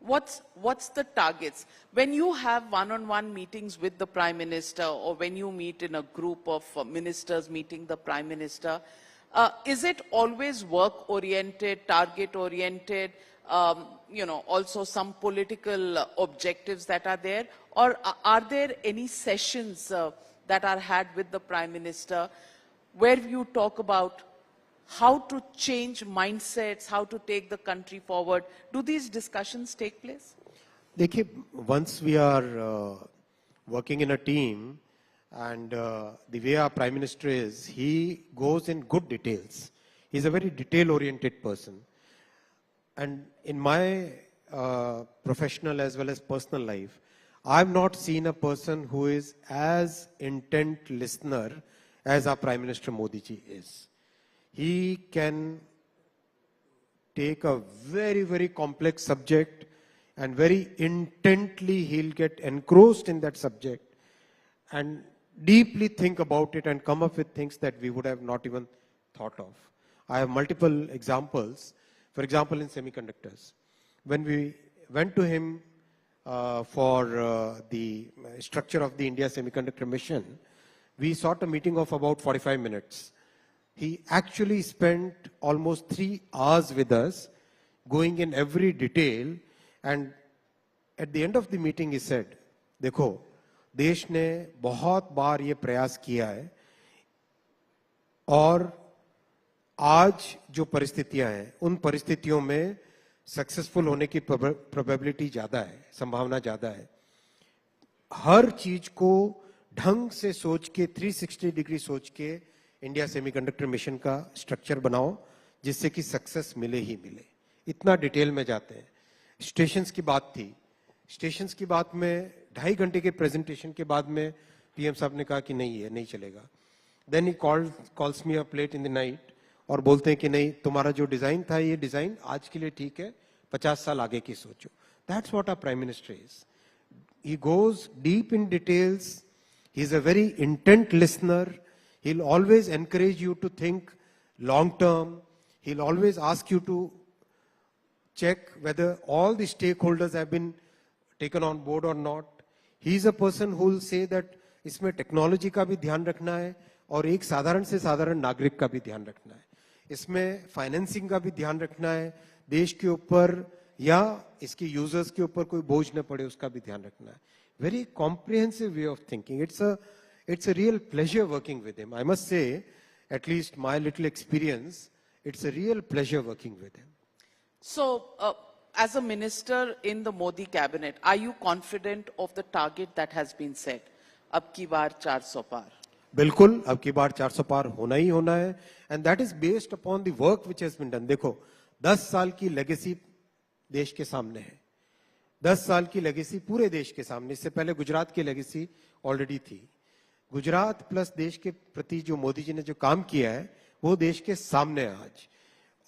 What's the targets? When you have one-on-one meetings with the Prime Minister, or when you meet in a group of ministers meeting the Prime Minister, is it always work-oriented, target-oriented, also some political objectives that are there? Or are there any sessions that are had with the Prime Minister where you talk about how to change mindsets, how to take the country forward? Do these discussions take place? देखिए, once we are working in a team, And the way our Prime Minister is, he goes in good details. He's a very detail-oriented person. And in my professional as well as personal life, I've not seen a person who is as intent listener as our Prime Minister Modi ji is. He can take a very, very complex subject and very intently he'll get engrossed in that subject and deeply think about it and come up with things that we would have not even thought of. I have multiple examples. For example, in semiconductors, when we went to him for the structure of the India Semiconductor Mission, we sought a meeting of about 45 minutes. He actually spent almost 3 hours with us, going in every detail, and at the end of the meeting he said, देखो, देश ने बहुत बार ये प्रयास किया है और आज जो परिस्थितियां हैं उन परिस्थितियों में सक्सेसफुल होने की प्रोबेबिलिटी ज्यादा है, संभावना ज्यादा है. हर चीज को ढंग से सोच के 360 डिग्री सोच के इंडिया सेमीकंडक्टर मिशन का स्ट्रक्चर बनाओ जिससे कि सक्सेस मिले ही मिले. इतना डिटेल में जाते हैं. स्टेशंस की बात थी. स्टेशंस की बात में 2.5 घंटे के प्रेजेंटेशन के बाद में पीएम साहब ने कहा कि नहीं है, नहीं चलेगा. Then he calls me up late in the night और बोलते हैं कि नहीं, तुम्हारा जो डिजाइन था ये डिजाइन आज के लिए ठीक है, 50 साल आगे की सोचो. That's what our prime minister is. He goes deep in details. He's a very intent listener. He'll always encourage you to think long term. He'll always ask you to check whether all the stakeholders have been taken on board or not. He's a person who will say that इसमें technology का भी ध्यान रखना है और एक साधारण से साधारण नागरिक का भी ध्यान रखना है. इसमें फाइनेंसिंग का भी ध्यान रखना है. देश के ऊपर या इसके यूजर्स के ऊपर कोई बोझ न पड़े उसका भी ध्यान रखना है. Very comprehensive way of thinking. It's a real pleasure working with him. I must say, at least my little experience, it's a real pleasure working with him. So, as a minister in the Modi cabinet, are you confident of the target that has been set? Ab ki baar 400 par. बिल्कुल, अब की बार 400 पार होना ही होना है. And that is based upon the work which has been done. देखो, 10 साल की legacy देश के सामने है. 10 साल की लेगेसी पूरे देश के सामने. इससे पहले गुजरात की लेगेसी ऑलरेडी थी. गुजरात प्लस देश के प्रति जो मोदी जी ने जो काम किया है वो देश के सामने है आज.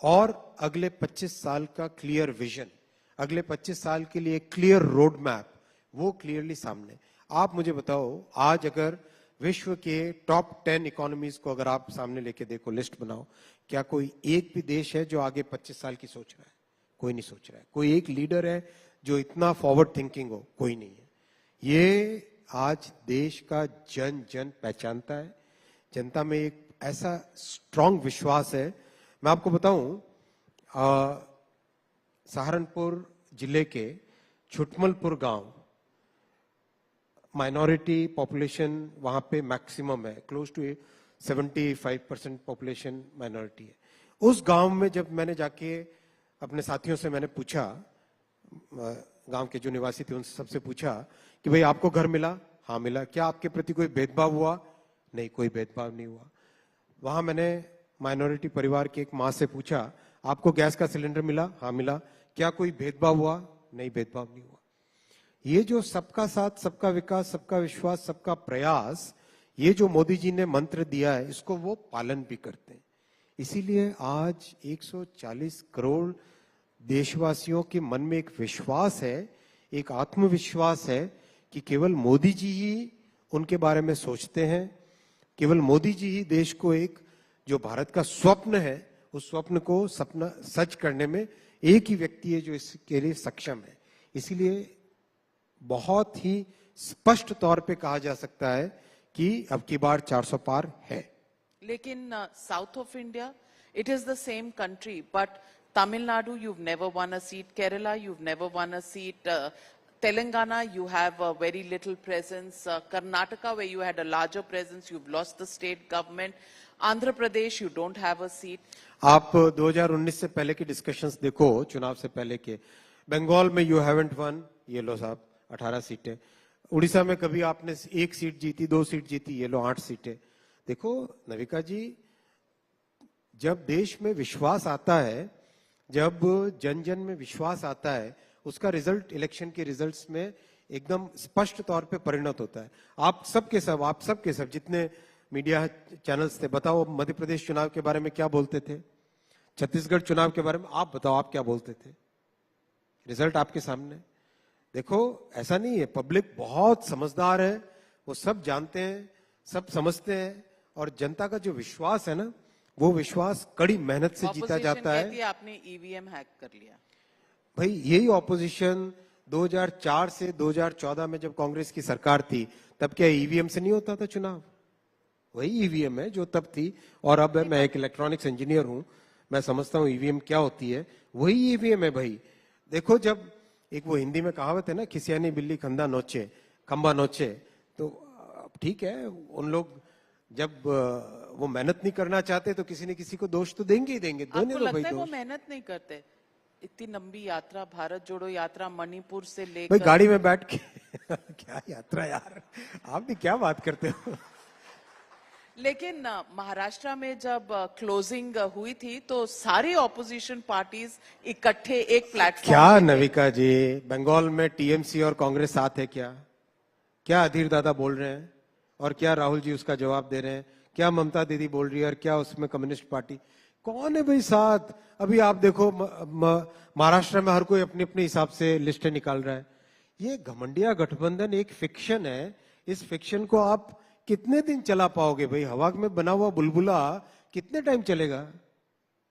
और अगले 25 साल का क्लियर विजन, अगले 25 साल के लिए क्लियर रोड मैप, वो क्लियरली सामने. आप मुझे बताओ, आज अगर विश्व के टॉप 10 इकोनॉमीज को अगर आप सामने लेके देखो, लिस्ट बनाओ, क्या कोई एक भी देश है जो आगे 25 साल की सोच रहा है? कोई नहीं सोच रहा है. कोई एक लीडर है जो इतना फॉरवर्ड थिंकिंग हो? कोई नहीं है. ये आज देश का जन जन पहचानता है. जनता में एक ऐसा स्ट्रांग विश्वास है. मैं आपको बताऊं, सहारनपुर जिले के छुटमलपुर गांव, माइनॉरिटी पॉपुलेशन वहां पे मैक्सिमम है, क्लोज टू 75% पॉपुलेशन माइनॉरिटी है. उस गांव में जब मैंने जाके अपने साथियों से मैंने पूछा, गांव के जो निवासी थे उनसे सबसे पूछा कि भाई आपको घर मिला? हाँ मिला. क्या आपके प्रति कोई भेदभाव हुआ? नहीं, कोई भेदभाव नहीं हुआ. वहां मैंने माइनॉरिटी परिवार की एक माँ से पूछा, आपको गैस का सिलेंडर मिला? हाँ मिला. क्या कोई भेदभाव हुआ? नहीं, भेदभाव नहीं हुआ. ये जो सबका साथ, सबका विकास, सबका विश्वास, सबका प्रयास, ये जो मोदी जी ने मंत्र दिया है, इसको वो पालन भी करते हैं. इसीलिए आज 140 करोड़ देशवासियों के मन में एक विश्वास है, एक आत्मविश्वास है कि केवल मोदी जी ही उनके बारे में सोचते हैं. केवल मोदी जी ही देश को एक जो भारत का स्वप्न है, उस स्वप्न को सपना सच करने में एक ही व्यक्ति है जो इसके लिए सक्षम है. इसीलिए बहुत ही स्पष्ट तौर पे कहा जा सकता है कि अब की बार 400 पार है. लेकिन south of India, it is the same country, but Tamil Nadu, you've never won a seat. Kerala, you've never won a seat. Telangana, you have a very little presence. Karnataka, where you had a larger presence, you've lost the state government. Andhra Pradesh, you don't have a seat. आप 2019 से पहले की discussions देखो, चुनाव से पहले के. बंगाल में you haven't won, ये लो साहब 18 सीटें. उड़ीसा में कभी आपने 1 सीट जीती, 2 सीट जीती, ये लो 8 सीटें। देखो नविका जी, जब देश में विश्वास आता है, जब जन जन में विश्वास आता है, उसका रिजल्ट इलेक्शन के रिजल्ट्स में एकदम स्पष्ट तौर पे परिणत होता है। आप सबके सब जितने मीडिया चैनल्स थे, बताओ मध्य प्रदेश चुनाव के बारे में क्या बोलते थे, छत्तीसगढ़ चुनाव के बारे में आप बताओ, आप क्या बोलते थे? रिजल्ट आपके सामने। देखो ऐसा नहीं है, पब्लिक बहुत समझदार है, वो सब जानते हैं, सब समझते हैं, और जनता का जो विश्वास है ना, वो विश्वास कड़ी मेहनत से जीता जाता है। आपने ईवीएम हैक कर लिया। भाई यही ऑपोजिशन 2004 से 2014 में जब कांग्रेस की सरकार थी, तब क्या ईवीएम से नहीं होता था चुनाव? वही ईवीएम है जो तब थी। और अब मैं एक इलेक्ट्रॉनिक्स इंजीनियर हूं, मैं समझता हूं ईवीएम क्या होती है। वही ईवीएम है भाई। देखो जब एक वो हिंदी में कहावत है ना, खिसियानी बिल्ली खंबा नोचे, तो ठीक है, उन लोग जब वो मेहनत नहीं करना चाहते तो किसी न किसी को दोष तो देंगे ही देंगे। आपको लगता है वो मेहनत नहीं करते? इतनी लंबी यात्रा, भारत जोड़ो यात्रा, मणिपुर से लेकर, भाई गाड़ी में बैठ के क्या यात्रा यार, आप भी क्या बात करते हो। लेकिन महाराष्ट्र में जब क्लोजिंग हुई थी तो सारी ऑपोजिशन पार्टीज इकट्ठे एक प्लेटफॉर्म। क्या नविका जी, बंगाल में टीएमसी और कांग्रेस साथ है क्या? क्या अधीर दादा बोल रहे हैं और क्या राहुल जी उसका जवाब दे रहे हैं? क्या ममता दीदी बोल रही है और क्या उसमें कम्युनिस्ट पार्टी? कौन है भाई साथ? अभी आप देखो महाराष्ट्र में हर कोई अपने अपने हिसाब से लिस्टें निकाल रहा है। ये घमंडिया गठबंधन एक फिक्शन है। इस फिक्शन को आप कितने दिन चला पाओगे भाई? हवा में बना हुआ बुलबुला कितने टाइम चलेगा?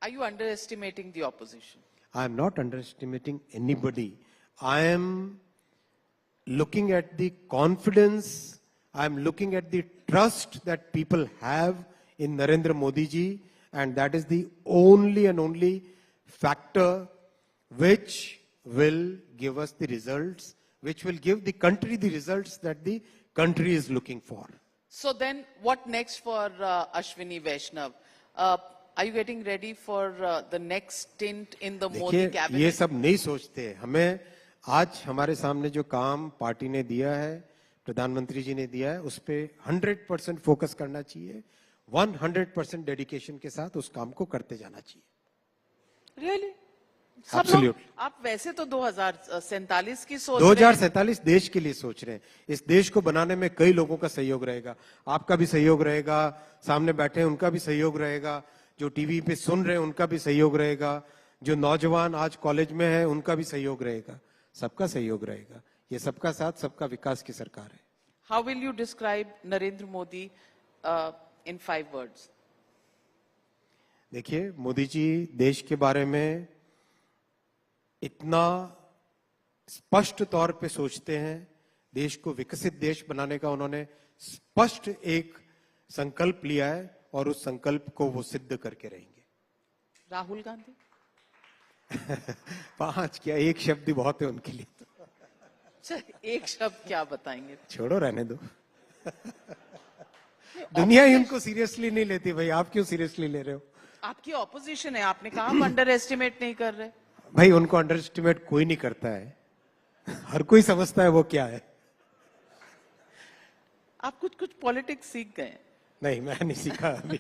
Are you underestimating the opposition? I am not underestimating anybody. I am looking at the confidence, I am looking at the trust that people have in Narendra Modi ji, and that is the only and only factor which will give us the results, which will give the country the results that the country is looking for. So then what next for Ashwini Vaishnav? Are you getting ready for the next stint in the Modi cabinet? ये सब नहीं सोचते। हमें आज हमारे सामने जो काम पार्टी ने दिया है, प्रधानमंत्री जी ने दिया है, उस पे 100% फोकस करना चाहिए। 100% डेडिकेशन के साथ उस काम को करते जाना चाहिए। Really? Absolutely. आप वैसे तो 2047 की सोच 2047 देश के लिए सोच रहे हैं। इस देश को बनाने में कई लोगों का सहयोग रहेगा। आपका भी सहयोग रहेगा, सामने बैठे हैं उनका भी सहयोग रहेगा, जो टीवी पे सुन रहे हैं उनका भी सहयोग रहेगा, जो नौजवान आज कॉलेज में है उनका भी सहयोग रहेगा, सबका सहयोग रहेगा। ये सबका साथ सबका विकास की सरकार है। How will you describe Narendra Modi in 5 words? देखिए, मोदी जी देश के बारे में इतना स्पष्ट तौर पे सोचते हैं। देश को विकसित देश बनाने का उन्होंने स्पष्ट एक संकल्प लिया है और उस संकल्प को वो सिद्ध करके रहेंगे। राहुल गांधी? 5 क्या, एक शब्द ही बहुत है उनके लिए। एक शब्द क्या बताएंगे? छोड़ो, रहने दो। दुनिया ही उनको सीरियसली नहीं लेती भाई, आप क्यों सीरियसली ले रहे हो? आपकी ऑपोजिशन है, आपने कहा हम अंडर एस्टिमेट नहीं कर रहे। भाई उनको अंडर एस्टिमेट कोई नहीं करता है, हर कोई समझता है वो क्या है। आप कुछ पॉलिटिक्स सीख गए? नहीं, मैं नहीं सीखा अभी।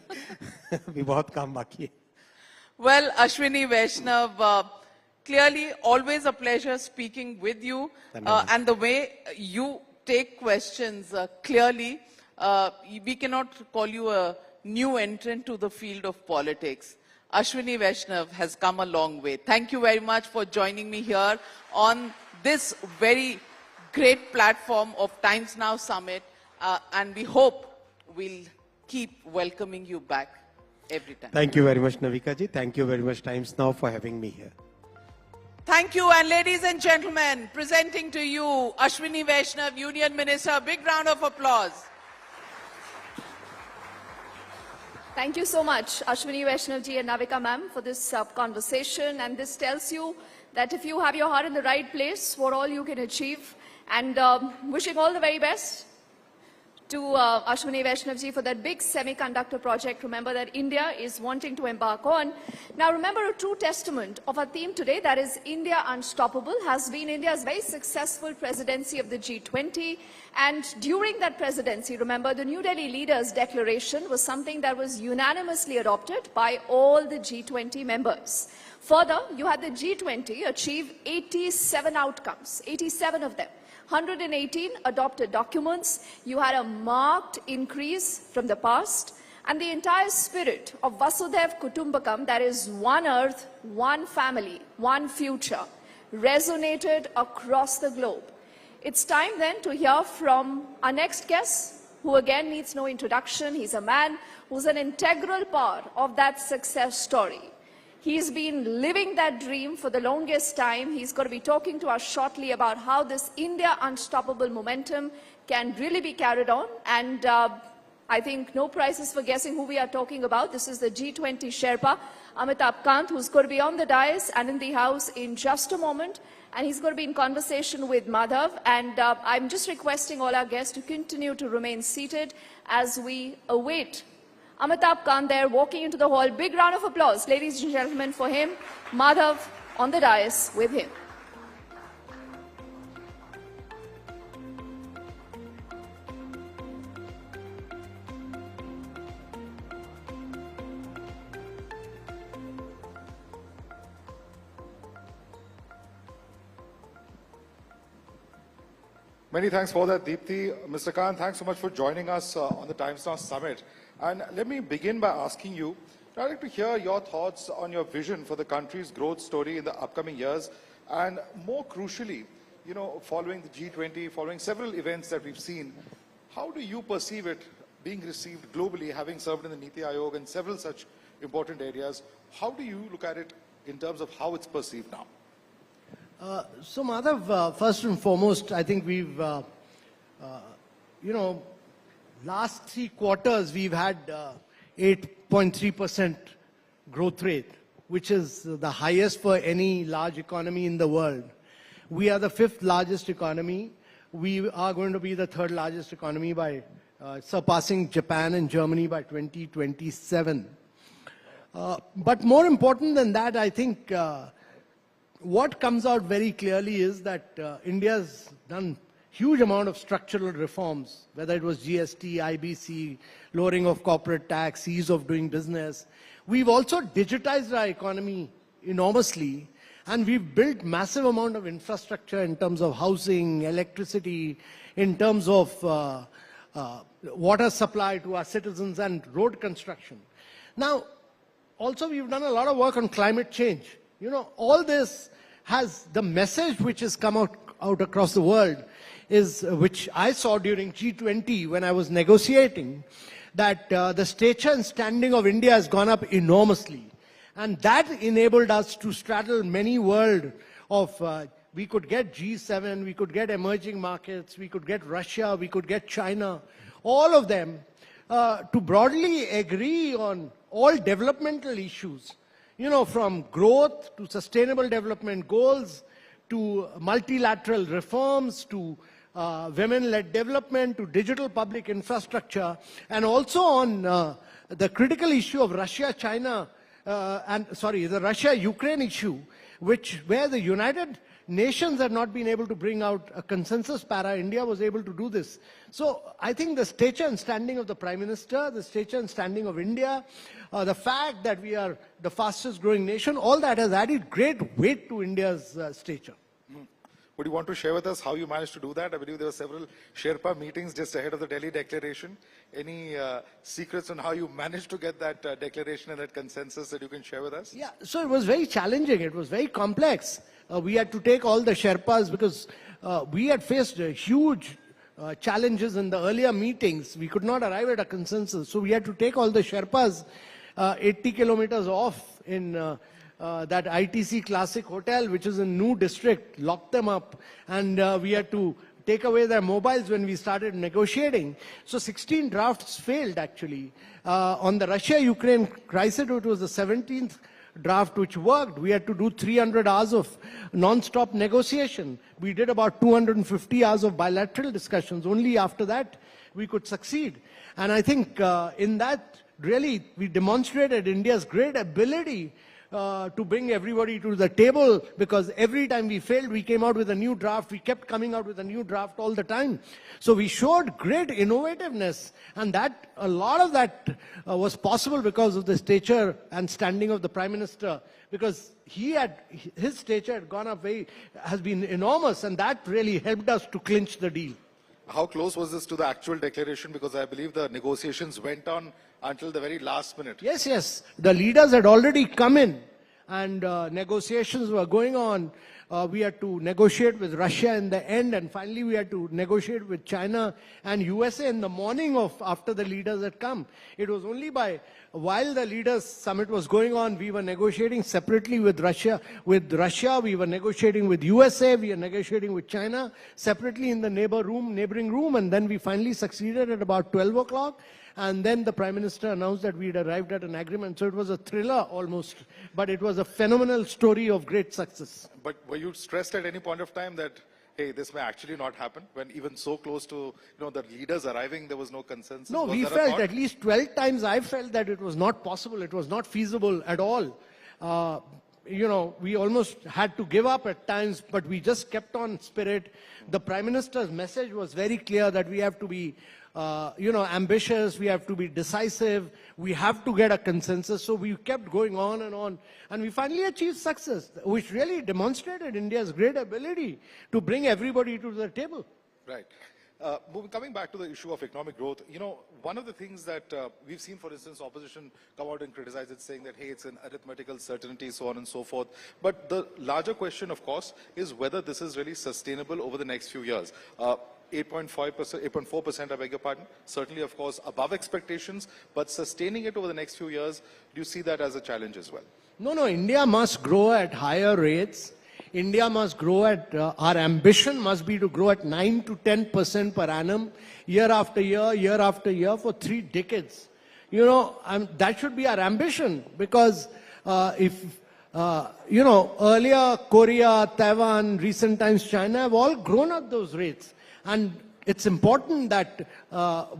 अभी बहुत काम बाकी है। Well, Ashwini Vaishnav, clearly always a pleasure speaking with you, and the way you take questions clearly, we cannot call you a new entrant to the field of politics. Ashwini Vaishnav has come a long way. Thank you very much for joining me here on this very great platform of Times Now Summit, and we hope we'll keep welcoming you back every time. Thank you very much, Navika ji. Thank you very much, Times Now, for having me here. Thank you, and ladies and gentlemen, presenting to you Ashwini Vaishnav, Union Minister. Big round of applause. Thank you so much, Ashwini Vaishnav ji and Navika ma'am, for this conversation. And this tells you that if you have your heart in the right place, what all you can achieve. And wishing all the very best to Ashwini Vaishnavji for that big semiconductor project, remember, that India is wanting to embark on. Now remember, a true testament of our theme today, that is India Unstoppable, has been India's very successful presidency of the G20. And during that presidency, remember, the New Delhi Leaders' Declaration was something that was unanimously adopted by all the G20 members. Further, you had the G20 achieve 87 outcomes, 87 of them. 118 adopted documents. You had a marked increase from the past, and the entire spirit of Vasudhaiv Kutumbakam, that is one earth, one family, one future, resonated across the globe. It's time then to hear from our next guest, who again needs no introduction. He's a man who's an integral part of that success story. He's been living that dream for the longest time. He's going to be talking to us shortly about how this India Unstoppable momentum can really be carried on. And I think no prizes for guessing who we are talking about. This is the G20 Sherpa, Amitabh Kant, who's going to be on the dais and in the house in just a moment. And he's going to be in conversation with Madhav. And I'm just requesting all our guests to continue to remain seated as we await Amitabh Kant there walking into the hall. Big round of applause, ladies and gentlemen, for him. Madhav on the dais with him. Many thanks for that, Deepthi. Mr. Khan, thanks so much for joining us on the Times Now Summit. And let me begin by asking you, I'd like to hear your thoughts on your vision for the country's growth story in the upcoming years, and more crucially, you know, following the G20, following several events that we've seen, how do you perceive it being received globally, having served in the Niti Aayog and several such important areas? How do you look at it in terms of how it's perceived now? So Madhav, first and foremost, I think we've, last 3 quarters we've had 8.3% growth rate, which is the highest for any large economy in the world. We are the 5th largest economy. We are going to be the 3rd largest economy by surpassing Japan and Germany by 2027. But more important than that, I think what comes out very clearly is that India's done huge amount of structural reforms, whether it was GST, IBC, lowering of corporate tax, ease of doing business. We've also digitized our economy enormously, and we've built massive amount of infrastructure in terms of housing, electricity, in terms of water supply to our citizens and road construction. Now, also we've done a lot of work on climate change. You know, all this has the message which has come out across the world is, which I saw during G20 when I was negotiating, that the stature and standing of India has gone up enormously. And that enabled us to straddle many world of, we could get G7, we could get emerging markets, we could get Russia, we could get China, all of them to broadly agree on all developmental issues. You know, from growth to sustainable development goals, to multilateral reforms, to women-led development, to digital public infrastructure, and also on the critical issue of Russia-China, the Russia-Ukraine issue, where the United Nations had not been able to bring out a consensus para. India was able to do this. So I think the stature and standing of the Prime Minister, the stature and standing of India, the fact that we are the fastest growing nation, all that has added great weight to India's stature. Would you want to share with us how you managed to do that? I believe there were several Sherpa meetings just ahead of the Delhi Declaration. Any secrets on how you managed to get that declaration and that consensus that you can share with us? Yeah, so it was very challenging. It was very complex. We had to take all the Sherpas because we had faced huge challenges in the earlier meetings. We could not arrive at a consensus. So we had to take all the Sherpas 80 kilometers off in that ITC Classic Hotel, which is in New District, lock them up, and we had to take away their mobiles when we started negotiating. So 16 drafts failed, actually. On the Russia-Ukraine crisis, it was the 17th draft which worked. We had to do 300 hours of non-stop negotiation. We did about 250 hours of bilateral discussions. Only after that, we could succeed. And I think in that, really, we demonstrated India's great ability to bring everybody to the table, because every time we failed, we came out with a new draft. We kept coming out with a new draft all the time. So we showed great innovativeness, and that a lot of that was possible because of the stature and standing of the Prime Minister, because his stature had gone up has been enormous, and that really helped us to clinch the deal. How close was this to the actual declaration? Because I believe the negotiations went on until the very last minute. Yes, yes. The leaders had already come in, and negotiations were going on. We had to negotiate with Russia in the end, and finally we had to negotiate with China and USA in the morning after the leaders had come. It was only while the leaders summit was going on, we were negotiating separately with Russia. We were negotiating with USA, we were negotiating with China separately in the neighboring room, and then we finally succeeded at about 12 o'clock. And then the Prime Minister announced that we had arrived at an agreement. So it was a thriller almost, but it was a phenomenal story of great success. But were you stressed at any point of time that, hey, this may actually not happen, when even so close to the leaders arriving, there was no consensus? No, we felt at least 12 times I felt that it was not possible, it was not feasible at all. We almost had to give up at times, but we just kept on spirit. The Prime Minister's message was very clear that we have to be ambitious, we have to be decisive, we have to get a consensus. So we kept going on, and we finally achieved success, which really demonstrated India's great ability to bring everybody to the table. Right. Coming back to the issue of economic growth, one of the things that we've seen, for instance, opposition come out and criticize it, saying that, hey, it's an arithmetical certainty, so on and so forth. But the larger question, of course, is whether this is really sustainable over the next few years. 8.4%, I beg your pardon, certainly, of course, above expectations, but sustaining it over the next few years, do you see that as a challenge as well? No, India must grow at higher rates. India must grow our ambition must be to grow at 9 to 10% per annum, year after year, for 3 decades. That should be our ambition, because earlier Korea, Taiwan, recent times China have all grown at those rates. And it's important that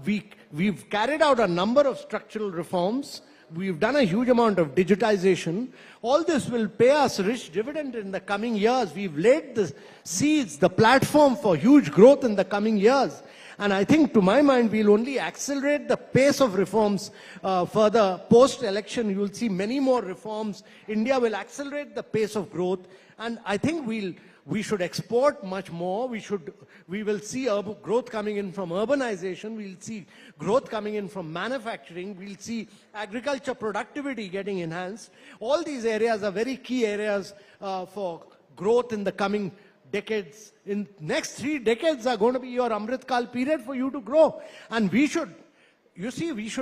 we've carried out a number of structural reforms. We've done a huge amount of digitization. All this will pay us rich dividend in the coming years. We've laid the seeds, the platform for huge growth in the coming years. And I think, to my mind, we'll only accelerate the pace of reforms further. Post-election, you'll see many more reforms. India will accelerate the pace of growth. And I think we should export much more. We will see growth coming in from urbanization. We'll see growth coming in from manufacturing. We'll see agriculture productivity getting enhanced. All these areas are very key areas for growth in the coming decades. In next 3 decades are going to be your Amrit Kal period for you to grow. And we should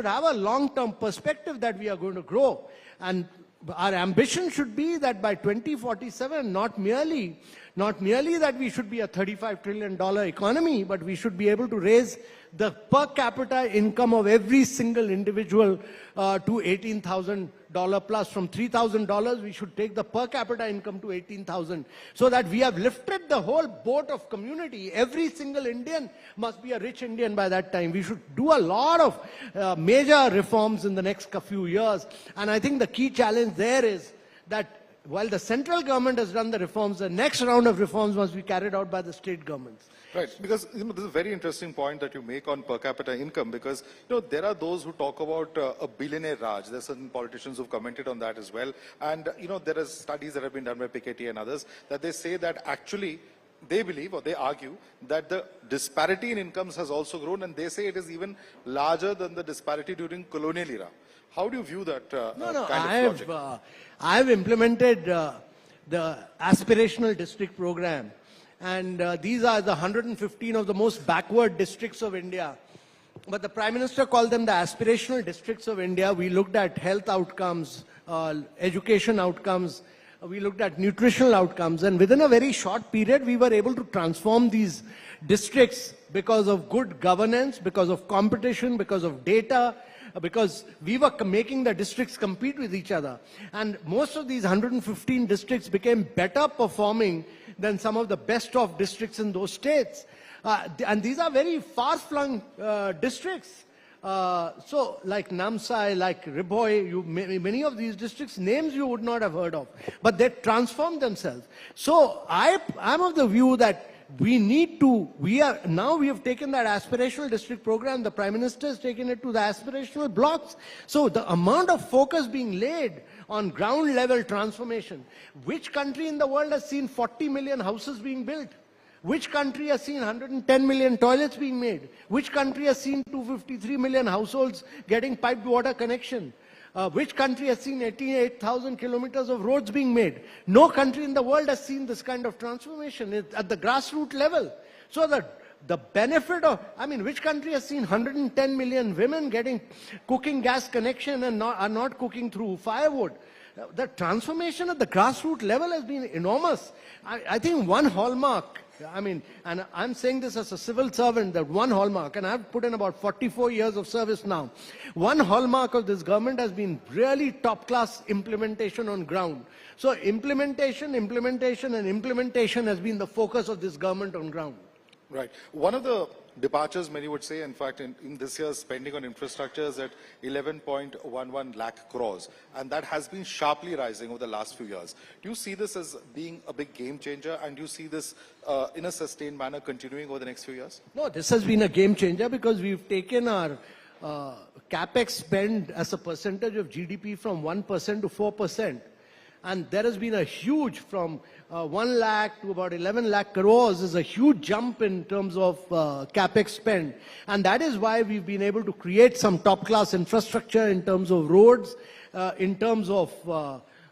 have a long-term perspective that we are going to grow. And our ambition should be that by 2047, not merely that we should be a $35 trillion economy, but we should be able to raise the per capita income of every single individual to $18,000 plus. From $3,000, we should take the per capita income to $18,000, so that we have lifted the whole boat of community. Every single Indian must be a rich Indian by that time. We should do a lot of major reforms in the next few years. And I think the key challenge there is that while the central government has done the reforms, the next round of reforms must be carried out by the state governments. Right, because this is a very interesting point that you make on per capita income, because there are those who talk about a billionaire Raj. There are certain politicians who've commented on that as well, and there are studies that have been done by Piketty and others that they say that actually they believe, or they argue, that the disparity in incomes has also grown, and they say it is even larger than the disparity during colonial era. How do you view that kind of logic? I have implemented the aspirational district program, and these are the 115 of the most backward districts of India. But the Prime Minister called them the aspirational districts of India. We looked at health outcomes, education outcomes, we looked at nutritional outcomes, and within a very short period, we were able to transform these districts because of good governance, because of competition, because of data, because we were making the districts compete with each other. And most of these 115 districts became better performing than some of the best of districts in those states. And these are very far-flung districts. So like Namsai, like Riboy, many of these districts, names you would not have heard of, but they transformed themselves. So I'm of the view that we have taken that aspirational district program, the Prime Minister has taken it to the aspirational blocks. So the amount of focus being laid on ground level transformation, which country in the world has seen 40 million houses being built? Which country has seen 110 million toilets being made? Which country has seen 253 million households getting piped water connection? Which country has seen 88,000 kilometers of roads being made? No country in the world has seen this kind of transformation at the grassroots level. So the benefit of, which country has seen 110 million women getting cooking gas connection and are not cooking through firewood? The transformation at the grassroots level has been enormous. I think one hallmark, and I'm saying this as a civil servant, that one hallmark, and I've put in about 44 years of service now, one hallmark of this government has been really top-class implementation on ground. So implementation has been the focus of this government on ground. Right. One of the departures, many would say, in fact, in this year's spending on infrastructure is at 11.11 lakh crores. And that has been sharply rising over the last few years. Do you see this as being a big game changer? And do you see this in a sustained manner continuing over the next few years? No, this has been a game changer because we've taken our capex spend as a percentage of GDP from 1% to 4%. And there has been a huge, from 1 lakh to about 11 lakh crores is a huge jump in terms of capex spend. And that is why we've been able to create some top-class infrastructure in terms of roads, in terms of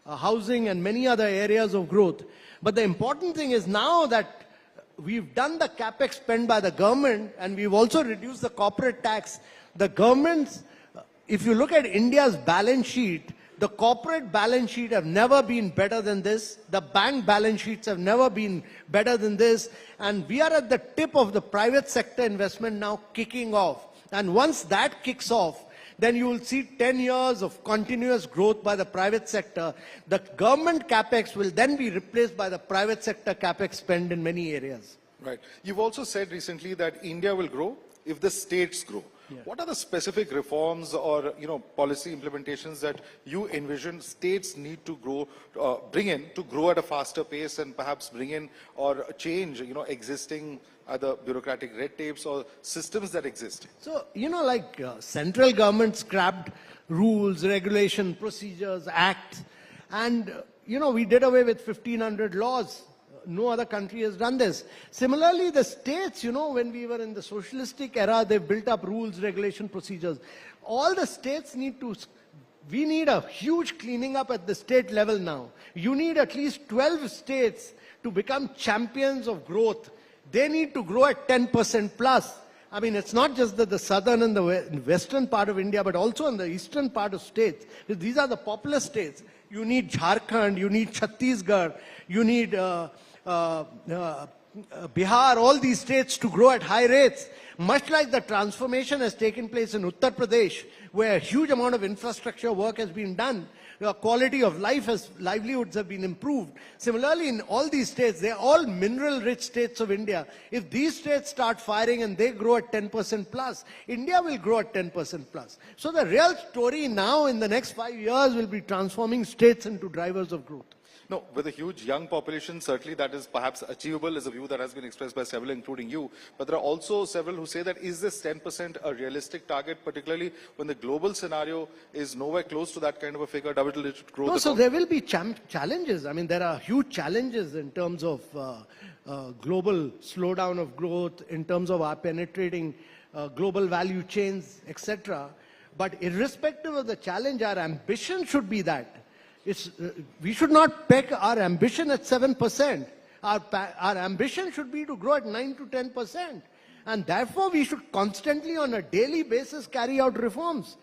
housing and many other areas of growth. But the important thing is now that we've done the capex spend by the government and we've also reduced the corporate tax, the government's, if you look at India's balance sheet, the corporate balance sheet have never been better than this. The bank balance sheets have never been better than this. And we are at the tip of the private sector investment now kicking off. And once that kicks off, then you will see 10 years of continuous growth by the private sector. The government capex will then be replaced by the private sector capex spend in many areas. Right. You've also said recently that India will grow if the states grow. Yeah. What are the specific reforms or policy implementations that you envision states need to grow, bring in to grow at a faster pace and perhaps bring in or change existing either bureaucratic red tapes or systems that exist? So central government scrapped rules, regulation, procedures, acts, and we did away with 1,500 laws. No other country has done this. Similarly, the states, when we were in the socialistic era, they built up rules, regulation, procedures. All the states we need a huge cleaning up at the state level now. You need at least 12 states to become champions of growth. They need to grow at 10% plus. It's not just the southern and the western part of India, but also in the eastern part of states. These are the populous states. You need Jharkhand, you need Chhattisgarh, you need Bihar, all these states to grow at high rates. Much like the transformation has taken place in Uttar Pradesh, where a huge amount of infrastructure work has been done. The quality of livelihoods have been improved. Similarly, in all these states, they're all mineral-rich states of India. If these states start firing and they grow at 10% plus, India will grow at 10% plus. So the real story now in the next 5 years will be transforming states into drivers of growth. No, with a huge young population, certainly that is perhaps achievable, is a view that has been expressed by several, including you. But there are also several who say that is this 10% a realistic target, particularly when the global scenario is nowhere close to that kind of a figure, double-digit growth? No, so there will be challenges. There are huge challenges in terms of global slowdown of growth, in terms of our penetrating global value chains, etc. But irrespective of the challenge, our ambition should be that. We should not peg our ambition at 7%. Our ambition should be to grow at 9 to 10%. And therefore, we should constantly, on a daily basis, carry out reforms.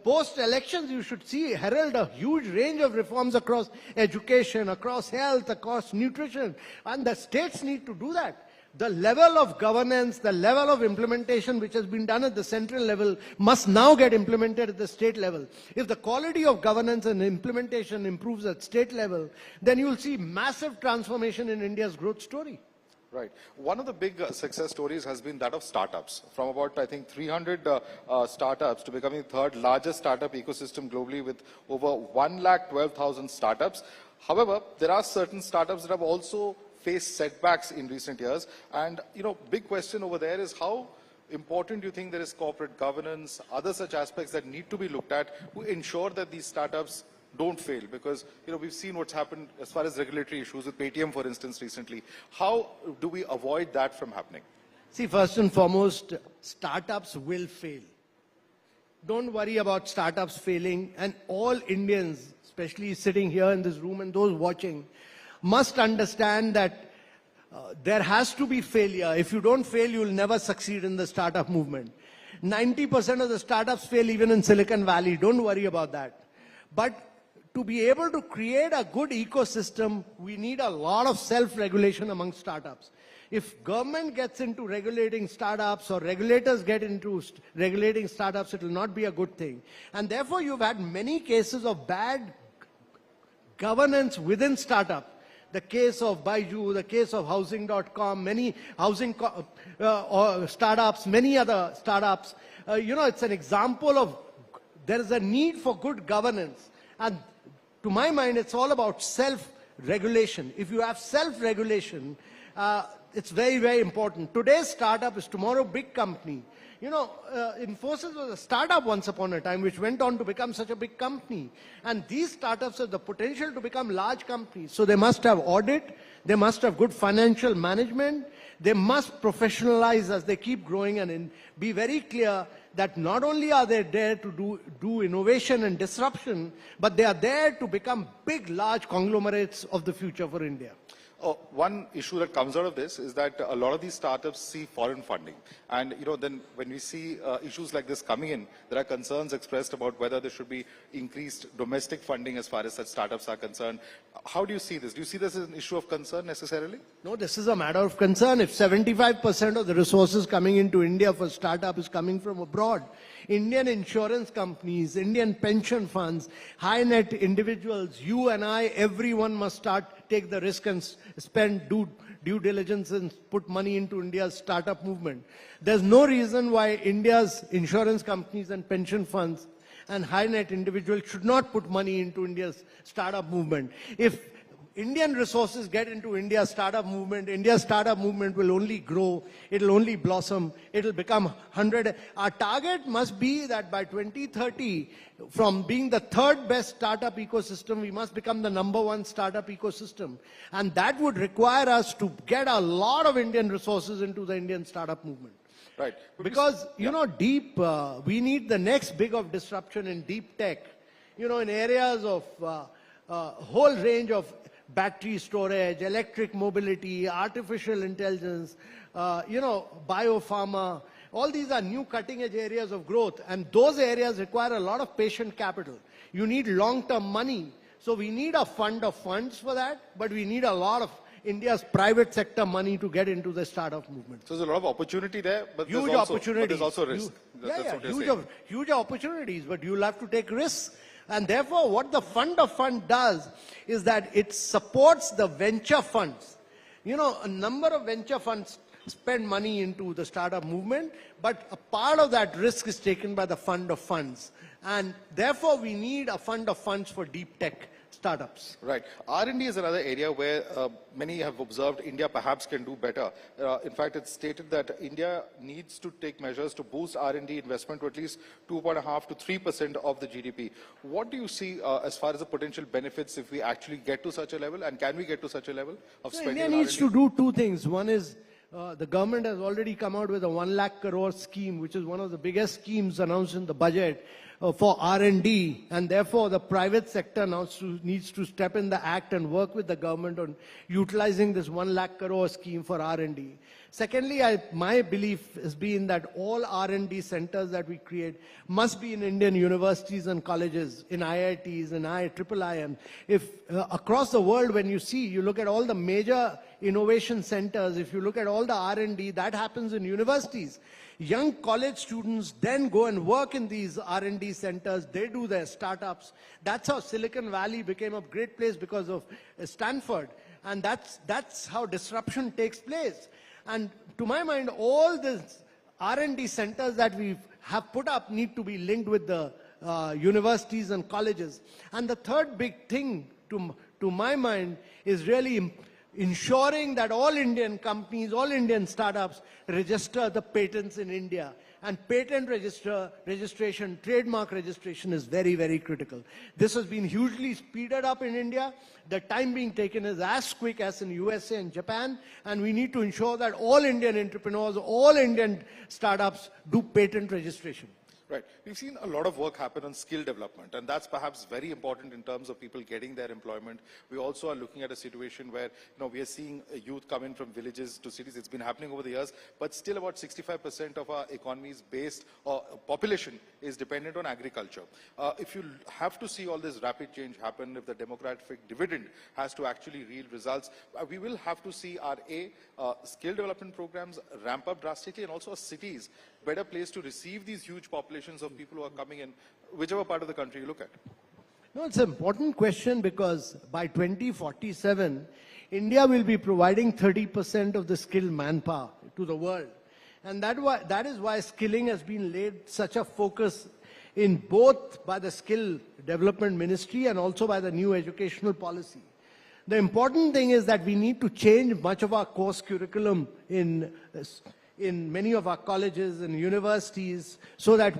Post-elections, you should herald a huge range of reforms across education, across health, across nutrition. And the states need to do that. The level of governance, the level of implementation which has been done at the central level must now get implemented at the state level. If the quality of governance and implementation improves at state level, then you will see massive transformation in India's growth story. Right. One of the big success stories has been that of startups. From about, I think, 300 startups to becoming the third largest startup ecosystem globally with over 112,000 startups. However, there are certain startups that have also faced setbacks in recent years. And, big question over there is how important do you think there is corporate governance, other such aspects that need to be looked at to ensure that these startups don't fail? Because we've seen what's happened as far as regulatory issues with Paytm, for instance, recently. How do we avoid that from happening? See, first and foremost, startups will fail. Don't worry about startups failing, and all Indians, especially sitting here in this room and those watching, must understand that there has to be failure. If you don't fail, you will never succeed in the startup movement. 90% of the startups fail even in Silicon Valley. Don't worry about that. But to be able to create a good ecosystem, we need a lot of self-regulation among startups. If government gets into regulating startups or regulators get into regulating startups, it will not be a good thing. And therefore, you've had many cases of bad governance within startup. The case of Baiju, the case of Housing.com, many housing startups, many other startups. It's an example of there is a need for good governance. And to my mind, it's all about self-regulation. If you have self-regulation, it's very, very important. Today's startup is tomorrow big company. Infosys was a startup once upon a time, which went on to become such a big company. And these startups have the potential to become large companies. So they must have audit, they must have good financial management, they must professionalize as they keep growing and be very clear that not only are they there to do innovation and disruption, but they are there to become big, large conglomerates of the future for India. One issue that comes out of this is that a lot of these startups see foreign funding. And, then when we see issues like this coming in, there are concerns expressed about whether there should be increased domestic funding as far as such startups are concerned. How do you see this? Do you see this as an issue of concern necessarily? No, this is a matter of concern. If 75% of the resources coming into India for startup is coming from abroad, Indian insurance companies, Indian pension funds, high net individuals, you and I, everyone must take the risk and spend due diligence and put money into India's startup movement. There's no reason why India's insurance companies and pension funds and high net individuals should not put money into India's startup movement. If Indian resources get into India's startup movement will only grow, it'll only blossom, it'll become 100. Our target must be that by 2030, from being the third best startup ecosystem, we must become the #1 startup ecosystem. And that would require us to get a lot of Indian resources into the Indian startup movement. Right. Because, we need the next big of disruption in deep tech, in areas of whole range of battery storage, electric mobility, artificial intelligence, biopharma. All these are new cutting-edge areas of growth, and those areas require a lot of patient capital. You need long-term money. So we need a fund of funds for that, but we need a lot of India's private sector money to get into the startup movement. So there's a lot of opportunity there, but huge there's also risk. Huge opportunities, but you'll have to take risks. And therefore, what the fund of fund does is that it supports the venture funds. A number of venture funds spend money into the startup movement, but a part of that risk is taken by the fund of funds. And therefore, we need a fund of funds for deep tech startups. Right. R&D is another area where many have observed India perhaps can do better. In fact, it's stated that India needs to take measures to boost R&D investment to at least 2.5% to 3% of the GDP. What do you see as far as the potential benefits if we actually get to such a level, and can we get to such a level of spending? India needs to do two things. One is the government has already come out with a 1 lakh crore scheme, which is one of the biggest schemes announced in the budget for R&D, and therefore the private sector now needs to step in the act and work with the government on utilizing this 1 lakh crore scheme for R&D. Secondly, my belief has been that all R&D centers that we create must be in Indian universities and colleges, in IITs and IIIM. If across the world, when you look at all the major innovation centers, if you look at all the R&D, that happens in universities. Young college students then go and work in these R&D centers. They do their startups. That's how Silicon Valley became a great place because of Stanford. And that's how disruption takes place. And to my mind, all the R&D centers that we have put up need to be linked with the universities and colleges. And the third big thing, to my mind, is really ensuring that all Indian companies, all Indian startups register the patents in India. And patent registration, trademark registration is very, very critical. This has been hugely speeded up in India. The time being taken is as quick as in USA and Japan. And we need to ensure that all Indian entrepreneurs, all Indian startups do patent registration. Right. We've seen a lot of work happen on skill development, and that's perhaps very important in terms of people getting their employment. We also are looking at a situation where, we are seeing youth come in from villages to cities. It's been happening over the years, but still about 65% of our economy is based, or population is dependent on agriculture. If you have to see all this rapid change happen, if the demographic dividend has to actually yield results, we will have to see our skill development programs ramp up drastically, and also our cities better placed to receive these huge populations of people who are coming in, whichever part of the country you look at. No, it's an important question, because by 2047, India will be providing 30% of the skilled manpower to the world. And that is why skilling has been laid such a focus in both by the Skill Development Ministry and also by the new educational policy. The important thing is that we need to change much of our course curriculum in many of our colleges and universities, so that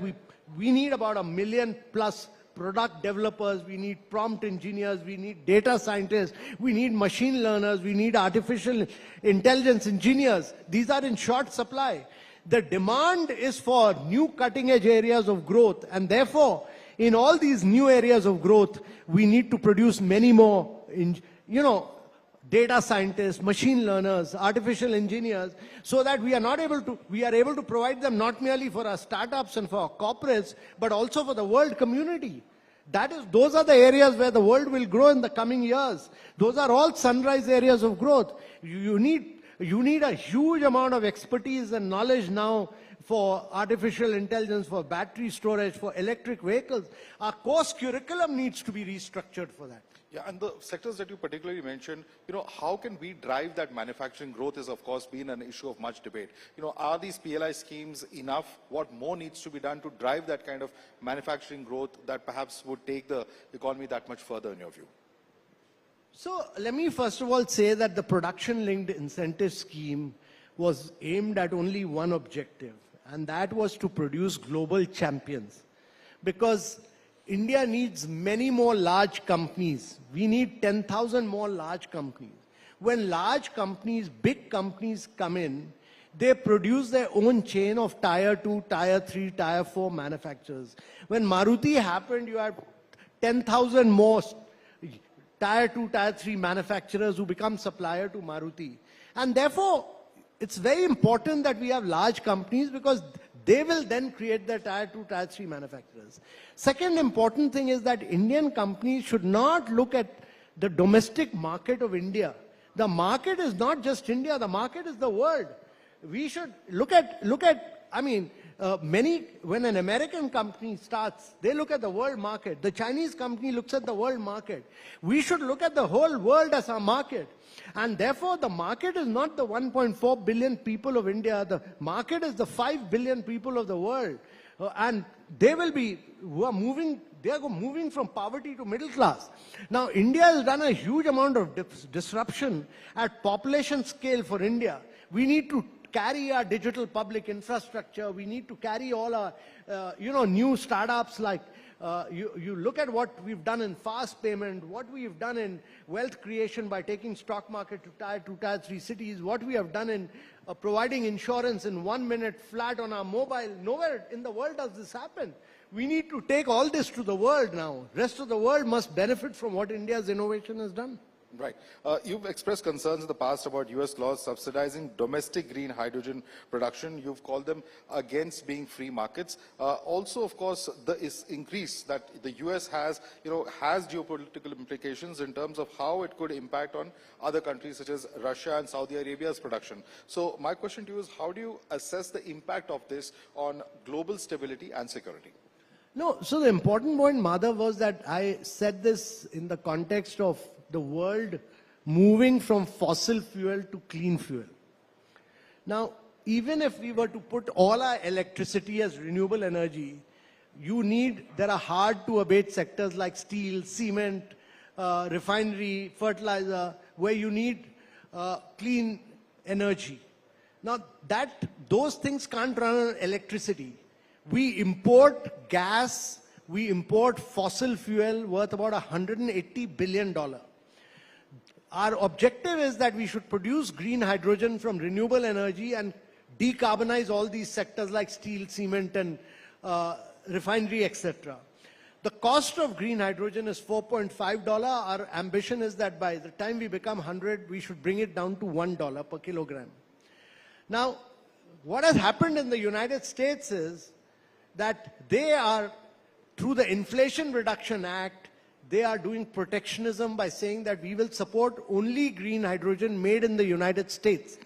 we need about 1 million plus product developers, we need prompt engineers, we need data scientists, we need machine learners, we need artificial intelligence engineers. These are in short supply. The demand is for new cutting edge areas of growth, and therefore in all these new areas of growth we need to produce many more data scientists, machine learners, artificial engineers, so that we are able to provide them not merely for our startups and for our corporates, but also for the world community. Those are the areas where the world will grow in the coming years. Those are all sunrise areas of growth. You need a huge amount of expertise and knowledge now for artificial intelligence, for battery storage, for electric vehicles. Our course curriculum needs to be restructured for that. Yeah, and the sectors that you particularly mentioned, how can we drive that manufacturing growth has, of course, been an issue of much debate. Are these PLI schemes enough? What more needs to be done to drive that kind of manufacturing growth that perhaps would take the economy that much further, in your view? So let me first of all say that the production-linked incentive scheme was aimed at only one objective, and that was to produce global champions. Because India needs many more large companies. We need 10,000 more large companies. When large companies, big companies come in, they produce their own chain of tier 2, tier 3, tier 4 manufacturers. When Maruti happened, you had 10,000 more tier 2, tier 3 manufacturers who become supplier to Maruti. And therefore, it's very important that we have large companies, because they will then create the tier 2, tier 3 manufacturers. Second important thing is that Indian companies should not look at the domestic market of India. The market is not just India, the market is the world. We should look at when an American company starts, they look at the world market. The Chinese company looks at the world market. We should look at the whole world as our market. And therefore, the market is not the 1.4 billion people of India. The market is the 5 billion people of the world. And they are moving from poverty to middle class. Now, India has done a huge amount of disruption at population scale for India. We need to carry our digital public infrastructure. We need to carry all our, new startups like you look at what we've done in fast payment, what we've done in wealth creation by taking stock market to tier 2, tier 3 cities, what we have done in providing insurance in 1 minute flat on our mobile. Nowhere in the world does this happen. We need to take all this to the world now. Rest of the world must benefit from what India's innovation has done. Right. You've expressed concerns in the past about US laws subsidizing domestic green hydrogen production. You've called them against being free markets. Also, of course, the increase that the US has geopolitical implications in terms of how it could impact on other countries such as Russia and Saudi Arabia's production. So my question to you is, how do you assess the impact of this on global stability and security? No, so the important point, Madhav, was that I said this in the context of the world moving from fossil fuel to clean fuel. Now, even if we were to put all our electricity as renewable energy, there are hard to abate sectors like steel, cement, refinery, fertilizer, where you need clean energy. Now, those things can't run on electricity. We import gas, we import fossil fuel worth about $180 billion. Our objective is that we should produce green hydrogen from renewable energy and decarbonize all these sectors like steel, cement, and refinery, etc. The cost of green hydrogen is $4.5. Our ambition is that by the time we become 100, we should bring it down to $1 per kilogram. Now, what has happened in the United States is that they are, through the Inflation Reduction Act, they are doing protectionism by saying that we will support only green hydrogen made in the United States.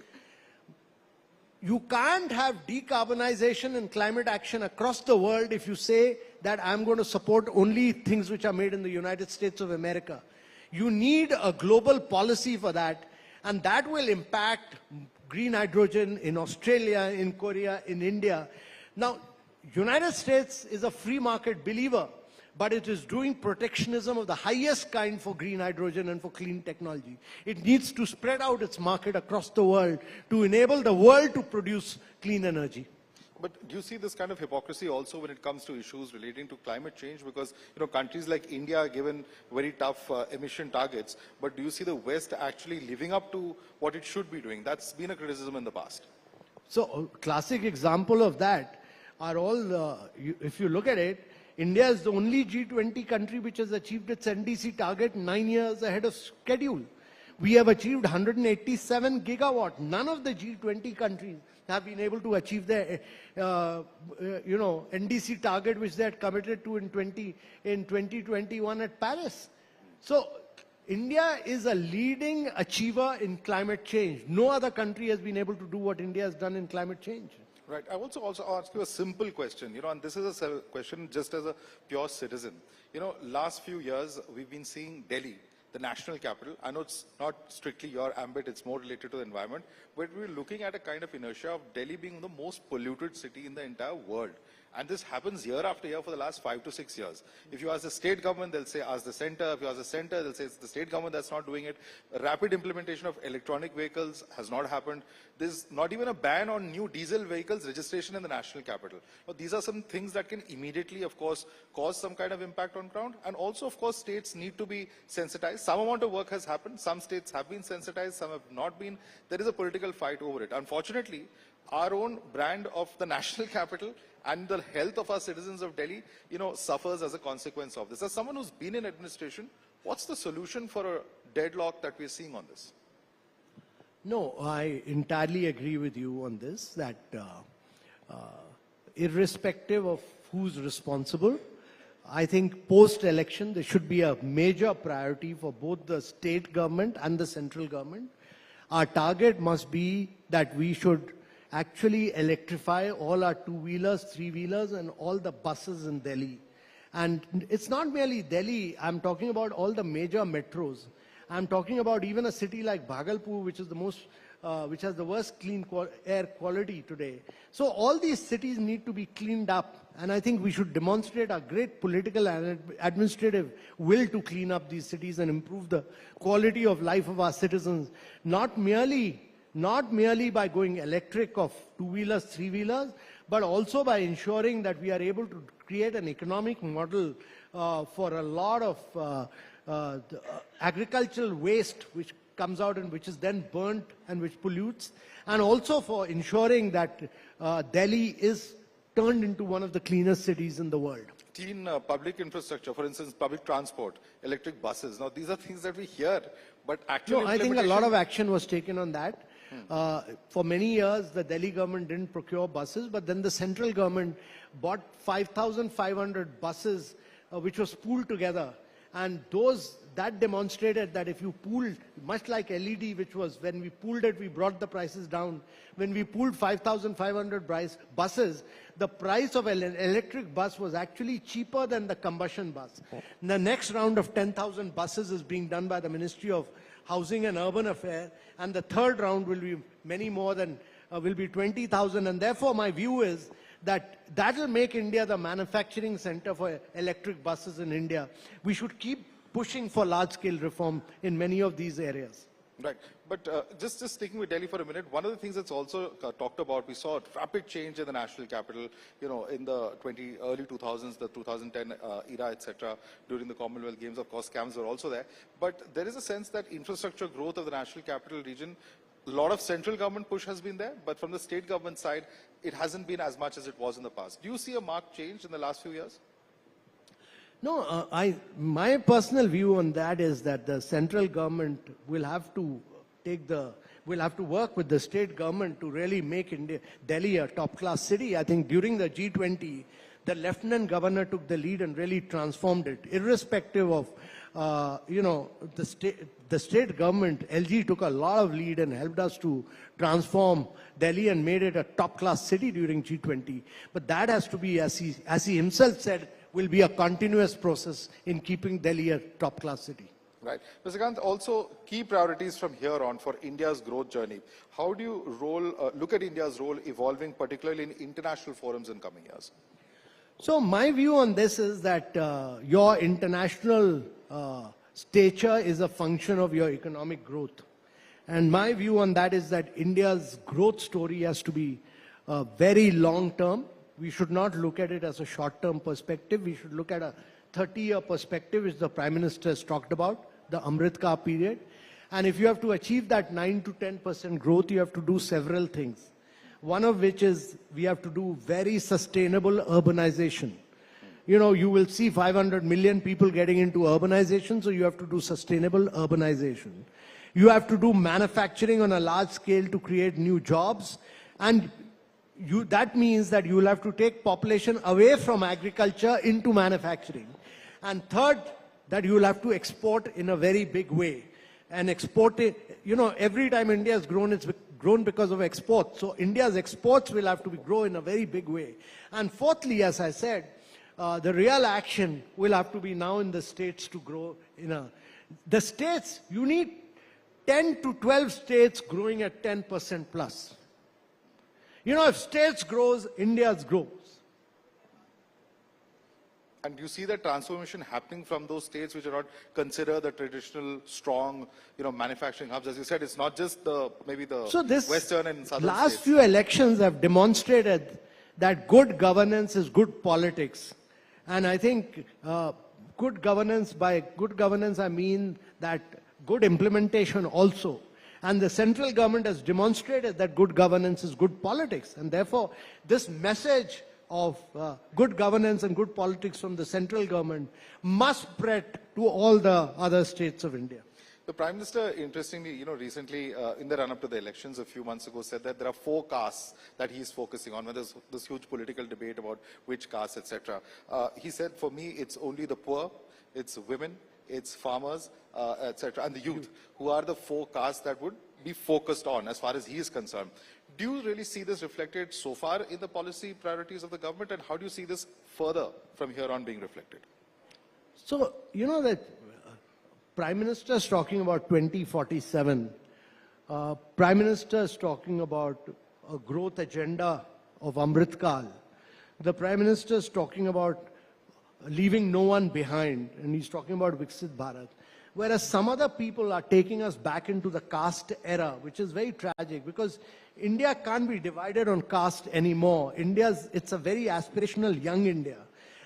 You can't have decarbonization and climate action across the world if you say that I'm going to support only things which are made in the United States of America. You need a global policy for that, and that will impact green hydrogen in Australia, in Korea, in India. Now, United States is a free market believer, but it is doing protectionism of the highest kind for green hydrogen and for clean technology. It needs to spread out its market across the world to enable the world to produce clean energy. But do you see this kind of hypocrisy also when it comes to issues relating to climate change? Because countries like India are given very tough emission targets, but do you see the West actually living up to what it should be doing? That's been a criticism in the past. So a classic example of that are all, if you look at it, India is the only G20 country which has achieved its NDC target 9 years ahead of schedule. We have achieved 187 gigawatt. None of the G20 countries have been able to achieve their, NDC target which they had committed to in 2021 at Paris. So India is a leading achiever in climate change. No other country has been able to do what India has done in climate change. Right. I also ask you a simple question, and this is a question just as a pure citizen. Last few years, we've been seeing Delhi, the national capital. I know it's not strictly your ambit, it's more related to the environment, but we're looking at a kind of inertia of Delhi being the most polluted city in the entire world. And this happens year after year for the last 5 to 6 years. If you ask the state government, they'll say ask the center. If you ask the center, they'll say it's the state government that's not doing it. A rapid implementation of electronic vehicles has not happened. There's not even a ban on new diesel vehicles registration in the national capital. Now, these are some things that can immediately, of course, cause some kind of impact on ground. And also, of course, states need to be sensitized. Some amount of work has happened. Some states have been sensitized. Some have not been. There is a political fight over it. Unfortunately, our own brand of the national capital and the health of our citizens of Delhi, suffers as a consequence of this. As someone who's been in administration, what's the solution for a deadlock that we're seeing on this? No, I entirely agree with you on this, that irrespective of who's responsible, I think post-election there should be a major priority for both the state government and the central government. Our target must be that we should actually electrify all our two-wheelers, three-wheelers, and all the buses in Delhi. And it's not merely Delhi, I'm talking about all the major metros. I'm talking about even a city like Bhagalpur, which is which has the worst clean air quality today. So all these cities need to be cleaned up. And I think we should demonstrate our great political and administrative will to clean up these cities and improve the quality of life of our citizens, not merely by going electric of two-wheelers, three-wheelers, but also by ensuring that we are able to create an economic model for a lot of agricultural waste which comes out and which is then burnt and which pollutes, and also for ensuring that Delhi is turned into one of the cleanest cities in the world. Clean public infrastructure, for instance, public transport, electric buses. Now, these are things that we hear, but actually, no, I think a lot of action was taken on that. For many years, the Delhi government didn't procure buses, but then the central government bought 5,500 buses, which was pooled together. And that demonstrated that if you pooled, much like LED, which was when we pooled it, we brought the prices down. When we pooled 5,500 buses, the price of an electric bus was actually cheaper than the combustion bus. The next round of 10,000 buses is being done by the Ministry of housing and urban affair, and the third round will be many more than, will be 20,000. And therefore, my view is that will make India the manufacturing center for electric buses in India. We should keep pushing for large-scale reform in many of these areas. Right. But just sticking with Delhi for a minute, one of the things that's also talked about, we saw a rapid change in the national capital, you know, in the early 2000s, the 2010 era, etc. During the Commonwealth Games, of course, scams were also there. But there is a sense that infrastructure growth of the national capital region, a lot of central government push has been there, but from the state government side, it hasn't been as much as it was in the past. Do you see a marked change in the last few years? No, my personal view on that is that the central government will have to work with the state government to really make Delhi a top-class city. I think during the G20, the Lieutenant Governor took the lead and really transformed it, irrespective of, the state government. LG took a lot of lead and helped us to transform Delhi and made it a top-class city during G20. But that has to be, as he himself said, will be a continuous process in keeping Delhi a top-class city. Right. Mr. Kant, also key priorities from here on for India's growth journey. How do you look at India's role evolving, particularly in international forums in coming years? So my view on this is that your international stature is a function of your economic growth. And my view on that is that India's growth story has to be very long-term. We should not look at it as a short-term perspective. We should look at a 30-year perspective, which the Prime Minister has talked about, the Amrit Kaal period. And if you have to achieve that 9 to 10% growth, you have to do several things. One of which is we have to do very sustainable urbanization. You know, you will see 500 million people getting into urbanization, so you have to do sustainable urbanization. You have to do manufacturing on a large scale to create new jobs, and that means that you will have to take population away from agriculture into manufacturing. And third, that you will have to export in a very big way. And export it, you know, every time India has grown, it's grown because of exports. So India's exports will have to grow in a very big way. And fourthly, as I said, the real action will have to be now in the states to grow the states, you need 10 to 12 states growing at 10% plus. You know, if states grows, India's grows. And you see that transformation happening from those states which are not considered the traditional, strong, manufacturing hubs. As you said, it's not just maybe the western and southern last states. Few elections have demonstrated that good governance is good politics. And I think good governance, by good governance I mean that good implementation also. And the central government has demonstrated that good governance is good politics. And therefore, this message of good governance and good politics from the central government must spread to all the other states of India. The Prime Minister, interestingly, recently in the run-up to the elections a few months ago said that there are 4 castes that he's focusing on, when there's this huge political debate about which caste, etc. He said, for me, it's only the poor, it's women, it's farmers, etc., and the youth, who are the 4 castes that would be focused on as far as he is concerned. Do you really see this reflected so far in the policy priorities of the government, and how do you see this further from here on being reflected? So, you know that Prime Minister is talking about 2047. Prime Minister is talking about a growth agenda of Amrit Kaal. The Prime Minister is talking about leaving no one behind, and he's talking about Viksit Bharat. Whereas some other people are taking us back into the caste era, which is very tragic, because India can't be divided on caste anymore. It's a very aspirational young India.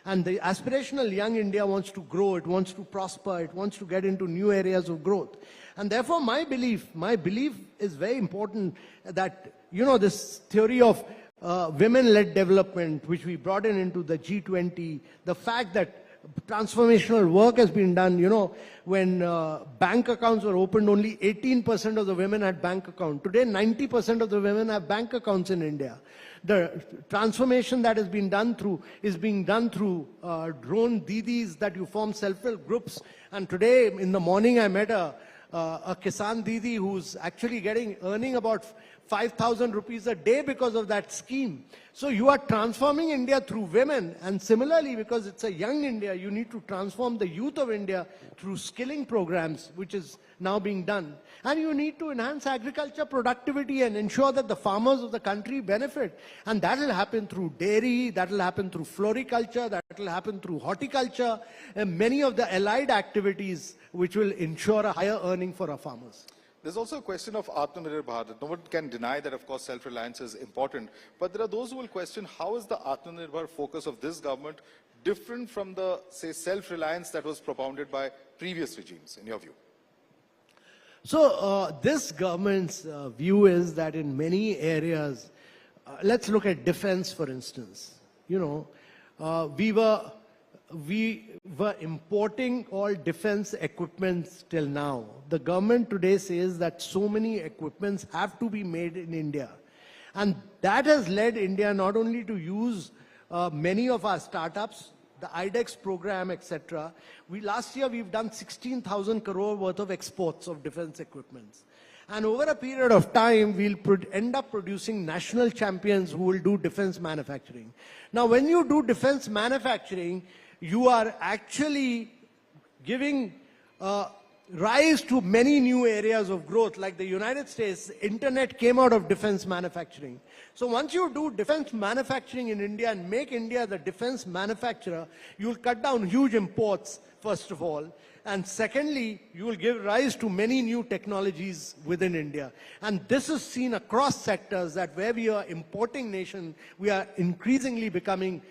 And the aspirational young India wants to grow, it wants to prosper, it wants to get into new areas of growth. And therefore my belief is very important that, this theory of women-led development, which we brought into the G20, the fact that transformational work has been done, when bank accounts were opened, only 18% of the women had bank accounts. Today, 90% of the women have bank accounts in India. The transformation that has been done through drone didis that you form self-help groups. And today, in the morning, I met a a Kisan Didi who's actually earning about 5,000 rupees a day because of that scheme. So you are transforming India through women, and similarly, because it's a young India, you need to transform the youth of India through skilling programs, which is now being done. And you need to enhance agriculture productivity and ensure that the farmers of the country benefit. And that will happen through dairy, that will happen through floriculture, that will happen through horticulture, and many of the allied activities which will ensure a higher earning for our farmers. There's also a question of Atmanirbhar Bharat. No one can deny that, of course, self-reliance is important. But there are those who will question, how is the Atmanirbhar focus of this government different from the, say, self-reliance that was propounded by previous regimes, in your view? So this government's view is that in many areas, let's look at defense, for instance. You know, we were importing all defense equipments till now. The government today says that so many equipments have to be made in India. And that has led India not only to use many of our startups, the IDEX program, etc. Last year, we've done 16,000 crore worth of exports of defense equipments. And over a period of time, we'll end up producing national champions who will do defense manufacturing. Now, when you do defense manufacturing, you are actually giving rise to many new areas of growth. Like the United States, internet came out of defense manufacturing. So once you do defense manufacturing in India and make India the defense manufacturer, you'll cut down huge imports, first of all. And secondly, you will give rise to many new technologies within India. And this is seen across sectors, that where we are importing nation, we are increasingly becoming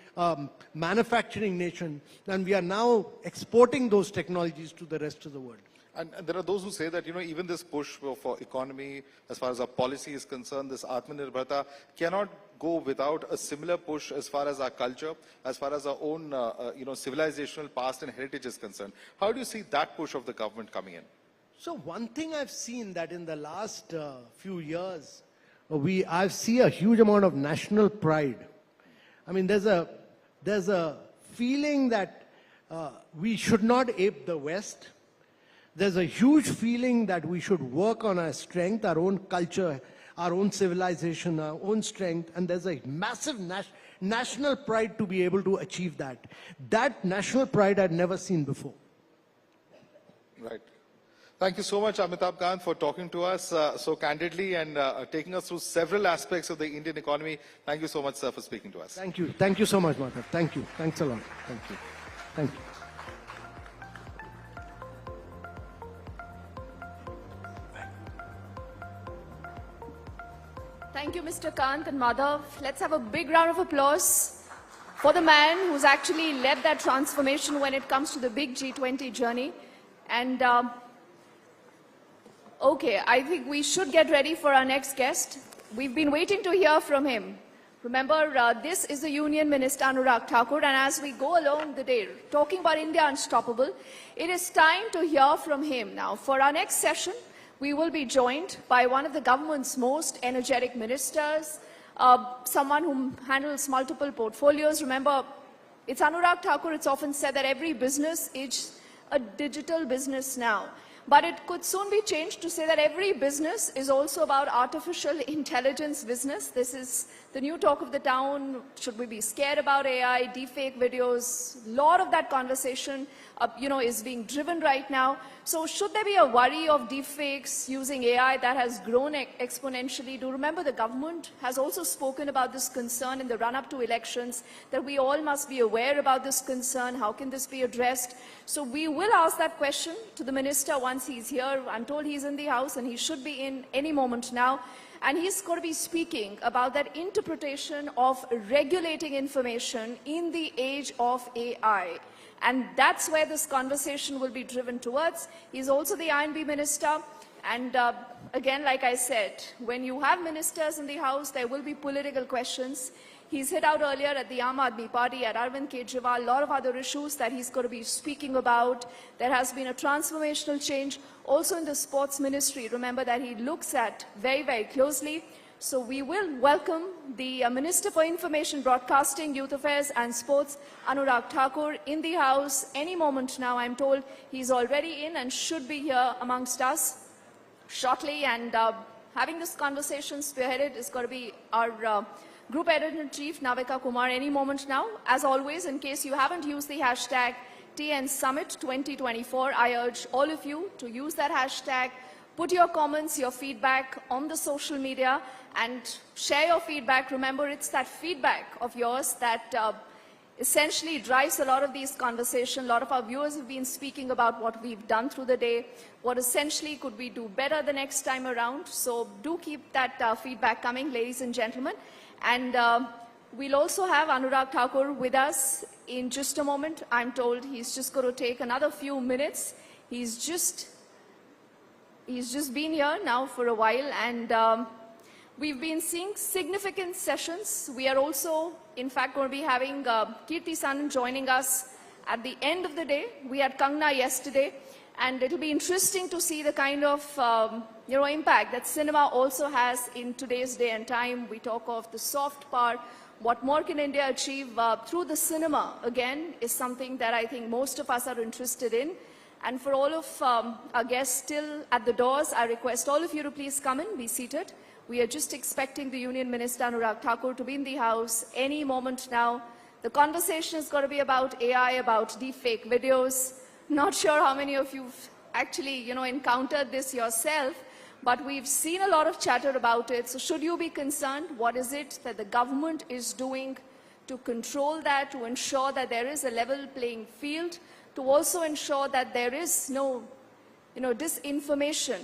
manufacturing nation. And we are now exporting those technologies to the rest of the world. And there are those who say that, you know, even this push for economy, as far as our policy is concerned, this Atmanirbharta cannot go without a similar push as far as our culture, as far as our own, civilizational past and heritage is concerned. How do you see that push of the government coming in? So one thing I've seen that in the last few years, I see a huge amount of national pride. I mean, there's a feeling that we should not ape the West. There's a huge feeling that we should work on our strength, our own culture, our own civilization, our own strength, and there's a massive national pride to be able to achieve that. That national pride I'd never seen before. Right. Thank you so much, Amitabh Kant, for talking to us so candidly and taking us through several aspects of the Indian economy. Thank you so much, sir, for speaking to us. Thank you. Thank you so much, Madhav. Thank you. Thanks a lot. Thank you. Thank you. Thank you, Mr. Kant and Madhav. Let's have a big round of applause for the man who's actually led that transformation when it comes to the big G20 journey. And okay, I think we should get ready for our next guest. We've been waiting to hear from him. Remember, this is the Union Minister Anurag Thakur, and as we go along the day, talking about India Unstoppable, it is time to hear from him. Now, for our next session, we will be joined by one of the government's most energetic ministers, someone who handles multiple portfolios. Remember, it's Anurag Thakur. It's often said that every business is a digital business now. But it could soon be changed to say that every business is also about artificial intelligence business. This is the new talk of the town. Should we be scared about AI, deepfake videos? A lot of that conversation, is being driven right now. So should there be a worry of deepfakes using AI that has grown exponentially? Do remember the government has also spoken about this concern in the run-up to elections, that we all must be aware about this concern. How can this be addressed? So we will ask that question to the minister once he's here. I'm told he's in the house and he should be in any moment now. And he's going to be speaking about that interpretation of regulating information in the age of AI. And that's where this conversation will be driven towards. He's also the I&B minister. And again, like I said, when you have ministers in the house, there will be political questions. He's hit out earlier at the Aam Aadmi Party, at Arvind Kejriwal, a lot of other issues that he's going to be speaking about. There has been a transformational change also in the sports ministry. Remember that he looks at very, very closely. So we will welcome the Minister for Information Broadcasting, Youth Affairs and Sports, Anurag Thakur, in the house any moment now. I'm told he's already in and should be here amongst us shortly. And having this conversation spearheaded is going to be our Group Editor-in-Chief, Navika Kumar, any moment now. As always, in case you haven't used the hashtag TN Summit 2024, I urge all of you to use that hashtag. Put your comments, your feedback on the social media and share your feedback. Remember, it's that feedback of yours that essentially drives a lot of these conversations. A lot of our viewers have been speaking about what we've done through the day, what essentially could we do better the next time around. So do keep that feedback coming, ladies and gentlemen. And we'll also have Anurag Thakur with us in just a moment. I'm told he's just going to take another few minutes. He's just been here now for a while, and we've been seeing significant sessions. We are also, in fact, going to be having Kirti Sanan joining us at the end of the day. We had Kangna yesterday, and it'll be interesting to see the kind of impact that cinema also has in today's day and time. We talk of the soft power. What more can India achieve through the cinema, again, is something that I think most of us are interested in. And for all of our guests still at the doors, I request all of you to please come in, be seated. We are just expecting the Union Minister Anurag Thakur to be in the house any moment now. The conversation is going to be about AI, about deepfake videos. Not sure how many of you've actually, encountered this yourself, but we've seen a lot of chatter about it. So should you be concerned, what is it that the government is doing to control that, to ensure that there is a level playing field, to also ensure that there is no, disinformation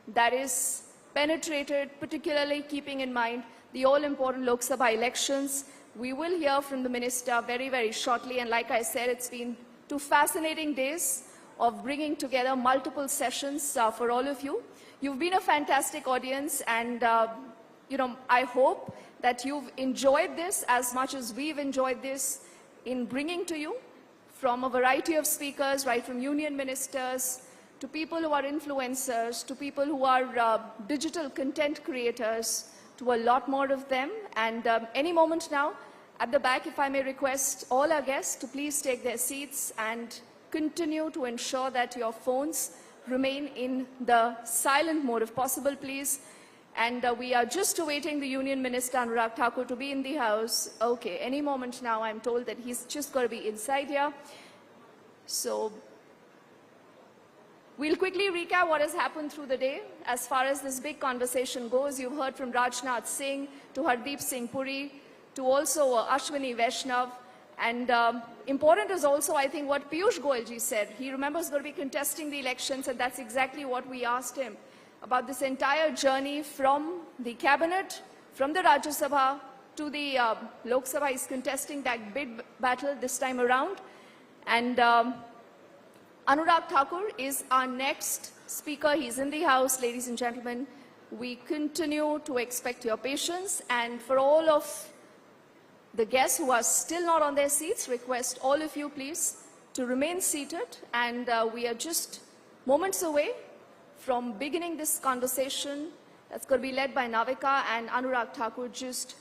that is penetrated, particularly keeping in mind the all-important Lok Sabha elections. We will hear from the Minister very, very shortly. And like I said, it's been 2 fascinating days of bringing together multiple sessions for all of you. You've been a fantastic audience, and, I hope that you've enjoyed this as much as we've enjoyed this in bringing to you from a variety of speakers, right from union ministers, to people who are influencers, to people who are digital content creators, to a lot more of them. And any moment now, at the back, if I may request all our guests to please take their seats and continue to ensure that your phones remain in the silent mode, if possible, please. And we are just awaiting the Union Minister Anurag Thakur to be in the house. Okay, any moment now, I'm told that he's just going to be inside here. So we'll quickly recap what has happened through the day. As far as this big conversation goes, you've heard from Rajnath Singh to Hardeep Singh Puri to also Ashwini Vaishnav. And important is also, I think, what Piyush Goyal ji said. He remembers going to be contesting the elections, and that's exactly what we asked him about this entire journey from the cabinet, from the Rajya Sabha to the Lok Sabha. He's contesting that big battle this time around. And Anurag Thakur is our next speaker. He's in the house, ladies and gentlemen. We continue to expect your patience. And for all of the guests who are still not on their seats, request all of you, please, to remain seated. And we are just moments away from beginning this conversation that's going to be led by Navika, and Anurag Thakur just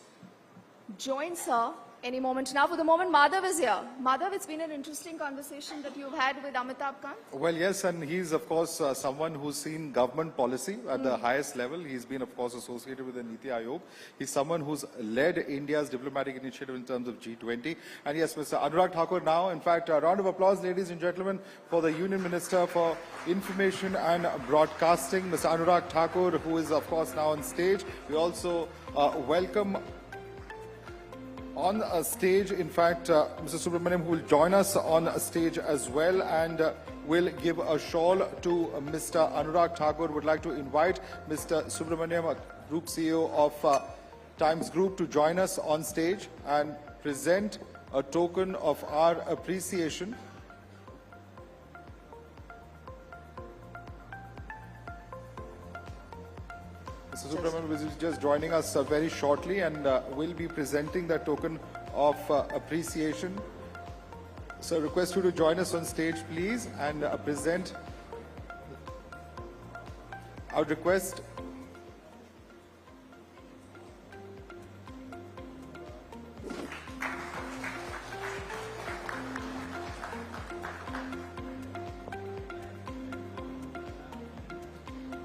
joins her any moment now. For the moment, Madhav is here. Madhav, it's been an interesting conversation that you've had with Amitabh Kant. Well, yes, and he's, of course, someone who's seen government policy at the highest level. He's been, of course, associated with the Niti Aayog. He's someone who's led India's diplomatic initiative in terms of G20. And yes, Mr. Anurag Thakur now, in fact, a round of applause, ladies and gentlemen, for the Union Minister for Information and Broadcasting, Mr. Anurag Thakur, who is, of course, now on stage. We also welcome on a stage, in fact, Mr. Subramaniam, who will join us on a stage as well, and will give a shawl to Mr. Anurag Thakur. Would like to invite Mr. Subramaniam, Group CEO of Times Group, to join us on stage and present a token of our appreciation. Mr. Subramaniam is just joining us very shortly, and will be presenting that token of appreciation. So I request you to join us on stage, please, and present. I would request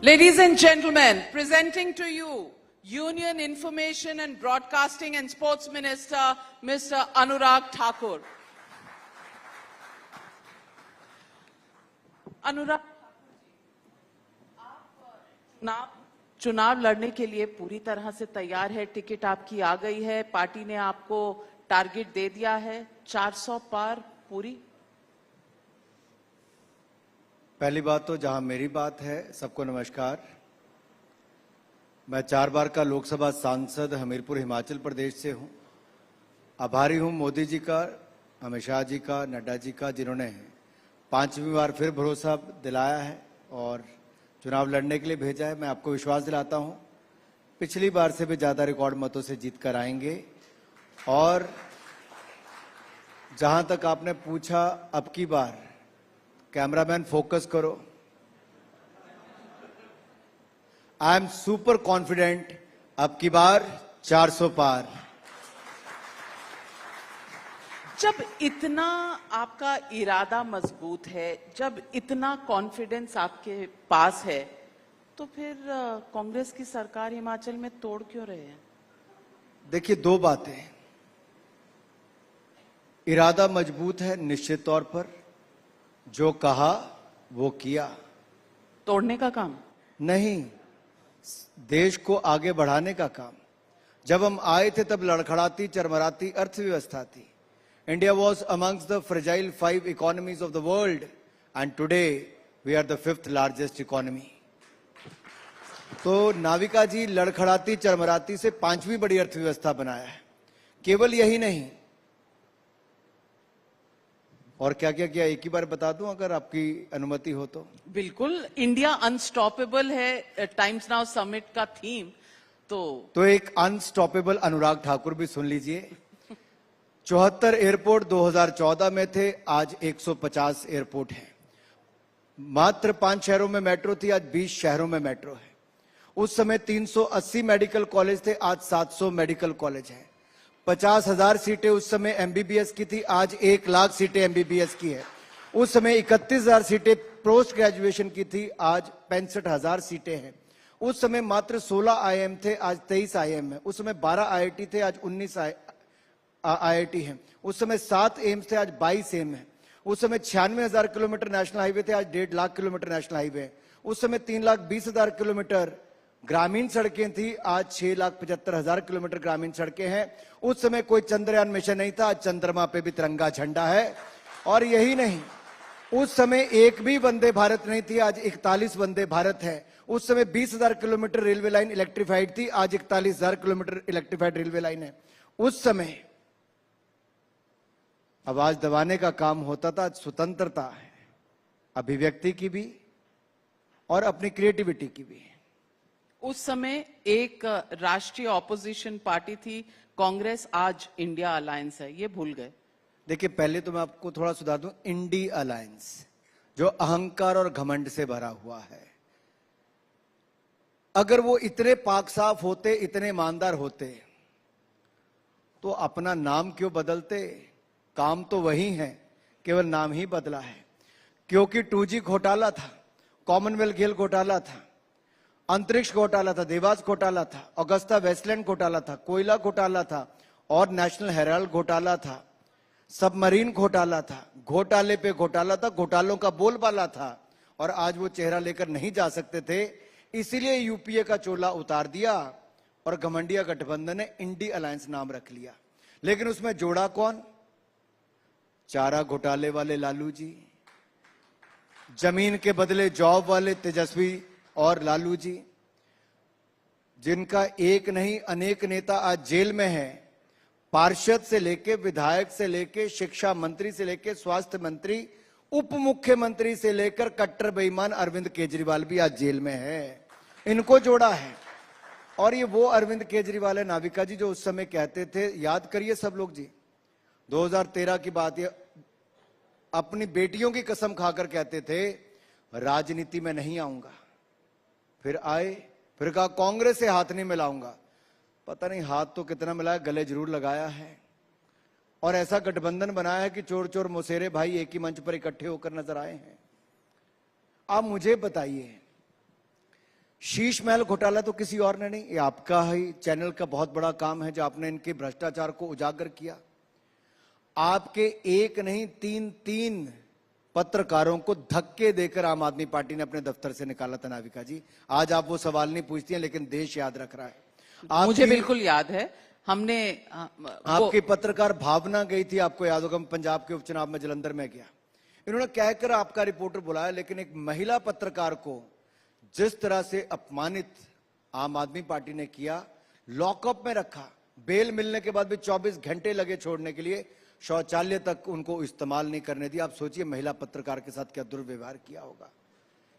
Ladies and gentlemen, presenting to you Union Information and Broadcasting and Sports Minister, Mr. Anurag Thakur. अनुराग, आप चुनाव लड़ने के लिए पूरी तरह से तैयार है, टिकट आपकी आ गई है, पार्टी ने आपको टारगेट दे दिया है, 400 पार पूरी? पहली बात तो जहां मेरी बात है, सबको नमस्कार। मैं 4 बार का लोकसभा सांसद हमीरपुर हिमाचल प्रदेश से हूं। आभारी हूं मोदी जी का, अमित शाह जी का, नड्डा जी का, जिन्होंने 5वीं बार फिर भरोसा दिलाया है और चुनाव लड़ने के लिए भेजा है। मैं आपको विश्वास दिलाता हूं पिछली बार से भी ज्यादा रिकॉर्ड मतों से जीत कर आएंगे। और जहां तक आपने पूछा, अब की बार कैमरामैन फोकस करो, आई एम सुपर कॉन्फिडेंट, अब की बार 400 पार। जब इतना आपका इरादा मजबूत है, जब इतना कॉन्फिडेंस आपके पास है, तो फिर कांग्रेस की सरकार हिमाचल में तोड़ क्यों रहे हैं? देखिए, 2 बातें। इरादा मजबूत है निश्चित तौर पर, जो कहा वो किया। तोड़ने का काम नहीं, देश को आगे बढ़ाने का काम। जब हम आए थे तब लड़खड़ाती चरमराती अर्थव्यवस्था थी। India was amongst the fragile 5 economies of the world, and today we are the 5th largest economy. तो नाविका जी लड़खड़ाती चरमराती से 5वीं बड़ी अर्थव्यवस्था बनाया है। केवल यही नहीं, और क्या क्या किया, एक ही बार बता दूं अगर आपकी अनुमति हो तो। बिल्कुल, इंडिया अनस्टॉपेबल है टाइम्स नाउ समिट का थीम। तो एक अनस्टॉपेबल अनुराग ठाकुर भी सुन लीजिए। 74 एयरपोर्ट 2014 में थे, आज 150 एयरपोर्ट हैं। मात्र 5 शहरों में मेट्रो थी, आज 20 शहरों में मेट्रो है। उस समय 380 मेडिकल कॉलेज थे, आज 700 मेडिकल कॉलेज हैं। 50,000 सीटें उस समय एमबीबीएस की थी, आज 1 लाख सीटें एमबीबीएस की है। उस समय 31,000 सीटें पोस्ट ग्रेजुएशन की थी, आज 65,000 सीटें हैं। उस समय मात्र 16 आईएम थे, आज 23 आईएम है। उस समय 12 आईआईटी थे, आज 19 आईआईटी हैं। उस समय 7 एम्स थे, आज 22 एम है। उस समय 96,000 किलोमीटर नेशनल हाईवे थे, आज 1.5 लाख किलोमीटर नेशनल हाईवे है। उस समय 3,20,000 किलोमीटर ग्रामीण सड़कें थी, आज 6,75,000 किलोमीटर ग्रामीण सड़कें हैं। उस समय कोई चंद्रयान मिशन नहीं था, आज चंद्रमा पे भी तिरंगा झंडा है। और यही नहीं, उस समय एक भी वंदे भारत नहीं थी, आज 41 वंदे भारत है। उस समय 20,000 किलोमीटर रेलवे लाइन इलेक्ट्रीफाइड थी, आज 41,000 किलोमीटर इलेक्ट्रीफाइड रेलवे लाइन है। उस समय आवाज दबाने का काम होता था, आज स्वतंत्रता है, अभिव्यक्ति की भी और अपनी क्रिएटिविटी की भी। उस समय एक राष्ट्रीय ऑपोजिशन पार्टी थी कांग्रेस, आज इंडिया अलायंस है, ये भूल गए। देखिए, पहले तो मैं आपको थोड़ा सुधार दूं, इंडी अलायंस जो अहंकार और घमंड से भरा हुआ है। अगर वो इतने पाक साफ होते, इतने ईमानदार होते, तो अपना नाम क्यों बदलते? काम तो वही है, केवल नाम ही बदला है। क्योंकि 2G घोटाला था, कॉमनवेल्थ खेल घोटाला था, अंतरिक्ष घोटाला था, देवास घोटाला था, अगस्ता वेस्टलैंड घोटाला था, कोयला घोटाला था और नेशनल हेराल्ड घोटाला था, सबमरीन घोटाला था, घोटाले पे घोटाला था, घोटालों का बोलबाला था। और आज वो चेहरा लेकर नहीं जा सकते थे, इसीलिए यूपीए का चोला उतार दिया और घमंडिया गठबंधन ने इंडी अलायंस नाम रख लिया। लेकिन उसमें जोड़ा कौन? चारा घोटाले वाले लालू जी, जमीन के बदले जॉब वाले तेजस्वी और लालू जी, जिनका एक नहीं अनेक नेता आज जेल में है। पार्षद से लेके विधायक से लेके शिक्षा मंत्री से लेके स्वास्थ्य मंत्री, उप मुख्यमंत्री से लेकर कट्टर बेईमान अरविंद केजरीवाल भी आज जेल में है। इनको जोड़ा है। और ये वो अरविंद केजरीवाल है, नाविका जी, जो उस समय कहते थे, याद करिए सब लोग जी, 2013 की बात, ये अपनी बेटियों की कसम खाकर कहते थे राजनीति में नहीं आऊंगा। फिर आए, फिर कहा कांग्रेस से हाथ नहीं मिलाऊंगा। पता नहीं हाथ तो कितना मिलाया, गले जरूर लगाया है। और ऐसा गठबंधन बनाया है कि चोर चोर मुसेरे भाई एक ही मंच पर इकट्ठे होकर नजर आए हैं। आप मुझे बताइए, शीश महल घोटाला तो किसी और ने नहीं, ये आपका ही चैनल का बहुत बड़ा काम है जो आपने इनके भ्रष्टाचार को उजागर किया। आपके एक नहीं तीन पत्रकारों को धक्के देकर आम आदमी पार्टी ने अपने दफ्तर से निकाला था नाविका जी। आज आप वो सवाल नहीं पूछती हैं, लेकिन देश याद रख रहा है। मुझे बिल्कुल याद है, हमने आपकी पत्रकार भावना गई थी, आपको याद होगा, पंजाब के उपचुनाव में जलंधर में गया, इन्होंने कहकर आपका रिपोर्टर बुलाया, लेकिन एक महिला पत्रकार को जिस तरह से अपमानित आम आदमी पार्टी ने किया, लॉकअप में रखा, बेल मिलने के बाद भी 24 घंटे लगे छोड़ने के लिए, शौचालय तक उनको इस्तेमाल नहीं करने दिया। आप सोचिए महिला पत्रकार के साथ क्या दुर्व्यवहार किया होगा।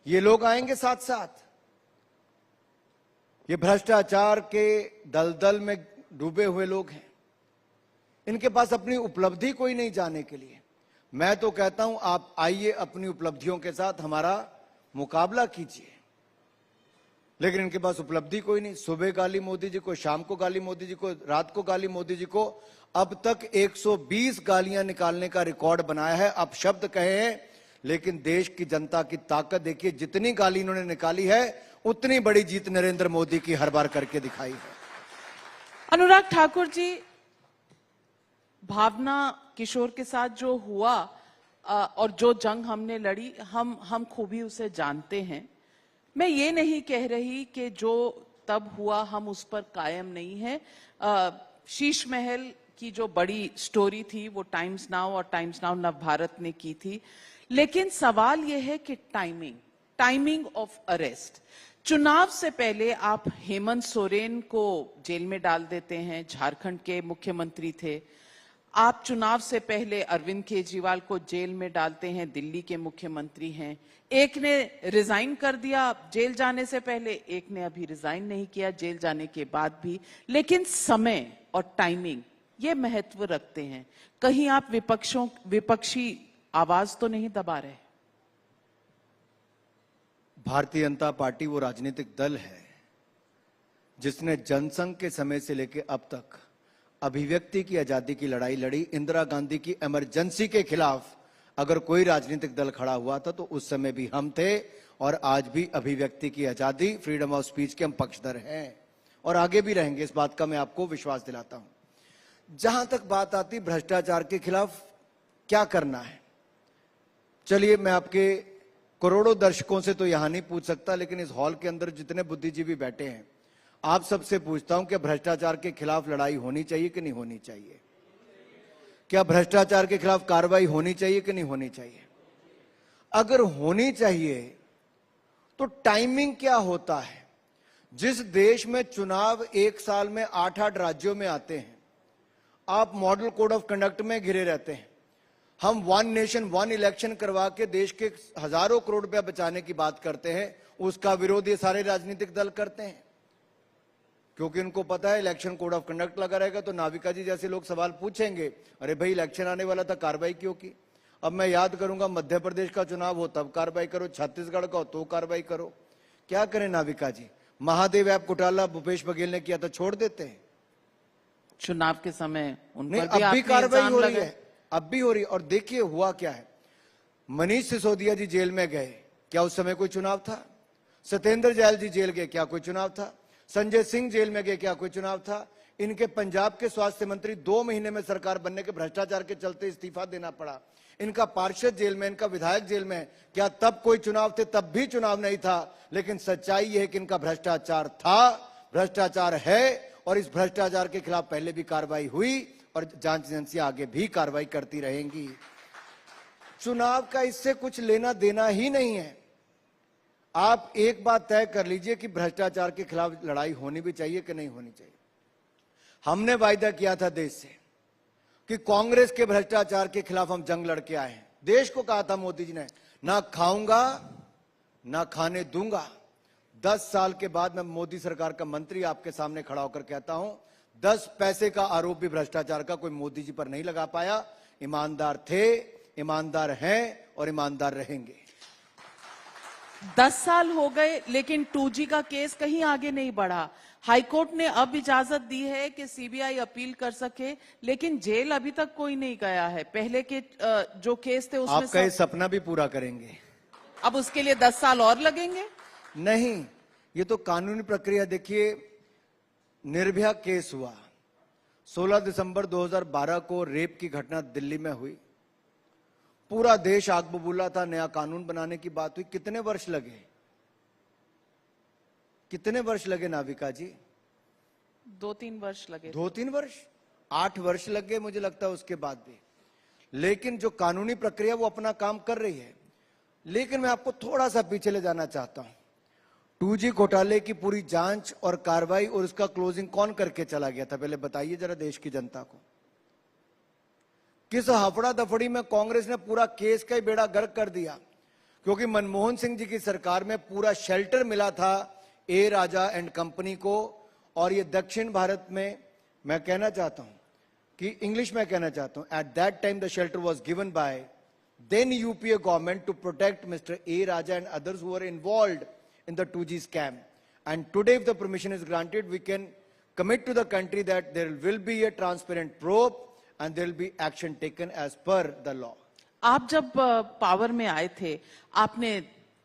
ये लोग आएंगे साथ साथ, ये भ्रष्टाचार के दलदल में डूबे हुए लोग हैं, इनके पास अपनी उपलब्धि कोई नहीं जाने के लिए। मैं तो कहता हूं आप आइए, अपनी उपलब्धियों के साथ हमारा मुकाबला कीजिए, लेकिन इनके पास उपलब्धि कोई नहीं। सुबह गाली मोदी जी को, शाम को गाली मोदी जी को, रात को गाली मोदी जी को, अब तक 120 गालियां निकालने का रिकॉर्ड बनाया है। अब शब्द कहे हैं, लेकिन देश की जनता की ताकत देखिए, जितनी गाली इन्होंने निकाली है उतनी बड़ी जीत नरेंद्र मोदी की हर बार करके दिखाई है। अनुराग ठाकुर जी, भावना किशोर के साथ जो हुआ और जो जंग हमने लड़ी, हम खूबी उसे जानते हैं। मैं ये नहीं कह रही कि जो तब हुआ हम उस पर कायम नहीं है। शीश महल की जो बड़ी स्टोरी थी वो टाइम्स नाउ और टाइम्स नाउ नव भारत ने की थी, लेकिन सवाल यह है कि टाइमिंग ऑफ अरेस्ट। चुनाव से पहले आप हेमंत सोरेन को जेल में डाल देते हैं, झारखंड के मुख्यमंत्री थे। आप चुनाव से पहले अरविंद केजरीवाल को जेल में डालते हैं, दिल्ली के मुख्यमंत्री हैं। एक ने रिजाइन कर दिया जेल जाने से पहले, एक ने अभी रिजाइन नहीं किया जेल जाने के बाद भी। लेकिन समय और टाइमिंग ये महत्व रखते हैं। कहीं आप विपक्षी आवाज तो नहीं दबा रहे? भारतीय जनता पार्टी वो राजनीतिक दल है जिसने जनसंघ के समय से लेकर अब तक अभिव्यक्ति की आजादी की लड़ाई लड़ी। इंदिरा गांधी की इमरजेंसी के खिलाफ अगर कोई राजनीतिक दल खड़ा हुआ था तो उस समय भी हम थे, और आज भी अभिव्यक्ति की आजादी, फ्रीडम ऑफ स्पीच के हम पक्षधर हैं और आगे भी रहेंगे, इस बात का मैं आपको विश्वास दिलाता हूं। जहां तक बात आती भ्रष्टाचार के खिलाफ क्या करना है, चलिए मैं आपके करोड़ों दर्शकों से तो यहां नहीं पूछ सकता, लेकिन इस हॉल के अंदर जितने बुद्धिजीवी बैठे हैं आप सबसे पूछता हूं कि भ्रष्टाचार के खिलाफ लड़ाई होनी चाहिए कि नहीं होनी चाहिए? क्या भ्रष्टाचार के खिलाफ कार्रवाई होनी चाहिए कि नहीं होनी चाहिए? अगर होनी चाहिए तो टाइमिंग क्या होता है? जिस देश में चुनाव एक साल में 8-8 राज्यों में आते हैं, आप मॉडल कोड ऑफ कंडक्ट में घिरे रहते हैं। हम वन नेशन वन इलेक्शन करवा के देश के हजारों करोड़ रुपया बचाने की बात करते हैं, उसका विरोध ये सारे राजनीतिक दल करते हैं, क्योंकि उनको पता है इलेक्शन कोड ऑफ कंडक्ट लगा रहेगा तो नाविका जी जैसे लोग सवाल पूछेंगे, अरे भाई इलेक्शन आने वाला था, कार्रवाई क्यों की? अब मैं याद करूंगा, मध्य प्रदेश का चुनाव हो तब कार्रवाई करो, छत्तीसगढ़ का हो तो कार्रवाई करो। क्या करें नाविका जी? महादेव ऐप घोटाला भूपेश बघेल ने किया था, छोड़ देते हैं? चुनाव के समय उन पर अब भी कार्रवाई हो रही है, अब भी हो रही है। और देखिए हुआ क्या है, मनीष सिसोदिया जी जेल में गए, क्या उस समय कोई चुनाव था? सत्येंद्र जायल जी जेल गए, क्या कोई चुनाव था? संजय सिंह जेल में गए, क्या कोई चुनाव था? इनके पंजाब के स्वास्थ्य मंत्री 2 महीने में सरकार बनने के भ्रष्टाचार के चलते इस्तीफा देना पड़ा। इनका पार्षद जेल में, इनका विधायक जेल में, क्या तब कोई चुनाव थे? तब भी चुनाव नहीं था। लेकिन सच्चाई यह है कि इनका भ्रष्टाचार था, भ्रष्टाचार है, और इस भ्रष्टाचार के खिलाफ पहले भी कार्रवाई हुई और जांच एजेंसियां आगे भी कार्रवाई करती रहेंगी। चुनाव का इससे कुछ लेना देना ही नहीं है। आप एक बात तय कर लीजिए कि भ्रष्टाचार के खिलाफ लड़ाई होनी भी चाहिए कि नहीं होनी चाहिए। हमने वायदा किया था देश से कि कांग्रेस के भ्रष्टाचार के खिलाफ हम जंग लड़के आए हैं। देश को कहा था मोदी जी ने, ना खाऊंगा ना खाने दूंगा। 10 साल के बाद मैं मोदी सरकार का मंत्री आपके सामने खड़ा होकर कहता हूं, 10 पैसे का आरोप भी भ्रष्टाचार का कोई मोदी जी पर नहीं लगा पाया। ईमानदार थे, ईमानदार हैं और ईमानदार रहेंगे। 10 साल हो गए, लेकिन 2G का केस कहीं आगे नहीं बढ़ा। हाईकोर्ट ने अब इजाजत दी है कि सीबीआई अपील कर सके, लेकिन जेल अभी तक कोई नहीं गया है। पहले के जो केस थे उसमें आपका ये सपना भी पूरा करेंगे। अब उसके लिए 10 साल और लगेंगे? नहीं, ये तो कानूनी प्रक्रिया देखिए, निर्भया केस हुआ 16 दिसंबर 2012 को, रेप की घटना दिल्ली में हुई, पूरा देश आग बबूला था, नया कानून बनाने की बात हुई, कितने वर्ष लगे? कितने वर्ष लगे नाविका जी? 2-3 वर्ष लगे। 2-3 वर्ष, 8 वर्ष लग गए मुझे लगता है उसके बाद भी। लेकिन जो कानूनी प्रक्रिया वो अपना काम कर रही है। लेकिन मैं आपको थोड़ा सा पीछे ले जाना चाहता हूं। 2G घोटाले की पूरी जांच और कार्रवाई और उसका क्लोजिंग कौन करके चला गया था, पहले बताइए जरा देश की जनता को। किस हफड़ा दफड़ी में कांग्रेस ने पूरा केस का ही बेड़ा गर्क कर दिया, क्योंकि मनमोहन सिंह जी की सरकार में पूरा शेल्टर मिला था ए राजा एंड कंपनी को। और ये दक्षिण भारत में, मैं कहना चाहता हूं कि इंग्लिश में कहना चाहता हूं, at that time the shelter was given by then UPA government to protect Mr. A. Raja and others who were involved in the 2G scam. And today, if the permission is granted, we can commit to the country that there will be a transparent probe and there will be action taken as per the law. आप जब power में आए थे, आपने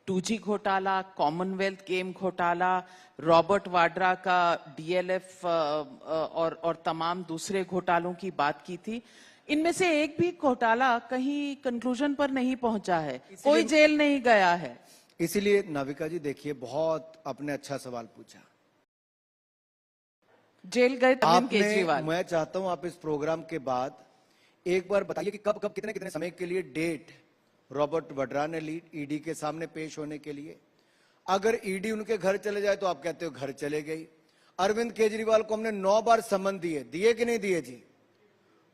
2G घोटाला, Commonwealth game घोटाला, Robert Vadra का DLF और तमाम दूसरे घोटालों की बात की थी। इनमें से एक भी घोटाला कहीं कंक्लूजन पर नहीं पहुंचा है, कोई जेल नहीं गया है। इसीलिए नाविका जी देखिए, बहुत आपने अच्छा सवाल पूछा। जेल गए अरविंद केजरीवाल। मैं चाहता हूं आप इस प्रोग्राम के बाद एक बार बताइए कि कब कितने कितने समय के लिए डेट रॉबर्ट वाड्रा ने ली ईडी के सामने पेश होने के लिए। अगर ईडी उनके घर चले जाए तो आप कहते हो घर चले गई। अरविंद केजरीवाल को हमने 9 बार समन दिए कि नहीं दिए जी?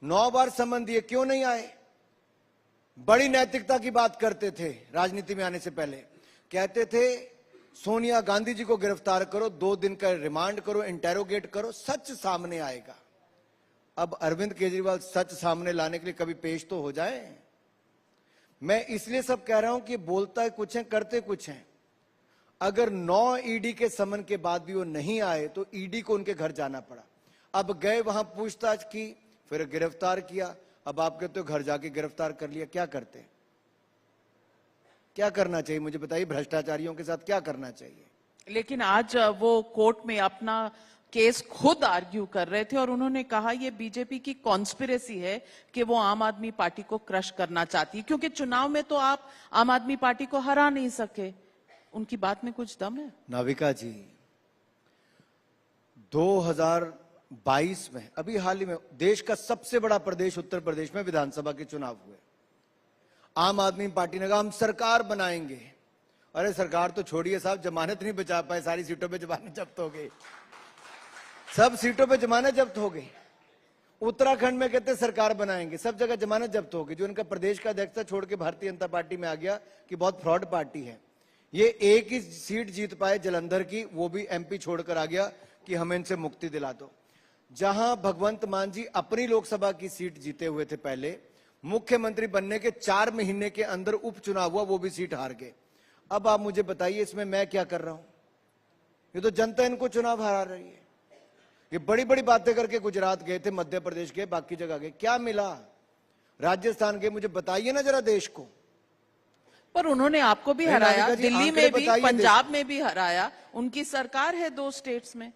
9 बार समन दिए, क्यों नहीं आए? बड़ी नैतिकता की बात करते थे राजनीति में आने से पहले। कहते थे सोनिया गांधी जी को गिरफ्तार करो, 2 दिन का रिमांड करो, इंटेरोगेट करो, सच सामने आएगा। अब अरविंद केजरीवाल सच सामने लाने के लिए कभी पेश तो हो जाए। मैं इसलिए सब कह रहा हूं कि बोलता कुछ है, करते कुछ हैं। अगर 9 ईडी के समन के बाद भी वो नहीं आए तो ईडी को उनके घर जाना पड़ा। अब गए, वहां पूछताछ की, फिर गिरफ्तार किया। अब आप कहते हो घर जाके गिरफ्तार कर लिया, क्या करते? क्या करना चाहिए मुझे बताइए, भ्रष्टाचारियों के साथ क्या करना चाहिए? लेकिन आज वो कोर्ट में अपना केस खुद आर्ग्यू कर रहे थे और उन्होंने कहा ये बीजेपी की कॉन्स्पिरेसी है कि वो आम आदमी पार्टी को क्रश करना चाहती है, क्योंकि चुनाव में तो आप आम आदमी पार्टी को हरा नहीं सके। उनकी बात में कुछ दम है? नाविका जी, 2022 में अभी हाल ही में देश का सबसे बड़ा प्रदेश उत्तर प्रदेश में विधानसभा के चुनाव हुए। आम आदमी पार्टी ने कहा हम सरकार बनाएंगे। अरे सरकार तो छोड़िए साहब, जमानत नहीं बचा पाए, सारी सीटों पे जमानत जब्त हो गई, सब सीटों पे जमानत जब्त हो गई। उत्तराखंड में कहते सरकार बनाएंगे, सब जगह जमानत जब्त हो गई। जो इनका प्रदेश का अध्यक्ष था छोड़ के भारतीय जनता पार्टी में आ गया कि बहुत फ्रॉड पार्टी है। ये एक ही सीट जीत पाए जलंधर की, वो भी एमपी छोड़कर आ गया कि हमें इनसे मुक्ति दिला दो। जहां भगवंत मान जी अपनी लोकसभा की सीट जीते हुए थे, पहले मुख्यमंत्री बनने के 4 महीने के अंदर उपचुनाव हुआ, वो भी सीट हार गए। अब आप मुझे बताइए इसमें मैं क्या कर रहा हूं? ये तो जनता इनको चुनाव हरा रही है। ये बड़ी बड़ी बातें करके गुजरात गए थे, मध्य प्रदेश गए, बाकी जगह गए, क्या मिला? राजस्थान गए, मुझे बताइए ना जरा देश को। पर उन्होंने आपको भी हराया, दिल्ली में भी, पंजाब में भी हराया। उनकी सरकार है 2 स्टेट्स में।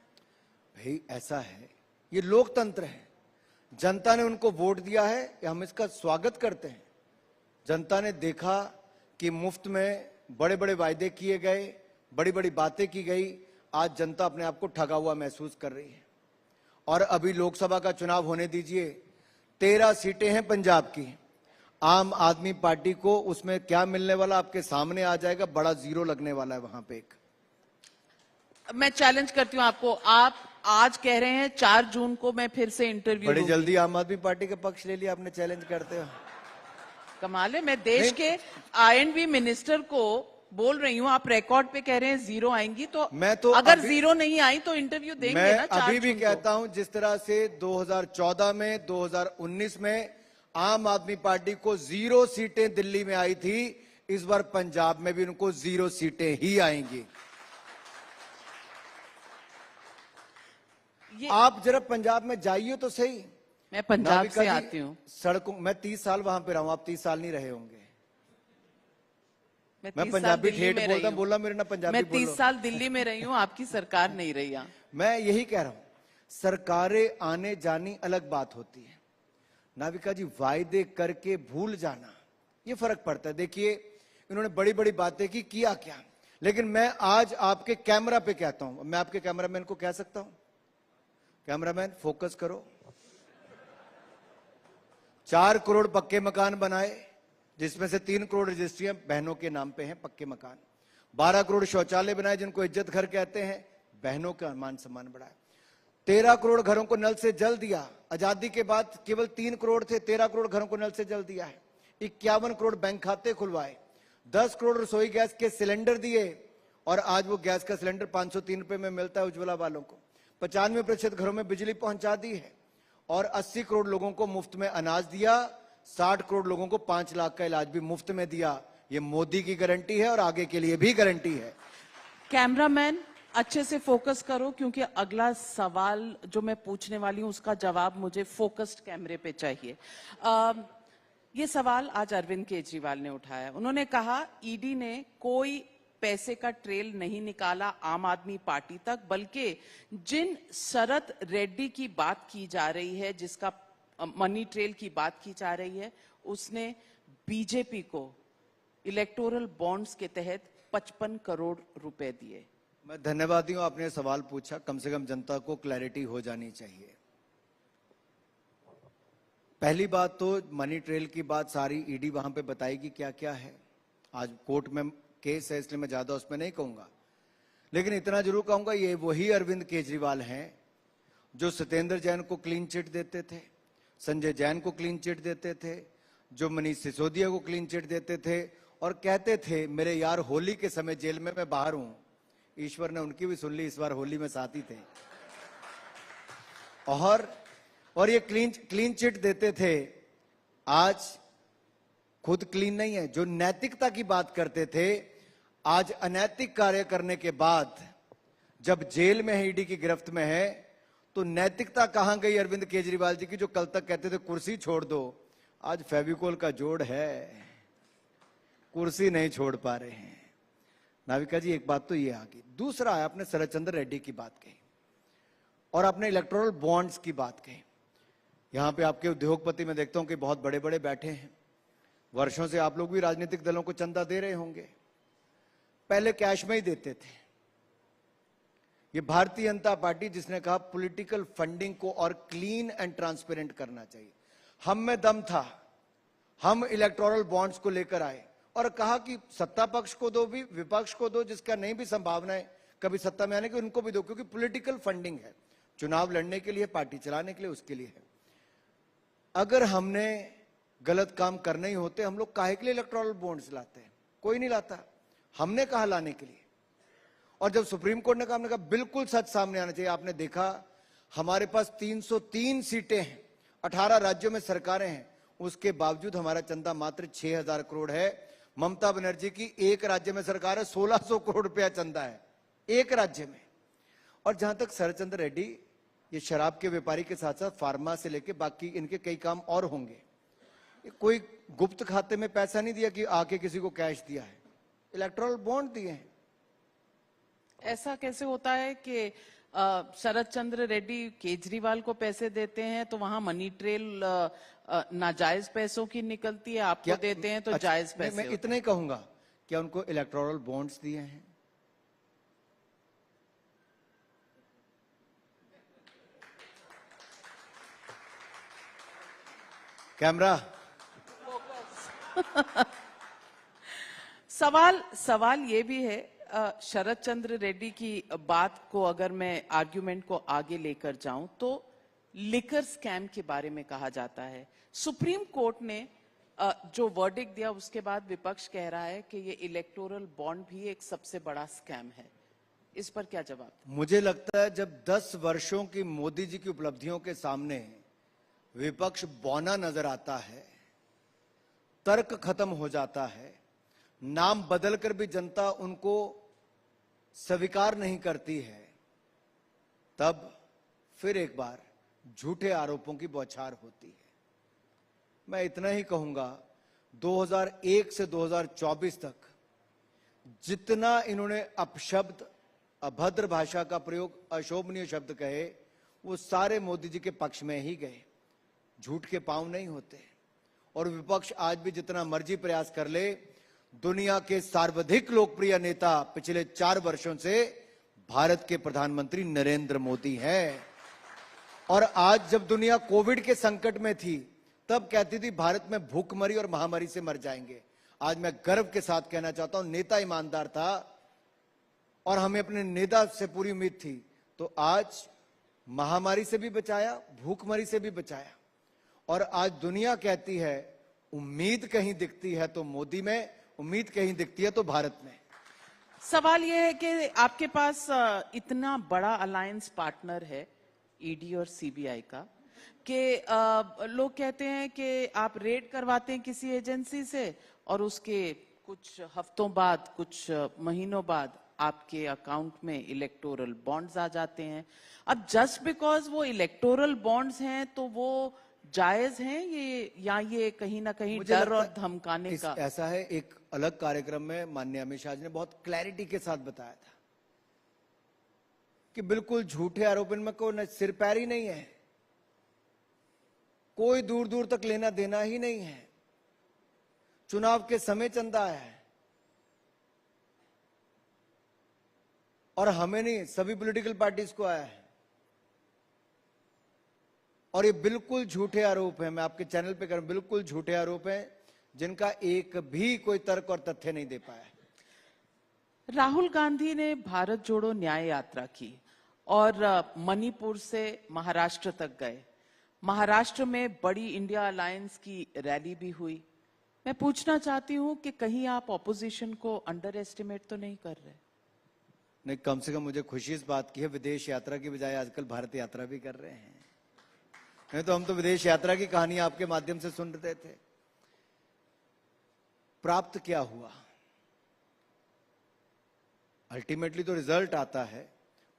भाई ऐसा है, ये लोकतंत्र है। जनता ने उनको वोट दिया है, हम इसका स्वागत करते हैं। जनता ने देखा कि मुफ्त में बड़े बड़े वायदे किए गए, बड़ी बड़ी बातें की गई। आज जनता अपने आप को ठगा हुआ महसूस कर रही है। और अभी लोकसभा का चुनाव होने दीजिए, 13 सीटें हैं पंजाब की। आम आदमी पार्टी को उसमें क्या मिलने वाला आपके सामने आ जाएगा, बड़ा जीरो लगने वाला है वहां पे एक। मैं चैलेंज करती हूं आपको, आप आज कह रहे हैं 4 जून को मैं फिर से इंटरव्यू बड़ी जल्दी आम आदमी पार्टी का पक्ष ले लिया आपने, चैलेंज करते हो। कमाल है। मैं देश के I&B मिनिस्टर को बोल रही हूं, आप रिकॉर्ड पे कह रहे हैं 0 आएंगी, तो मैं तो अगर 0 नहीं आई तो इंटरव्यू देंगे मैं ना 4 अभी भी जून कहता हूं, जिस तरह से 2014 में 2019 में आम आदमी पार्टी को 0 सीटें दिल्ली में आई थी, इस बार पंजाब में भी उनको 0 सीटें ही आएंगी। आप जरा पंजाब में जाइए तो सही। मैं पंजाब से आती हूँ। सड़कों, मैं 30 साल वहां पे रहा हूं, आप 30 साल नहीं रहे होंगे। मैं पंजाबी ठेठ बोलता बोला मेरे ना पंजाबी मैं 30 साल दिल्ली में रही हूँ, आपकी सरकार नहीं रही यहाँ। मैं यही कह रहा हूं, सरकारें आने जानी अलग बात होती है। नाविका जी, वायदे करके भूल जाना, ये फर्क पड़ता है। देखिए, इन्होंने बड़ी बड़ी बातें की, किया क्या, लेकिन मैं आज आपके कैमरा पे कहता हूं, मैं आपके कैमरामैन को कह सकता हूं, कैमरामैन फोकस करो। 4 करोड़ पक्के मकान बनाए, जिसमें से 3 करोड़ रजिस्ट्रियां बहनों के नाम पे हैं, पक्के मकान। 12 करोड़ शौचालय बनाए, जिनको इज्जत घर कहते हैं, बहनों का मान सम्मान बढ़ाया। 13 करोड़ घरों को नल से जल दिया। आजादी के बाद केवल 3 करोड़ थे, 13 करोड़ घरों को नल से जल दिया है। 51 करोड़ बैंक खाते खुलवाए। 10 करोड़ रसोई गैस के सिलेंडर दिए, और आज वो गैस का सिलेंडर 503 रुपए में मिलता है उज्ज्वला वालों को। 95% घरों में बिजली पहुंचा दी है, और 80 करोड़ लोगों को मुफ्त में अनाज दिया। 60 करोड़ लोगों को 5 लाख का इलाज भी मुफ्त में दिया। ये मोदी की गारंटी है और आगे के लिए भी गारंटी है। कैमरामैन अच्छे से फोकस करो, क्योंकि अगला सवाल जो मैं पूछने वाली हूं उसका जवाब मुझे फोकस्ड कैमरे पे चाहिए। ये सवाल आज अरविंद केजरीवाल ने उठाया। उन्होंने कहा ईडी ने कोई पैसे का ट्रेल नहीं निकाला आम आदमी पार्टी तक, बल्कि जिन शरत रेड्डी की बात की जा रही है, जिसका मनी ट्रेल की बात की जा रही है, उसने बीजेपी को इलेक्टोरल बॉन्ड्स के तहत 55 करोड़ रुपए दिए। मैं धन्यवादी हूं, आपने सवाल पूछा, कम से कम जनता को क्लैरिटी हो जानी चाहिए। पहली बात तो मनी ट्रेल की बात सारी ईडी वहां पे बताएगी क्या क्या है। आज कोर्ट में केस है, इसलिए मैं ज्यादा उसमें नहीं कहूंगा, लेकिन इतना जरूर कहूंगा, ये वही अरविंद केजरीवाल हैं जो सत्येंद्र जैन को क्लीन चिट देते थे, संजय जैन को क्लीन चिट देते थे, जो मनीष सिसोदिया को क्लीन चिट देते थे, और कहते थे मेरे यार होली के समय जेल में मैं बाहर हूं। ईश्वर ने उनकी भी सुन ली, इस बार होली में साथ ही थे। और ये क्लीन चिट देते थे, आज खुद क्लीन नहीं है। जो नैतिकता की बात करते थे, आज अनैतिक कार्य करने के बाद जब जेल में है, ईडी की गिरफ्त में है, तो नैतिकता कहां गई अरविंद केजरीवाल जी की, जो कल तक कहते थे कुर्सी छोड़ दो, आज फेविकोल का जोड़ है, कुर्सी नहीं छोड़ पा रहे हैं। नाविका जी, एक बात तो ये आ गई। दूसरा है, आपने शरद चंद्र रेड्डी की बात कही और आपने इलेक्टोरल बॉन्ड्स की बात कही। यहां पे आपके उद्योगपति मैं देखता हूं कि बहुत बड़े बड़े बैठे हैं। वर्षों से आप लोग भी राजनीतिक दलों को चंदा दे रहे होंगे, पहले कैश में ही देते थे। ये भारतीय जनता पार्टी जिसने कहा पॉलिटिकल फंडिंग को और क्लीन एंड ट्रांसपेरेंट करना चाहिए, हम में दम था, हम इलेक्टोरल बॉन्ड्स को लेकर आए और कहा कि सत्ता पक्ष को दो भी, विपक्ष को दो, जिसका नहीं भी संभावना है कभी सत्ता में आने की, उनको भी दो, क्योंकि पॉलिटिकल फंडिंग है, चुनाव लड़ने के लिए, पार्टी चलाने के लिए, उसके लिए है। अगर हमने गलत काम करने ही होते, हम लोग काहे के लिए इलेक्टोरल बॉन्ड्स लाते हैं? कोई नहीं लाता, हमने कहा लाने के लिए। और जब सुप्रीम कोर्ट ने कहा, हमने कहा बिल्कुल सच सामने आना चाहिए। आपने देखा हमारे पास 303 सीटें हैं, 18 राज्यों में सरकारें हैं, उसके बावजूद हमारा चंदा मात्र 6000 करोड़ है। ममता बनर्जी की एक राज्य में सरकार है, 1600 करोड़ रुपया चंदा है एक राज्य में। और जहां तक शरद चंद्र रेड्डी, ये शराब के व्यापारी के साथ साथ फार्मा से लेके बाकी इनके कई काम और होंगे। कोई गुप्त खाते में पैसा नहीं दिया कि आके किसी को कैश दिया है, इलेक्टोरल बॉन्ड दिए हैं। ऐसा कैसे होता है कि शरद चंद्र रेड्डी केजरीवाल को पैसे देते हैं तो वहां मनी ट्रेल नाजायज पैसों की निकलती है, आपको देते हैं तो अच्छा, जायज पैसे? मैं इतना ही कहूंगा, क्या उनको इलेक्टोरल बॉन्ड्स दिए हैं? कैमरा सवाल ये भी है, शरद चंद्र रेड्डी की बात को अगर मैं आर्ग्यूमेंट को आगे लेकर जाऊं तो लिकर स्कैम के बारे में कहा जाता है। सुप्रीम कोर्ट ने जो वर्डिक्ट दिया उसके बाद विपक्ष कह रहा है कि ये इलेक्टोरल बॉन्ड भी एक सबसे बड़ा स्कैम है। इस पर क्या जवाब? मुझे लगता है जब 10 वर्षों की मोदी जी की उपलब्धियों के सामने विपक्ष बौना नजर आता है, तर्क खत्म हो जाता है, नाम बदलकर भी जनता उनको स्वीकार नहीं करती है, तब फिर एक बार झूठे आरोपों की बौछार होती है। मैं इतना ही कहूंगा, 2001 से 2024 तक जितना इन्होंने अपशब्द, अभद्र भाषा का प्रयोग, अशोभनीय शब्द कहे, वो सारे मोदी जी के पक्ष में ही गए। झूठ के पांव नहीं होते। और विपक्ष आज भी जितना मर्जी प्रयास कर ले, दुनिया के सर्वाधिक लोकप्रिय नेता पिछले 4 वर्षों से भारत के प्रधानमंत्री नरेंद्र मोदी हैं। और आज जब दुनिया कोविड के संकट में थी, तब कहती थी भारत में भूखमरी और महामारी से मर जाएंगे। आज मैं गर्व के साथ कहना चाहता हूं, नेता ईमानदार था और हमें अपने नेता से पूरी उम्मीद थी, तो आज महामारी से भी बचाया, भूखमरी से भी बचाया। और आज दुनिया कहती है उम्मीद कहीं दिखती है तो मोदी में, उम्मीद कहीं दिखती है तो भारत में। सवाल यह है कि आपके पास इतना बड़ा अलायंस पार्टनर है ईडी और सीबीआई का, कि लोग कहते हैं कि आप रेड करवाते हैं किसी एजेंसी से और उसके कुछ हफ्तों बाद, कुछ महीनों बाद आपके अकाउंट में इलेक्टोरल बॉन्ड्स आ जाते हैं। अब जस्ट बिकॉज वो इलेक्टोरल बॉन्ड्स हैं तो वो जायज हैं ये, या ये कहीं ना कहीं डर और धमकाने का? ऐसा है, एक अलग कार्यक्रम में माननीय अमित शाह जी ने बहुत क्लैरिटी के साथ बताया था कि बिल्कुल झूठे आरोप में कोई सिर पैर ही नहीं है, कोई दूर दूर तक लेना देना ही नहीं है। चुनाव के समय चंदा है और हमें नहीं, सभी पॉलिटिकल पार्टीज को आया है। और ये बिल्कुल झूठे आरोप हैं, मैं आपके चैनल पे कर, बिल्कुल झूठे आरोप हैं जिनका एक भी कोई तर्क और तथ्य नहीं दे पाया। राहुल गांधी ने भारत जोड़ो न्याय यात्रा की और मणिपुर से महाराष्ट्र तक गए। महाराष्ट्र में बड़ी इंडिया अलायंस की रैली भी हुई। मैं पूछना चाहती हूं कि कहीं आप ऑपोजिशन को अंडर एस्टिमेट तो नहीं कर रहे? नहीं, कम से कम मुझे खुशी इस बात की है, विदेश यात्रा की बजाय आजकल भारत यात्रा भी कर रहे हैं। नहीं तो हम तो विदेश यात्रा की कहानी आपके माध्यम से सुन रहे थे। प्राप्त क्या हुआ? अल्टीमेटली तो रिजल्ट आता है।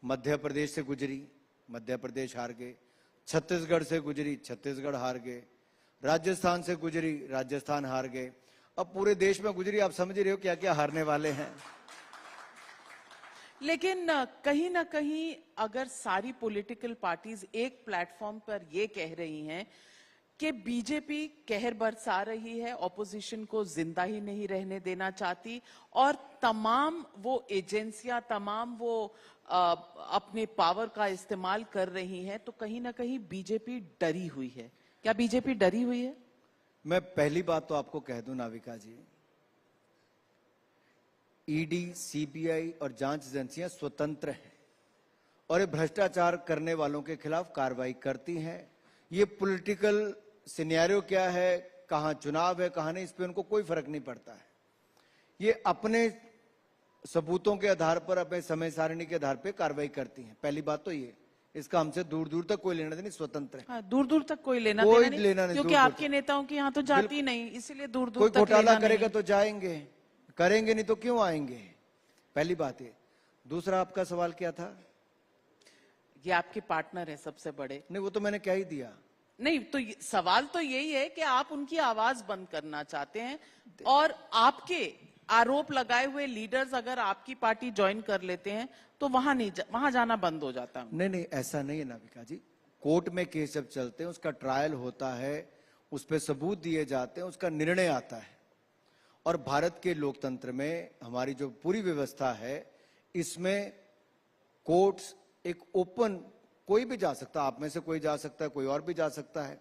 मध्य प्रदेश से गुजरी, मध्य प्रदेश हार गए। छत्तीसगढ़ से गुजरी, छत्तीसगढ़ हार गए। राजस्थान से गुजरी, राजस्थान हार गए। अब पूरे देश में गुजरी, आप समझ रहे हो क्या क्या हारने वाले हैं। लेकिन कहीं ना कहीं अगर सारी पॉलिटिकल पार्टीज एक प्लेटफॉर्म पर ये कह रही हैं कि बीजेपी कहर बरसा रही है, ऑपोजिशन को जिंदा ही नहीं रहने देना चाहती, और तमाम वो एजेंसियां, तमाम वो अपने पावर का इस्तेमाल कर रही हैं, तो कहीं ना कहीं बीजेपी डरी हुई है। क्या बीजेपी डरी हुई है? मैं पहली बात तो आपको कह दूं नाविका जी, ईडी, सीबीआई और जांच एजेंसियां स्वतंत्र हैं और ये भ्रष्टाचार करने वालों के खिलाफ कार्रवाई करती हैं। ये पॉलिटिकल सिनेरियो क्या है, कहां चुनाव है कहां नहीं, इस पे उनको कोई फर्क नहीं पड़ता है। ये अपने सबूतों के आधार पर, अपने समय सारणी के आधार पर कार्रवाई करती हैं। पहली बात तो ये, इसका हमसे दूर दूर तक कोई लेना देना नहीं, स्वतंत्र है। हाँ, दूर दूर तक कोई लेना देना नहीं, क्योंकि आपके नेताओं के यहाँ तो जाती नहीं, इसीलिए दूर दूर तक कोई घोटाला करेगा तो जाएंगे, करेंगे नहीं तो क्यों आएंगे। पहली बात है। दूसरा आपका सवाल क्या था? ये आपके पार्टनर है सबसे बड़े। नहीं, वो तो मैंने कह ही दिया। नहीं तो सवाल तो यही है कि आप उनकी आवाज बंद करना चाहते हैं और आपके आरोप लगाए हुए लीडर्स अगर आपकी पार्टी ज्वाइन कर लेते हैं तो वहां जाना बंद हो जाता है। नहीं, ऐसा नहीं है नाविका जी। कोर्ट में केस जब चलते हैं, उसका ट्रायल होता है, उस पर सबूत दिए जाते हैं, उसका निर्णय आता है। और भारत के लोकतंत्र में हमारी जो पूरी व्यवस्था है, इसमें कोर्ट्स एक ओपन, कोई भी जा सकता है, आप में से कोई जा सकता है, कोई और भी जा सकता है।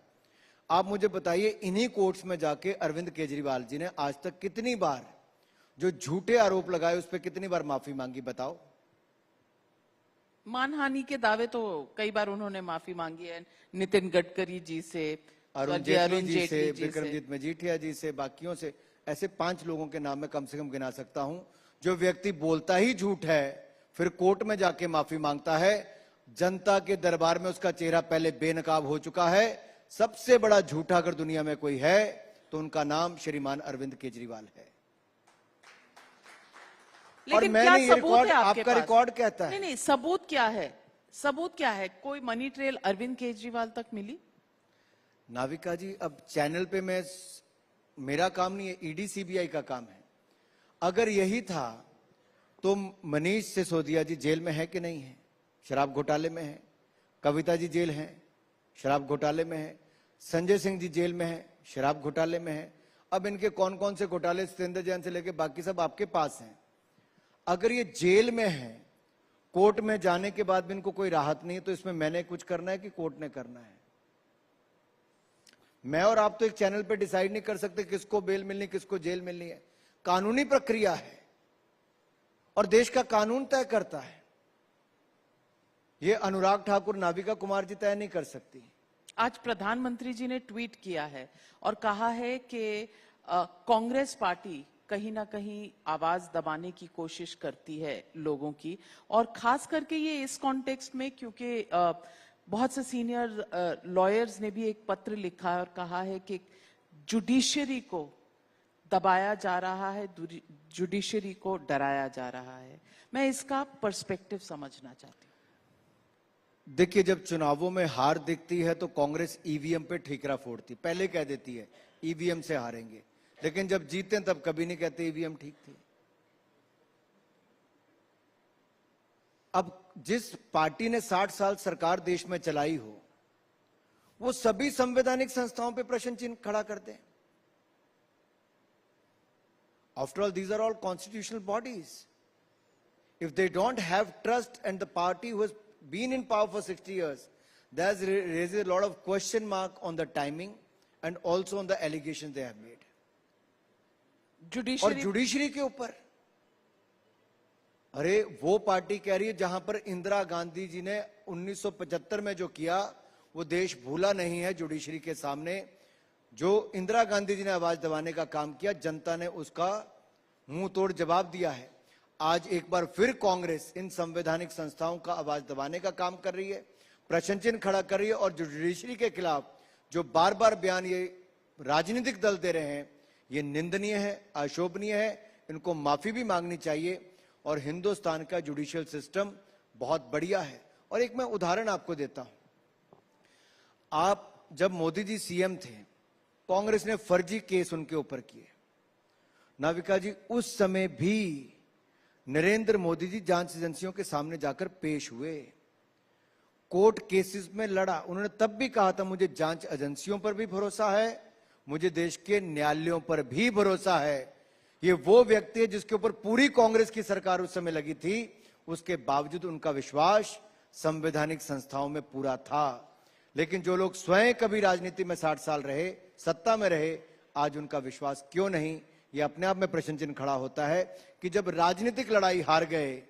आप मुझे बताइए, इन्हीं कोर्ट्स में जाके अरविंद केजरीवाल जी ने आज तक कितनी बार जो झूठे आरोप लगाए उस पर कितनी बार माफी मांगी, बताओ? मानहानि के दावे तो कई बार उन्होंने माफी मांगी है, नितिन गडकरी जी से, अरुण जेटली जी से, विक्रमजीत मजीठिया जी से, बाकियों से। ऐसे 5 लोगों के नाम मैं कम से कम गिना सकता हूं। जो व्यक्ति बोलता ही झूठ है, फिर कोर्ट में जाके माफी मांगता है, जनता के दरबार में उसका चेहरा पहले बेनकाब हो चुका है। सबसे बड़ा झूठा अगर दुनिया में कोई है तो उनका नाम श्रीमान अरविंद केजरीवाल है। लेकिन और मैं क्या नहीं, सबूत है आपके आपका पास? रिकॉर्ड कहता है। नहीं, सबूत क्या है? सबूत क्या है? कोई मनी ट्रेल अरविंद केजरीवाल तक मिली? नाविका जी, अब चैनल पे मेरा काम नहीं है, ईडी सीबीआई का काम है। अगर यही था तो मनीष सिसोदिया जी जेल में है कि नहीं है? शराब घोटाले में है। कविता जी जेल हैं, शराब घोटाले में है। संजय सिंह जी जेल में है, शराब घोटाले में है। अब इनके कौन कौन से घोटाले सत्येंद्र जैन से लेके बाकी सब आपके पास हैं। अगर ये जेल में है, कोर्ट में जाने के बाद भी इनको कोई राहत नहीं है, तो इसमें मैंने कुछ करना है कि कोर्ट ने करना है? मैं और आप तो एक चैनल पे डिसाइड नहीं कर सकते किसको बेल मिलनी, किसको जेल मिलनी है। कानूनी प्रक्रिया है और देश का कानून तय करता है। ये अनुराग ठाकुर, नाविका कुमार जी तय नहीं कर सकती। आज प्रधानमंत्री जी ने ट्वीट किया है और कहा है कि कांग्रेस पार्टी कहीं ना कहीं आवाज दबाने की कोशिश करती है लोगों की, और खास करके ये इस कॉन्टेक्स्ट में क्योंकि बहुत से सीनियर लॉयर्स ने भी एक पत्र लिखा है और कहा है कि जुडिशरी को दबाया जा रहा है, जुडिशरी को डराया जा रहा है। मैं इसका पर्सपेक्टिव समझना चाहती हूं। देखिए, जब चुनावों में हार दिखती है तो कांग्रेस ईवीएम पे ठीकरा फोड़ती, पहले कह देती है ईवीएम से हारेंगे, लेकिन जब जीते तब कभी नहीं कहते ईवीएम ठीक थी। अब जिस पार्टी ने 60 साल सरकार देश में चलाई हो, वो सभी संवैधानिक संस्थाओं पे प्रश्न चिन्ह खड़ा करते हैं। After all, these are all constitutional bodies. If they don't have trust, and the party who has been in power for 60 years, that raises a lot of question mark on the timing and also on the allegations they have made. और judiciary के ऊपर, अरे वो party कह रही है जहां पर इंदिरा गांधी जी ने 1975 में जो किया वो देश भूला नहीं है। जुडिशरी के सामने जो इंदिरा गांधी जी ने आवाज दबाने का काम किया, जनता ने उसका मुंह तोड़ जवाब दिया है। आज एक बार फिर कांग्रेस इन संवैधानिक संस्थाओं का आवाज दबाने का काम कर रही है, प्रश्न चिन्ह खड़ा कर रही है, और जुडिशरी के खिलाफ जो बार बार बयान ये राजनीतिक दल दे रहे हैं, ये निंदनीय है, अशोभनीय है। इनको माफी भी मांगनी चाहिए। और हिंदुस्तान का जुडिशियल सिस्टम बहुत बढ़िया है। और एक मैं उदाहरण आपको देता हूं। आप जब मोदी जी सीएम थे, कांग्रेस ने फर्जी केस उनके ऊपर किए। नाविका जी, उस समय भी नरेंद्र मोदी जी जांच एजेंसियों के सामने जाकर पेश हुए, कोर्ट केसेस में लड़ा। उन्होंने तब भी कहा था मुझे जांच एजेंसियों पर भी भरोसा है, मुझे देश के न्यायालयों पर भी भरोसा है। ये वो व्यक्ति है जिसके ऊपर पूरी कांग्रेस की सरकार उस समय लगी थी, उसके बावजूद उनका विश्वास संवैधानिक संस्थाओं में पूरा था। लेकिन जो लोग स्वयं कभी राजनीति में 60 साल रहे, सत्ता में रहे, आज उनका विश्वास क्यों नहीं? ये अपने आप में प्रश्न चिन्ह खड़ा होता है कि जब राजनीतिक लड़ाई हार गए,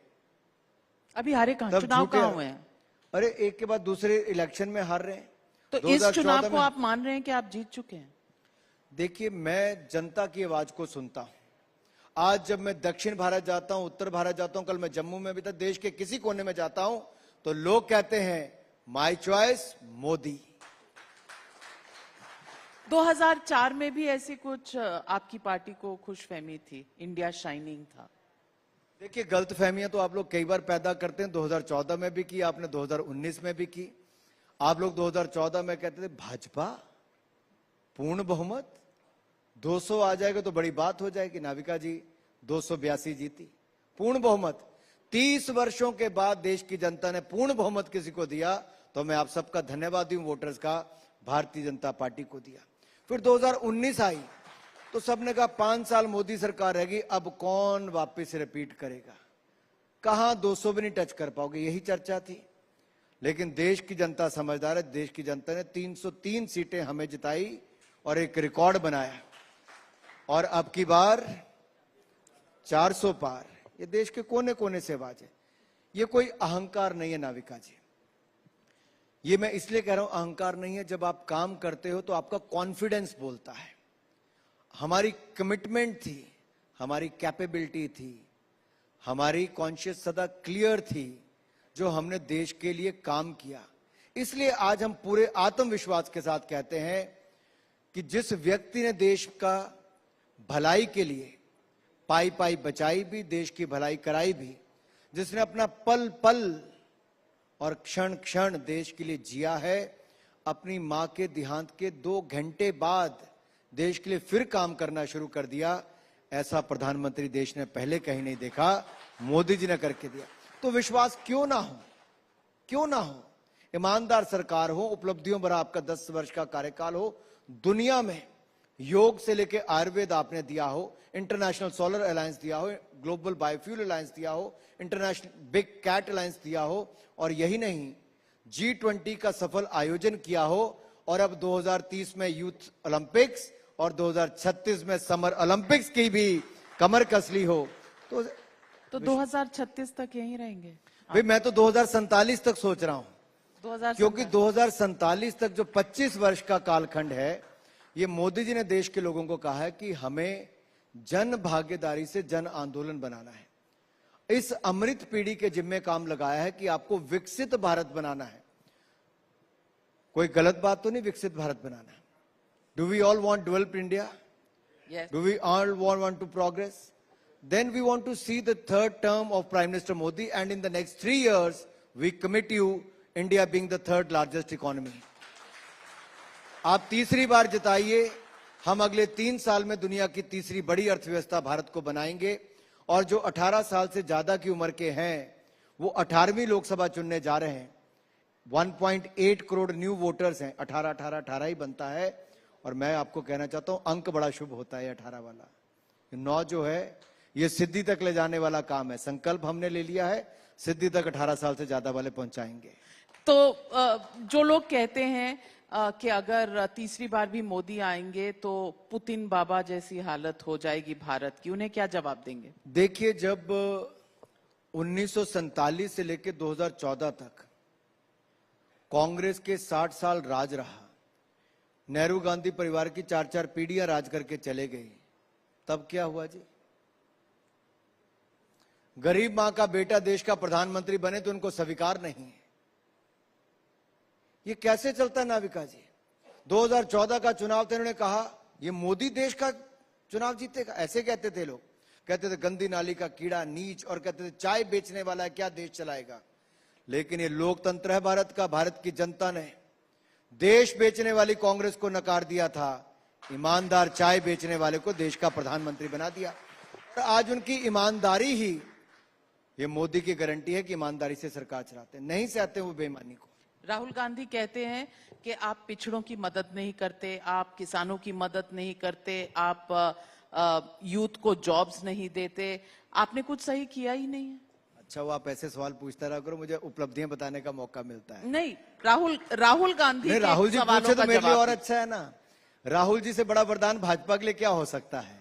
अभी हारे कहां, चुनाव कहां हुए हैं? अरे एक के बाद दूसरे इलेक्शन में हार रहे हैं। तो इस चुनाव को आप मान रहे हैं कि आप जीत चुके हैं? देखिए, मैं जनता की आवाज को सुनता हूं। आज जब मैं दक्षिण भारत जाता हूं, उत्तर भारत जाता हूं, कल मैं जम्मू में भी था, देश के किसी कोने में जाता हूं, तो लोग कहते हैं माय चॉइस मोदी। 2004 में भी ऐसी कुछ आपकी पार्टी को खुशफहमी थी, इंडिया शाइनिंग था। देखिए, गलतफहमियां तो आप लोग कई बार पैदा करते हैं। 2014 में भी की आपने, 2019 में भी की। आप लोग 2014 में कहते थे भाजपा पूर्ण बहुमत, 200 आ जाएगा तो बड़ी बात हो जाएगी। नाविका जी 282 जीती, पूर्ण बहुमत। 30 वर्षों के बाद देश की जनता ने पूर्ण बहुमत किसी को दिया, तो मैं आप सबका धन्यवाद दूं, वोटर्स का, भारतीय जनता पार्टी को दिया। फिर 2019 आई तो सबने कहा 5 साल मोदी सरकार रहेगी, अब कौन वापस रिपीट करेगा? कहां 200 भी नहीं टच कर पाओगे, यही चर्चा थी। लेकिन देश की जनता समझदार है। देश की जनता ने 303 सीटें हमें जिताई और एक रिकॉर्ड बनाया, और अब की बार 400 पार। ये देश के कोने कोने से आवाज है। ये कोई अहंकार नहीं है नाविका जी, ये मैं इसलिए कह रहा हूं अहंकार नहीं है। जब आप काम करते हो तो आपका कॉन्फिडेंस बोलता है। हमारी कमिटमेंट थी, हमारी कैपेबिलिटी थी, हमारी कॉन्शियस सदा क्लियर थी, जो हमने देश के लिए काम किया। इसलिए आज हम पूरे आत्मविश्वास के साथ कहते हैं कि जिस व्यक्ति ने देश का भलाई के लिए पाई पाई बचाई भी, देश की भलाई कराई भी, जिसने अपना पल पल और क्षण क्षण देश के लिए जिया है, अपनी मां के देहांत के 2 घंटे बाद देश के लिए फिर काम करना शुरू कर दिया, ऐसा प्रधानमंत्री देश ने पहले कहीं नहीं देखा। मोदी जी ने करके दिया। तो विश्वास क्यों ना हो, क्यों ना हो? ईमानदार सरकार हो, उपलब्धियों भरा आपका 10 वर्ष का कार्यकाल हो, दुनिया में योग से लेके आयुर्वेद आपने दिया हो, इंटरनेशनल सोलर अलायंस दिया हो, ग्लोबल बायोफ्यूल अलायंस दिया हो, इंटरनेशनल बिग कैट अलायंस दिया हो, और यही नहीं G20 का सफल आयोजन किया हो, और अब 2030 में यूथ ओलंपिक्स और 2036 में समर ओलंपिक्स की भी कमर कस ली हो, तो 2036 तक यहीं रहेंगे भाई। मैं तो 2047 तक सोच रहा हूं, 2047 क्योंकि 2047 तक जो 25 वर्ष का कालखंड है, ये मोदी जी ने देश के लोगों को कहा है कि हमें जन भागीदारी से जन आंदोलन बनाना है। इस अमृत पीढ़ी के जिम्मे काम लगाया है कि आपको विकसित भारत बनाना है। कोई गलत बात तो नहीं विकसित भारत बनाना है। Do we all want developed India? Do we all want to progress? Then we want to see the third term of Prime Minister Modi, and in the next 3 years, we commit you India being the third largest economy. आप तीसरी बार जिताइए, हम अगले 3 साल में दुनिया की तीसरी बड़ी अर्थव्यवस्था भारत को बनाएंगे, और जो 18 साल से ज्यादा की उम्र के हैं, वो 18वीं लोकसभा चुनने जा रहे हैं। 1.8 करोड़ न्यू वोटर्स हैं, 18 ही बनता है, और मैं आपको कहना चाहता हूं अंक बड़ा शुभ होता है 18 वाला। 9 जो है ये सिद्धि तक ले जाने वाला काम है। संकल्प हमने ले लिया है, सिद्धि तक 18 साल से ज्यादा वाले पहुंचाएंगे। तो जो लोग कहते हैं कि अगर तीसरी बार भी मोदी आएंगे तो पुतिन बाबा जैसी हालत हो जाएगी भारत की, उन्हें क्या जवाब देंगे? देखिए, जब 1947 से लेकर 2014 तक कांग्रेस के 60 साल राज रहा, नेहरू गांधी परिवार की 4-4 पीढ़ियां राज करके चले गई, तब क्या हुआ जी? गरीब मां का बेटा देश का प्रधानमंत्री बने तो उनको स्वीकार नहीं है। ये कैसे चलता है नाविका जी? 2014 का चुनाव थे, उन्होंने कहा ये मोदी देश का चुनाव जीतेगा। ऐसे कहते थे लोग, कहते थे गंदी नाली का कीड़ा, नीच, और कहते थे चाय बेचने वाला है, क्या देश चलाएगा। लेकिन ये लोकतंत्र है भारत का। भारत की जनता ने देश बेचने वाली कांग्रेस को नकार दिया था, ईमानदार चाय बेचने वाले को देश का प्रधानमंत्री बना दिया। और आज उनकी ईमानदारी ही ये मोदी की गारंटी है कि ईमानदारी से सरकार चलाते हैं, नहीं चाहते वो बेईमानी को। राहुल गांधी कहते हैं कि आप पिछड़ों की मदद नहीं करते, आप किसानों की मदद नहीं करते, आप यूथ को जॉब्स नहीं देते, आपने कुछ सही किया ही नहीं है। अच्छा, वो आप ऐसे सवाल पूछता रहा करो, मुझे उपलब्धियां बताने का मौका मिलता है। नहीं, राहुल गांधी नहीं, राहुल जी पूछे तो मेरे लिए और अच्छा है ना। राहुल जी से बड़ा वरदान भाजपा के लिए क्या हो सकता है?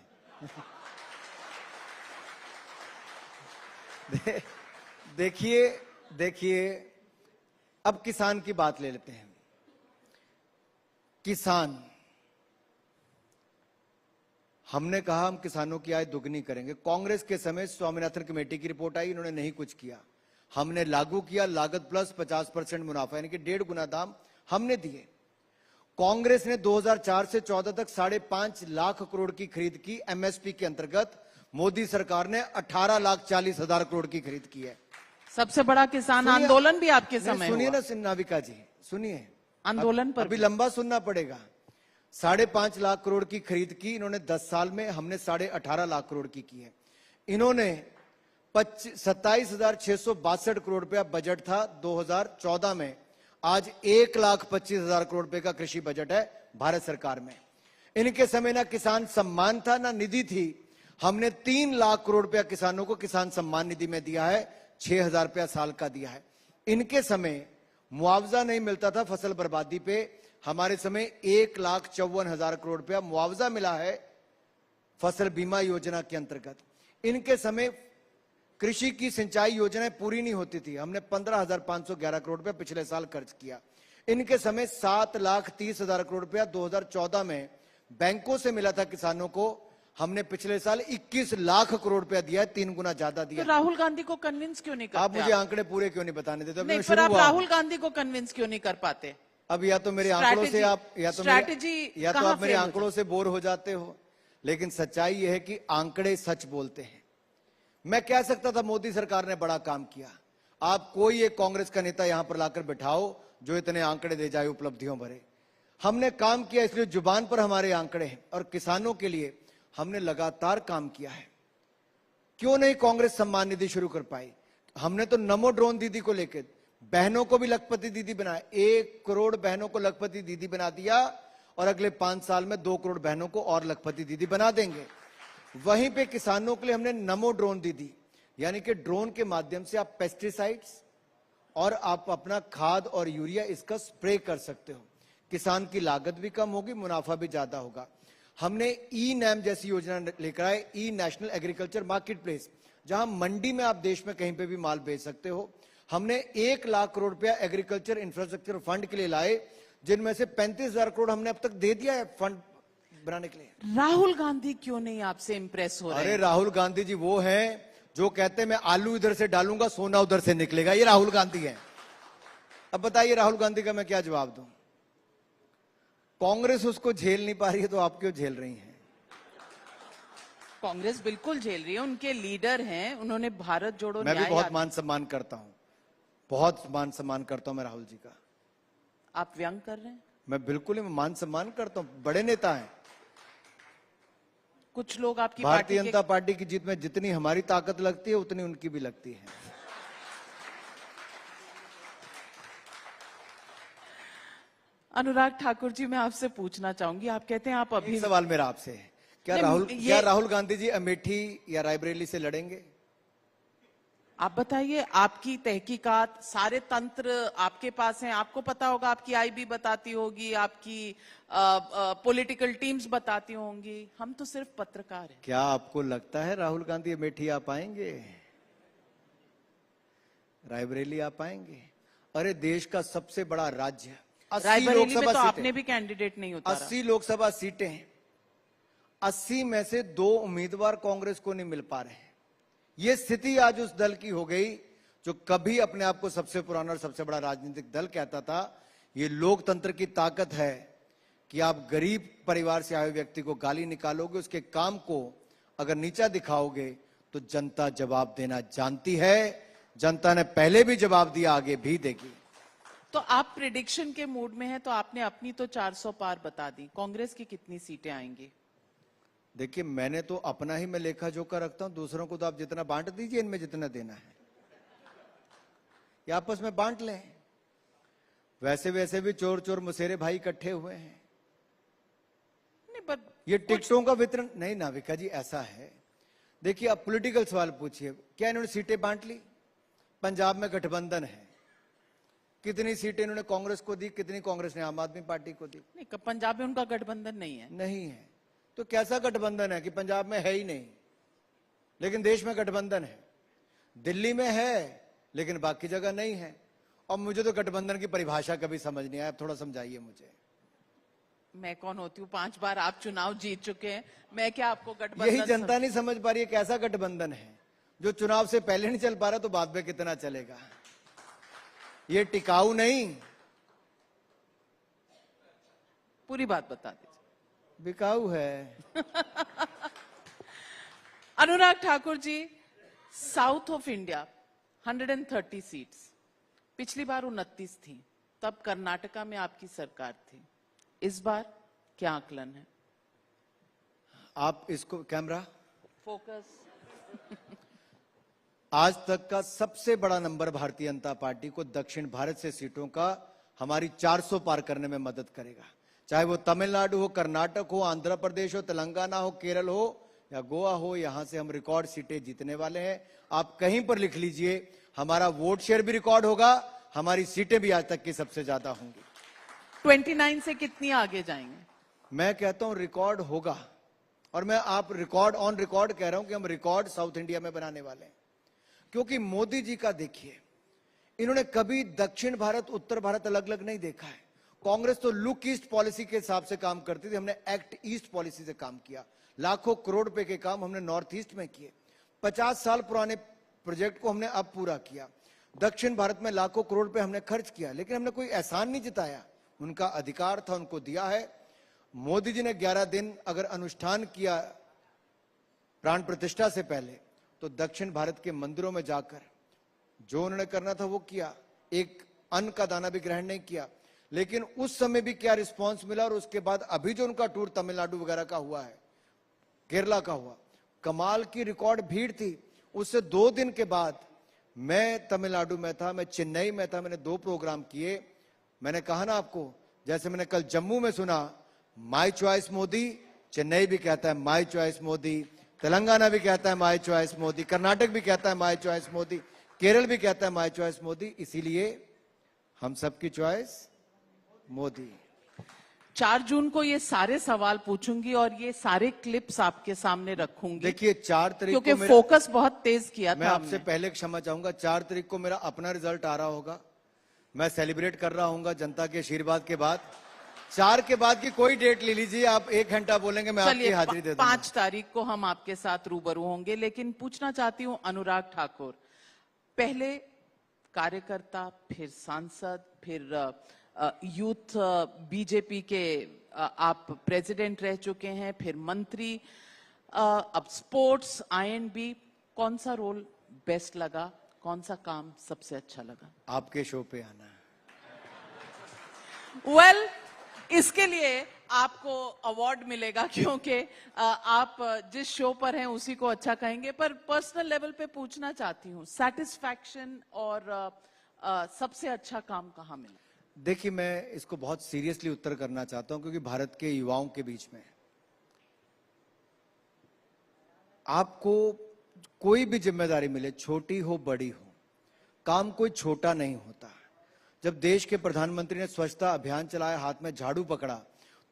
देखिए अब किसान की बात ले लेते हैं। किसान, हमने कहा हम किसानों की आय दुगनी करेंगे। कांग्रेस के समय स्वामीनाथन कमेटी की रिपोर्ट आई, इन्होंने नहीं कुछ किया। हमने लागू किया लागत प्लस 50% मुनाफा, यानी कि 1.5 गुना दाम हमने दिए। कांग्रेस ने 2004 से 14 तक 5.5 लाख करोड़ की खरीद की एमएसपी के अंतर्गत। मोदी सरकार ने 18,40,000 करोड़ की खरीद की है। सबसे बड़ा किसान आंदोलन भी आपके समय सुनिए ना नाविका जी, सुनिए, आंदोलन पर अभी लंबा सुनना पड़ेगा। 5.5 लाख करोड़ की खरीद की इन्होंने 10 साल में, हमने 18.5 लाख करोड़ की है। इन्होंने 27,662 करोड़ रुपया बजट था 2014 में, आज 1,25,000 करोड़ रुपए का कृषि बजट है भारत सरकार में। इनके समय ना किसान सम्मान था ना निधि थी। हमने 3 लाख करोड़ रुपया किसानों को किसान सम्मान निधि में दिया है, 6,000 रुपया साल का दिया है। इनके समय मुआवजा नहीं मिलता था फसल बर्बादी पे, हमारे समय 1,54,000 करोड़ रुपया मुआवजा मिला है फसल बीमा योजना के अंतर्गत। इनके समय कृषि की सिंचाई योजनाएं पूरी नहीं होती थी, हमने 15,511 करोड़ रुपया पिछले साल खर्च किया। इनके समय 7,30,000 करोड़ रुपया 2014 में बैंकों से मिला था किसानों को, हमने पिछले साल 21 लाख करोड़ रुपया दिया है, 3 गुना ज्यादा दिया। तो राहुल गांधी को कन्विंस क्यों नहीं करते? आप मुझे आंकड़े पूरे क्यों नहीं बताने देते? नहीं, पर आप राहुल गांधी को कन्विंस क्यों नहीं कर पाते? अब या तो मेरे आंकड़ों से आप आप मेरे आंकड़ों से बोर हो जाते हो, लेकिन सच्चाई यह है कि आंकड़े सच बोलते हैं। मैं कह सकता था मोदी सरकार ने बड़ा काम किया, आप कोई एक कांग्रेस का नेता यहां पर लाकर बिठाओ जो इतने आंकड़े दे जाए उपलब्धियों भरे। हमने काम किया, इसलिए जुबान पर हमारे आंकड़े हैं, और किसानों के लिए हमने लगातार काम किया है। क्यों नहीं कांग्रेस सम्मान निधि शुरू कर पाई? हमने तो नमो ड्रोन दीदी को लेकर बहनों को भी लखपति दीदी बनाया, 1 करोड़ बहनों को लखपति दीदी बना दिया और अगले 5 साल में 2 करोड़ बहनों को और लखपति दीदी बना देंगे। वहीं पे किसानों के लिए हमने नमो ड्रोन दीदी, यानी कि ड्रोन के माध्यम से आप पेस्टिसाइड्स और आप अपना खाद और यूरिया इसका स्प्रे कर सकते हो। किसान की लागत भी कम होगी, मुनाफा भी ज्यादा होगा। हमने ई नैम जैसी योजना लेकर आए, ई नेशनल एग्रीकल्चर मार्केट प्लेस, जहां मंडी में आप देश में कहीं पे भी माल बेच सकते हो। हमने 1 लाख करोड़ रुपया एग्रीकल्चर इंफ्रास्ट्रक्चर फंड के लिए लाए, जिनमें से 35,000 करोड़ हमने अब तक दे दिया है फंड बनाने के लिए। राहुल गांधी क्यों नहीं आपसे इंप्रेस हो रहे हैं? अरे राहुल गांधी जी वो हैं जो कहते हैं मैं आलू इधर से डालूंगा सोना उधर से निकलेगा, ये राहुल गांधी हैं। अब बताइए राहुल गांधी का मैं क्या जवाब दूं? कांग्रेस उसको झेल नहीं पा रही है तो आप क्यों झेल रही हैं? कांग्रेस बिल्कुल झेल रही है, उनके लीडर हैं, उन्होंने भारत जोड़ो मैं भी बहुत मान सम्मान करता हूं, बहुत मान सम्मान करता हूं मैं राहुल जी का। आप व्यंग कर रहे हैं? मैं बिल्कुल ही मान सम्मान करता हूं, बड़े नेता हैं। कुछ लोग आपकी भारतीय जनता पार्टी की जीत में जितनी हमारी ताकत लगती है उतनी उनकी भी लगती है। अनुराग ठाकुर जी, मैं आपसे पूछना चाहूंगी, आप कहते हैं आप अभी सवाल मेरा आपसे है, क्या राहुल गांधी जी अमेठी या रायबरेली से लड़ेंगे? आप बताइए, आपकी तहकीकात, सारे तंत्र आपके पास हैं, आपको पता होगा, आपकी आईबी बताती होगी, आपकी पॉलिटिकल टीम्स बताती होंगी, हम तो सिर्फ पत्रकार हैं। क्या आपको लगता है राहुल गांधी अमेठी आ पाएंगे, रायबरेली आ पाएंगे? अरे देश का सबसे बड़ा राज्य, 80 लोकसभा तो आपने भी कैंडिडेट नहीं उतारा। 80 लोकसभा सीटें हैं, 80 में से 2 उम्मीदवार कांग्रेस को नहीं मिल पा रहे हैं। ये स्थिति आज उस दल की हो गई जो कभी अपने आप को सबसे पुराना और सबसे बड़ा राजनीतिक दल कहता था। ये लोकतंत्र की ताकत है कि आप गरीब परिवार से आए हुए व्यक्ति को गाली निकालोगे, उसके काम को अगर नीचा दिखाओगे तो जनता जवाब देना जानती है। जनता ने पहले भी जवाब दिया, आगे भी देगी। तो आप प्रिडिक्शन के मूड में हैं, तो आपने अपनी तो 400 पार बता दी, कांग्रेस की कितनी सीटें आएंगी? देखिए, मैंने तो अपना ही मैं लेखा जोखा रखता हूं, दूसरों को तो आप जितना बांट दीजिए, इनमें जितना देना है ये आपस में बांट लें। वैसे वैसे भी चोर चोर मुसेरे भाई इकट्ठे हुए हैं। ये टिकटों का वितरण नहीं नाविका जी, ऐसा है। देखिए, आप पॉलिटिकल सवाल पूछिए, क्या इन्होंने सीटें बांट ली? पंजाब में गठबंधन है, कितनी सीटें इन्होंने कांग्रेस को दी, कितनी कांग्रेस ने आम आदमी पार्टी को दी? नहीं, पंजाब में उनका गठबंधन नहीं है। नहीं है तो कैसा गठबंधन है कि पंजाब में है ही नहीं, लेकिन देश में गठबंधन है। दिल्ली में है लेकिन बाकी जगह नहीं है। और मुझे तो गठबंधन की परिभाषा कभी समझ नहीं आया, थोड़ा समझाइए मुझे। मैं कौन होती हूँ? 5 बार आप चुनाव जीत चुके हैं, मैं क्या आपको गठबंधन? यही जनता नहीं समझ पा रही है, कैसा गठबंधन है जो चुनाव से पहले नहीं चल पा रहा तो बाद में कितना चलेगा? ये टिकाऊ नहीं। पूरी बात बता दीजिए। बिकाऊ है। Anurag Thakur ji, south of India 130 seats, पिछली बार 29 थी, तब कर्नाटका में आपकी सरकार थी। इस बार क्या आकलन है? आप इसको कैमरा फोकस। आज तक का सबसे बड़ा नंबर भारतीय जनता पार्टी को दक्षिण भारत से सीटों का हमारी 400 पार करने में मदद करेगा। चाहे वो तमिलनाडु हो, कर्नाटक हो, आंध्र प्रदेश हो, तेलंगाना हो, केरल हो या गोवा हो, यहां से हम रिकॉर्ड सीटें जीतने वाले हैं। आप कहीं पर लिख लीजिए, हमारा वोट शेयर भी रिकॉर्ड होगा, हमारी सीटें भी आज तक की सबसे ज्यादा होंगी। 29 से कितनी आगे जाएंगे? मैं कहता हूं रिकॉर्ड होगा, और मैं आप रिकॉर्ड ऑन रिकॉर्ड कह रहा हूं कि हम रिकॉर्ड साउथ इंडिया में बनाने वाले हैं। क्योंकि मोदी जी का देखिए, इन्होंने कभी दक्षिण भारत उत्तर भारत अलग अलग नहीं देखा है। कांग्रेस तो लुक ईस्ट पॉलिसी के हिसाब से काम करती थी, हमने एक्ट ईस्ट पॉलिसी से काम किया। लाखों करोड़ रुपए के काम हमने नॉर्थ ईस्ट में किए। 50 साल पुराने प्रोजेक्ट को हमने अब पूरा किया। दक्षिण भारत में लाखों करोड़ रुपए हमने खर्च किया, लेकिन हमने कोई एहसान नहीं जताया। उनका अधिकार था, उनको दिया है। मोदी जी ने 11 दिन अगर अनुष्ठान किया प्राण प्रतिष्ठा से पहले, तो दक्षिण भारत के मंदिरों में जाकर जो उन्होंने करना था वो किया। एक अन्न का दाना भी ग्रहण नहीं किया, लेकिन उस समय भी क्या रिस्पांस मिला। और उसके बाद अभी जो उनका टूर तमिलनाडु वगैरह का हुआ है, केरला का हुआ, कमाल की रिकॉर्ड भीड़ थी। उससे 2 दिन के बाद मैं तमिलनाडु में था, मैं चेन्नई में था, मैंने 2 प्रोग्राम किए। मैंने कहा ना आपको, जैसे मैंने कल जम्मू में सुना माय चॉइस मोदी, चेन्नई भी कहता है माय चॉइस मोदी, तेलंगाना भी कहता है माय चॉइस मोदी, कर्नाटक भी कहता है माय चॉइस मोदी, केरल भी कहता है माय चॉइस मोदी। इसीलिए हम सबकी चॉइस मोदी। 4 जून को ये सारे सवाल पूछूंगी और ये सारे क्लिप्स आपके सामने रखूंगी। देखिए 4 तारीख को क्योंकि फोकस बहुत तेज किया था। मैं आपसे पहले क्षमा चाहूंगा, 4 तारीख को मेरा अपना रिजल्ट आ रहा होगा, मैं सेलिब्रेट कर रहा हूँ जनता के आशीर्वाद के बाद। 4 के बाद की कोई डेट ले लीजिए, आप 1 घंटा बोलेंगे, मैं आपकी हाजिरी दे दूंगा। 5 तारीख को हम आपके साथ रूबरू होंगे। लेकिन पूछना चाहती हूँ अनुराग ठाकुर, पहले कार्यकर्ता, फिर सांसद, फिर यूथ बीजेपी के आप प्रेसिडेंट रह चुके हैं, फिर मंत्री, अब स्पोर्ट्स, I&B, कौन सा रोल बेस्ट लगा, कौन सा काम सबसे अच्छा लगा? आपके शो पे आना है। वेल, इसके लिए आपको अवार्ड मिलेगा, क्योंकि आप जिस शो पर हैं उसी को अच्छा कहेंगे। पर पर्सनल लेवल पे पूछना चाहती हूँ, सैटिस्फैक्शन और सबसे अच्छा काम कहाँ मिला? देखिए, मैं इसको बहुत सीरियसली उत्तर करना चाहता हूं, क्योंकि भारत के युवाओं के बीच में आपको कोई भी जिम्मेदारी मिले, छोटी हो बड़ी हो, काम कोई छोटा नहीं होता। जब देश के प्रधानमंत्री ने स्वच्छता अभियान चलाया, हाथ में झाड़ू पकड़ा,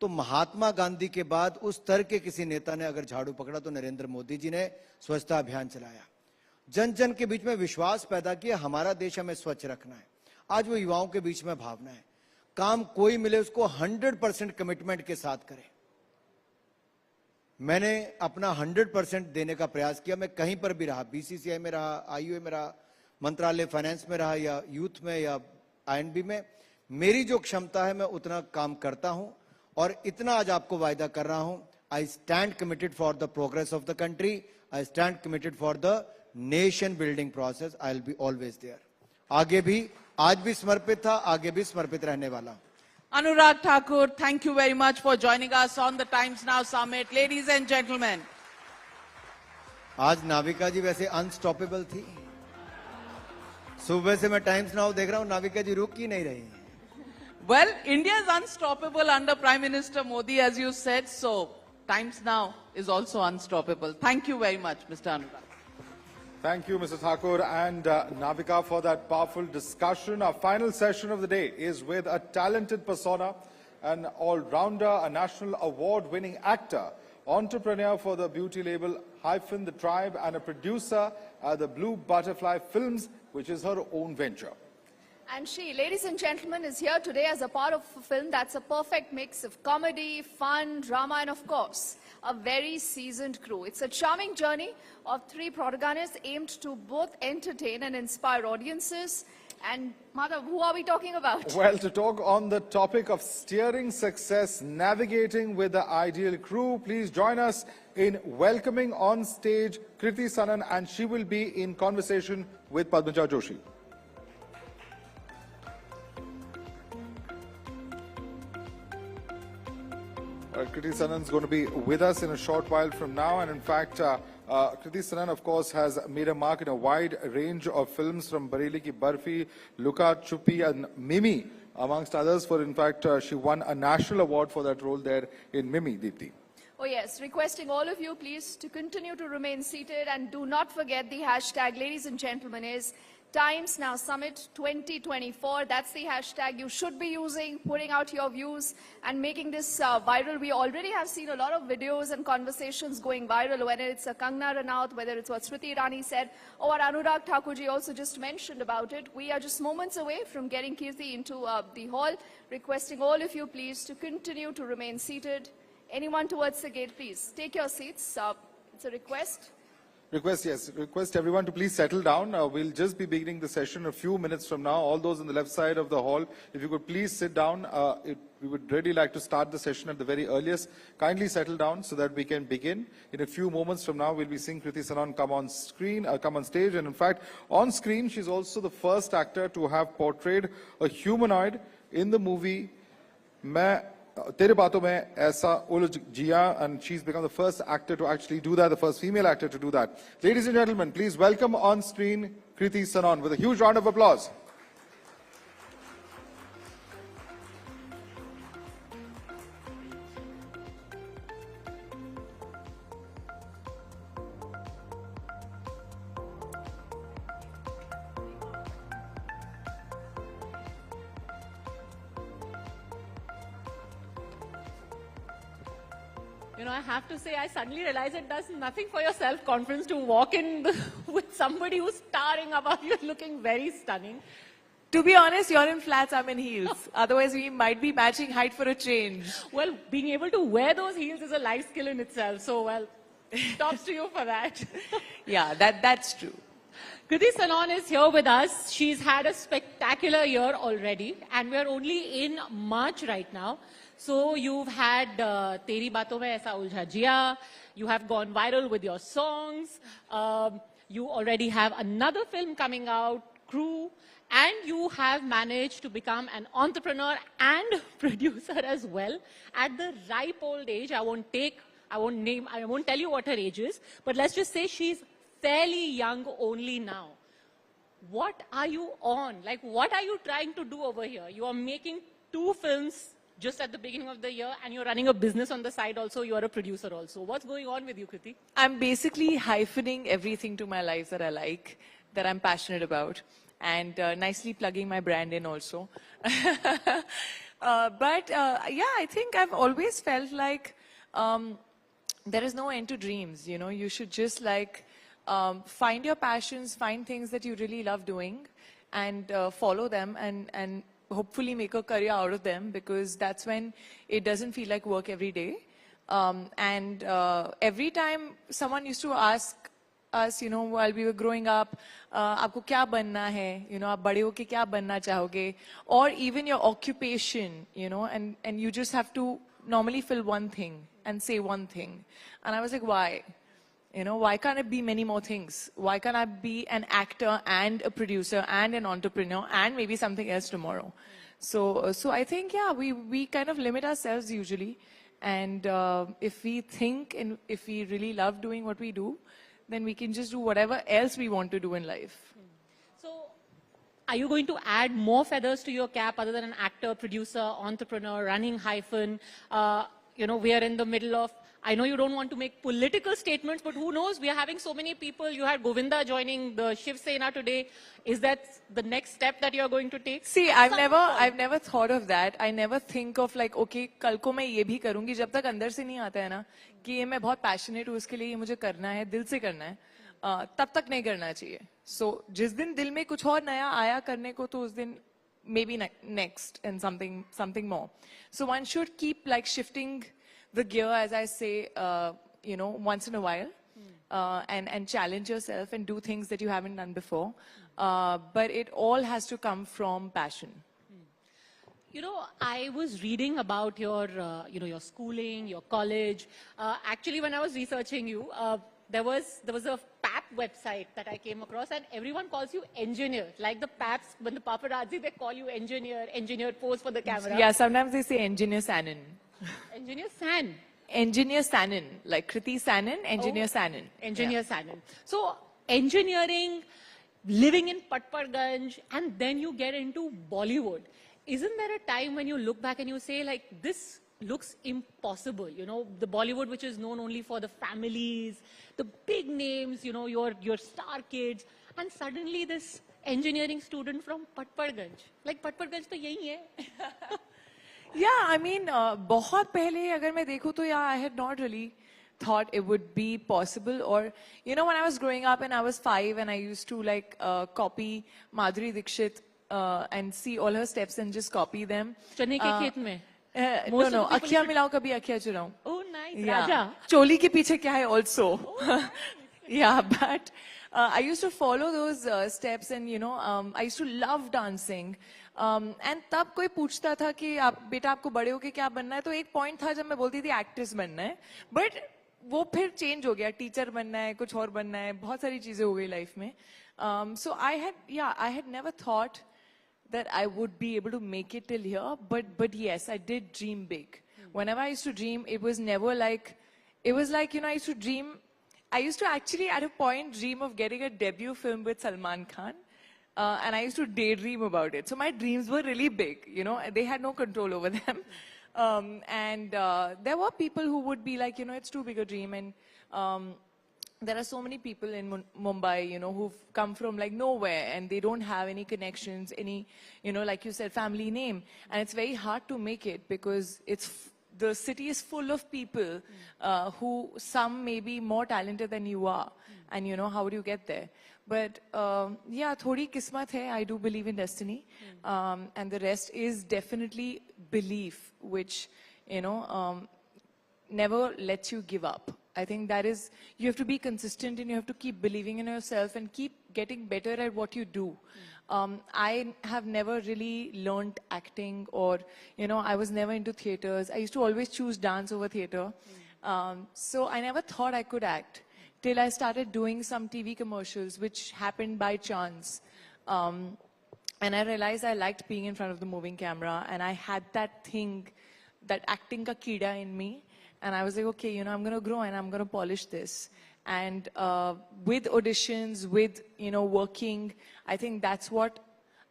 तो महात्मा गांधी के बाद उस स्तर के किसी नेता ने अगर झाड़ू पकड़ा तो नरेंद्र मोदी जी ने स्वच्छता अभियान चलाया, जन जन के बीच में विश्वास पैदा किया, हमारा देश हमें स्वच्छ रखना है। आज वो युवाओं के बीच में भावना है, काम कोई मिले उसको 100% कमिटमेंट के साथ करें। मैंने अपना 100% देने का प्रयास किया। मैं कहीं पर भी रहा, BCCI में रहा, IUA में रहा, मंत्रालय फाइनेंस में रहा, या यूथ में, या I&B में, मेरी जो क्षमता है मैं उतना काम करता हूं। और इतना आज आपको वायदा कर रहा हूं, I stand committed for the progress of the country, I stand committed for the nation building process, I will be always there. आगे भी, आज भी समर्पित था, आगे भी समर्पित रहने वाला। Anurag Thakur, thank you very much for joining us on the Times Now Summit. Ladies and gentlemen. आज नाविका जी वैसे अनस्टॉपेबल थी। सुबह से मैं टाइम्स नाउ देख रहा हूं, नाविका जी रुक ही नहीं रही। Well, India is unstoppable under Prime Minister Modi, as you said, so Times Now is also unstoppable. Thank you very much, Mr. Anurag. Thank you, Mr. Thakur and Navika, for that powerful discussion. Our final session of the day is with a talented persona, an all-rounder, a national award-winning actor, entrepreneur for the beauty label Hyphen, The Tribe, and a producer at the Blue Butterfly Films, which is her own venture. And she, ladies and gentlemen, is here today as a part of a film that's a perfect mix of comedy, fun, drama, and of course, a very seasoned crew. It's a charming journey of 3 protagonists aimed to both entertain and inspire audiences. And Madhav, who are we talking about? Well, to talk on the topic of steering success, navigating with the ideal crew, please join us in welcoming on stage Kriti Sanan, and she will be in conversation with Padmaja Joshi. Kriti Sanan is going to be with us in a short while from now, and in fact, Kriti Sanan, of course, has made a mark in a wide range of films, from Bareilly Ki Barfi, Luka Chupi, and Mimi, amongst others. For in fact, she won a national award for that role there in Mimi, Deepthi. Oh yes, requesting all of you please to continue to remain seated, and do not forget the hashtag, ladies and gentlemen, is Times Now Summit 2024. That's the hashtag you should be using, putting out your views and making this viral. We already have seen a lot of videos and conversations going viral, whether it's a Kangna Ranaut, whether it's what Smriti Irani said, or what Anurag Thakurji also just mentioned about it. We are just moments away from getting Kirti into the hall. Requesting all of you please to continue to remain seated. Anyone towards the gate, please take your seats. It's a request. Request everyone to please settle down. We'll just be beginning the session a few minutes from now. All those on the left side of the hall, if you could please sit down. We would really like to start the session at the very earliest. Kindly settle down so that we can begin. In a few moments from now, we'll be seeing Kriti Sanan come on stage. And in fact, on screen, she's also the first actor to have portrayed a humanoid in the movie Main Tere Baaton Mein Aisa Ulj Jia, and she's become the first actor to actually do that, the first female actor to do that. Ladies and gentlemen, please welcome on screen Kriti Sanon with a huge round of applause. You know, I have to say, I suddenly realize it does nothing for your self-confidence to walk in with somebody who's towering above you, looking very stunning. To be honest, you're in flats, I'm in heels. Otherwise, we might be matching height for a change. Well, being able to wear those heels is a life skill in itself. So, well, props to you for that. Yeah, that's true. Kriti Sanon is here with us. She's had a spectacular year already, and we're only in March right now. So you've had Teri Baaton Mein Aisa Ulja Jia, you have gone viral with your songs, you already have another film coming out, Crew, and you have managed to become an entrepreneur and producer as well at the ripe old age. I won't tell you what her age is, but let's just say she's fairly young only now. What are you on? Like, what are you trying to do over here? You are making 2 films just at the beginning of the year, and you're running a business on the side also, you're a producer also. What's going on with you, Kriti? I'm basically hyphening everything to my life that I like, that I'm passionate about, and nicely plugging my brand in also. Yeah, I think I've always felt like there is no end to dreams, you know. You should just like find your passions, find things that you really love doing, and follow them, and hopefully make a career out of them, because that's when it doesn't feel like work every day. Every time someone used to ask us, you know, while we were growing up, aapko kya banna hai? You know, aap bade hoke kya banna chahoge? Or even your occupation, you know, and you just have to normally fill one thing and say one thing. And I was like, why? You know, why can't it be many more things? Why can't I be an actor and a producer and an entrepreneur and maybe something else tomorrow? So I think, yeah, we kind of limit ourselves usually. And if we think and if we really love doing what we do, then we can just do whatever else we want to do in life. So are you going to add more feathers to your cap other than an actor, producer, entrepreneur, running hyphen? You know, we are in the middle of, I know you don't want to make political statements, but who knows? We are having so many people. You had Govinda joining the Shiv Sena today. Is that the next step that you're going to take? See, I've never thought of that. I never think of like, okay, कल को मैं ये भी करूँगी. जब तक अंदर से नहीं आता है ना कि ये मैं बहुत passionate हूँ, उसके लिए ये मुझे करना है, दिल से करना है, तब तक नहीं करना चाहिए. So जिस दिन दिल में कुछ और नया आया करने को, तो उस दिन maybe next and something more. So one should keep like shifting the gear, as I say, you know, once in a while, and challenge yourself and do things that you haven't done before. But it all has to come from passion. You know, I was reading about your, you know, your schooling, your college. Actually, when I was researching you, there was a PAP website that I came across, and everyone calls you engineer. Like the PAPs, when the paparazzi, they call you engineer pose for the camera. Yeah, sometimes they say engineer Sanon. Engineer San. Engineer Sanon, like Kriti Sanon, engineer Sanon. Engineer Sanon. So engineering, living in Patparganj, and then you get into Bollywood. Isn't there a time when you look back and you say, like, this looks impossible? You know, the Bollywood, which is known only for the families, the big names, you know, your star kids, and suddenly this engineering student from Patparganj. Like, Patparganj to yahi hai. Yeah, I mean, बहुत पहले अगर मैं देखूँ तो yeah, I had not really thought it would be possible. Or, you know, when I was growing up and I was 5 and I used to like copy Madhuri Dixit and see all her steps and just copy them. चने के खेत में? No, अखियाँ मिलाओ कभी अखियाँ चुराऊं. Oh, nice. Yeah. Raja. चोली के पीछे क्या है also. Oh, yeah, but I used to follow those steps, and you know, I used to love dancing. And तब कोई पूछता था कि आप बेटा आपको बड़े होके क्या बनना है, तो एक पॉइंट था जब मैं बोलती थी एक्ट्रेस बनना है, बट वो फिर चेंज हो गया, टीचर बनना है, कुछ और बनना है, बहुत सारी चीजें हो गई लाइफ में. So I had never thought that I would be able to make it till here, but yes, I did dream big. whenever I used to dream, it was never like, it was like, you know, I used to actually at a point dream of getting a debut film with Salman Khan. And I used to daydream about it. So my dreams were really big, you know, they had no control over them. There were people who would be like, you know, it's too big a dream. And there are so many people in Mumbai, you know, who've come from like nowhere and they don't have any connections, any, you know, like you said, family name. And it's very hard to make it because the city is full of people who some may be more talented than you are. And, you know, how do you get there? But yeah, thodi kismat hai. I do believe in destiny. And the rest is definitely belief, which, you know, never lets you give up. I think that is, you have to be consistent and you have to keep believing in yourself and keep getting better at what you do. I have never really learned acting or, you know, I was never into theaters. I used to always choose dance over theater. So I never thought I could act till I started doing some TV commercials, which happened by chance. And I realized I liked being in front of the moving camera and I had that thing, that acting ka keeda in me. And I was like, okay, you know, I'm going to grow and I'm going to polish this. And with auditions, with, you know, working, I think that's what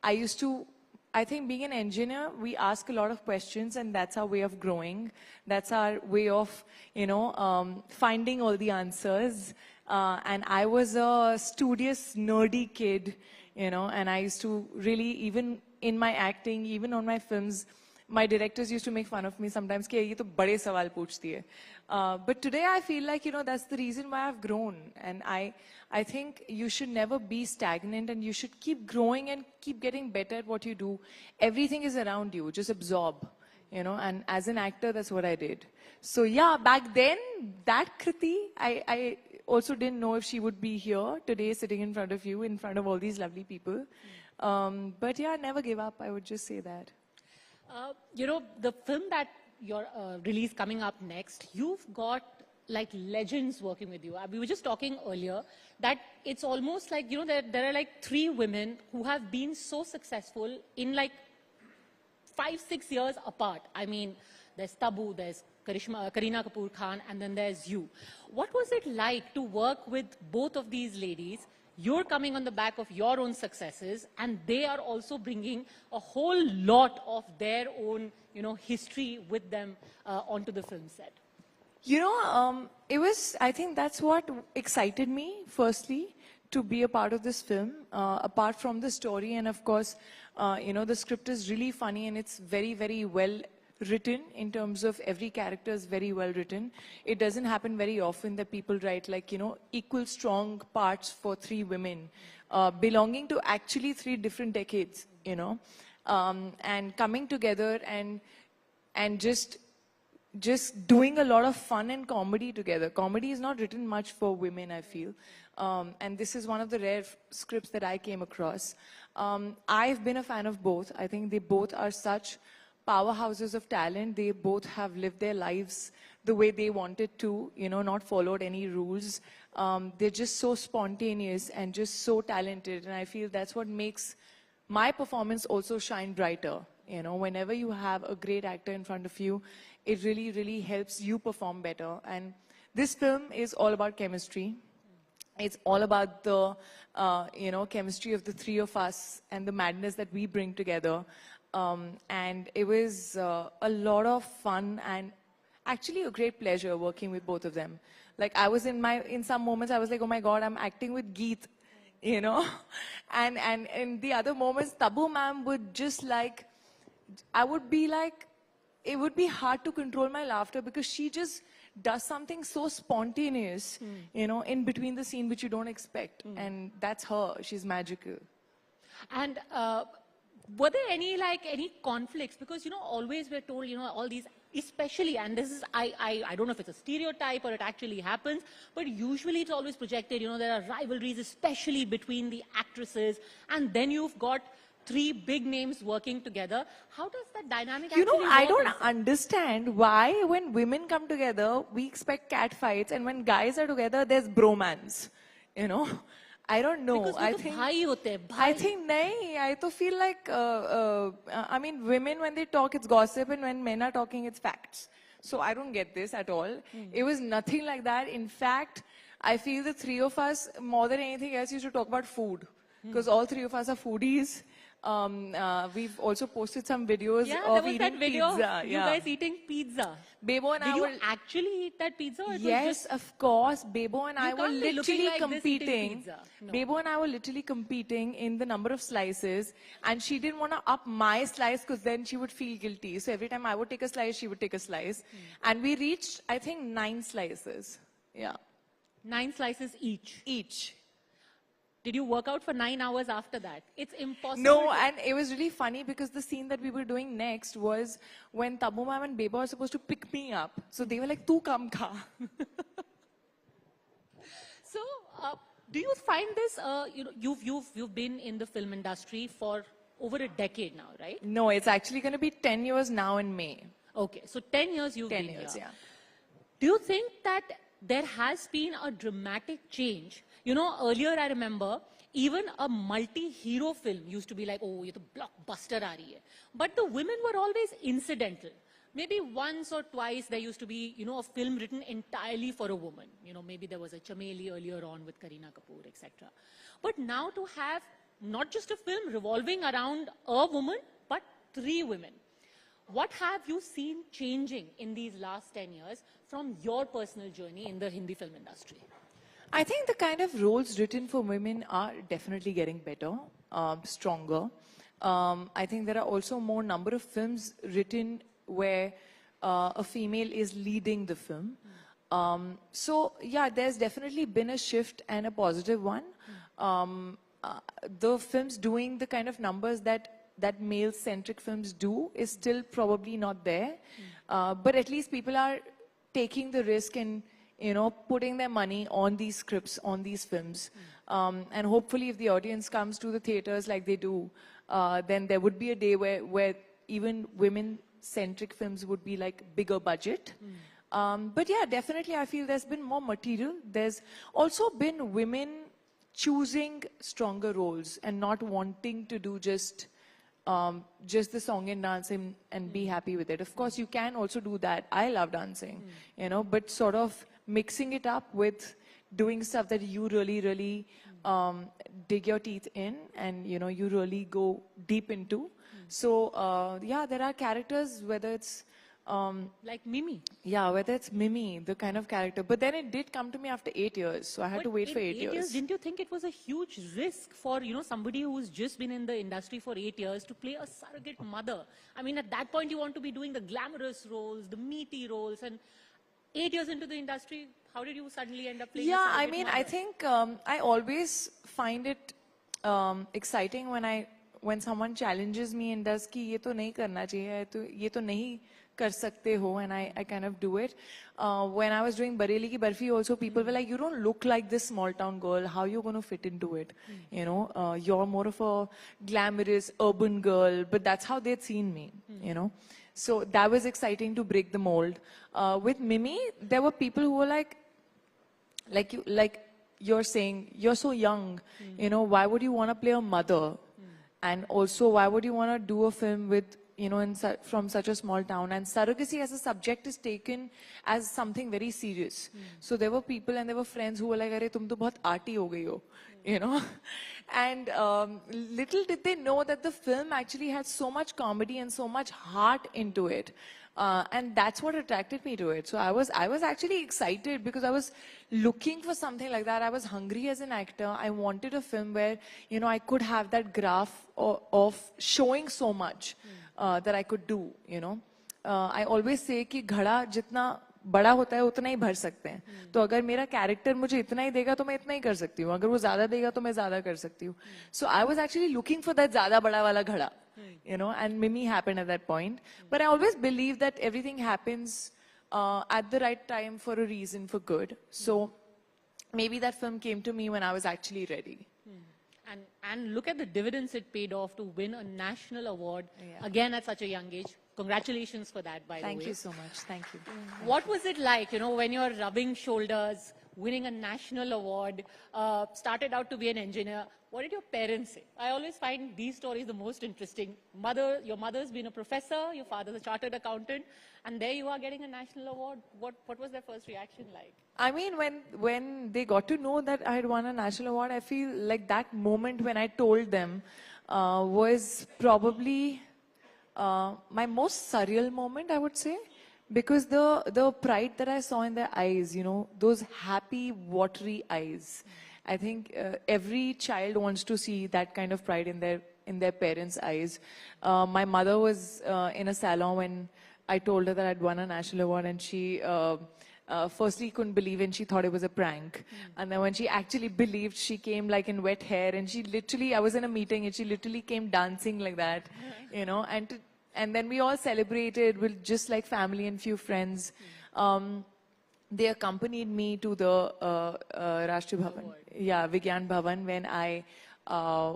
I used to, I think being an engineer, we ask a lot of questions and that's our way of growing. That's our way of, you know, finding all the answers. And I was a studious, nerdy kid, you know, and I used to really, even in my acting, even on my films, my directors used to make fun of me sometimes, कि ये तो बड़े सवाल पूछती है. But today I feel like, you know, that's the reason why I've grown. And I think you should never be stagnant and you should keep growing and keep getting better at what you do. Everything is around you, just absorb, you know, and as an actor, that's what I did. So yeah, back then, that Kriti, I also didn't know if she would be here today, sitting in front of you, in front of all these lovely people. But yeah, never give up, I would just say that. You know, the film that your release coming up next, you've got like legends working with you. We were just talking earlier that it's almost like, you know, there are like 3 women who have been so successful in like 5-6 years apart. I mean, there's Tabu, there's Kareena Kapoor Khan, and then there's you. What was it like to work with both of these ladies? You're coming on the back of your own successes, and they are also bringing a whole lot of their own, you know, history with them onto the film set. You know, it was, I think that's what excited me, firstly, to be a part of this film, apart from the story. And of course, you know, the script is really funny and it's very, very well written in terms of every character is very well written. It doesn't happen very often that people write like, you know, equal strong parts for 3 women, belonging to actually 3 different decades, you know, and coming together and just doing a lot of fun and comedy together. Comedy is not written much for women, I feel. And this is one of the rare scripts that I came across. I've been a fan of both. I think they both are such powerhouses of talent. They both have lived their lives the way they wanted to, you know, not followed any rules. They're just so spontaneous and just so talented. And I feel that's what makes my performance also shine brighter. You know, whenever you have a great actor in front of you, it really, really helps you perform better. And this film is all about chemistry. It's all about the, you know, chemistry of the 3 of us and the madness that we bring together. And it was a lot of fun and actually a great pleasure working with both of them. Like I was in some moments I was like, oh my God, I'm acting with Geet, you know. And in the other moments, Tabu ma'am would just like, I would be like, it would be hard to control my laughter because she just does something so spontaneous, you know, in between the scene which you don't expect. And that's her, she's magical. And were there any conflicts? Because, you know, always we're told, you know, all these, especially, and this is, I don't know if it's a stereotype or it actually happens, but usually it's always projected, you know, there are rivalries, especially between the actresses, and then you've got 3 big names working together. How does that dynamic actually work? You know, I don't understand why when women come together, we expect cat fights, and when guys are together, there's bromance, you know. I don't know. Because I think nahi. I to feel like, I mean, women when they talk, it's gossip, and when men are talking, it's facts. So I don't get this at all. It was nothing like that. In fact, I feel the three of us, more than anything else, used to talk about food. Because all three of us are foodies. We've also posted some videos of eating that video pizza. of you guys eating pizza. Bebo and Did I you were actually eat that pizza? Or it was yes, just, of course. Bebo and You I were can't be looking literally like this eating competing. pizza. No. Bebo and I were literally competing in the number of slices, and she didn't want to up my slice because then she would feel guilty. So every time I would take a slice, she would take a slice, and we reached, I think, 9 slices. Yeah, 9 slices each. Each. Did you work out for 9 hours after that? It's impossible. No, and it was really funny because the scene that we were doing next was when Tabu Ma'am and Beba were supposed to pick me up. So they were like, "Tu kam kha." So, do you find this? You've been in the film industry for over a decade now, right? No, it's actually going to be 10 years now in May. Okay, so 10 years you've 10 been years, here. yeah. Do you think that there has been a dramatic change? You know, earlier I remember, even a multi-hero film used to be like, oh, ye to blockbuster aa rahi hai. But the women were always incidental. Maybe once or twice there used to be, you know, a film written entirely for a woman. You know, maybe there was a Chameli earlier on with Kareena Kapoor, etc. But now to have not just a film revolving around a woman, but 3 women. What have you seen changing in these last 10 years from your personal journey in the Hindi film industry? I think the kind of roles written for women are definitely getting better, stronger. I think there are also more number of films written where a female is leading the film. So yeah, there's definitely been a shift and a positive one. The films doing the kind of numbers that male-centric films do is still probably not there. But at least people are taking the risk and, you know, putting their money on these scripts, on these films. And hopefully if the audience comes to the theaters like they do, then there would be a day where even women-centric films would be like bigger budget. But yeah, definitely I feel there's been more material. There's also been women choosing stronger roles and not wanting to do just the song and dance and be happy with it. Of course, you can also do that. I love dancing, you know, but sort of mixing it up with doing stuff that you really, really dig your teeth in and, you know, you really go deep into. So, yeah, there are characters, whether it's like Mimi. Yeah, whether it's Mimi, the kind of character. But then it did come to me after 8 years, so I had to wait for 8 years. Didn't you think it was a huge risk for, you know, somebody who's just been in the industry for 8 years to play a surrogate mother? I mean, at that point, you want to be doing the glamorous roles, the meaty roles, and 8 years into the industry, how did you suddenly end up playing a surrogate mother? I think I always find it exciting when someone challenges me and does ki ye to nahi karna chahiye, ye to nahi kar sakte ho, and I kind of do it. When I was doing Bareilly Ki Barfi also, people were like, you don't look like this small town girl, how are you going to fit into it? You know, you're more of a glamorous urban girl, but that's how they'd seen me, you know. So that was exciting to break the mold. With Mimi, there were people who were like you're saying, you're so young, you know, why would you want to play a mother? And also, why would you want to do a film with, you know, from such a small town? And surrogacy as a subject is taken as something very serious. So there were people and there were friends who were like, "Arey, tum to bahut arty ho gayi ho," you know. And little did they know that the film actually had so much comedy and so much heart into it. And that's what attracted me to it. So I was actually excited because I was looking for something like that. I was hungry as an actor. I wanted a film where, you know, I could have that graph of showing so much that I could do, you know. I always say कि घड़ा जितना बड़ा होता है उतना ही भर सकते हैं. तो अगर मेरा कैरेक्टर मुझे इतना ही देगा तो मैं इतना ही कर सकती हूँ. अगर वो ज्यादा देगा तो मैं ज्यादा कर सकती हूँ. So I was actually looking for that ज्यादा बड़ा वाला घड़ा. You know, and Mimi happened at that point. But I always believe that everything happens at the right time for a reason, for good. So maybe that film came to me when I was actually ready. And look at the dividends it paid off to win a national award, again at such a young age. Congratulations for that, by the way. Thank you so much. Thank you. What was it like, you know, when you're rubbing shoulders winning a national award, started out to be an engineer. What did your parents say? I always find these stories the most interesting. Your mother's been a professor, your father's a chartered accountant, and there you are getting a national award. What was their first reaction like? I mean, when they got to know that I had won a national award, I feel like that moment when I told them was probably my most surreal moment, I would say. Because the pride that I saw in their eyes, you know, those happy, watery eyes. I think every child wants to see that kind of pride in their parents' eyes. My mother was in a salon when I told her that I'd won a national award, and she firstly couldn't believe it, and she thought it was a prank. And then when she actually believed, she came like in wet hair, and she literally, I was in a meeting, and she literally came dancing like that, you know, and then we all celebrated with just like family and few friends. They accompanied me to the Rashtriya Bhavan, yeah, Vigyan Bhavan, when I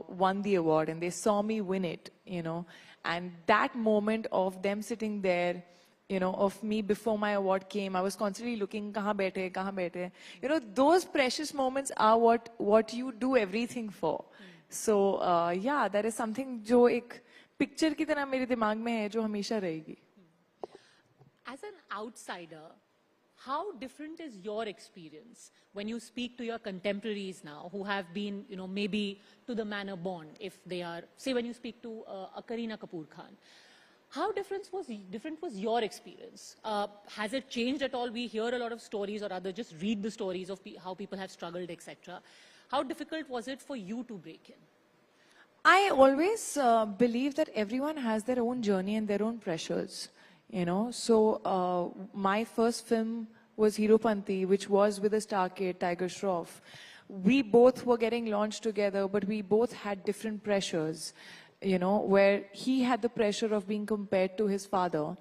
won the award, and they saw me win it, you know. And that moment of them sitting there, you know, of me before my award came, I was constantly looking, kahan baithe, kahan baithe. You know, those precious moments are what you do everything for. So, yeah, that is something jo ek picture की तरह मेरे दिमाग में है जो हमेशा रहेगी. As an outsider, how different is your experience when you speak to your contemporaries now who have been, you know, maybe to the manner born, if they are, say when you speak to a Kareena Kapoor Khan, how different was your experience? Has it changed at all? We hear a lot of stories, or rather just read the stories of how people have struggled, etc. How difficult was it for you to break in? I always believe that everyone has their own journey and their own pressures, you know. So my first film was Heropanti, which was with a star kid, Tiger Shroff. We both were getting launched together, but we both had different pressures, you know, where he had the pressure of being compared to his father.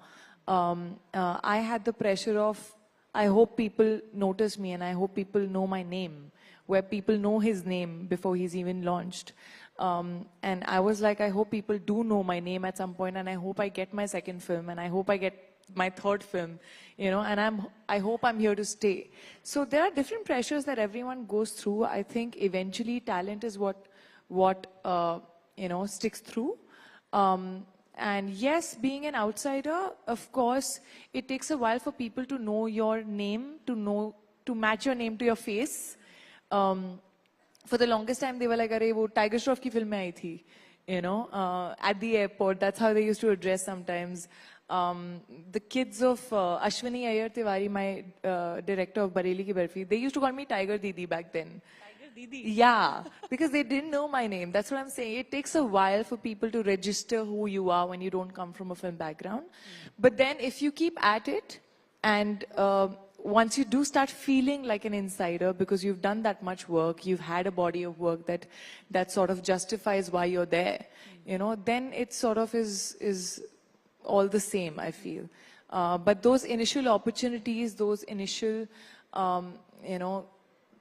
I had the pressure of, I hope people notice me and I hope people know my name, where people know his name before he's even launched. And I was like, I hope people do know my name at some point, and I hope I get my second film, and I hope I get my third film, you know, and I hope I'm here to stay. So there are different pressures that everyone goes through. I think eventually talent is what you know, sticks through. And yes, being an outsider, of course, it takes a while for people to know your name, to match your name to your face. For the longest time, they were like, "Arey, wo Tiger Shroff ki film mein aayi thi," you know, at the airport. That's how they used to address sometimes. The kids of Ashwini Iyer Tiwari, my director of Bareilly Ki Barfi, they used to call me Tiger Didi back then. Tiger Didi? Yeah, because they didn't know my name. That's what I'm saying. It takes a while for people to register who you are when you don't come from a film background. But then if you keep at it, and once you do start feeling like an insider because you've done that much work, you've had a body of work that sort of justifies why you're there, you know, then it sort of is all the same, I feel. But those initial opportunities, those initial, you know,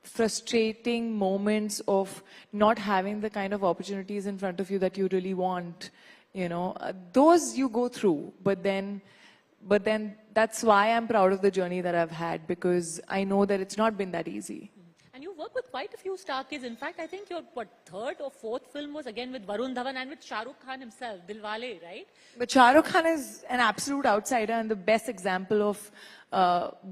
frustrating moments of not having the kind of opportunities in front of you that you really want, you know, those you go through, but then that's why I'm proud of the journey that I've had, because I know that it's not been that easy. And you work with quite a few star kids. In fact, I think your third or fourth film was again with Varun Dhawan and with Shah Rukh Khan himself, Dilwale, right? But Shah Rukh Khan is an absolute outsider and the best example of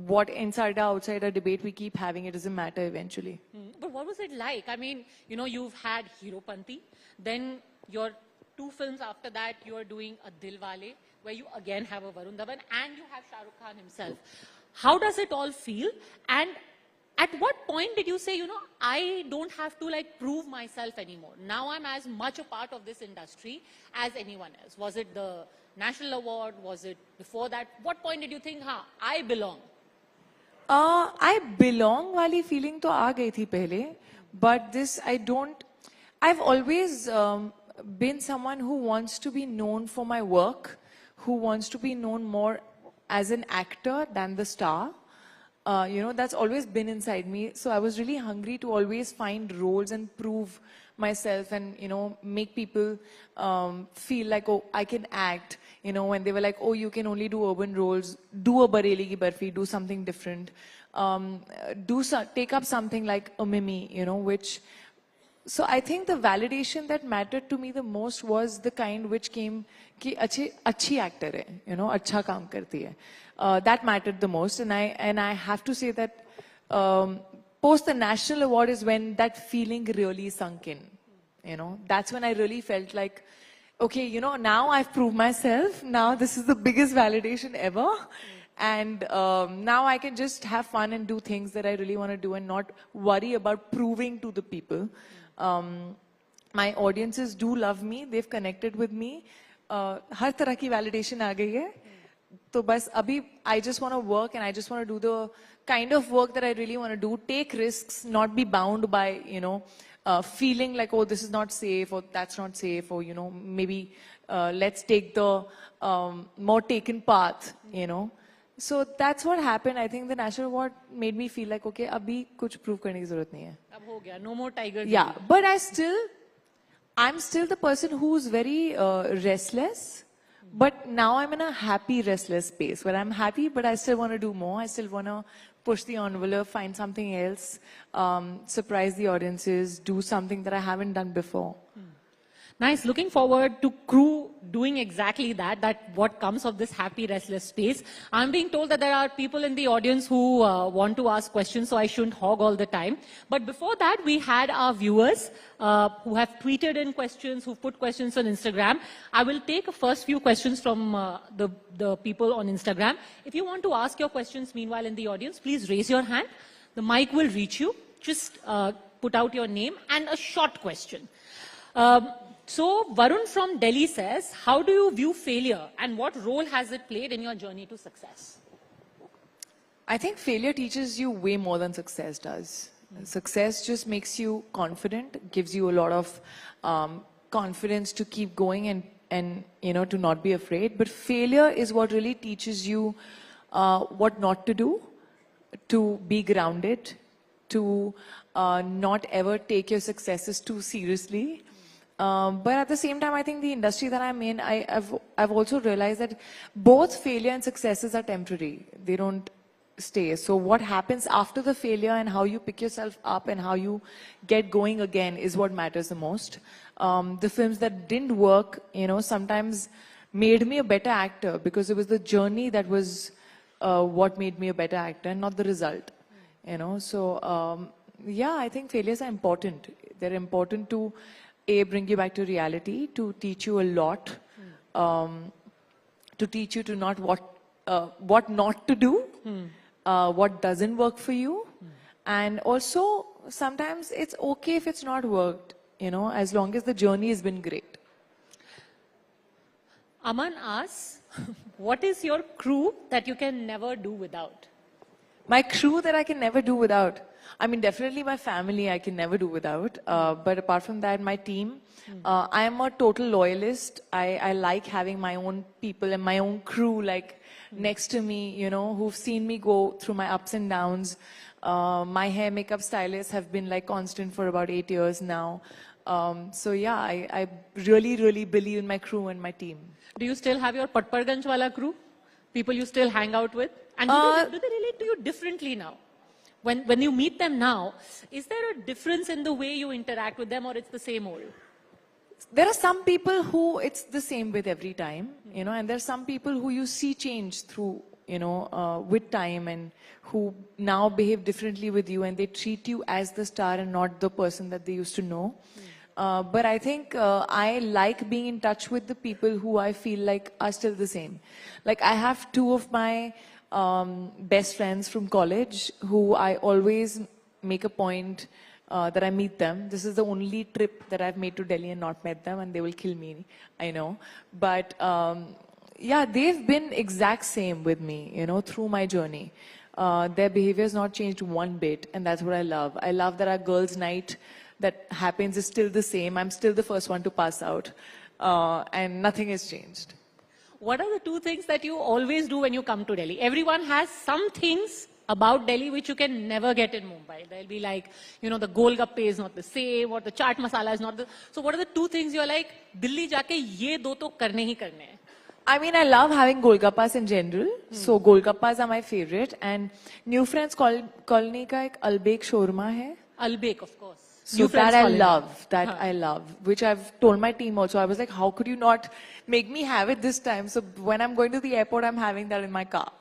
what insider-outsider debate we keep having. It doesn't matter eventually. But what was it like? I mean, you know, you've had Heropanti, then your 2 films after that, you're doing a Dilwale, where you again have a Varun Dhawan and you have Shah Rukh Khan himself. How does it all feel? And at what point did you say, you know, I don't have to like prove myself anymore. Now I'm as much a part of this industry as anyone else. Was it the national award? Was it before that? What point did you think, I belong? I belong wali feeling to aa gayi thi pehle, but this I've always been someone who wants to be known for my work, who wants to be known more as an actor than the star. that's always been inside me. So I was really hungry to always find roles and prove myself and, make people feel like, oh, I can act. When they were like, oh, you can only do urban roles, do a Bareli ki Barfi, do something different. Take up something like a Mimi, which... So I think the validation that mattered to me the most was the kind which came ki achhi actor hai, acha kaam karti hai. That mattered the most, and I have to say that post the national award is when that feeling really sunk in. That's when I really felt like, okay, now I've proved myself. Now this is the biggest validation ever. And now I can just have fun and do things that I really want to do and not worry about proving to the people. My audiences do love me. They've connected with me. Har tarah ki validation aa gayi hai. So bas abhi I just want to work and I just want to do the kind of work that I really want to do. Take risks, not be bound by, feeling like, oh, this is not safe or that's not safe or, maybe let's take the more taken path, So that's what happened. I think the National Award made me feel like, okay, abhi kuch prove karne ki zarurat nahi hai. Ab ho gaya, no more tiger. Yeah, but I'm still the person who's very restless. But now I'm in a happy, restless space where I'm happy, but I still want to do more. I still want to push the envelope, find something else, surprise the audiences, do something that I haven't done before. Nice. Looking forward to crew doing exactly that what comes of this happy, restless space. I'm being told that there are people in the audience who want to ask questions, so I shouldn't hog all the time. But before that, we had our viewers who have tweeted in questions, who've put questions on Instagram. I will take first few questions from the people on Instagram. If you want to ask your questions, meanwhile, in the audience, please raise your hand. The mic will reach you. Just put out your name and a short question. So Varun from Delhi says, how do you view failure and what role has it played in your journey to success? I think failure teaches you way more than success does. Success just makes you confident, gives you a lot of confidence to keep going and to not be afraid. But failure is what really teaches you what not to do, to be grounded, to not ever take your successes too seriously. But at the same time, I think the industry that I'm in, I've also realized that both failure and successes are temporary. They don't stay. So what happens after the failure and how you pick yourself up and how you get going again is what matters the most. The films that didn't work, sometimes made me a better actor because it was the journey that was what made me a better actor and not the result. So yeah, I think failures are important. They're important to bring you back to reality, to teach you a lot, to teach you to not what not to do, what doesn't work for you, and also sometimes it's okay if it's not worked, as long as the journey has been great. Aman asks, what is your crew that you can never do without? My crew that I can never do without? I mean, definitely my family I can never do without. But apart from that, my team. I am a total loyalist. I like having my own people and my own crew next to me, who've seen me go through my ups and downs. My hair makeup stylists have been constant for about 8 years now. So yeah, I really, really believe in my crew and my team. Do you still have your Patparganj wala crew? People you still hang out with? And do they relate to you differently now? When you meet them now, is there a difference in the way you interact with them or it's the same old? There are some people who it's the same with every time, and there are some people who you see change through, with time and who now behave differently with you and they treat you as the star and not the person that they used to know. But I think I like being in touch with the people who I feel like are still the same. I have two of my best friends from college who I always make a point that I meet them. This is the only trip that I've made to Delhi and not met them, and they will kill me, I know. But yeah, they've been exact same with me, through my journey. Their behavior has not changed one bit, and that's what I love. I love that our girls' night that happens is still the same. I'm still the first one to pass out, and nothing has changed. What are the two things that you always do when you come to Delhi? Everyone has some things about Delhi which you can never get in Mumbai? There'll be like, you know, the golgappe is not the same, or the chaat masala is not the... So what are the two things you're like, Delhi jaake ye do to karne hi karne hai? I mean, I love having golgappas in general. So golgappas are my favorite. And New Friends Colony ka ek Albek shawarma hai. Albek, of course. So that I love, I love, which I've told my team also. I was like, how could you not make me have it this time? So when I'm going to the airport, I'm having that in my car.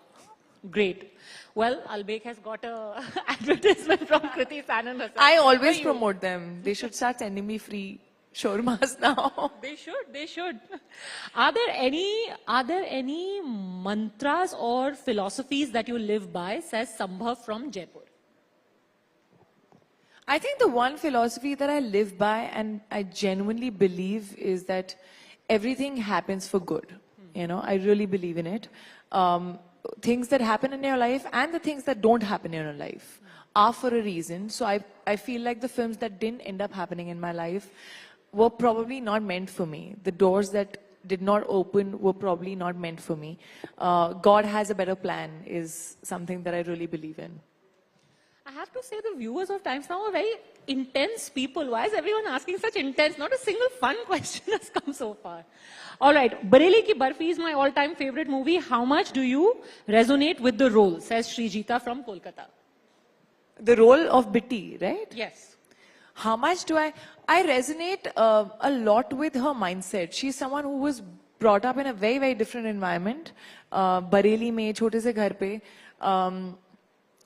Great. Well, Albek has got a advertisement from Kriti Sanan herself. I always promote them. They should start sending me free shawarmas now. They should. Are there any mantras or philosophies that you live by, says Sambhav from Jaipur? I think the one philosophy that I live by and I genuinely believe is that everything happens for good. You know, I really believe in it. Things that happen in your life and the things that don't happen in your life are for a reason. So I feel like the films that didn't end up happening in my life were probably not meant for me. The doors that did not open were probably not meant for me. God has a better plan is something that I really believe in. I have to say the viewers of Times Now are very intense people. Why is everyone asking such intense? Not a single fun question has come so far. All right, Bareli Ki Barfi is my all-time favorite movie. How much do you resonate with the role, says Srijita from Kolkata. The role of Bitti, right? Yes. How much do I resonate a lot with her mindset. She's someone who was brought up in a very, very different environment. Bareli mein, छोटे से घर पे.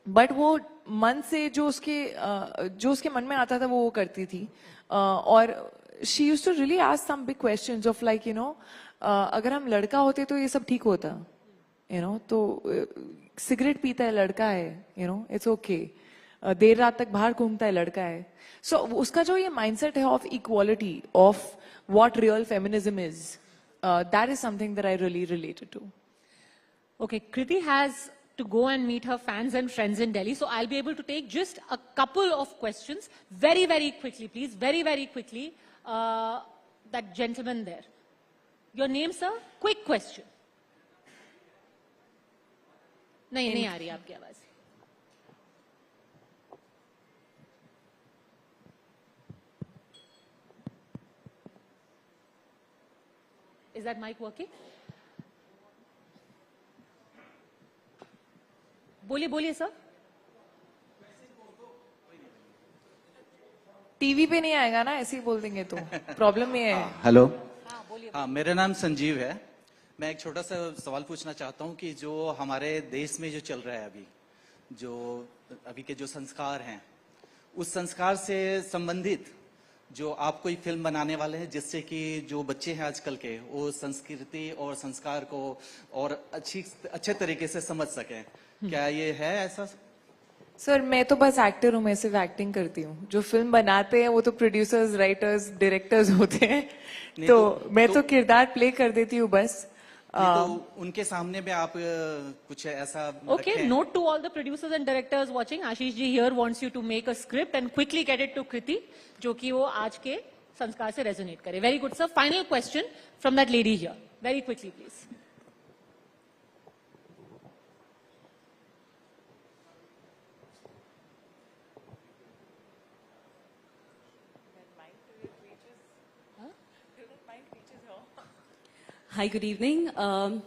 But वो मन से जो उसके मन में आता था वो करती थी. और she used to really ask some big questions of like, you know, अगर हम लड़का होते तो ये सब ठीक होता. You know, तो सिगरेट पीता है लड़का है. You know, it's okay. देर रात तक बाहर घूमता है लड़का है. So उसका जो ये mindset है of equality, of what real feminism is, that is something that I really related to. Okay, Kriti has to go and meet her fans and friends in Delhi. So I'll be able to take just a couple of questions very, very quickly, please. Very, very quickly. That gentleman there. Your name, sir? Quick question. नहीं आ रही आपकी आवाज. Is that mic working? बोलिए sir. TV पे नहीं आएगा ना, ऐसे ही बोल देंगे तो प्रॉब्लम ये है. हेलो, मेरा नाम संजीव है. मैं एक छोटा सा सवाल पूछना चाहता हूं कि जो हमारे देश में जो चल रहा है अभी के जो संस्कार हैं, उस संस्कार से संबंधित जो आप कोई फिल्म बनाने वाले हैं जिससे कि जो बच्चे हैं आजकल के वो संस्कृति और संस्कार को और अच्छे तरीके से समझ सकें, क्या ये है ऐसा? सर मैं तो बस एक्टर हूँ, मैं सिर्फ एक्टिंग करती हूँ. जो फिल्म बनाते हैं वो तो प्रोड्यूसर्स, राइटर्स, डायरेक्टर्स होते हैं. तो मैं तो किरदार प्ले कर देती हूँ बस. तो उनके सामने में आप कुछ ऐसा Okay, note to all the producers and directors watching. Ashish ji here wants you to make a script and quickly get it to Kriti, जो कि वो आज के संस्कार से resonate करे. Very good, sir. Final question from that lady here. Very quickly, please. Hi, good evening.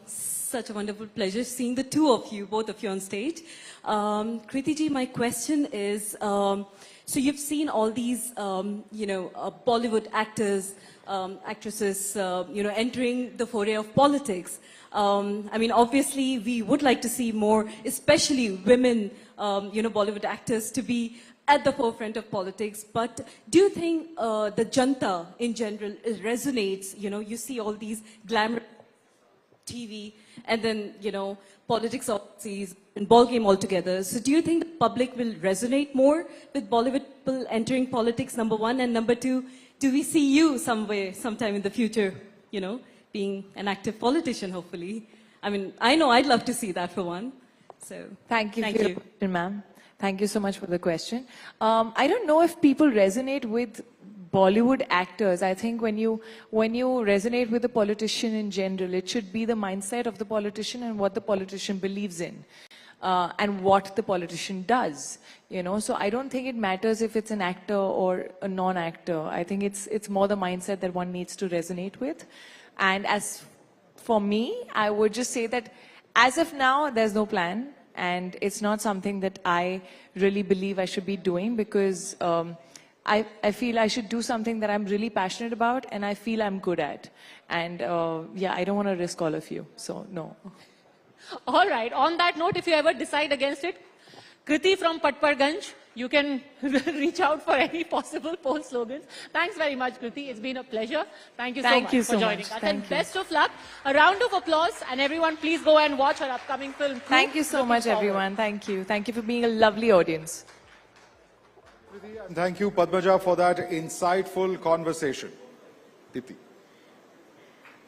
Such a wonderful pleasure seeing the two of you, both of you on stage. Kriti ji, my question is, so you've seen all these, Bollywood actors, actresses, entering the foray of politics. I mean, obviously, we would like to see more, especially women, Bollywood actors to be at the forefront of politics. But do you think the janta in general resonates? You see all these glamour TV and then, politics overseas and ball game altogether. So do you think the public will resonate more with Bollywood people entering politics, number one? And number two, do we see you sometime in the future, being an active politician, hopefully? I mean, I know I'd love to see that for one. So thank you, ma'am. Thank you so much for the question. I don't know if people resonate with Bollywood actors. I think when you resonate with a politician in general, it should be the mindset of the politician and what the politician believes in. and what the politician does. You know, so I don't think it matters if it's an actor or a non-actor. I think it's more the mindset that one needs to resonate with. And as for me, I would just say that as of now, there's no plan. And it's not something that I really believe I should be doing, because I feel I should do something that I'm really passionate about and I feel I'm good at. And yeah, I don't want to risk all of you. So no. All right. On that note, if you ever decide against it, Kriti from Patparganj, you can reach out for any possible poll slogans. Thanks very much, Kriti. It's been a pleasure. Thank you so much for joining us. And best of luck. A round of applause. And everyone, please go and watch her upcoming film. Thank you so much, everyone. Thank you. Thank you for being a lovely audience. And thank you, Padmaja, for that insightful conversation. Deepti.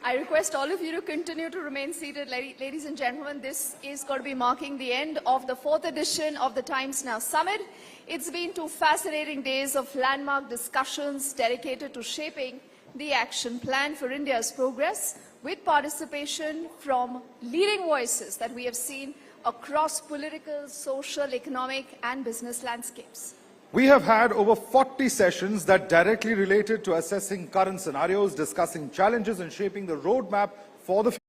I request all of you to continue to remain seated, ladies and gentlemen. This is going to be marking the end of the 4th edition of the Times Now Summit. It's been 2 fascinating days of landmark discussions dedicated to shaping the action plan for India's progress, with participation from leading voices that we have seen across political, social, economic and business landscapes. We have had over 40 sessions that directly related to assessing current scenarios, discussing challenges and shaping the roadmap for the future.